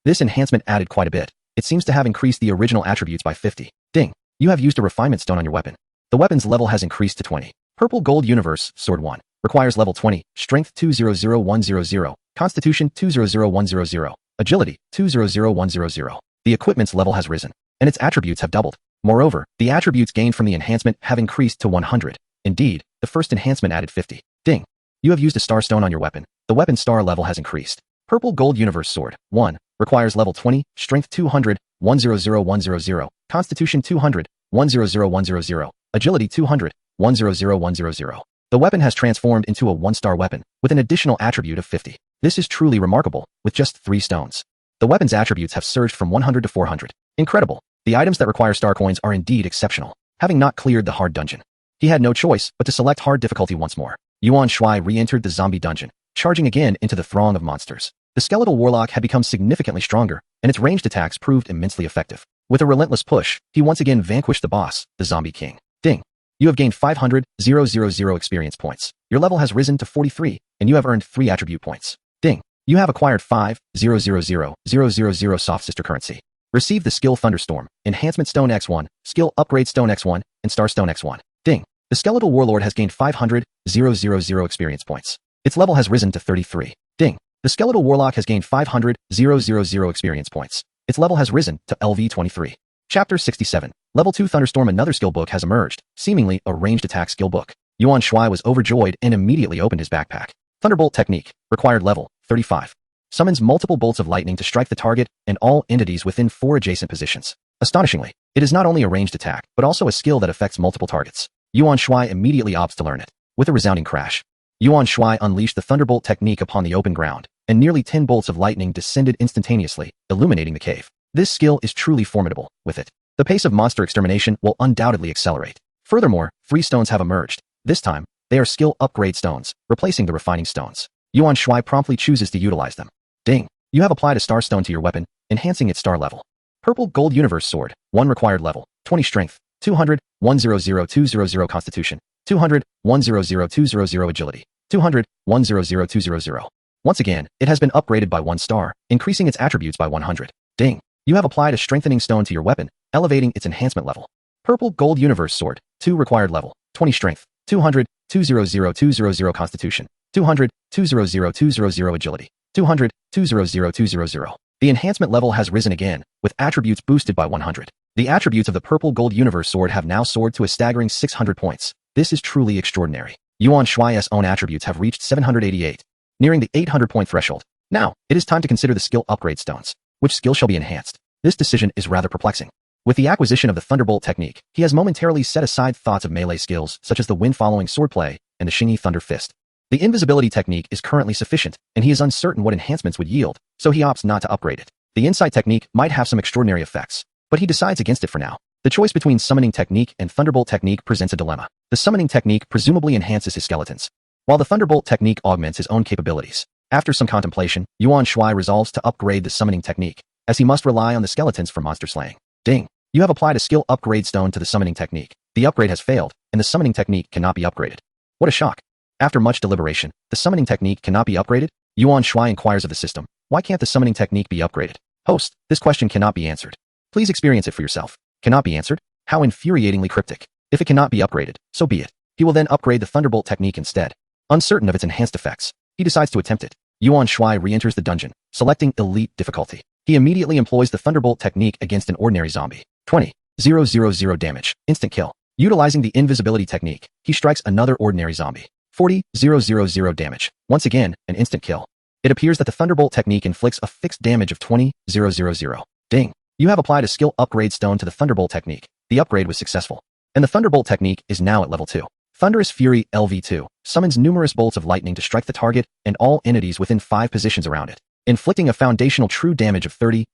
S2: This enhancement added quite a bit. It seems to have increased the original attributes by 50. Ding. You have used a refinement stone on your weapon. The weapon's level has increased to 20. Purple Gold Universe, Sword 1. Requires level 20, Strength 200100, Constitution 200100, Agility 200100. The equipment's level has risen, and its attributes have doubled. Moreover, the attributes gained from the enhancement have increased to 100. Indeed, the first enhancement added 50. Ding. You have used a star stone on your weapon. The weapon's star level has increased. Purple Gold Universe Sword 1. Requires level 20, Strength 200, 100,100, Constitution 200, 100,100, Agility 200, 100,100. The weapon has transformed into a 1-star weapon, with an additional attribute of 50. This is truly remarkable, with just 3 stones. The weapon's attributes have surged from 100 to 400. Incredible. The items that require star coins are indeed exceptional. Having not cleared the hard dungeon, he had no choice but to select hard difficulty once more. Yuan Shuai re-entered the zombie dungeon, charging again into the throng of monsters. The skeletal warlock had become significantly stronger, and its ranged attacks proved immensely effective. With a relentless push, he once again vanquished the boss, the Zombie King. Ding. You have gained 500,000 experience points. Your level has risen to 43, and you have earned 3 attribute points. Ding. You have acquired 5,000,000 soft sister currency. Receive the skill Thunderstorm, Enhancement Stone X1, Skill Upgrade Stone X1, and Star Stone X1. Ding. The skeletal warlord has gained 500,000 experience points. Its level has risen to 33. Ding. The skeletal warlock has gained 500,000 experience points. Its level has risen to LV 23. Chapter 67. Level 2 Thunderstorm. Another skill book has emerged, seemingly a ranged attack skill book. Yuan Shuai was overjoyed and immediately opened his backpack. Thunderbolt Technique. Required level 35. Summons multiple bolts of lightning to strike the target and all entities within 4 adjacent positions. Astonishingly, it is not only a ranged attack, but also a skill that affects multiple targets. Yuan Shuai immediately opts to learn it. With a resounding crash, Yuan Shuai unleashed the Thunderbolt Technique upon the open ground, and nearly 10 bolts of lightning descended instantaneously, illuminating the cave. This skill is truly formidable. With it, the pace of monster extermination will undoubtedly accelerate. Furthermore, 3 stones have emerged. This time, they are skill upgrade stones, replacing the refining stones. Yuan Shuai promptly chooses to utilize them. Ding. You have applied a star stone to your weapon, enhancing its star level. Purple Gold Universe Sword, 1 required level, 20 strength, 200, 100,200 constitution, 200, 100,200 agility, 200, 100,200. Once again, it has been upgraded by 1 star, increasing its attributes by 100. Ding. You have applied a strengthening stone to your weapon, elevating its enhancement level. Purple Gold Universe Sword, 2 required level, 20 strength, 200, 200,200 constitution, 200, 200,200 agility, 200, 200,200. The enhancement level has risen again, with attributes boosted by 100. The attributes of the Purple Gold Universe Sword have now soared to a staggering 600 points. This is truly extraordinary. Yuan Shuai's own attributes have reached 788, nearing the 800-point threshold. Now, it is time to consider the skill upgrade stones. Which skill shall be enhanced? This decision is rather perplexing. With the acquisition of the Thunderbolt technique, he has momentarily set aside thoughts of melee skills such as the wind-following swordplay and the Xingyi Thunder Fist. The invisibility technique is currently sufficient, and he is uncertain what enhancements would yield, so he opts not to upgrade it. The insight technique might have some extraordinary effects, but he decides against it for now. The choice between summoning technique and Thunderbolt technique presents a dilemma. The summoning technique presumably enhances his skeletons, while the Thunderbolt technique augments his own capabilities. After some contemplation, Yuan Shuai resolves to upgrade the summoning technique, as he must rely on the skeletons for monster slaying. Ding. You have applied a skill upgrade stone to the summoning technique. The upgrade has failed, and the summoning technique cannot be upgraded. What a shock. After much deliberation, the summoning technique cannot be upgraded? Yuan Shuai inquires of the system. Why can't the summoning technique be upgraded? Host, this question cannot be answered. Please experience it for yourself. Cannot be answered? How infuriatingly cryptic. If it cannot be upgraded, so be it. He will then upgrade the Thunderbolt technique instead. Uncertain of its enhanced effects, he decides to attempt it. Yuan Shuai re-enters the dungeon, selecting Elite difficulty. He immediately employs the Thunderbolt technique against an ordinary zombie. 20,000 damage, instant kill. Utilizing the invisibility technique, he strikes another ordinary zombie. 40,000 damage, once again, an instant kill. It appears that the Thunderbolt technique inflicts a fixed damage of 20,000. Ding. You have applied a skill upgrade stone to the Thunderbolt technique. The upgrade was successful, and the Thunderbolt technique is now at level 2. Thunderous Fury LV2 summons numerous bolts of lightning to strike the target and all entities within 5 positions around it, inflicting a foundational true damage of 30,000.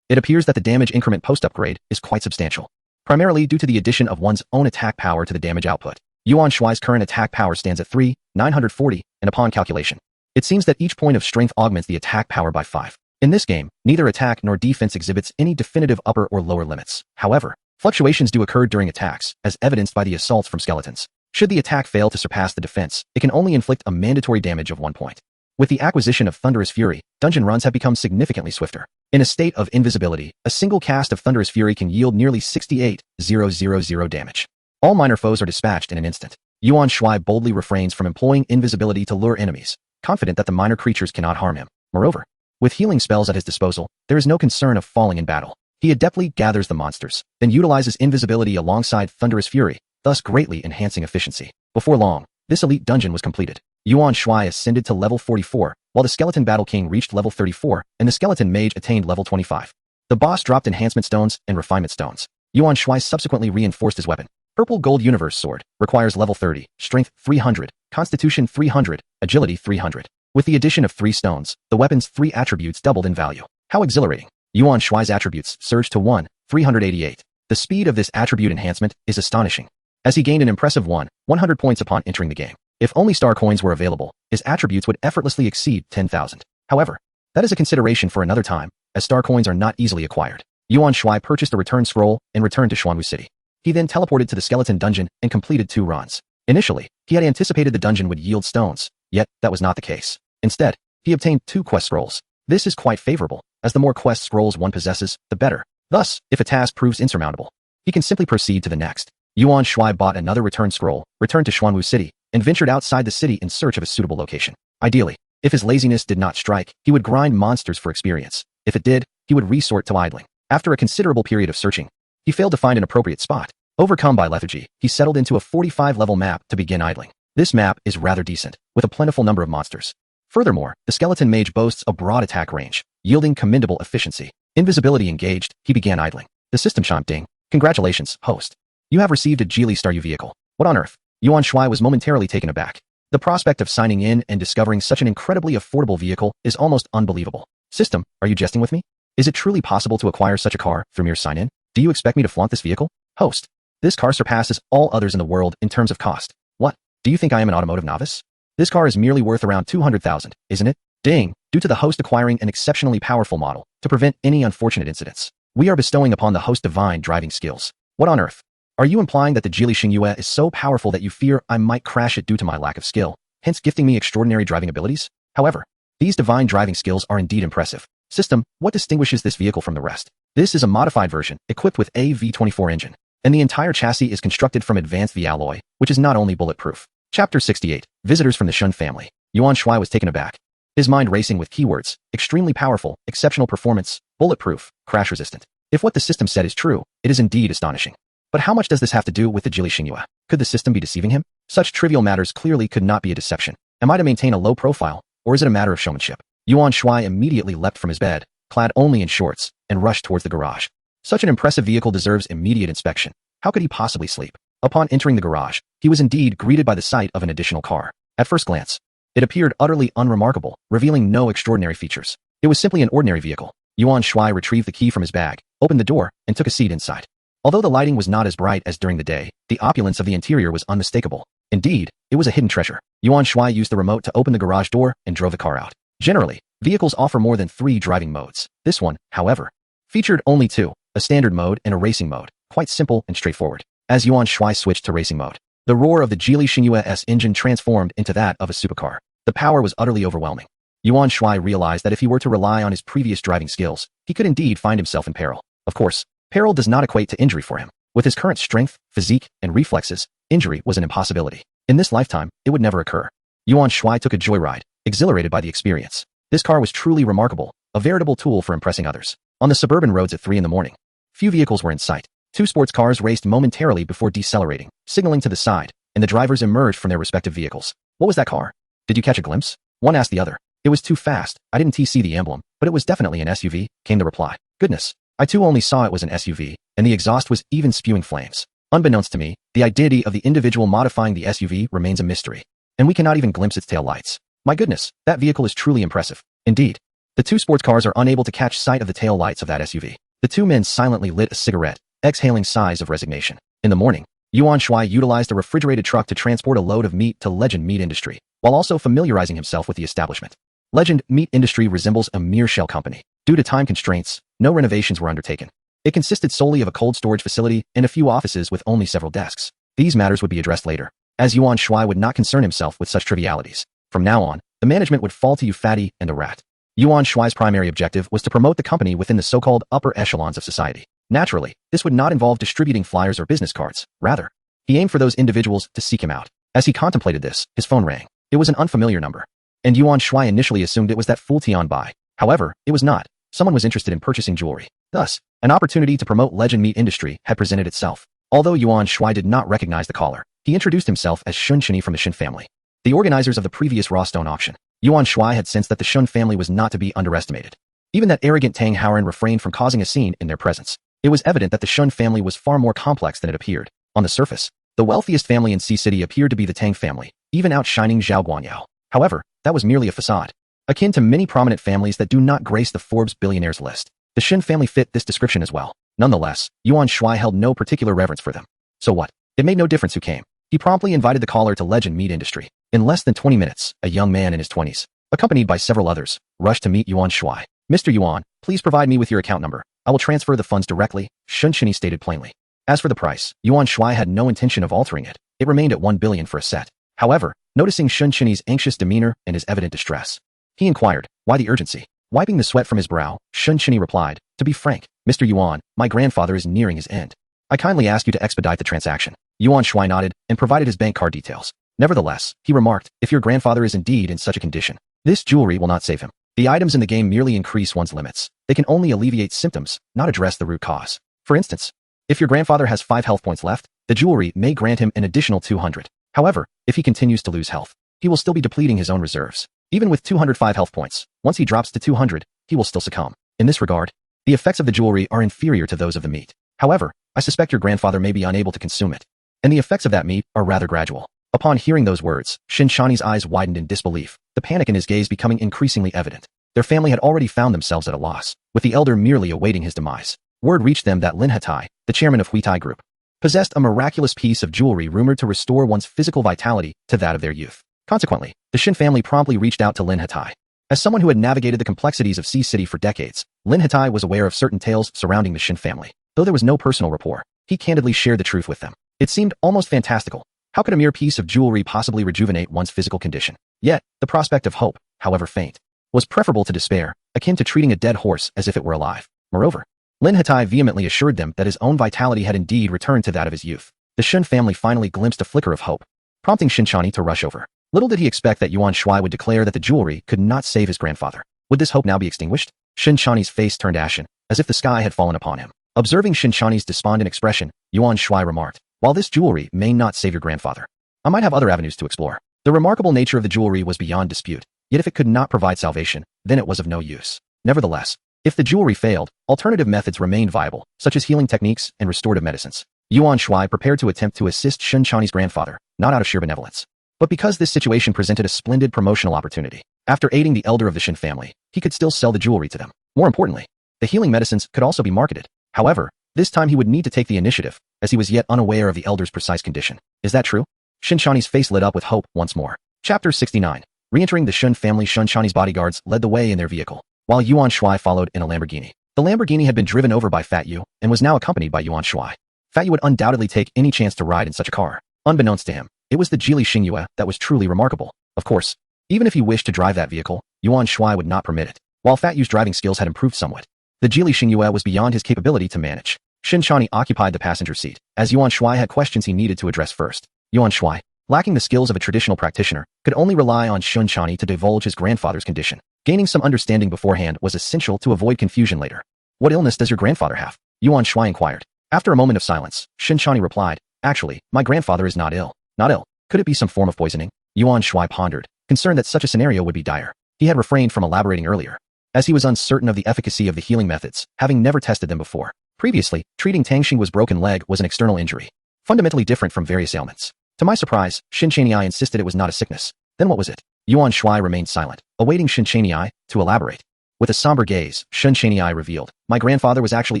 S2: It appears that the damage increment post-upgrade is quite substantial, primarily due to the addition of one's own attack power to the damage output. Yuan Shuai's current attack power stands at 3,940, and upon calculation, it seems that each point of strength augments the attack power by 5. In this game, neither attack nor defense exhibits any definitive upper or lower limits. However, fluctuations do occur during attacks, as evidenced by the assaults from skeletons. Should the attack fail to surpass the defense, it can only inflict a mandatory damage of 1 point. With the acquisition of Thunderous Fury, dungeon runs have become significantly swifter. In a state of invisibility, a single cast of Thunderous Fury can yield nearly 68,000 damage. All minor foes are dispatched in an instant. Yuan Shuai boldly refrains from employing invisibility to lure enemies, confident that the minor creatures cannot harm him. Moreover, with healing spells at his disposal, there is no concern of falling in battle. He adeptly gathers the monsters, then utilizes invisibility alongside Thunderous Fury, thus greatly enhancing efficiency. Before long, this elite dungeon was completed. Yuan Shuai ascended to level 44, while the Skeleton Battle King reached level 34, and the Skeleton Mage attained level 25. The boss dropped enhancement stones and refinement stones. Yuan Shuai subsequently reinforced his weapon. Purple Gold Universe Sword requires level 30, strength 300, constitution 300, agility 300. With the addition of 3 stones, the weapon's 3 attributes doubled in value. How exhilarating. Yuan Shuai's attributes surged to 1,388. The speed of this attribute enhancement is astonishing, as he gained an impressive 100 points upon entering the game. If only star coins were available, his attributes would effortlessly exceed 10,000. However, that is a consideration for another time, as star coins are not easily acquired. Yuan Shuai purchased a return scroll and returned to Xuanwu City. He then teleported to the skeleton dungeon and completed 2 runs. Initially, he had anticipated the dungeon would yield stones, yet that was not the case. Instead, he obtained 2 quest scrolls. This is quite favorable, as the more quest scrolls one possesses, the better. Thus, if a task proves insurmountable, he can simply proceed to the next. Yuan Shuai bought another return scroll, returned to Xuanwu City, and ventured outside the city in search of a suitable location. Ideally, if his laziness did not strike, he would grind monsters for experience. If it did, he would resort to idling. After a considerable period of searching, he failed to find an appropriate spot. Overcome by lethargy, he settled into a 45-level map to begin idling. This map is rather decent, with a plentiful number of monsters. Furthermore, the Skeleton Mage boasts a broad attack range, yielding commendable efficiency. Invisibility engaged, he began idling. The system chimed. Ding. Congratulations, host. You have received a Geely Staryu vehicle. What on earth? Yuan Shuai was momentarily taken aback. The prospect of signing in and discovering such an incredibly affordable vehicle is almost unbelievable. System, are you jesting with me? Is it truly possible to acquire such a car through mere sign-in? Do you expect me to flaunt this vehicle? Host. This car surpasses all others in the world in terms of cost. What? Do you think I am an automotive novice? This car is merely worth around 200,000, isn't it? Ding! Due to the host acquiring an exceptionally powerful model to prevent any unfortunate incidents, we are bestowing upon the host divine driving skills. What on earth? Are you implying that the Jili Xingyue is so powerful that you fear I might crash it due to my lack of skill, hence gifting me extraordinary driving abilities? However, these divine driving skills are indeed impressive. System, what distinguishes this vehicle from the rest? This is a modified version, equipped with a V24 engine, and the entire chassis is constructed from advanced V alloy, which is not only bulletproof. Chapter 68, Visitors from the Shun Family. Yuan Shuai was taken aback, his mind racing with keywords: extremely powerful, exceptional performance, bulletproof, crash resistant. If what the system said is true, it is indeed astonishing. But how much does this have to do with the Jili Xingyue? Could the system be deceiving him? Such trivial matters clearly could not be a deception. Am I to maintain a low profile, or is it a matter of showmanship? Yuan Shuai immediately leapt from his bed, clad only in shorts, and rushed towards the garage. Such an impressive vehicle deserves immediate inspection. How could he possibly sleep? Upon entering the garage, he was indeed greeted by the sight of an additional car. At first glance, it appeared utterly unremarkable, revealing no extraordinary features. It was simply an ordinary vehicle. Yuan Shuai retrieved the key from his bag, opened the door, and took a seat inside. Although the lighting was not as bright as during the day, the opulence of the interior was unmistakable. Indeed, it was a hidden treasure. Yuan Shuai used the remote to open the garage door and drove the car out. Generally, vehicles offer more than 3 driving modes. This one, however, featured only 2, a standard mode and a racing mode, quite simple and straightforward. As Yuan Shuai switched to racing mode, the roar of the Jili Xingyue's engine transformed into that of a supercar. The power was utterly overwhelming. Yuan Shuai realized that if he were to rely on his previous driving skills, he could indeed find himself in peril. Of course, peril does not equate to injury for him. With his current strength, physique, and reflexes, injury was an impossibility. In this lifetime, it would never occur. Yuan Shuai took a joyride, exhilarated by the experience. This car was truly remarkable, a veritable tool for impressing others. On the suburban roads at 3 in the morning, few vehicles were in sight. 2 sports cars raced momentarily before decelerating, signaling to the side, and the drivers emerged from their respective vehicles. What was that car? Did you catch a glimpse? One asked the other. It was too fast. I didn't see the emblem, but it was definitely an SUV, came the reply. Goodness. I too only saw it was an SUV, and the exhaust was even spewing flames. Unbeknownst to me, the identity of the individual modifying the SUV remains a mystery, and we cannot even glimpse its tail lights. My goodness, that vehicle is truly impressive. Indeed, the 2 sports cars are unable to catch sight of the tail lights of that SUV. The 2 men silently lit a cigarette, exhaling sighs of resignation. In the morning, Yuan Shuai utilized a refrigerated truck to transport a load of meat to Legend Meat Industry, while also familiarizing himself with the establishment. Legend Meat Industry resembles a mere shell company. Due to time constraints, no renovations were undertaken. It consisted solely of a cold storage facility and a few offices with only several desks. These matters would be addressed later, as Yuan Shuai would not concern himself with such trivialities. From now on, the management would fall to you fatty and a rat. Yuan Shuai's primary objective was to promote the company within the so-called upper echelons of society. Naturally, this would not involve distributing flyers or business cards. Rather, he aimed for those individuals to seek him out. As he contemplated this, his phone rang. It was an unfamiliar number, and Yuan Shuai initially assumed it was that fool Tian Bai. However, it was not. Someone was interested in purchasing jewelry. Thus, an opportunity to promote Legend Meat Industry had presented itself. Although Yuan Shuai did not recognize the caller, he introduced himself as Shun Chini from the Shun family, the organizers of the previous raw stone auction. Yuan Shuai had sensed that the Shun family was not to be underestimated. Even that arrogant Tang Haoran refrained from causing a scene in their presence. It was evident that the Shun family was far more complex than it appeared. On the surface, the wealthiest family in Sea City appeared to be the Tang family, even outshining Zhao Guanyao. However, that was merely a facade. Akin to many prominent families that do not grace the Forbes billionaires list, the Shin family fit this description as well. Nonetheless, Yuan Shuai held no particular reverence for them. So what? It made no difference who came. He promptly invited the caller to Legend Meat Industry. In less than 20 minutes, a young man in his 20s, accompanied by several others, rushed to meet Yuan Shuai. Mr. Yuan, please provide me with your account number. I will transfer the funds directly, Shun Chini stated plainly. As for the price, Yuan Shuai had no intention of altering it. It remained at 1 billion for a set. However, noticing Shun Chini's anxious demeanor and his evident distress, he inquired, why the urgency? Wiping the sweat from his brow, Shun Chini replied, to be frank, Mr. Yuan, my grandfather is nearing his end. I kindly ask you to expedite the transaction. Yuan Shuai nodded and provided his bank card details. Nevertheless, he remarked, if your grandfather is indeed in such a condition, this jewelry will not save him. The items in the game merely increase one's limits. They can only alleviate symptoms, not address the root cause. For instance, if your grandfather has 5 health points left, the jewelry may grant him an additional 200. However, if he continues to lose health, he will still be depleting his own reserves. Even with 205 health points, once he drops to 200, he will still succumb. In this regard, the effects of the jewelry are inferior to those of the meat. However, I suspect your grandfather may be unable to consume it, and the effects of that meat are rather gradual. Upon hearing those words, Shin Shani's eyes widened in disbelief, the panic in his gaze becoming increasingly evident. Their family had already found themselves at a loss, with the elder merely awaiting his demise. Word reached them that Lin Hatai, the chairman of Huitai Group, possessed a miraculous piece of jewelry rumored to restore one's physical vitality to that of their youth. Consequently, the Shin family promptly reached out to Lin Hatai. As someone who had navigated the complexities of Sea City for decades, Lin Hitai was aware of certain tales surrounding the Shin family. Though there was no personal rapport, he candidly shared the truth with them. It seemed almost fantastical. How could a mere piece of jewelry possibly rejuvenate one's physical condition? Yet, the prospect of hope, however faint, was preferable to despair, akin to treating a dead horse as if it were alive. Moreover, Lin Hitai vehemently assured them that his own vitality had indeed returned to that of his youth. The Shin family finally glimpsed a flicker of hope, prompting Shinchani to rush over. Little did he expect that Yuan Shuai would declare that the jewelry could not save his grandfather. Would this hope now be extinguished? Shinchani's face turned ashen, as if the sky had fallen upon him. Observing Shinchani's despondent expression, Yuan Shuai remarked, "While this jewelry may not save your grandfather, I might have other avenues to explore." The remarkable nature of the jewelry was beyond dispute, yet if it could not provide salvation, then it was of no use. Nevertheless, if the jewelry failed, alternative methods remained viable, such as healing techniques and restorative medicines. Yuan Shuai prepared to attempt to assist Shinchani's grandfather, not out of sheer benevolence, but because this situation presented a splendid promotional opportunity. After aiding the elder of the Shin family, he could still sell the jewelry to them. More importantly, the healing medicines could also be marketed. However, this time he would need to take the initiative, as he was yet unaware of the elder's precise condition. Is that true? Shinchani's face lit up with hope once more. Chapter 69. Re-entering the Shin family, Shinchani's bodyguards led the way in their vehicle, while Yuan Shuai followed in a Lamborghini. The Lamborghini had been driven over by Fat Yu and was now accompanied by Yuan Shuai. Fat Yu would undoubtedly take any chance to ride in such a car. Unbeknownst to him, it was the Geely Xingyue that was truly remarkable. Of course, even if he wished to drive that vehicle, Yuan Shuai would not permit it. While Fat Yu's driving skills had improved somewhat, the Geely Xingyue was beyond his capability to manage. Shinchani occupied the passenger seat, as Yuan Shuai had questions he needed to address first. Yuan Shuai, lacking the skills of a traditional practitioner, could only rely on Shinchani to divulge his grandfather's condition. Gaining some understanding beforehand was essential to avoid confusion later. "What illness does your grandfather have?" Yuan Shuai inquired. After a moment of silence, Shinchani replied, "Actually, my grandfather is not ill." "Not ill? Could it be some form of poisoning?" Yuan Shuai pondered, concerned that such a scenario would be dire. He had refrained from elaborating earlier, as he was uncertain of the efficacy of the healing methods, having never tested them before. Previously, treating Tang Xingguo's broken leg was an external injury, fundamentally different from various ailments. To my surprise, Shinchani insisted it was not a sickness. Then what was it? Yuan Shuai remained silent, awaiting Shinchani to elaborate. With a somber gaze, Shinchani revealed, "My grandfather was actually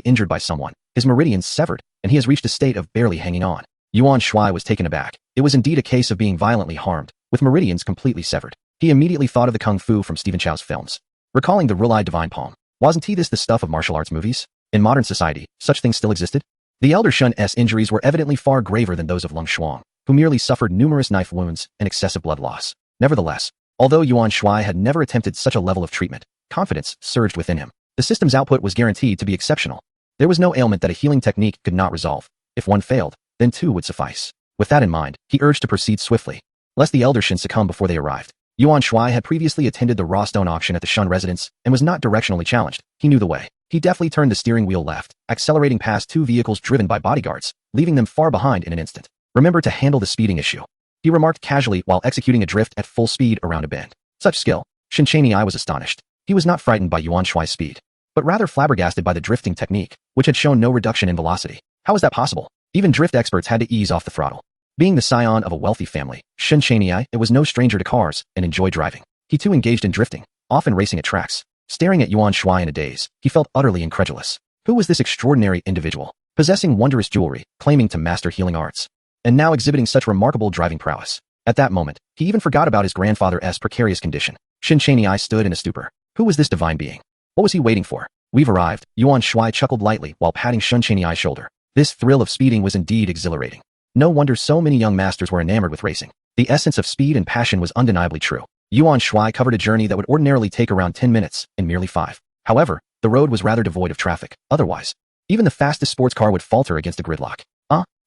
S2: injured by someone, his meridians severed, and he has reached a state of barely hanging on." Yuan Shuai was taken aback. It was indeed a case of being violently harmed, with meridians completely severed. He immediately thought of the kung fu from Stephen Chow's films, recalling the Rulai Divine Palm. Wasn't this the stuff of martial arts movies? In modern society, such things still existed? The elder Shun's injuries were evidently far graver than those of Lung Shuang, who merely suffered numerous knife wounds and excessive blood loss. Nevertheless, although Yuan Shuai had never attempted such a level of treatment, confidence surged within him. The system's output was guaranteed to be exceptional. There was no ailment that a healing technique could not resolve. If one failed, then two would suffice. With that in mind, he urged to proceed swiftly, lest the elder Shin succumb before they arrived. Yuan Shuai had previously attended the raw stone auction at the Shun residence and was not directionally challenged. He knew the way. He deftly turned the steering wheel left, accelerating past two vehicles driven by bodyguards, leaving them far behind in an instant. "Remember to handle the speeding issue," he remarked casually while executing a drift at full speed around a bend. Such skill. Shinchani was astonished. He was not frightened by Yuan Shuai's speed, but rather flabbergasted by the drifting technique, which had shown no reduction in velocity. How was that possible? Even drift experts had to ease off the throttle. Being the scion of a wealthy family, Shinchani was no stranger to cars and enjoyed driving. He too engaged in drifting, often racing at tracks. Staring at Yuan Shuai in a daze, he felt utterly incredulous. Who was this extraordinary individual, possessing wondrous jewelry, claiming to master healing arts, and now exhibiting such remarkable driving prowess? At that moment, he even forgot about his grandfather's precarious condition. Shinchani stood in a stupor. Who was this divine being? What was he waiting for? "We've arrived," Yuan Shuai chuckled lightly while patting Shinchani's shoulder. This thrill of speeding was indeed exhilarating. No wonder so many young masters were enamored with racing. The essence of speed and passion was undeniably true. Yuan Shuai covered a journey that would ordinarily take around 10 minutes in merely 5. However, the road was rather devoid of traffic. Otherwise, even the fastest sports car would falter against a gridlock.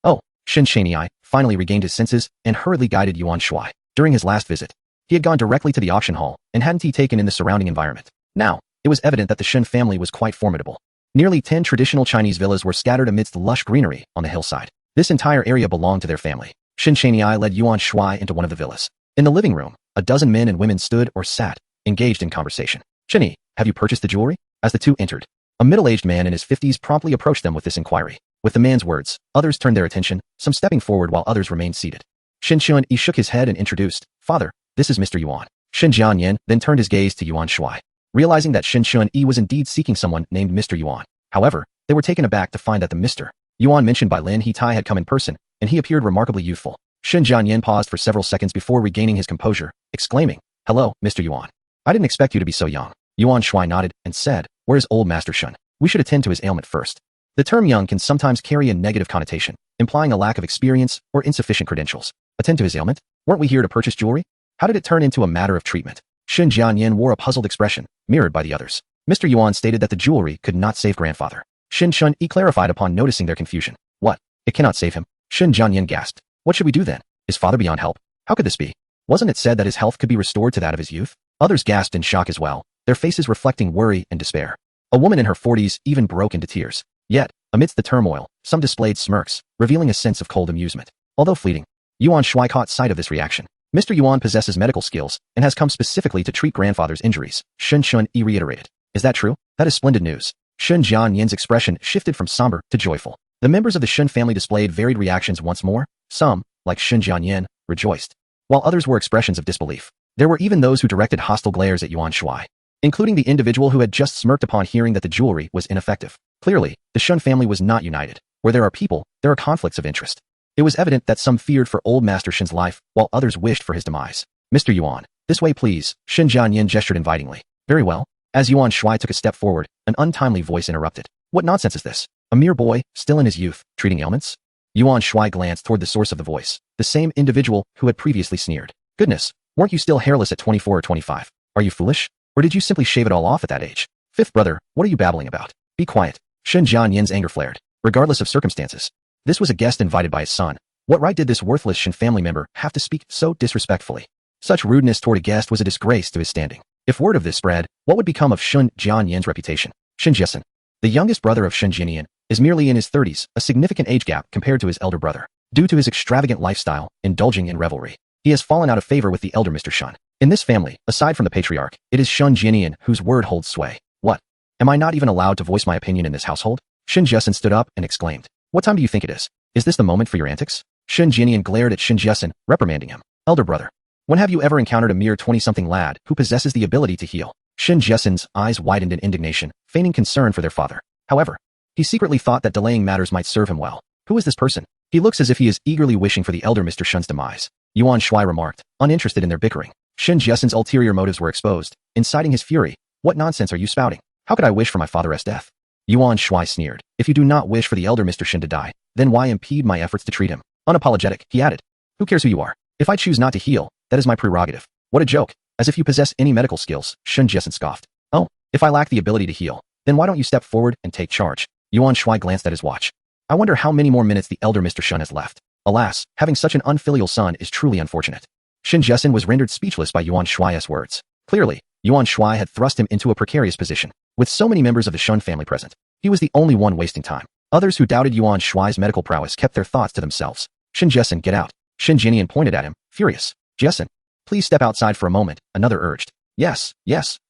S2: Oh, Shinchani finally regained his senses and hurriedly guided Yuan Shuai. During his last visit, he had gone directly to the auction hall and hadn't taken in the surrounding environment. Now, it was evident that the Shin family was quite formidable. Nearly 10 traditional Chinese villas were scattered amidst lush greenery on the hillside. This entire area belonged to their family. Shinchani led Yuan Shuai into one of the villas. In the living room, a dozen men and women stood or sat, engaged in conversation. "Chinny, have you purchased the jewelry?" As the two entered, a middle-aged man in his 50s promptly approached them with this inquiry. With the man's words, others turned their attention, some stepping forward while others remained seated. Shinchuan shook his head and introduced, "Father, this is Mr. Yuan." Shinjian Yan then turned his gaze to Yuan Shuai, realizing that Shinchuan was indeed seeking someone named Mr. Yuan. However, they were taken aback to find that the Mr. Yuan mentioned by Lin Hitai had come in person, and he appeared remarkably youthful. Shinjian Yan paused for several seconds before regaining his composure, exclaiming, "Hello, Mr. Yuan. I didn't expect you to be so young. Yuan Shuai nodded and said, where is old Master Shun? We should attend to his ailment first. The term young can sometimes carry a negative connotation, implying a lack of experience or insufficient credentials. Attend to his ailment? Weren't we here to purchase jewelry? How did it turn into a matter of treatment? Shun Jianyan wore a puzzled expression, mirrored by the others. Mr. Yuan stated that the jewelry could not save grandfather. Shin Chun Yi clarified upon noticing their confusion. What? It cannot save him? Shun Jianyan gasped. What should we do then? Is father beyond help? How could this be? Wasn't it said that his health could be restored to that of his youth? Others gasped in shock as well, their faces reflecting worry and despair. A woman in her 40s even broke into tears. Yet, amidst the turmoil, some displayed smirks, revealing a sense of cold amusement. Although fleeting, Yuan Shuai caught sight of this reaction. Mr. Yuan possesses medical skills and has come specifically to treat grandfather's injuries, Shun Chun Yi reiterated. Is that true? That is splendid news. Shun Jianyan's expression shifted from somber to joyful. The members of the Shun family displayed varied reactions once more. Some, like Shun Jianyan, rejoiced, while others were expressions of disbelief. There were even those who directed hostile glares at Yuan Shuai, including the individual who had just smirked upon hearing that the jewelry was ineffective. Clearly, the Shun family was not united. Where there are people, there are conflicts of interest. It was evident that some feared for old Master Shin's life, while others wished for his demise. Mr. Yuan, this way please, Shun Jianyan gestured invitingly. Very well. As Yuan Shuai took a step forward, an untimely voice interrupted. What nonsense is this? A mere boy, still in his youth, treating ailments? Yuan Shuai glanced toward the source of the voice, the same individual who had previously sneered. Goodness, weren't you still hairless at 24 or 25? Are you foolish? Or did you simply shave it all off at that age? Fifth brother, what are you babbling about? Be quiet. Shun Jianyan's anger flared, regardless of circumstances. This was a guest invited by his son. What right did this worthless Shin family member have to speak so disrespectfully? Such rudeness toward a guest was a disgrace to his standing. If word of this spread, what would become of Shun Jianyan's reputation? Shin Jiasen, the youngest brother of Shun Jianyan, is merely in his 30s, a significant age gap compared to his elder brother. Due to his extravagant lifestyle, indulging in revelry, he has fallen out of favor with the elder Mr. Shun. In this family, aside from the patriarch, it is Shun Jianyan whose word holds sway. What? Am I not even allowed to voice my opinion in this household? Shin Jiasen stood up and exclaimed. What time do you think it is? Is this the moment for your antics? Shun Jianyan glared at Shin Jiasen, reprimanding him. Elder brother, when have you ever encountered a mere 20-something lad who possesses the ability to heal? Shin Jiasen's eyes widened in indignation, feigning concern for their father. However, he secretly thought that delaying matters might serve him well. Who is this person? He looks as if he is eagerly wishing for the elder Mr. Shun's demise. Yuan Shuai remarked, uninterested in their bickering. Shin Jiasen's ulterior motives were exposed, inciting his fury. What nonsense are you spouting? How could I wish for my father's death? Yuan Shuai sneered. If you do not wish for the elder Mr. Shin to die, then why impede my efforts to treat him? Unapologetic, he added. Who cares who you are? If I choose not to heal, that is my prerogative. What a joke. As if you possess any medical skills, Shun Jiasen scoffed. Oh, if I lack the ability to heal, then why don't you step forward and take charge? Yuan Shuai glanced at his watch. I wonder how many more minutes the elder Mr. Shun has left. Alas, having such an unfilial son is truly unfortunate. Shin Jiasen was rendered speechless by Yuan Shuai's words. Clearly, Yuan Shuai had thrust him into a precarious position. With so many members of the Shun family present, he was the only one wasting time. Others who doubted Yuan Shuai's medical prowess kept their thoughts to themselves. Shin Jiasen, get out. Shin Jianyan pointed at him, furious. Jiasen, please step outside for a moment, another urged. Yes,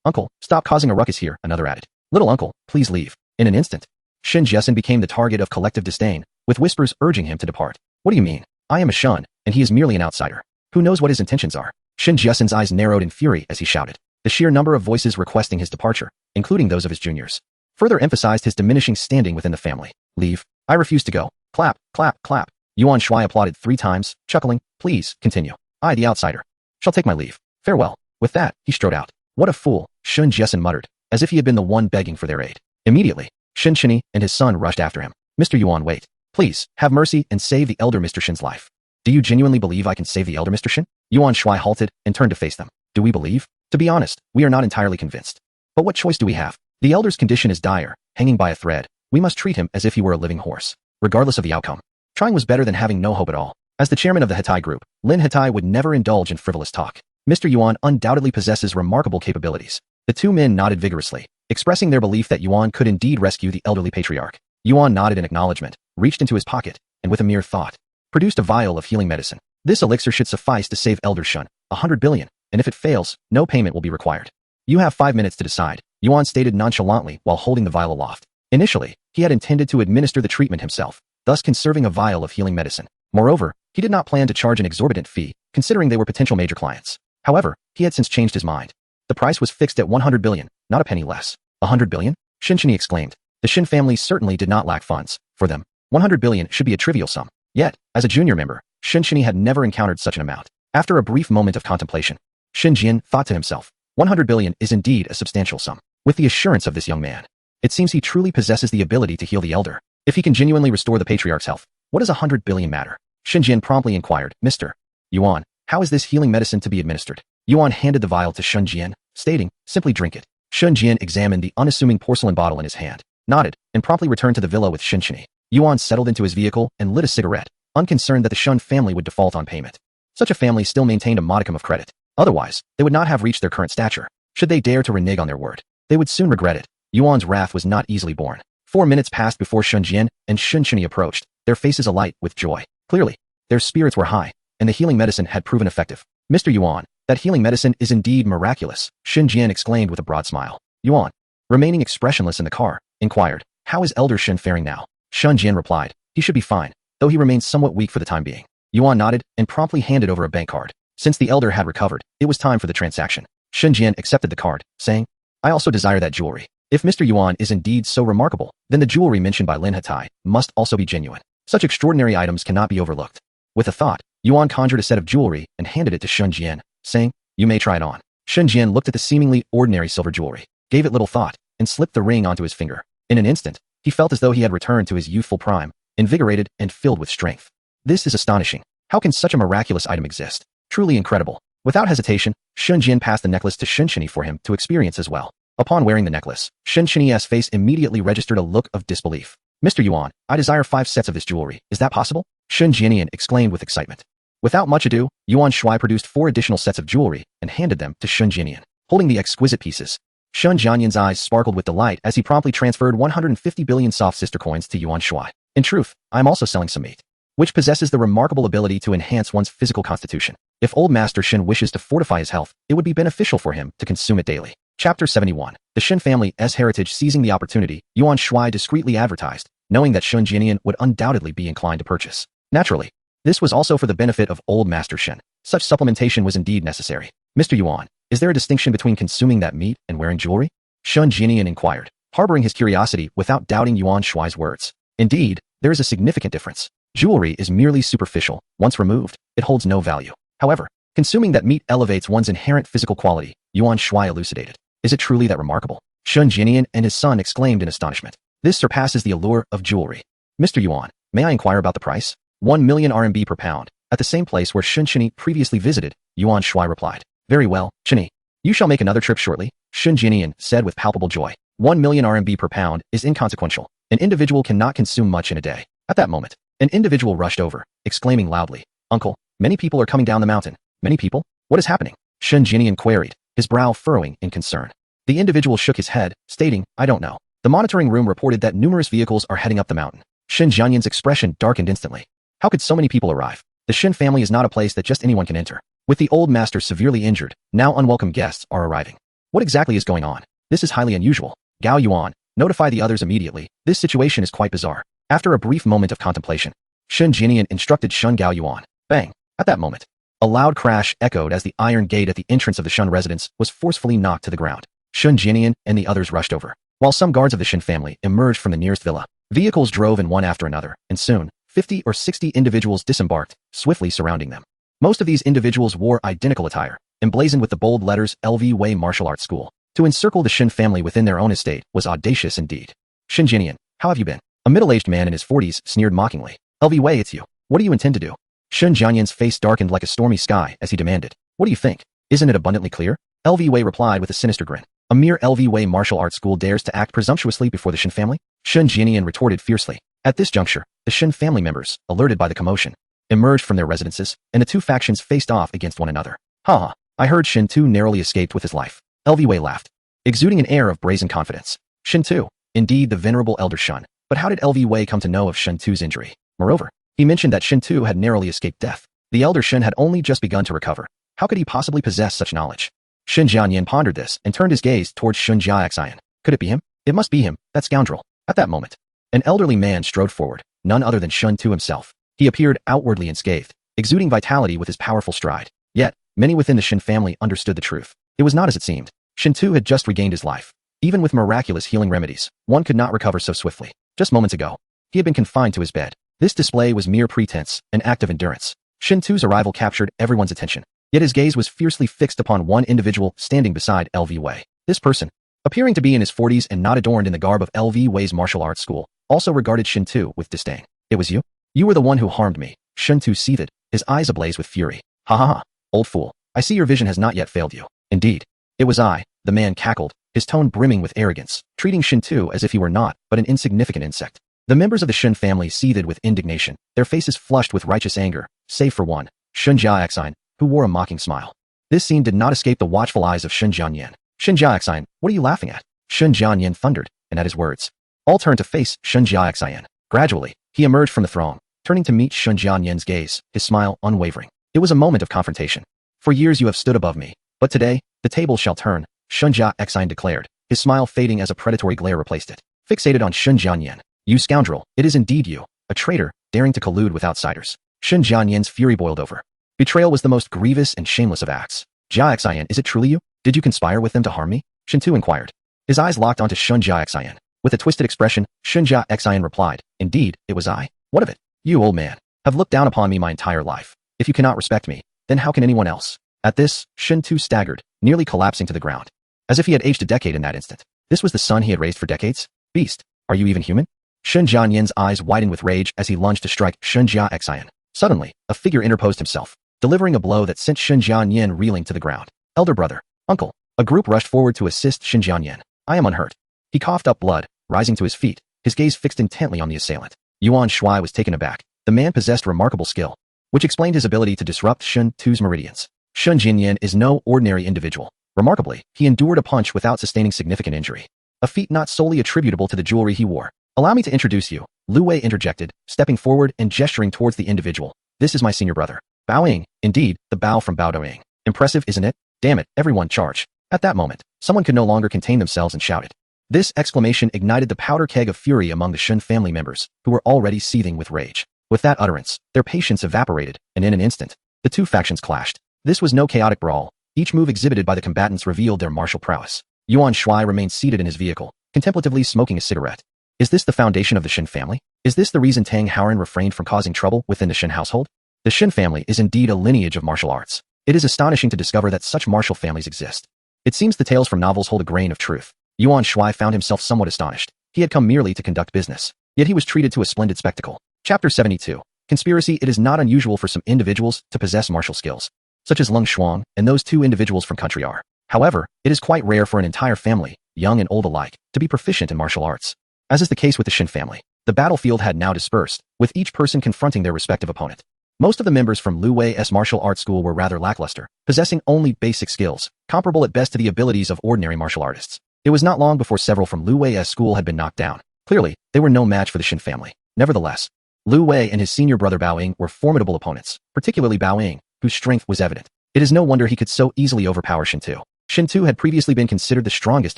S2: uncle, stop causing a ruckus here, another added. Little uncle, please leave. In an instant, Shin Jiasen became the target of collective disdain, with whispers urging him to depart. What do you mean? I am a Shun, and he is merely an outsider. Who knows what his intentions are? Shin Jiasen's eyes narrowed in fury as he shouted. The sheer number of voices requesting his departure, including those of his juniors, further emphasized his diminishing standing within the family. Leave. I refuse to go. Clap, clap, clap. Yuan Shuai applauded 3 times, chuckling. Please, continue. I, the outsider, shall take my leave. Farewell. With that, he strode out. What a fool, Shun Jiasen muttered, as if he had been the one begging for their aid. Immediately, Shin Chini and his son rushed after him. Mr. Yuan, wait. Please, have mercy and save the elder Mr. Shin's life. Do you genuinely believe I can save the elder Mr. Shin? Yuan Shuai halted and turned to face them. Do we believe? To be honest, we are not entirely convinced. But what choice do we have? The elder's condition is dire, hanging by a thread. We must treat him as if he were a living horse, regardless of the outcome. Trying was better than having no hope at all. As the chairman of the Hetai group, Lin Hetai would never indulge in frivolous talk. Mr. Yuan undoubtedly possesses remarkable capabilities. The 2 men nodded vigorously, expressing their belief that Yuan could indeed rescue the elderly patriarch. Yuan nodded in acknowledgement, reached into his pocket, and with a mere thought, produced a vial of healing medicine. This elixir should suffice to save Elder Shun, 100 billion, and if it fails, no payment will be required. You have 5 minutes to decide, Yuan stated nonchalantly while holding the vial aloft. Initially, he had intended to administer the treatment himself, thus conserving a vial of healing medicine. Moreover, he did not plan to charge an exorbitant fee, considering they were potential major clients. However, he had since changed his mind. The price was fixed at 100 billion, not a penny less. 100 billion? Shin Chini exclaimed. The Shin family certainly did not lack funds. For them, 100 billion should be a trivial sum. Yet, as a junior member, Shin Chini had never encountered such an amount. After a brief moment of contemplation, Shin Jian thought to himself, 100 billion is indeed a substantial sum. With the assurance of this young man, it seems he truly possesses the ability to heal the elder. If he can genuinely restore the patriarch's health, what does 100 billion matter? Shunjian promptly inquired, Mr. Yuan, how is this healing medicine to be administered? Yuan handed the vial to Shunjian, stating, simply drink it. Shunjian examined the unassuming porcelain bottle in his hand, nodded, and promptly returned to the villa with Shunchini. Yuan settled into his vehicle and lit a cigarette, unconcerned that the Shun family would default on payment. Such a family still maintained a modicum of credit. Otherwise, they would not have reached their current stature. Should they dare to renege on their word, they would soon regret it. Yuan's wrath was not easily borne. 4 minutes passed before Shunjian and Shunchini approached, their faces alight with joy. Clearly, their spirits were high, and the healing medicine had proven effective. Mr. Yuan, that healing medicine is indeed miraculous, Shunjian exclaimed with a broad smile. Yuan, remaining expressionless in the car, inquired, how is Elder Shun faring now? Shunjian replied, he should be fine, though he remains somewhat weak for the time being. Yuan nodded and promptly handed over a bank card. Since the elder had recovered, it was time for the transaction. Shunjian accepted the card, saying, I also desire that jewelry. If Mr. Yuan is indeed so remarkable, then the jewelry mentioned by Lin Hatai must also be genuine. Such extraordinary items cannot be overlooked. With a thought, Yuan conjured a set of jewelry and handed it to Shunjian, saying, you may try it on. Shunjian looked at the seemingly ordinary silver jewelry, gave it little thought, and slipped the ring onto his finger. In an instant, he felt as though he had returned to his youthful prime, invigorated and filled with strength. This is astonishing. How can such a miraculous item exist? Truly incredible. Without hesitation, Shunjian passed the necklace to Shunchini for him to experience as well. Upon wearing the necklace, Shunchini's face immediately registered a look of disbelief. Mr. Yuan, I desire 5 sets of this jewelry. Is that possible? Shunjian exclaimed with excitement. Without much ado, Yuan Shuai produced 4 additional sets of jewelry and handed them to Shunjian, holding the exquisite pieces. Shunjian's eyes sparkled with delight as he promptly transferred 150 billion soft sister coins to Yuan Shuai. In truth, I am also selling some meat, which possesses the remarkable ability to enhance one's physical constitution. If old Master Shin wishes to fortify his health, it would be beneficial for him to consume it daily. Chapter 71. The Shin family's heritage. Seizing the opportunity, Yuan Shuai discreetly advertised, knowing that Shunjian would undoubtedly be inclined to purchase. Naturally, this was also for the benefit of old Master Shin. Such supplementation was indeed necessary. Mr. Yuan, is there a distinction between consuming that meat and wearing jewelry? Shunjian inquired, harboring his curiosity without doubting Yuan Shuai's words. Indeed, there is a significant difference. Jewelry is merely superficial. Once removed, it holds no value. However, consuming that meat elevates one's inherent physical quality, Yuan Shuai elucidated. Is it truly that remarkable? Shunjian and his son exclaimed in astonishment. This surpasses the allure of jewelry. Mr. Yuan, may I inquire about the price? 1 million RMB per pound. At the same place where Shunchini previously visited, Yuan Shuai replied. Very well, Chini. You shall make another trip shortly, Shunjian said with palpable joy. 1 million RMB per pound is inconsequential. An individual cannot consume much in a day. At that moment, an individual rushed over, exclaiming loudly, Uncle, many people are coming down the mountain. Many people? What is happening? Shunjian queried, his brow furrowing in concern. The individual shook his head, stating, I don't know. The monitoring room reported that numerous vehicles are heading up the mountain. Shunjian's expression darkened instantly. How could so many people arrive? The Shin family is not a place that just anyone can enter. With the old master severely injured, now unwelcome guests are arriving. What exactly is going on? This is highly unusual. Gao Yuan, notify the others immediately. This situation is quite bizarre. After a brief moment of contemplation, Shunjian instructed Shun Gao Yuan. Bang! At that moment, a loud crash echoed as the iron gate at the entrance of the Shun residence was forcefully knocked to the ground. Shunjian and the others rushed over, while some guards of the Shin family emerged from the nearest villa. Vehicles drove in one after another, and soon, 50 or 60 individuals disembarked, swiftly surrounding them. Most of these individuals wore identical attire, emblazoned with the bold letters LV Wei Martial Arts School. To encircle the Shin family within their own estate was audacious indeed. Shunjian, how have you been? A middle-aged man in his 40s sneered mockingly. LV Wei, it's you. What do you intend to do? Shunjian's face darkened like a stormy sky as he demanded. What do you think? Isn't it abundantly clear? LV Wei replied with a sinister grin. A mere LV Wei Martial Arts School dares to act presumptuously before the Shin family? Shunjian retorted fiercely. At this juncture, the Shin family members, alerted by the commotion, emerged from their residences, and the two factions faced off against one another. Ha! I heard Shin Tu narrowly escaped with his life. LV Wei laughed, exuding an air of brazen confidence. Shin Tu, indeed the venerable elder Shun. But how did LV Wei come to know of Shin Tu's injury? Moreover, he mentioned that Shin Tu had narrowly escaped death. The elder Shin had only just begun to recover. How could he possibly possess such knowledge? Shunjian pondered this and turned his gaze towards Shun Jiaxian. Could it be him? It must be him, that scoundrel. At that moment, an elderly man strode forward, none other than Shun Tu himself. He appeared outwardly unscathed, exuding vitality with his powerful stride. Yet, many within the Shin family understood the truth. It was not as it seemed. Shin Tu had just regained his life. Even with miraculous healing remedies, one could not recover so swiftly. Just moments ago, he had been confined to his bed. This display was mere pretense, an act of endurance. Shin Tu's arrival captured everyone's attention. Yet his gaze was fiercely fixed upon one individual standing beside LV Wei. This person, appearing to be in his 40s and not adorned in the garb of LV Wei's martial arts school, also regarded Shen Tu with disdain. It was you? You were the one who harmed me. Shen Tu seethed, his eyes ablaze with fury. Ha ha ha, old fool. I see your vision has not yet failed you. Indeed. It was I, the man cackled, his tone brimming with arrogance, treating Shen Tu as if he were not but an insignificant insect. The members of the Shen family seethed with indignation, their faces flushed with righteous anger, save for one, Shen Jiaxin, who wore a mocking smile. This scene did not escape the watchful eyes of Shen Jianyan. Shen Jiaxin, what are you laughing at? Shen Jianyan thundered, and at his words, all turned to face Shen Jiaxin. Gradually, he emerged from the throng, turning to meet Shen Jianyan's gaze, his smile unwavering. It was a moment of confrontation. For years you have stood above me, but today, the table shall turn, Shen Jiaxin declared, his smile fading as a predatory glare replaced it. Fixated on Shen Jianyan. You scoundrel, it is indeed you, a traitor, daring to collude with outsiders. Shen Jianyan's fury boiled over. Betrayal was the most grievous and shameless of acts. Jiaxin, is it truly you? Did you conspire with them to harm me? Shen Tu inquired. His eyes locked onto Shen Jiaxin. With a twisted expression, Shen Jiaxin replied, indeed, it was I. What of it? You, old man, have looked down upon me my entire life. If you cannot respect me, then how can anyone else? At this, Shen Tu staggered, nearly collapsing to the ground. As if he had aged a decade in that instant. This was the son he had raised for decades? Beast, are you even human? Shen Jianyan's eyes widened with rage as he lunged to strike Shen Jiaxin. Suddenly, a figure interposed himself, delivering a blow that sent Shen Jianyan reeling to the ground. Elder brother, uncle. A group rushed forward to assist Shen Jianyan. I am unhurt. He coughed up blood, rising to his feet, his gaze fixed intently on the assailant. Yuan Shuai was taken aback. The man possessed remarkable skill, which explained his ability to disrupt Shen Tu's meridians. Shen Jianyan is no ordinary individual. Remarkably, he endured a punch without sustaining significant injury. A feat not solely attributable to the jewelry he wore. Allow me to introduce you, Lu Wei interjected, stepping forward and gesturing towards the individual. This is my senior brother. Bao Ying, indeed, the Bao from Bao Doing. Impressive, isn't it? Damn it, everyone charge. At that moment, someone could no longer contain themselves and shouted. This exclamation ignited the powder keg of fury among the Shen family members, who were already seething with rage. With that utterance, their patience evaporated, and in an instant, the two factions clashed. This was no chaotic brawl. Each move exhibited by the combatants revealed their martial prowess. Yuan Shuai remained seated in his vehicle, contemplatively smoking a cigarette. Is this the foundation of the Shen family? Is this the reason Tang Haoran refrained from causing trouble within the Shen household? The Shen family is indeed a lineage of martial arts. It is astonishing to discover that such martial families exist. It seems the tales from novels hold a grain of truth. Yuan Shuai found himself somewhat astonished. He had come merely to conduct business, yet he was treated to a splendid spectacle. Chapter 72. Conspiracy. It is not unusual for some individuals to possess martial skills, such as Leng Shuang and those two individuals from country are. However, it is quite rare for an entire family, young and old alike, to be proficient in martial arts. As is the case with the Shen family, the battlefield had now dispersed, with each person confronting their respective opponent. Most of the members from Lu Wei's martial arts school were rather lackluster, possessing only basic skills, comparable at best to the abilities of ordinary martial artists. It was not long before several from Lu Wei's school had been knocked down. Clearly, they were no match for the Shen family. Nevertheless, Lu Wei and his senior brother Bao Ying were formidable opponents, particularly Bao Ying, whose strength was evident. It is no wonder he could so easily overpower Shen Tu. Shen Tu had previously been considered the strongest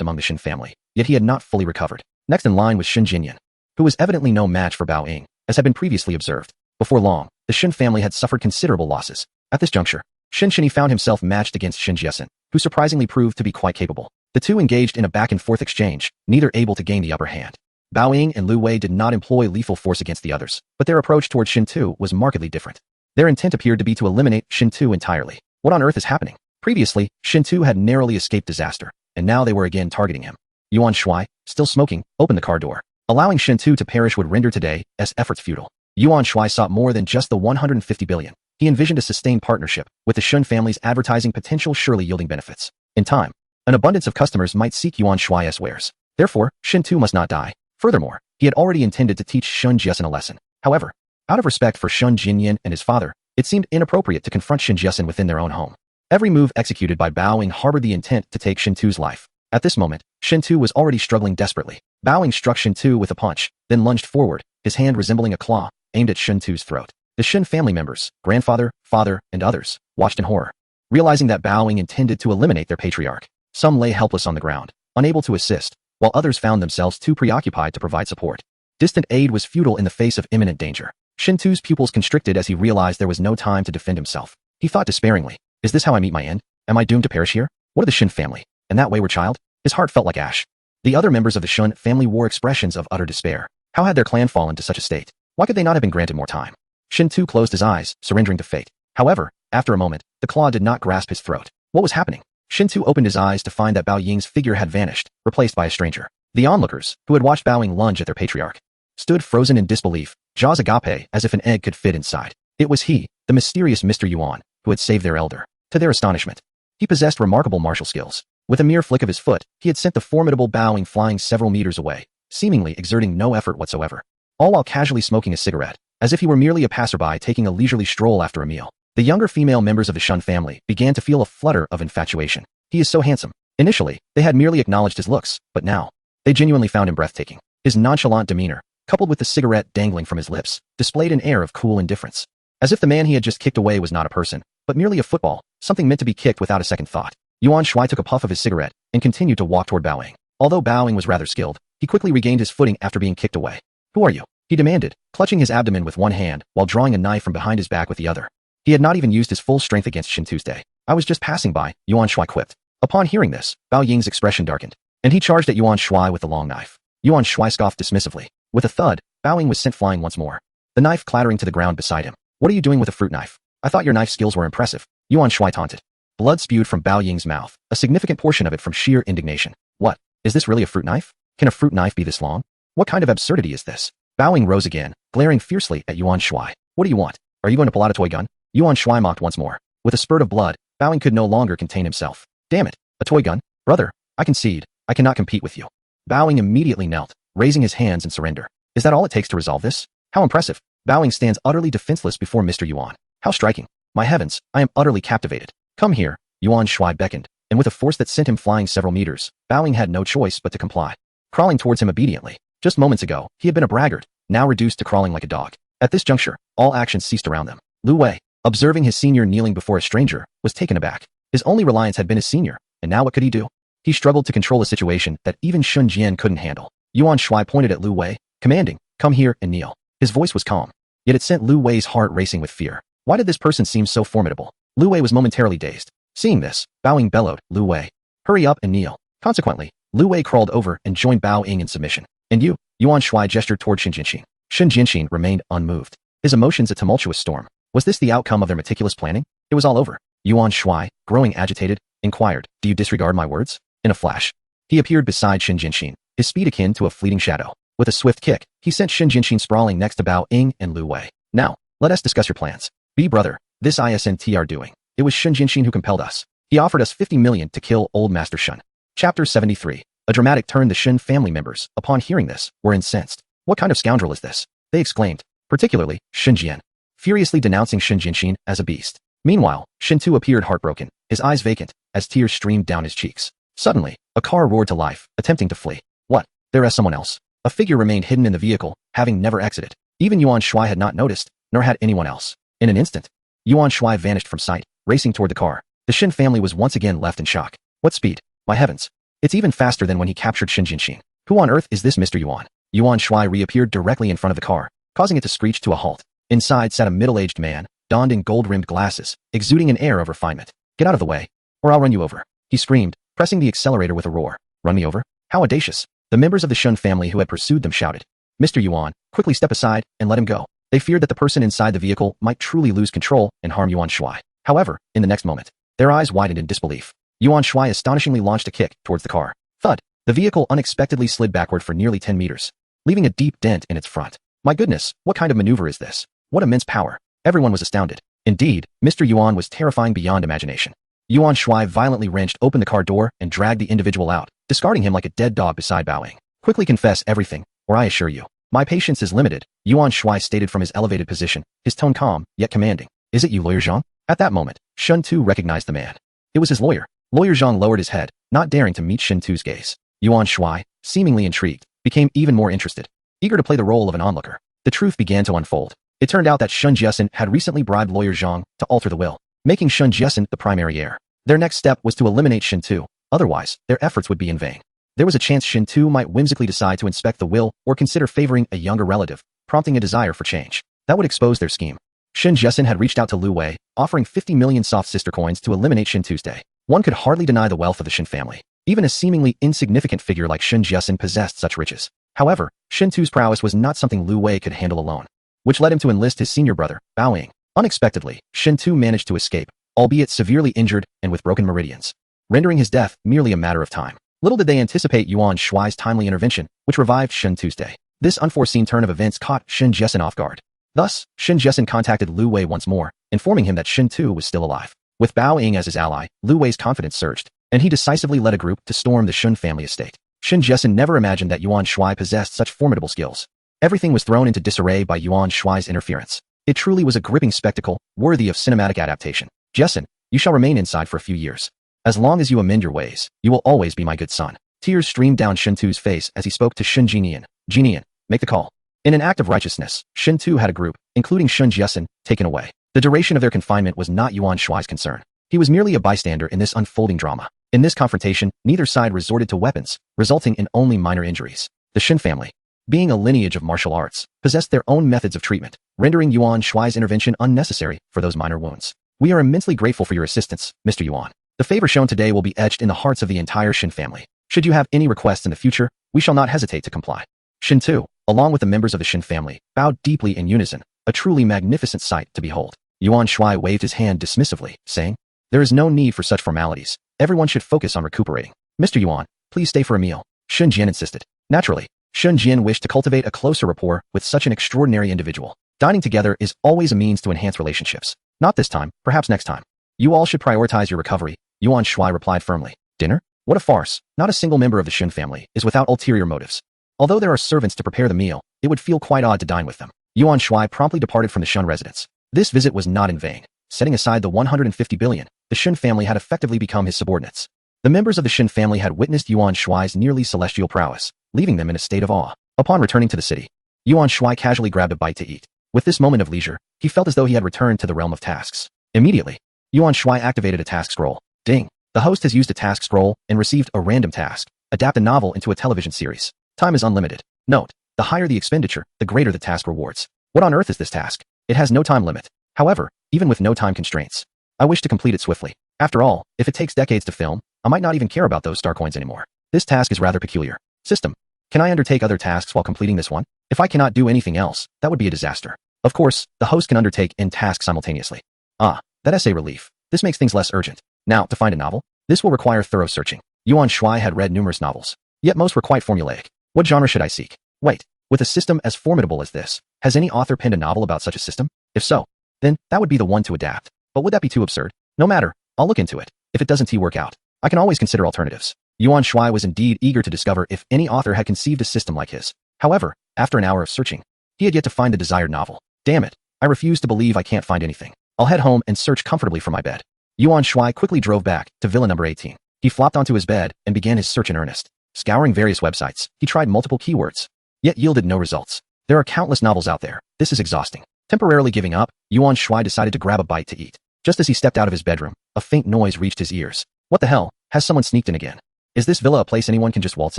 S2: among the Shen family, yet he had not fully recovered. Next in line was Shen Jinyan, who was evidently no match for Bao Ying, as had been previously observed. Before long, the Shen family had suffered considerable losses. At this juncture, Shen Shini found himself matched against Shen Jiesin, who surprisingly proved to be quite capable. The two engaged in a back-and-forth exchange, neither able to gain the upper hand. Bao Ying and Lu Wei did not employ lethal force against the others, but their approach toward Shen Tu was markedly different. Their intent appeared to be to eliminate Shen Tu entirely. What on earth is happening? Previously, Shen Tu had narrowly escaped disaster, and now they were again targeting him. Yuan Shuai, still smoking, opened the car door. Allowing Shen Tu to perish would render today's efforts futile. Yuan Shuai sought more than just the 150 billion. He envisioned a sustained partnership, with the Shen family's advertising potential surely yielding benefits. In time, an abundance of customers might seek Yuan Shuai's wares. Therefore, Shen Tu must not die. Furthermore, he had already intended to teach Shen Jiesin a lesson. However, out of respect for Shen Jinyan and his father, it seemed inappropriate to confront Shen Jiesin within their own home. Every move executed by Bao Ying harbored the intent to take Shen Tu's life. At this moment, Shen Tu was already struggling desperately. Bao Ying struck Shen Tu with a punch, then lunged forward, his hand resembling a claw, aimed at Shen Tu's throat. The Shen family members, grandfather, father, and others, watched in horror. Realizing that Bao Ying intended to eliminate their patriarch, some lay helpless on the ground, unable to assist, while others found themselves too preoccupied to provide support. Distant aid was futile in the face of imminent danger. Shen Tu's pupils constricted as he realized there was no time to defend himself. He thought despairingly, is this how I meet my end? Am I doomed to perish here? What of the Shen family? And that wayward child? His heart felt like ash. The other members of the Shen family wore expressions of utter despair. How had their clan fallen to such a state? Why could they not have been granted more time? Shen Tu closed his eyes, surrendering to fate. However, After a moment, the claw did not grasp his throat. What was happening? Shin-Tu opened his eyes to find that Bao Ying's figure had vanished, replaced by a stranger. The onlookers, who had watched Bao Ying lunge at their patriarch, stood frozen in disbelief, jaws agape as if an egg could fit inside. It was he, the mysterious Mr. Yuan, who had saved their elder. To their astonishment, he possessed remarkable martial skills. With a mere flick of his foot, he had sent the formidable Bao Ying flying several meters away, seemingly exerting no effort whatsoever, all while casually smoking a cigarette, as if he were merely a passerby taking a leisurely stroll after a meal. The younger female members of the Shun family began to feel a flutter of infatuation. He is so handsome. Initially, they had merely acknowledged his looks, but now, they genuinely found him breathtaking. His nonchalant demeanor, coupled with the cigarette dangling from his lips, displayed an air of cool indifference. As if the man he had just kicked away was not a person, but merely a football, something meant to be kicked without a second thought. Yuan Shuai took a puff of his cigarette and continued to walk toward Bao Ying. Although Bao Ying was rather skilled, he quickly regained his footing after being kicked away. "Who are you?" he demanded, clutching his abdomen with one hand while drawing a knife from behind his back with the other. He had not even used his full strength against Shin Tuesday. "I was just passing by," Yuan Shuai quipped. Upon hearing this, Bao Ying's expression darkened, and he charged at Yuan Shuai with the long knife. Yuan Shuai scoffed dismissively. With a thud, Bao Ying was sent flying once more, the knife clattering to the ground beside him. "What are you doing with a fruit knife? I thought your knife skills were impressive," Yuan Shuai taunted. Blood spewed from Bao Ying's mouth, a significant portion of it from sheer indignation. "What? Is this really a fruit knife? Can a fruit knife be this long? What kind of absurdity is this?" Bao Ying rose again, glaring fiercely at Yuan Shuai. "What do you want? Are you going to pull out a toy gun?" Yuan Shuai mocked once more. With a spurt of blood, Bao Ying could no longer contain himself. "Damn it, a toy gun? Brother, I concede, I cannot compete with you." Bao Ying immediately knelt, raising his hands in surrender. "Is that all it takes to resolve this? How impressive." Bao Ying stands utterly defenseless before Mr. Yuan. "How striking. My heavens, I am utterly captivated. Come here." Yuan Shuai beckoned, and with a force that sent him flying several meters, Bao Ying had no choice but to comply. Crawling towards him obediently. Just moments ago, he had been a braggart, now reduced to crawling like a dog. At this juncture, all action ceased around them. Lu Wei, observing his senior kneeling before a stranger, was taken aback. His only reliance had been his senior, and now what could he do? He struggled to control a situation that even Shun Jian couldn't handle. Yuan Shuai pointed at Lu Wei, commanding, "Come here and kneel." His voice was calm, yet it sent Lu Wei's heart racing with fear. Why did this person seem so formidable? Lu Wei was momentarily dazed. Seeing this, Bao Ying bellowed, "Lu Wei, hurry up and kneel." Consequently, Lu Wei crawled over and joined Bao Ying in submission. "And you?" Yuan Shuai gestured toward Shin Jianxin. Shin Jianxin remained unmoved, his emotions a tumultuous storm. Was this the outcome of their meticulous planning? It was all over. Yuan Shuai, growing agitated, inquired, "Do you disregard my words?" In a flash, he appeared beside Shin Jianxin, his speed akin to a fleeting shadow. With a swift kick, he sent Shin Jianxin sprawling next to Bao Ying and Lu Wei. "Now, let us discuss your plans." "B brother, this isn't our doing. It was Shin Jianxin who compelled us. He offered us 50 million to kill old Master Shun." Chapter 73. A dramatic turn. The Shun family members, upon hearing this, were incensed. "What kind of scoundrel is this?" they exclaimed, particularly Shin Jian, furiously denouncing Shin Jianxin as a beast. Meanwhile, Shin Tu appeared heartbroken, his eyes vacant, as tears streamed down his cheeks. Suddenly, a car roared to life, attempting to flee. "What? There is someone else." A figure remained hidden in the vehicle, having never exited. Even Yuan Shuai had not noticed, nor had anyone else. In an instant, Yuan Shuai vanished from sight, racing toward the car. The Shin family was once again left in shock. What speed? My heavens. It's even faster than when he captured Shin Jianxin. Who on earth is this Mr. Yuan? Yuan Shuai reappeared directly in front of the car, causing it to screech to a halt. Inside sat a middle-aged man, donned in gold-rimmed glasses, exuding an air of refinement. "Get out of the way, or I'll run you over," he screamed, pressing the accelerator with a roar. "Run me over? How audacious." The members of the Shun family who had pursued them shouted. "Mr. Yuan, quickly step aside and let him go." They feared that the person inside the vehicle might truly lose control and harm Yuan Shuai. However, in the next moment, their eyes widened in disbelief. Yuan Shuai astonishingly launched a kick towards the car. Thud! The vehicle unexpectedly slid backward for nearly 10 meters, leaving a deep dent in its front. My goodness, what kind of maneuver is this? What immense power! Everyone was astounded. Indeed, Mr. Yuan was terrifying beyond imagination. Yuan Shuai violently wrenched open the car door and dragged the individual out, discarding him like a dead dog beside Bao Ying. "Quickly confess everything, or I assure you, my patience is limited," Yuan Shuai stated from his elevated position, his tone calm, yet commanding. "Is it you, Lawyer Zhang?" At that moment, Shun Tu recognized the man. It was his lawyer. Lawyer Zhang lowered his head, not daring to meet Shin Tu's gaze. Yuan Shuai, seemingly intrigued, became even more interested. Eager to play the role of an onlooker, the truth began to unfold. It turned out that Shun Jiasen had recently bribed Lawyer Zhang to alter the will, making Shun Jiasen the primary heir. Their next step was to eliminate Shin Tu, otherwise, their efforts would be in vain. There was a chance Shin Tu might whimsically decide to inspect the will or consider favoring a younger relative, prompting a desire for change. That would expose their scheme. Shin Jiasen had reached out to Lu Wei, offering 50 million soft sister coins to eliminate Shin Tuesday. One could hardly deny the wealth of the Shin family. Even a seemingly insignificant figure like Shin Jiasen possessed such riches. However, Shin Tu's prowess was not something Lu Wei could handle alone, which led him to enlist his senior brother, Bao Ying. Unexpectedly, Shen Tu managed to escape, albeit severely injured and with broken meridians, rendering his death merely a matter of time. Little did they anticipate Yuan Shuai's timely intervention, which revived Shen Tu's day. This unforeseen turn of events caught Shen Jiesen off guard. Thus, Shen Jiesen contacted Lu Wei once more, informing him that Shen Tu was still alive. With Bao Ying as his ally, Lu Wei's confidence surged, and he decisively led a group to storm the Shun family estate. Shen Jiesen never imagined that Yuan Shuai possessed such formidable skills. Everything was thrown into disarray by Yuan Shuai's interference. It truly was a gripping spectacle, worthy of cinematic adaptation. Jiesen, you shall remain inside for a few years. As long as you amend your ways, you will always be my good son. Tears streamed down Shen Tu's face as he spoke to Shen Jinian. Jinian, make the call. In an act of righteousness, Shen Tu had a group, including Shen Jiesen, taken away. The duration of their confinement was not Yuan Shuai's concern. He was merely a bystander in this unfolding drama. In this confrontation, neither side resorted to weapons, resulting in only minor injuries. The Shen family, being a lineage of martial arts, possessed their own methods of treatment, rendering Yuan Shuai's intervention unnecessary for those minor wounds. We are immensely grateful for your assistance, Mr. Yuan. The favor shown today will be etched in the hearts of the entire Shen family. Should you have any requests in the future, we shall not hesitate to comply. Shen Tu, along with the members of the Shen family, bowed deeply in unison, a truly magnificent sight to behold. Yuan Shuai waved his hand dismissively, saying, there is no need for such formalities. Everyone should focus on recuperating. Mr. Yuan, please stay for a meal. Shen Jian insisted. Naturally, Shen Jian wished to cultivate a closer rapport with such an extraordinary individual. Dining together is always a means to enhance relationships. Not this time, perhaps next time. You all should prioritize your recovery, Yuan Shuai replied firmly. Dinner? What a farce. Not a single member of the Shen family is without ulterior motives. Although there are servants to prepare the meal, it would feel quite odd to dine with them. Yuan Shuai promptly departed from the Shun residence. This visit was not in vain. Setting aside the 150 billion, the Shen family had effectively become his subordinates. The members of the Shen family had witnessed Yuan Shuai's nearly celestial prowess, leaving them in a state of awe. Upon returning to the city, Yuan Shuai casually grabbed a bite to eat. With this moment of leisure, he felt as though he had returned to the realm of tasks. Immediately, Yuan Shuai activated a task scroll. Ding! The host has used a task scroll and received a random task. Adapt a novel into a television series. Time is unlimited. Note, the higher the expenditure, the greater the task rewards. What on earth is this task? It has no time limit. However, even with no time constraints, I wish to complete it swiftly. After all, if it takes decades to film, I might not even care about those star coins anymore. This task is rather peculiar. System, can I undertake other tasks while completing this one? If I cannot do anything else, that would be a disaster. Of course, the host can undertake n tasks simultaneously. Ah, that essay relief. This makes things less urgent. Now, to find a novel? This will require thorough searching. Yuan Shuai had read numerous novels, yet most were quite formulaic. What genre should I seek? Wait, with a system as formidable as this, has any author penned a novel about such a system? If so, then that would be the one to adapt. But would that be too absurd? No matter, I'll look into it. If it doesn't work out, I can always consider alternatives. Yuan Shuai was indeed eager to discover if any author had conceived a system like his. However, after an hour of searching, he had yet to find the desired novel. Damn it, I refuse to believe I can't find anything. I'll head home and search comfortably from my bed. Yuan Shuai quickly drove back to Villa number 18. He flopped onto his bed and began his search in earnest. Scouring various websites, he tried multiple keywords, yet yielded no results. There are countless novels out there. This is exhausting. Temporarily giving up, Yuan Shuai decided to grab a bite to eat. Just as he stepped out of his bedroom, a faint noise reached his ears. What the hell? Has someone sneaked in again? Is this villa a place anyone can just waltz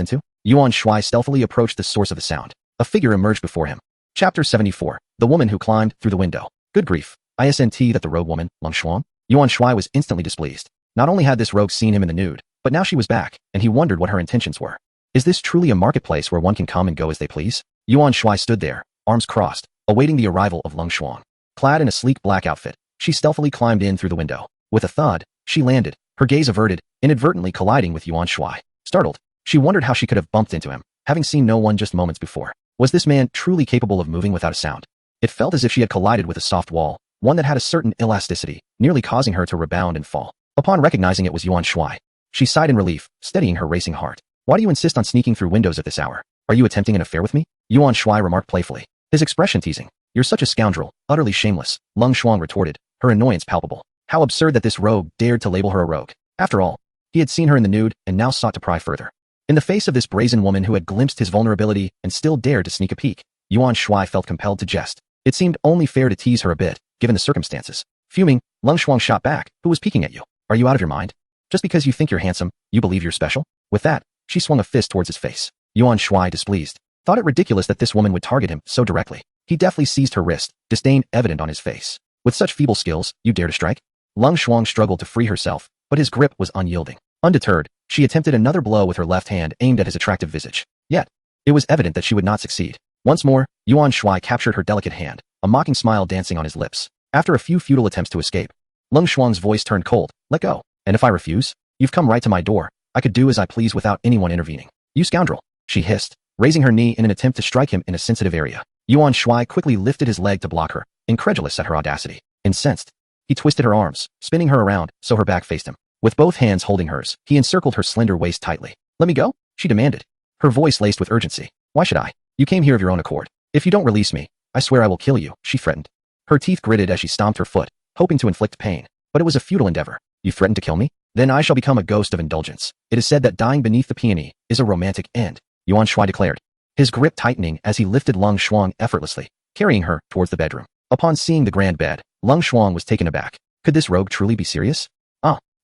S2: into? Yuan Shuai stealthily approached the source of the sound. A figure emerged before him. Chapter 74. The woman who climbed through the window. Good grief. Isn't that the rogue woman, Long Shuang? Yuan Shuai was instantly displeased. Not only had this rogue seen him in the nude, but now she was back, and he wondered what her intentions were. Is this truly a marketplace where one can come and go as they please? Yuan Shuai stood there, arms crossed, awaiting the arrival of Long Shuang. Clad in a sleek black outfit, she stealthily climbed in through the window. With a thud, she landed, her gaze averted, inadvertently colliding with Yuan Shuai. Startled, she wondered how she could have bumped into him, having seen no one just moments before. Was this man truly capable of moving without a sound? It felt as if she had collided with a soft wall, one that had a certain elasticity, nearly causing her to rebound and fall. Upon recognizing it was Yuan Shuai, she sighed in relief, steadying her racing heart. Why do you insist on sneaking through windows at this hour? Are you attempting an affair with me? Yuan Shuai remarked playfully, his expression teasing. You're such a scoundrel, utterly shameless, Long Shuang retorted, her annoyance palpable. How absurd that this rogue dared to label her a rogue. After all, he had seen her in the nude and now sought to pry further. In the face of this brazen woman who had glimpsed his vulnerability and still dared to sneak a peek, Yuan Shuai felt compelled to jest. It seemed only fair to tease her a bit, given the circumstances. Fuming, Long Shuang shot back, who was peeking at you? Are you out of your mind? Just because you think you're handsome, you believe you're special? With that, she swung a fist towards his face. Yuan Shuai, displeased, thought it ridiculous that this woman would target him so directly. He deftly seized her wrist, disdain evident on his face. With such feeble skills, you dare to strike? Long Shuang struggled to free herself, but his grip was unyielding. Undeterred, she attempted another blow with her left hand aimed at his attractive visage. Yet, it was evident that she would not succeed. Once more, Yuan Shuai captured her delicate hand, a mocking smile dancing on his lips. After a few futile attempts to escape, Lung Shuang's voice turned cold. Let go. And if I refuse? You've come right to my door. I could do as I please without anyone intervening. You scoundrel, she hissed, raising her knee in an attempt to strike him in a sensitive area. Yuan Shuai quickly lifted his leg to block her, incredulous at her audacity. Incensed, he twisted her arms, spinning her around so her back faced him. With both hands holding hers, he encircled her slender waist tightly. Let me go? She demanded, her voice laced with urgency. Why should I? You came here of your own accord. If you don't release me, I swear I will kill you, she threatened. Her teeth gritted as she stomped her foot, hoping to inflict pain. But it was a futile endeavor. You threatened to kill me? Then I shall become a ghost of indulgence. It is said that dying beneath the peony is a romantic end, Yuan Shuai declared, his grip tightening as he lifted Lung Shuang effortlessly, carrying her towards the bedroom. Upon seeing the grand bed, Lung Shuang was taken aback. Could this rogue truly be serious?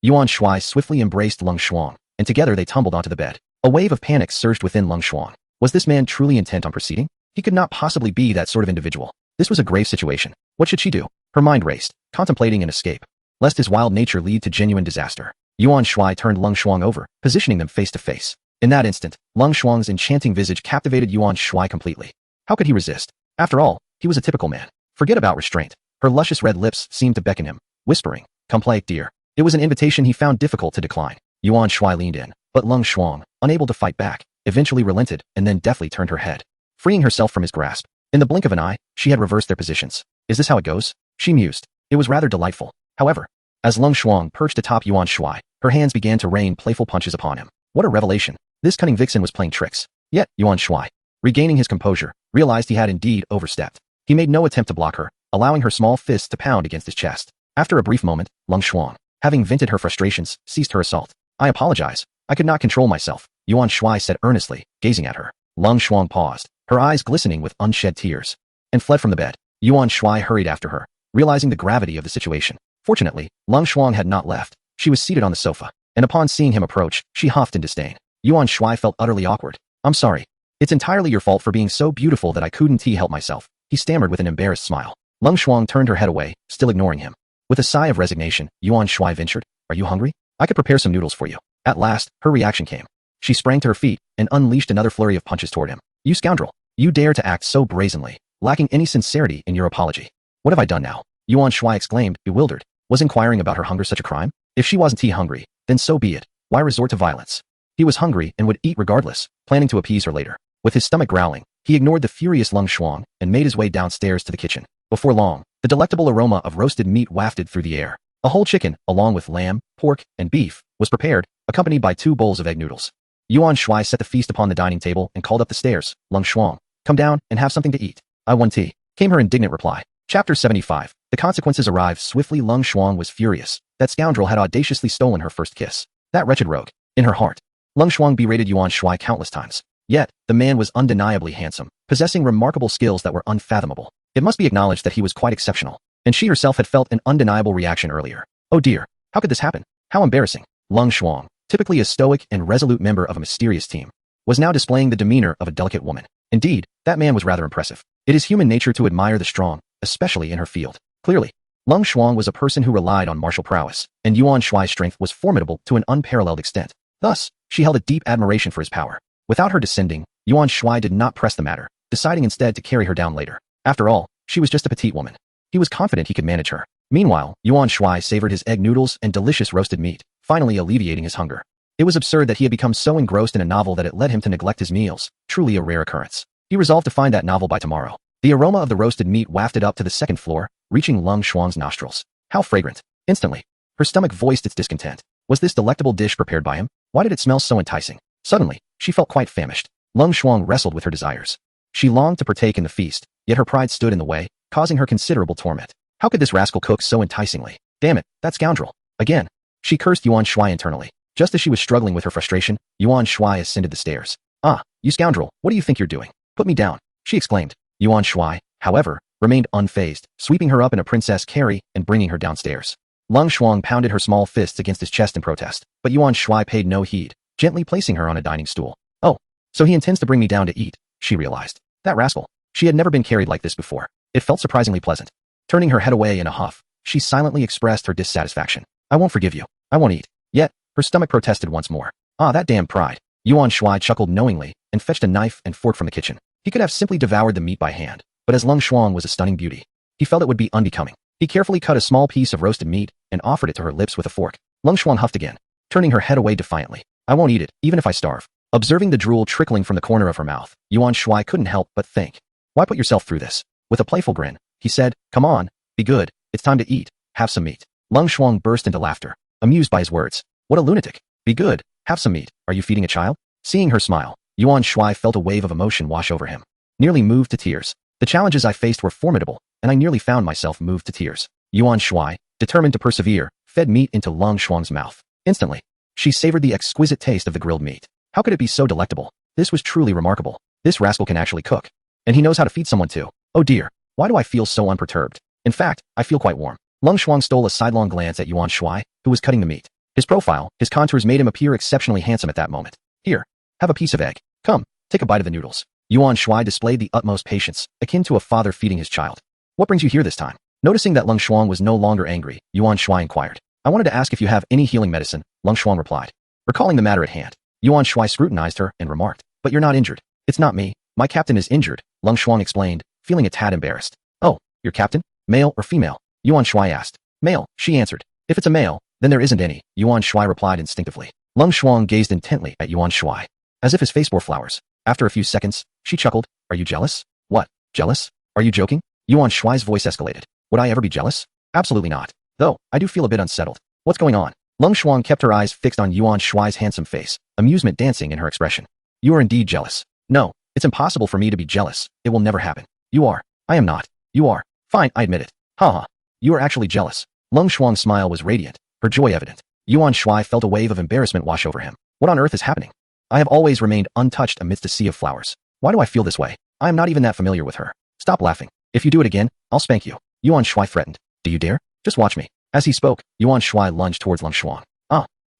S2: Yuan Shuai swiftly embraced Lung Shuang, and together they tumbled onto the bed. A wave of panic surged within Lung Shuang. Was this man truly intent on proceeding? He could not possibly be that sort of individual. This was a grave situation. What should she do? Her mind raced, contemplating an escape, lest his wild nature lead to genuine disaster. Yuan Shuai turned Lung Shuang over, positioning them face to face. In that instant, Lung Shuang's enchanting visage captivated Yuan Shuai completely. How could he resist? After all, he was a typical man. Forget about restraint. Her luscious red lips seemed to beckon him, whispering, "Come play, dear." It was an invitation he found difficult to decline. Yuan Shuai leaned in, but Lung Shuang, unable to fight back, eventually relented and then deftly turned her head, freeing herself from his grasp. In the blink of an eye, she had reversed their positions. Is this how it goes? She mused. It was rather delightful. However, as Lung Shuang perched atop Yuan Shuai, her hands began to rain playful punches upon him. What a revelation. This cunning vixen was playing tricks. Yet, Yuan Shuai, regaining his composure, realized he had indeed overstepped. He made no attempt to block her, allowing her small fists to pound against his chest. After a brief moment, Lung Shuang, having vented her frustrations, ceased her assault. I apologize. I could not control myself, Yuan Shuai said earnestly, gazing at her. Lung Shuang paused, her eyes glistening with unshed tears, and fled from the bed. Yuan Shuai hurried after her, realizing the gravity of the situation. Fortunately, Lung Shuang had not left. She was seated on the sofa, and upon seeing him approach, she huffed in disdain. Yuan Shuai felt utterly awkward. I'm sorry. It's entirely your fault for being so beautiful that I couldn't help myself, he stammered with an embarrassed smile. Lung Shuang turned her head away, still ignoring him. With a sigh of resignation, Yuan Shuai ventured, Are you hungry? I could prepare some noodles for you. At last, her reaction came. She sprang to her feet and unleashed another flurry of punches toward him. You scoundrel. You dare to act so brazenly, lacking any sincerity in your apology. What have I done now? Yuan Shuai exclaimed, bewildered. Was inquiring about her hunger such a crime? If she wasn't hungry, then so be it. Why resort to violence? He was hungry and would eat regardless, planning to appease her later. With his stomach growling, he ignored the furious Lung Shuang and made his way downstairs to the kitchen. Before long, the delectable aroma of roasted meat wafted through the air. A whole chicken, along with lamb, pork, and beef, was prepared, accompanied by 2 bowls of egg noodles. Yuan Shuai set the feast upon the dining table and called up the stairs. Lung Shuang, come down and have something to eat. I want tea, came her indignant reply. Chapter 75. The consequences arrived swiftly. Lung Shuang was furious. That scoundrel had audaciously stolen her first kiss. That wretched rogue. In her heart, Lung Shuang berated Yuan Shuai countless times. Yet, the man was undeniably handsome, possessing remarkable skills that were unfathomable. It must be acknowledged that he was quite exceptional, and she herself had felt an undeniable reaction earlier. Oh dear, how could this happen? How embarrassing. Lung Shuang, typically a stoic and resolute member of a mysterious team, was now displaying the demeanor of a delicate woman. Indeed, that man was rather impressive. It is human nature to admire the strong, especially in her field. Clearly, Lung Shuang was a person who relied on martial prowess, and Yuan Shuai's strength was formidable to an unparalleled extent. Thus, she held a deep admiration for his power. Without her descending, Yuan Shuai did not press the matter, deciding instead to carry her down later. After all, she was just a petite woman. He was confident he could manage her. Meanwhile, Yuan Shuai savored his egg noodles and delicious roasted meat, finally alleviating his hunger. It was absurd that he had become so engrossed in a novel that it led him to neglect his meals, truly a rare occurrence. He resolved to find that novel by tomorrow. The aroma of the roasted meat wafted up to the second floor, reaching Lung Shuang's nostrils. How fragrant. Instantly, her stomach voiced its discontent. Was this delectable dish prepared by him? Why did it smell so enticing? Suddenly, she felt quite famished. Lung Shuang wrestled with her desires. She longed to partake in the feast, yet her pride stood in the way, causing her considerable torment. How could this rascal cook so enticingly? Damn it, that scoundrel. Again. She cursed Yuan Shuai internally. Just as she was struggling with her frustration, Yuan Shuai ascended the stairs. Ah, you scoundrel, what do you think you're doing? Put me down, she exclaimed. Yuan Shuai, however, remained unfazed, sweeping her up in a princess carry and bringing her downstairs. Lung Shuang pounded her small fists against his chest in protest, but Yuan Shuai paid no heed, gently placing her on a dining stool. Oh, so he intends to bring me down to eat, she realized. That rascal. She had never been carried like this before. It felt surprisingly pleasant. Turning her head away in a huff, she silently expressed her dissatisfaction. I won't forgive you. I won't eat. Yet, her stomach protested once more. Ah, that damned pride. Yuan Shuai chuckled knowingly and fetched a knife and fork from the kitchen. He could have simply devoured the meat by hand, but as Lung Shuang was a stunning beauty, he felt it would be unbecoming. He carefully cut a small piece of roasted meat and offered it to her lips with a fork. Lung Shuang huffed again, turning her head away defiantly. I won't eat it, even if I starve. Observing the drool trickling from the corner of her mouth, Yuan Shuai couldn't help but think. Why put yourself through this? With a playful grin, he said, come on, be good, it's time to eat, have some meat. Lung Shuang burst into laughter, amused by his words. What a lunatic. Be good, have some meat, are you feeding a child? Seeing her smile, Yuan Shuai felt a wave of emotion wash over him. Nearly moved to tears. The challenges I faced were formidable, and I nearly found myself moved to tears. Yuan Shuai, determined to persevere, fed meat into Lung Shuang's mouth. Instantly, she savored the exquisite taste of the grilled meat. How could it be so delectable? This was truly remarkable. This rascal can actually cook. And he knows how to feed someone too. Oh dear, why do I feel so unperturbed? In fact, I feel quite warm. Lung Shuang stole a sidelong glance at Yuan Shuai, who was cutting the meat. His profile, his contours made him appear exceptionally handsome at that moment. Here, have a piece of egg. Come, take a bite of the noodles. Yuan Shuai displayed the utmost patience, akin to a father feeding his child. What brings you here this time? Noticing that Lung Shuang was no longer angry, Yuan Shuai inquired. I wanted to ask if you have any healing medicine, Lung Shuang replied. Recalling the matter at hand, Yuan Shuai scrutinized her and remarked, but you're not injured. It's not me. My captain is injured, Lung Shuang explained, feeling a tad embarrassed. Oh, your captain? Male or female? Yuan Shuai asked. Male, she answered. If it's a male, then there isn't any, Yuan Shuai replied instinctively. Lung Shuang gazed intently at Yuan Shuai, as if his face bore flowers. After a few seconds, she chuckled. Are you jealous? What? Jealous? Are you joking? Yuan Shuai's voice escalated. Would I ever be jealous? Absolutely not. Though, I do feel a bit unsettled. What's going on? Lung Shuang kept her eyes fixed on Yuan Shuai's handsome face, amusement dancing in her expression. You are indeed jealous. No, it's impossible for me to be jealous. It will never happen. You are. I am not. You are. Fine, I admit it. Haha. You are actually jealous. Lung Shuang's smile was radiant, her joy evident. Yuan Shuai felt a wave of embarrassment wash over him. What on earth is happening? I have always remained untouched amidst a sea of flowers. Why do I feel this way? I am not even that familiar with her. Stop laughing. If you do it again, I'll spank you. Yuan Shuai threatened. Do you dare? Just watch me. As he spoke, Yuan Shuai lunged towards Lung Shuang.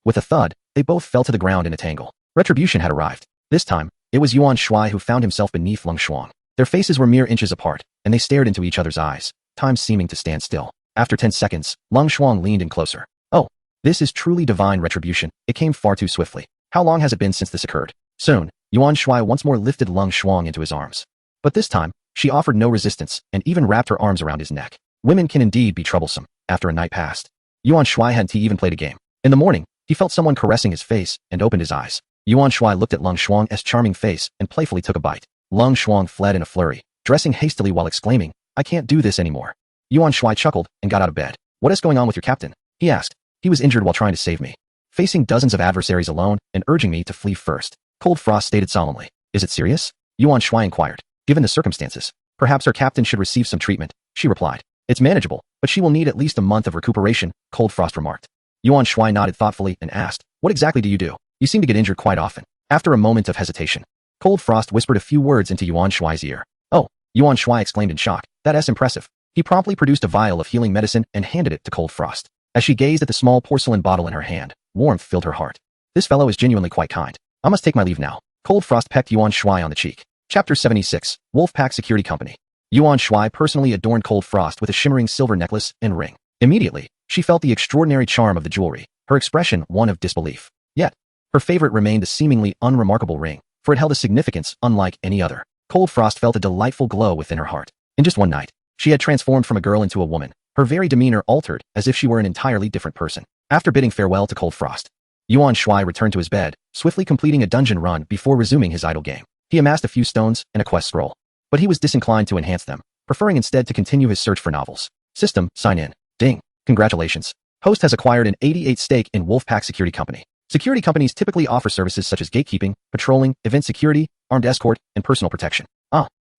S2: With a thud, they both fell to the ground in a tangle. Retribution had arrived. This time, it was Yuan Shuai who found himself beneath Lung Shuang. Their faces were mere inches apart, and they stared into each other's eyes, time seeming to stand still. After 10 seconds, Lung Shuang leaned in closer. Oh, this is truly divine retribution. It came far too swiftly. How long has it been since this occurred? Soon, Yuan Shuai once more lifted Lung Shuang into his arms. But this time, she offered no resistance and even wrapped her arms around his neck. Women can indeed be troublesome, after a night passed. Yuan Shuai hadn't even played a game. In the morning, he felt someone caressing his face and opened his eyes. Yuan Shuai looked at Lung Shuang's charming face and playfully took a bite. Lung Shuang fled in a flurry, dressing hastily while exclaiming, I can't do this anymore. Yuan Shuai chuckled and got out of bed. What is going on with your captain? He asked. He was injured while trying to save me. Facing dozens of adversaries alone and urging me to flee first. Cold Frost stated solemnly. Is it serious? Yuan Shuai inquired. Given the circumstances, perhaps her captain should receive some treatment, she replied. It's manageable, but she will need at least a month of recuperation, Cold Frost remarked. Yuan Shuai nodded thoughtfully and asked, what exactly do you do? You seem to get injured quite often. After a moment of hesitation, Cold Frost whispered a few words into Yuan Shuai's ear. Oh, Yuan Shuai exclaimed in shock. That's impressive. He promptly produced a vial of healing medicine and handed it to Cold Frost. As she gazed at the small porcelain bottle in her hand, warmth filled her heart. This fellow is genuinely quite kind. I must take my leave now. Cold Frost pecked Yuan Shuai on the cheek. Chapter 76, Wolfpack Security Company. Yuan Shuai personally adorned Cold Frost with a shimmering silver necklace and ring. Immediately, she felt the extraordinary charm of the jewelry, her expression one of disbelief. Yet, her favorite remained the seemingly unremarkable ring, for it held a significance unlike any other. Cold Frost felt a delightful glow within her heart. In just one night, she had transformed from a girl into a woman. Her very demeanor altered as if she were an entirely different person. After bidding farewell to Cold Frost, Yuan Shuai returned to his bed, swiftly completing a dungeon run before resuming his idle game. He amassed a few stones and a quest scroll, but he was disinclined to enhance them, preferring instead to continue his search for novels. System, sign in. Ding. Congratulations. Host has acquired an 88 stake in Wolfpack Security Company. Security companies typically offer services such as gatekeeping, patrolling, event security, armed escort, and personal protection.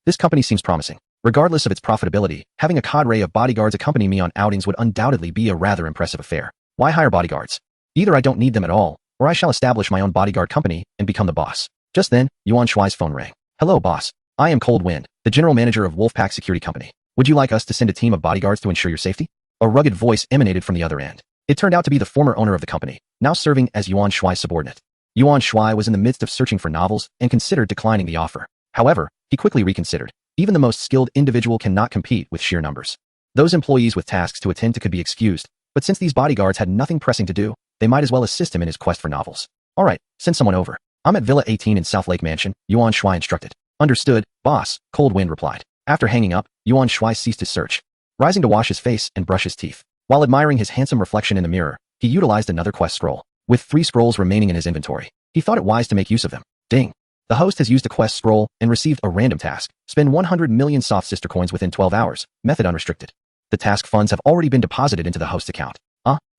S2: This company seems promising. Regardless of its profitability, having a cadre of bodyguards accompany me on outings would undoubtedly be a rather impressive affair. Why hire bodyguards? Either I don't need them at all, or I shall establish my own bodyguard company and become the boss. Just then, Yuan Shuai's phone rang. Hello, boss. I am Cold Wind, the general manager of Wolfpack Security Company. Would you like us to send a team of bodyguards to ensure your safety? A rugged voice emanated from the other end. It turned out to be the former owner of the company, now serving as Yuan Shuai's subordinate. Yuan Shuai was in the midst of searching for novels and considered declining the offer. However, he quickly reconsidered. Even the most skilled individual cannot compete with sheer numbers. Those employees with tasks to attend to could be excused, but since these bodyguards had nothing pressing to do, they might as well assist him in his quest for novels. All right, send someone over. I'm at Villa 18 in South Lake Mansion, Yuan Shuai instructed. Understood, boss, Cold Wind replied. After hanging up, Yuan Shuai ceased his search. Rising to wash his face and brush his teeth. While admiring his handsome reflection in the mirror, he utilized another quest scroll. With 3 scrolls remaining in his inventory, he thought it wise to make use of them. Ding! The host has used a quest scroll and received a random task. Spend 100 million soft sister coins within 12 hours. Method unrestricted. The task funds have already been deposited into the host account.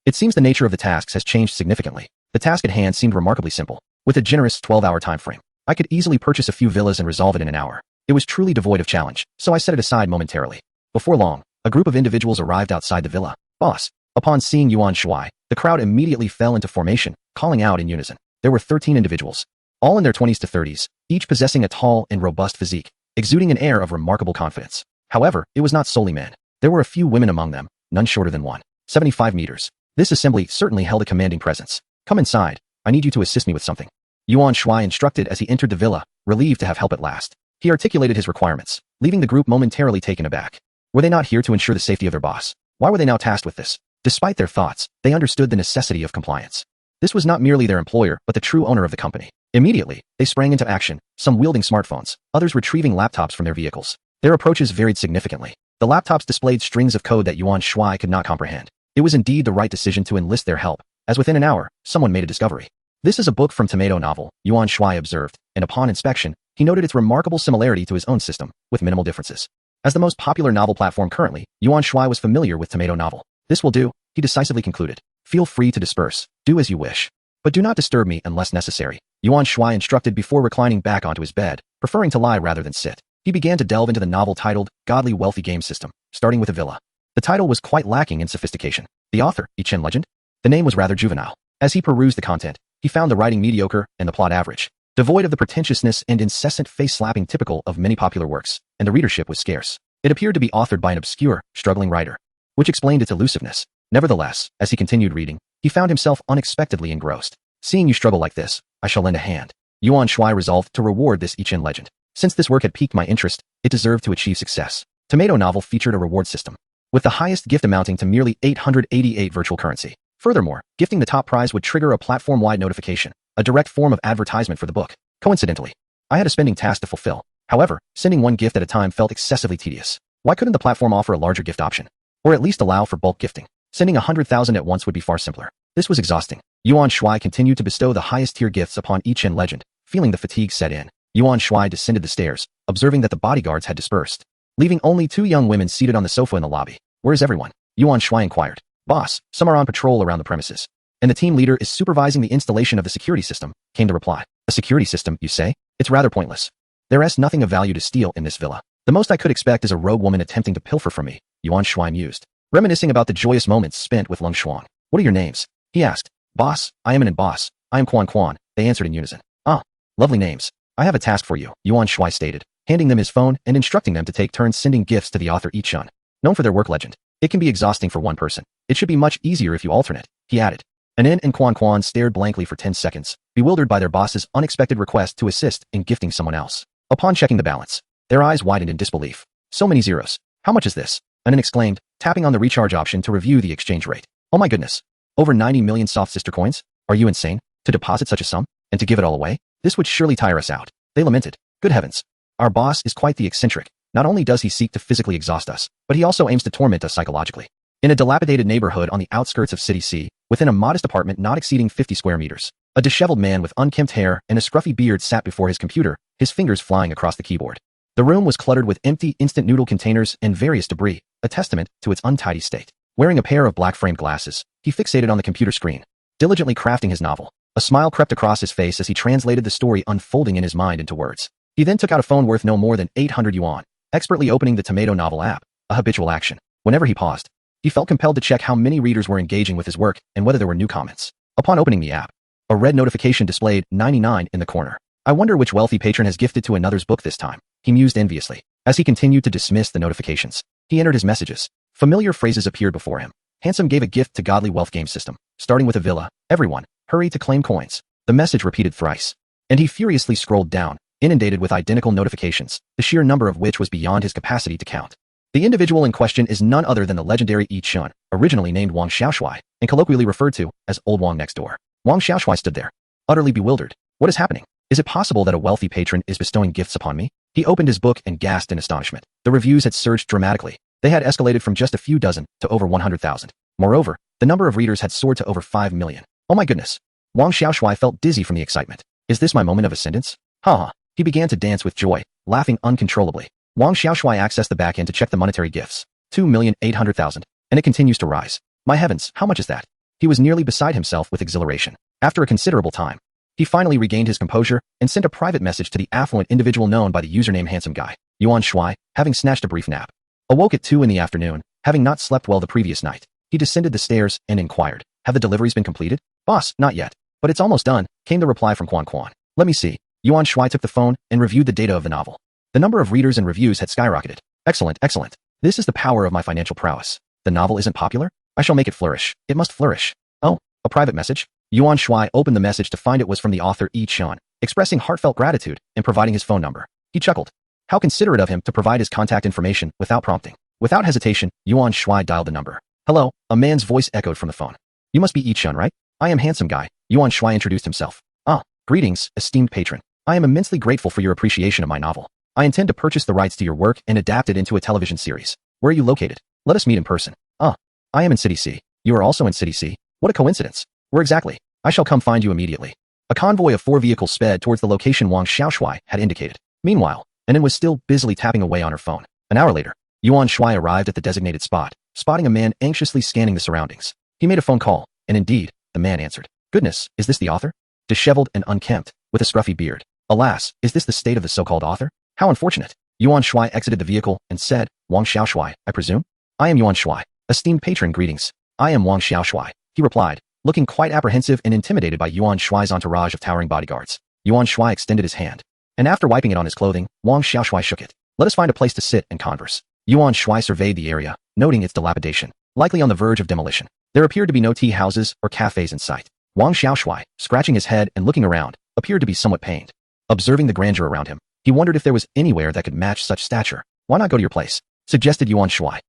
S2: It seems the nature of the tasks has changed significantly. The task at hand seemed remarkably simple. With a generous 12-hour time frame, I could easily purchase a few villas and resolve it in an hour. It was truly devoid of challenge, so I set it aside momentarily. Before long, a group of individuals arrived outside the villa. Boss. Upon seeing Yuan Shuai, the crowd immediately fell into formation, calling out in unison. There were 13 individuals, all in their 20s to 30s, each possessing a tall and robust physique, exuding an air of remarkable confidence. However, it was not solely men. There were a few women among them, none shorter than 1.75 meters. This assembly certainly held a commanding presence. Come inside. I need you to assist me with something. Yuan Shuai instructed as he entered the villa, relieved to have help at last. He articulated his requirements, leaving the group momentarily taken aback. Were they not here to ensure the safety of their boss? Why were they now tasked with this? Despite their thoughts, they understood the necessity of compliance. This was not merely their employer, but the true owner of the company. Immediately, they sprang into action, some wielding smartphones, others retrieving laptops from their vehicles. Their approaches varied significantly. The laptops displayed strings of code that Yuan Shuai could not comprehend. It was indeed the right decision to enlist their help, as within an hour, someone made a discovery. This is a book from Tomato Novel, Yuan Shuai observed, and upon inspection, he noted its remarkable similarity to his own system, with minimal differences. As the most popular novel platform currently, Yuan Shuai was familiar with Tomato Novel. This will do, he decisively concluded. Feel free to disperse, do as you wish. But do not disturb me unless necessary. Yuan Shuai instructed before reclining back onto his bed, preferring to lie rather than sit. He began to delve into the novel titled, Godly Wealthy Game System, starting with a villa. The title was quite lacking in sophistication. The author, Ichen Legend? The name was rather juvenile. As he perused the content, he found the writing mediocre and the plot average, devoid of the pretentiousness and incessant face-slapping typical of many popular works, and the readership was scarce. It appeared to be authored by an obscure, struggling writer, which explained its elusiveness. Nevertheless, as he continued reading, he found himself unexpectedly engrossed. Seeing you struggle like this, I shall lend a hand. Yuan Shuai resolved to reward this Ichen Legend. Since this work had piqued my interest, it deserved to achieve success. Tomato Novel featured a reward system, with the highest gift amounting to merely 888 virtual currency. Furthermore, gifting the top prize would trigger a platform-wide notification, a direct form of advertisement for the book. Coincidentally, I had a spending task to fulfill. However, sending one gift at a time felt excessively tedious. Why couldn't the platform offer a larger gift option? Or at least allow for bulk gifting? Sending 100,000 at once would be far simpler. This was exhausting. Yuan Shuai continued to bestow the highest tier gifts upon Ichen Legend, feeling the fatigue set in. Yuan Shuai descended the stairs, observing that the bodyguards had dispersed, leaving only 2 young women seated on the sofa in the lobby. Where is everyone? Yuan Shuai inquired. Boss, some are on patrol around the premises, and the team leader is supervising the installation of the security system, came the reply. A security system, you say? It's rather pointless. There is nothing of value to steal in this villa. The most I could expect is a rogue woman attempting to pilfer from me, Yuan Shuai mused, reminiscing about the joyous moments spent with Lung Xuan. What are your names? He asked. Boss, I am and boss, I am Quan Quan, they answered in unison. Ah, lovely names. I have a task for you, Yuan Shuai stated, handing them his phone and instructing them to take turns sending gifts to the author Ichen. Known for their work legend, it can be exhausting for one person. It should be much easier if you alternate, he added. Anin and Quan Quan stared blankly for 10 seconds, bewildered by their boss's unexpected request to assist in gifting someone else. Upon checking the balance, their eyes widened in disbelief. So many zeros. How much is this? Anin exclaimed, tapping on the recharge option to review the exchange rate. Oh my goodness. Over 90 million soft sister coins? Are you insane? To deposit such a sum? And to give it all away? This would surely tire us out. They lamented. Good heavens. Our boss is quite the eccentric. Not only does he seek to physically exhaust us, but he also aims to torment us psychologically. In a dilapidated neighborhood on the outskirts of City C, within a modest apartment not exceeding 50 square meters, a disheveled man with unkempt hair and a scruffy beard sat before his computer, his fingers flying across the keyboard. The room was cluttered with empty instant noodle containers and various debris, a testament to its untidy state. Wearing a pair of black-framed glasses, he fixated on the computer screen, diligently crafting his novel. A smile crept across his face as he translated the story unfolding in his mind into words. He then took out a phone worth no more than 800 yuan, expertly opening the Tomato Novel app, a habitual action. Whenever he paused, he felt compelled to check how many readers were engaging with his work and whether there were new comments. Upon opening the app, a red notification displayed 99 in the corner. I wonder which wealthy patron has gifted to another's book this time, he mused enviously. As he continued to dismiss the notifications, he entered his messages. Familiar phrases appeared before him. Handsome gave a gift to Godly Wealth Game System, starting with a villa. Everyone, hurry to claim coins. The message repeated thrice. And he furiously scrolled down, inundated with identical notifications, the sheer number of which was beyond his capacity to count. The individual in question is none other than the legendary Ichen, originally named Yuan Shuai, and colloquially referred to as Old Wang next door. Yuan Shuai stood there, utterly bewildered. What is happening? Is it possible that a wealthy patron is bestowing gifts upon me? He opened his book and gasped in astonishment. The reviews had surged dramatically. They had escalated from just a few dozen to over 100,000. Moreover, the number of readers had soared to over 5 million. Oh my goodness. Wang Xiaoshui felt dizzy from the excitement. Is this my moment of ascendance? Haha. He began to dance with joy, laughing uncontrollably. Wang Xiaoshui accessed the backend to check the monetary gifts. 2,800,000. And it continues to rise. My heavens, how much is that? He was nearly beside himself with exhilaration. After a considerable time, he finally regained his composure and sent a private message to the affluent individual known by the username Handsome Guy, Yuan Shuai, having snatched a brief nap. Awoke at 2 in the afternoon, having not slept well the previous night. He descended the stairs and inquired, have the deliveries been completed? Boss, not yet. But it's almost done, came the reply from Quan Quan. Let me see. Yuan Shuai took the phone and reviewed the data of the novel. The number of readers and reviews had skyrocketed. Excellent, excellent. This is the power of my financial prowess. The novel isn't popular? I shall make it flourish. It must flourish. Oh, a private message? Yuan Shuai opened the message to find it was from the author Yi Qian, expressing heartfelt gratitude and providing his phone number. He chuckled. How considerate of him to provide his contact information without prompting. Without hesitation, Yuan Shuai dialed the number. Hello, a man's voice echoed from the phone. You must be Yi Qian, right? I am Handsome Guy. Yuan Shuai introduced himself. Ah, greetings, esteemed patron. I am immensely grateful for your appreciation of my novel. I intend to purchase the rights to your work and adapt it into a television series. Where are you located? Let us meet in person. Ah, I am in City C. You are also in City C. What a coincidence. Where exactly? I shall come find you immediately. A convoy of 4 vehicles sped towards the location Wang Xiaoshui had indicated. Meanwhile, Anan was still busily tapping away on her phone. An hour later, Yuan Shuai arrived at the designated spot, spotting a man anxiously scanning the surroundings. He made a phone call, and indeed, the man answered. Goodness, is this the author? Disheveled and unkempt, with a scruffy beard. Alas, is this the state of the so-called author? How unfortunate. Yuan Shuai exited the vehicle and said, Wang Xiaoshui, I presume? I am Yuan Shuai. Esteemed patron, greetings. I am Wang Xiaoshui, he replied, looking quite apprehensive and intimidated by Yuan Shuai's entourage of towering bodyguards. Yuan Shuai extended his hand, and after wiping it on his clothing, Wang Xiaoshui shook it. Let us find a place to sit and converse. Yuan Shuai surveyed the area, noting its dilapidation, likely on the verge of demolition. There appeared to be no tea houses or cafes in sight. Wang Xiaoshui, scratching his head and looking around, appeared to be somewhat pained. Observing the grandeur around him, he wondered if there was anywhere that could match such stature. Why not go to your place? Suggested Yuan Shuai.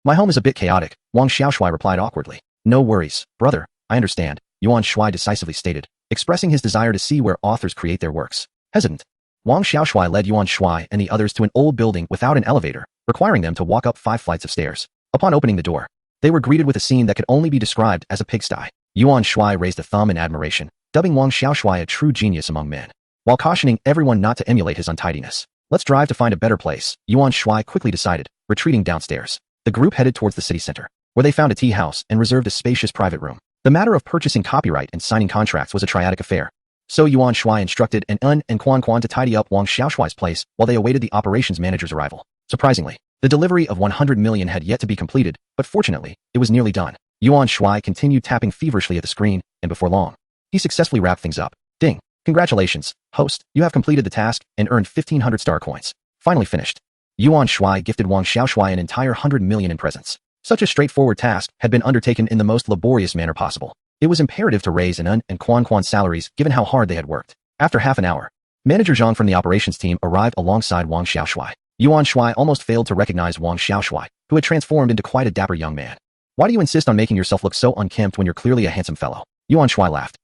S2: My home is a bit chaotic, Wang Xiaoshui replied awkwardly. No worries, brother, I understand, Yuan Shuai decisively stated, expressing his desire to see where authors create their works. Hesitant, Wang Xiaoshui led Yuan Shuai and the others to an old building without an elevator, requiring them to walk up 5 flights of stairs. Upon opening the door, they were greeted with a scene that could only be described as a pigsty. Yuan Shuai raised a thumb in admiration, dubbing Wang Xiaoshui a true genius among men, while cautioning everyone not to emulate his untidiness. Let's drive to find a better place, Yuan Shuai quickly decided, retreating downstairs. The group headed towards the city center, where they found a tea house and reserved a spacious private room. The matter of purchasing copyright and signing contracts was a triadic affair. So Yuan Shuai instructed An and Quan Quan to tidy up Wang Xiaoshui's place while they awaited the operations manager's arrival. Surprisingly, the delivery of 100 million had yet to be completed, but fortunately, it was nearly done. Yuan Shuai continued tapping feverishly at the screen, and before long, he successfully wrapped things up. Ding! Congratulations, host, you have completed the task and earned 1,500 star coins. Finally finished. Yuan Shuai gifted Wang Xiaoshui an entire 100 million in presents. Such a straightforward task had been undertaken in the most laborious manner possible. It was imperative to raise An and Quan Quan's salaries given how hard they had worked. After half an hour, Manager Zhang from the operations team arrived alongside Wang Xiaoshui. Yuan Shuai almost failed to recognize Wang Xiaoshui, who had transformed into quite a dapper young man. Why do you insist on making yourself look so unkempt when you're clearly a handsome fellow? Yuan Shuai laughed.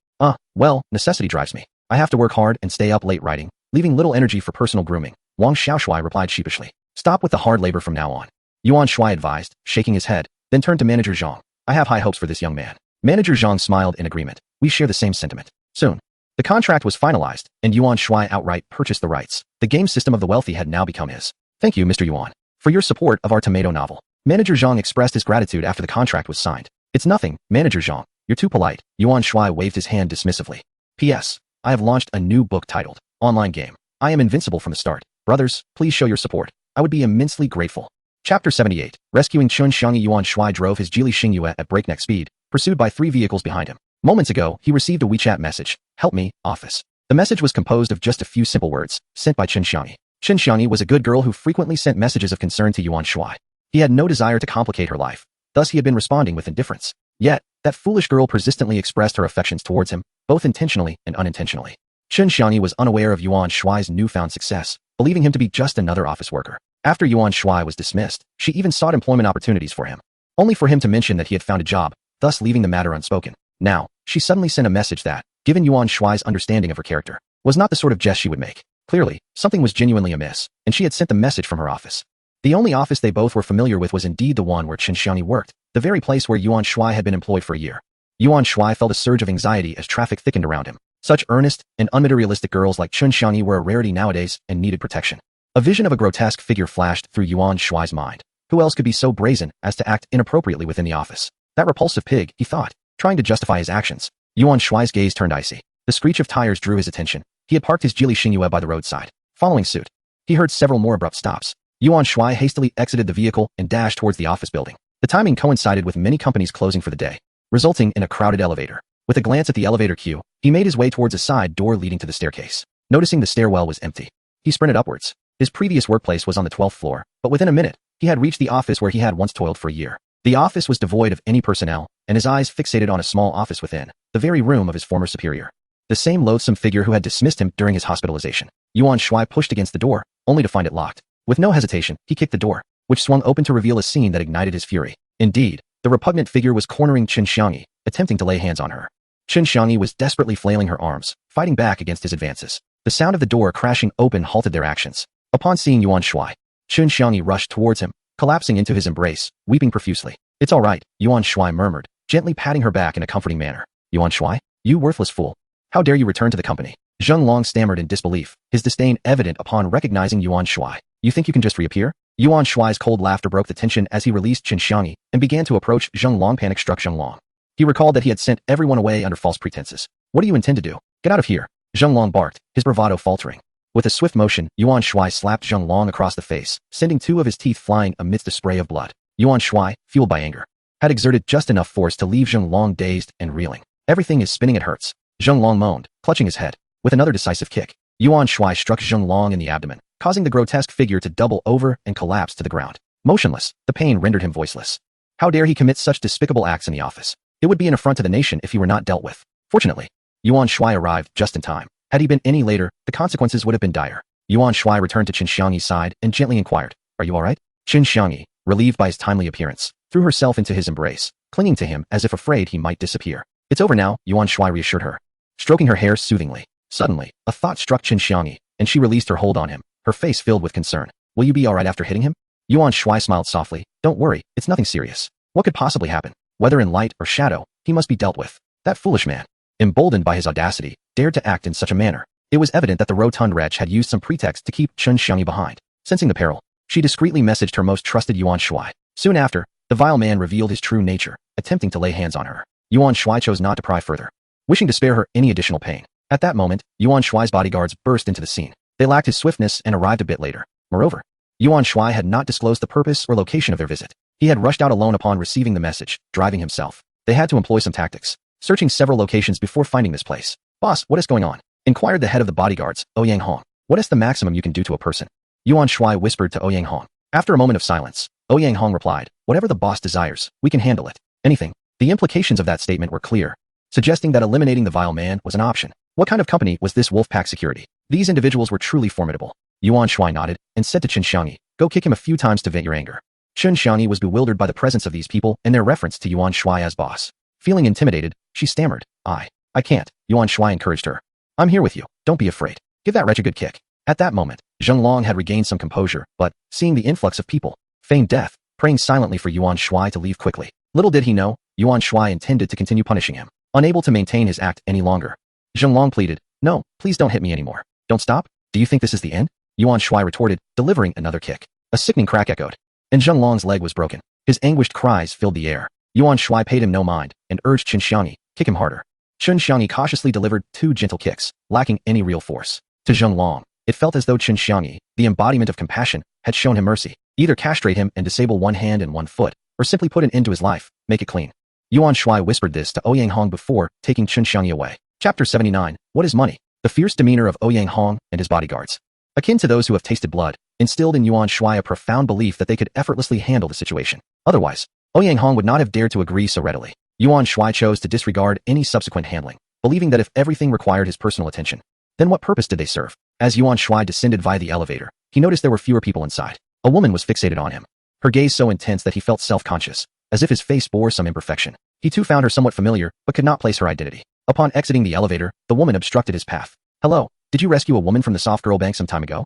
S2: Well, necessity drives me. I have to work hard and stay up late writing, leaving little energy for personal grooming. Wang Xiaoshui replied sheepishly. Stop with the hard labor from now on. Yuan Shuai advised, shaking his head, then turned to Manager Zhang. I have high hopes for this young man. Manager Zhang smiled in agreement. We share the same sentiment. Soon, the contract was finalized, and Yuan Shuai outright purchased the rights. The game system of the wealthy had now become his. Thank you, Mr. Yuan, for your support of our tomato novel. Manager Zhang expressed his gratitude after the contract was signed. It's nothing, Manager Zhang. You're too polite. Yuan Shuai waved his hand dismissively. P.S. I have launched a new book titled Online Game. I am invincible from the start. Brothers, please show your support. I would be immensely grateful. Chapter 78. Rescuing Chun Xiangyi. Yuan Shuai drove his Geely Xingyue at breakneck speed, pursued by 3 vehicles behind him. Moments ago, he received a WeChat message. Help me, office. The message was composed of just a few simple words, sent by Chun Xiangyi. Chun Xiangyi was a good girl who frequently sent messages of concern to Yuan Shuai. He had no desire to complicate her life. Thus he had been responding with indifference. Yet, that foolish girl persistently expressed her affections towards him, both intentionally and unintentionally. Chun Xiangyi was unaware of Yuan Shuai's newfound success, believing him to be just another office worker. After Yuan Shuai was dismissed, she even sought employment opportunities for him, only for him to mention that he had found a job, thus leaving the matter unspoken. Now, she suddenly sent a message that, given Yuan Shuai's understanding of her character, was not the sort of jest she would make. Clearly, something was genuinely amiss, and she had sent the message from her office. The only office they both were familiar with was indeed the one where Chen Xiangyi worked, the very place where Yuan Shuai had been employed for a year. Yuan Shuai felt a surge of anxiety as traffic thickened around him. Such earnest and unmaterialistic girls like Chen Xiangyi were a rarity nowadays and needed protection. A vision of a grotesque figure flashed through Yuan Shuai's mind. Who else could be so brazen as to act inappropriately within the office? That repulsive pig, he thought, trying to justify his actions. Yuan Shuai's gaze turned icy. The screech of tires drew his attention. He had parked his Geely Xingyue by the roadside. Following suit, he heard several more abrupt stops. Yuan Shuai hastily exited the vehicle and dashed towards the office building. The timing coincided with many companies closing for the day, resulting in a crowded elevator. With a glance at the elevator queue, he made his way towards a side door leading to the staircase. Noticing the stairwell was empty, he sprinted upwards. His previous workplace was on the 12th floor, but within a minute, he had reached the office where he had once toiled for a year. The office was devoid of any personnel, and his eyes fixated on a small office within, the very room of his former superior. The same loathsome figure who had dismissed him during his hospitalization. Yuan Shuai pushed against the door, only to find it locked. With no hesitation, he kicked the door, which swung open to reveal a scene that ignited his fury. Indeed, the repugnant figure was cornering Chen Xiangyi, attempting to lay hands on her. Chen Xiangyi was desperately flailing her arms, fighting back against his advances. The sound of the door crashing open halted their actions. Upon seeing Yuan Shuai, Chen Xiangyi rushed towards him, collapsing into his embrace, weeping profusely. "It's all right," Yuan Shuai murmured, gently patting her back in a comforting manner. "Yuan Shuai? You worthless fool. How dare you return to the company?" Zheng Long stammered in disbelief, his disdain evident upon recognizing Yuan Shuai. "You think you can just reappear?" Yuan Shuai's cold laughter broke the tension as he released Chen Xiangyi and began to approach Zheng Long. Panic struck Zheng Long. He recalled that he had sent everyone away under false pretenses. "What do you intend to do? Get out of here!" Zheng Long barked, his bravado faltering. With a swift motion, Yuan Shuai slapped Zheng Long across the face, sending two of his teeth flying amidst a spray of blood. Yuan Shuai, fueled by anger, had exerted just enough force to leave Zheng Long dazed and reeling. "Everything is spinning, it hurts." Zheng Long moaned, clutching his head. With another decisive kick, Yuan Shuai struck Zheng Long in the abdomen, causing the grotesque figure to double over and collapse to the ground. Motionless, the pain rendered him voiceless. How dare he commit such despicable acts in the office? It would be an affront to the nation if he were not dealt with. Fortunately, Yuan Shuai arrived just in time. Had he been any later, the consequences would have been dire. Yuan Shuai returned to Chen Xiangyi's side and gently inquired, "Are you all right?" Chen Xiangyi, relieved by his timely appearance, threw herself into his embrace, clinging to him as if afraid he might disappear. "It's over now," Yuan Shuai reassured her, stroking her hair soothingly. Suddenly, a thought struck Chen Xiangyi, and she released her hold on him, her face filled with concern. "Will you be all right after hitting him?" Yuan Shuai smiled softly. "Don't worry, it's nothing serious. What could possibly happen? Whether in light or shadow, he must be dealt with." That foolish man, emboldened by his audacity, dared to act in such a manner. It was evident that the rotund wretch had used some pretext to keep Chen Xiangyi behind. Sensing the peril, she discreetly messaged her most trusted Yuan Shuai. Soon after, the vile man revealed his true nature, attempting to lay hands on her. Yuan Shuai chose not to pry further, wishing to spare her any additional pain. At that moment, Yuan Shuai's bodyguards burst into the scene. They lacked his swiftness and arrived a bit later. Moreover, Yuan Shuai had not disclosed the purpose or location of their visit. He had rushed out alone upon receiving the message, driving himself. They had to employ some tactics, searching several locations before finding this place. "Boss, what is going on?" inquired the head of the bodyguards, Ouyang Hong. "What is the maximum you can do to a person?" Yuan Shuai whispered to Ouyang Hong. After a moment of silence, Ouyang Hong replied, "Whatever the boss desires, we can handle it. Anything." The implications of that statement were clear, suggesting that eliminating the vile man was an option. What kind of company was this Wolfpack Security? These individuals were truly formidable. Yuan Shuai nodded and said to Chen Xiangyi, "Go kick him a few times to vent your anger." Chen Xiangyi was bewildered by the presence of these people and their reference to Yuan Shuai as boss. Feeling intimidated, she stammered, I can't." Yuan Shuai encouraged her. "I'm here with you. Don't be afraid. Give that wretch a good kick." At that moment, Zheng Long had regained some composure, but, seeing the influx of people, feigned death, praying silently for Yuan Shuai to leave quickly. Little did he know, Yuan Shuai intended to continue punishing him. Unable to maintain his act any longer, Zheng Long pleaded, "No, please don't hit me anymore. Don't stop. Do you think this is the end?" Yuan Shuai retorted, delivering another kick. A sickening crack echoed, and Zheng Long's leg was broken. His anguished cries filled the air. Yuan Shuai paid him no mind and urged Chen Xiangyi, "Kick him harder." Chen Xiangyi cautiously delivered 2 gentle kicks, lacking any real force. To Zheng Long, it felt as though Chen Xiangyi, the embodiment of compassion, had shown him mercy. Either castrate him and disable one hand and one foot, or simply put an end to his life, make it clean. Yuan Shuai whispered this to Ouyang Hong before taking Chen Xiangyi away. Chapter 79, What is Money? The fierce demeanor of Ouyang Hong and his bodyguards, akin to those who have tasted blood, instilled in Yuan Shuai a profound belief that they could effortlessly handle the situation. Otherwise, Ouyang Hong would not have dared to agree so readily. Yuan Shuai chose to disregard any subsequent handling, believing that if everything required his personal attention, then what purpose did they serve? As Yuan Shuai descended via the elevator, he noticed there were fewer people inside. A woman was fixated on him, her gaze so intense that he felt self-conscious, as if his face bore some imperfection. He too found her somewhat familiar, but could not place her identity. Upon exiting the elevator, the woman obstructed his path. "Hello, did you rescue a woman from the soft girl bank some time ago?"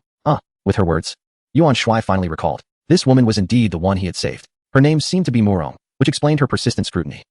S2: With her words, Yuan Shuai finally recalled. This woman was indeed the one he had saved. Her name seemed to be Murong, which explained her persistent scrutiny.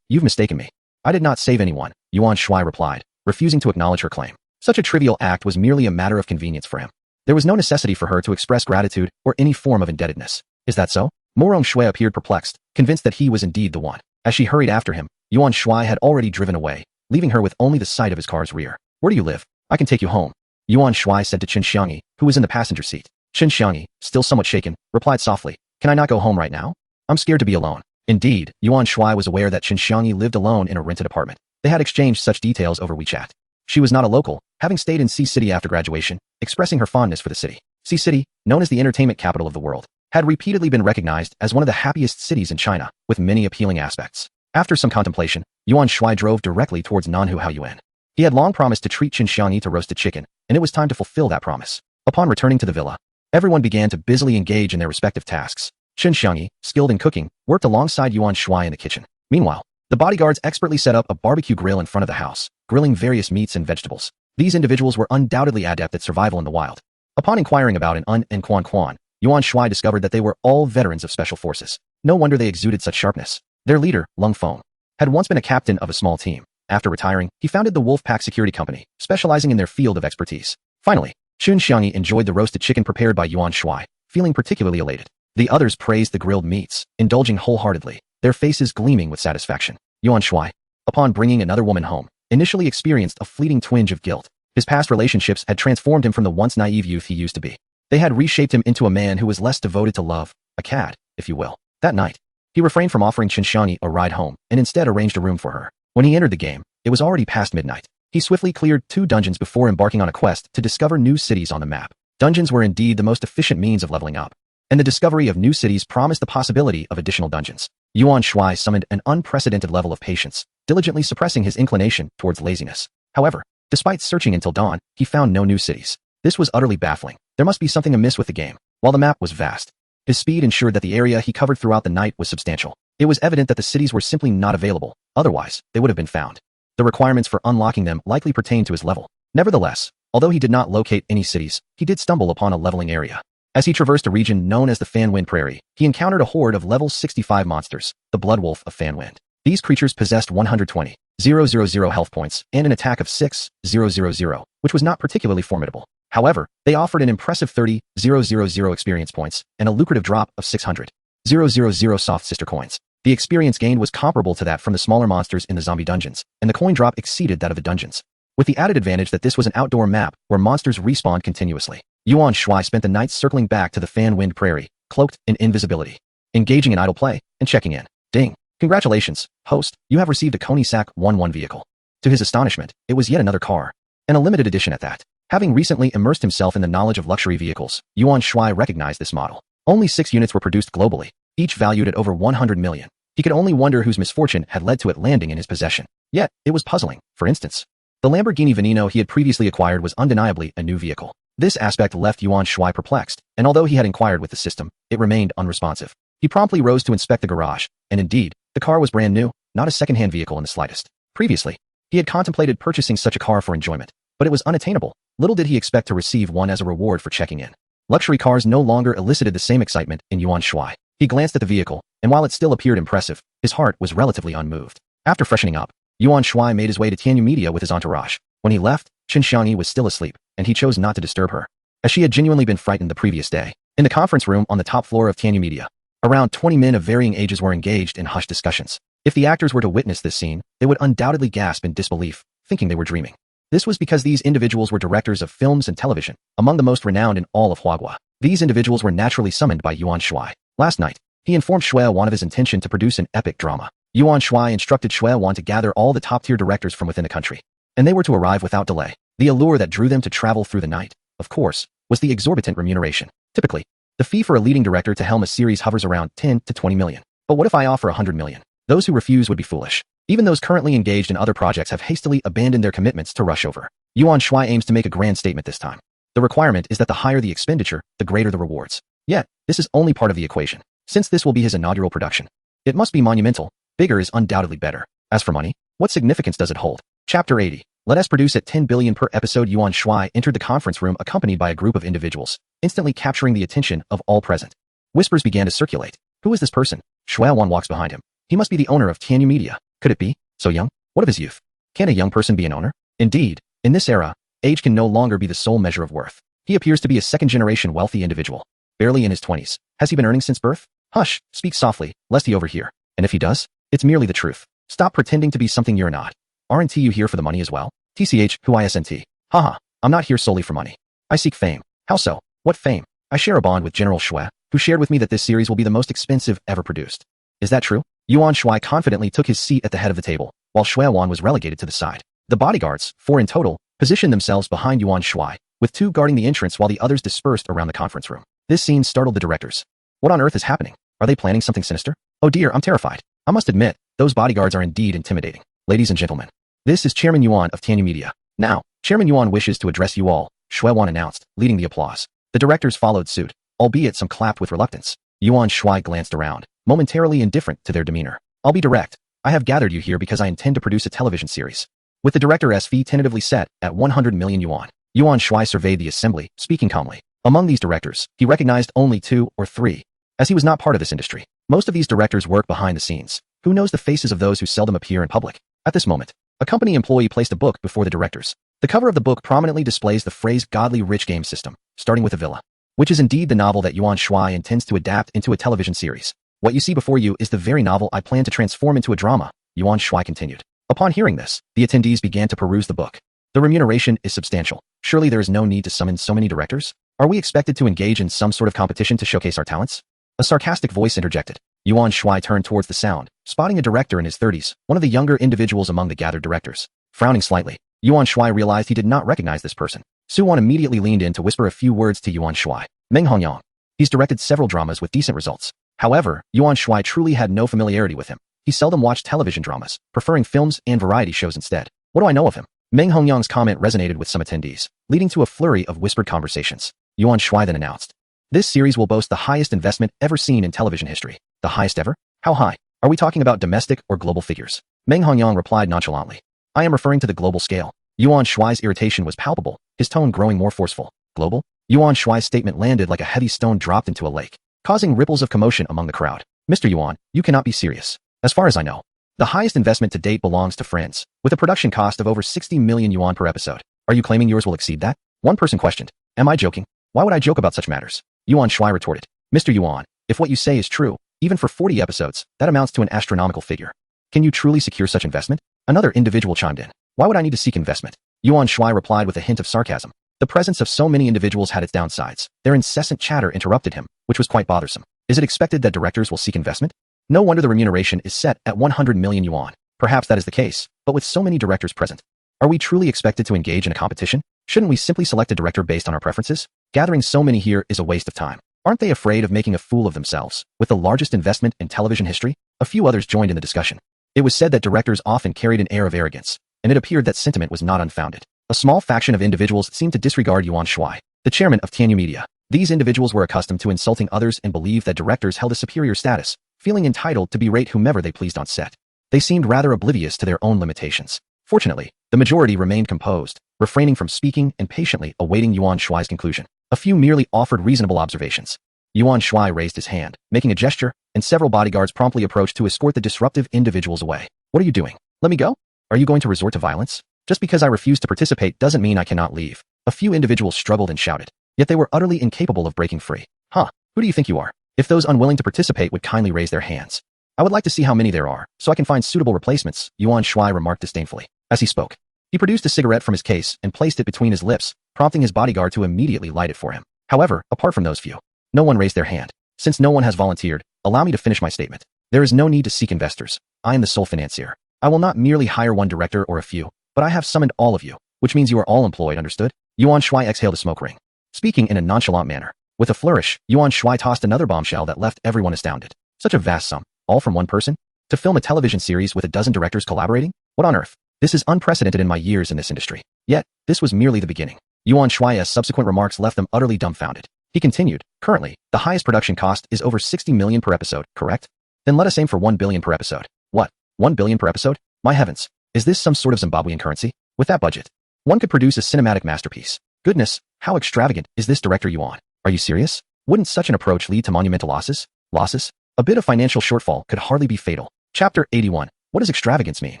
S2: You've mistaken me. I did not save anyone, Yuan Shuai replied, refusing to acknowledge her claim. Such a trivial act was merely a matter of convenience for him. There was no necessity for her to express gratitude or any form of indebtedness. Is that so? Murong Shui appeared perplexed, convinced that he was indeed the one. As she hurried after him, Yuan Shuai had already driven away, leaving her with only the sight of his car's rear. Where do you live? I can take you home, Yuan Shuai said to Qin Xiangyi, who was in the passenger seat. Qin Xiangyi, still somewhat shaken, replied softly, Can I not go home right now? I'm scared to be alone. Indeed, Yuan Shuai was aware that Qin Xiangyi lived alone in a rented apartment. They had exchanged such details over WeChat. She was not a local, having stayed in Sea City after graduation, expressing her fondness for the city. Sea City, known as the entertainment capital of the world, had repeatedly been recognized as one of the happiest cities in China, with many appealing aspects. After some contemplation, Yuan Shuai drove directly towards Nanhu Haoyuan. He had long promised to treat Qin Xiangyi to roasted chicken, and it was time to fulfill that promise. Upon returning to the villa, everyone began to busily engage in their respective tasks. Qin Xiangyi, skilled in cooking, worked alongside Yuan Shuai in the kitchen. Meanwhile, the bodyguards expertly set up a barbecue grill in front of the house, grilling various meats and vegetables. These individuals were undoubtedly adept at survival in the wild. Upon inquiring about an and Quan, Yuan Shuai discovered that they were all veterans of special forces. No wonder they exuded such sharpness. Their leader, Lung Feng, had once been a captain of a small team. After retiring, he founded the Wolfpack Security Company, specializing in their field of expertise. Finally, Qin Xiangyi enjoyed the roasted chicken prepared by Yuan Shuai, feeling particularly elated. The others praised the grilled meats, indulging wholeheartedly, their faces gleaming with satisfaction. Yuan Shuai, upon bringing another woman home, initially experienced a fleeting twinge of guilt. His past relationships had transformed him from the once naive youth he used to be. They had reshaped him into a man who was less devoted to love, a cad, if you will. That night, he refrained from offering Qin Xiangyi a ride home and instead arranged a room for her. When he entered the game, it was already past midnight. He swiftly cleared 2 dungeons before embarking on a quest to discover new cities on the map. Dungeons were indeed the most efficient means of leveling up, and the discovery of new cities promised the possibility of additional dungeons. Yuan Shuai summoned an unprecedented level of patience, diligently suppressing his inclination towards laziness. However, despite searching until dawn, he found no new cities. This was utterly baffling. There must be something amiss with the game. While the map was vast, his speed ensured that the area he covered throughout the night was substantial. It was evident that the cities were simply not available, otherwise, they would have been found. The requirements for unlocking them likely pertained to his level. Nevertheless, although he did not locate any cities, he did stumble upon a leveling area. As he traversed a region known as the Fanwind Prairie, he encountered a horde of level 65 monsters, the Bloodwolf of Fanwind. These creatures possessed 120,000 health points and an attack of 6,000, which was not particularly formidable. However, they offered an impressive 30,000 experience points and a lucrative drop of 600,000 soft sister coins. The experience gained was comparable to that from the smaller monsters in the zombie dungeons, and the coin drop exceeded that of the dungeons, with the added advantage that this was an outdoor map where monsters respawned continuously. Yuan Shuai spent the night circling back to the Fanwind Prairie, cloaked in invisibility, engaging in idle play, and checking in. Ding! Congratulations, host, you have received a Koenigsegg 11 vehicle. To his astonishment, it was yet another car, and a limited edition at that. Having recently immersed himself in the knowledge of luxury vehicles, Yuan Shuai recognized this model. Only 6 units were produced globally, each valued at over 100 million. He could only wonder whose misfortune had led to it landing in his possession. Yet, it was puzzling. For instance, the Lamborghini Veneno he had previously acquired was undeniably a new vehicle. This aspect left Yuan Shuai perplexed, and although he had inquired with the system, it remained unresponsive. He promptly rose to inspect the garage, and indeed, the car was brand new, not a second-hand vehicle in the slightest. Previously, he had contemplated purchasing such a car for enjoyment, but it was unattainable. Little did he expect to receive one as a reward for checking in. Luxury cars no longer elicited the same excitement in Yuan Shuai. He glanced at the vehicle, and while it still appeared impressive, his heart was relatively unmoved. After freshening up, Yuan Shuai made his way to Tianyu Media with his entourage. When he left, Qin Xiangyi was still asleep, and he chose not to disturb her, as she had genuinely been frightened the previous day. In the conference room on the top floor of Tianyu Media, around 20 men of varying ages were engaged in hushed discussions. If the actors were to witness this scene, they would undoubtedly gasp in disbelief, thinking they were dreaming. This was because these individuals were directors of films and television, among the most renowned in all of Huagua. These individuals were naturally summoned by Yuan Shuai. Last night, he informed Shui Wan of his intention to produce an epic drama. Yuan Shuai instructed Shui Wan to gather all the top-tier directors from within the country, and they were to arrive without delay. The allure that drew them to travel through the night, of course, was the exorbitant remuneration. Typically, the fee for a leading director to helm a series hovers around 10 to 20 million. But what if I offer 100 million? Those who refuse would be foolish. Even those currently engaged in other projects have hastily abandoned their commitments to rush over. Yuan Shuai aims to make a grand statement this time. The requirement is that the higher the expenditure, the greater the rewards. Yet, this is only part of the equation. Since this will be his inaugural production, it must be monumental. Bigger is undoubtedly better. As for money, what significance does it hold? Chapter 80. Let us produce at 10 billion per episode. Yuan Shuai entered the conference room accompanied by a group of individuals, instantly capturing the attention of all present. Whispers began to circulate. Who is this person? Shuai walks behind him. He must be the owner of Tianyu Media. Could it be? So young? What of his youth? Can a young person be an owner? Indeed, in this era, age can no longer be the sole measure of worth. He appears to be a second-generation wealthy individual. Barely in his 20s. Has he been earning since birth? Hush, speak softly, lest he overhear. And if he does, it's merely the truth. Stop pretending to be something you're not. Aren't you here for the money as well? TCH, who isn't? Haha, I'm not here solely for money. I seek fame. How so? What fame? I share a bond with General Shuai, who shared with me that this series will be the most expensive ever produced. Is that true? Yuan Shuai confidently took his seat at the head of the table, while Shuai was relegated to the side. The bodyguards, 4 in total, positioned themselves behind Yuan Shuai, with 2 guarding the entrance while the others dispersed around the conference room. This scene startled the directors. What on earth is happening? Are they planning something sinister? Oh dear, I'm terrified. I must admit, those bodyguards are indeed intimidating. Ladies and gentlemen, this is Chairman Yuan of Tianyu Media. Now, Chairman Yuan wishes to address you all, Shuai announced, leading the applause. The directors followed suit, albeit some clapped with reluctance. Yuan Shuai glanced around, momentarily indifferent to their demeanor. I'll be direct. I have gathered you here because I intend to produce a television series. With the director's fee tentatively set at 100 million yuan, Yuan Shuai surveyed the assembly, speaking calmly. Among these directors, he recognized only 2 or 3, as he was not part of this industry. Most of these directors work behind the scenes. Who knows the faces of those who seldom appear in public? At this moment, a company employee placed a book before the directors. The cover of the book prominently displays the phrase godly rich game system, starting with a villa, which is indeed the novel that Yuan Shuai intends to adapt into a television series. What you see before you is the very novel I plan to transform into a drama, Yuan Shuai continued. Upon hearing this, the attendees began to peruse the book. The remuneration is substantial. Surely there is no need to summon so many directors? Are we expected to engage in some sort of competition to showcase our talents? A sarcastic voice interjected. Yuan Shuai turned towards the sound, spotting a director in his 30s, one of the younger individuals among the gathered directors. Frowning slightly, Yuan Shuai realized he did not recognize this person. Su Wan immediately leaned in to whisper a few words to Yuan Shuai. Meng Hongyang. He's directed several dramas with decent results. However, Yuan Shuai truly had no familiarity with him. He seldom watched television dramas, preferring films and variety shows instead. What do I know of him? Meng Hongyang's comment resonated with some attendees, leading to a flurry of whispered conversations. Yuan Shuai then announced, this series will boast the highest investment ever seen in television history. The highest ever? How high? Are we talking about domestic or global figures? Meng Hongyang replied nonchalantly. I am referring to the global scale. Yuan Shuai's irritation was palpable, his tone growing more forceful. Global? Yuan Shuai's statement landed like a heavy stone dropped into a lake, causing ripples of commotion among the crowd. Mr. Yuan, you cannot be serious. As far as I know, the highest investment to date belongs to Friends, with a production cost of over 60 million yuan per episode. Are you claiming yours will exceed that? One person questioned. Am I joking? Why would I joke about such matters? Yuan Shuai retorted. Mr. Yuan, if what you say is true, even for 40 episodes, that amounts to an astronomical figure. Can you truly secure such investment? Another individual chimed in. Why would I need to seek investment? Yuan Shuai replied with a hint of sarcasm. The presence of so many individuals had its downsides. Their incessant chatter interrupted him, which was quite bothersome. Is it expected that directors will seek investment? No wonder the remuneration is set at 100 million yuan. Perhaps that is the case, but with so many directors present, are we truly expected to engage in a competition? Shouldn't we simply select a director based on our preferences? Gathering so many here is a waste of time. Aren't they afraid of making a fool of themselves? With the largest investment in television history, a few others joined in the discussion. It was said that directors often carried an air of arrogance, and it appeared that sentiment was not unfounded. A small faction of individuals seemed to disregard Yuan Shuai, the chairman of Tianyu Media. These individuals were accustomed to insulting others and believed that directors held a superior status, feeling entitled to berate whomever they pleased on set. They seemed rather oblivious to their own limitations. Fortunately, the majority remained composed, refraining from speaking and patiently awaiting Yuan Shuai's conclusion. A few merely offered reasonable observations. Yuan Shuai raised his hand, making a gesture, and several bodyguards promptly approached to escort the disruptive individuals away. What are you doing? Let me go? Are you going to resort to violence? Just because I refuse to participate doesn't mean I cannot leave. A few individuals struggled and shouted, yet they were utterly incapable of breaking free. Huh, who do you think you are? If those unwilling to participate would kindly raise their hands. I would like to see how many there are, so I can find suitable replacements, Yuan Shuai remarked disdainfully. As he spoke, he produced a cigarette from his case and placed it between his lips, prompting his bodyguard to immediately light it for him. However, apart from those few, no one raised their hand. Since no one has volunteered, allow me to finish my statement. There is no need to seek investors. I am the sole financier. I will not merely hire one director or a few, but I have summoned all of you, which means you are all employed, understood? Yuan Shuai exhaled a smoke ring, speaking in a nonchalant manner. With a flourish, Yuan Shuai tossed another bombshell that left everyone astounded. Such a vast sum, all from one person? To film a television series with a dozen directors collaborating? What on earth? This is unprecedented in my years in this industry. Yet, this was merely the beginning. Yuan Shuai's subsequent remarks left them utterly dumbfounded. He continued, currently, the highest production cost is over 60 million per episode, correct? Then let us aim for 1 billion per episode. What? 1 billion per episode? My heavens. Is this some sort of Zimbabwean currency? With that budget, one could produce a cinematic masterpiece. Goodness, how extravagant is this director Yuan? Are you serious? Wouldn't such an approach lead to monumental losses? Losses? A bit of financial shortfall could hardly be fatal. Chapter 81. What does extravagance mean?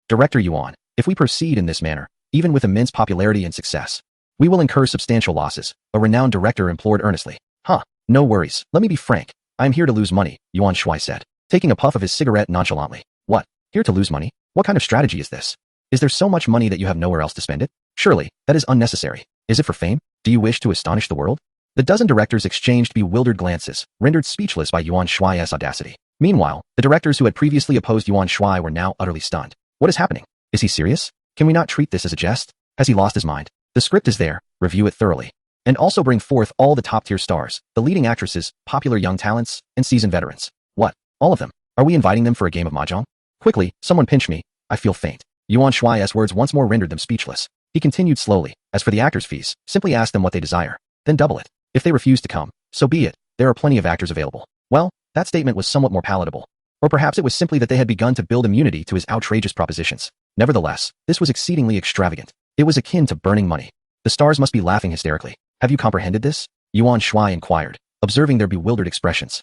S2: Director Yuan, if we proceed in this manner, even with immense popularity and success, we will incur substantial losses, a renowned director implored earnestly. No worries, let me be frank. I am here to lose money, Yuan Shuai said, taking a puff of his cigarette nonchalantly. What? Here to lose money? What kind of strategy is this? Is there so much money that you have nowhere else to spend it? Surely, that is unnecessary. Is it for fame? Do you wish to astonish the world? The dozen directors exchanged bewildered glances, rendered speechless by Yuan Shuai's audacity. Meanwhile, the directors who had previously opposed Yuan Shuai were now utterly stunned. What is happening? Is he serious? Can we not treat this as a jest? Has he lost his mind? The script is there, review it thoroughly. And also bring forth all the top-tier stars, the leading actresses, popular young talents, and seasoned veterans. What? All of them? Are we inviting them for a game of mahjong? Quickly, someone pinch me. I feel faint. Yuan Shuai's words once more rendered them speechless. He continued slowly. As for the actors' fees, simply ask them what they desire. Then double it. If they refuse to come, so be it. There are plenty of actors available. Well, that statement was somewhat more palatable. Or perhaps it was simply that they had begun to build immunity to his outrageous propositions. Nevertheless, this was exceedingly extravagant. It was akin to burning money. The stars must be laughing hysterically. Have you comprehended this? Yuan Shuai inquired, observing their bewildered expressions.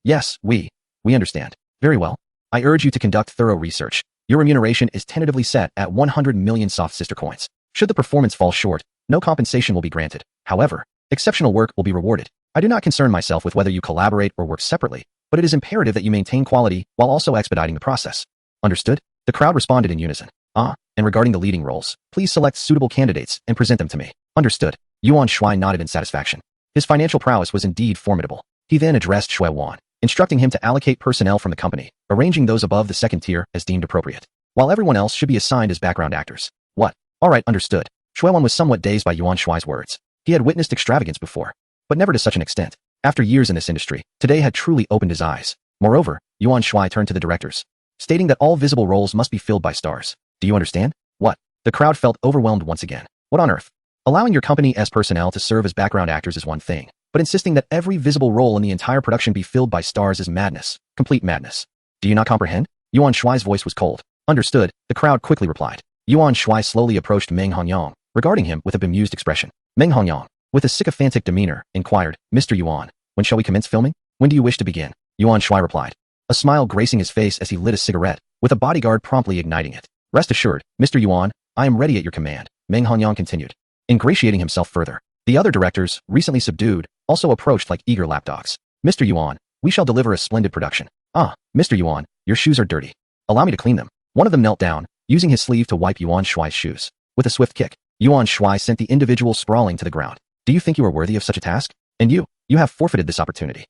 S2: Yes, we understand. Very well. I urge you to conduct thorough research. Your remuneration is tentatively set at 100 million soft sister coins. Should the performance fall short, no compensation will be granted. However, exceptional work will be rewarded. I do not concern myself with whether you collaborate or work separately, but it is imperative that you maintain quality while also expediting the process. Understood? The crowd responded in unison. And regarding the leading roles, please select suitable candidates and present them to me. Understood. Yuan Shuai nodded in satisfaction. His financial prowess was indeed formidable. He then addressed Shui Wan, instructing him to allocate personnel from the company, arranging those above the second tier as deemed appropriate, while everyone else should be assigned as background actors. What? All right, understood. Shui Wan was somewhat dazed by Yuan Shuai's words. He had witnessed extravagance before, but never to such an extent. After years in this industry, today had truly opened his eyes. Moreover, Yuan Shuai turned to the directors, stating that all visible roles must be filled by stars. Do you understand? What? The crowd felt overwhelmed once again. What on earth? Allowing your company as personnel to serve as background actors is one thing, but insisting that every visible role in the entire production be filled by stars is madness. Complete madness. Do you not comprehend? Yuan Shuai's voice was cold. Understood, the crowd quickly replied. Yuan Shuai slowly approached Meng Hongyang, regarding him with a bemused expression. Meng Hongyang, with a sycophantic demeanor, inquired, Mr. Yuan, when shall we commence filming? When do you wish to begin? Yuan Shuai replied, a smile gracing his face as he lit a cigarette, with a bodyguard promptly igniting it. Rest assured, Mr. Yuan, I am ready at your command, Meng Hongyang continued, ingratiating himself further. The other directors, recently subdued, also approached like eager lapdogs. Mr. Yuan, we shall deliver a splendid production. Mr. Yuan, your shoes are dirty. Allow me to clean them. One of them knelt down, using his sleeve to wipe Yuan Shuai's shoes. With a swift kick, Yuan Shuai sent the individual sprawling to the ground. Do you think you are worthy of such a task? And you have forfeited this opportunity.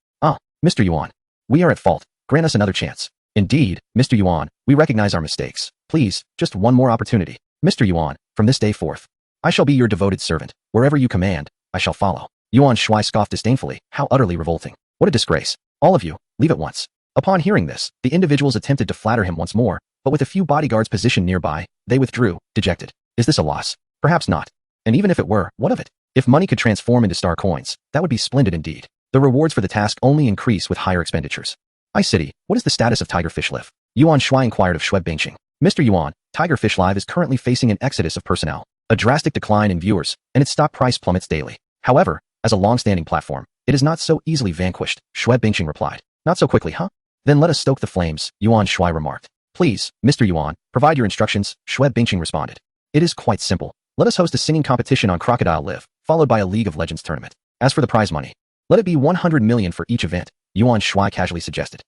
S2: Mr. Yuan, we are at fault. Grant us another chance. Indeed, Mr. Yuan, we recognize our mistakes. Please, just one more opportunity. Mr. Yuan, from this day forth, I shall be your devoted servant. Wherever you command, I shall follow. Yuan Shuai scoffed disdainfully. How utterly revolting. What a disgrace. All of you, leave at once. Upon hearing this, the individuals attempted to flatter him once more, but with a few bodyguards positioned nearby, they withdrew, dejected. Is this a loss? Perhaps not. And even if it were, what of it? If money could transform into star coins, that would be splendid indeed. The rewards for the task only increase with higher expenditures. City, what is the status of Tiger Fish Live? Yuan Shuai inquired of Shui Bingqing. Mr. Yuan, Tiger Fish Live is currently facing an exodus of personnel, a drastic decline in viewers, and its stock price plummets daily. However, as a long-standing platform, it is not so easily vanquished, Shui Bingqing replied. Not so quickly, huh? Then let us stoke the flames, Yuan Shuai remarked. Please, Mr. Yuan, provide your instructions, Shui Bingqing responded. It is quite simple. Let us host a singing competition on Crocodile Live, followed by a League of Legends tournament. As for the prize money, let it be 100 million for each event, Yuan Shuai casually suggested.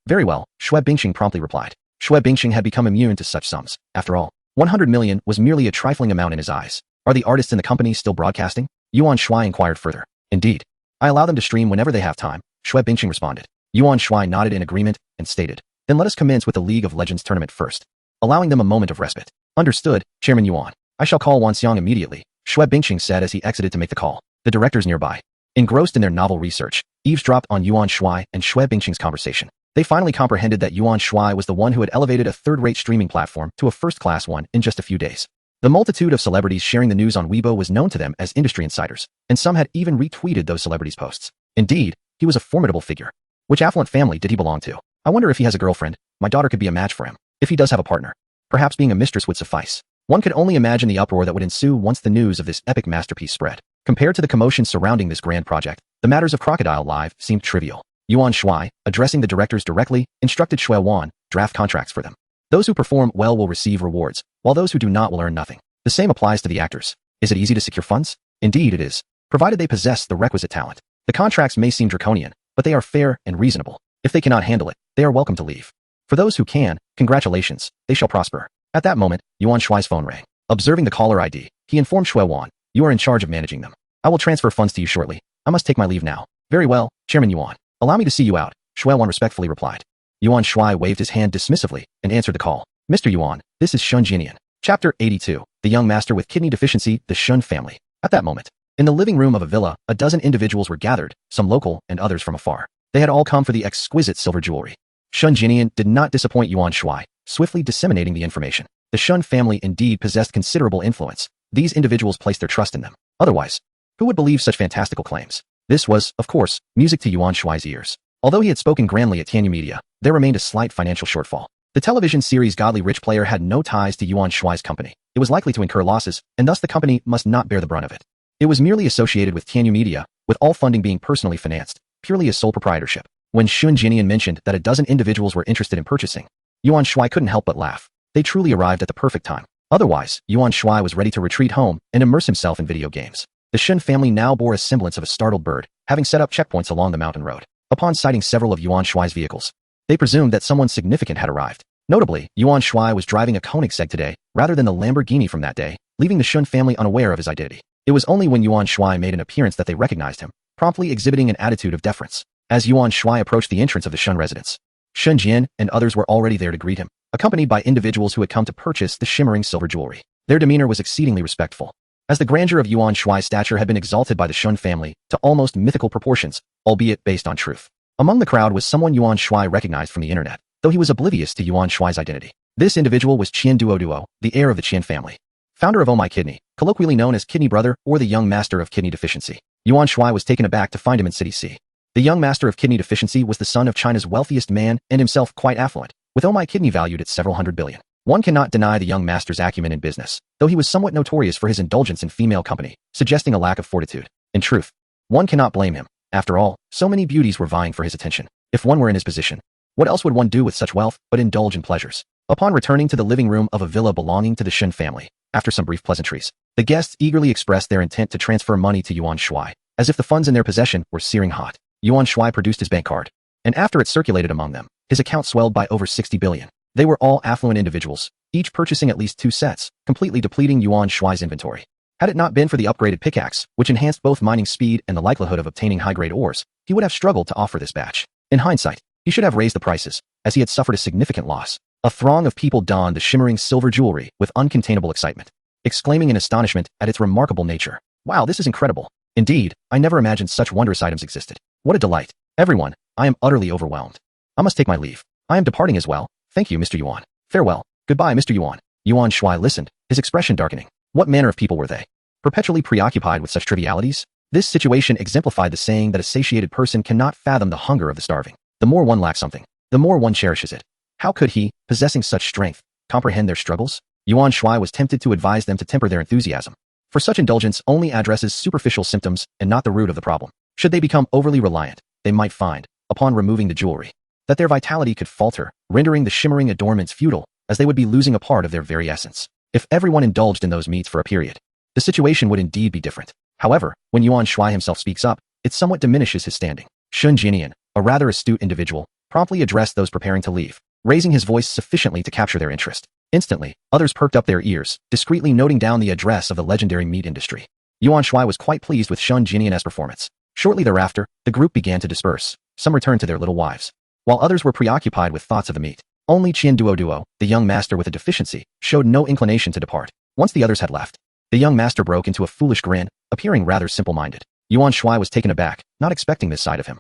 S2: Very well, Shui Bingqing promptly replied. Shui Bingqing had become immune to such sums. After all, 100 million was merely a trifling amount in his eyes. Are the artists in the company still broadcasting? Yuan Shuai inquired further. Indeed. I allow them to stream whenever they have time, Shui Bingqing responded. Yuan Shuai nodded in agreement and stated, then let us commence with the League of Legends tournament first, allowing them a moment of respite. Understood, Chairman Yuan. I shall call Wanxiang immediately, Shui Bingqing said as he exited to make the call. The directors nearby, engrossed in their novel research, eavesdropped on Yuan Shuai and Shui Bingqing's conversation. They finally comprehended that Yuan Shuai was the one who had elevated a third-rate streaming platform to a first-class one in just a few days. The multitude of celebrities sharing the news on Weibo was known to them as industry insiders, and some had even retweeted those celebrities' posts. Indeed, he was a formidable figure. Which affluent family did he belong to? I wonder if he has a girlfriend. My daughter could be a match for him. If he does have a partner, perhaps being a mistress would suffice. One could only imagine the uproar that would ensue once the news of this epic masterpiece spread. Compared to the commotion surrounding this grand project, the matters of Crocodile Live seemed trivial. Yuan Shuai, addressing the directors directly, instructed Shui Wan, draft contracts for them. Those who perform well will receive rewards, while those who do not will earn nothing. The same applies to the actors. Is it easy to secure funds? Indeed it is, provided they possess the requisite talent. The contracts may seem draconian, but they are fair and reasonable. If they cannot handle it, they are welcome to leave. For those who can, congratulations, they shall prosper. At that moment, Yuan Shuai's phone rang. Observing the caller ID, he informed Shui Wan, "You are in charge of managing them. I will transfer funds to you shortly. I must take my leave now." "Very well, Chairman Yuan. Allow me to see you out," Shui Wan respectfully replied. Yuan Shuai waved his hand dismissively and answered the call. "Mr. Yuan, this is Shun Jinian." Chapter 82, The Young Master with Kidney Deficiency, the Shun Family. At that moment, in the living room of a villa, a dozen individuals were gathered, some local and others from afar. They had all come for the exquisite silver jewelry. Shun Jinian did not disappoint Yuan Shuai, swiftly disseminating the information. The Shun family indeed possessed considerable influence. These individuals placed their trust in them. Otherwise, who would believe such fantastical claims? This was, of course, music to Yuan Shuai's ears. Although he had spoken grandly at Tianyu Media, there remained a slight financial shortfall. The television series Godly Rich Player had no ties to Yuan Shuai's company. It was likely to incur losses, and thus the company must not bear the brunt of it. It was merely associated with Tianyu Media, with all funding being personally financed, purely as sole proprietorship. When Shun Jinian mentioned that a dozen individuals were interested in purchasing, Yuan Shuai couldn't help but laugh. They truly arrived at the perfect time. Otherwise, Yuan Shuai was ready to retreat home and immerse himself in video games. The Shun family now bore a semblance of a startled bird, having set up checkpoints along the mountain road. Upon sighting several of Yuan Shuai's vehicles, they presumed that someone significant had arrived. Notably, Yuan Shuai was driving a Koenigsegg today, rather than the Lamborghini from that day, leaving the Shun family unaware of his identity. It was only when Yuan Shuai made an appearance that they recognized him, promptly exhibiting an attitude of deference. As Yuan Shuai approached the entrance of the Shun residence, Shun Jian and others were already there to greet him, accompanied by individuals who had come to purchase the shimmering silver jewelry. Their demeanor was exceedingly respectful, as the grandeur of Yuan Shuai's stature had been exalted by the Shun family to almost mythical proportions, albeit based on truth. Among the crowd was someone Yuan Shuai recognized from the internet, though he was oblivious to Yuan Shuai's identity. This individual was Qian Duo, the heir of the Qian family, founder of Oh My Kidney, colloquially known as Kidney Brother or the Young Master of Kidney Deficiency. Yuan Shuai was taken aback to find him in City C. The Young Master of Kidney Deficiency was the son of China's wealthiest man and himself quite affluent, with Oh My Kidney valued at several hundred billion. One cannot deny the young master's acumen in business, though he was somewhat notorious for his indulgence in female company, suggesting a lack of fortitude. In truth, one cannot blame him. After all, so many beauties were vying for his attention. If one were in his position, what else would one do with such wealth but indulge in pleasures? Upon returning to the living room of a villa belonging to the Shun family, after some brief pleasantries, the guests eagerly expressed their intent to transfer money to Yuan Shuai, as if the funds in their possession were searing hot. Yuan Shuai produced his bank card, and after it circulated among them, his account swelled by over 60 billion. They were all affluent individuals, each purchasing at least 2 sets, completely depleting Yuan Shuai's inventory. Had it not been for the upgraded pickaxe, which enhanced both mining speed and the likelihood of obtaining high-grade ores, he would have struggled to offer this batch. In hindsight, he should have raised the prices, as he had suffered a significant loss. A throng of people donned the shimmering silver jewelry with uncontainable excitement, exclaiming in astonishment at its remarkable nature. "Wow, this is incredible. Indeed, I never imagined such wondrous items existed. What a delight. Everyone, I am utterly overwhelmed. I must take my leave. I am departing as well. Thank you, Mr. Yuan. Farewell. Goodbye, Mr. Yuan." Yuan Shuai listened, his expression darkening. What manner of people were they? Perpetually preoccupied with such trivialities? This situation exemplified the saying that a satiated person cannot fathom the hunger of the starving. The more one lacks something, the more one cherishes it. How could he, possessing such strength, comprehend their struggles? Yuan Shuai was tempted to advise them to temper their enthusiasm, for such indulgence only addresses superficial symptoms and not the root of the problem. Should they become overly reliant, they might find, upon removing the jewelry, that their vitality could falter, rendering the shimmering adornments futile, as they would be losing a part of their very essence. If everyone indulged in those meats for a period, the situation would indeed be different. However, when Yuan Shuai himself speaks up, it somewhat diminishes his standing. Shun Jinian, a rather astute individual, promptly addressed those preparing to leave, raising his voice sufficiently to capture their interest. Instantly, others perked up their ears, discreetly noting down the address of the legendary meat industry. Yuan Shuai was quite pleased with Shun Jinian's performance. Shortly thereafter, the group began to disperse. Some returned to their little wives, while others were preoccupied with thoughts of the meat. Only Qian Duo, the young master with a deficiency, showed no inclination to depart. Once the others had left, the young master broke into a foolish grin, appearing rather simple-minded. Yuan Shuai was taken aback, not expecting this side of him.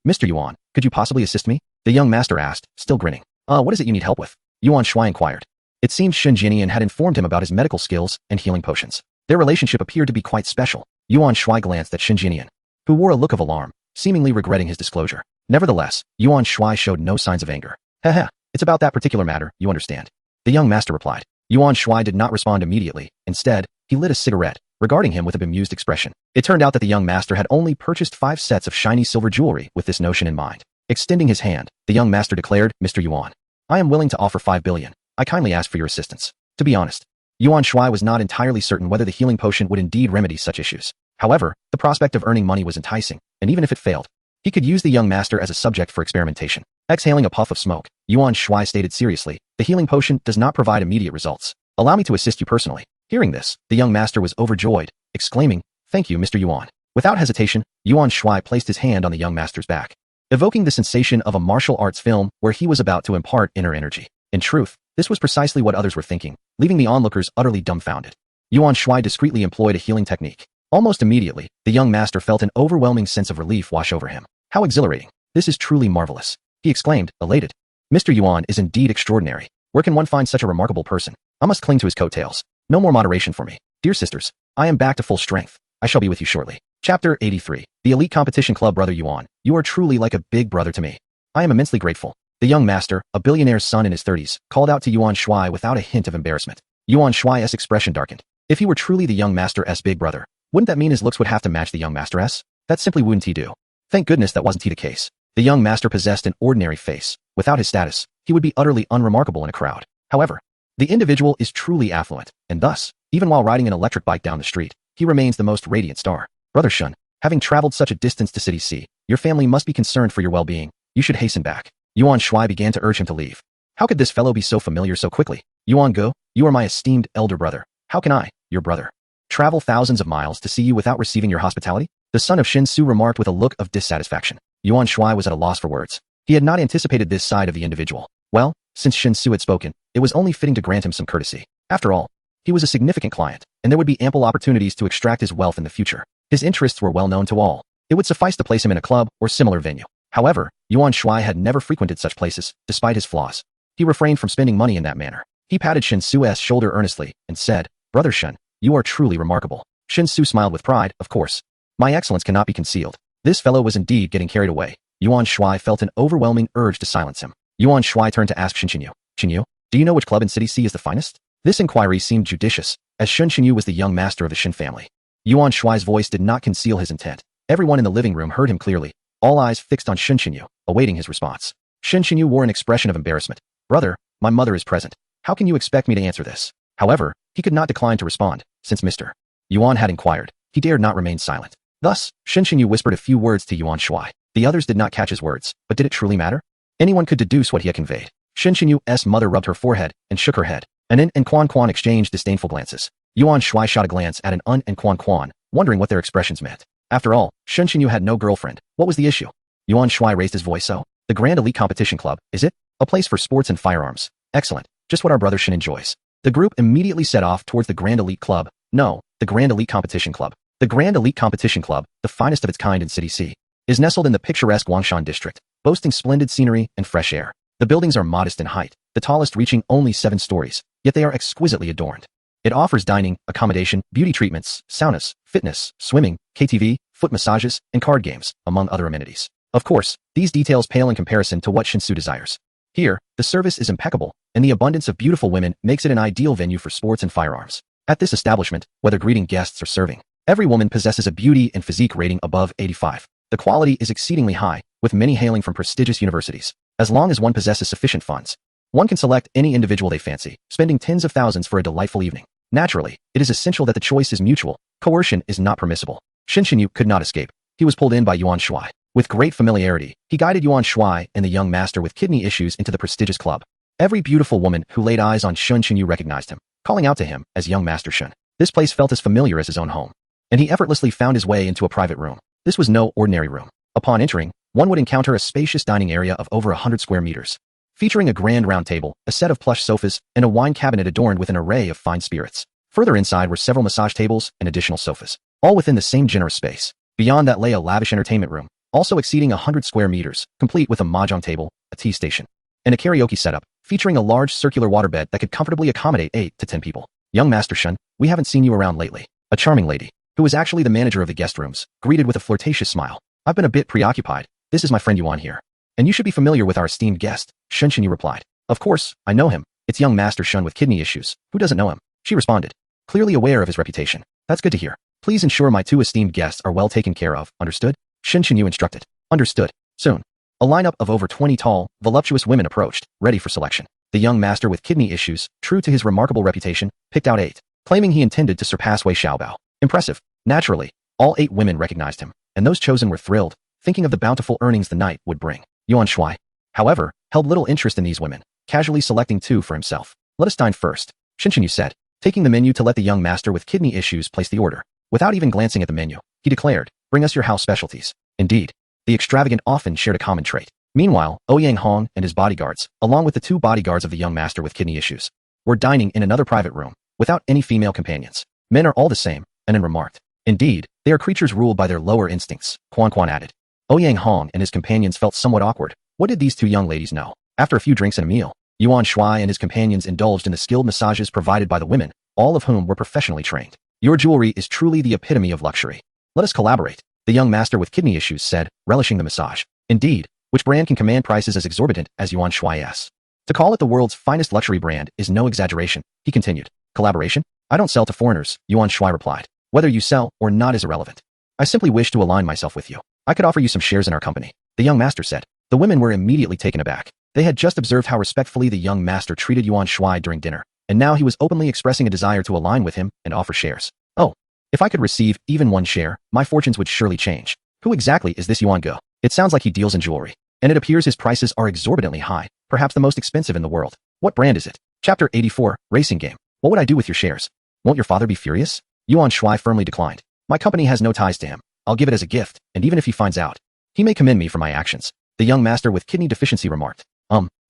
S2: Mr. Yuan, could you possibly assist me?" the young master asked, still grinning. What is it you need help with?" Yuan Shuai inquired. It seemed Shun Jinian had informed him about his medical skills and healing potions. Their relationship appeared to be quite special. Yuan Shuai glanced at Shun Jinian, who wore a look of alarm, seemingly regretting his disclosure. Nevertheless, Yuan Shuai showed no signs of anger. "Heh, it's about that particular matter, you understand," the young master replied. Yuan Shuai did not respond immediately. Instead, he lit a cigarette, regarding him with a bemused expression. It turned out that the young master had only purchased 5 sets of shiny silver jewelry with this notion in mind. Extending his hand, the young master declared, "Mr. Yuan, I am willing to offer 5 billion. I kindly ask for your assistance." To be honest, Yuan Shuai was not entirely certain whether the healing potion would indeed remedy such issues. However, the prospect of earning money was enticing, and even if it failed, he could use the young master as a subject for experimentation. Exhaling a puff of smoke, Yuan Shuai stated seriously, "The healing potion does not provide immediate results. Allow me to assist you personally." Hearing this, the young master was overjoyed, exclaiming, "Thank you, Mr. Yuan." Without hesitation, Yuan Shuai placed his hand on the young master's back, evoking the sensation of a martial arts film where he was about to impart inner energy. In truth, this was precisely what others were thinking, leaving the onlookers utterly dumbfounded. Yuan Shuai discreetly employed a healing technique. Almost immediately, the young master felt an overwhelming sense of relief wash over him. "How exhilarating. This is truly marvelous," he exclaimed, elated. "Mr. Yuan is indeed extraordinary. Where can one find such a remarkable person? I must cling to his coattails. No more moderation for me. Dear sisters, I am back to full strength. I shall be with you shortly." Chapter 83. The Elite Competition Club. Brother Yuan, you are truly like a big brother to me. I am immensely grateful. The young master, a billionaire's son in his 30s, called out to Yuan Shuai without a hint of embarrassment. Yuan Shuai's expression darkened. If he were truly the young master's big brother, wouldn't that mean his looks would have to match the young master's? That simply wouldn't he do. Thank goodness that wasn't the case. The young master possessed an ordinary face. Without his status, he would be utterly unremarkable in a crowd. However, the individual is truly affluent, and thus, even while riding an electric bike down the street, he remains the most radiant star. Brother Shun, having traveled such a distance to City C, your family must be concerned for your well-being. You should hasten back. Yuan Shuai began to urge him to leave. How could this fellow be so familiar so quickly? Yuan Go, you are my esteemed elder brother. How can I, your brother, travel thousands of miles to see you without receiving your hospitality? The son of Shin Su remarked with a look of dissatisfaction. Yuan Shuai was at a loss for words. He had not anticipated this side of the individual. Well, since Shin Su had spoken, it was only fitting to grant him some courtesy. After all, he was a significant client, and there would be ample opportunities to extract his wealth in the future. His interests were well known to all. It would suffice to place him in a club or similar venue. However, Yuan Shuai had never frequented such places, despite his flaws. He refrained from spending money in that manner. He patted Shin Su's shoulder earnestly and said, "Brother Shun, you are truly remarkable." Shin Su smiled with pride, "Of course. My excellence cannot be concealed." This fellow was indeed getting carried away. Yuan Shuai felt an overwhelming urge to silence him. Yuan Shuai turned to ask Shin Xinyu, "Xinyu, do you know which club in City C is the finest?" This inquiry seemed judicious, as Shin Xinyu was the young master of the Shin family. Yuan Shuai's voice did not conceal his intent. Everyone in the living room heard him clearly, all eyes fixed on Shin Xinyu, awaiting his response. Shin Xinyu wore an expression of embarrassment. "Brother, my mother is present. How can you expect me to answer this?" However, he could not decline to respond, since Mr. Yuan had inquired. He dared not remain silent. Thus, Shin Xinyu whispered a few words to Yuan Shuai. The others did not catch his words, but did it truly matter? Anyone could deduce what he had conveyed. Shin Xinyu's mother rubbed her forehead and shook her head. Anin and Quan Quan exchanged disdainful glances. Yuan Shuai shot a glance at An and Quan Quan, wondering what their expressions meant. After all, Shin Xinyu had no girlfriend. What was the issue? Yuan Shuai raised his voice. "So, the Grand Elite Competition Club, is it? A place for sports and firearms. Excellent. Just what our brother Shin enjoys." The group immediately set off towards the Grand Elite Club. No, the Grand Elite Competition Club. The Grand Elite Competition Club, the finest of its kind in City C, is nestled in the picturesque Wangshan district, boasting splendid scenery and fresh air. The buildings are modest in height, the tallest reaching only 7 stories, yet they are exquisitely adorned. It offers dining, accommodation, beauty treatments, saunas, fitness, swimming, KTV, foot massages, and card games, among other amenities. Of course, these details pale in comparison to what Shinsu desires. Here, the service is impeccable, and the abundance of beautiful women makes it an ideal venue for sports and firearms. At this establishment, whether greeting guests or serving, every woman possesses a beauty and physique rating above 85. The quality is exceedingly high, with many hailing from prestigious universities. As long as one possesses sufficient funds, one can select any individual they fancy, spending tens of thousands for a delightful evening. Naturally, it is essential that the choice is mutual. Coercion is not permissible. Shin Xinyu could not escape. He was pulled in by Yuan Shuai. With great familiarity, he guided Yuan Shuai and the young master with kidney issues into the prestigious club. Every beautiful woman who laid eyes on Shin Xinyu recognized him, calling out to him as young Master Shun. This place felt as familiar as his own home, and he effortlessly found his way into a private room. This was no ordinary room. Upon entering, one would encounter a spacious dining area of over 100 square meters, featuring a grand round table, a set of plush sofas, and a wine cabinet adorned with an array of fine spirits. Further inside were several massage tables and additional sofas, all within the same generous space. Beyond that lay a lavish entertainment room, also exceeding 100 square meters, complete with a mahjong table, a tea station, and a karaoke setup, featuring a large circular waterbed that could comfortably accommodate 8 to 10 people. "Young Master Shun, we haven't seen you around lately." A charming lady, who was actually the manager of the guest rooms, greeted with a flirtatious smile. "I've been a bit preoccupied. This is my friend Yuan here. And you should be familiar with our esteemed guest." Shin Xinyu replied. "Of course, I know him. It's young Master Shun with kidney issues. Who doesn't know him?" She responded, clearly aware of his reputation. That's good to hear. Please ensure my two esteemed guests are well taken care of, understood? Shen Qinyu instructed. Understood. Soon. A lineup of over 20 tall, voluptuous women approached, ready for selection. The young master with kidney issues, true to his remarkable reputation, picked out 8, claiming he intended to surpass Wei Xiaobao. Impressive. Naturally, all 8 women recognized him, and those chosen were thrilled, thinking of the bountiful earnings the night would bring. Yuan Shuai, however, held little interest in these women, casually selecting 2 for himself. Let us dine first, Shen Qinyu said, taking the menu to let the young master with kidney issues place the order. Without even glancing at the menu, he declared, bring us your house specialties. Indeed, the extravagant often shared a common trait. Meanwhile, Ouyang Hong and his bodyguards, along with the 2 bodyguards of the young master with kidney issues, were dining in another private room, without any female companions. Men are all the same, Anan remarked. Indeed, they are creatures ruled by their lower instincts, Quan added. Ouyang Hong and his companions felt somewhat awkward. What did these 2 young ladies know? After a few drinks and a meal, Yuan Shuai and his companions indulged in the skilled massages provided by the women, all of whom were professionally trained. Your jewelry is truly the epitome of luxury. Let us collaborate, the young master with kidney issues said, relishing the massage. Indeed, which brand can command prices as exorbitant as Yuan Shuai's? To call it the world's finest luxury brand is no exaggeration, he continued. Collaboration? I don't sell to foreigners, Yuan Shuai replied. Whether you sell or not is irrelevant. I simply wish to align myself with you. I could offer you some shares in our company, the young master said. The women were immediately taken aback. They had just observed how respectfully the young master treated Yuan Shuai during dinner, and now he was openly expressing a desire to align with him and offer shares. Oh, if I could receive even 1 share, my fortunes would surely change. Who exactly is this Yuan Ge? It sounds like he deals in jewelry, and it appears his prices are exorbitantly high, perhaps the most expensive in the world. What brand is it? Chapter 84, Racing Game. What would I do with your shares? Won't your father be furious? Yuan Shuai firmly declined. My company has no ties to him. I'll give it as a gift, and even if he finds out, he may commend me for my actions. The young master with kidney deficiency remarked.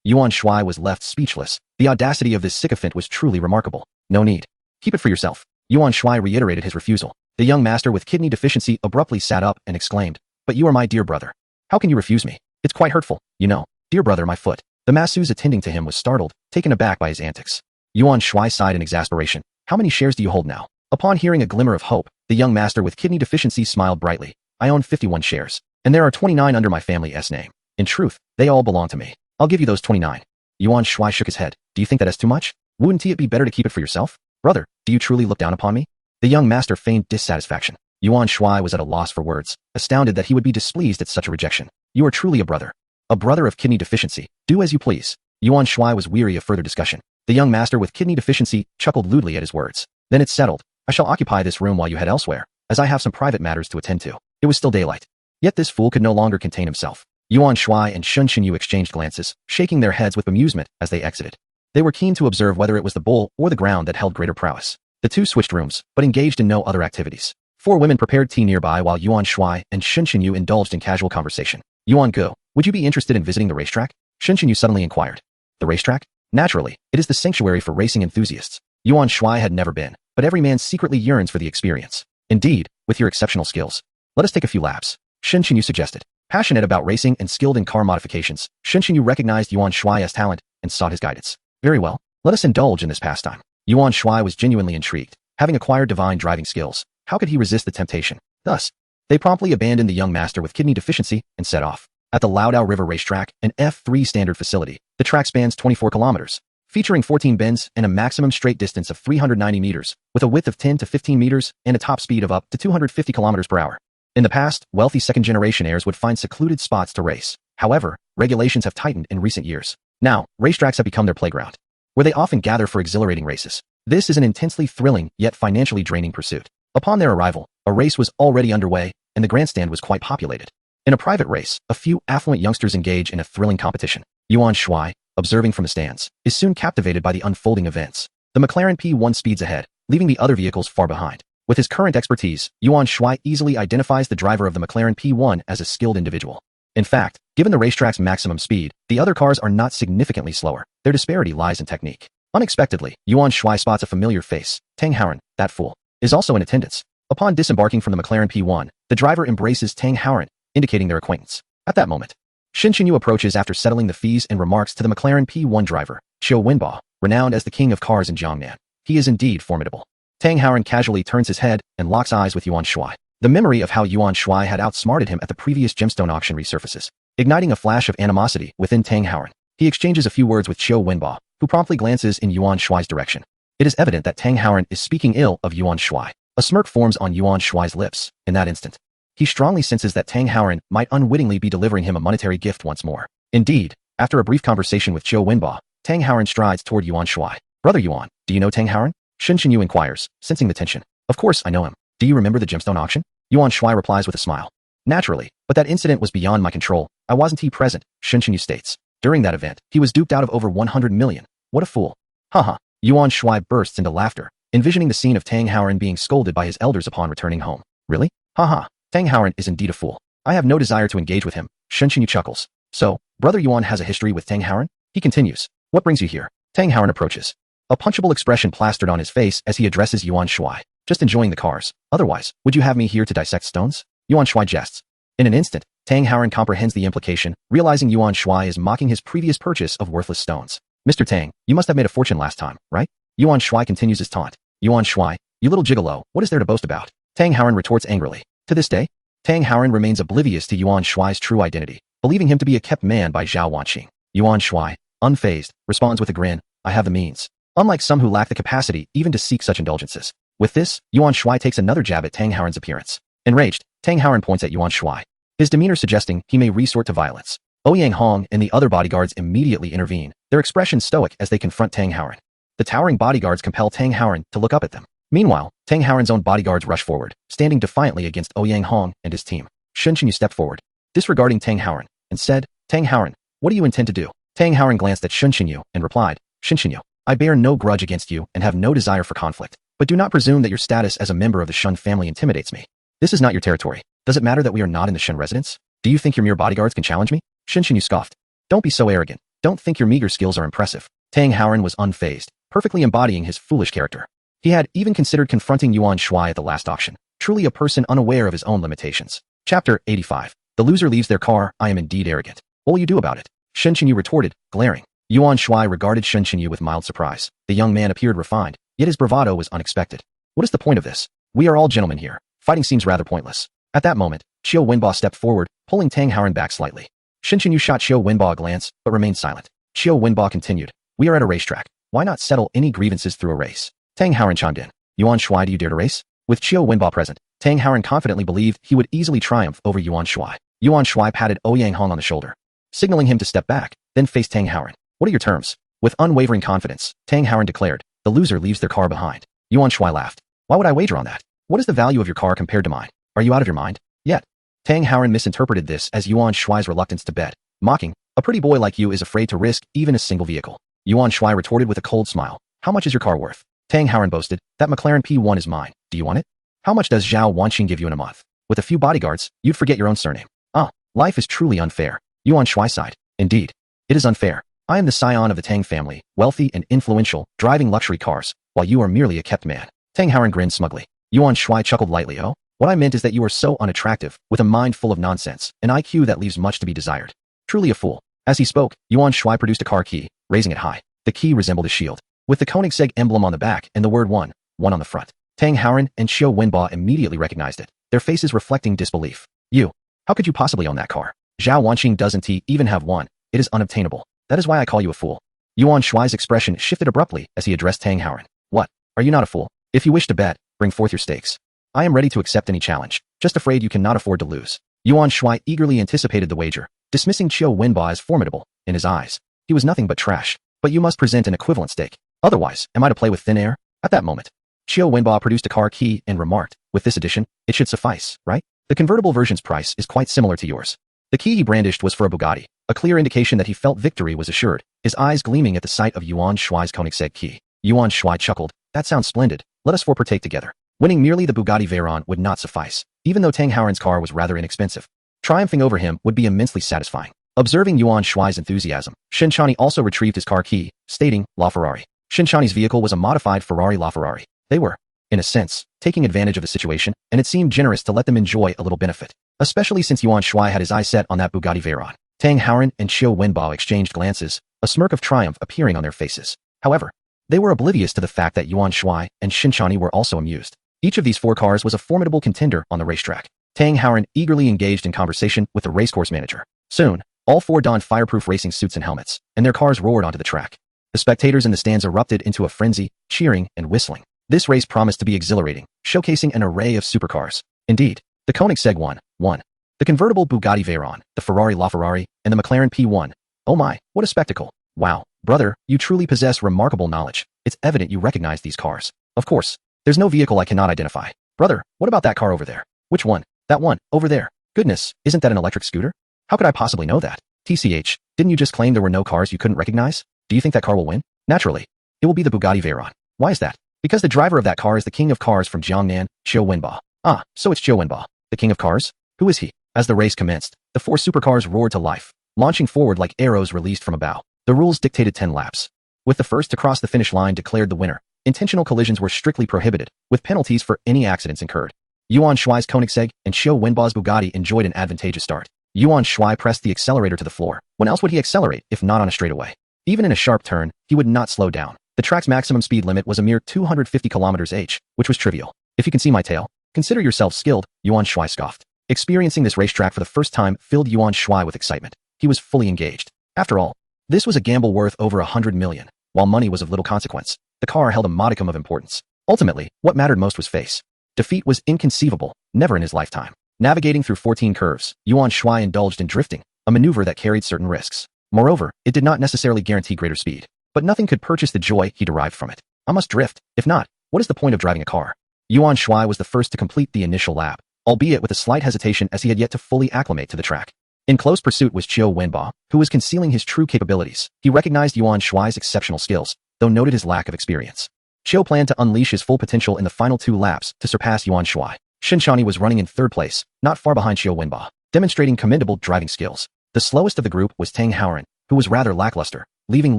S2: Yuan Shuai was left speechless. The audacity of this sycophant was truly remarkable. No need. Keep it for yourself. Yuan Shuai reiterated his refusal. The young master with kidney deficiency abruptly sat up and exclaimed, but you are my dear brother. How can you refuse me? It's quite hurtful, you know. Dear brother, my foot. The masseuse attending to him was startled, taken aback by his antics. Yuan Shuai sighed in exasperation. How many shares do you hold now? Upon hearing a glimmer of hope, the young master with kidney deficiency smiled brightly. I own 51 shares, and there are 29 under my family's name. In truth, they all belong to me. I'll give you those 29. Yuan Shuai shook his head. Do you think that is too much? Wouldn't it be better to keep it for yourself? Brother, do you truly look down upon me? The young master feigned dissatisfaction. Yuan Shuai was at a loss for words, astounded that he would be displeased at such a rejection. You are truly a brother. A brother of kidney deficiency. Do as you please. Yuan Shuai was weary of further discussion. The young master with kidney deficiency chuckled lewdly at his words. Then it's settled. I shall occupy this room while you head elsewhere, as I have some private matters to attend to. It was still daylight. Yet this fool could no longer contain himself. Yuan Shuai and Shen Qinyu exchanged glances, shaking their heads with amusement as they exited. They were keen to observe whether it was the bowl or the ground that held greater prowess. The 2 switched rooms, but engaged in no other activities. 4 women prepared tea nearby while Yuan Shuai and Shen Qinyu indulged in casual conversation. Yuan Ge, would you be interested in visiting the racetrack? Shen Qinyu suddenly inquired. The racetrack? Naturally, it is the sanctuary for racing enthusiasts. Yuan Shuai had never been, but every man secretly yearns for the experience. Indeed, with your exceptional skills, let us take a few laps, Shen Qinyu suggested. Passionate about racing and skilled in car modifications, Shen Qinyu recognized Yuan Shuai's talent and sought his guidance. Very well, let us indulge in this pastime. Yuan Shuai was genuinely intrigued. Having acquired divine driving skills, how could he resist the temptation? Thus, they promptly abandoned the young master with kidney deficiency and set off. At the Laodao River Racetrack, an F3 standard facility, the track spans 24 kilometers, featuring 14 bends and a maximum straight distance of 390 meters, with a width of 10 to 15 meters and a top speed of up to 250 kilometers per hour. In the past, wealthy second-generation heirs would find secluded spots to race. However, regulations have tightened in recent years. Now, racetracks have become their playground, where they often gather for exhilarating races. This is an intensely thrilling, yet financially draining pursuit. Upon their arrival, a race was already underway, and the grandstand was quite populated. In a private race, a few affluent youngsters engage in a thrilling competition. Yuan Shuai, observing from the stands, is soon captivated by the unfolding events. The McLaren P1 speeds ahead, leaving the other vehicles far behind. With his current expertise, Yuan Shuai easily identifies the driver of the McLaren P1 as a skilled individual. In fact, given the racetrack's maximum speed, the other cars are not significantly slower. Their disparity lies in technique. Unexpectedly, Yuan Shuai spots a familiar face. Tang Haoran, that fool, is also in attendance. Upon disembarking from the McLaren P1, the driver embraces Tang Haoran, indicating their acquaintance. At that moment, Shen Qinyu approaches after settling the fees and remarks to the McLaren P1 driver, Qiu Wenbo, renowned as the king of cars in Jiangnan. He is indeed formidable. Tang Haoran casually turns his head and locks eyes with Yuan Shuai. The memory of how Yuan Shuai had outsmarted him at the previous gemstone auction resurfaces, igniting a flash of animosity within Tang Haoran. He exchanges a few words with Qiu Wenbo, who promptly glances in Yuan Shuai's direction. It is evident that Tang Haoran is speaking ill of Yuan Shuai. A smirk forms on Yuan Shuai's lips in that instant. He strongly senses that Tang Haoren might unwittingly be delivering him a monetary gift once more. Indeed, after a brief conversation with Chiu Wenba, Tang Haoren strides toward Yuan Shuai. Brother Yuan, do you know Tang Haoren? Shen Qinyu inquires, sensing the tension. Of course I know him. Do you remember the gemstone auction? Yuan Shuai replies with a smile. Naturally, but that incident was beyond my control. I wasn't present, Shen Qinyu states. During that event, he was duped out of over 100 million. What a fool. Haha. Yuan Shuai bursts into laughter, envisioning the scene of Tang Haoren being scolded by his elders upon returning home. Really? Haha. Tang Haoren is indeed a fool. I have no desire to engage with him, Shen Qinyu chuckles. So, Brother Yuan has a history with Tang Haoren? He continues. What brings you here? Tang Haoren approaches. A punchable expression plastered on his face as he addresses Yuan Shuai. Just enjoying the cars. Otherwise, would you have me here to dissect stones? Yuan Shuai jests. In an instant, Tang Haoren comprehends the implication, realizing Yuan Shuai is mocking his previous purchase of worthless stones. Mr. Tang, you must have made a fortune last time, right? Yuan Shuai continues his taunt. Yuan Shuai, you little gigolo, what is there to boast about? Tang Haoren retorts angrily. To this day, Tang Haoren remains oblivious to Yuan Shuai's true identity, believing him to be a kept man by Zhao Wanqing. Yuan Shuai, unfazed, responds with a grin. I have the means. Unlike some who lack the capacity even to seek such indulgences. With this, Yuan Shuai takes another jab at Tang Haoren's appearance. Enraged, Tang Haoren points at Yuan Shuai, his demeanor suggesting he may resort to violence. Ouyang Hong and the other bodyguards immediately intervene, their expressions stoic as they confront Tang Haoren. The towering bodyguards compel Tang Haoren to look up at them. Meanwhile, Tang Haoren's own bodyguards rush forward, standing defiantly against Ouyang Hong and his team. Shen Qinyu stepped forward, disregarding Tang Haoren, and said, Tang Haoren, what do you intend to do? Tang Haoren glanced at Shen Qinyu and replied, Shen Qinyu, I bear no grudge against you and have no desire for conflict, but do not presume that your status as a member of the Shen family intimidates me. This is not your territory. Does it matter that we are not in the Shen residence? Do you think your mere bodyguards can challenge me? Shen Qinyu scoffed. Don't be so arrogant. Don't think your meager skills are impressive. Tang Haoren was unfazed, perfectly embodying his foolish character. He had even considered confronting Yuan Shuai at the last auction, truly a person unaware of his own limitations. Chapter 85. The loser leaves their car. I am indeed arrogant. What will you do about it? Shen Qinyu retorted, glaring. Yuan Shuai regarded Shen Qinyu with mild surprise. The young man appeared refined, yet his bravado was unexpected. What is the point of this? We are all gentlemen here. Fighting seems rather pointless. At that moment, Chiu Wenba stepped forward, pulling Tang Haoren back slightly. Shen Qinyu shot Chiu Wenba a glance, but remained silent. Chiu Wenba continued. We are at a racetrack. Why not settle any grievances through a race? Tang Haoren chimed in. Yuan Shuai, do you dare to race? With Chiu Wenba present, Tang Haoren confidently believed he would easily triumph over Yuan Shuai. Yuan Shuai patted Ouyang Hong on the shoulder, signaling him to step back, then faced Tang Haoren. What are your terms? With unwavering confidence, Tang Haoren declared, the loser leaves their car behind. Yuan Shuai laughed. Why would I wager on that? What is the value of your car compared to mine? Are you out of your mind? Yet. Tang Haoren misinterpreted this as Yuan Shuai's reluctance to bet, mocking, a pretty boy like you is afraid to risk even a single vehicle. Yuan Shuai retorted with a cold smile. How much is your car worth? Tang Haoren boasted, that McLaren P1 is mine. Do you want it? How much does Zhao Wanqing give you in a month? With a few bodyguards, you'd forget your own surname. Ah, life is truly unfair. Yuan Shuai sighed. Indeed. It is unfair. I am the scion of the Tang family, wealthy and influential, driving luxury cars, while you are merely a kept man. Tang Haoren grinned smugly. Yuan Shuai chuckled lightly. Oh, what I meant is that you are so unattractive, with a mind full of nonsense, an IQ that leaves much to be desired. Truly a fool. As he spoke, Yuan Shuai produced a car key, raising it high. The key resembled a shield, with the Koenigsegg emblem on the back and the word one on the front. Tang Haoren and Chiu Wenba immediately recognized it, their faces reflecting disbelief. You. How could you possibly own that car? Zhao Wanqing doesn't even have one. It is unobtainable. That is why I call you a fool. Yuan Shuai's expression shifted abruptly as he addressed Tang Haoren. What? Are you not a fool? If you wish to bet, bring forth your stakes. I am ready to accept any challenge, just afraid you cannot afford to lose. Yuan Shuai eagerly anticipated the wager, dismissing Chiu Wenba as formidable. In his eyes, he was nothing but trash. But you must present an equivalent stake. Otherwise, am I to play with thin air? At that moment, Chiu Wenba produced a car key and remarked, with this addition, it should suffice, right? The convertible version's price is quite similar to yours. The key he brandished was for a Bugatti, a clear indication that he felt victory was assured, his eyes gleaming at the sight of Yuan Shuai's Koenigsegg key. Yuan Shuai chuckled, that sounds splendid, let us four partake together. Winning merely the Bugatti Veyron would not suffice, even though Tang Haoren's car was rather inexpensive. Triumphing over him would be immensely satisfying. Observing Yuan Shuai's enthusiasm, Shen Chani also retrieved his car key, stating, La Ferrari. Shen Chani's vehicle was a modified Ferrari La Ferrari. They were, in a sense, taking advantage of the situation, and it seemed generous to let them enjoy a little benefit, especially since Yuan Shuai had his eyes set on that Bugatti Veyron. Tang Haoren and Chiu Wenba exchanged glances, a smirk of triumph appearing on their faces. However, they were oblivious to the fact that Yuan Shuai and Shen Chani were also amused. Each of these four cars was a formidable contender on the racetrack. Tang Haoren eagerly engaged in conversation with the racecourse manager. Soon, all four donned fireproof racing suits and helmets, and their cars roared onto the track. The spectators in the stands erupted into a frenzy, cheering and whistling. This race promised to be exhilarating, showcasing an array of supercars. Indeed, the Koenigsegg 1. The convertible Bugatti Veyron, the Ferrari LaFerrari, and the McLaren P1. Oh my, what a spectacle. Wow, brother, you truly possess remarkable knowledge. It's evident you recognize these cars. Of course, there's no vehicle I cannot identify. Brother, what about that car over there? Which one? That one, over there. Goodness, isn't that an electric scooter? How could I possibly know that? TCH, didn't you just claim there were no cars you couldn't recognize? Do you think that car will win? Naturally. It will be the Bugatti Veyron. Why is that? Because the driver of that car is the king of cars from Jiangnan, Qiu Wenba. Ah, so it's Qiu Wenba, the king of cars? Who is he? As the race commenced, the 4 supercars roared to life, launching forward like arrows released from a bow. The rules dictated 10 laps. With the first to cross the finish line declared the winner, intentional collisions were strictly prohibited, with penalties for any accidents incurred. Yuan Shuai's Koenigsegg and Qiu Wenba's Bugatti enjoyed an advantageous start. Yuan Shuai pressed the accelerator to the floor. When else would he accelerate if not on a straightaway? Even in a sharp turn, he would not slow down. The track's maximum speed limit was a mere 250 km/h, which was trivial. If you can see my tail, consider yourself skilled, Yuan Shuai scoffed. Experiencing this racetrack for the first time filled Yuan Shuai with excitement. He was fully engaged. After all, this was a gamble worth over 100 million. While money was of little consequence, the car held a modicum of importance. Ultimately, what mattered most was face. Defeat was inconceivable, never in his lifetime. Navigating through 14 curves, Yuan Shuai indulged in drifting, a maneuver that carried certain risks. Moreover, it did not necessarily guarantee greater speed. But nothing could purchase the joy he derived from it. I must drift. If not, what is the point of driving a car? Yuan Shuai was the first to complete the initial lap, albeit with a slight hesitation as he had yet to fully acclimate to the track. In close pursuit was Qiu Wenba, who was concealing his true capabilities. He recognized Yuan Shuai's exceptional skills, though noted his lack of experience. Qiu planned to unleash his full potential in the final 2 laps to surpass Yuan Shuai. Shinshani was running in 3rd place, not far behind Qiu Wenba, demonstrating commendable driving skills. The slowest of the group was Tang Hauran, who was rather lackluster, leaving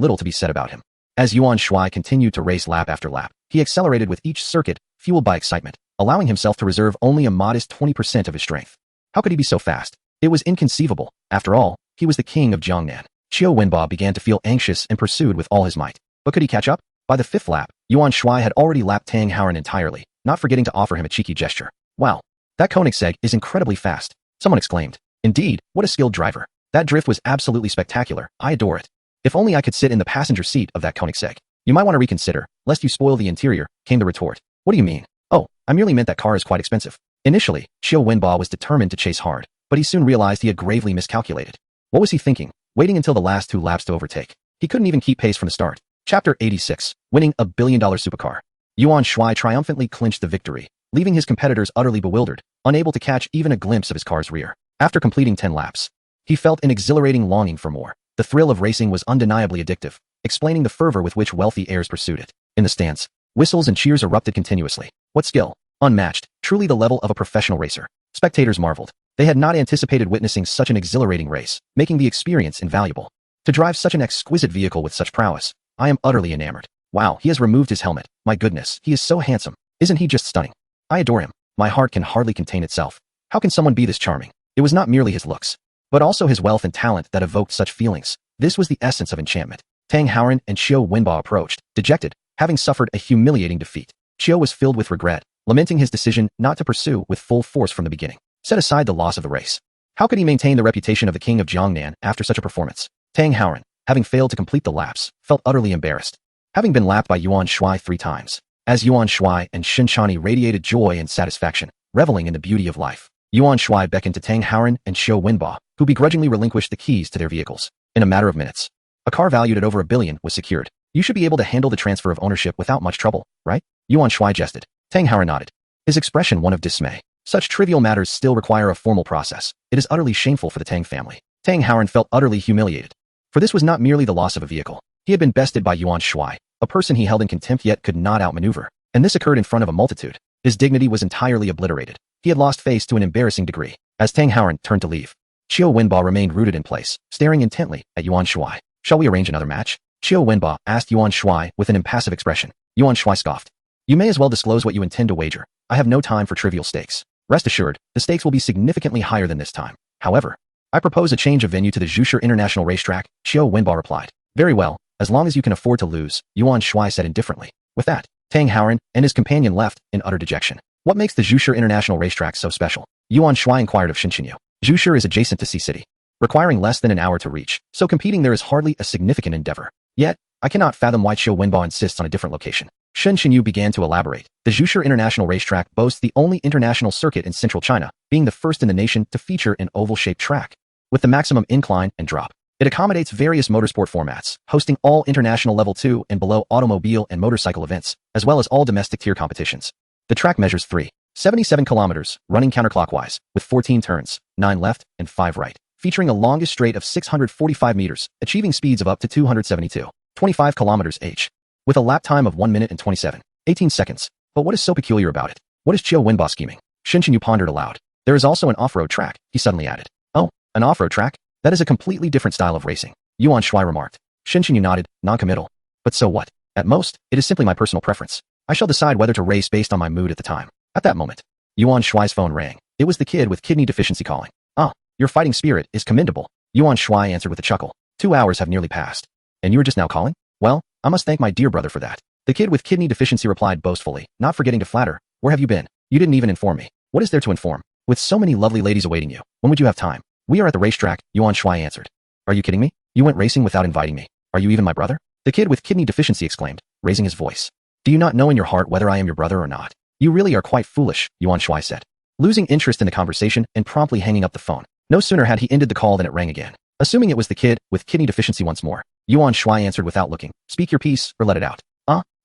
S2: little to be said about him. As Yuan Shuai continued to race lap after lap, he accelerated with each circuit, fueled by excitement, allowing himself to reserve only a modest 20% of his strength. How could he be so fast? It was inconceivable. After all, he was the king of Jiangnan. Qiu Wenba began to feel anxious and pursued with all his might. But could he catch up? By the 5th lap, Yuan Shuai had already lapped Tang Hauran entirely, not forgetting to offer him a cheeky gesture. Wow, that Koenigsegg is incredibly fast, someone exclaimed. Indeed, what a skilled driver. That drift was absolutely spectacular. I adore it. If only I could sit in the passenger seat of that Koenigsegg. You might want to reconsider, lest you spoil the interior, came the retort. What do you mean? Oh, I merely meant that car is quite expensive. Initially, Qiu Wenba was determined to chase hard, but he soon realized he had gravely miscalculated. What was he thinking? Waiting until the last 2 laps to overtake. He couldn't even keep pace from the start. Chapter 86, winning a $1 billion supercar. Yuan Shuai triumphantly clinched the victory, leaving his competitors utterly bewildered, unable to catch even a glimpse of his car's rear. After completing 10 laps, he felt an exhilarating longing for more. The thrill of racing was undeniably addictive, explaining the fervor with which wealthy heirs pursued it. In the stands, whistles and cheers erupted continuously. What skill! Unmatched, truly the level of a professional racer. Spectators marveled. They had not anticipated witnessing such an exhilarating race, making the experience invaluable. To drive such an exquisite vehicle with such prowess, I am utterly enamored. Wow, he has removed his helmet. My goodness, he is so handsome. Isn't he just stunning? I adore him. My heart can hardly contain itself. How can someone be this charming? It was not merely his looks, but also his wealth and talent that evoked such feelings. This was the essence of enchantment. Tang Hauran and Qiu Wenba approached, dejected, having suffered a humiliating defeat. Qiu was filled with regret, lamenting his decision not to pursue with full force from the beginning. Set aside the loss of the race. How could he maintain the reputation of the king of Jiangnan after such a performance? Tang Hauran, having failed to complete the laps, felt utterly embarrassed, having been lapped by Yuan Shuai 3 times. As Yuan Shuai and Shinshani radiated joy and satisfaction, reveling in the beauty of life, Yuan Shuai beckoned to Tang Hauran and Qiu Wenba, who begrudgingly relinquished the keys to their vehicles. In a matter of minutes, a car valued at over $1 billion was secured. You should be able to handle the transfer of ownership without much trouble, right? Yuan Shuai jested. Tang Hauran nodded, his expression one of dismay. Such trivial matters still require a formal process. It is utterly shameful for the Tang family. Tang Hauran felt utterly humiliated. For this was not merely the loss of a vehicle. He had been bested by Yuan Shuai, a person he held in contempt yet could not outmaneuver. And this occurred in front of a multitude. His dignity was entirely obliterated. He had lost face to an embarrassing degree. As Tang Hauran turned to leave, Qiu Wenba remained rooted in place, staring intently at Yuan Shuai. Shall we arrange another match? Qiu Wenba asked Yuan Shuai with an impassive expression. Yuan Shuai scoffed. You may as well disclose what you intend to wager. I have no time for trivial stakes. Rest assured, the stakes will be significantly higher than this time. However, I propose a change of venue to the Zhushi International Racetrack, Qiu Wenba replied. Very well, as long as you can afford to lose, Yuan Shuai said indifferently. With that, Tang Hauran and his companion left in utter dejection. What makes the Zhushi International Racetrack so special? Yuan Shuai inquired of Shinchinyu. Zhushi is adjacent to Sea City, requiring less than an hour to reach, so competing there is hardly a significant endeavor. Yet, I cannot fathom why Qiu Wenba insists on a different location. Shen Xinyu began to elaborate. The Zhushi International Racetrack boasts the only international circuit in central China, being the first in the nation to feature an oval-shaped track. With the maximum incline and drop, it accommodates various motorsport formats, hosting all international level 2 and below automobile and motorcycle events, as well as all domestic tier competitions. The track measures 3.77 kilometers, running counterclockwise, with 14 turns, 9 left and 5 right, featuring a longest straight of 645 meters, achieving speeds of up to 272.25 kilometers h, with a lap time of 1 minute and 27.18 seconds. But what is so peculiar about it? What is Chiu Wenba scheming? Shen Xinyu pondered aloud. There is also an off-road track, he suddenly added. Oh, an off-road track? That is a completely different style of racing, Yuan Shuai remarked. Shen Xinyu nodded, non-committal. But so what? At most, it is simply my personal preference. I shall decide whether to race based on my mood at the time. At that moment, Yuan Shuai's phone rang. It was the kid with kidney deficiency calling. Ah, your fighting spirit is commendable, Yuan Shuai answered with a chuckle. 2 hours have nearly passed. And you are just now calling? Well, I must thank my dear brother for that. The kid with kidney deficiency replied boastfully, not forgetting to flatter. Where have you been? You didn't even inform me. What is there to inform? With so many lovely ladies awaiting you, when would you have time? We are at the racetrack, Yuan Shuai answered. Are you kidding me? You went racing without inviting me. Are you even my brother? The kid with kidney deficiency exclaimed, raising his voice. Do you not know in your heart whether I am your brother or not? You really are quite foolish, Yuan Shuai said, losing interest in the conversation and promptly hanging up the phone. No sooner had he ended the call than it rang again. Assuming it was the kid with kidney deficiency once more, Yuan Shuai answered without looking. Speak your piece or let it out.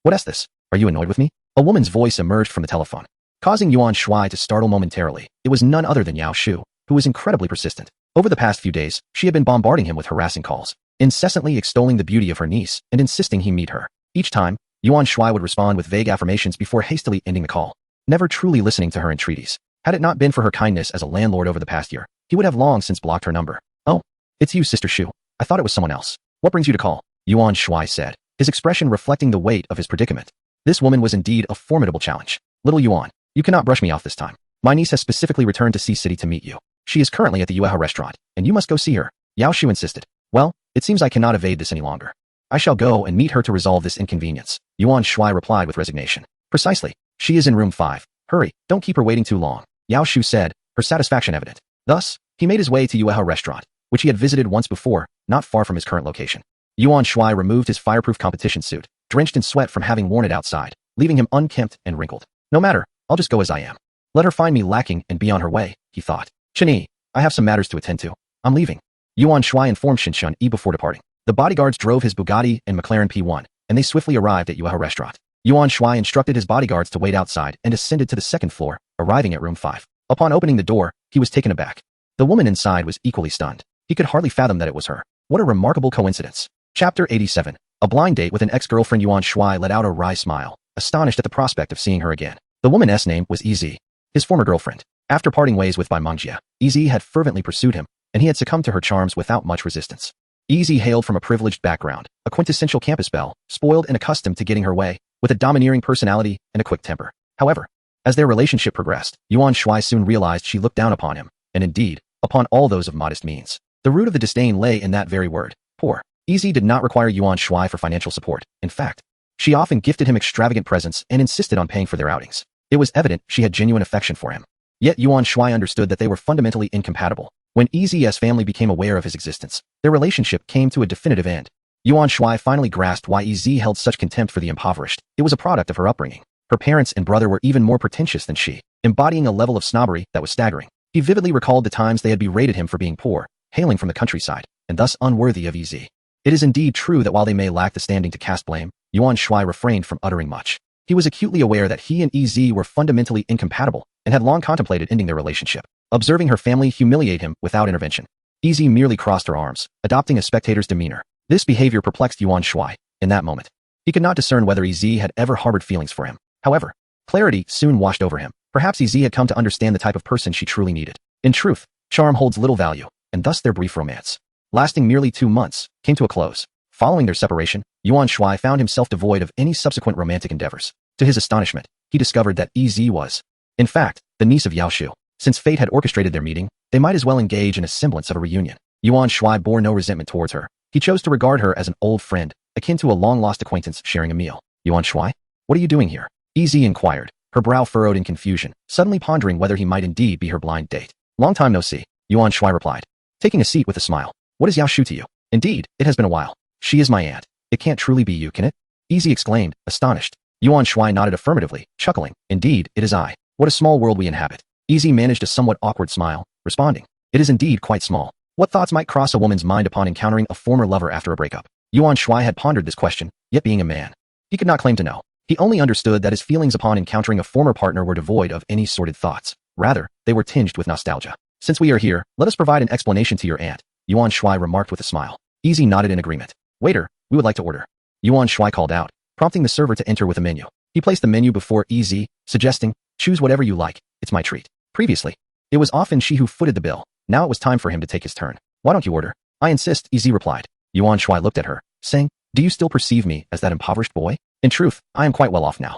S2: What is this? Are you annoyed with me? A woman's voice emerged from the telephone, causing Yuan Shuai to startle momentarily. It was none other than Yao Shu, who was incredibly persistent. Over the past few days, she had been bombarding him with harassing calls, incessantly extolling the beauty of her niece and insisting he meet her. Each time, Yuan Shuai would respond with vague affirmations before hastily ending the call, never truly listening to her entreaties. Had it not been for her kindness as a landlord over the past year, he would have long since blocked her number. Oh, it's you, Sister Shu. I thought it was someone else. What brings you to call? Yuan Shuai said, his expression reflecting the weight of his predicament. This woman was indeed a formidable challenge. Little Yuan, you cannot brush me off this time. My niece has specifically returned to Sea City to meet you. She is currently at the Yuehe restaurant, and you must go see her. Yao Shu insisted. Well, it seems I cannot evade this any longer. I shall go and meet her to resolve this inconvenience, Yuan Shuai replied with resignation. Precisely. She is in room 5. Hurry, don't keep her waiting too long, Yao Shu said, her satisfaction evident. Thus, he made his way to Yuehe restaurant, which he had visited once before, not far from his current location. Yuan Shuai removed his fireproof competition suit, drenched in sweat from having worn it outside, leaving him unkempt and wrinkled. No matter, I'll just go as I am. Let her find me lacking and be on her way, he thought. Chenyi, I have some matters to attend to. I'm leaving. Yuan Shuai informed Shin before departing. The bodyguards drove his Bugatti and McLaren P1, and they swiftly arrived at Yuehe restaurant. Yuan Shuai instructed his bodyguards to wait outside and ascended to the second floor, arriving at room 5. Upon opening the door, he was taken aback. The woman inside was equally stunned. He could hardly fathom that it was her. What a remarkable coincidence. Chapter 87. A blind date with an ex-girlfriend. Yuan Shuai let out a wry smile, astonished at the prospect of seeing her again. The woman's name was Ez, his former girlfriend. After parting ways with Bai Mengjie, Ez had fervently pursued him, and he had succumbed to her charms without much resistance. Ez hailed from a privileged background, a quintessential campus belle, spoiled and accustomed to getting her way, with a domineering personality and a quick temper. However, as their relationship progressed, Yuan Shuai soon realized she looked down upon him, and indeed, upon all those of modest means. The root of the disdain lay in that very word, poor. Ez did not require Yuan Shuai for financial support. In fact, she often gifted him extravagant presents and insisted on paying for their outings. It was evident she had genuine affection for him. Yet Yuan Shuai understood that they were fundamentally incompatible. When Ez's family became aware of his existence, their relationship came to a definitive end. Yuan Shuai finally grasped why Ez held such contempt for the impoverished. It was a product of her upbringing. Her parents and brother were even more pretentious than she, embodying a level of snobbery that was staggering. He vividly recalled the times they had berated him for being poor, hailing from the countryside, and thus unworthy of Ez. It is indeed true that while they may lack the standing to cast blame, Yuan Shuai refrained from uttering much. He was acutely aware that he and Ez were fundamentally incompatible and had long contemplated ending their relationship, observing her family humiliate him without intervention. Ez merely crossed her arms, adopting a spectator's demeanor. This behavior perplexed Yuan Shuai. In that moment, he could not discern whether Ez had ever harbored feelings for him. However, clarity soon washed over him. Perhaps Ez had come to understand the type of person she truly needed. In truth, charm holds little value, and thus their brief romance, lasting merely 2 months, came to a close. Following their separation, Yuan Shuai found himself devoid of any subsequent romantic endeavors. To his astonishment, he discovered that Ez was, in fact, the niece of Yao Shu. Since fate had orchestrated their meeting, they might as well engage in a semblance of a reunion. Yuan Shuai bore no resentment towards her. He chose to regard her as an old friend, akin to a long-lost acquaintance sharing a meal. Yuan Shuai, what are you doing here? Ez inquired, her brow furrowed in confusion, suddenly pondering whether he might indeed be her blind date. Long time no see, Yuan Shuai replied, taking a seat with a smile. What is Yao Shu to you? Indeed, it has been a while. She is my aunt. It can't truly be you, can it? Ez exclaimed, astonished. Yuan Shuai nodded affirmatively, chuckling. Indeed, it is I. What a small world we inhabit. Easy managed a somewhat awkward smile, responding. It is indeed quite small. What thoughts might cross a woman's mind upon encountering a former lover after a breakup? Yuan Shuai had pondered this question, yet being a man, he could not claim to know. He only understood that his feelings upon encountering a former partner were devoid of any sordid thoughts. Rather, they were tinged with nostalgia. Since we are here, let us provide an explanation to your aunt, Yuan Shuai remarked with a smile. Easy nodded in agreement. Waiter, we would like to order. Yuan Shuai called out, prompting the server to enter with a menu. He placed the menu before Easy, suggesting, choose whatever you like, it's my treat. Previously, it was often she who footed the bill. Now it was time for him to take his turn. Why don't you order? I insist, Easy replied. Yuan Shuai looked at her, saying, do you still perceive me as that impoverished boy? In truth, I am quite well off now.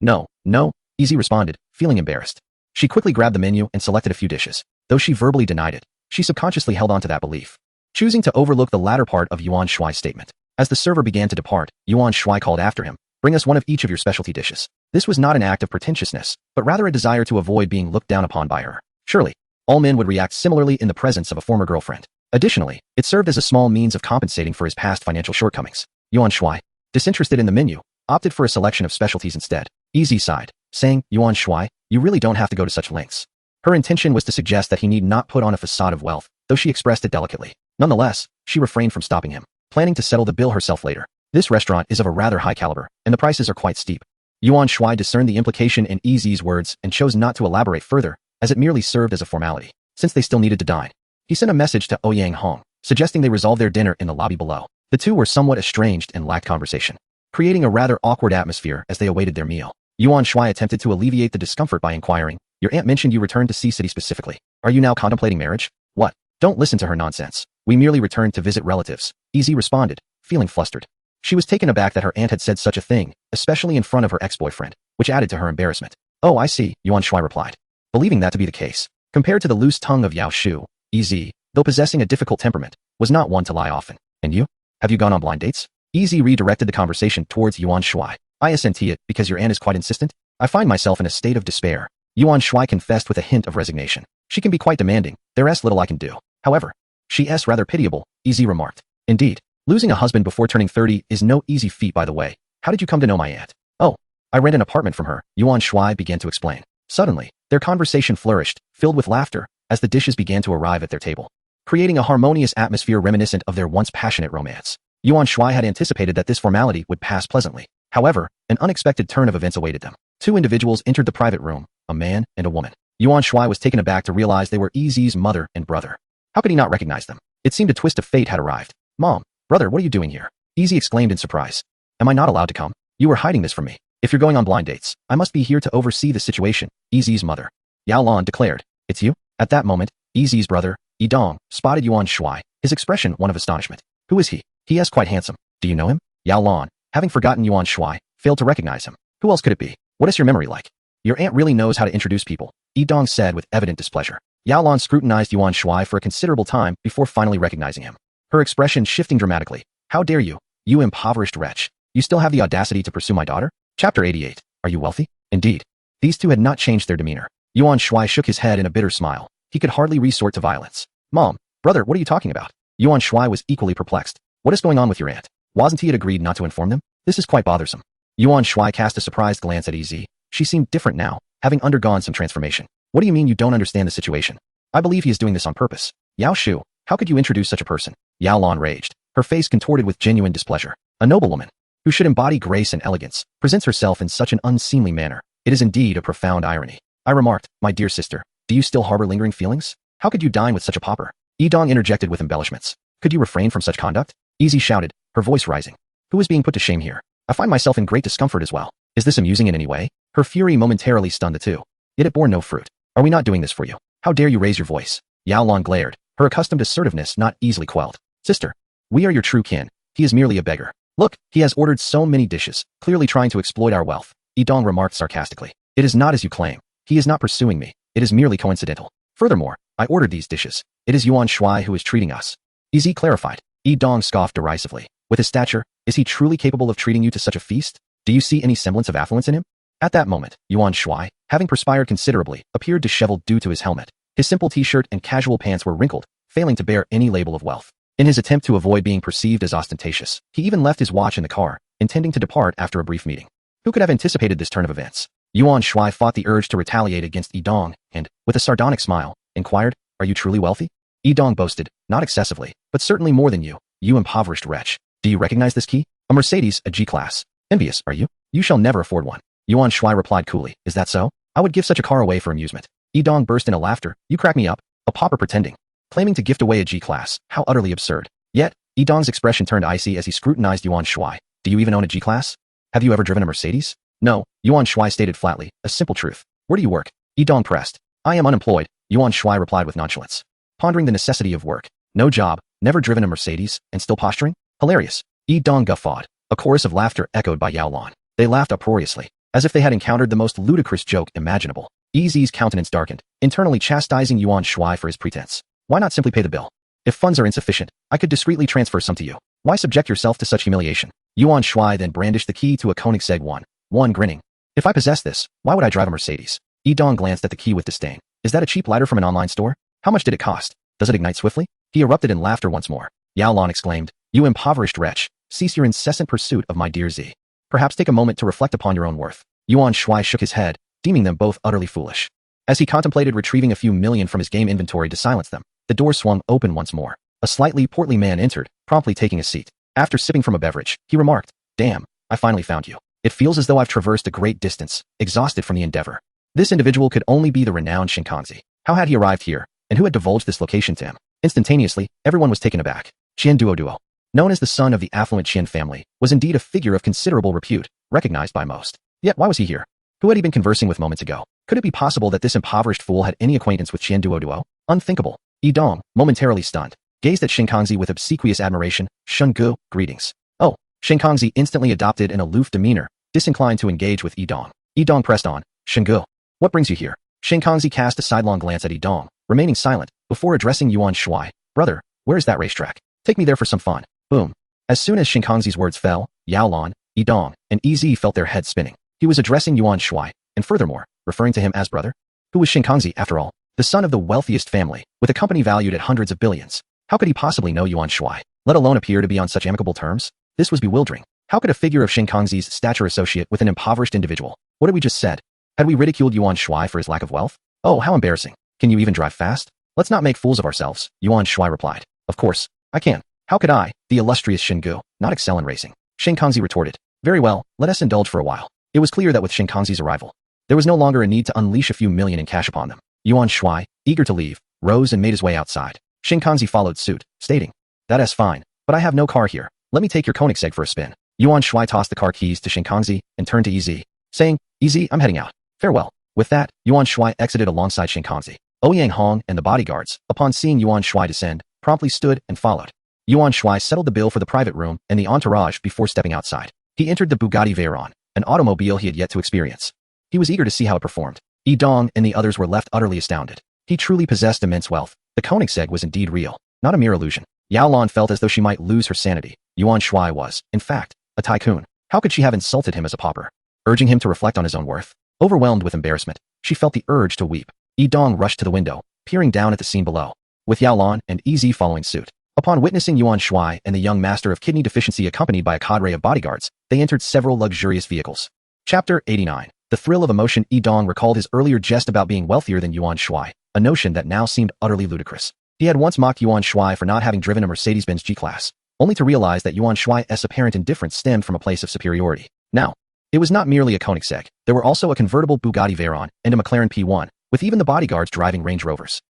S2: No, Easy responded, feeling embarrassed. She quickly grabbed the menu and selected a few dishes. Though she verbally denied it, she subconsciously held on to that belief, choosing to overlook the latter part of Yuan Shuai's statement. As the server began to depart, Yuan Shuai called after him, bring us one of each of your specialty dishes. This was not an act of pretentiousness, but rather a desire to avoid being looked down upon by her. Surely, all men would react similarly in the presence of a former girlfriend. Additionally, it served as a small means of compensating for his past financial shortcomings. Yuan Shuai, disinterested in the menu, opted for a selection of specialties instead. Easy sighed, saying, Yuan Shuai, you really don't have to go to such lengths. Her intention was to suggest that he need not put on a facade of wealth, though she expressed it delicately. Nonetheless, she refrained from stopping him, planning to settle the bill herself later. This restaurant is of a rather high caliber, and the prices are quite steep. Yuan Shuai discerned the implication in Easy's words and chose not to elaborate further, as it merely served as a formality. Since they still needed to dine, he sent a message to Ouyang Hong, suggesting they resolve their dinner in the lobby below. The two were somewhat estranged and lacked conversation, creating a rather awkward atmosphere as they awaited their meal. Yuan Shuai attempted to alleviate the discomfort by inquiring, your aunt mentioned you returned to Sea City specifically. Are you now contemplating marriage? What? Don't listen to her nonsense. We merely returned to visit relatives. Easy responded, feeling flustered. She was taken aback that her aunt had said such a thing, especially in front of her ex-boyfriend, which added to her embarrassment. Oh, I see, Yuan Shuai replied, believing that to be the case. Compared to the loose tongue of Yao Shu, Easy, though possessing a difficult temperament, was not one to lie often. And you? Have you gone on blind dates? Easy redirected the conversation towards Yuan Shuai. I assent it because your aunt is quite insistent. I find myself in a state of despair. Yuan Shuai confessed with a hint of resignation. She can be quite demanding. There's little I can do. However, she's rather pitiable, Easy remarked. Indeed, losing a husband before turning 30 is no easy feat, by the way. How did you come to know my aunt? Oh, I rent an apartment from her, Yuan Shuai began to explain. Suddenly, their conversation flourished, filled with laughter, as the dishes began to arrive at their table, creating a harmonious atmosphere reminiscent of their once passionate romance. Yuan Shuai had anticipated that this formality would pass pleasantly. However, an unexpected turn of events awaited them. Two individuals entered the private room, a man and a woman. Yuan Shuai was taken aback to realize they were Easy's mother and brother. How could he not recognize them? It seemed a twist of fate had arrived. Mom, brother, what are you doing here? Easy exclaimed in surprise. Am I not allowed to come? You were hiding this from me. If you're going on blind dates, I must be here to oversee the situation, Easy's mother, Yao Lan declared. It's you? At that moment, Easy's brother, Yidong, spotted Yuan Shuai, his expression one of astonishment. Who is he? He is quite handsome. Do you know him? Yao Lan, having forgotten Yuan Shuai, failed to recognize him. Who else could it be? What is your memory like? Your aunt really knows how to introduce people, Yidong said with evident displeasure. Yao Lan scrutinized Yuan Shuai for a considerable time before finally recognizing him, her expression shifting dramatically. How dare you, you impoverished wretch. You still have the audacity to pursue my daughter? Chapter 88. Are you wealthy? Indeed. These two had not changed their demeanor. Yuan Shuai shook his head in a bitter smile. He could hardly resort to violence. Mom, brother, what are you talking about? Yuan Shuai was equally perplexed. What is going on with your aunt? Wasn't he had agreed not to inform them? This is quite bothersome. Yuan Shuai cast a surprised glance at Easy. She seemed different now, having undergone some transformation. What do you mean you don't understand the situation? I believe he is doing this on purpose. Yao Shu, how could you introduce such a person? Yao Lan raged, her face contorted with genuine displeasure. A noblewoman, who should embody grace and elegance, presents herself in such an unseemly manner. It is indeed a profound irony. I remarked, my dear sister, do you still harbor lingering feelings? How could you dine with such a pauper? Yidong interjected with embellishments. Could you refrain from such conduct? Easy shouted, her voice rising. Who is being put to shame here? I find myself in great discomfort as well. Is this amusing in any way? Her fury momentarily stunned the two. Yet it bore no fruit. Are we not doing this for you? How dare you raise your voice? Yao Lan glared, her accustomed assertiveness not easily quelled. Sister, we are your true kin. He is merely a beggar. Look, he has ordered so many dishes, clearly trying to exploit our wealth. Yidong remarked sarcastically. It is not as you claim. He is not pursuing me. It is merely coincidental. Furthermore, I ordered these dishes. It is Yuan Shuai who is treating us. Easy clarified. Yidong scoffed derisively. With his stature, is he truly capable of treating you to such a feast? Do you see any semblance of affluence in him? At that moment, Yuan Shuai, having perspired considerably, appeared disheveled due to his helmet. His simple t-shirt and casual pants were wrinkled, failing to bear any label of wealth. In his attempt to avoid being perceived as ostentatious, he even left his watch in the car, intending to depart after a brief meeting. Who could have anticipated this turn of events? Yuan Shuai fought the urge to retaliate against Yi Dong and, with a sardonic smile, inquired, "Are you truly wealthy?" Yi Dong boasted, "Not excessively, but certainly more than you, you impoverished wretch. Do you recognize this key? A Mercedes, a G-Class. Envious, are you? You shall never afford one." Yuan Shuai replied coolly, "Is that so? I would give such a car away for amusement." Yi Dong burst into laughter. "You crack me up. A pauper pretending. Claiming to gift away a G-Class. How utterly absurd." Yet, Yi Dong's expression turned icy as he scrutinized Yuan Shuai. "Do you even own a G-Class? Have you ever driven a Mercedes?" "No," Yuan Shuai stated flatly, a simple truth. "Where do you work?" Yi Dong pressed. "I am unemployed," Yuan Shuai replied with nonchalance. Pondering the necessity of work. No job, never driven a Mercedes, and still posturing? Hilarious. Yi Dong guffawed. A chorus of laughter echoed by Yao Lan. They laughed uproariously, as if they had encountered the most ludicrous joke imaginable. Yi's countenance darkened, internally chastising Yuan Shuai for his pretense. "Why not simply pay the bill? If funds are insufficient, I could discreetly transfer some to you. Why subject yourself to such humiliation?" Yuan Shuai then brandished the key to a Koenigsegg 1, grinning. "If I possess this, why would I drive a Mercedes?" Yi Dong glanced at the key with disdain. "Is that a cheap lighter from an online store? How much did it cost? Does it ignite swiftly?" He erupted in laughter once more. Yao Lan exclaimed, "You impoverished wretch, cease your incessant pursuit of my dear Z. Perhaps take a moment to reflect upon your own worth." Yuan Shuai shook his head, deeming them both utterly foolish. As he contemplated retrieving a few million from his game inventory to silence them, the door swung open once more. A slightly portly man entered, promptly taking a seat. After sipping from a beverage, he remarked, "Damn, I finally found you. It feels as though I've traversed a great distance, exhausted from the endeavor." This individual could only be the renowned Shinkanzi. How had he arrived here, and who had divulged this location to him? Instantaneously, everyone was taken aback. Qian Duo, known as the son of the affluent Qian family, was indeed a figure of considerable repute, recognized by most. Yet why was he here? Who had he been conversing with moments ago? Could it be possible that this impoverished fool had any acquaintance with Qian Duo? Unthinkable. Yi Dong, momentarily stunned, gazed at Shinkanzi with obsequious admiration. "Shungu, greetings." "Oh." Shinkanzi instantly adopted an aloof demeanor, disinclined to engage with Yi Dong. Yi Dong pressed on, "Shungu, what brings you here?" Shinkanzi cast a sidelong glance at Yi Dong, remaining silent, before addressing Yuan Shuai. "Brother, where is that racetrack? Take me there for some fun." Boom. As soon as Shinkanzi's words fell, Yao Lan, Yi Dong, and Ez felt their heads spinning. He was addressing Yuan Shuai, and furthermore, referring to him as brother. Who was Shinkanzi, after all? The son of the wealthiest family, with a company valued at hundreds of billions. How could he possibly know Yuan Shuai, let alone appear to be on such amicable terms? This was bewildering. How could a figure of Shinkanzi's stature associate with an impoverished individual? What had we just said? Had we ridiculed Yuan Shuai for his lack of wealth? Oh, how embarrassing. "Can you even drive fast?" "Let's not make fools of ourselves," Yuan Shuai replied. "Of course, I can. How could I, the illustrious Shingu, not excel in racing?" Shinkanzi retorted. "Very well, let us indulge for a while." It was clear that with Shinkanzi's arrival, there was no longer a need to unleash a few million in cash upon them. Yuan Shuai, eager to leave, rose and made his way outside. Shinkanzi followed suit, stating, "That's fine, but I have no car here. Let me take your Koenigsegg for a spin." Yuan Shuai tossed the car keys to Shinkanzi and turned to Ez, saying, "Ez, I'm heading out. Farewell." With that, Yuan Shuai exited alongside Shinkanzi. Ouyang Hong and the bodyguards, upon seeing Yuan Shuai descend, promptly stood and followed. Yuan Shuai settled the bill for the private room and the entourage before stepping outside. He entered the Bugatti Veyron, an automobile he had yet to experience. He was eager to see how it performed. Yi Dong and the others were left utterly astounded. He truly possessed immense wealth. The Koenigsegg was indeed real, not a mere illusion. Yao Lan felt as though she might lose her sanity. Yuan Shuai was, in fact, a tycoon. How could she have insulted him as a pauper? Urging him to reflect on his own worth. Overwhelmed with embarrassment, she felt the urge to weep. Yi Dong rushed to the window, peering down at the scene below, with Yao Lan and Ez following suit. Upon witnessing Yuan Shuai and the young master of kidney deficiency accompanied by a cadre of bodyguards, they entered several luxurious vehicles. Chapter 89. The thrill of emotion. Yi Dong recalled his earlier jest about being wealthier than Yuan Shuai, a notion that now seemed utterly ludicrous. He had once mocked Yuan Shuai for not having driven a Mercedes-Benz G-Class, only to realize that Yuan Shuai's apparent indifference stemmed from a place of superiority. Now, it was not merely a Koenigsegg. There were also a convertible Bugatti Veyron and a McLaren P1, with even the bodyguards driving Range Rovers.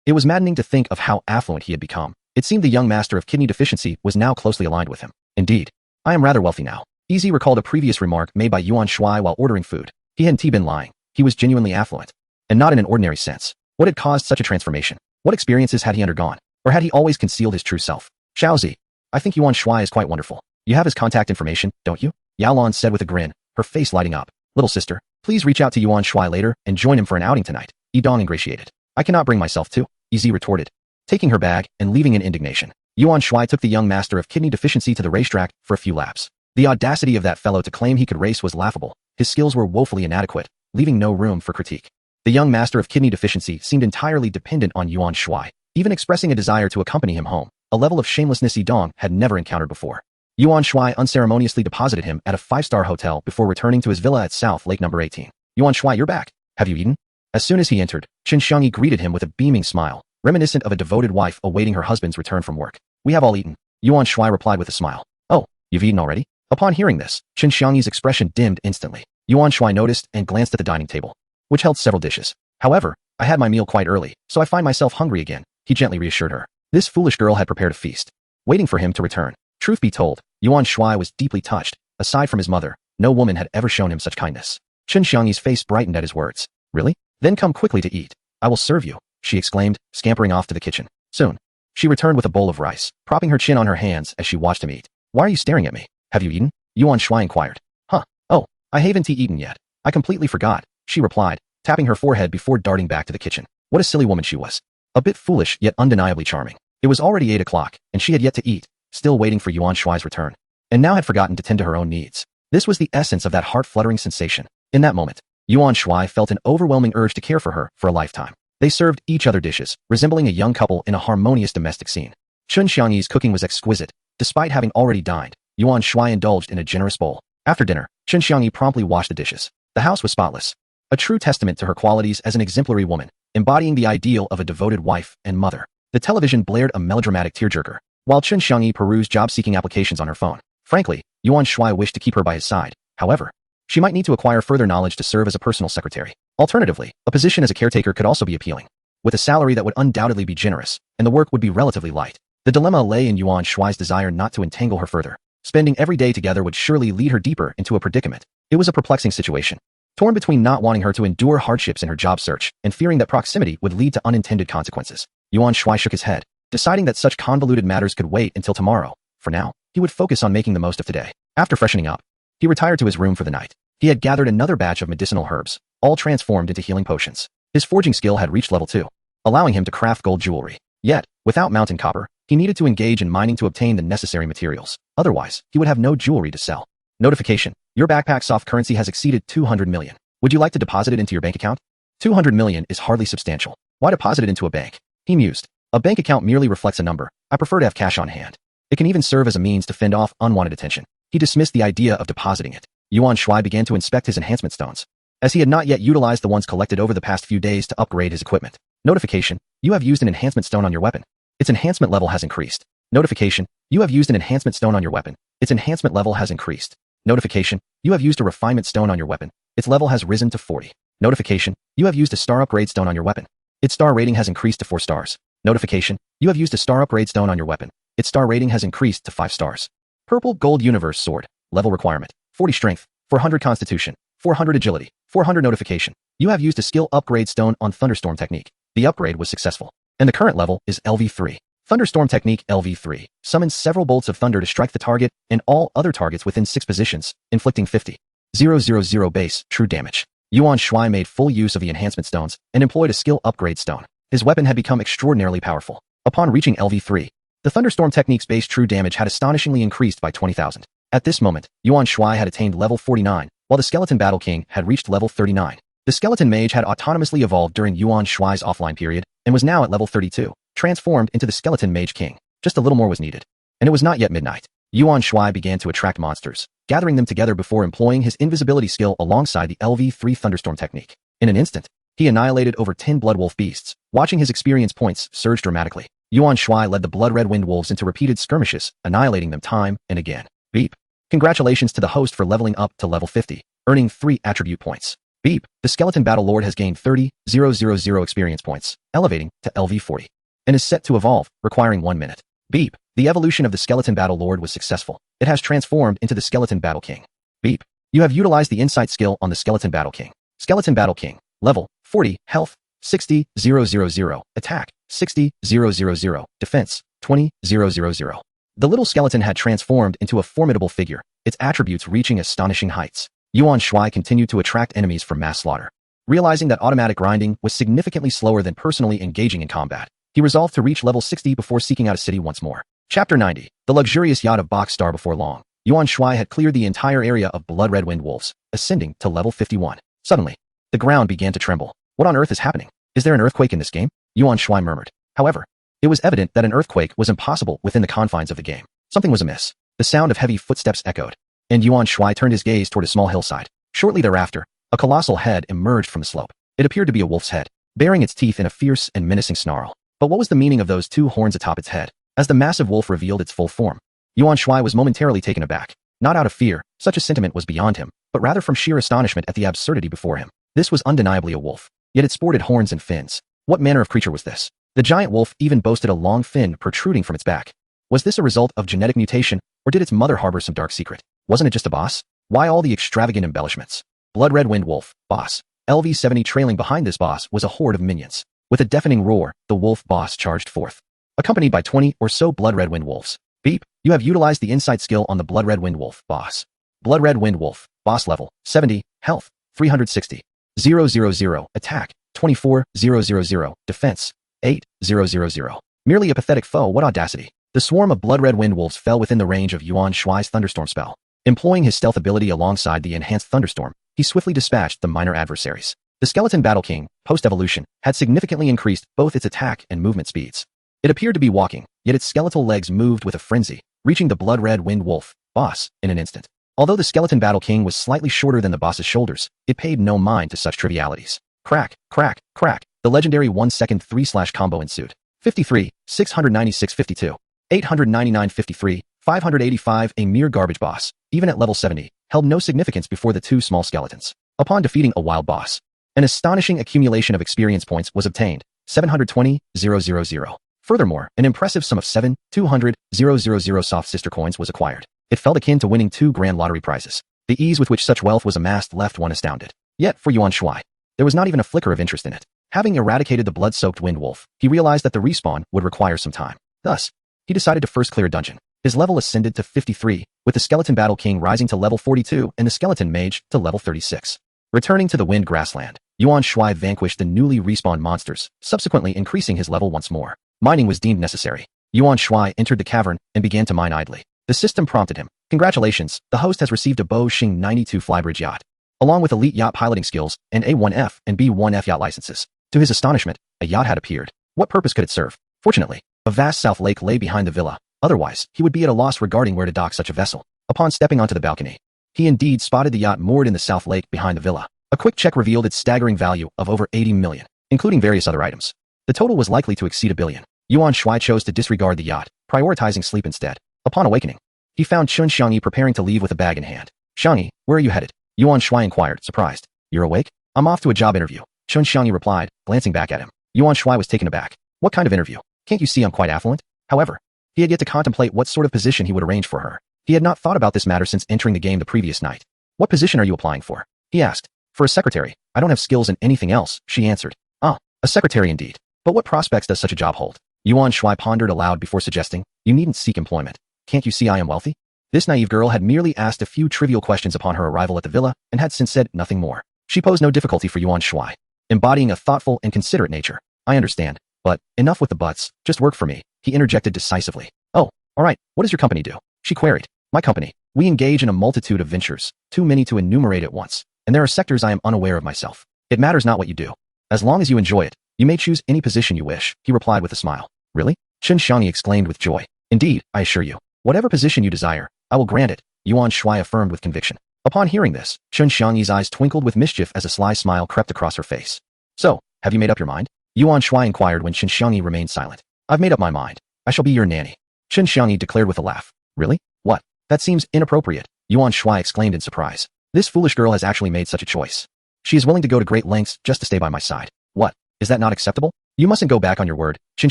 S2: It was maddening to think of how affluent he had become. It seemed the young master of kidney deficiency was now closely aligned with him. Indeed, "I am rather wealthy now." Ez recalled a previous remark made by Yuan Shuai while ordering food. He hadn't been lying. He was genuinely affluent. And not in an ordinary sense. What had caused such a transformation? What experiences had he undergone? Or had he always concealed his true self? "Xiaozi, I think Yuan Shuai is quite wonderful. You have his contact information, don't you?" Yao Lan said with a grin, her face lighting up. "Little sister, please reach out to Yuan Shuai later and join him for an outing tonight." Yi Dong ingratiated. "I cannot bring myself to," Ez retorted, taking her bag and leaving in indignation. Yuan Shuai took the young master of kidney deficiency to the racetrack for a few laps. The audacity of that fellow to claim he could race was laughable. His skills were woefully inadequate, leaving no room for critique. The young master of kidney deficiency seemed entirely dependent on Yuan Shuai, even expressing a desire to accompany him home, a level of shamelessness Yi Dong had never encountered before. Yuan Shuai unceremoniously deposited him at a 5-star hotel before returning to his villa at South Lake number 18. Yuan Shuai, you're back. Have you eaten? As soon as he entered, Qin Xiangyi greeted him with a beaming smile, reminiscent of a devoted wife awaiting her husband's return from work. We have all eaten. Yuan Shuai replied with a smile. Oh, you've eaten already? Upon hearing this, Qin Xiangyi's expression dimmed instantly. Yuan Shuai noticed and glanced at the dining table, which held several dishes. However, I had my meal quite early, so I find myself hungry again, he gently reassured her. This foolish girl had prepared a feast, waiting for him to return. Truth be told, Yuan Shuai was deeply touched. Aside from his mother, no woman had ever shown him such kindness. Qin Xiangyi's face brightened at his words. Really? Then come quickly to eat. I will serve you, she exclaimed, scampering off to the kitchen. Soon, she returned with a bowl of rice, propping her chin on her hands as she watched him eat. Why are you staring at me? Have you eaten? Yuan Shuai inquired. Huh? Oh, I haven't eaten yet. I completely forgot, she replied, tapping her forehead before darting back to the kitchen. What a silly woman she was. A bit foolish, yet undeniably charming. It was already 8 o'clock, and she had yet to eat, still waiting for Yuan Shuai's return, and now had forgotten to tend to her own needs. This was the essence of that heart-fluttering sensation. In that moment, Yuan Shuai felt an overwhelming urge to care for her for a lifetime. They served each other dishes, resembling a young couple in a harmonious domestic scene. Qin Xiangyi's cooking was exquisite. Despite having already dined, Yuan Shuai indulged in a generous bowl. After dinner, Qin Xiangyi promptly washed the dishes. The house was spotless, a true testament to her qualities as an exemplary woman, embodying the ideal of a devoted wife and mother. The television blared a melodramatic tearjerker, while Qin Xiangyi perused job-seeking applications on her phone. Frankly, Yuan Shuai wished to keep her by his side. However, she might need to acquire further knowledge to serve as a personal secretary. Alternatively, a position as a caretaker could also be appealing, with a salary that would undoubtedly be generous, and the work would be relatively light. The dilemma lay in Yuan Shuai's desire not to entangle her further. Spending every day together would surely lead her deeper into a predicament. It was a perplexing situation. Torn between not wanting her to endure hardships in her job search and fearing that proximity would lead to unintended consequences, Yuan Shuai shook his head, deciding that such convoluted matters could wait until tomorrow. For now, he would focus on making the most of today. After freshening up, he retired to his room for the night. He had gathered another batch of medicinal herbs, all transformed into healing potions. His forging skill had reached level 2, allowing him to craft gold jewelry. Yet, without mountain copper, he needed to engage in mining to obtain the necessary materials. Otherwise, he would have no jewelry to sell. Notification: your backpack soft currency has exceeded 200 million. Would you like to deposit it into your bank account? 200 million is hardly substantial. Why deposit it into a bank? He mused. A bank account merely reflects a number. I prefer to have cash on hand. It can even serve as a means to fend off unwanted attention. He dismissed the idea of depositing it. Yuan Shuai began to inspect his enhancement stones, as he had not yet utilized the ones collected over the past few days to upgrade his equipment. Notification: you have used an enhancement stone on your weapon. Its enhancement level has increased. Notification: you have used an enhancement stone on your weapon. Its enhancement level has increased. Notification: you have used a refinement stone on your weapon. Its level has risen to 40. Notification: you have used a star upgrade stone on your weapon. Its star rating has increased to 4 stars. Notification: you have used a star upgrade stone on your weapon. Its star rating has increased to 5 stars. Purple Gold Universe Sword. Level requirement: 40 strength, 400 constitution, 400 agility, 400 notification. You have used a skill upgrade stone on Thunderstorm technique. The upgrade was successful, and the current level is LV3. Thunderstorm technique LV3 summons several bolts of thunder to strike the target and all other targets within 6 positions, inflicting 50,000 base true damage. Yuan Shuai made full use of the enhancement stones and employed a skill upgrade stone. His weapon had become extraordinarily powerful. Upon reaching LV3, the Thunderstorm technique's base true damage had astonishingly increased by 20,000. At this moment, Yuan Shuai had attained level 49, while the Skeleton Battle King had reached level 39. The Skeleton Mage had autonomously evolved during Yuan Shuai's offline period and was now at level 32, transformed into the Skeleton Mage King. Just a little more was needed. And it was not yet midnight. Yuan Shuai began to attract monsters, gathering them together before employing his invisibility skill alongside the LV3 Thunderstorm technique. In an instant, he annihilated over 10 Blood Wolf beasts. Watching his experience points surge dramatically, Yuan Shuai led the Blood Red Wind Wolves into repeated skirmishes, annihilating them time and again. Beep. Congratulations to the host for leveling up to level 50, earning 3 attribute points. Beep. The Skeleton Battle Lord has gained 30,000 experience points, elevating to LV40, and is set to evolve, requiring 1 minute. Beep. The evolution of the Skeleton Battle Lord was successful. It has transformed into the Skeleton Battle King. Beep. You have utilized the Insight skill on the Skeleton Battle King. Skeleton Battle King. Level 40. Health 60,000. Attack 60,000. Defense 20,000. The little skeleton had transformed into a formidable figure, its attributes reaching astonishing heights. Yuan Shuai continued to attract enemies for mass slaughter. Realizing that automatic grinding was significantly slower than personally engaging in combat, he resolved to reach level 60 before seeking out a city once more. Chapter 90. The luxurious yacht of Box Star. Before long, Yuan Shuai had cleared the entire area of Blood Red Wind Wolves, ascending to level 51. Suddenly, the ground began to tremble. What on earth is happening? Is there an earthquake in this game? Yuan Shuai murmured. However, it was evident that an earthquake was impossible within the confines of the game. Something was amiss. The sound of heavy footsteps echoed, and Yuan Shuai turned his gaze toward a small hillside. Shortly thereafter, a colossal head emerged from the slope. It appeared to be a wolf's head, baring its teeth in a fierce and menacing snarl. But what was the meaning of those two horns atop its head? As the massive wolf revealed its full form, Yuan Shuai was momentarily taken aback. Not out of fear, such a sentiment was beyond him, but rather from sheer astonishment at the absurdity before him. This was undeniably a wolf, yet it sported horns and fins. What manner of creature was this? The giant wolf even boasted a long fin protruding from its back. Was this a result of genetic mutation, or did its mother harbor some dark secret? Wasn't it just a boss? Why all the extravagant embellishments? Blood-red wind wolf, boss. LV-70 trailing behind this boss was a horde of minions. With a deafening roar, the wolf boss charged forth, accompanied by 20 or so blood-red wind wolves. Beep, you have utilized the insight skill on the blood-red wind wolf, boss. Blood-red wind wolf, boss level, 70, health, 360. 000, attack, 24,000, defense, 8,000. Merely a pathetic foe, what audacity. The swarm of blood-red wind wolves fell within the range of Yuan Shuai's thunderstorm spell. Employing his stealth ability alongside the enhanced thunderstorm, he swiftly dispatched the minor adversaries. The skeleton battle king, post-evolution, had significantly increased both its attack and movement speeds. It appeared to be walking, yet its skeletal legs moved with a frenzy, reaching the blood-red wind wolf, boss, in an instant. Although the skeleton battle king was slightly shorter than the boss's shoulders, it paid no mind to such trivialities. Crack, crack, crack, the legendary 1-second 3/ combo ensued. 53, 696 52, 899 53, 585, a mere garbage boss, even at level 70, held no significance before the two small skeletons. Upon defeating a wild boss, an astonishing accumulation of experience points was obtained, 720,000. Furthermore, an impressive sum of 7,200,000 soft sister coins was acquired. It felt akin to winning 2 grand lottery prizes. The ease with which such wealth was amassed left one astounded. Yet, for Yuan Shuai, there was not even a flicker of interest in it. Having eradicated the blood-soaked wind wolf, he realized that the respawn would require some time. Thus, he decided to first clear a dungeon. His level ascended to 53, with the skeleton battle king rising to level 42 and the skeleton mage to level 36. Returning to the wind grassland, Yuan Shuai vanquished the newly respawned monsters, subsequently increasing his level once more. Mining was deemed necessary. Yuan Shuai entered the cavern and began to mine idly. The system prompted him. Congratulations, the host has received a Bo Xing 92 flybridge yacht, along with elite yacht piloting skills and A1F and B1F yacht licenses. To his astonishment, a yacht had appeared. What purpose could it serve? Fortunately, a vast south lake lay behind the villa. Otherwise, he would be at a loss regarding where to dock such a vessel. Upon stepping onto the balcony, he indeed spotted the yacht moored in the south lake behind the villa. A quick check revealed its staggering value of over 80 million, including various other items. The total was likely to exceed 1 billion. Yuan Shuai chose to disregard the yacht, prioritizing sleep instead. Upon awakening, he found Chun Xiangyi preparing to leave with a bag in hand. Xiangyi, where are you headed? Yuan Shuai inquired, surprised. You're awake? I'm off to a job interview. Chun Xiangyi replied, glancing back at him. Yuan Shuai was taken aback. What kind of interview? Can't you see I'm quite affluent? However, he had yet to contemplate what sort of position he would arrange for her. He had not thought about this matter since entering the game the previous night. What position are you applying for? He asked. For a secretary. I don't have skills in anything else, she answered. Ah, a secretary indeed. But what prospects does such a job hold? Yuan Shuai pondered aloud before suggesting, you needn't seek employment. Can't you see I am wealthy? This naive girl had merely asked a few trivial questions upon her arrival at the villa and had since said nothing more. She posed no difficulty for Yuan Shuai, embodying a thoughtful and considerate nature. I understand, but enough with the buts, just work for me, he interjected decisively. Oh, all right, what does your company do? She queried. My company. We engage in a multitude of ventures, too many to enumerate at once, and there are sectors I am unaware of myself. It matters not what you do. As long as you enjoy it, you may choose any position you wish, he replied with a smile. Really? Chun Xiangyi exclaimed with joy. Indeed, I assure you. Whatever position you desire, I will grant it, Yuan Shuai affirmed with conviction. Upon hearing this, Chun Xiangyi's eyes twinkled with mischief as a sly smile crept across her face. So, have you made up your mind? Yuan Shuai inquired when Chun Xiangyi remained silent. I've made up my mind. I shall be your nanny. Chun Xiangyi declared with a laugh. Really? What? That seems inappropriate, Yuan Shuai exclaimed in surprise. This foolish girl has actually made such a choice. She is willing to go to great lengths just to stay by my side. What? Is that not acceptable? You mustn't go back on your word, Chun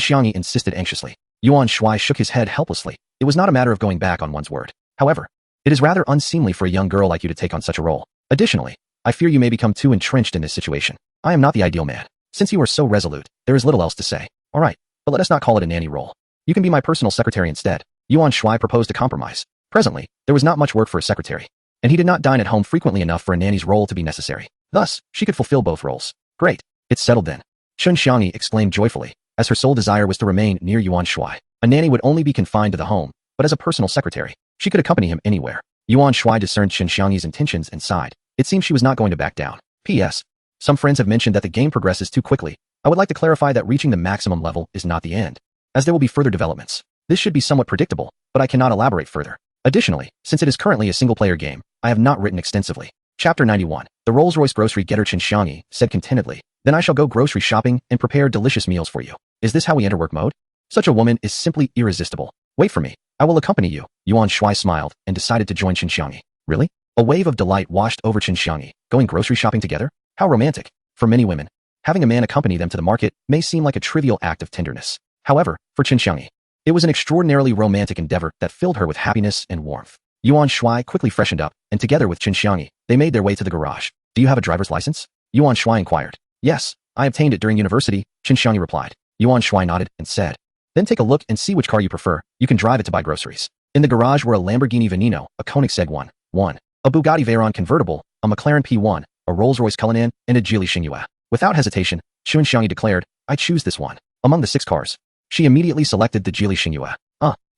S2: Xiangyi insisted anxiously. Yuan Shuai shook his head helplessly. It was not a matter of going back on one's word. However, it is rather unseemly for a young girl like you to take on such a role. Additionally, I fear you may become too entrenched in this situation. I am not the ideal man. Since you are so resolute, there is little else to say. All right, but let us not call it a nanny role. You can be my personal secretary instead. Yuan Shuai proposed a compromise. Presently, there was not much work for a secretary, and he did not dine at home frequently enough for a nanny's role to be necessary. Thus, she could fulfill both roles. Great. It's settled then. Chun Xiangyi exclaimed joyfully, as her sole desire was to remain near Yuan Shuai. A nanny would only be confined to the home, but as a personal secretary, she could accompany him anywhere. Yuan Shuai discerned Chun Xiangyi's intentions and sighed. It seemed she was not going to back down. P.S. Some friends have mentioned that the game progresses too quickly. I would like to clarify that reaching the maximum level is not the end, as there will be further developments. This should be somewhat predictable, but I cannot elaborate further. Additionally, since it is currently a single-player game, I have not written extensively. Chapter 91. The Rolls-Royce grocery getter Qin Xiangyi said contentedly, "Then I shall go grocery shopping and prepare delicious meals for you." Is this how we enter work mode? Such a woman is simply irresistible. Wait for me. I will accompany you. Yuan Shuai smiled and decided to join Qin Xiangyi. Really? A wave of delight washed over Qin Xiangyi. Going grocery shopping together? How romantic. For many women, having a man accompany them to the market may seem like a trivial act of tenderness. However, for Qin Xiangyi, it was an extraordinarily romantic endeavor that filled her with happiness and warmth. Yuan Shuai quickly freshened up, and together with Qin Xiangyi, they made their way to the garage. Do you have a driver's license? Yuan Shuai inquired. Yes, I obtained it during university, Qin Xiangyi replied. Yuan Shuai nodded and said, then take a look and see which car you prefer. You can drive it to buy groceries. In the garage were a Lamborghini Veneno, a Koenigsegg 1, a Bugatti Veyron convertible, a McLaren P1, a Rolls-Royce Cullinan, and a Geely Xingyue. Without hesitation, Qin Xiangyi declared, I choose this one. Among the 6 cars, she immediately selected the Geely Xingyue.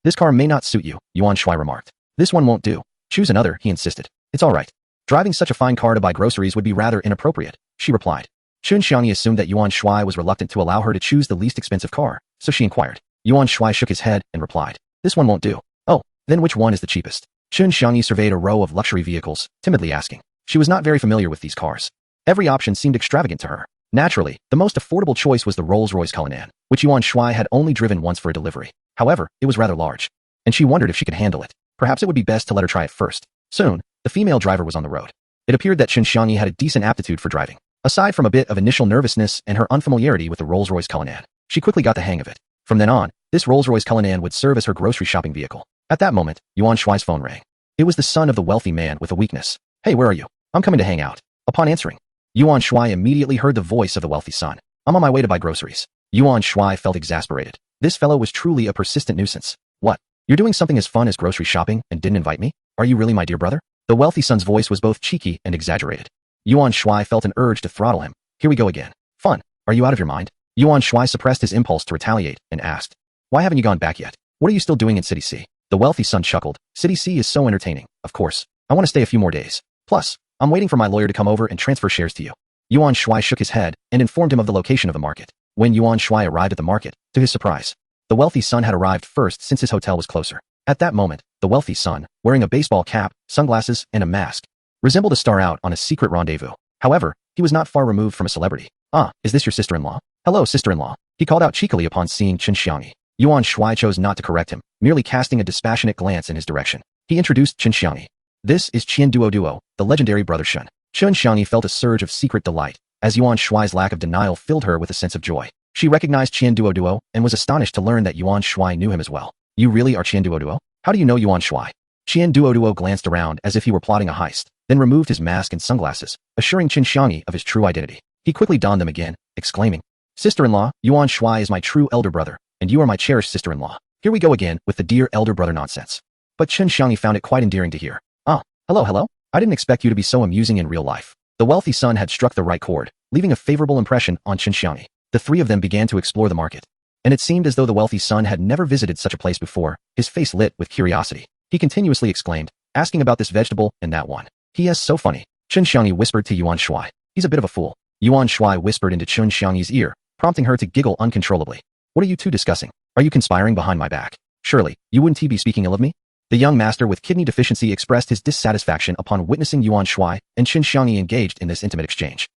S2: This car may not suit you, Yuan Shuai remarked. This one won't do. Choose another, he insisted. It's all right. Driving such a fine car to buy groceries would be rather inappropriate, she replied. Qin Xiangyi assumed that Yuan Shuai was reluctant to allow her to choose the least expensive car, so she inquired. Yuan Shuai shook his head and replied, this one won't do. Oh, then which one is the cheapest? Qin Xiangyi surveyed a row of luxury vehicles, timidly asking. She was not very familiar with these cars. Every option seemed extravagant to her. Naturally, the most affordable choice was the Rolls-Royce Cullinan, which Yuan Shuai had only driven once for a delivery. However, it was rather large, and she wondered if she could handle it. Perhaps it would be best to let her try it first. Soon, the female driver was on the road. It appeared that Qin Xiangyi had a decent aptitude for driving. Aside from a bit of initial nervousness and her unfamiliarity with the Rolls-Royce Cullinan, she quickly got the hang of it. From then on, this Rolls-Royce Cullinan would serve as her grocery shopping vehicle. At that moment, Yuan Shuai's phone rang. It was the son of the wealthy man with a weakness. Hey, where are you? I'm coming to hang out. Upon answering, Yuan Shuai immediately heard the voice of the wealthy son. I'm on my way to buy groceries. Yuan Shuai felt exasperated. This fellow was truly a persistent nuisance. What? You're doing something as fun as grocery shopping and didn't invite me? Are you really my dear brother? The wealthy son's voice was both cheeky and exaggerated. Yuan Shuai felt an urge to throttle him. Here we go again. Fun. Are you out of your mind? Yuan Shuai suppressed his impulse to retaliate and asked, why haven't you gone back yet? What are you still doing in City C? The wealthy son chuckled. City C is so entertaining. Of course. I want to stay a few more days. Plus, I'm waiting for my lawyer to come over and transfer shares to you. Yuan Shuai shook his head and informed him of the location of the market. When Yuan Shuai arrived at the market, to his surprise, the wealthy son had arrived first since his hotel was closer. At that moment, the wealthy son, wearing a baseball cap, sunglasses, and a mask, resembled a star out on a secret rendezvous. However, he was not far removed from a celebrity. Is this your sister-in-law? Hello, sister-in-law, he called out cheekily upon seeing Qin Xiangyi. Yuan Shuai chose not to correct him, merely casting a dispassionate glance in his direction. He introduced Qin Xiangyi. This is Qian Duo, the legendary brother Shun. Qin Xiangyi felt a surge of secret delight, as Yuan Shuai's lack of denial filled her with a sense of joy. She recognized Qian Duo and was astonished to learn that Yuan Shuai knew him as well. You really are Qian Duo? How do you know Yuan Shuai? Qian Duo glanced around as if he were plotting a heist, then removed his mask and sunglasses, assuring Qin Xiangyi of his true identity. He quickly donned them again, exclaiming, Sister-in-law, Yuan Shuai is my true elder brother, and you are my cherished sister-in-law. Here we go again with the dear elder brother nonsense. But Qin Xiangyi found it quite endearing to hear. Hello. I didn't expect you to be so amusing in real life. The wealthy son had struck the right chord, leaving a favorable impression on Qin Xiangyi. The three of them began to explore the market, and it seemed as though the wealthy son had never visited such a place before. His face lit with curiosity. He continuously exclaimed, asking about this vegetable and that one. He is so funny. Qin Xiangyi whispered to Yuan Shuai. He's a bit of a fool. Yuan Shuai whispered into Qin Xiangyi's ear, prompting her to giggle uncontrollably. What are you two discussing? Are you conspiring behind my back? Surely, you wouldn't be speaking ill of me? The young master with kidney deficiency expressed his dissatisfaction upon witnessing Yuan Shuai and Qin Xiangyi engaged in this intimate exchange.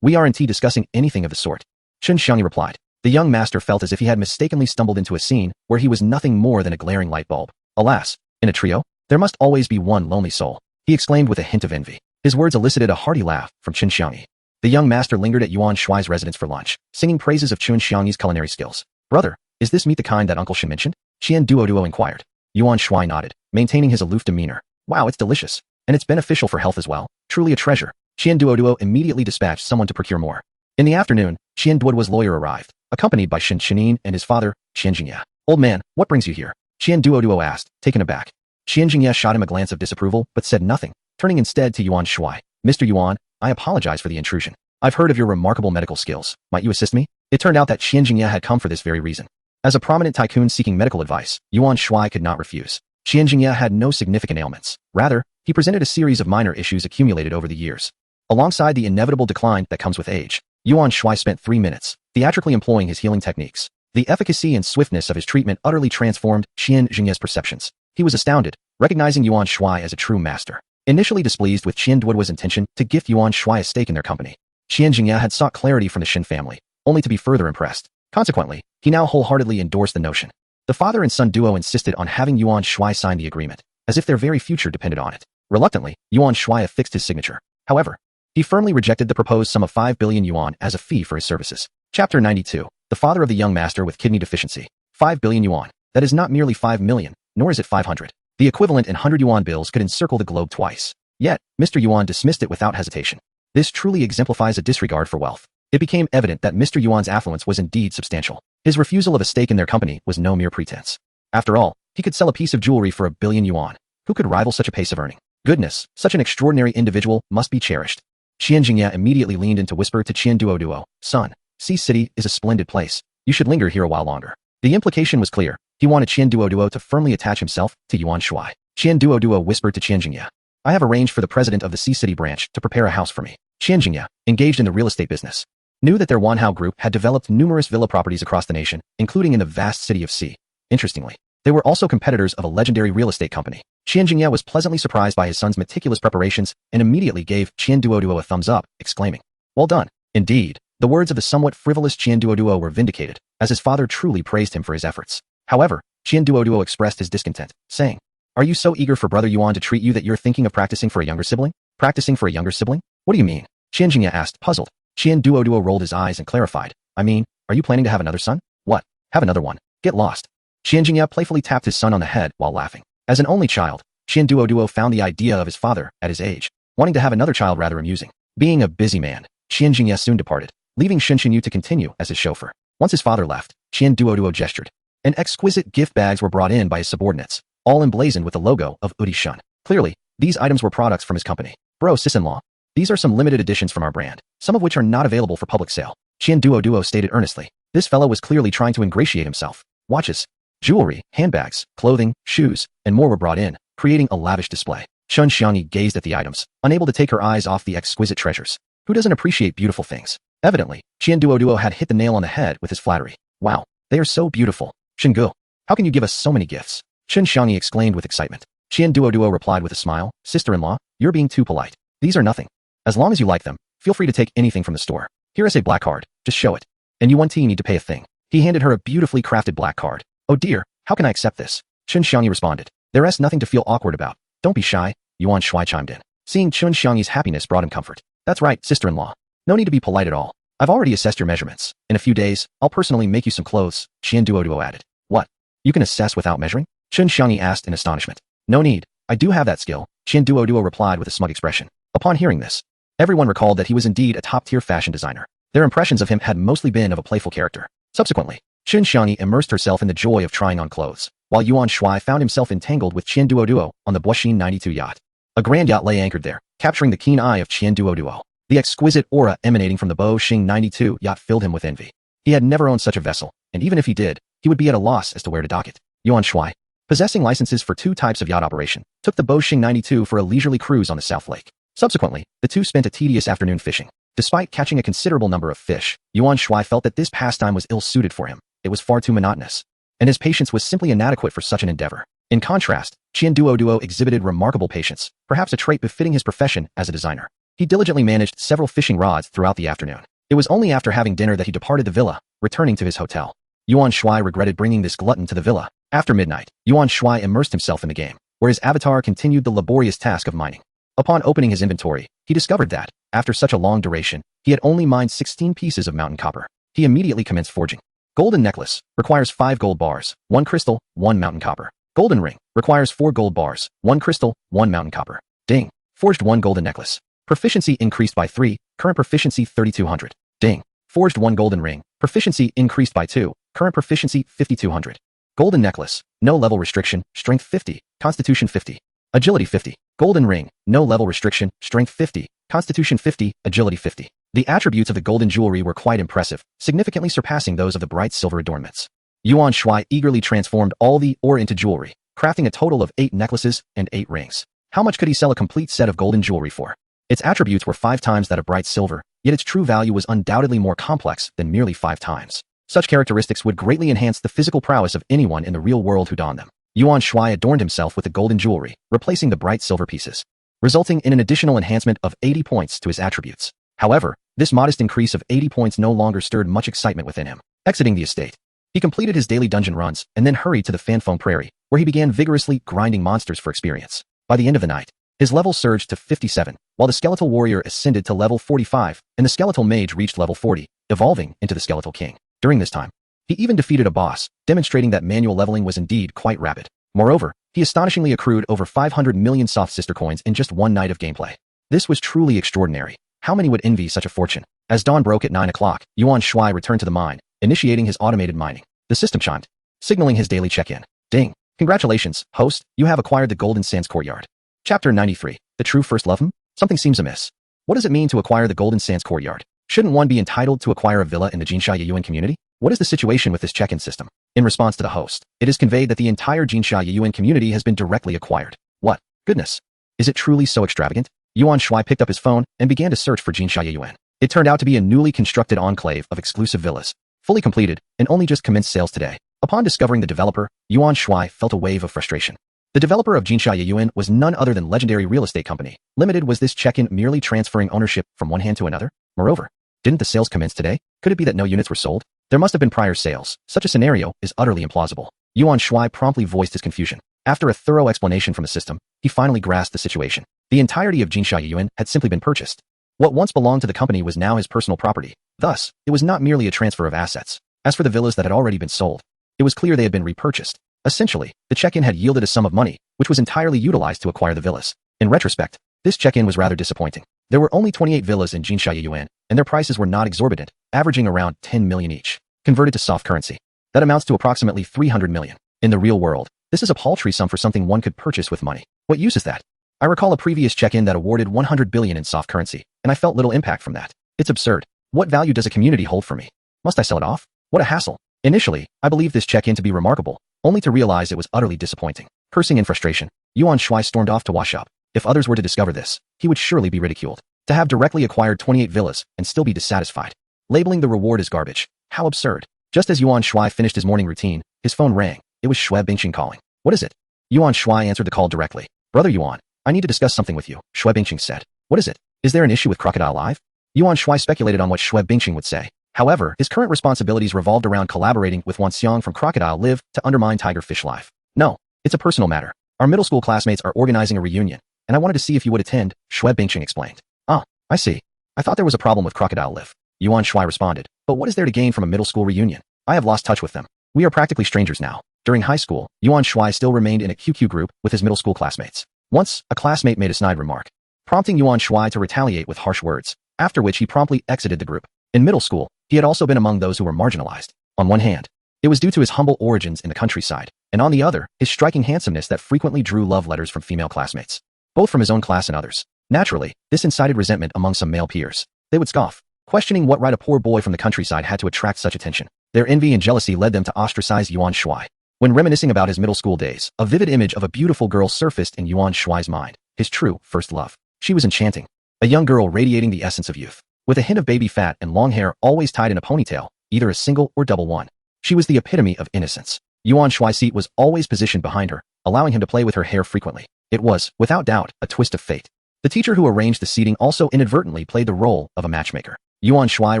S2: We aren't discussing anything of the sort, Qin Xiangyi replied. The young master felt as if he had mistakenly stumbled into a scene where he was nothing more than a glaring light bulb. Alas, in a trio, there must always be one lonely soul, he exclaimed with a hint of envy. His words elicited a hearty laugh from Qin Xiangyi. The young master lingered at Yuan Shuai's residence for lunch, singing praises of Qin Xiangyi's culinary skills. Brother, is this meat the kind that Uncle Shin mentioned? Qian Duo inquired. Yuan Shuai nodded, maintaining his aloof demeanor. Wow, it's delicious. And it's beneficial for health as well. Truly a treasure. Qian Duo immediately dispatched someone to procure more. In the afternoon, Qian Duo's lawyer arrived, accompanied by Shin Chinin and his father, Qian Jingye. Old man, what brings you here? Qian Duo asked, taken aback. Qian Jingye shot him a glance of disapproval, but said nothing, turning instead to Yuan Shuai. Mr. Yuan, I apologize for the intrusion. I've heard of your remarkable medical skills. Might you assist me? It turned out that Qian Jingye had come for this very reason. As a prominent tycoon seeking medical advice, Yuan Shuai could not refuse. Qian Jingye had no significant ailments. Rather, he presented a series of minor issues accumulated over the years. Alongside the inevitable decline that comes with age, Yuan Shuai spent 3 minutes, theatrically employing his healing techniques. The efficacy and swiftness of his treatment utterly transformed Qian Jingye's perceptions. He was astounded, recognizing Yuan Shuai as a true master. Initially displeased with Qian Duoduo's intention to gift Yuan Shuai a stake in their company, Qian Jingya had sought clarity from the Shin family, only to be further impressed. Consequently, he now wholeheartedly endorsed the notion. The father and son duo insisted on having Yuan Shuai sign the agreement, as if their very future depended on it. Reluctantly, Yuan Shuai affixed his signature. However, he firmly rejected the proposed sum of 5 billion yuan as a fee for his services. Chapter 92. The father of the young master with kidney deficiency. 5 billion yuan. That is not merely 5 million, nor is it 500. The equivalent in 100 yuan bills could encircle the globe twice. Yet, Mr. Yuan dismissed it without hesitation. This truly exemplifies a disregard for wealth. It became evident that Mr. Yuan's affluence was indeed substantial. His refusal of a stake in their company was no mere pretense. After all, he could sell a piece of jewelry for 1 billion yuan. Who could rival such a pace of earning? Goodness, such an extraordinary individual must be cherished. Qian Jingya immediately leaned in to whisper to Qian Duoduo, "Son, Sea City is a splendid place. You should linger here a while longer." The implication was clear. He wanted Qian Duoduo to firmly attach himself to Yuan Shuai. Qian Duoduo whispered to Qian Jingya, "I have arranged for the president of the Sea City branch to prepare a house for me." Qian Jingya, engaged in the real estate business, knew that their Wanhao group had developed numerous villa properties across the nation, including in the vast city of Sea. Interestingly, they were also competitors of a legendary real estate company. Qian Jingya was pleasantly surprised by his son's meticulous preparations and immediately gave Qian Duoduo a thumbs up, exclaiming, "Well done." Indeed, the words of the somewhat frivolous Qian Duoduo were vindicated, as his father truly praised him for his efforts. However, Qian Duoduo expressed his discontent, saying, "Are you so eager for brother Yuan to treat you that you're thinking of practicing for a younger sibling? Practicing for a younger sibling? What do you mean?" Qian Jingya asked, puzzled. Qian Duoduo rolled his eyes and clarified, "I mean, are you planning to have another son?" "What? Have another one? Get lost." Qian Jingya playfully tapped his son on the head while laughing. As an only child, Qian Duoduo found the idea of his father, at his age, wanting to have another child rather amusing. Being a busy man, Qian Jingya soon departed, leaving Shin Xinyu to continue as his chauffeur. Once his father left, Qian Duoduo gestured, and exquisite gift bags were brought in by his subordinates, all emblazoned with the logo of Udi Shun. Clearly, these items were products from his company. "Bro, sis-in-law, these are some limited editions from our brand, some of which are not available for public sale," Qian Duoduo stated earnestly. This fellow was clearly trying to ingratiate himself. Watches, jewelry, handbags, clothing, shoes, and more were brought in, creating a lavish display. Shun Xiangyi gazed at the items, unable to take her eyes off the exquisite treasures. Who doesn't appreciate beautiful things? Evidently, Qian Duoduo had hit the nail on the head with his flattery. "Wow, they are so beautiful. Shingu, how can you give us so many gifts?" Shun Xiangyi exclaimed with excitement. Qian Duoduo replied with a smile, "Sister-in-law, you're being too polite. These are nothing. As long as you like them, feel free to take anything from the store. Here is a black card, just show it. And you want to need to pay a thing." He handed her a beautifully crafted black card. "Oh dear, how can I accept this?" Chun Xiangyi responded. "There's nothing to feel awkward about. Don't be shy," Yuan Shuai chimed in. Seeing Chun Xiangyi's happiness brought him comfort. "That's right, sister-in-law. No need to be polite at all. I've already assessed your measurements. In a few days, I'll personally make you some clothes," Qian Duoduo added. "What? You can assess without measuring?" Chun Xiangyi asked in astonishment. "No need. I do have that skill," Qian Duoduo replied with a smug expression. Upon hearing this, everyone recalled that he was indeed a top-tier fashion designer. Their impressions of him had mostly been of a playful character. Subsequently, Chun Xiangyi immersed herself in the joy of trying on clothes, while Yuan Shuai found himself entangled with Qian Duoduo on the Boishin 92 yacht. A grand yacht lay anchored there, capturing the keen eye of Qian Duoduo. The exquisite aura emanating from the Boishin 92 yacht filled him with envy. He had never owned such a vessel, and even if he did, he would be at a loss as to where to dock it. Yuan Shuai, possessing licenses for 2 types of yacht operation, took the Boishin 92 for a leisurely cruise on the South Lake. Subsequently, the two spent a tedious afternoon fishing. Despite catching a considerable number of fish, Yuan Shuai felt that this pastime was ill-suited for him. It was far too monotonous, and his patience was simply inadequate for such an endeavor. In contrast, Qian Duoduo exhibited remarkable patience, perhaps a trait befitting his profession as a designer. He diligently managed several fishing rods throughout the afternoon. It was only after having dinner that he departed the villa, returning to his hotel. Yuan Shuai regretted bringing this glutton to the villa. After midnight, Yuan Shuai immersed himself in the game, where his avatar continued the laborious task of mining. Upon opening his inventory, he discovered that, after such a long duration, he had only mined 16 pieces of mountain copper. He immediately commenced forging. Golden necklace requires 5 gold bars, 1 crystal, 1 mountain copper. Golden ring requires 4 gold bars, 1 crystal, 1 mountain copper. Ding. Forged 1 golden necklace. Proficiency increased by 3, current proficiency 3200. Ding. Forged 1 golden ring. Proficiency increased by 2, current proficiency 5200. Golden necklace, no level restriction, strength 50, constitution 50. Agility 50. Golden ring, no level restriction, strength 50, constitution 50, agility 50. The attributes of the golden jewelry were quite impressive, significantly surpassing those of the bright silver adornments. Yuan Shuai eagerly transformed all the ore into jewelry, crafting a total of 8 necklaces and 8 rings. How much could he sell a complete set of golden jewelry for? Its attributes were 5 times that of bright silver, yet its true value was undoubtedly more complex than merely 5 times. Such characteristics would greatly enhance the physical prowess of anyone in the real world who donned them. Yuan Shuai adorned himself with the golden jewelry, replacing the bright silver pieces, resulting in an additional enhancement of 80 points to his attributes. However, this modest increase of 80 points no longer stirred much excitement within him. Exiting the estate, he completed his daily dungeon runs and then hurried to the Fanfeng Prairie, where he began vigorously grinding monsters for experience. By the end of the night, his level surged to 57, while the skeletal warrior ascended to level 45, and the skeletal mage reached level 40, evolving into the skeletal king. During this time, he even defeated a boss, demonstrating that manual leveling was indeed quite rapid. Moreover, he astonishingly accrued over 500 million soft sister coins in just one night of gameplay. This was truly extraordinary. How many would envy such a fortune? As dawn broke at 9 o'clock, Yuan Shuai returned to the mine, initiating his automated mining. The system chimed, signaling his daily check-in. Ding! Congratulations, host, you have acquired the Golden Sands Courtyard. Chapter 93. The True First Love? Something seems amiss. What does it mean to acquire the Golden Sands Courtyard? Shouldn't one be entitled to acquire a villa in the Jinsha Yuyuan community? What is the situation with this check-in system? In response to the host, it is conveyed that the entire Jinsha Yuyuan community has been directly acquired. What? Goodness. Is it truly so extravagant? Yuan Shuai picked up his phone and began to search for Jinsha Yuyuan. It turned out to be a newly constructed enclave of exclusive villas, fully completed, and only just commenced sales today. Upon discovering the developer, Yuan Shuai felt a wave of frustration. The developer of Jinsha Yuyuan was none other than Legendary Real Estate Company Limited. Was this check-in merely transferring ownership from one hand to another? Moreover, didn't the sales commence today? Could it be that no units were sold? There must have been prior sales. Such a scenario is utterly implausible. Yuan Shuai promptly voiced his confusion. After a thorough explanation from the system, he finally grasped the situation. The entirety of Jinsha Yuyuan had simply been purchased. What once belonged to the company was now his personal property. Thus, it was not merely a transfer of assets. As for the villas that had already been sold, it was clear they had been repurchased. Essentially, the check-in had yielded a sum of money, which was entirely utilized to acquire the villas. In retrospect, this check-in was rather disappointing. There were only 28 villas in Jinsha Yuyuan, and their prices were not exorbitant, averaging around 10 million each. Converted to soft currency, that amounts to approximately 300 million. In the real world, this is a paltry sum for something one could purchase with money. What use is that? I recall a previous check-in that awarded 100 billion in soft currency, and I felt little impact from that. It's absurd. What value does a community hold for me? Must I sell it off? What a hassle. Initially, I believed this check-in to be remarkable, only to realize it was utterly disappointing. Cursing in frustration, Yuan Shuai stormed off to wash up. If others were to discover this, he would surely be ridiculed. To have directly acquired 28 villas and still be dissatisfied. Labeling the reward as garbage. How absurd. Just as Yuan Shuai finished his morning routine, his phone rang. It was Shui Bingqing calling. What is it? Yuan Shuai answered the call directly. Brother Yuan, I need to discuss something with you, Shui Bingqing said. What is it? Is there an issue with Crocodile Live? Yuan Shuai speculated on what Shui Bingqing would say. However, his current responsibilities revolved around collaborating with Wan Xiang from Crocodile Live to undermine Tiger Fish Life. No, it's a personal matter. Our middle school classmates are organizing a reunion, and I wanted to see if you would attend, Shui Bingqing explained. Ah, I see. I thought there was a problem with Crocodile Live. Yuan Shuai responded. But what is there to gain from a middle school reunion? I have lost touch with them. We are practically strangers now. During high school, Yuan Shuai still remained in a QQ group with his middle school classmates. Once, a classmate made a snide remark, prompting Yuan Shuai to retaliate with harsh words, after which he promptly exited the group. In middle school, he had also been among those who were marginalized. On one hand, it was due to his humble origins in the countryside, and on the other, his striking handsomeness that frequently drew love letters from female classmates, both from his own class and others. Naturally, this incited resentment among some male peers. They would scoff, questioning what right a poor boy from the countryside had to attract such attention. Their envy and jealousy led them to ostracize Yuan Shuai. When reminiscing about his middle school days, a vivid image of a beautiful girl surfaced in Yuan Shuai's mind, his true first love. She was enchanting. A young girl radiating the essence of youth, with a hint of baby fat and long hair always tied in a ponytail, either a single or double one. She was the epitome of innocence. Yuan Shuai's seat was always positioned behind her, allowing him to play with her hair frequently. It was, without doubt, a twist of fate. The teacher who arranged the seating also inadvertently played the role of a matchmaker. Yuan Shuai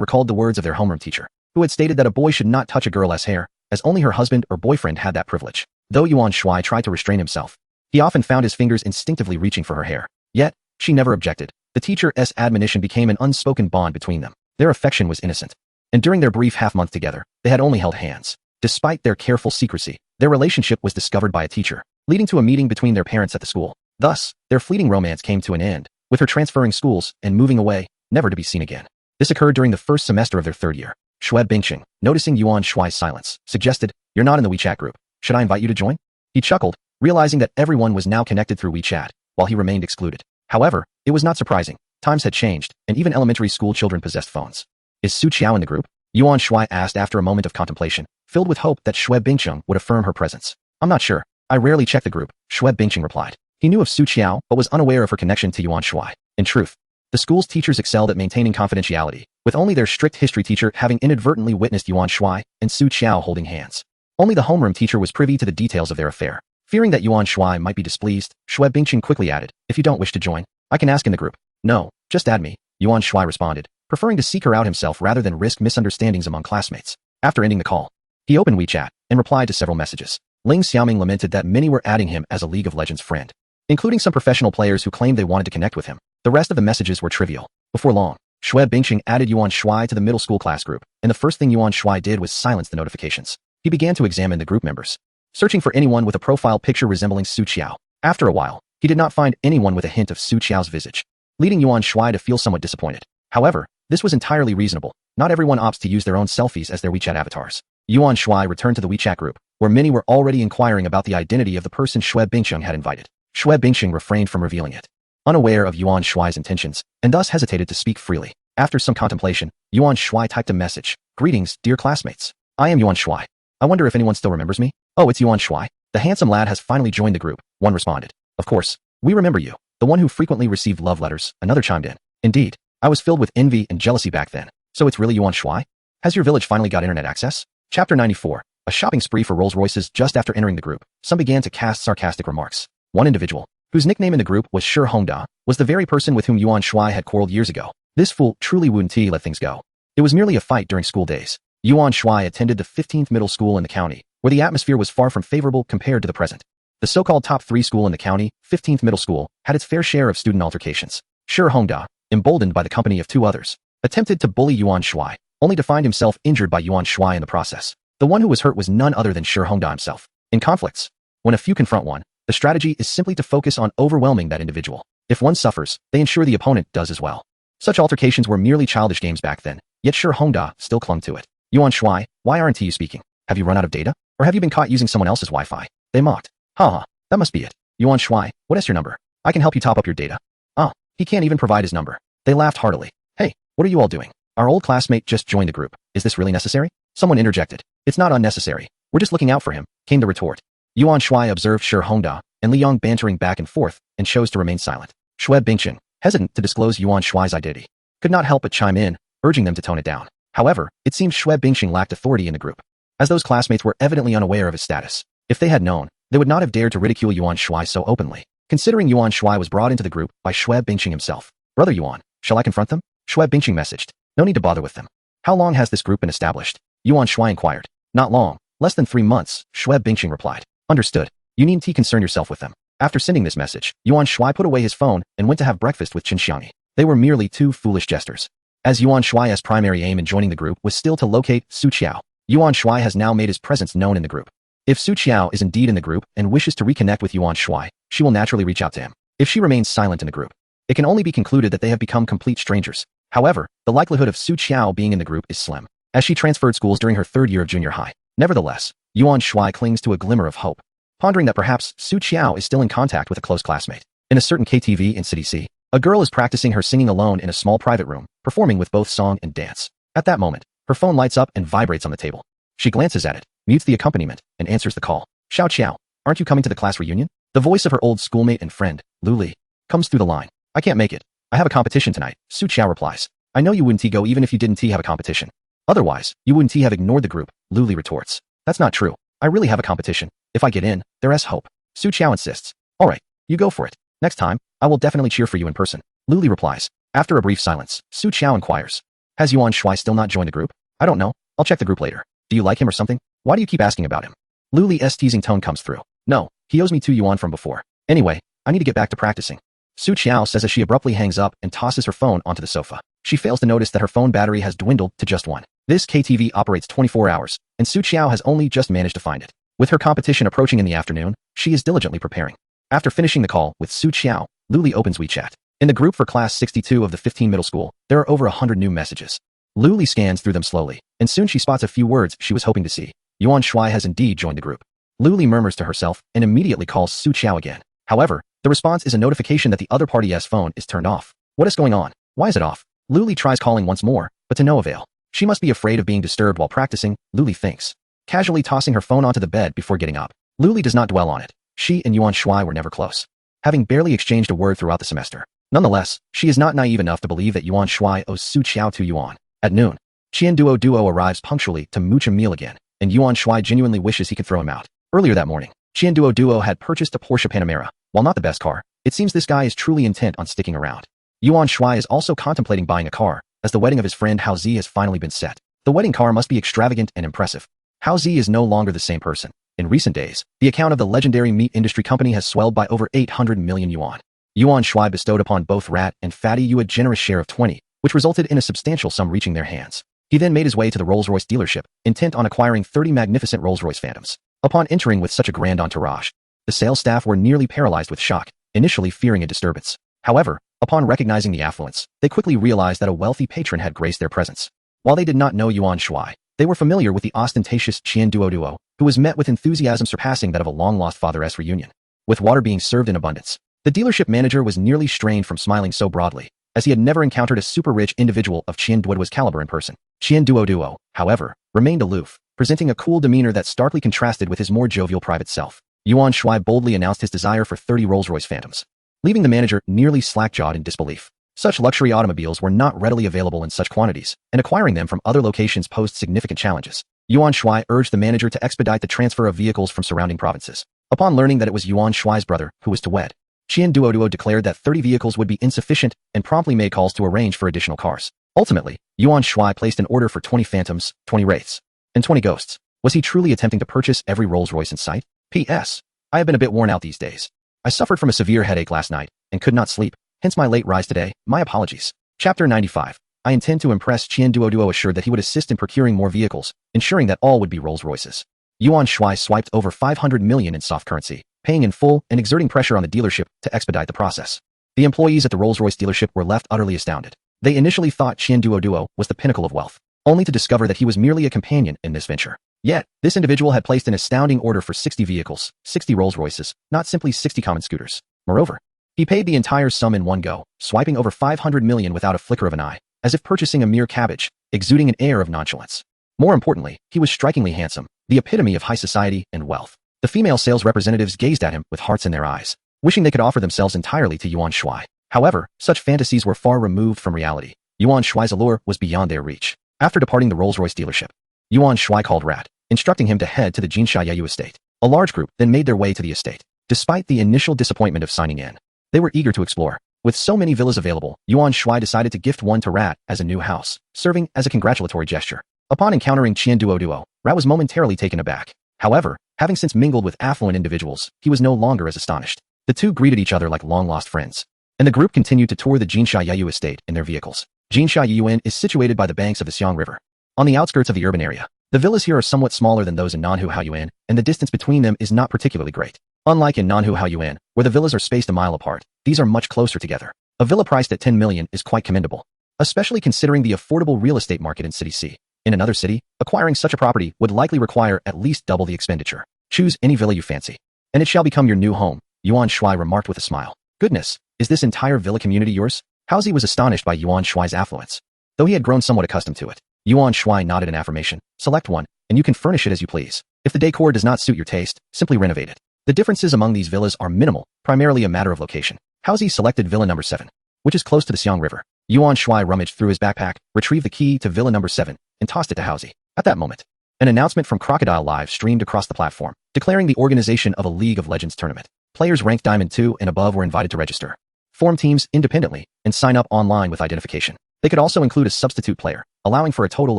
S2: recalled the words of their homeroom teacher, who had stated that a boy should not touch a girl's hair, as only her husband or boyfriend had that privilege. Though Yuan Shuai tried to restrain himself, he often found his fingers instinctively reaching for her hair. Yet, she never objected. The teacher's admonition became an unspoken bond between them. Their affection was innocent. And during their brief half-month together, they had only held hands. Despite their careful secrecy, their relationship was discovered by a teacher, leading to a meeting between their parents at the school. Thus, their fleeting romance came to an end, with her transferring schools and moving away, never to be seen again. This occurred during the first semester of their third year. Shui Bingqing, noticing Yuan Shuai's silence, suggested, "You're not in the WeChat group. Should I invite you to join?" He chuckled, realizing that everyone was now connected through WeChat, while he remained excluded. However, it was not surprising. Times had changed, and even elementary school children possessed phones. Is Su Qiao in the group? Yuan Shuai asked after a moment of contemplation, filled with hope that Shui Bingqing would affirm her presence. I'm not sure. I rarely check the group, Shui Bingqing replied. He knew of Su Qiao, but was unaware of her connection to Yuan Shuai. In truth, the school's teachers excelled at maintaining confidentiality, with only their strict history teacher having inadvertently witnessed Yuan Shuai and Su Qiao holding hands. Only the homeroom teacher was privy to the details of their affair. Fearing that Yuan Shuai might be displeased, Shui Bingqing quickly added, "If you don't wish to join, I can ask in the group." "No, just add me," Yuan Shuai responded, preferring to seek her out himself rather than risk misunderstandings among classmates. After ending the call, he opened WeChat and replied to several messages. Ling Xiaoming lamented that many were adding him as a League of Legends friend, including some professional players who claimed they wanted to connect with him. The rest of the messages were trivial. Before long, Shui Bingqing added Yuan Shuai to the middle school class group, and the first thing Yuan Shuai did was silence the notifications. He began to examine the group members, searching for anyone with a profile picture resembling Su Qiao. After a while, he did not find anyone with a hint of Su Qiao's visage, leading Yuan Shuai to feel somewhat disappointed. However, this was entirely reasonable. Not everyone opts to use their own selfies as their WeChat avatars. Yuan Shuai returned to the WeChat group, where many were already inquiring about the identity of the person Shui Bingqing had invited. Shui Bingqing refrained from revealing it, unaware of Yuan Shuai's intentions, and thus hesitated to speak freely. After some contemplation, Yuan Shuai typed a message. "Greetings, dear classmates. I am Yuan Shuai. I wonder if anyone still remembers me?" "Oh, it's Yuan Shuai. The handsome lad has finally joined the group," one responded. "Of course, we remember you. The one who frequently received love letters," another chimed in. "Indeed, I was filled with envy and jealousy back then. So it's really Yuan Shuai? Has your village finally got internet access?" Chapter 94. A shopping spree for Rolls Royces. Just after entering the group, some began to cast sarcastic remarks. One individual, whose nickname in the group was Shi Hongda, was the very person with whom Yuan Shuai had quarreled years ago. This fool truly wouldn't let things go. It was merely a fight during school days. Yuan Shuai attended the 15th middle school in the county, where the atmosphere was far from favorable compared to the present. The so-called top 3 school in the county, 15th middle school, had its fair share of student altercations. Shi Hongda, emboldened by the company of 2 others, attempted to bully Yuan Shuai, only to find himself injured by Yuan Shuai in the process. The one who was hurt was none other than Shi Hongda himself. In conflicts, when a few confront one, the strategy is simply to focus on overwhelming that individual. If one suffers, they ensure the opponent does as well. Such altercations were merely childish games back then, yet Shi Hongda still clung to it. "Yuan Shuai, why aren't you speaking? Have you run out of data? Or have you been caught using someone else's Wi-Fi?" They mocked. "Haha, that must be it. Yuan Shuai, what is your number? I can help you top up your data." "Ah, he can't even provide his number." They laughed heartily. "Hey, what are you all doing? Our old classmate just joined the group. Is this really necessary?" Someone interjected. "It's not unnecessary. We're just looking out for him," came the retort. Yuan Shuai observed Shi Hongda and Li Yong bantering back and forth and chose to remain silent. Shui Bingqing, hesitant to disclose Yuan Shuai's identity, could not help but chime in, urging them to tone it down. However, it seemed Shui Bingqing lacked authority in the group, as those classmates were evidently unaware of his status. If they had known, they would not have dared to ridicule Yuan Shuai so openly. Considering Yuan Shuai was brought into the group by Shui Bingqing himself. "Brother Yuan, shall I confront them?" Shui Bingqing messaged. "No need to bother with them." "How long has this group been established?" Yuan Shuai inquired. "Not long, less than 3 months, Shui Bingqing replied. "Understood. You needn't concern yourself with them." After sending this message, Yuan Shuai put away his phone and went to have breakfast with Qin Xiangyi. They were merely 2 foolish jesters. As Yuan Shuai's primary aim in joining the group was still to locate Su Qiao, Yuan Shuai has now made his presence known in the group. If Su Qiao is indeed in the group and wishes to reconnect with Yuan Shuai, she will naturally reach out to him. If she remains silent in the group, it can only be concluded that they have become complete strangers. However, the likelihood of Su Qiao being in the group is slim, as she transferred schools during her 3rd year of junior high. Nevertheless, Yuan Shuai clings to a glimmer of hope, pondering that perhaps Su Qiao is still in contact with a close classmate. In a certain KTV in City C, a girl is practicing her singing alone in a small private room, performing with both song and dance. At that moment, her phone lights up and vibrates on the table. She glances at it, mutes the accompaniment, and answers the call. "Xiao Qiao, aren't you coming to the class reunion?" The voice of her old schoolmate and friend, Lu Li, comes through the line. "I can't make it. I have a competition tonight," Su Qiao replies. "I know you wouldn't go even if you didn't have a competition. Otherwise, you wouldn't have ignored the group," Lu Li retorts. "That's not true. I really have a competition. If I get in, there's hope." Su Qiao insists. "All right, you go for it. Next time, I will definitely cheer for you in person," Lu Li replies. After a brief silence, Su Qiao inquires. "Has Yuan Shuai still not joined the group?" "I don't know. I'll check the group later. Do you like him or something? Why do you keep asking about him?" Lu Li's teasing tone comes through. "No, he owes me 2 yuan from before. Anyway, I need to get back to practicing." Su Qiao says as she abruptly hangs up and tosses her phone onto the sofa. She fails to notice that her phone battery has dwindled to just 1. This KTV operates 24 hours, and Su Qiao has only just managed to find it. With her competition approaching in the afternoon, she is diligently preparing. After finishing the call with Su Qiao, Lu Li opens WeChat. In the group for class 62 of the 15 middle school, there are over 100 new messages. Lu Li scans through them slowly, and soon she spots a few words she was hoping to see. Yuan Shuai has indeed joined the group. Lu Li murmurs to herself and immediately calls Su Qiao again. However, the response is a notification that the other party's phone is turned off. What is going on? Why is it off? Lu Li tries calling once more, but to no avail. She must be afraid of being disturbed while practicing, Lu Li thinks, casually tossing her phone onto the bed before getting up. Lu Li does not dwell on it. She and Yuan Shuai were never close, having barely exchanged a word throughout the semester. Nonetheless, she is not naive enough to believe that Yuan Shuai owes Su Qiao 2 yuan. At noon, Qian Duo arrives punctually to mooch a meal again, and Yuan Shuai genuinely wishes he could throw him out. Earlier that morning, Duo had purchased a Porsche Panamera. While not the best car, it seems this guy is truly intent on sticking around. Yuan Shuai is also contemplating buying a car, as the wedding of his friend Hao Zi has finally been set. The wedding car must be extravagant and impressive. Hao Zi is no longer the same person. In recent days, the account of the legendary meat industry company has swelled by over 800 million yuan. Yuan Shuai bestowed upon both Rat and Fatty Yu a generous share of 20, which resulted in a substantial sum reaching their hands. He then made his way to the Rolls-Royce dealership, intent on acquiring 30 magnificent Rolls-Royce Phantoms. Upon entering with such a grand entourage, the sales staff were nearly paralyzed with shock, initially fearing a disturbance. However, upon recognizing the affluence, they quickly realized that a wealthy patron had graced their presence. While they did not know Yuan Shuai, they were familiar with the ostentatious Duo, who was met with enthusiasm surpassing that of a long-lost father's reunion. With water being served in abundance, the dealership manager was nearly strained from smiling so broadly, as he had never encountered a super-rich individual of Duo's caliber in person. Duo, however, remained aloof, presenting a cool demeanor that starkly contrasted with his more jovial private self. Yuan Shuai boldly announced his desire for 30 Rolls-Royce Phantoms, leaving the manager nearly slack-jawed in disbelief. Such luxury automobiles were not readily available in such quantities, and acquiring them from other locations posed significant challenges. Yuan Shuai urged the manager to expedite the transfer of vehicles from surrounding provinces. Upon learning that it was Yuan Shuai's brother who was to wed, Duo declared that 30 vehicles would be insufficient and promptly made calls to arrange for additional cars. Ultimately, Yuan Shuai placed an order for 20 Phantoms, 20 Wraiths, and 20 Ghosts. Was he truly attempting to purchase every Rolls-Royce in sight? P.S. I have been a bit worn out these days. I suffered from a severe headache last night and could not sleep, hence my late rise today. My apologies. Chapter 95. I intend to impress. Duo assured that he would assist in procuring more vehicles, ensuring that all would be Rolls-Royces. Yuan Shuai swiped over 500 million in soft currency, paying in full and exerting pressure on the dealership to expedite the process. The employees at the Rolls-Royce dealership were left utterly astounded. They initially thought Duo was the pinnacle of wealth, only to discover that he was merely a companion in this venture. Yet, this individual had placed an astounding order for 60 vehicles, 60 Rolls-Royces, not simply 60 common scooters. Moreover, he paid the entire sum in one go, swiping over 500 million without a flicker of an eye, as if purchasing a mere cabbage, exuding an air of nonchalance. More importantly, he was strikingly handsome, the epitome of high society and wealth. The female sales representatives gazed at him with hearts in their eyes, wishing they could offer themselves entirely to Yuan Shuai. However, such fantasies were far removed from reality. Yuan Shuai's allure was beyond their reach. After departing the Rolls-Royce dealership, Yuan Shuai called Rat, instructing him to head to the Jinsha estate. A large group then made their way to the estate. Despite the initial disappointment of signing in, they were eager to explore. With so many villas available, Yuan Shuai decided to gift one to Rat as a new house, serving as a congratulatory gesture. Upon encountering Duo, Rat was momentarily taken aback. However, having since mingled with affluent individuals, he was no longer as astonished. The two greeted each other like long-lost friends, and the group continued to tour the Jinsha estate in their vehicles. Jinsha Yuan is situated by the banks of the Xiang River, on the outskirts of the urban area. The villas here are somewhat smaller than those in Nanhu Haoyuan, and the distance between them is not particularly great. Unlike in Nanhu Haoyuan, where the villas are spaced a mile apart, these are much closer together. A villa priced at 10 million is quite commendable, especially considering the affordable real estate market in City C. In another city, acquiring such a property would likely require at least double the expenditure. Choose any villa you fancy, and it shall become your new home, Yuan Shuai remarked with a smile. Goodness, is this entire villa community yours? Hao Zi was astonished by Yuan Shuai's affluence, though he had grown somewhat accustomed to it. Yuan Shuai nodded in affirmation. Select one, and you can furnish it as you please. If the decor does not suit your taste, simply renovate it. The differences among these villas are minimal, primarily a matter of location. Hao Zi selected Villa number 7, which is close to the Xiang River. Yuan Shuai rummaged through his backpack, retrieved the key to Villa number 7, and tossed it to Hao Zi. At that moment, an announcement from Crocodile Live streamed across the platform, declaring the organization of a League of Legends tournament. Players ranked Diamond 2 and above were invited to register, form teams independently, and sign up online with identification. They could also include a substitute player, allowing for a total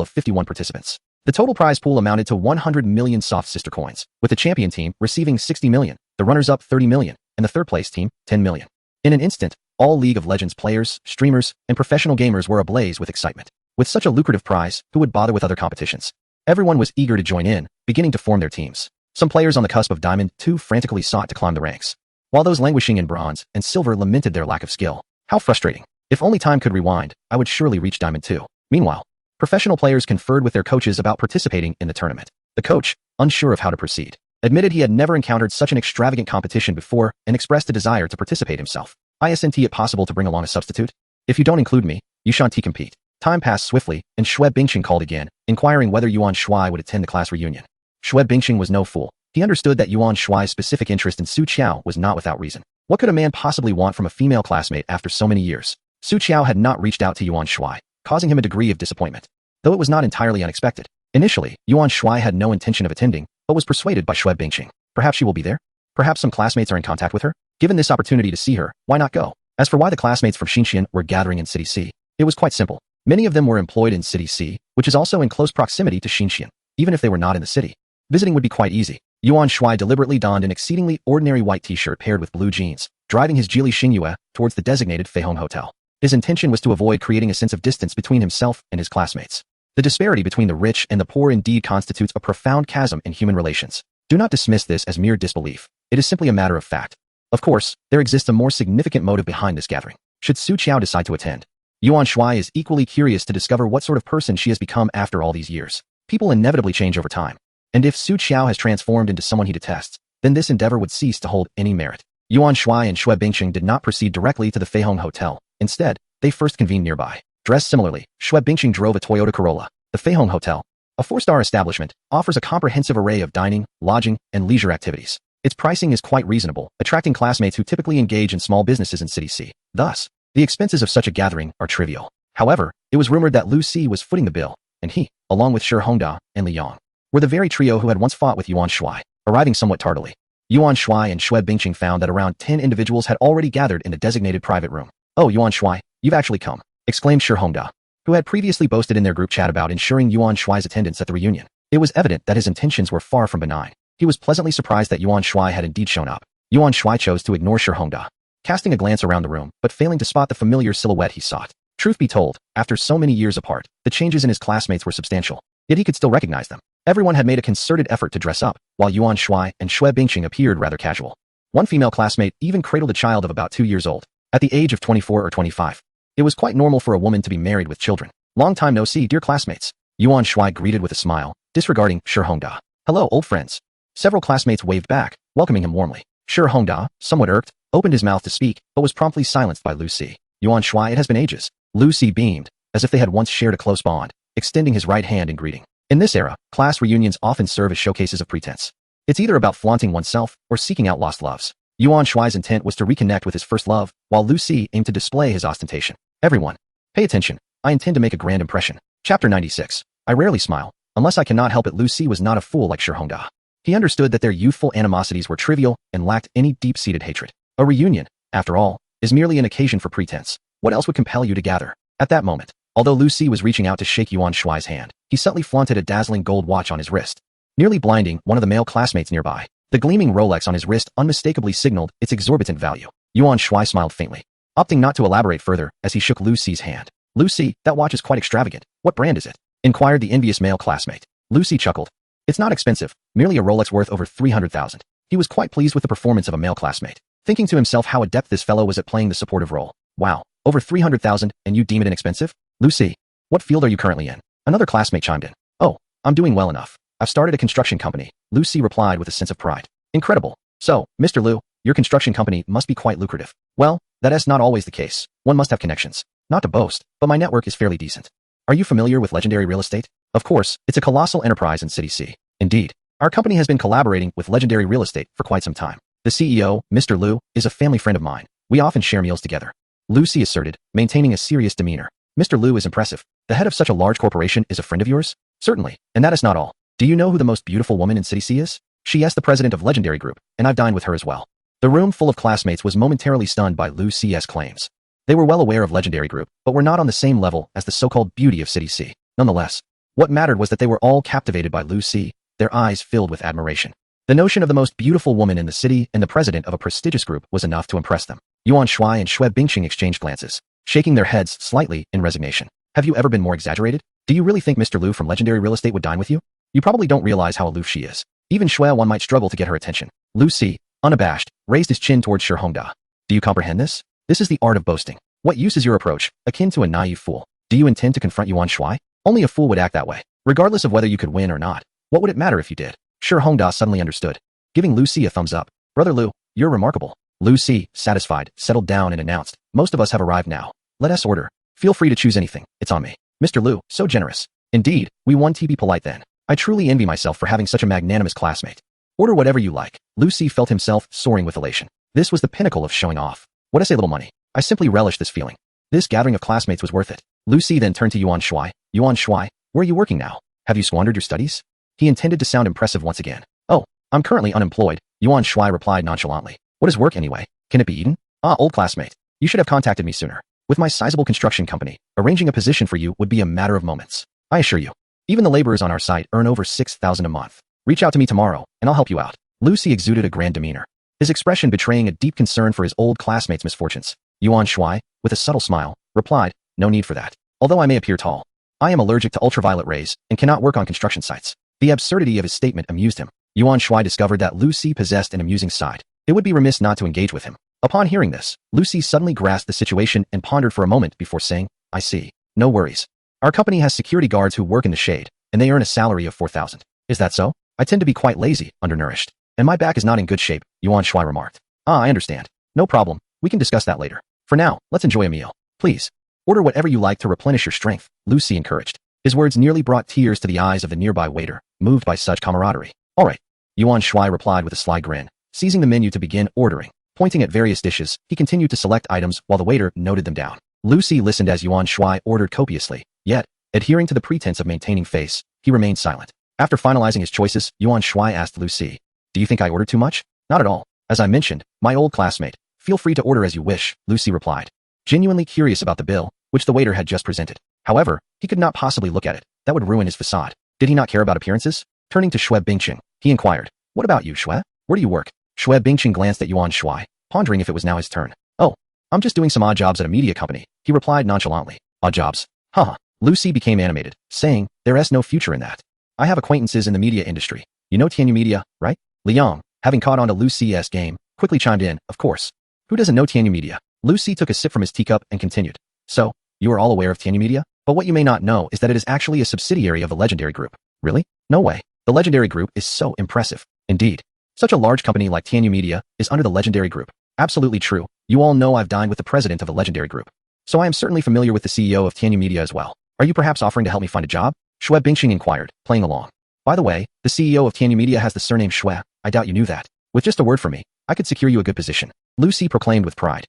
S2: of 51 participants. The total prize pool amounted to 100 million soft sister coins, with the champion team receiving 60 million, the runners-up 30 million, and the third-place team 10 million. In an instant, all League of Legends players, streamers, and professional gamers were ablaze with excitement. With such a lucrative prize, who would bother with other competitions? Everyone was eager to join in, beginning to form their teams. Some players on the cusp of Diamond 2 frantically sought to climb the ranks, while those languishing in Bronze and Silver lamented their lack of skill. How frustrating. If only time could rewind, I would surely reach Diamond 2. Meanwhile, professional players conferred with their coaches about participating in the tournament. The coach, unsure of how to proceed, admitted he had never encountered such an extravagant competition before and expressed a desire to participate himself. Isn't it possible to bring along a substitute? If you don't include me, you shan't compete. Time passed swiftly, and Shuai Bingxing called again, inquiring whether Yuan Shuai would attend the class reunion. Shuai Bingxing was no fool. He understood that Yuan Shuai's specific interest in Su Qiao was not without reason. What could a man possibly want from a female classmate after so many years? Su Qiao had not reached out to Yuan Shuai, causing him a degree of disappointment, though it was not entirely unexpected. Initially, Yuan Shuai had no intention of attending, but was persuaded by Shuai Bingxing. Perhaps she will be there? Perhaps some classmates are in contact with her? Given this opportunity to see her, why not go? As for why the classmates from Xinxian were gathering in City C, it was quite simple. Many of them were employed in City C, which is also in close proximity to Xinxian. Even if they were not in the city, visiting would be quite easy. Yuan Shuai deliberately donned an exceedingly ordinary white t-shirt paired with blue jeans, driving his Geely Xingyue towards the designated Feihong Hotel. His intention was to avoid creating a sense of distance between himself and his classmates. The disparity between the rich and the poor indeed constitutes a profound chasm in human relations. Do not dismiss this as mere disbelief. It is simply a matter of fact. Of course, there exists a more significant motive behind this gathering. Should Su Qiao decide to attend, Yuan Shuai is equally curious to discover what sort of person she has become after all these years. People inevitably change over time. And if Su Qiao has transformed into someone he detests, then this endeavor would cease to hold any merit. Yuan Shuai and Xue Bingqing did not proceed directly to the Feihong Hotel. Instead, they first convened nearby. Dressed similarly, Xue Bingqing drove a Toyota Corolla. The Feihong Hotel, a 4-star establishment, offers a comprehensive array of dining, lodging, and leisure activities. Its pricing is quite reasonable, attracting classmates who typically engage in small businesses in City C. Thus, the expenses of such a gathering are trivial. However, it was rumored that Lu Si was footing the bill, and he, along with Shi Hongda and Li Yang, were the very trio who had once fought with Yuan Shuai, arriving somewhat tardily. Yuan Shuai and Xue Bingqing found that around 10 individuals had already gathered in the designated private room. "Oh, Yuan Shuai, you've actually come," exclaimed Shi Hongda, who had previously boasted in their group chat about ensuring Yuan Shuai's attendance at the reunion. It was evident that his intentions were far from benign. He was pleasantly surprised that Yuan Shuai had indeed shown up. Yuan Shuai chose to ignore Shi Hongda, casting a glance around the room, but failing to spot the familiar silhouette he sought. Truth be told, after so many years apart, the changes in his classmates were substantial, yet he could still recognize them. Everyone had made a concerted effort to dress up, while Yuan Shuai and Xue Bingqing appeared rather casual. One female classmate even cradled a child of about 2 years old, at the age of 24 or 25. It was quite normal for a woman to be married with children. "Long time no see, dear classmates," Yuan Shuai greeted with a smile, disregarding Shi Hongda. "Hello, old friends." Several classmates waved back, welcoming him warmly. Shi Hongda, somewhat irked, opened his mouth to speak, but was promptly silenced by Lu Si. "Yuan Shuai, it has been ages." Lu Si beamed, as if they had once shared a close bond, extending his right hand in greeting. In this era, class reunions often serve as showcases of pretense. It's either about flaunting oneself or seeking out lost loves. Yuan Shuai's intent was to reconnect with his first love, while Lu Si aimed to display his ostentation. "Everyone, pay attention. I intend to make a grand impression." Chapter 96. I rarely smile, unless I cannot help it. Lu Si was not a fool like Shi Hongda. He understood that their youthful animosities were trivial and lacked any deep-seated hatred. A reunion, after all, is merely an occasion for pretense. What else would compel you to gather? At that moment, although Lu Si was reaching out to shake Yuan Shuai's hand, he subtly flaunted a dazzling gold watch on his wrist, nearly blinding one of the male classmates nearby. The gleaming Rolex on his wrist unmistakably signaled its exorbitant value. Yuan Shuai smiled faintly, opting not to elaborate further as he shook Lu Si's hand. "Lu Si, that watch is quite extravagant. What brand is it?" inquired the envious male classmate. Lu Si chuckled. "It's not expensive, merely a Rolex worth over 300,000. He was quite pleased with the performance of a male classmate, thinking to himself how adept this fellow was at playing the supportive role. "Wow, over 300,000 and you deem it inexpensive? Lu Si, what field are you currently in?" Another classmate chimed in. "Oh, I'm doing well enough. I've started a construction company," Lu Si replied with a sense of pride. "Incredible. So, Mr. Lu, your construction company must be quite lucrative." "Well, that is not always the case. One must have connections. Not to boast, but my network is fairly decent." "Are you familiar with legendary real estate?" "Of course, it's a colossal enterprise in City C. Indeed, our company has been collaborating with legendary real estate for quite some time. The CEO, Mr. Lu, is a family friend of mine. We often share meals together," Lu Si asserted, maintaining a serious demeanor. "Mr. Lu is impressive. The head of such a large corporation is a friend of yours?" "Certainly, and that is not all. Do you know who the most beautiful woman in City C is? She is the president of Legendary Group, and I've dined with her as well." The room full of classmates was momentarily stunned by Lu Si's claims. They were well aware of Legendary Group, but were not on the same level as the so-called beauty of City C. Nonetheless, what mattered was that they were all captivated by Lu Si, their eyes filled with admiration. The notion of the most beautiful woman in the city and the president of a prestigious group was enough to impress them. Yuan Shuai and Xue Bingqing exchanged glances, shaking their heads slightly in resignation. "Have you ever been more exaggerated? Do you really think Mr. Lu from Legendary Real Estate would dine with you? You probably don't realize how aloof she is. Even Xue one might struggle to get her attention." Lu Si, unabashed, raised his chin towards Shi Hongda. "Do you comprehend this? This is the art of boasting. What use is your approach, akin to a naive fool? Do you intend to confront Yuan Shuai? Only a fool would act that way, regardless of whether you could win or not. What would it matter if you did?" Shi Hongda suddenly understood, giving Lu Si a thumbs up. "Brother Lu, you're remarkable." Lu Si, satisfied, settled down and announced, "Most of us have arrived now. Let us order. Feel free to choose anything. It's on me." "Mr. Lu, so generous." "Indeed, we want to be polite then. I truly envy myself for having such a magnanimous classmate." "Order whatever you like." Lu Si felt himself soaring with elation. This was the pinnacle of showing off. "What a little money. I simply relish this feeling. This gathering of classmates was worth it." Lu Si then turned to Yuan Shuai. "Yuan Shuai, where are you working now? Have you squandered your studies?" He intended to sound impressive once again. "Oh, I'm currently unemployed, Yuan Shuai replied nonchalantly. What is work anyway? Can it be eaten? Ah, old classmate. You should have contacted me sooner. With my sizable construction company, arranging a position for you would be a matter of moments. I assure you. Even the laborers on our site earn over 6,000 a month. Reach out to me tomorrow, and I'll help you out. Lucy exuded a grand demeanor, his expression betraying a deep concern for his old classmate's misfortunes. Yuan Shuai, with a subtle smile, replied, no need for that. Although I may appear tall, I am allergic to ultraviolet rays and cannot work on construction sites. The absurdity of his statement amused him. Yuan Shuai discovered that Lucy possessed an amusing side. It would be remiss not to engage with him. Upon hearing this, Lucy suddenly grasped the situation and pondered for a moment before saying, I see. No worries. Our company has security guards who work in the shade, and they earn a salary of 4,000. Is that so? I tend to be quite lazy, undernourished, and my back is not in good shape, Yuan Shuai remarked. Ah, I understand. No problem. We can discuss that later. For now, let's enjoy a meal. Please. Order whatever you like to replenish your strength, Lucy encouraged. His words nearly brought tears to the eyes of the nearby waiter, moved by such camaraderie. All right. Yuan Shuai replied with a sly grin, seizing the menu to begin ordering. Pointing at various dishes, he continued to select items while the waiter noted them down. Lucy listened as Yuan Shuai ordered copiously, yet, adhering to the pretense of maintaining face, he remained silent. After finalizing his choices, Yuan Shuai asked Lucy, do you think I ordered too much? Not at all. As I mentioned, my old classmate. Feel free to order as you wish, Lucy replied, genuinely curious about the bill, which the waiter had just presented. However, he could not possibly look at it. That would ruin his facade. Did he not care about appearances? Turning to Shuai Bingqing, he inquired, what about you, Shuai? Where do you work? Shuai Bingqing glanced at Yuan Shuai, pondering if it was now his turn. Oh, I'm just doing some odd jobs at a media company, he replied nonchalantly. Odd jobs? Haha. Lucy became animated, saying, there's no future in that. I have acquaintances in the media industry. You know Tianyu Media, right? Liang, having caught on to Lucy's game, quickly chimed in, of course. Who doesn't know Tianyu Media? Lucy took a sip from his teacup and continued. So, you are all aware of Tianyu Media? But what you may not know is that it is actually a subsidiary of the Legendary Group. Really? No way. The Legendary Group is so impressive. Indeed. Such a large company like Tianyu Media is under the Legendary Group. Absolutely true. You all know I've dined with the president of the Legendary Group. So I am certainly familiar with the CEO of Tianyu Media as well. Are you perhaps offering to help me find a job? Shuai Bingqing inquired, playing along. By the way, the CEO of Tianyu Media has the surname Shuai. I doubt you knew that. With just a word from me, I could secure you a good position. Lucy proclaimed with pride.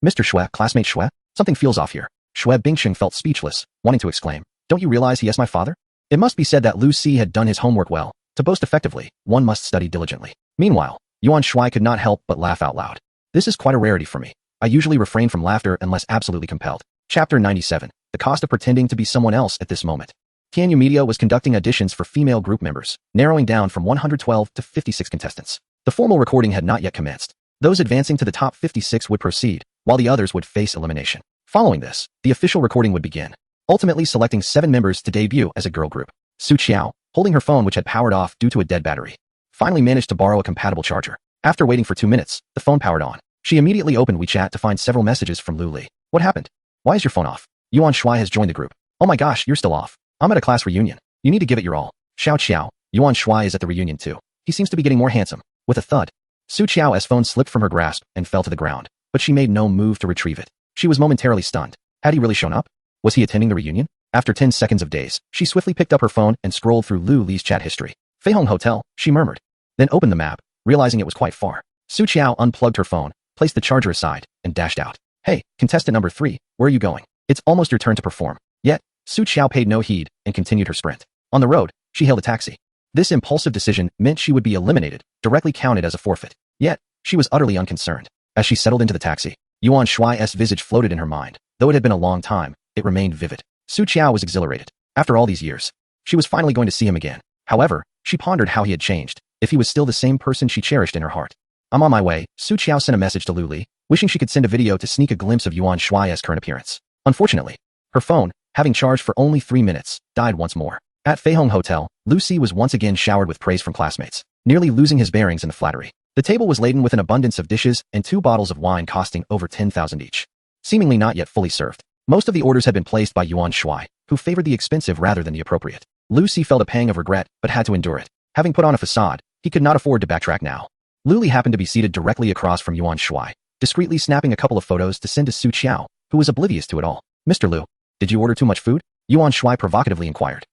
S2: Mr. Shuai, classmate Shuai? Something feels off here. Shuai Bingqing felt speechless, wanting to exclaim. Don't you realize he is my father? It must be said that Lucy had done his homework well. To boast effectively, one must study diligently. Meanwhile, Yuan Shuai could not help but laugh out loud. This is quite a rarity for me. I usually refrain from laughter unless absolutely compelled. Chapter 97. The cost of pretending to be someone else at this moment. Tianyu Media was conducting auditions for female group members, narrowing down from 112 to 56 contestants. The formal recording had not yet commenced. Those advancing to the top 56 would proceed, while the others would face elimination. Following this, the official recording would begin, ultimately selecting 7 members to debut as a girl group. Su Qiao, holding her phone which had powered off due to a dead battery, finally managed to borrow a compatible charger. After waiting for 2 minutes, the phone powered on. She immediately opened WeChat to find several messages from Lu Li. What happened? Why is your phone off? Yuan Shuai has joined the group. Oh my gosh, you're still off. I'm at a class reunion. You need to give it your all. Xiao Qiao, Yuan Shuai is at the reunion too. He seems to be getting more handsome. With a thud, Su Qiao's phone slipped from her grasp and fell to the ground, but she made no move to retrieve it. She was momentarily stunned. Had he really shown up? Was he attending the reunion? After 10 seconds of daze, she swiftly picked up her phone and scrolled through Lu Li's chat history. Feihong Hotel, she murmured. Then opened the map, realizing it was quite far. Su Qiao unplugged her phone, placed the charger aside, and dashed out. Hey, contestant number 3, where are you going? It's almost your turn to perform. Yet, Su Qiao paid no heed and continued her sprint. On the road, she hailed a taxi. This impulsive decision meant she would be eliminated, directly counted as a forfeit. Yet, she was utterly unconcerned. As she settled into the taxi, Yuan Shuai's visage floated in her mind. Though it had been a long time, it remained vivid. Su Qiao was exhilarated. After all these years, she was finally going to see him again. However, she pondered how he had changed, if he was still the same person she cherished in her heart. I'm on my way. Su Qiao sent a message to Lu Li, wishing she could send a video to sneak a glimpse of Yuan Shuai's current appearance. Unfortunately, her phone, having charged for only 3 minutes, died once more. At Feihong Hotel, Lucy was once again showered with praise from classmates, nearly losing his bearings in the flattery. The table was laden with an abundance of dishes and 2 bottles of wine costing over 10,000 each, seemingly not yet fully served. Most of the orders had been placed by Yuan Shuai, who favored the expensive rather than the appropriate. Lucy felt a pang of regret, but had to endure it. Having put on a facade, he could not afford to backtrack now. Lu Li happened to be seated directly across from Yuan Shuai, discreetly snapping a couple of photos to send to Su Qiao, who was oblivious to it all. Mr. Lu, did you order too much food? Yuan Shuai provocatively inquired.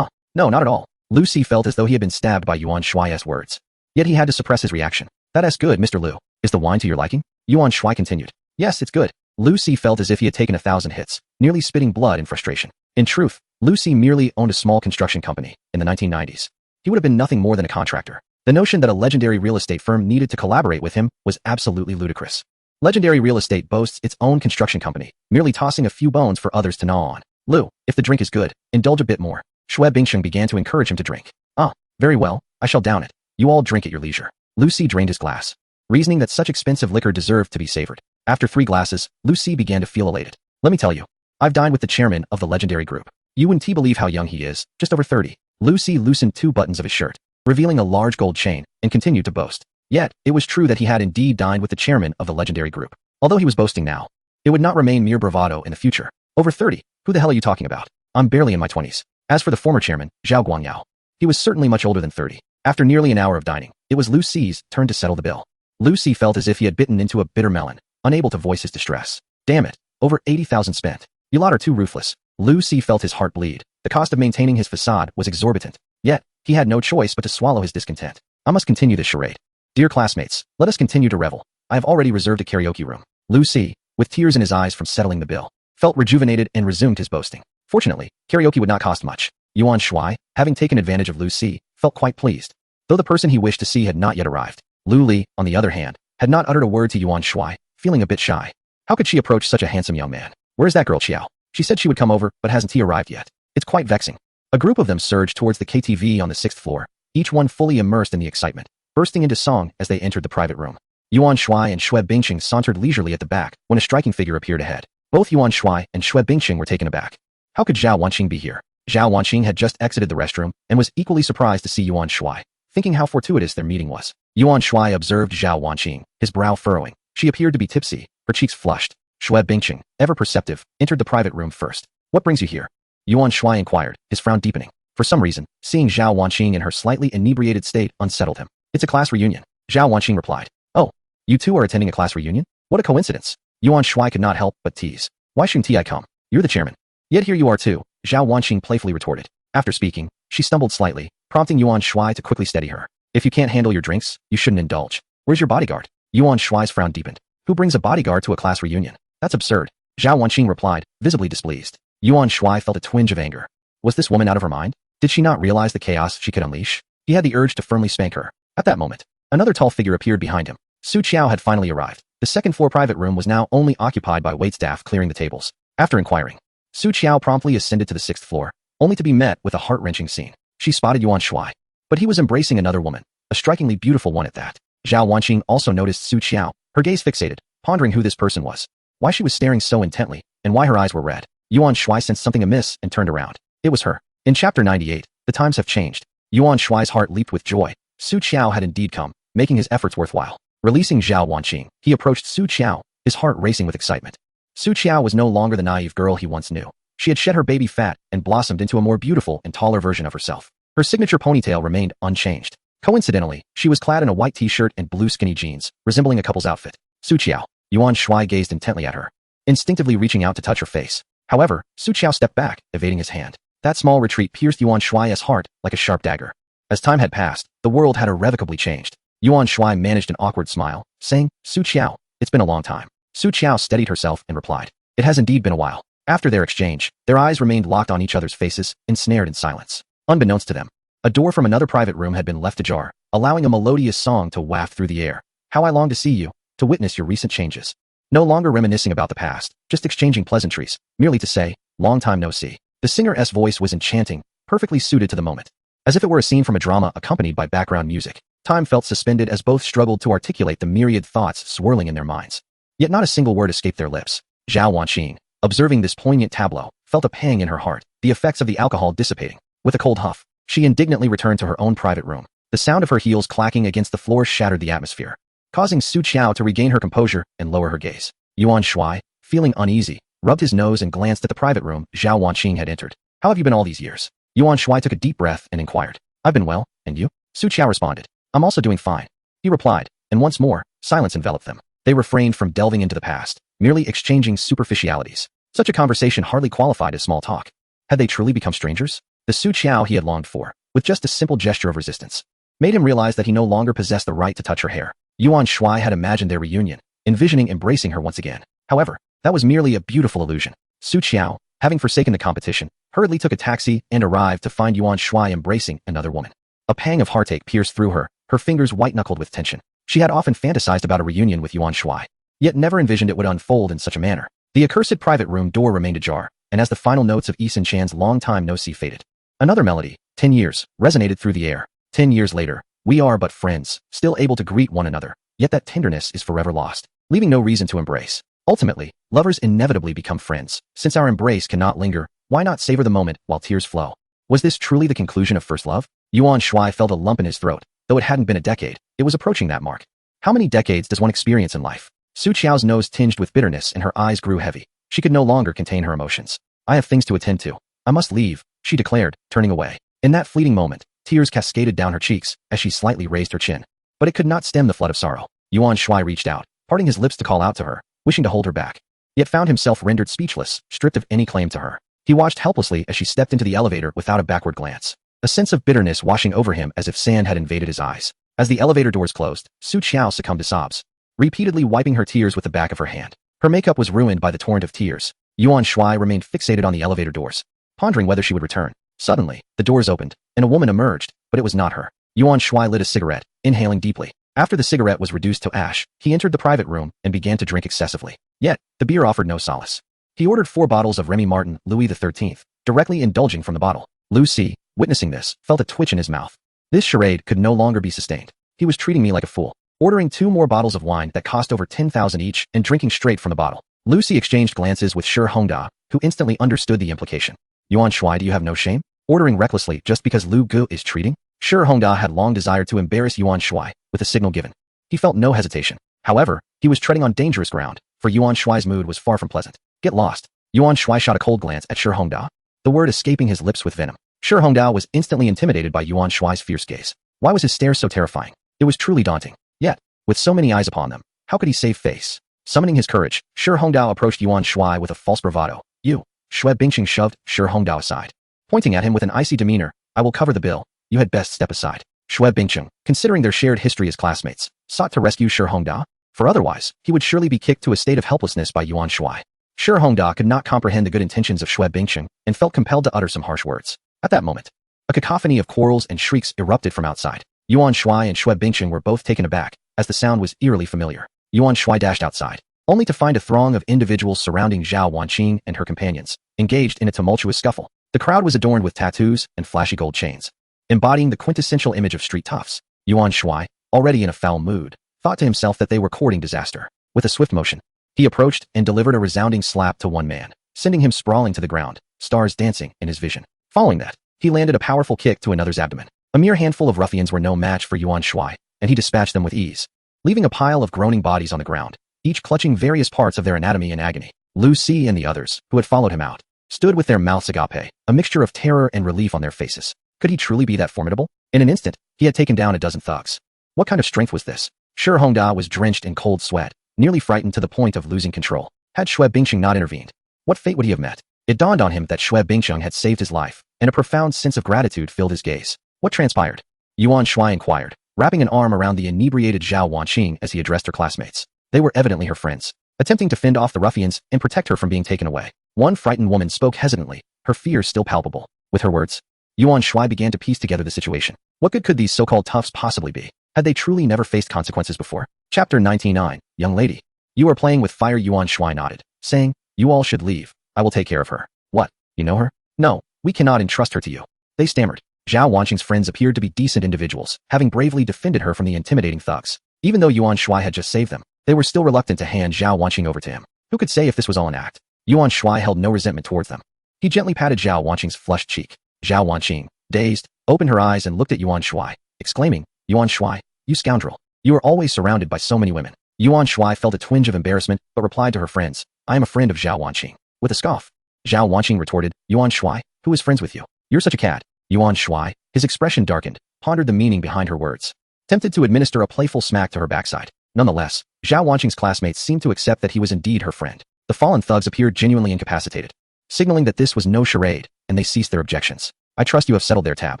S2: No, not at all. Lucy felt as though he had been stabbed by Yuan Shuai's words. Yet he had to suppress his reaction. That's good, Mr. Lu. Is the wine to your liking? Yuan Shuai continued. Yes, it's good. Lucy felt as if he had taken 1,000 hits, nearly spitting blood in frustration. In truth, Lucy merely owned a small construction company in the 1990s. He would have been nothing more than a contractor. The notion that a legendary real estate firm needed to collaborate with him was absolutely ludicrous. Legendary Real Estate boasts its own construction company, merely tossing a few bones for others to gnaw on. Lu, if the drink is good, indulge a bit more. Shui Bingsheng began to encourage him to drink. Ah, very well, I shall down it. You all drink at your leisure. Lu Si drained his glass, reasoning that such expensive liquor deserved to be savored. After 3 glasses, Lu Si began to feel elated. Let me tell you, I've dined with the chairman of the legendary group. You wouldn't believe how young he is, just over 30. Lu Si loosened 2 buttons of his shirt, revealing a large gold chain, and continued to boast. Yet, it was true that he had indeed dined with the chairman of the legendary group. Although he was boasting now, it would not remain mere bravado in the future. Over 30? Who the hell are you talking about? I'm barely in my 20s. As for the former chairman, Zhao Guangyao, he was certainly much older than 30. After nearly an hour of dining, it was Lu Si's turn to settle the bill. Lu Si felt as if he had bitten into a bitter melon, unable to voice his distress. Damn it, over 80,000 spent. You lot are too ruthless. Lu Si felt his heart bleed. The cost of maintaining his facade was exorbitant. Yet, he had no choice but to swallow his discontent. I must continue this charade. Dear classmates, let us continue to revel. I have already reserved a karaoke room. Lu Si, with tears in his eyes from settling the bill, felt rejuvenated and resumed his boasting. Fortunately, karaoke would not cost much. Yuan Shuai, having taken advantage of Lu Si, felt quite pleased. Though the person he wished to see had not yet arrived, Lu Li, on the other hand, had not uttered a word to Yuan Shuai, feeling a bit shy. How could she approach such a handsome young man? Where's that girl Qiao? She said she would come over, but hasn't he arrived yet? It's quite vexing. A group of them surged towards the KTV on the 6th floor, each one fully immersed in the excitement, bursting into song as they entered the private room. Yuan Shuai and Shui Bingsheng sauntered leisurely at the back when a striking figure appeared ahead. Both Yuan Shuai and Shui Bingsheng were taken aback. How could Zhao Wanqing be here? Zhao Wanqing had just exited the restroom and was equally surprised to see Yuan Shuai, thinking how fortuitous their meeting was. Yuan Shuai observed Zhao Wanqing, his brow furrowing. She appeared to be tipsy, her cheeks flushed. Shui Bingsheng, ever perceptive, entered the private room first. What brings you here? Yuan Shuai inquired, his frown deepening. For some reason, seeing Zhao Wanqing in her slightly inebriated state unsettled him. It's a class reunion. Zhao Wanqing replied. Oh, you two are attending a class reunion? What a coincidence. Yuan Shuai could not help but tease. Why shouldn't I come? You're the chairman. Yet here you are too, Zhao Wanqing playfully retorted. After speaking, she stumbled slightly, prompting Yuan Shuai to quickly steady her. If you can't handle your drinks, you shouldn't indulge. Where's your bodyguard? Yuan Shuai's frown deepened. Who brings a bodyguard to a class reunion? That's absurd. Zhao Wanqing replied, visibly displeased. Yuan Shuai felt a twinge of anger. Was this woman out of her mind? Did she not realize the chaos she could unleash? He had the urge to firmly spank her. At that moment, another tall figure appeared behind him. Su Qiao had finally arrived. The second-floor private room was now only occupied by waitstaff clearing the tables. After inquiring, Su Qiao promptly ascended to the 6th floor, only to be met with a heart-wrenching scene. She spotted Yuan Shuai, but he was embracing another woman, a strikingly beautiful one at that. Zhao Wanqing also noticed Su Qiao, her gaze fixated, pondering who this person was, why she was staring so intently, and why her eyes were red. Yuan Shuai sensed something amiss and turned around. It was her. In chapter 98, the times have changed. Yuan Shuai's heart leaped with joy. Su Qiao had indeed come, making his efforts worthwhile. Releasing Zhao Wanqing, he approached Su Qiao, his heart racing with excitement. Su Qiao was no longer the naive girl he once knew. She had shed her baby fat and blossomed into a more beautiful and taller version of herself. Her signature ponytail remained unchanged. Coincidentally, she was clad in a white t-shirt and blue skinny jeans, resembling a couple's outfit. Su Qiao. Yuan Shuai gazed intently at her, instinctively reaching out to touch her face. However, Su Qiao stepped back, evading his hand. That small retreat pierced Yuan Shuai's heart like a sharp dagger. As time had passed, the world had irrevocably changed. Yuan Shuai managed an awkward smile, saying, Su Qiao, it's been a long time. Su Qiao steadied herself and replied, it has indeed been a while. After their exchange, their eyes remained locked on each other's faces, ensnared in silence. Unbeknownst to them, a door from another private room had been left ajar, allowing a melodious song to waft through the air. How I long to see you, to witness your recent changes. No longer reminiscing about the past, just exchanging pleasantries, merely to say, long time no see. The singer's voice was enchanting, perfectly suited to the moment. As if it were a scene from a drama accompanied by background music, time felt suspended as both struggled to articulate the myriad thoughts swirling in their minds. Yet not a single word escaped their lips. Zhao Wanqing, observing this poignant tableau, felt a pang in her heart, the effects of the alcohol dissipating. With a cold huff, she indignantly returned to her own private room. The sound of her heels clacking against the floor shattered the atmosphere, causing Su Qiao to regain her composure and lower her gaze. Yuan Shuai, feeling uneasy, rubbed his nose and glanced at the private room Zhao Wanqing had entered. How have you been all these years? Yuan Shuai took a deep breath and inquired. I've been well, and you? Su Qiao responded. I'm also doing fine. He replied, and once more, silence enveloped them. They refrained from delving into the past, merely exchanging superficialities. Such a conversation hardly qualified as small talk. Had they truly become strangers? The Su Qiao he had longed for, with just a simple gesture of resistance, made him realize that he no longer possessed the right to touch her hair. Yuan Shuai had imagined their reunion, envisioning embracing her once again. However, that was merely a beautiful illusion. Su Qiao, having forsaken the competition, hurriedly took a taxi and arrived to find Yuan Shuai embracing another woman. A pang of heartache pierced through her her fingers white-knuckled with tension. She had often fantasized about a reunion with Yuan Shuai, yet never envisioned it would unfold in such a manner. The accursed private room door remained ajar, and as the final notes of Yi Sin-chan's long time no see faded, another melody, 10 years, resonated through the air. 10 years later, we are but friends, still able to greet one another, yet that tenderness is forever lost, leaving no reason to embrace. Ultimately, lovers inevitably become friends. Since our embrace cannot linger, why not savor the moment while tears flow? Was this truly the conclusion of first love? Yuan Shuai felt a lump in his throat. Though it hadn't been a decade, it was approaching that mark. How many decades does one experience in life? Su Qiao's nose tinged with bitterness and her eyes grew heavy. She could no longer contain her emotions. I have things to attend to. I must leave, she declared, turning away. In that fleeting moment, tears cascaded down her cheeks as she slightly raised her chin. But it could not stem the flood of sorrow. Yuan Shuai reached out, parting his lips to call out to her, wishing to hold her back, yet found himself rendered speechless, stripped of any claim to her. He watched helplessly as she stepped into the elevator without a backward glance, a sense of bitterness washing over him as if sand had invaded his eyes. As the elevator doors closed, Su Qiao succumbed to sobs, repeatedly wiping her tears with the back of her hand. Her makeup was ruined by the torrent of tears. Yuan Shuai remained fixated on the elevator doors, pondering whether she would return. Suddenly, the doors opened, and a woman emerged, but it was not her. Yuan Shuai lit a cigarette, inhaling deeply. After the cigarette was reduced to ash, he entered the private room and began to drink excessively. Yet, the beer offered no solace. He ordered 4 bottles of Remy Martin, Louis XIII, directly indulging from the bottle. Lu Si, witnessing this, felt a twitch in his mouth. This charade could no longer be sustained. He was treating me like a fool, ordering 2 more bottles of wine that cost over 10,000 each and drinking straight from the bottle. Lucy exchanged glances with Shi Hongda, who instantly understood the implication. Yuan Shuai, do you have no shame? Ordering recklessly just because Lu Gu is treating? Shi Hongda had long desired to embarrass Yuan Shuai, with a signal given. He felt no hesitation. However, he was treading on dangerous ground, for Yuan Shuai's mood was far from pleasant. Get lost. Yuan Shuai shot a cold glance at Shi Hongda, the word escaping his lips with venom. Shi Hongda was instantly intimidated by Yuan Shuai's fierce gaze. Why was his stare so terrifying? It was truly daunting. Yet, with so many eyes upon them, how could he save face? Summoning his courage, Shi Hongda approached Yuan Shuai with a false bravado. You. Shui Bingqing shoved Shi Hongda aside, pointing at him with an icy demeanor. I will cover the bill. You had best step aside. Shui Bingqing, considering their shared history as classmates, sought to rescue Shi Hongda, for otherwise, he would surely be kicked to a state of helplessness by Yuan Shuai. Shi Hongda could not comprehend the good intentions of Shui Bingqing and felt compelled to utter some harsh words. At that moment, a cacophony of quarrels and shrieks erupted from outside. Yuan Shuai and Shui Bingqing were both taken aback, as the sound was eerily familiar. Yuan Shuai dashed outside, only to find a throng of individuals surrounding Zhao Wanqing and her companions, engaged in a tumultuous scuffle. The crowd was adorned with tattoos and flashy gold chains, embodying the quintessential image of street toughs. Yuan Shuai, already in a foul mood, thought to himself that they were courting disaster. With a swift motion, he approached and delivered a resounding slap to one man, sending him sprawling to the ground, stars dancing in his vision. Following that, he landed a powerful kick to another's abdomen. A mere handful of ruffians were no match for Yuan Shuai, and he dispatched them with ease, leaving a pile of groaning bodies on the ground, each clutching various parts of their anatomy in agony. Lu Si and the others, who had followed him out, stood with their mouths agape, a mixture of terror and relief on their faces. Could he truly be that formidable? In an instant, he had taken down a dozen thugs. What kind of strength was this? Shi Hongda was drenched in cold sweat, nearly frightened to the point of losing control. Had Shui Bingqing not intervened, what fate would he have met? It dawned on him that Shui Bingqing had saved his life, and a profound sense of gratitude filled his gaze. What transpired? Yuan Shuai inquired, wrapping an arm around the inebriated Zhao Wanqing as he addressed her classmates. They were evidently her friends, attempting to fend off the ruffians and protect her from being taken away. One frightened woman spoke hesitantly, her fears still palpable. With her words, Yuan Shuai began to piece together the situation. What good could these so-called toughs possibly be? Had they truly never faced consequences before? Chapter 99, Young Lady. You are playing with fire. Yuan Shuai nodded, saying, you all should leave. I will take care of her. What? You know her? No, we cannot entrust her to you. They stammered. Zhao Wanqing's friends appeared to be decent individuals, having bravely defended her from the intimidating thugs. Even though Yuan Shuai had just saved them, they were still reluctant to hand Zhao Wanqing over to him. Who could say if this was all an act? Yuan Shuai held no resentment towards them. He gently patted Zhao Wanqing's flushed cheek. Zhao Wanqing, dazed, opened her eyes and looked at Yuan Shuai, exclaiming, Yuan Shuai, you scoundrel. You are always surrounded by so many women. Yuan Shuai felt a twinge of embarrassment, but replied to her friends, I am a friend of Zhao Wanqing. With a scoff, Zhao Wanqing retorted, Yuan Shuai, who is friends with you? You're such a cad. Yuan Shuai, his expression darkened, pondered the meaning behind her words, tempted to administer a playful smack to her backside. Nonetheless, Zhao Wanqing's classmates seemed to accept that he was indeed her friend. The fallen thugs appeared genuinely incapacitated, signaling that this was no charade, and they ceased their objections. I trust you have settled their tab.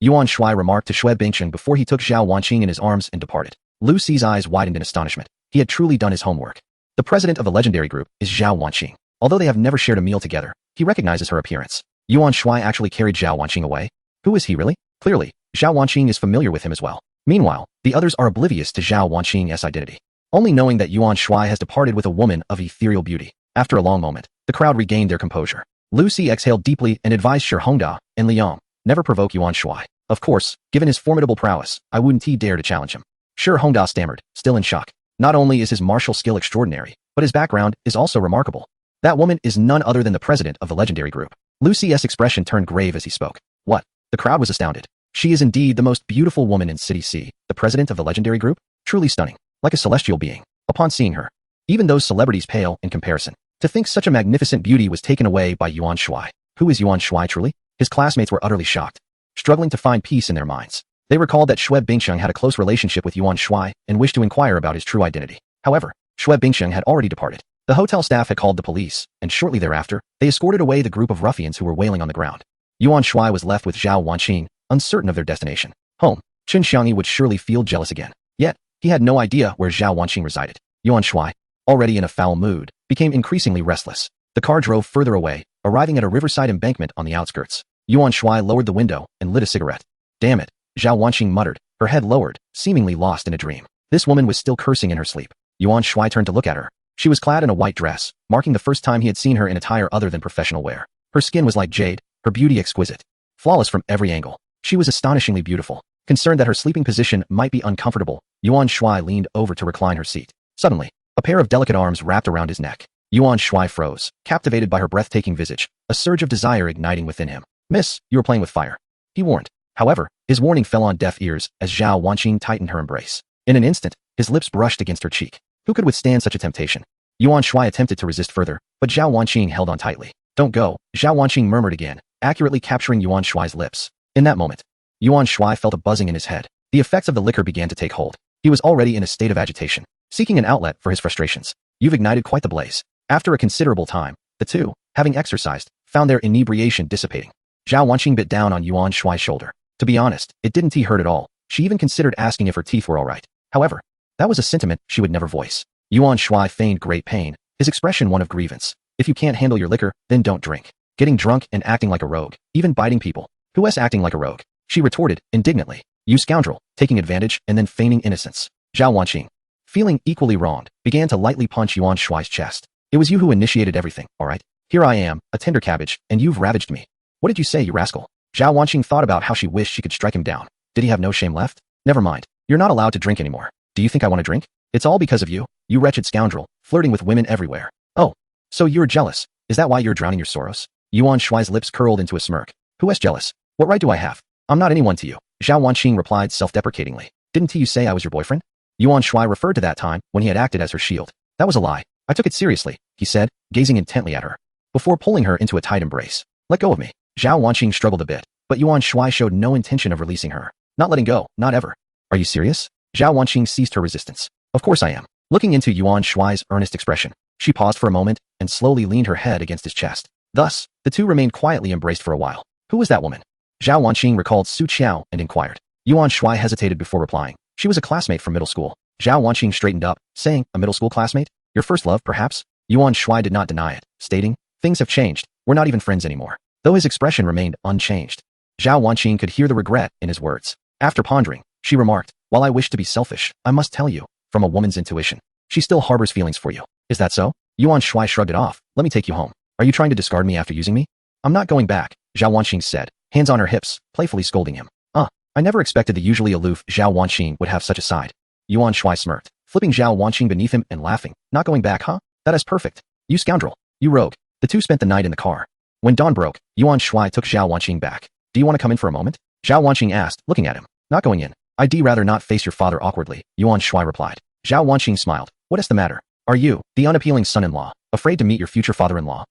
S2: Yuan Shuai remarked to Shui Bingqing before he took Zhao Wanqing in his arms and departed. Lu Si's eyes widened in astonishment. He had truly done his homework. The president of the legendary group is Zhao Wanqing. Although they have never shared a meal together, he recognizes her appearance. Yuan Shuai actually carried Zhao Wanqing away? Who is he really? Clearly, Zhao Wanqing is familiar with him as well. Meanwhile, the others are oblivious to Zhao Wanqing's identity, only knowing that Yuan Shuai has departed with a woman of ethereal beauty. After a long moment, the crowd regained their composure. Lucy exhaled deeply and advised Shi Hongda and Liang, never provoke Yuan Shuai. Of course, given his formidable prowess, I wouldn't dare to challenge him. Shi Hongda stammered, still in shock. Not only is his martial skill extraordinary, but his background is also remarkable. That woman is none other than the president of the legendary group. Lucy's expression turned grave as he spoke. What? The crowd was astounded. She is indeed the most beautiful woman in City C, the president of the legendary group? Truly stunning, like a celestial being. Upon seeing her, even those celebrities pale in comparison. To think such a magnificent beauty was taken away by Yuan Shuai. Who is Yuan Shuai truly? His classmates were utterly shocked, struggling to find peace in their minds. They recalled that Xue Bingsheng had a close relationship with Yuan Shuai and wished to inquire about his true identity. However, Xue Bingsheng had already departed. The hotel staff had called the police, and shortly thereafter, they escorted away the group of ruffians who were wailing on the ground. Yuan Shuai was left with Zhao Wanqing, uncertain of their destination. Home. Chen Xiangyi would surely feel jealous again. Yet, he had no idea where Zhao Wanqing resided. Yuan Shuai, already in a foul mood, became increasingly restless. The car drove further away, arriving at a riverside embankment on the outskirts. Yuan Shuai lowered the window and lit a cigarette. Damn it, Zhao Wanqing muttered, her head lowered, seemingly lost in a dream. This woman was still cursing in her sleep. Yuan Shuai turned to look at her. She was clad in a white dress, marking the first time he had seen her in attire other than professional wear. Her skin was like jade, her beauty exquisite. Flawless from every angle. She was astonishingly beautiful. Concerned that her sleeping position might be uncomfortable, Yuan Shuai leaned over to recline her seat. Suddenly, a pair of delicate arms wrapped around his neck. Yuan Shuai froze, captivated by her breathtaking visage, a surge of desire igniting within him. Miss, you are playing with fire, he warned. However, his warning fell on deaf ears as Zhao Wanqing tightened her embrace. In an instant, his lips brushed against her cheek. Who could withstand such a temptation? Yuan Shuai attempted to resist further, but Zhao Wanqing held on tightly. Don't go, Zhao Wanqing murmured again, accurately capturing Yuan Shuai's lips. In that moment, Yuan Shuai felt a buzzing in his head. The effects of the liquor began to take hold. He was already in a state of agitation, seeking an outlet for his frustrations. You've ignited quite the blaze. After a considerable time, the two, having exercised, found their inebriation dissipating. Zhao Wanqing bit down on Yuan Shuai's shoulder. To be honest, it didn't hurt at all. She even considered asking if her teeth were all right. However, that was a sentiment she would never voice. Yuan Shuai feigned great pain, his expression one of grievance. If you can't handle your liquor, then don't drink. Getting drunk and acting like a rogue, even biting people. Who is acting like a rogue? She retorted, indignantly. You scoundrel, taking advantage and then feigning innocence. Zhao Wanqing, feeling equally wronged, began to lightly punch Yuan Shuai's chest. It was you who initiated everything, all right? Here I am, a tender cabbage, and you've ravaged me. What did you say, you rascal? Zhao Wanqing thought about how she wished she could strike him down. Did he have no shame left? Never mind. You're not allowed to drink anymore. Do you think I want to drink? It's all because of you, you wretched scoundrel, flirting with women everywhere. Oh, so you're jealous. Is that why you're drowning your sorrows? Yuan Shuai's lips curled into a smirk. Who is jealous? What right do I have? I'm not anyone to you. Zhao Wanqing replied self-deprecatingly. Didn't you say I was your boyfriend? Yuan Shuai referred to that time when he had acted as her shield. That was a lie. I took it seriously, he said, gazing intently at her, before pulling her into a tight embrace. Let go of me. Zhao Wanqing struggled a bit, but Yuan Shuai showed no intention of releasing her. Not letting go, not ever. Are you serious? Zhao Wanqing ceased her resistance. Of course I am. Looking into Yuan Shuai's earnest expression, she paused for a moment and slowly leaned her head against his chest. Thus, the two remained quietly embraced for a while. Who was that woman? Zhao Wanqing recalled Su Qiao and inquired. Yuan Shuai hesitated before replying. She was a classmate from middle school. Zhao Wanqing straightened up, saying, a middle school classmate? Your first love, perhaps? Yuan Shuai did not deny it, stating, things have changed. We're not even friends anymore. Though his expression remained unchanged. Zhao Wanqing could hear the regret in his words. After pondering, she remarked, while I wish to be selfish, I must tell you, from a woman's intuition, she still harbors feelings for you. Is that so? Yuan Shuai shrugged it off. Let me take you home. Are you trying to discard me after using me? I'm not going back, Zhao Wanqing said, hands on her hips, playfully scolding him. I never expected the usually aloof Zhao Wanqing would have such a side. Yuan Shuai smirked, flipping Zhao Wanqing beneath him and laughing. Not going back, huh? That is perfect. You scoundrel. You rogue. The two spent the night in the car. When dawn broke, Yuan Shuai took Zhao Wanqing back. Do you want to come in for a moment? Zhao Wanqing asked, looking at him. Not going in. I'd rather not face your father awkwardly, Yuan Shuai replied. Zhao Wanqing smiled. What is the matter? Are you, the unappealing son-in-law, afraid to meet your future father-in-law?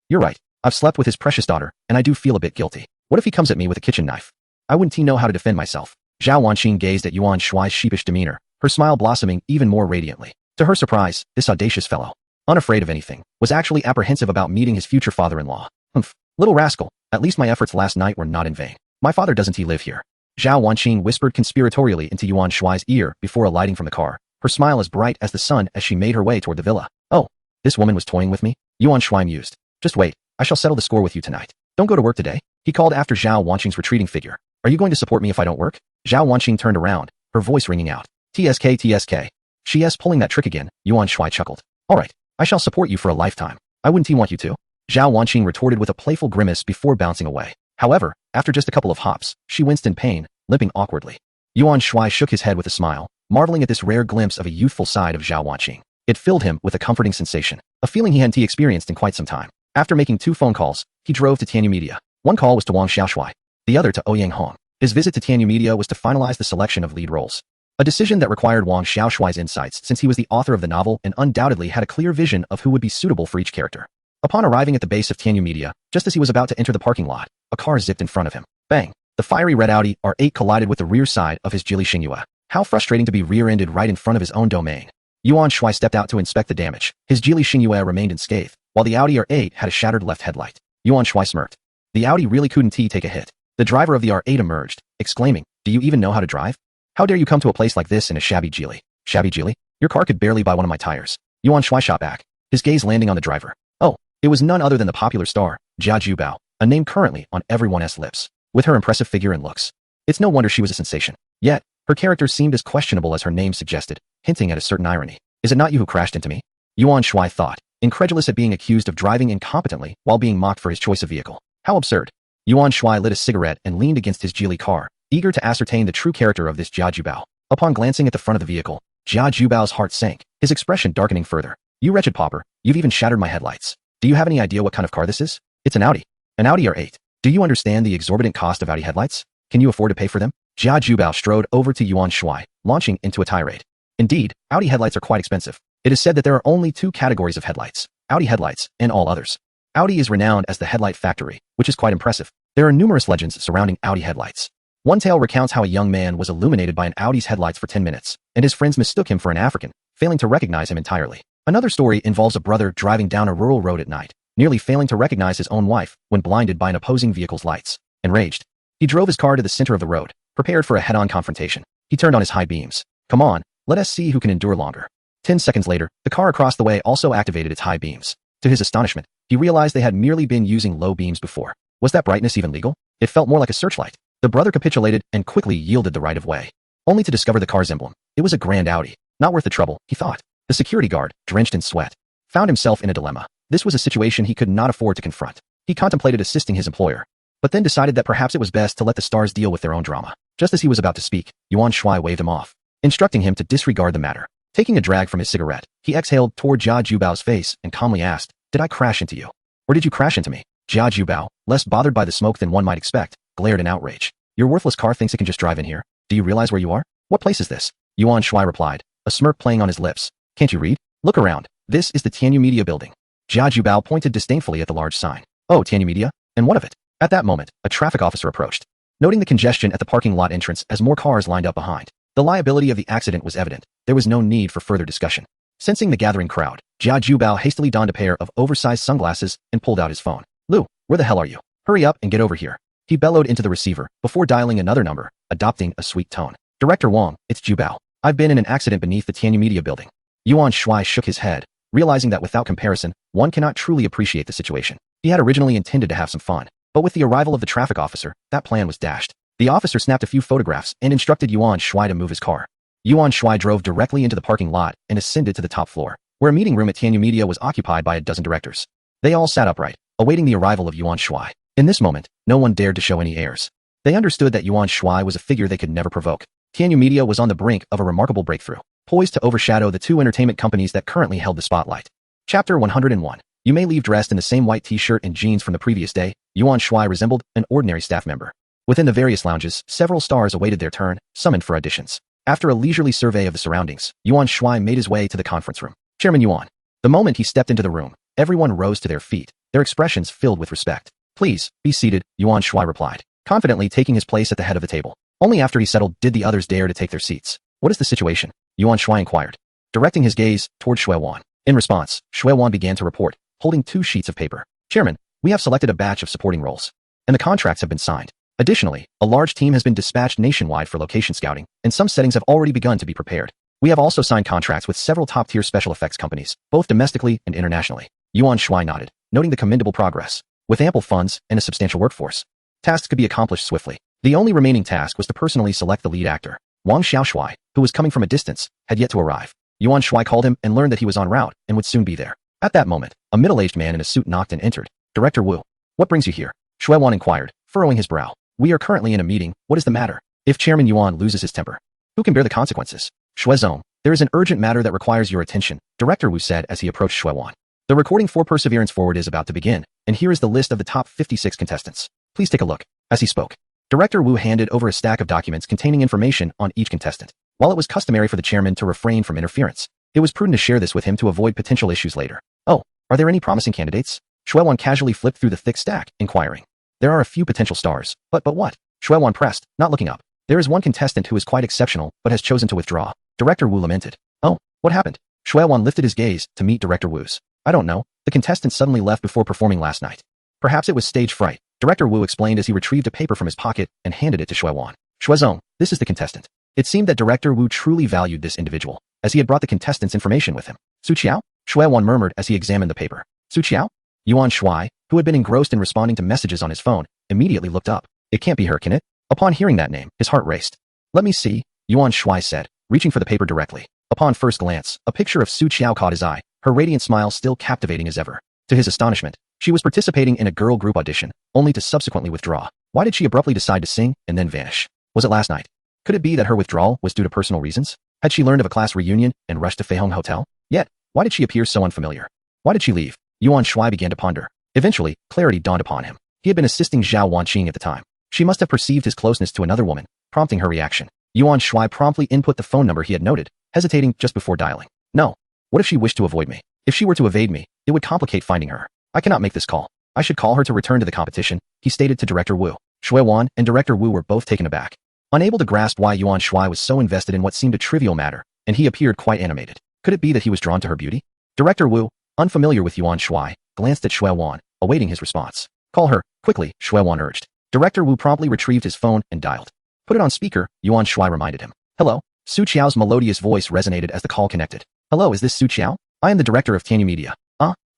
S2: You're right. I've slept with his precious daughter, and I do feel a bit guilty. What if he comes at me with a kitchen knife? I wouldn't know how to defend myself. Zhao Wanqing gazed at Yuan Shuai's sheepish demeanor, her smile blossoming even more radiantly. To her surprise, this audacious fellow, unafraid of anything, was actually apprehensive about meeting his future father-in-law. Humph. Little rascal, at least my efforts last night were not in vain. My father doesn't live here? Zhao Wanqing whispered conspiratorially into Yuan Shuai's ear before alighting from the car, her smile as bright as the sun as she made her way toward the villa. Oh, this woman was toying with me? Yuan Shuai mused. Just wait, I shall settle the score with you tonight. Don't go to work today, he called after Zhao Wanqing's retreating figure. Are you going to support me if I don't work? Zhao Wanqing turned around, her voice ringing out. TSK, TSK. She's pulling that trick again, Yuan Shuai chuckled. All right, I shall support you for a lifetime. I wouldn't want you to. Zhao Wanqing retorted with a playful grimace before bouncing away. However, after just a couple of hops, she winced in pain, limping awkwardly. Yuan Shuai shook his head with a smile, marveling at this rare glimpse of a youthful side of Zhao Wanqing. It filled him with a comforting sensation, a feeling he hadn't experienced in quite some time. After making 2 phone calls, he drove to Tianyu Media. One call was to Wang Xiaoshuai, the other to Ouyang Hong. His visit to Tianyu Media was to finalize the selection of lead roles. A decision that required Wang Xiaoshuai's insights since he was the author of the novel and undoubtedly had a clear vision of who would be suitable for each character. Upon arriving at the base of Tianyu Media, just as he was about to enter the parking lot, a car zipped in front of him. Bang! The fiery red Audi R8 collided with the rear side of his Geely Xingyue. How frustrating to be rear-ended right in front of his own domain. Yuan Shuai stepped out to inspect the damage. His Geely Xingyue remained unscathed, while the Audi R8 had a shattered left headlight. Yuan Shuai smirked. The Audi really couldn't take a hit. The driver of the R8 emerged, exclaiming, "Do you even know how to drive? How dare you come to a place like this in a shabby Geely? Shabby Geely? Your car could barely buy one of my tires." Yuan Shuai shot back, his gaze landing on the driver. Oh, it was none other than the popular star, Jia Jubao, a name currently on everyone's lips. With her impressive figure and looks, it's no wonder she was a sensation. Yet, her character seemed as questionable as her name suggested, hinting at a certain irony. Is it not you who crashed into me? Yuan Shuai thought, incredulous at being accused of driving incompetently while being mocked for his choice of vehicle. How absurd. Yuan Shuai lit a cigarette and leaned against his Geely car, eager to ascertain the true character of this Jia Jubao. Upon glancing at the front of the vehicle, Jia Jubao's heart sank, his expression darkening further. You wretched pauper, you've even shattered my headlights. Do you have any idea what kind of car this is? It's an Audi. An Audi R8. Do you understand the exorbitant cost of Audi headlights? Can you afford to pay for them? Jia Jubao strode over to Yuan Shuai, launching into a tirade. Indeed, Audi headlights are quite expensive. It is said that there are only 2 categories of headlights, Audi headlights and all others. Audi is renowned as the headlight factory, which is quite impressive. There are numerous legends surrounding Audi headlights. One tale recounts how a young man was illuminated by an Audi's headlights for 10 minutes, and his friends mistook him for an African, failing to recognize him entirely. Another story involves a brother driving down a rural road at night, nearly failing to recognize his own wife when blinded by an opposing vehicle's lights. Enraged, he drove his car to the center of the road, prepared for a head-on confrontation. He turned on his high beams. Come on, let us see who can endure longer. 10 seconds later, the car across the way also activated its high beams. To his astonishment, he realized they had merely been using low beams before. Was that brightness even legal? It felt more like a searchlight. The brother capitulated and quickly yielded the right of way, only to discover the car's emblem. It was a grand Audi. Not worth the trouble, he thought. The security guard, drenched in sweat, found himself in a dilemma. This was a situation he could not afford to confront. He contemplated assisting his employer, but then decided that perhaps it was best to let the stars deal with their own drama. Just as he was about to speak, Yuan Shuai waved him off, instructing him to disregard the matter. Taking a drag from his cigarette, he exhaled toward Jia Jubao's face and calmly asked, "Did I crash into you? Or did you crash into me?" Jia Jubao, less bothered by the smoke than one might expect, glared in outrage. "Your worthless car thinks it can just drive in here. Do you realize where you are? What place is this?" Yuan Shuai replied, a smirk playing on his lips. "Can't you read? Look around. This is the Tianyu Media building." Jia Jubao pointed disdainfully at the large sign. "Oh, Tianyu Media? And what of it?" At that moment, a traffic officer approached. Noting the congestion at the parking lot entrance as more cars lined up behind, the liability of the accident was evident. There was no need for further discussion. Sensing the gathering crowd, Jia Jubao hastily donned a pair of oversized sunglasses and pulled out his phone. "Lu, where the hell are you? Hurry up and get over here." He bellowed into the receiver before dialing another number, adopting a sweet tone. "Director Wang, it's Jubao. I've been in an accident beneath the Tianyu Media building." Yuan Shuai shook his head, realizing that without comparison, one cannot truly appreciate the situation. He had originally intended to have some fun, but with the arrival of the traffic officer, that plan was dashed. The officer snapped a few photographs and instructed Yuan Shuai to move his car. Yuan Shuai drove directly into the parking lot and ascended to the top floor, where a meeting room at Tianyu Media was occupied by a dozen directors. They all sat upright, awaiting the arrival of Yuan Shuai. In this moment, no one dared to show any airs. They understood that Yuan Shuai was a figure they could never provoke. Tianyu Media was on the brink of a remarkable breakthrough, poised to overshadow the 2 entertainment companies that currently held the spotlight. Chapter 101. You may leave dressed in the same white t-shirt and jeans from the previous day. Yuan Shuai resembled an ordinary staff member. Within the various lounges, several stars awaited their turn, summoned for auditions. After a leisurely survey of the surroundings, Yuan Shuai made his way to the conference room. Chairman Yuan. The moment he stepped into the room, everyone rose to their feet, their expressions filled with respect. "Please, be seated," Yuan Shuai replied, confidently taking his place at the head of the table. Only after he settled did the others dare to take their seats. "What is the situation?" Yuan Shuai inquired, directing his gaze toward Shui Wan. In response, Shui Wan began to report, holding 2 sheets of paper. "Chairman, we have selected a batch of supporting roles, and the contracts have been signed. Additionally, a large team has been dispatched nationwide for location scouting, and some settings have already begun to be prepared. We have also signed contracts with several top-tier special effects companies, both domestically and internationally." Yuan Shuai nodded, noting the commendable progress. With ample funds and a substantial workforce, tasks could be accomplished swiftly. The only remaining task was to personally select the lead actor. Yuan Shuai, who was coming from a distance, had yet to arrive. Yuan Shuai called him and learned that he was en route and would soon be there. At that moment, a middle-aged man in a suit knocked and entered. Director Wu. What brings you here? Shuai Wan inquired, furrowing his brow. We are currently in a meeting. What is the matter? If Chairman Yuan loses his temper, who can bear the consequences? Shuai Zong, there is an urgent matter that requires your attention, Director Wu said as he approached Shuai Wan. The recording for Perseverance Forward is about to begin, and here is the list of the top 56 contestants. Please take a look. As he spoke, Director Wu handed over a stack of documents containing information on each contestant. While it was customary for the chairman to refrain from interference, it was prudent to share this with him to avoid potential issues later. Oh, are there any promising candidates? Shuai Wan casually flipped through the thick stack, inquiring. There are a few potential stars, but what? Shuai Wan pressed, not looking up. There is one contestant who is quite exceptional, but has chosen to withdraw. Director Wu lamented. Oh, what happened? Shuai Wan lifted his gaze to meet Director Wu's. I don't know. The contestant suddenly left before performing last night. Perhaps it was stage fright, Director Wu explained as he retrieved a paper from his pocket and handed it to Shuai Wan. Shuai Zong, this is the contestant. It seemed that Director Wu truly valued this individual, as he had brought the contestant's information with him. Su Qiao? Shuai Wan murmured as he examined the paper. Su Qiao? Yuan Shuai, who had been engrossed in responding to messages on his phone, immediately looked up. It can't be her, can it? Upon hearing that name, his heart raced. Let me see, Yuan Shuai said, reaching for the paper directly. Upon first glance, a picture of Su Qiao caught his eye, her radiant smile still captivating as ever. To his astonishment, she was participating in a girl group audition, only to subsequently withdraw. Why did she abruptly decide to sing and then vanish? Was it last night? Could it be that her withdrawal was due to personal reasons? Had she learned of a class reunion and rushed to Feihong Hotel? Yet, why did she appear so unfamiliar? Why did she leave? Yuan Shuai began to ponder. Eventually, clarity dawned upon him. He had been assisting Zhao Wanqing at the time. She must have perceived his closeness to another woman, prompting her reaction. Yuan Shuai promptly input the phone number he had noted, hesitating just before dialing. No. What if she wished to avoid me? If she were to evade me, it would complicate finding her. I cannot make this call. I should call her to return to the competition, he stated to Director Wu. Shuai Wan and Director Wu were both taken aback, unable to grasp why Yuan Shuai was so invested in what seemed a trivial matter, and he appeared quite animated. Could it be that he was drawn to her beauty? Director Wu, unfamiliar with Yuan Shuai, glanced at Shuai Wan, awaiting his response. Call her, quickly, Shuai Wan urged. Director Wu promptly retrieved his phone and dialed. Put it on speaker, Yuan Shuai reminded him. Hello? Su Qiao's melodious voice resonated as the call connected. Hello, is this Su Qiao? I am the director of Tianyu Media.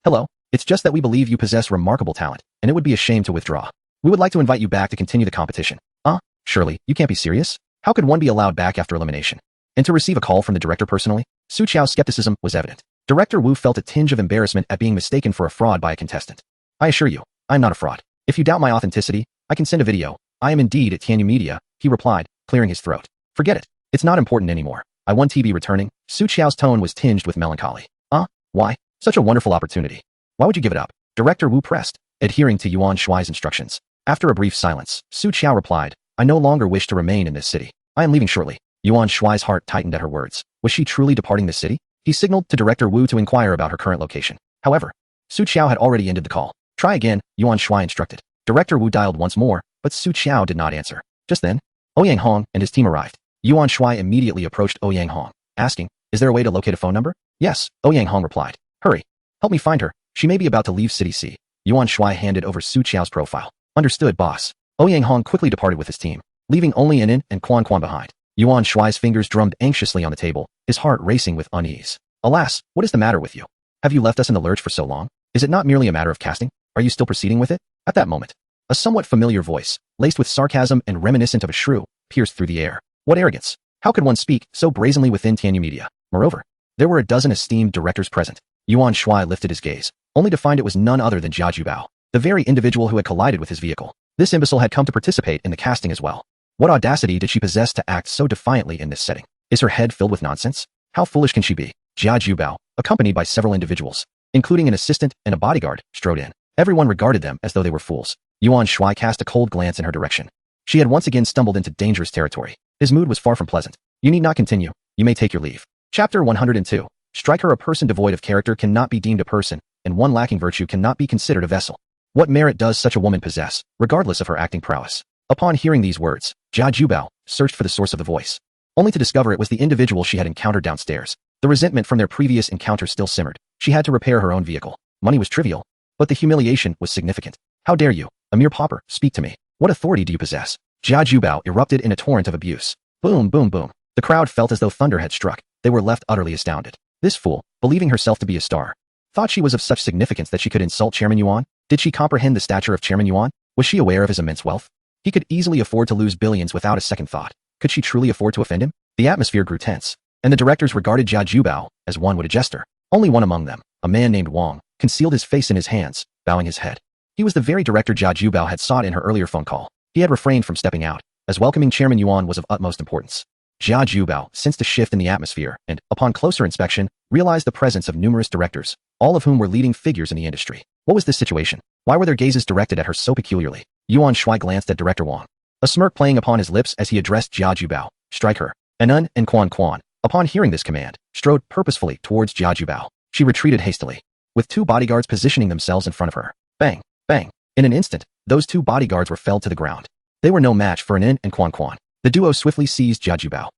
S2: Hello. It's just that we believe you possess remarkable talent, and it would be a shame to withdraw. We would like to invite you back to continue the competition. Surely, you can't be serious? How could one be allowed back after elimination? And to receive a call from the director personally? Su Qiao's skepticism was evident. Director Wu felt a tinge of embarrassment at being mistaken for a fraud by a contestant. I assure you, I'm not a fraud. If you doubt my authenticity, I can send a video. I am indeed at Tianyu Media, he replied, clearing his throat. Forget it. It's not important anymore. I won TB returning. Su Qiao's tone was tinged with melancholy. Why? Such a wonderful opportunity. Why would you give it up? Director Wu pressed, adhering to Yuan Shuai's instructions. After a brief silence, Su Qiao replied, I no longer wish to remain in this city. I am leaving shortly. Yuan Shuai's heart tightened at her words. Was she truly departing the city? He signaled to Director Wu to inquire about her current location. However, Su Qiao had already ended the call. Try again, Yuan Shuai instructed. Director Wu dialed once more, but Su Qiao did not answer. Just then, Ouyang Hong and his team arrived. Yuan Shuai immediately approached Ouyang Hong, asking, is there a way to locate a phone number? Yes, Ouyang Hong replied. Hurry. Help me find her. She may be about to leave City C. Yuan Shuai handed over Su Qiao's profile. Understood, boss. Ouyang Hong quickly departed with his team, leaving only Inin and Quan Quan behind. Yuan Shuai's fingers drummed anxiously on the table, his heart racing with unease. Alas, what is the matter with you? Have you left us in the lurch for so long? Is it not merely a matter of casting? Are you still proceeding with it? At that moment, a somewhat familiar voice, laced with sarcasm and reminiscent of a shrew, pierced through the air. What arrogance! How could one speak so brazenly within Tianyu Media? Moreover, there were a dozen esteemed directors present. Yuan Shuai lifted his gaze, only to find it was none other than Jia Jubao, the very individual who had collided with his vehicle. This imbecile had come to participate in the casting as well. What audacity did she possess to act so defiantly in this setting? Is her head filled with nonsense? How foolish can she be? Jia Jubao, accompanied by several individuals, including an assistant and a bodyguard, strode in. Everyone regarded them as though they were fools. Yuan Shuai cast a cold glance in her direction. She had once again stumbled into dangerous territory. His mood was far from pleasant. You need not continue. You may take your leave. Chapter 102. Strike her. A person devoid of character cannot be deemed a person, and one lacking virtue cannot be considered a vessel. What merit does such a woman possess, regardless of her acting prowess? Upon hearing these words, Jia Jubao searched for the source of the voice, only to discover it was the individual she had encountered downstairs. The resentment from their previous encounter still simmered. She had to repair her own vehicle. Money was trivial, but the humiliation was significant. How dare you, a mere pauper, speak to me? What authority do you possess? Jia Jubao erupted in a torrent of abuse. Boom, boom, boom. The crowd felt as though thunder had struck. They were left utterly astounded. This fool, believing herself to be a star, thought she was of such significance that she could insult Chairman Yuan? Did she comprehend the stature of Chairman Yuan? Was she aware of his immense wealth? He could easily afford to lose billions without a second thought. Could she truly afford to offend him? The atmosphere grew tense, and the directors regarded Jia Jubao as one would a jester. Only one among them, a man named Wang, concealed his face in his hands, bowing his head. He was the very director Jia Jubao had sought in her earlier phone call. He had refrained from stepping out, as welcoming Chairman Yuan was of utmost importance. Jia Jubao sensed a shift in the atmosphere and, upon closer inspection, realized the presence of numerous directors, all of whom were leading figures in the industry. What was this situation? Why were their gazes directed at her so peculiarly? Yuan Shuai glanced at Director Wang, a smirk playing upon his lips as he addressed Jia Jubao. Strike her. Anun and Quan, upon hearing this command, strode purposefully towards Jia Jubao. She retreated hastily, with two bodyguards positioning themselves in front of her. Bang, bang. In an instant, those two bodyguards were felled to the ground. They were no match for Anun and Quan. The duo swiftly seized Jia Jubao.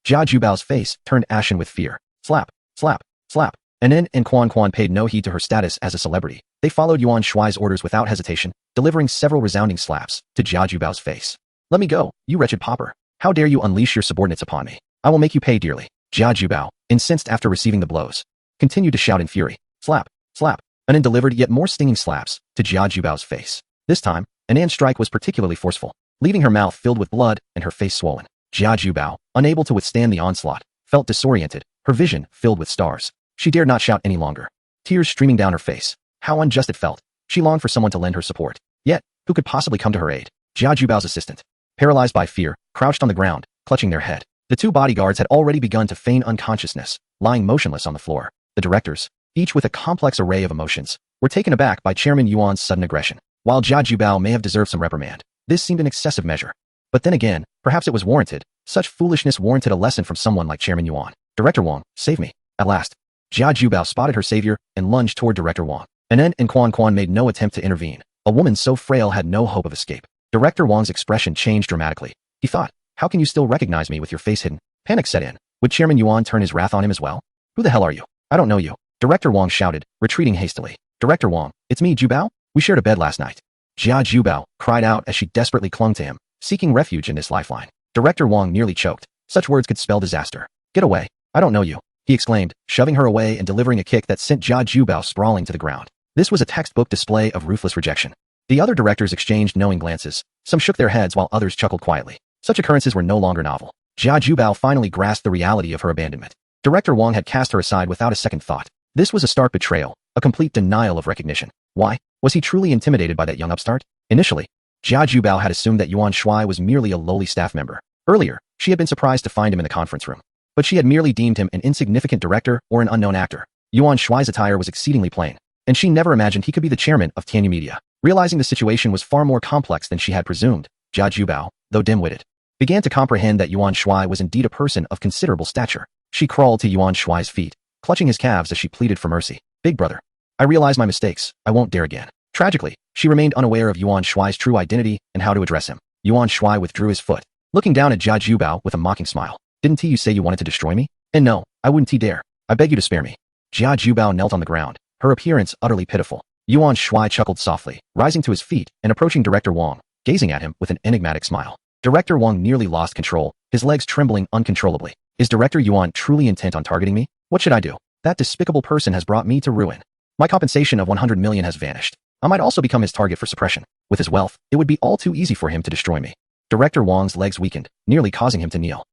S2: Jia Jubao's face turned ashen with fear. Slap, slap, slap. Anun and Quan paid no heed to her status as a celebrity. They followed Yuan Shuai's orders without hesitation, delivering several resounding slaps to Jia Jubao's face. Let me go, you wretched pauper. How dare you unleash your subordinates upon me? I will make you pay dearly. Jia Jubao, incensed after receiving the blows, continued to shout in fury. Slap, slap. Anun delivered yet more stinging slaps to Jia Jubao's face. This time, Anun's strike was particularly forceful, leaving her mouth filled with blood and her face swollen. Jia Jubao, unable to withstand the onslaught, felt disoriented, her vision filled with stars. She dared not shout any longer, tears streaming down her face. How unjust it felt. She longed for someone to lend her support. Yet, who could possibly come to her aid? Jia Jubao's assistant, paralyzed by fear, crouched on the ground, clutching their head. The two bodyguards had already begun to feign unconsciousness, lying motionless on the floor. The directors, each with a complex array of emotions, were taken aback by Chairman Yuan's sudden aggression. While Jia Jubao may have deserved some reprimand, this seemed an excessive measure. But then again, perhaps it was warranted. Such foolishness warranted a lesson from someone like Chairman Yuan. Director Wang, save me. At last, Jia Jubao spotted her savior and lunged toward Director Wang. Anun and Quan made no attempt to intervene. A woman so frail had no hope of escape. Director Wang's expression changed dramatically. He thought, how can you still recognize me with your face hidden? Panic set in. Would Chairman Yuan turn his wrath on him as well? Who the hell are you? I don't know you. Director Wang shouted, retreating hastily. Director Wang, it's me, Jubao. We shared a bed last night. Jia Jubao cried out as she desperately clung to him, seeking refuge in this lifeline. Director Wang nearly choked. Such words could spell disaster. Get away. I don't know you, he exclaimed, shoving her away and delivering a kick that sent Jia Jubao sprawling to the ground. This was a textbook display of ruthless rejection. The other directors exchanged knowing glances. Some shook their heads while others chuckled quietly. Such occurrences were no longer novel. Jia Jubao finally grasped the reality of her abandonment. Director Wang had cast her aside without a second thought. This was a stark betrayal, a complete denial of recognition. Why? Was he truly intimidated by that young upstart? Initially, Jia Jubao had assumed that Yuan Shuai was merely a lowly staff member. Earlier, she had been surprised to find him in the conference room. But she had merely deemed him an insignificant director or an unknown actor. Yuan Shuai's attire was exceedingly plain, and she never imagined he could be the chairman of Tianyu Media. Realizing the situation was far more complex than she had presumed, Jia Jubao, though dim-witted, began to comprehend that Yuan Shuai was indeed a person of considerable stature. She crawled to Yuan Shuai's feet, clutching his calves as she pleaded for mercy. Big brother, I realize my mistakes. I won't dare again. Tragically, she remained unaware of Yuan Shuai's true identity and how to address him. Yuan Shuai withdrew his foot, looking down at Jia Jubao with a mocking smile. Didn't you say you wanted to destroy me? And no, I wouldn't dare. I beg you to spare me. Jia Jubao knelt on the ground, her appearance utterly pitiful. Yuan Shuai chuckled softly, rising to his feet and approaching Director Wang, gazing at him with an enigmatic smile. Director Wang nearly lost control, his legs trembling uncontrollably. Is Director Yuan truly intent on targeting me? What should I do? That despicable person has brought me to ruin. My compensation of 100 million has vanished. I might also become his target for suppression. With his wealth, it would be all too easy for him to destroy me. Director Wang's legs weakened, nearly causing him to kneel.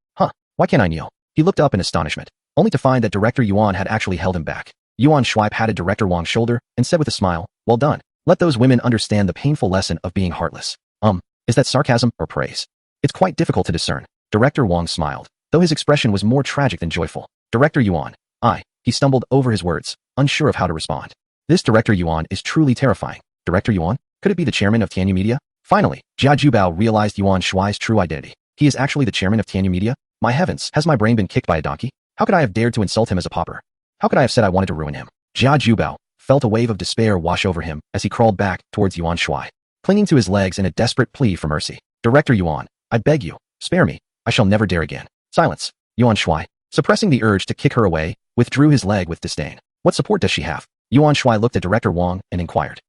S2: Why can't I kneel? He looked up in astonishment, only to find that Director Yuan had actually held him back. Yuan Shuai patted Director Wang's shoulder and said with a smile, well done. Let those women understand the painful lesson of being heartless. Is that sarcasm or praise? It's quite difficult to discern. Director Wang smiled, though his expression was more tragic than joyful. Director Yuan, he stumbled over his words, unsure of how to respond. This Director Yuan is truly terrifying. Director Yuan? Could it be the chairman of Tianyu Media? Finally, Jia Jubao realized Yuan Shuai's true identity. He is actually the chairman of Tianyu Media? My heavens, has my brain been kicked by a donkey? How could I have dared to insult him as a pauper? How could I have said I wanted to ruin him? Jia Jubao felt a wave of despair wash over him as he crawled back towards Yuan Shuai, clinging to his legs in a desperate plea for mercy. Director Yuan, I beg you, spare me. I shall never dare again. Silence. Yuan Shuai, suppressing the urge to kick her away, withdrew his leg with disdain. What support does she have? Yuan Shuai looked at Director Wang and inquired.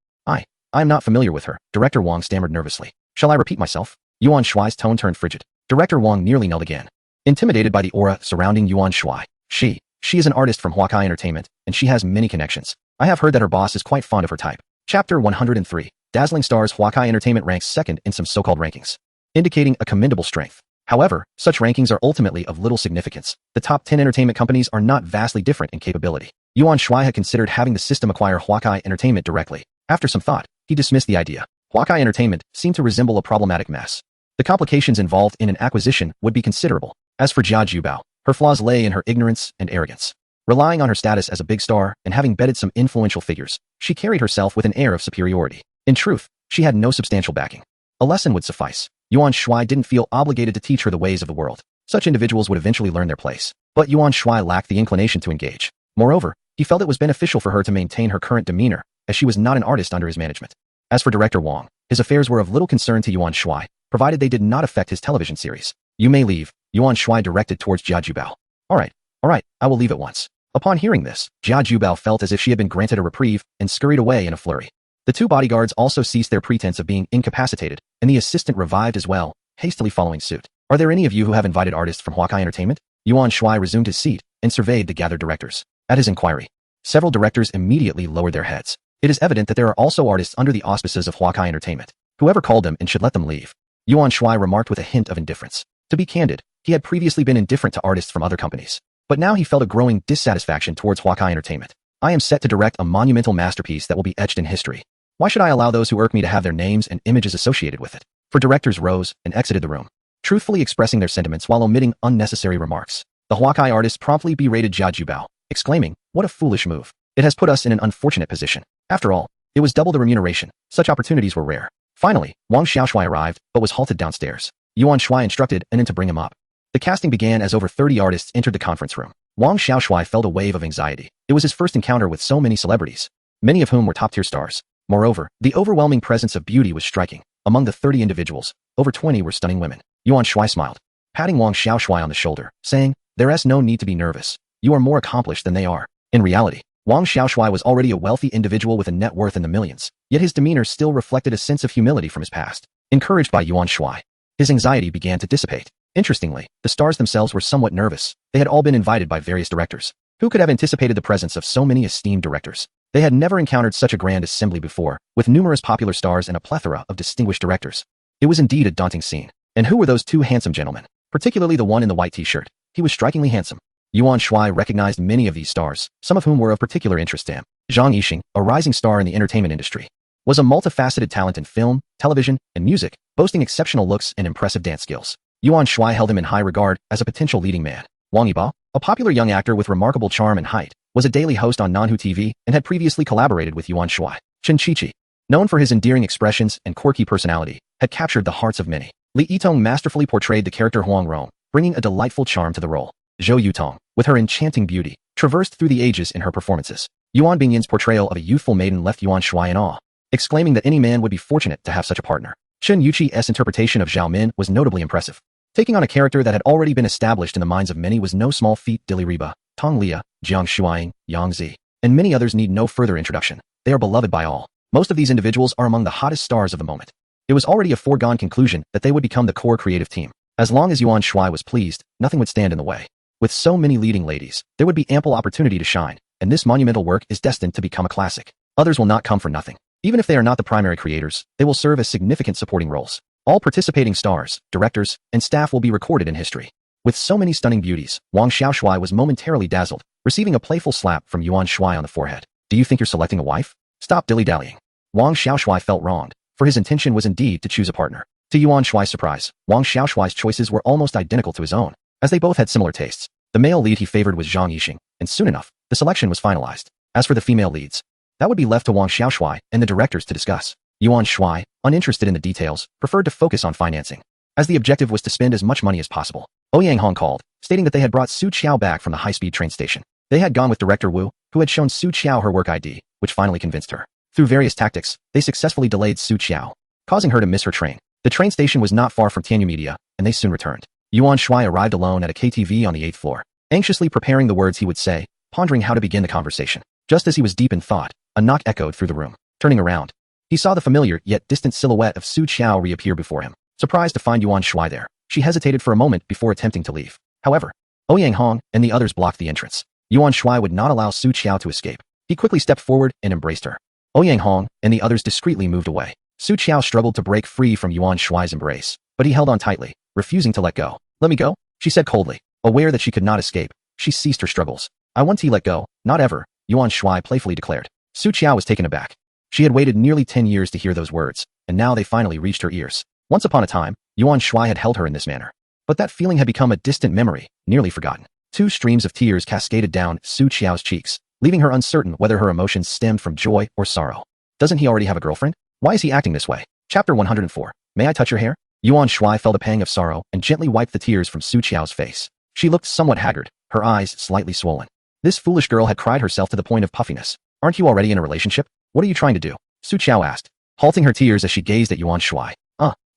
S2: I am not familiar with her. Director Wang stammered nervously. Shall I repeat myself? Yuan Shuai's tone turned frigid. Director Wang nearly knelt again, intimidated by the aura surrounding Yuan Shuai. She is an artist from Huakai Entertainment, and she has many connections. I have heard that her boss is quite fond of her type. Chapter 103. Dazzling Stars. Huakai Entertainment ranks second in some so-called rankings, indicating a commendable strength. However, such rankings are ultimately of little significance. The top 10 entertainment companies are not vastly different in capability. Yuan Shuai had considered having the system acquire Huakai Entertainment directly. After some thought, he dismissed the idea. Huakai Entertainment seemed to resemble a problematic mess. The complications involved in an acquisition would be considerable. As for Jia Jubao, her flaws lay in her ignorance and arrogance. Relying on her status as a big star and having bedded some influential figures, she carried herself with an air of superiority. In truth, she had no substantial backing. A lesson would suffice. Yuan Shuai didn't feel obligated to teach her the ways of the world. Such individuals would eventually learn their place. But Yuan Shuai lacked the inclination to engage. Moreover, he felt it was beneficial for her to maintain her current demeanor, as she was not an artist under his management. As for Director Wang, his affairs were of little concern to Yuan Shuai, provided they did not affect his television series. You may leave, Yuan Shuai directed towards Jia Jubao. All right, I will leave at once. Upon hearing this, Jia Jubao felt as if she had been granted a reprieve and scurried away in a flurry. The two bodyguards also ceased their pretense of being incapacitated, and the assistant revived as well, hastily following suit. Are there any of you who have invited artists from Huakai Entertainment? Yuan Shuai resumed his seat and surveyed the gathered directors. At his inquiry, several directors immediately lowered their heads. It is evident that there are also artists under the auspices of Huakai Entertainment. Whoever called them and should let them leave. Yuan Shuai remarked with a hint of indifference. To be candid, he had previously been indifferent to artists from other companies. But now he felt a growing dissatisfaction towards Huakai Entertainment. I am set to direct a monumental masterpiece that will be etched in history. Why should I allow those who irk me to have their names and images associated with it? For directors rose and exited the room, truthfully expressing their sentiments while omitting unnecessary remarks. The Huakai artist promptly berated Jia Jubao, exclaiming, "What a foolish move. It has put us in an unfortunate position. After all, it was double the remuneration. Such opportunities were rare." Finally, Wang Xiaoshui arrived, but was halted downstairs. Yuan Shuai instructed and then to bring him up. The casting began as over 30 artists entered the conference room. Wang Xiaoshui felt a wave of anxiety. It was his first encounter with so many celebrities, many of whom were top-tier stars. Moreover, the overwhelming presence of beauty was striking. Among the 30 individuals, over 20 were stunning women. Yuan Shuai smiled, patting Wang Xiaoshui on the shoulder, saying, "There is no need to be nervous. You are more accomplished than they are." In reality, Wang Xiaoshui was already a wealthy individual with a net worth in the millions, yet his demeanor still reflected a sense of humility from his past. Encouraged by Yuan Shuai, his anxiety began to dissipate. Interestingly, the stars themselves were somewhat nervous. They had all been invited by various directors. Who could have anticipated the presence of so many esteemed directors? They had never encountered such a grand assembly before, with numerous popular stars and a plethora of distinguished directors. It was indeed a daunting scene. And who were those two handsome gentlemen? Particularly the one in the white t-shirt. He was strikingly handsome. Yuan Shuai recognized many of these stars, some of whom were of particular interest to him. Zhang Yixing, a rising star in the entertainment industry, was a multifaceted talent in film, television, and music, boasting exceptional looks and impressive dance skills. Yuan Shuai held him in high regard as a potential leading man. Wang Yiba, a popular young actor with remarkable charm and height, was a daily host on Manhwa TV and had previously collaborated with Yuan Shuai. Chen Qiqi, known for his endearing expressions and quirky personality, had captured the hearts of many. Li Yitong masterfully portrayed the character Huang Rong, bringing a delightful charm to the role. Zhou Yutong, with her enchanting beauty, traversed through the ages in her performances. Yuan Bingyin's portrayal of a youthful maiden left Yuan Shuai in awe, exclaiming that any man would be fortunate to have such a partner. Chen Yuqi's interpretation of Zhao Min was notably impressive. Taking on a character that had already been established in the minds of many was no small feat. Dili Riba, Tong Lia, Jiang Shuaying, Yang Zi, and many others need no further introduction. They are beloved by all. Most of these individuals are among the hottest stars of the moment. It was already a foregone conclusion that they would become the core creative team. As long as Yuan Shuai was pleased, nothing would stand in the way. With so many leading ladies, there would be ample opportunity to shine, and this monumental work is destined to become a classic. Others will not come for nothing. Even if they are not the primary creators, they will serve as significant supporting roles. All participating stars, directors, and staff will be recorded in history. With so many stunning beauties, Wang Xiaoshui was momentarily dazzled, receiving a playful slap from Yuan Shuai on the forehead. "Do you think you're selecting a wife? Stop dilly-dallying." Wang Xiaoshui felt wronged, for his intention was indeed to choose a partner. To Yuan Shuai's surprise, Wang Xiaoshui's choices were almost identical to his own, as they both had similar tastes. The male lead he favored was Zhang Yixing, and soon enough, the selection was finalized. As for the female leads, that would be left to Wang Xiaoshui and the directors to discuss. Yuan Shuai, uninterested in the details, preferred to focus on financing, as the objective was to spend as much money as possible. Ouyang Hong called, stating that they had brought Su Qiao back from the high-speed train station. They had gone with director Wu, who had shown Su Qiao her work ID, which finally convinced her. Through various tactics, they successfully delayed Su Qiao, causing her to miss her train. The train station was not far from Tianyu Media, and they soon returned. Yuan Shuai arrived alone at a KTV on the 8th floor, anxiously preparing the words he would say, pondering how to begin the conversation. Just as he was deep in thought, a knock echoed through the room. Turning around, he saw the familiar yet distant silhouette of Su Qiao reappear before him. Surprised to find Yuan Shuai there, she hesitated for a moment before attempting to leave. However, Ouyang Hong and the others blocked the entrance. Yuan Shuai would not allow Su Qiao to escape. He quickly stepped forward and embraced her. Ouyang Hong and the others discreetly moved away. Su Qiao struggled to break free from Yuan Shuai's embrace, but he held on tightly, refusing to let go. Let me go, she said coldly. Aware that she could not escape, she ceased her struggles. I want to let go, not ever, Yuan Shuai playfully declared. Su Qiao was taken aback. She had waited nearly 10 years to hear those words, and now they finally reached her ears. Once upon a time, Yuan Shuai had held her in this manner. But that feeling had become a distant memory, nearly forgotten. 2 streams of tears cascaded down Su Qiao's cheeks, leaving her uncertain whether her emotions stemmed from joy or sorrow. Doesn't he already have a girlfriend? Why is he acting this way? Chapter 104. May I touch your hair? Yuan Shuai felt a pang of sorrow and gently wiped the tears from Su Qiao's face. She looked somewhat haggard, her eyes slightly swollen. This foolish girl had cried herself to the point of puffiness. Aren't you already in a relationship? What are you trying to do? Su Qiao asked, halting her tears as she gazed at Yuan Shuai.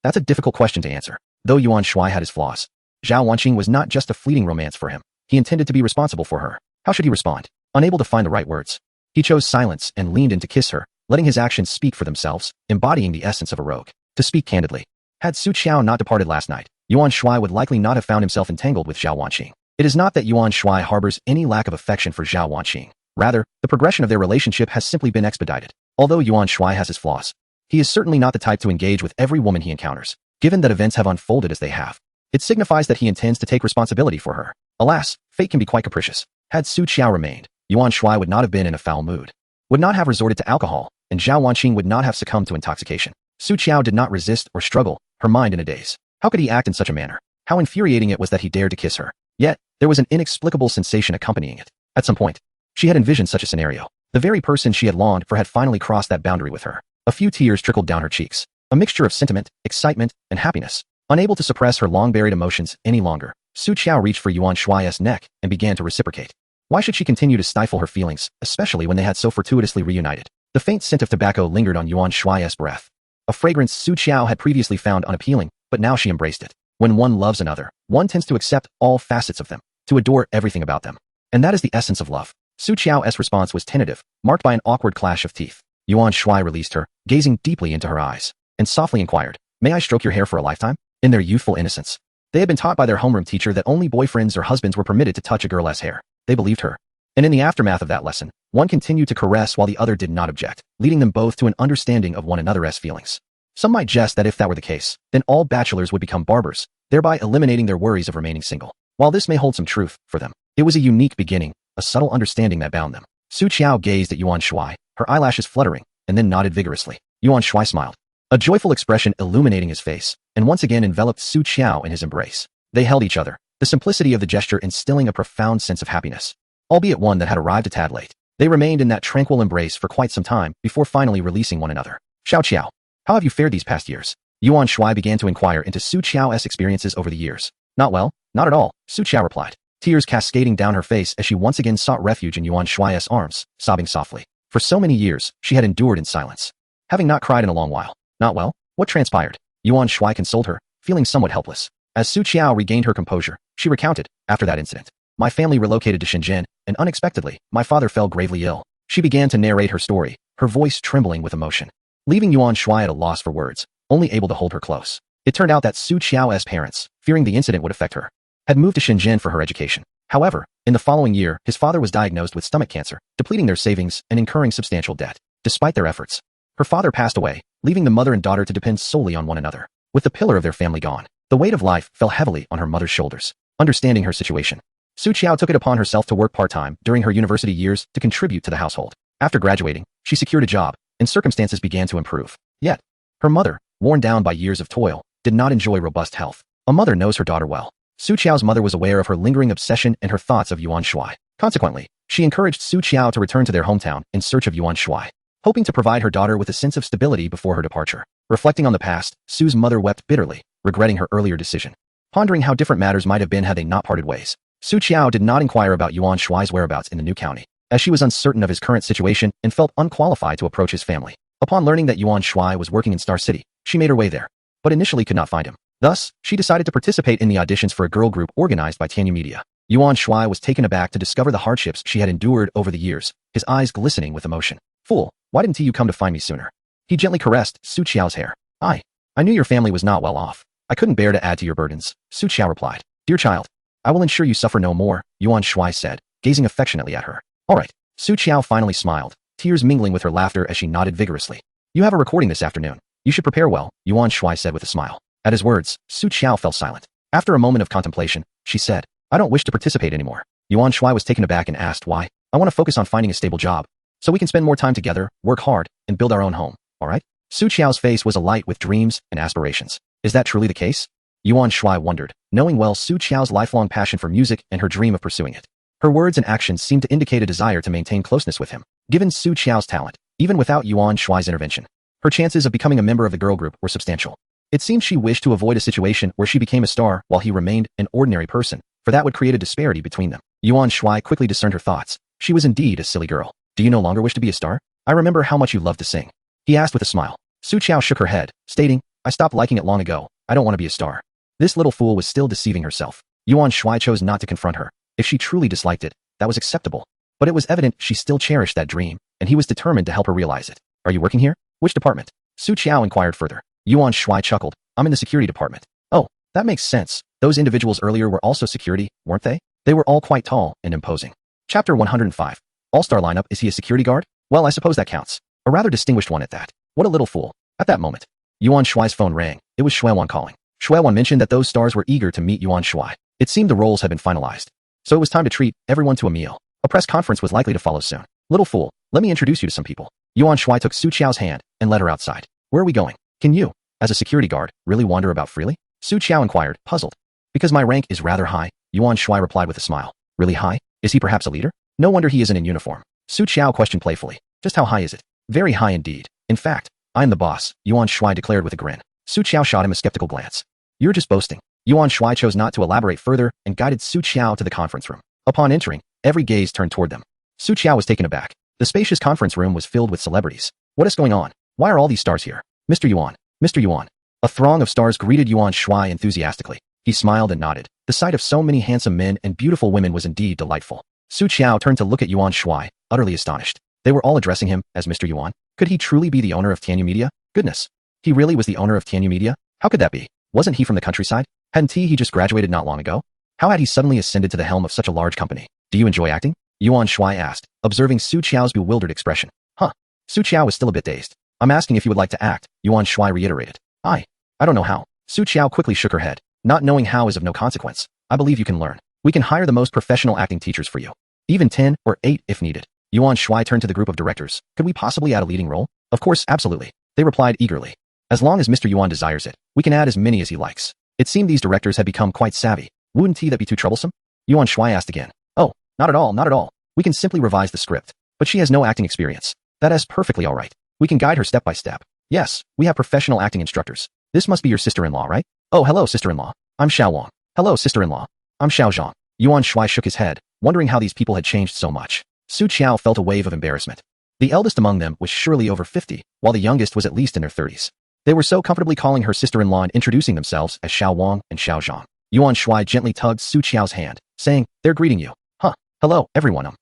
S2: That's a difficult question to answer. Though Yuan Shuai had his flaws, Zhao Wanqing was not just a fleeting romance for him. He intended to be responsible for her. How should he respond? Unable to find the right words, he chose silence and leaned in to kiss her, letting his actions speak for themselves, embodying the essence of a rogue. To speak candidly, had Su Qiao not departed last night, Yuan Shuai would likely not have found himself entangled with Zhao Wanqing. It is not that Yuan Shuai harbors any lack of affection for Zhao Wanqing. Rather, the progression of their relationship has simply been expedited. Although Yuan Shuai has his flaws, he is certainly not the type to engage with every woman he encounters. Given that events have unfolded as they have, it signifies that he intends to take responsibility for her. Alas, fate can be quite capricious. Had Su Qiao remained, Yuan Shuai would not have been in a foul mood, would not have resorted to alcohol, and Zhao Wanqing would not have succumbed to intoxication. Su Qiao did not resist or struggle, her mind in a daze. How could he act in such a manner? How infuriating it was that he dared to kiss her. Yet, there was an inexplicable sensation accompanying it. At some point, she had envisioned such a scenario. The very person she had longed for had finally crossed that boundary with her. A few tears trickled down her cheeks, a mixture of sentiment, excitement, and happiness. Unable to suppress her long-buried emotions any longer, Su Qiao reached for Yuan Shuai's neck and began to reciprocate. Why should she continue to stifle her feelings, especially when they had so fortuitously reunited? The faint scent of tobacco lingered on Yuan Shuai's breath. A fragrance Su Qiao had previously found unappealing, but now she embraced it. When one loves another, one tends to accept all facets of them, to adore everything about them. And that is the essence of love. Su Qiao's response was tentative, marked by an awkward clash of teeth. Yuan Shuai released her, gazing deeply into her eyes, and softly inquired, "May I stroke your hair for a lifetime?" In their youthful innocence, they had been taught by their homeroom teacher that only boyfriends or husbands were permitted to touch a girl's hair. They believed her. And in the aftermath of that lesson, one continued to caress while the other did not object, leading them both to an understanding of one another's feelings. Some might jest that if that were the case, then all bachelors would become barbers, thereby eliminating their worries of remaining single. While this may hold some truth for them, it was a unique beginning, a subtle understanding that bound them. Su Qiao gazed at Yuan Shuai, her eyelashes fluttering, and then nodded vigorously. Yuan Shuai smiled, a joyful expression illuminating his face, and once again enveloped Su Qiao in his embrace. They held each other, the simplicity of the gesture instilling a profound sense of happiness, albeit one that had arrived a tad late. They remained in that tranquil embrace for quite some time before finally releasing one another. "Xiao Qiao, how have you fared these past years?" Yuan Shuai began to inquire into Su Qiao's experiences over the years. "Not well, not at all," Su Qiao replied, tears cascading down her face as she once again sought refuge in Yuan Shuai's arms, sobbing softly. For so many years, she had endured in silence, having not cried in a long while. "Not well? What transpired?" Yuan Shuai consoled her, feeling somewhat helpless. As Su Qiao regained her composure, she recounted, "After that incident, my family relocated to Shenzhen, and unexpectedly, my father fell gravely ill." She began to narrate her story, her voice trembling with emotion, leaving Yuan Shuai at a loss for words, only able to hold her close. It turned out that Su Qiao's parents, fearing the incident would affect her, had moved to Shenzhen for her education. However, in the following year, his father was diagnosed with stomach cancer, depleting their savings and incurring substantial debt. Despite their efforts, her father passed away, leaving the mother and daughter to depend solely on one another. With the pillar of their family gone, the weight of life fell heavily on her mother's shoulders. Understanding her situation, Su Qiao took it upon herself to work part-time during her university years to contribute to the household. After graduating, she secured a job, and circumstances began to improve. Yet, her mother, worn down by years of toil, did not enjoy robust health. A mother knows her daughter well. Su Qiao's mother was aware of her lingering obsession and her thoughts of Yuan Shuai. Consequently, she encouraged Su Qiao to return to their hometown in search of Yuan Shuai, hoping to provide her daughter with a sense of stability before her departure. Reflecting on the past, Su's mother wept bitterly, regretting her earlier decision. Pondering how different matters might have been had they not parted ways, Su Qiao did not inquire about Yuan Shuai's whereabouts in the new county, as she was uncertain of his current situation and felt unqualified to approach his family. Upon learning that Yuan Shuai was working in Star City, she made her way there, but initially could not find him. Thus, she decided to participate in the auditions for a girl group organized by Tianyu Media. Yuan Shuai was taken aback to discover the hardships she had endured over the years, his eyes glistening with emotion. "Fool, why didn't you come to find me sooner?" He gently caressed Su Qiao's hair. I knew your family was not well off. I couldn't bear to add to your burdens," Su Qiao replied. "Dear child, I will ensure you suffer no more," Yuan Shuai said, gazing affectionately at her. "All right." Su Qiao finally smiled, tears mingling with her laughter as she nodded vigorously. "You have a recording this afternoon. You should prepare well," Yuan Shuai said with a smile. At his words, Su Qiao fell silent. After a moment of contemplation, she said, I don't wish to participate anymore. Yuan Shuai was taken aback and asked why. I want to focus on finding a stable job, so we can spend more time together, work hard, and build our own home, all right? Su Qiao's face was alight with dreams and aspirations. Is that truly the case? Yuan Shuai wondered, knowing well Su Qiao's lifelong passion for music and her dream of pursuing it. Her words and actions seemed to indicate a desire to maintain closeness with him. Given Su Qiao's talent, even without Yuan Shuai's intervention, her chances of becoming a member of the girl group were substantial. It seemed she wished to avoid a situation where she became a star while he remained an ordinary person, for that would create a disparity between them. Yuan Shuai quickly discerned her thoughts. She was indeed a silly girl. Do you no longer wish to be a star? I remember how much you loved to sing. He asked with a smile. Su Qiao shook her head, stating, I stopped liking it long ago. I don't want to be a star. This little fool was still deceiving herself. Yuan Shuai chose not to confront her. If she truly disliked it, that was acceptable. But it was evident she still cherished that dream, and he was determined to help her realize it. Are you working here? Which department? Su Qiao inquired further. Yuan Shuai chuckled. I'm in the security department. Oh, that makes sense. Those individuals earlier were also security, weren't they? They were all quite tall and imposing. Chapter 105. All-star lineup. Is he a security guard? Well, I suppose that counts. A rather distinguished one at that. What a little fool. At that moment, Yuan Shuai's phone rang. It was Shuai calling. Shuai mentioned that those stars were eager to meet Yuan Shuai. It seemed the roles had been finalized. So it was time to treat everyone to a meal. A press conference was likely to follow soon. Little fool, let me introduce you to some people. Yuan Shuai took Su Qiao's hand and led her outside. Where are we going? Can you, as a security guard, really wander about freely? Su Qiao inquired, puzzled. Because my rank is rather high, Yuan Shuai replied with a smile. Really high? Is he perhaps a leader? No wonder he isn't in uniform. Su Qiao questioned playfully. Just how high is it? Very high indeed. In fact, I'm the boss, Yuan Shuai declared with a grin. Su Qiao shot him a skeptical glance. You're just boasting. Yuan Shuai chose not to elaborate further and guided Su Qiao to the conference room. Upon entering, every gaze turned toward them. Su Qiao was taken aback. The spacious conference room was filled with celebrities. What is going on? Why are all these stars here? Mr. Yuan. Mr. Yuan. A throng of stars greeted Yuan Shuai enthusiastically. He smiled and nodded. The sight of so many handsome men and beautiful women was indeed delightful. Su Qiao turned to look at Yuan Shuai, utterly astonished. They were all addressing him as Mr. Yuan. Could he truly be the owner of Tianyu Media? Goodness. He really was the owner of Tianyu Media? How could that be? Wasn't he from the countryside? Hadn't he just graduated not long ago? How had he suddenly ascended to the helm of such a large company? Do you enjoy acting? Yuan Shuai asked, observing Su Qiao's bewildered expression. Huh. Su Qiao was still a bit dazed. I'm asking if you would like to act, Yuan Shuai reiterated. I don't know how. Su Qiao quickly shook her head. Not knowing how is of no consequence. I believe you can learn. We can hire the most professional acting teachers for you. Even 10 or 8 if needed. Yuan Shuai turned to the group of directors. Could we possibly add a leading role? Of course, absolutely. They replied eagerly. As long as Mr. Yuan desires it, we can add as many as he likes. It seemed these directors had become quite savvy. Wouldn't that be too troublesome? Yuan Shuai asked again. Oh, not at all, not at all. We can simply revise the script. But she has no acting experience. That is perfectly all right. We can guide her step by step. Yes, we have professional acting instructors. This must be your sister-in-law, right? Oh, hello, sister-in-law. I'm Xiao Wang. Hello, sister-in-law. I'm Xiao Zhang. Yuan Shuai shook his head, wondering how these people had changed so much. Su Qiao felt a wave of embarrassment. The eldest among them was surely over 50, while the youngest was at least in their 30s. They were so comfortably calling her sister-in-law and introducing themselves as Xiao Wang and Xiao Zhang. Yuan Shuai gently tugged Su Qiao's hand, saying, they're greeting you. Huh. Hello, everyone.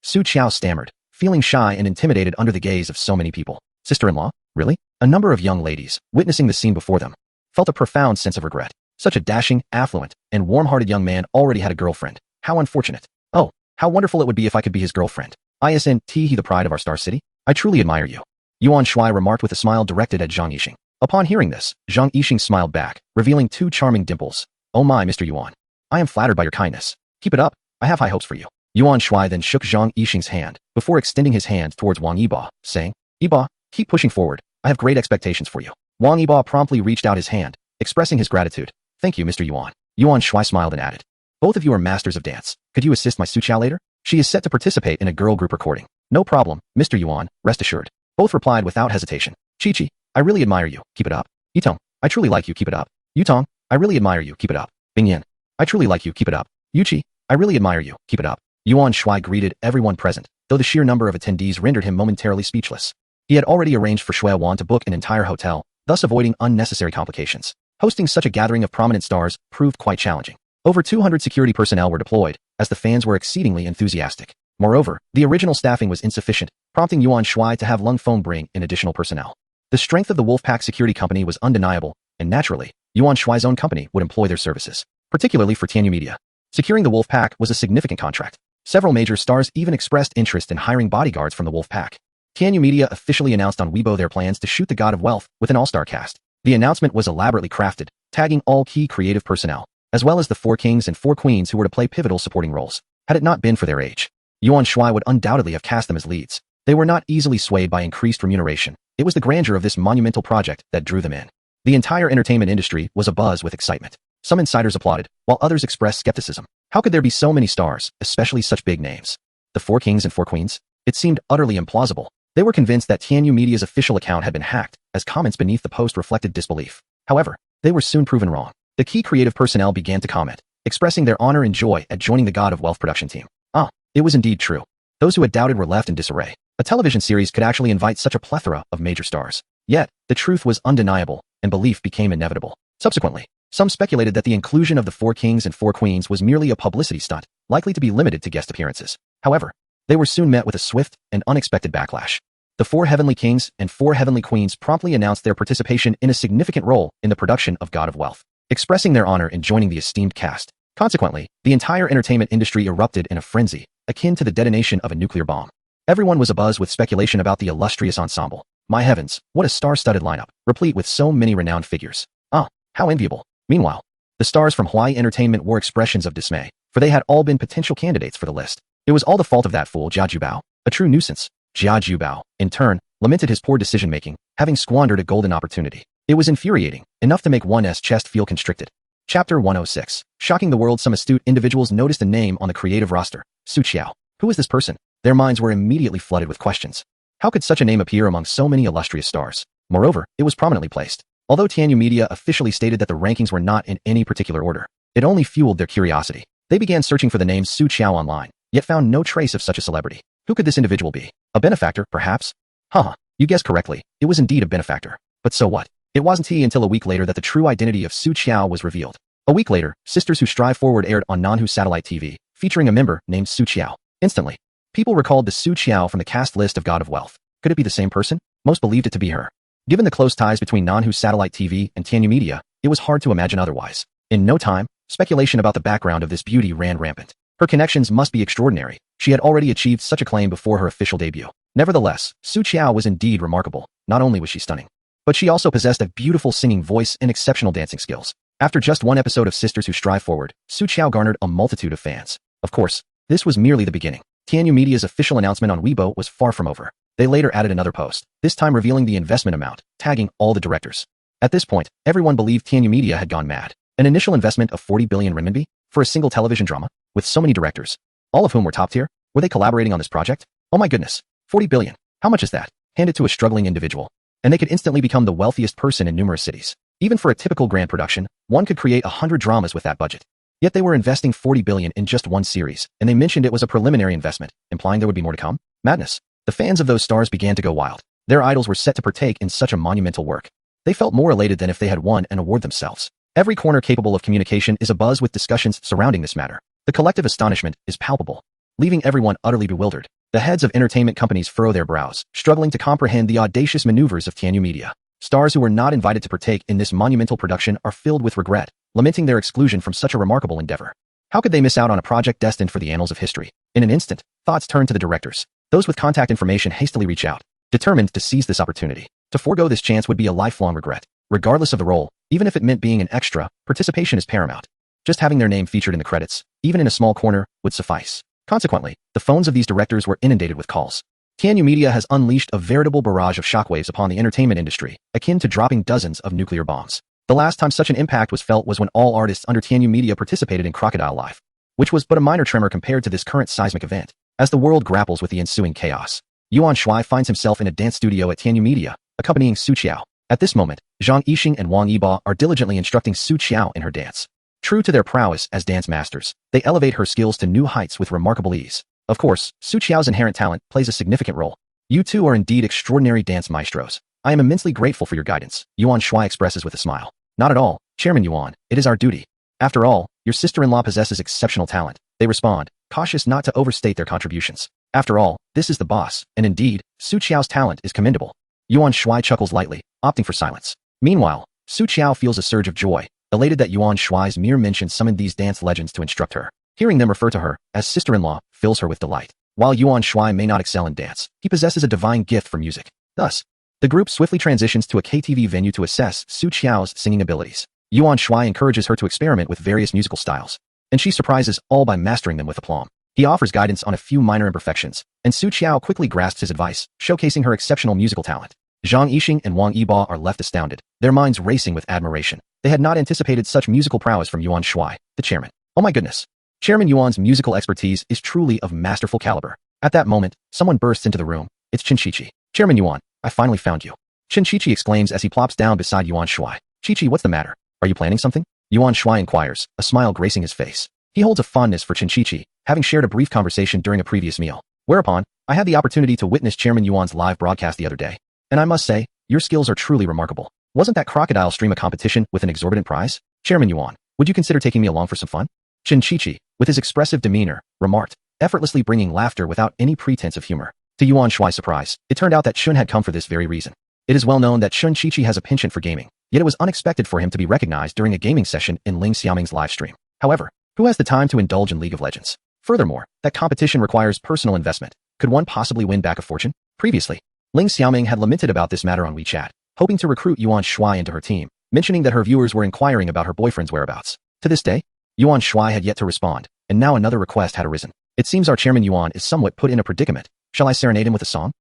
S2: Su Qiao stammered, feeling shy and intimidated under the gaze of so many people. Sister-in-law? Really? A number of young ladies, witnessing the scene before them, felt a profound sense of regret. Such a dashing, affluent, and warm-hearted young man already had a girlfriend. How unfortunate. Oh, how wonderful it would be if I could be his girlfriend. Isn't he the pride of our star city? I truly admire you. Yuan Shuai remarked with a smile directed at Zhang Yixing. Upon hearing this, Zhang Yixing smiled back, revealing 2 charming dimples. Oh my, Mr. Yuan. I am flattered by your kindness. Keep it up. I have high hopes for you. Yuan Shuai then shook Zhang Yixing's hand, before extending his hand towards Wang Yiba, saying, Yiba, keep pushing forward. I have great expectations for you. Wang Yiba promptly reached out his hand, expressing his gratitude. Thank you, Mr. Yuan. Yuan Shuai smiled and added, both of you are masters of dance. Could you assist my Su Qiao later? She is set to participate in a girl group recording. No problem, Mr. Yuan, rest assured. Both replied without hesitation. Chi-Chi, I really admire you, keep it up. Yitong, I truly like you, keep it up. Yutong, I really admire you, keep it up. Bingyan, I truly like you, keep it up. Yuqi, I really admire you, keep it up. Yuan Shuai greeted everyone present, though the sheer number of attendees rendered him momentarily speechless. He had already arranged for Shuai Wan to book an entire hotel, thus avoiding unnecessary complications. Hosting such a gathering of prominent stars proved quite challenging. Over 200 security personnel were deployed, as the fans were exceedingly enthusiastic. Moreover, the original staffing was insufficient, prompting Yuan Shuai to have Lung Feng bring in additional personnel. The strength of the Wolfpack security company was undeniable, and naturally, Yuan Shuai's own company would employ their services, particularly for Tianyu Media. Securing the Wolfpack was a significant contract. Several major stars even expressed interest in hiring bodyguards from the Wolfpack. Tianyu Media officially announced on Weibo their plans to shoot the God of Wealth with an all-star cast. The announcement was elaborately crafted, tagging all key creative personnel, as well as the 4 kings and 4 queens who were to play pivotal supporting roles. Had it not been for their age, Yuan Shuai would undoubtedly have cast them as leads. They were not easily swayed by increased remuneration. It was the grandeur of this monumental project that drew them in. The entire entertainment industry was abuzz with excitement. Some insiders applauded, while others expressed skepticism. How could there be so many stars, especially such big names? The 4 kings and 4 queens? It seemed utterly implausible. They were convinced that Tianyu Media's official account had been hacked, as comments beneath the post reflected disbelief. However, they were soon proven wrong. The key creative personnel began to comment, expressing their honor and joy at joining the God of Wealth production team. It was indeed true. Those who had doubted were left in disarray. A television series could actually invite such a plethora of major stars. Yet, the truth was undeniable, and belief became inevitable. Subsequently, some speculated that the inclusion of the 4 kings and 4 queens was merely a publicity stunt, likely to be limited to guest appearances. However, they were soon met with a swift and unexpected backlash. The 4 heavenly kings and 4 heavenly queens promptly announced their participation in a significant role in the production of God of Wealth, expressing their honor in joining the esteemed cast. Consequently, the entire entertainment industry erupted in a frenzy, akin to the detonation of a nuclear bomb. Everyone was abuzz with speculation about the illustrious ensemble. My heavens, what a star-studded lineup, replete with so many renowned figures. How enviable. Meanwhile, the stars from Hawaii Entertainment wore expressions of dismay, for they had all been potential candidates for the list. It was all the fault of that fool Jia Jubao, a true nuisance. Jia Jubao, in turn, lamented his poor decision-making, having squandered a golden opportunity. It was infuriating, enough to make one's chest feel constricted. Chapter 106. Shocking the world. Some astute individuals noticed a name on the creative roster, Su Qiao. Who is this person? Their minds were immediately flooded with questions. How could such a name appear among so many illustrious stars? Moreover, it was prominently placed. Although Tianyu Media officially stated that the rankings were not in any particular order, it only fueled their curiosity. They began searching for the name Su Qiao online, yet found no trace of such a celebrity. Who could this individual be? A benefactor, perhaps? You guessed correctly. It was indeed a benefactor. But so what? It wasn't until a week later that the true identity of Su Qiao was revealed. A week later, Sisters Who Strive Forward aired on Manhwa satellite TV, featuring a member named Su Qiao. Instantly, people recalled the Su Qiao from the cast list of God of Wealth. Could it be the same person? Most believed it to be her. Given the close ties between Manhwa satellite TV and Tianyu Media, it was hard to imagine otherwise. In no time, speculation about the background of this beauty ran rampant. Her connections must be extraordinary. She had already achieved such acclaim before her official debut. Nevertheless, Su Qiao was indeed remarkable. Not only was she stunning, but she also possessed a beautiful singing voice and exceptional dancing skills. After just one episode of Sisters Who Strive Forward, Su Qiao garnered a multitude of fans. Of course, this was merely the beginning. Tianyu Media's official announcement on Weibo was far from over. They later added another post, this time revealing the investment amount, tagging all the directors. At this point, everyone believed Tianyu Media had gone mad. An initial investment of 40 billion renminbi for a single television drama, with so many directors, all of whom were top tier. Were they collaborating on this project? Oh my goodness, 40 billion. How much is that? Hand it to a struggling individual, and they could instantly become the wealthiest person in numerous cities. Even for a typical grand production, one could create 100 dramas with that budget. Yet they were investing 40 billion in just one series, and they mentioned it was a preliminary investment, implying there would be more to come. Madness. The fans of those stars began to go wild. Their idols were set to partake in such a monumental work. They felt more elated than if they had won an award themselves. Every corner capable of communication is abuzz with discussions surrounding this matter. The collective astonishment is palpable, leaving everyone utterly bewildered. The heads of entertainment companies furrow their brows, struggling to comprehend the audacious maneuvers of Tianyu Media. Stars who were not invited to partake in this monumental production are filled with regret, lamenting their exclusion from such a remarkable endeavor. How could they miss out on a project destined for the annals of history? In an instant, thoughts turn to the directors. Those with contact information hastily reach out, determined to seize this opportunity. To forego this chance would be a lifelong regret. Regardless of the role, even if it meant being an extra, participation is paramount. Just having their name featured in the credits, even in a small corner, would suffice. Consequently, the phones of these directors were inundated with calls. Tianyu Media has unleashed a veritable barrage of shockwaves upon the entertainment industry, akin to dropping dozens of nuclear bombs. The last time such an impact was felt was when all artists under Tianyu Media participated in Crocodile Life, which was but a minor tremor compared to this current seismic event. As the world grapples with the ensuing chaos, Yuan Shuai finds himself in a dance studio at Tianyu Media, accompanying Su Qiao. At this moment, Zhang Yixing and Wang Yiba are diligently instructing Su Qiao in her dance. True to their prowess as dance masters, they elevate her skills to new heights with remarkable ease. Of course, Su Qiao's inherent talent plays a significant role. You two are indeed extraordinary dance maestros. I am immensely grateful for your guidance, Yuan Shuai expresses with a smile. Not at all, Chairman Yuan, it is our duty. After all, your sister-in-law possesses exceptional talent, they respond, cautious not to overstate their contributions. After all, this is the boss, and indeed, Su Qiao's talent is commendable. Yuan Shuai chuckles lightly, opting for silence. Meanwhile, Su Qiao feels a surge of joy, elated that Yuan Shuai's mere mention summoned these dance legends to instruct her. Hearing them refer to her as sister-in-law fills her with delight. While Yuan Shuai may not excel in dance, he possesses a divine gift for music. Thus, the group swiftly transitions to a KTV venue to assess Su Qiao's singing abilities. Yuan Shuai encourages her to experiment with various musical styles, and she surprises all by mastering them with aplomb. He offers guidance on a few minor imperfections, and Su Qiao quickly grasps his advice, showcasing her exceptional musical talent. Zhang Yixing and Wang Yiba are left astounded, their minds racing with admiration. They had not anticipated such musical prowess from Yuan Shuai, the chairman. Oh my goodness. Chairman Yuan's musical expertise is truly of masterful caliber. At that moment, someone bursts into the room. It's Qin Chichi. Chairman Yuan, I finally found you. Qin Chichi exclaims as he plops down beside Yuan Shuai. Chichi, what's the matter? Are you planning something? Yuan Shuai inquires, a smile gracing his face. He holds a fondness for Qin Chichi, having shared a brief conversation during a previous meal. Whereupon, I had the opportunity to witness Chairman Yuan's live broadcast the other day. And I must say, your skills are truly remarkable. Wasn't that crocodile stream a competition with an exorbitant prize? Chairman Yuan, would you consider taking me along for some fun? Qin Chichi, with his expressive demeanor, remarked, effortlessly bringing laughter without any pretense of humor. To Yuan Shuai's surprise, it turned out that Shun had come for this very reason. It is well known that Qin Chichi has a penchant for gaming, yet it was unexpected for him to be recognized during a gaming session in Ling Xiaoming's live stream. However, who has the time to indulge in League of Legends? Furthermore, that competition requires personal investment. Could one possibly win back a fortune? Previously, Ling Xiaoming had lamented about this matter on WeChat, hoping to recruit Yuan Shuai into her team, mentioning that her viewers were inquiring about her boyfriend's whereabouts. To this day, Yuan Shuai had yet to respond, and now another request had arisen. It seems our chairman Yuan is somewhat put in a predicament. Shall I serenade him with a song?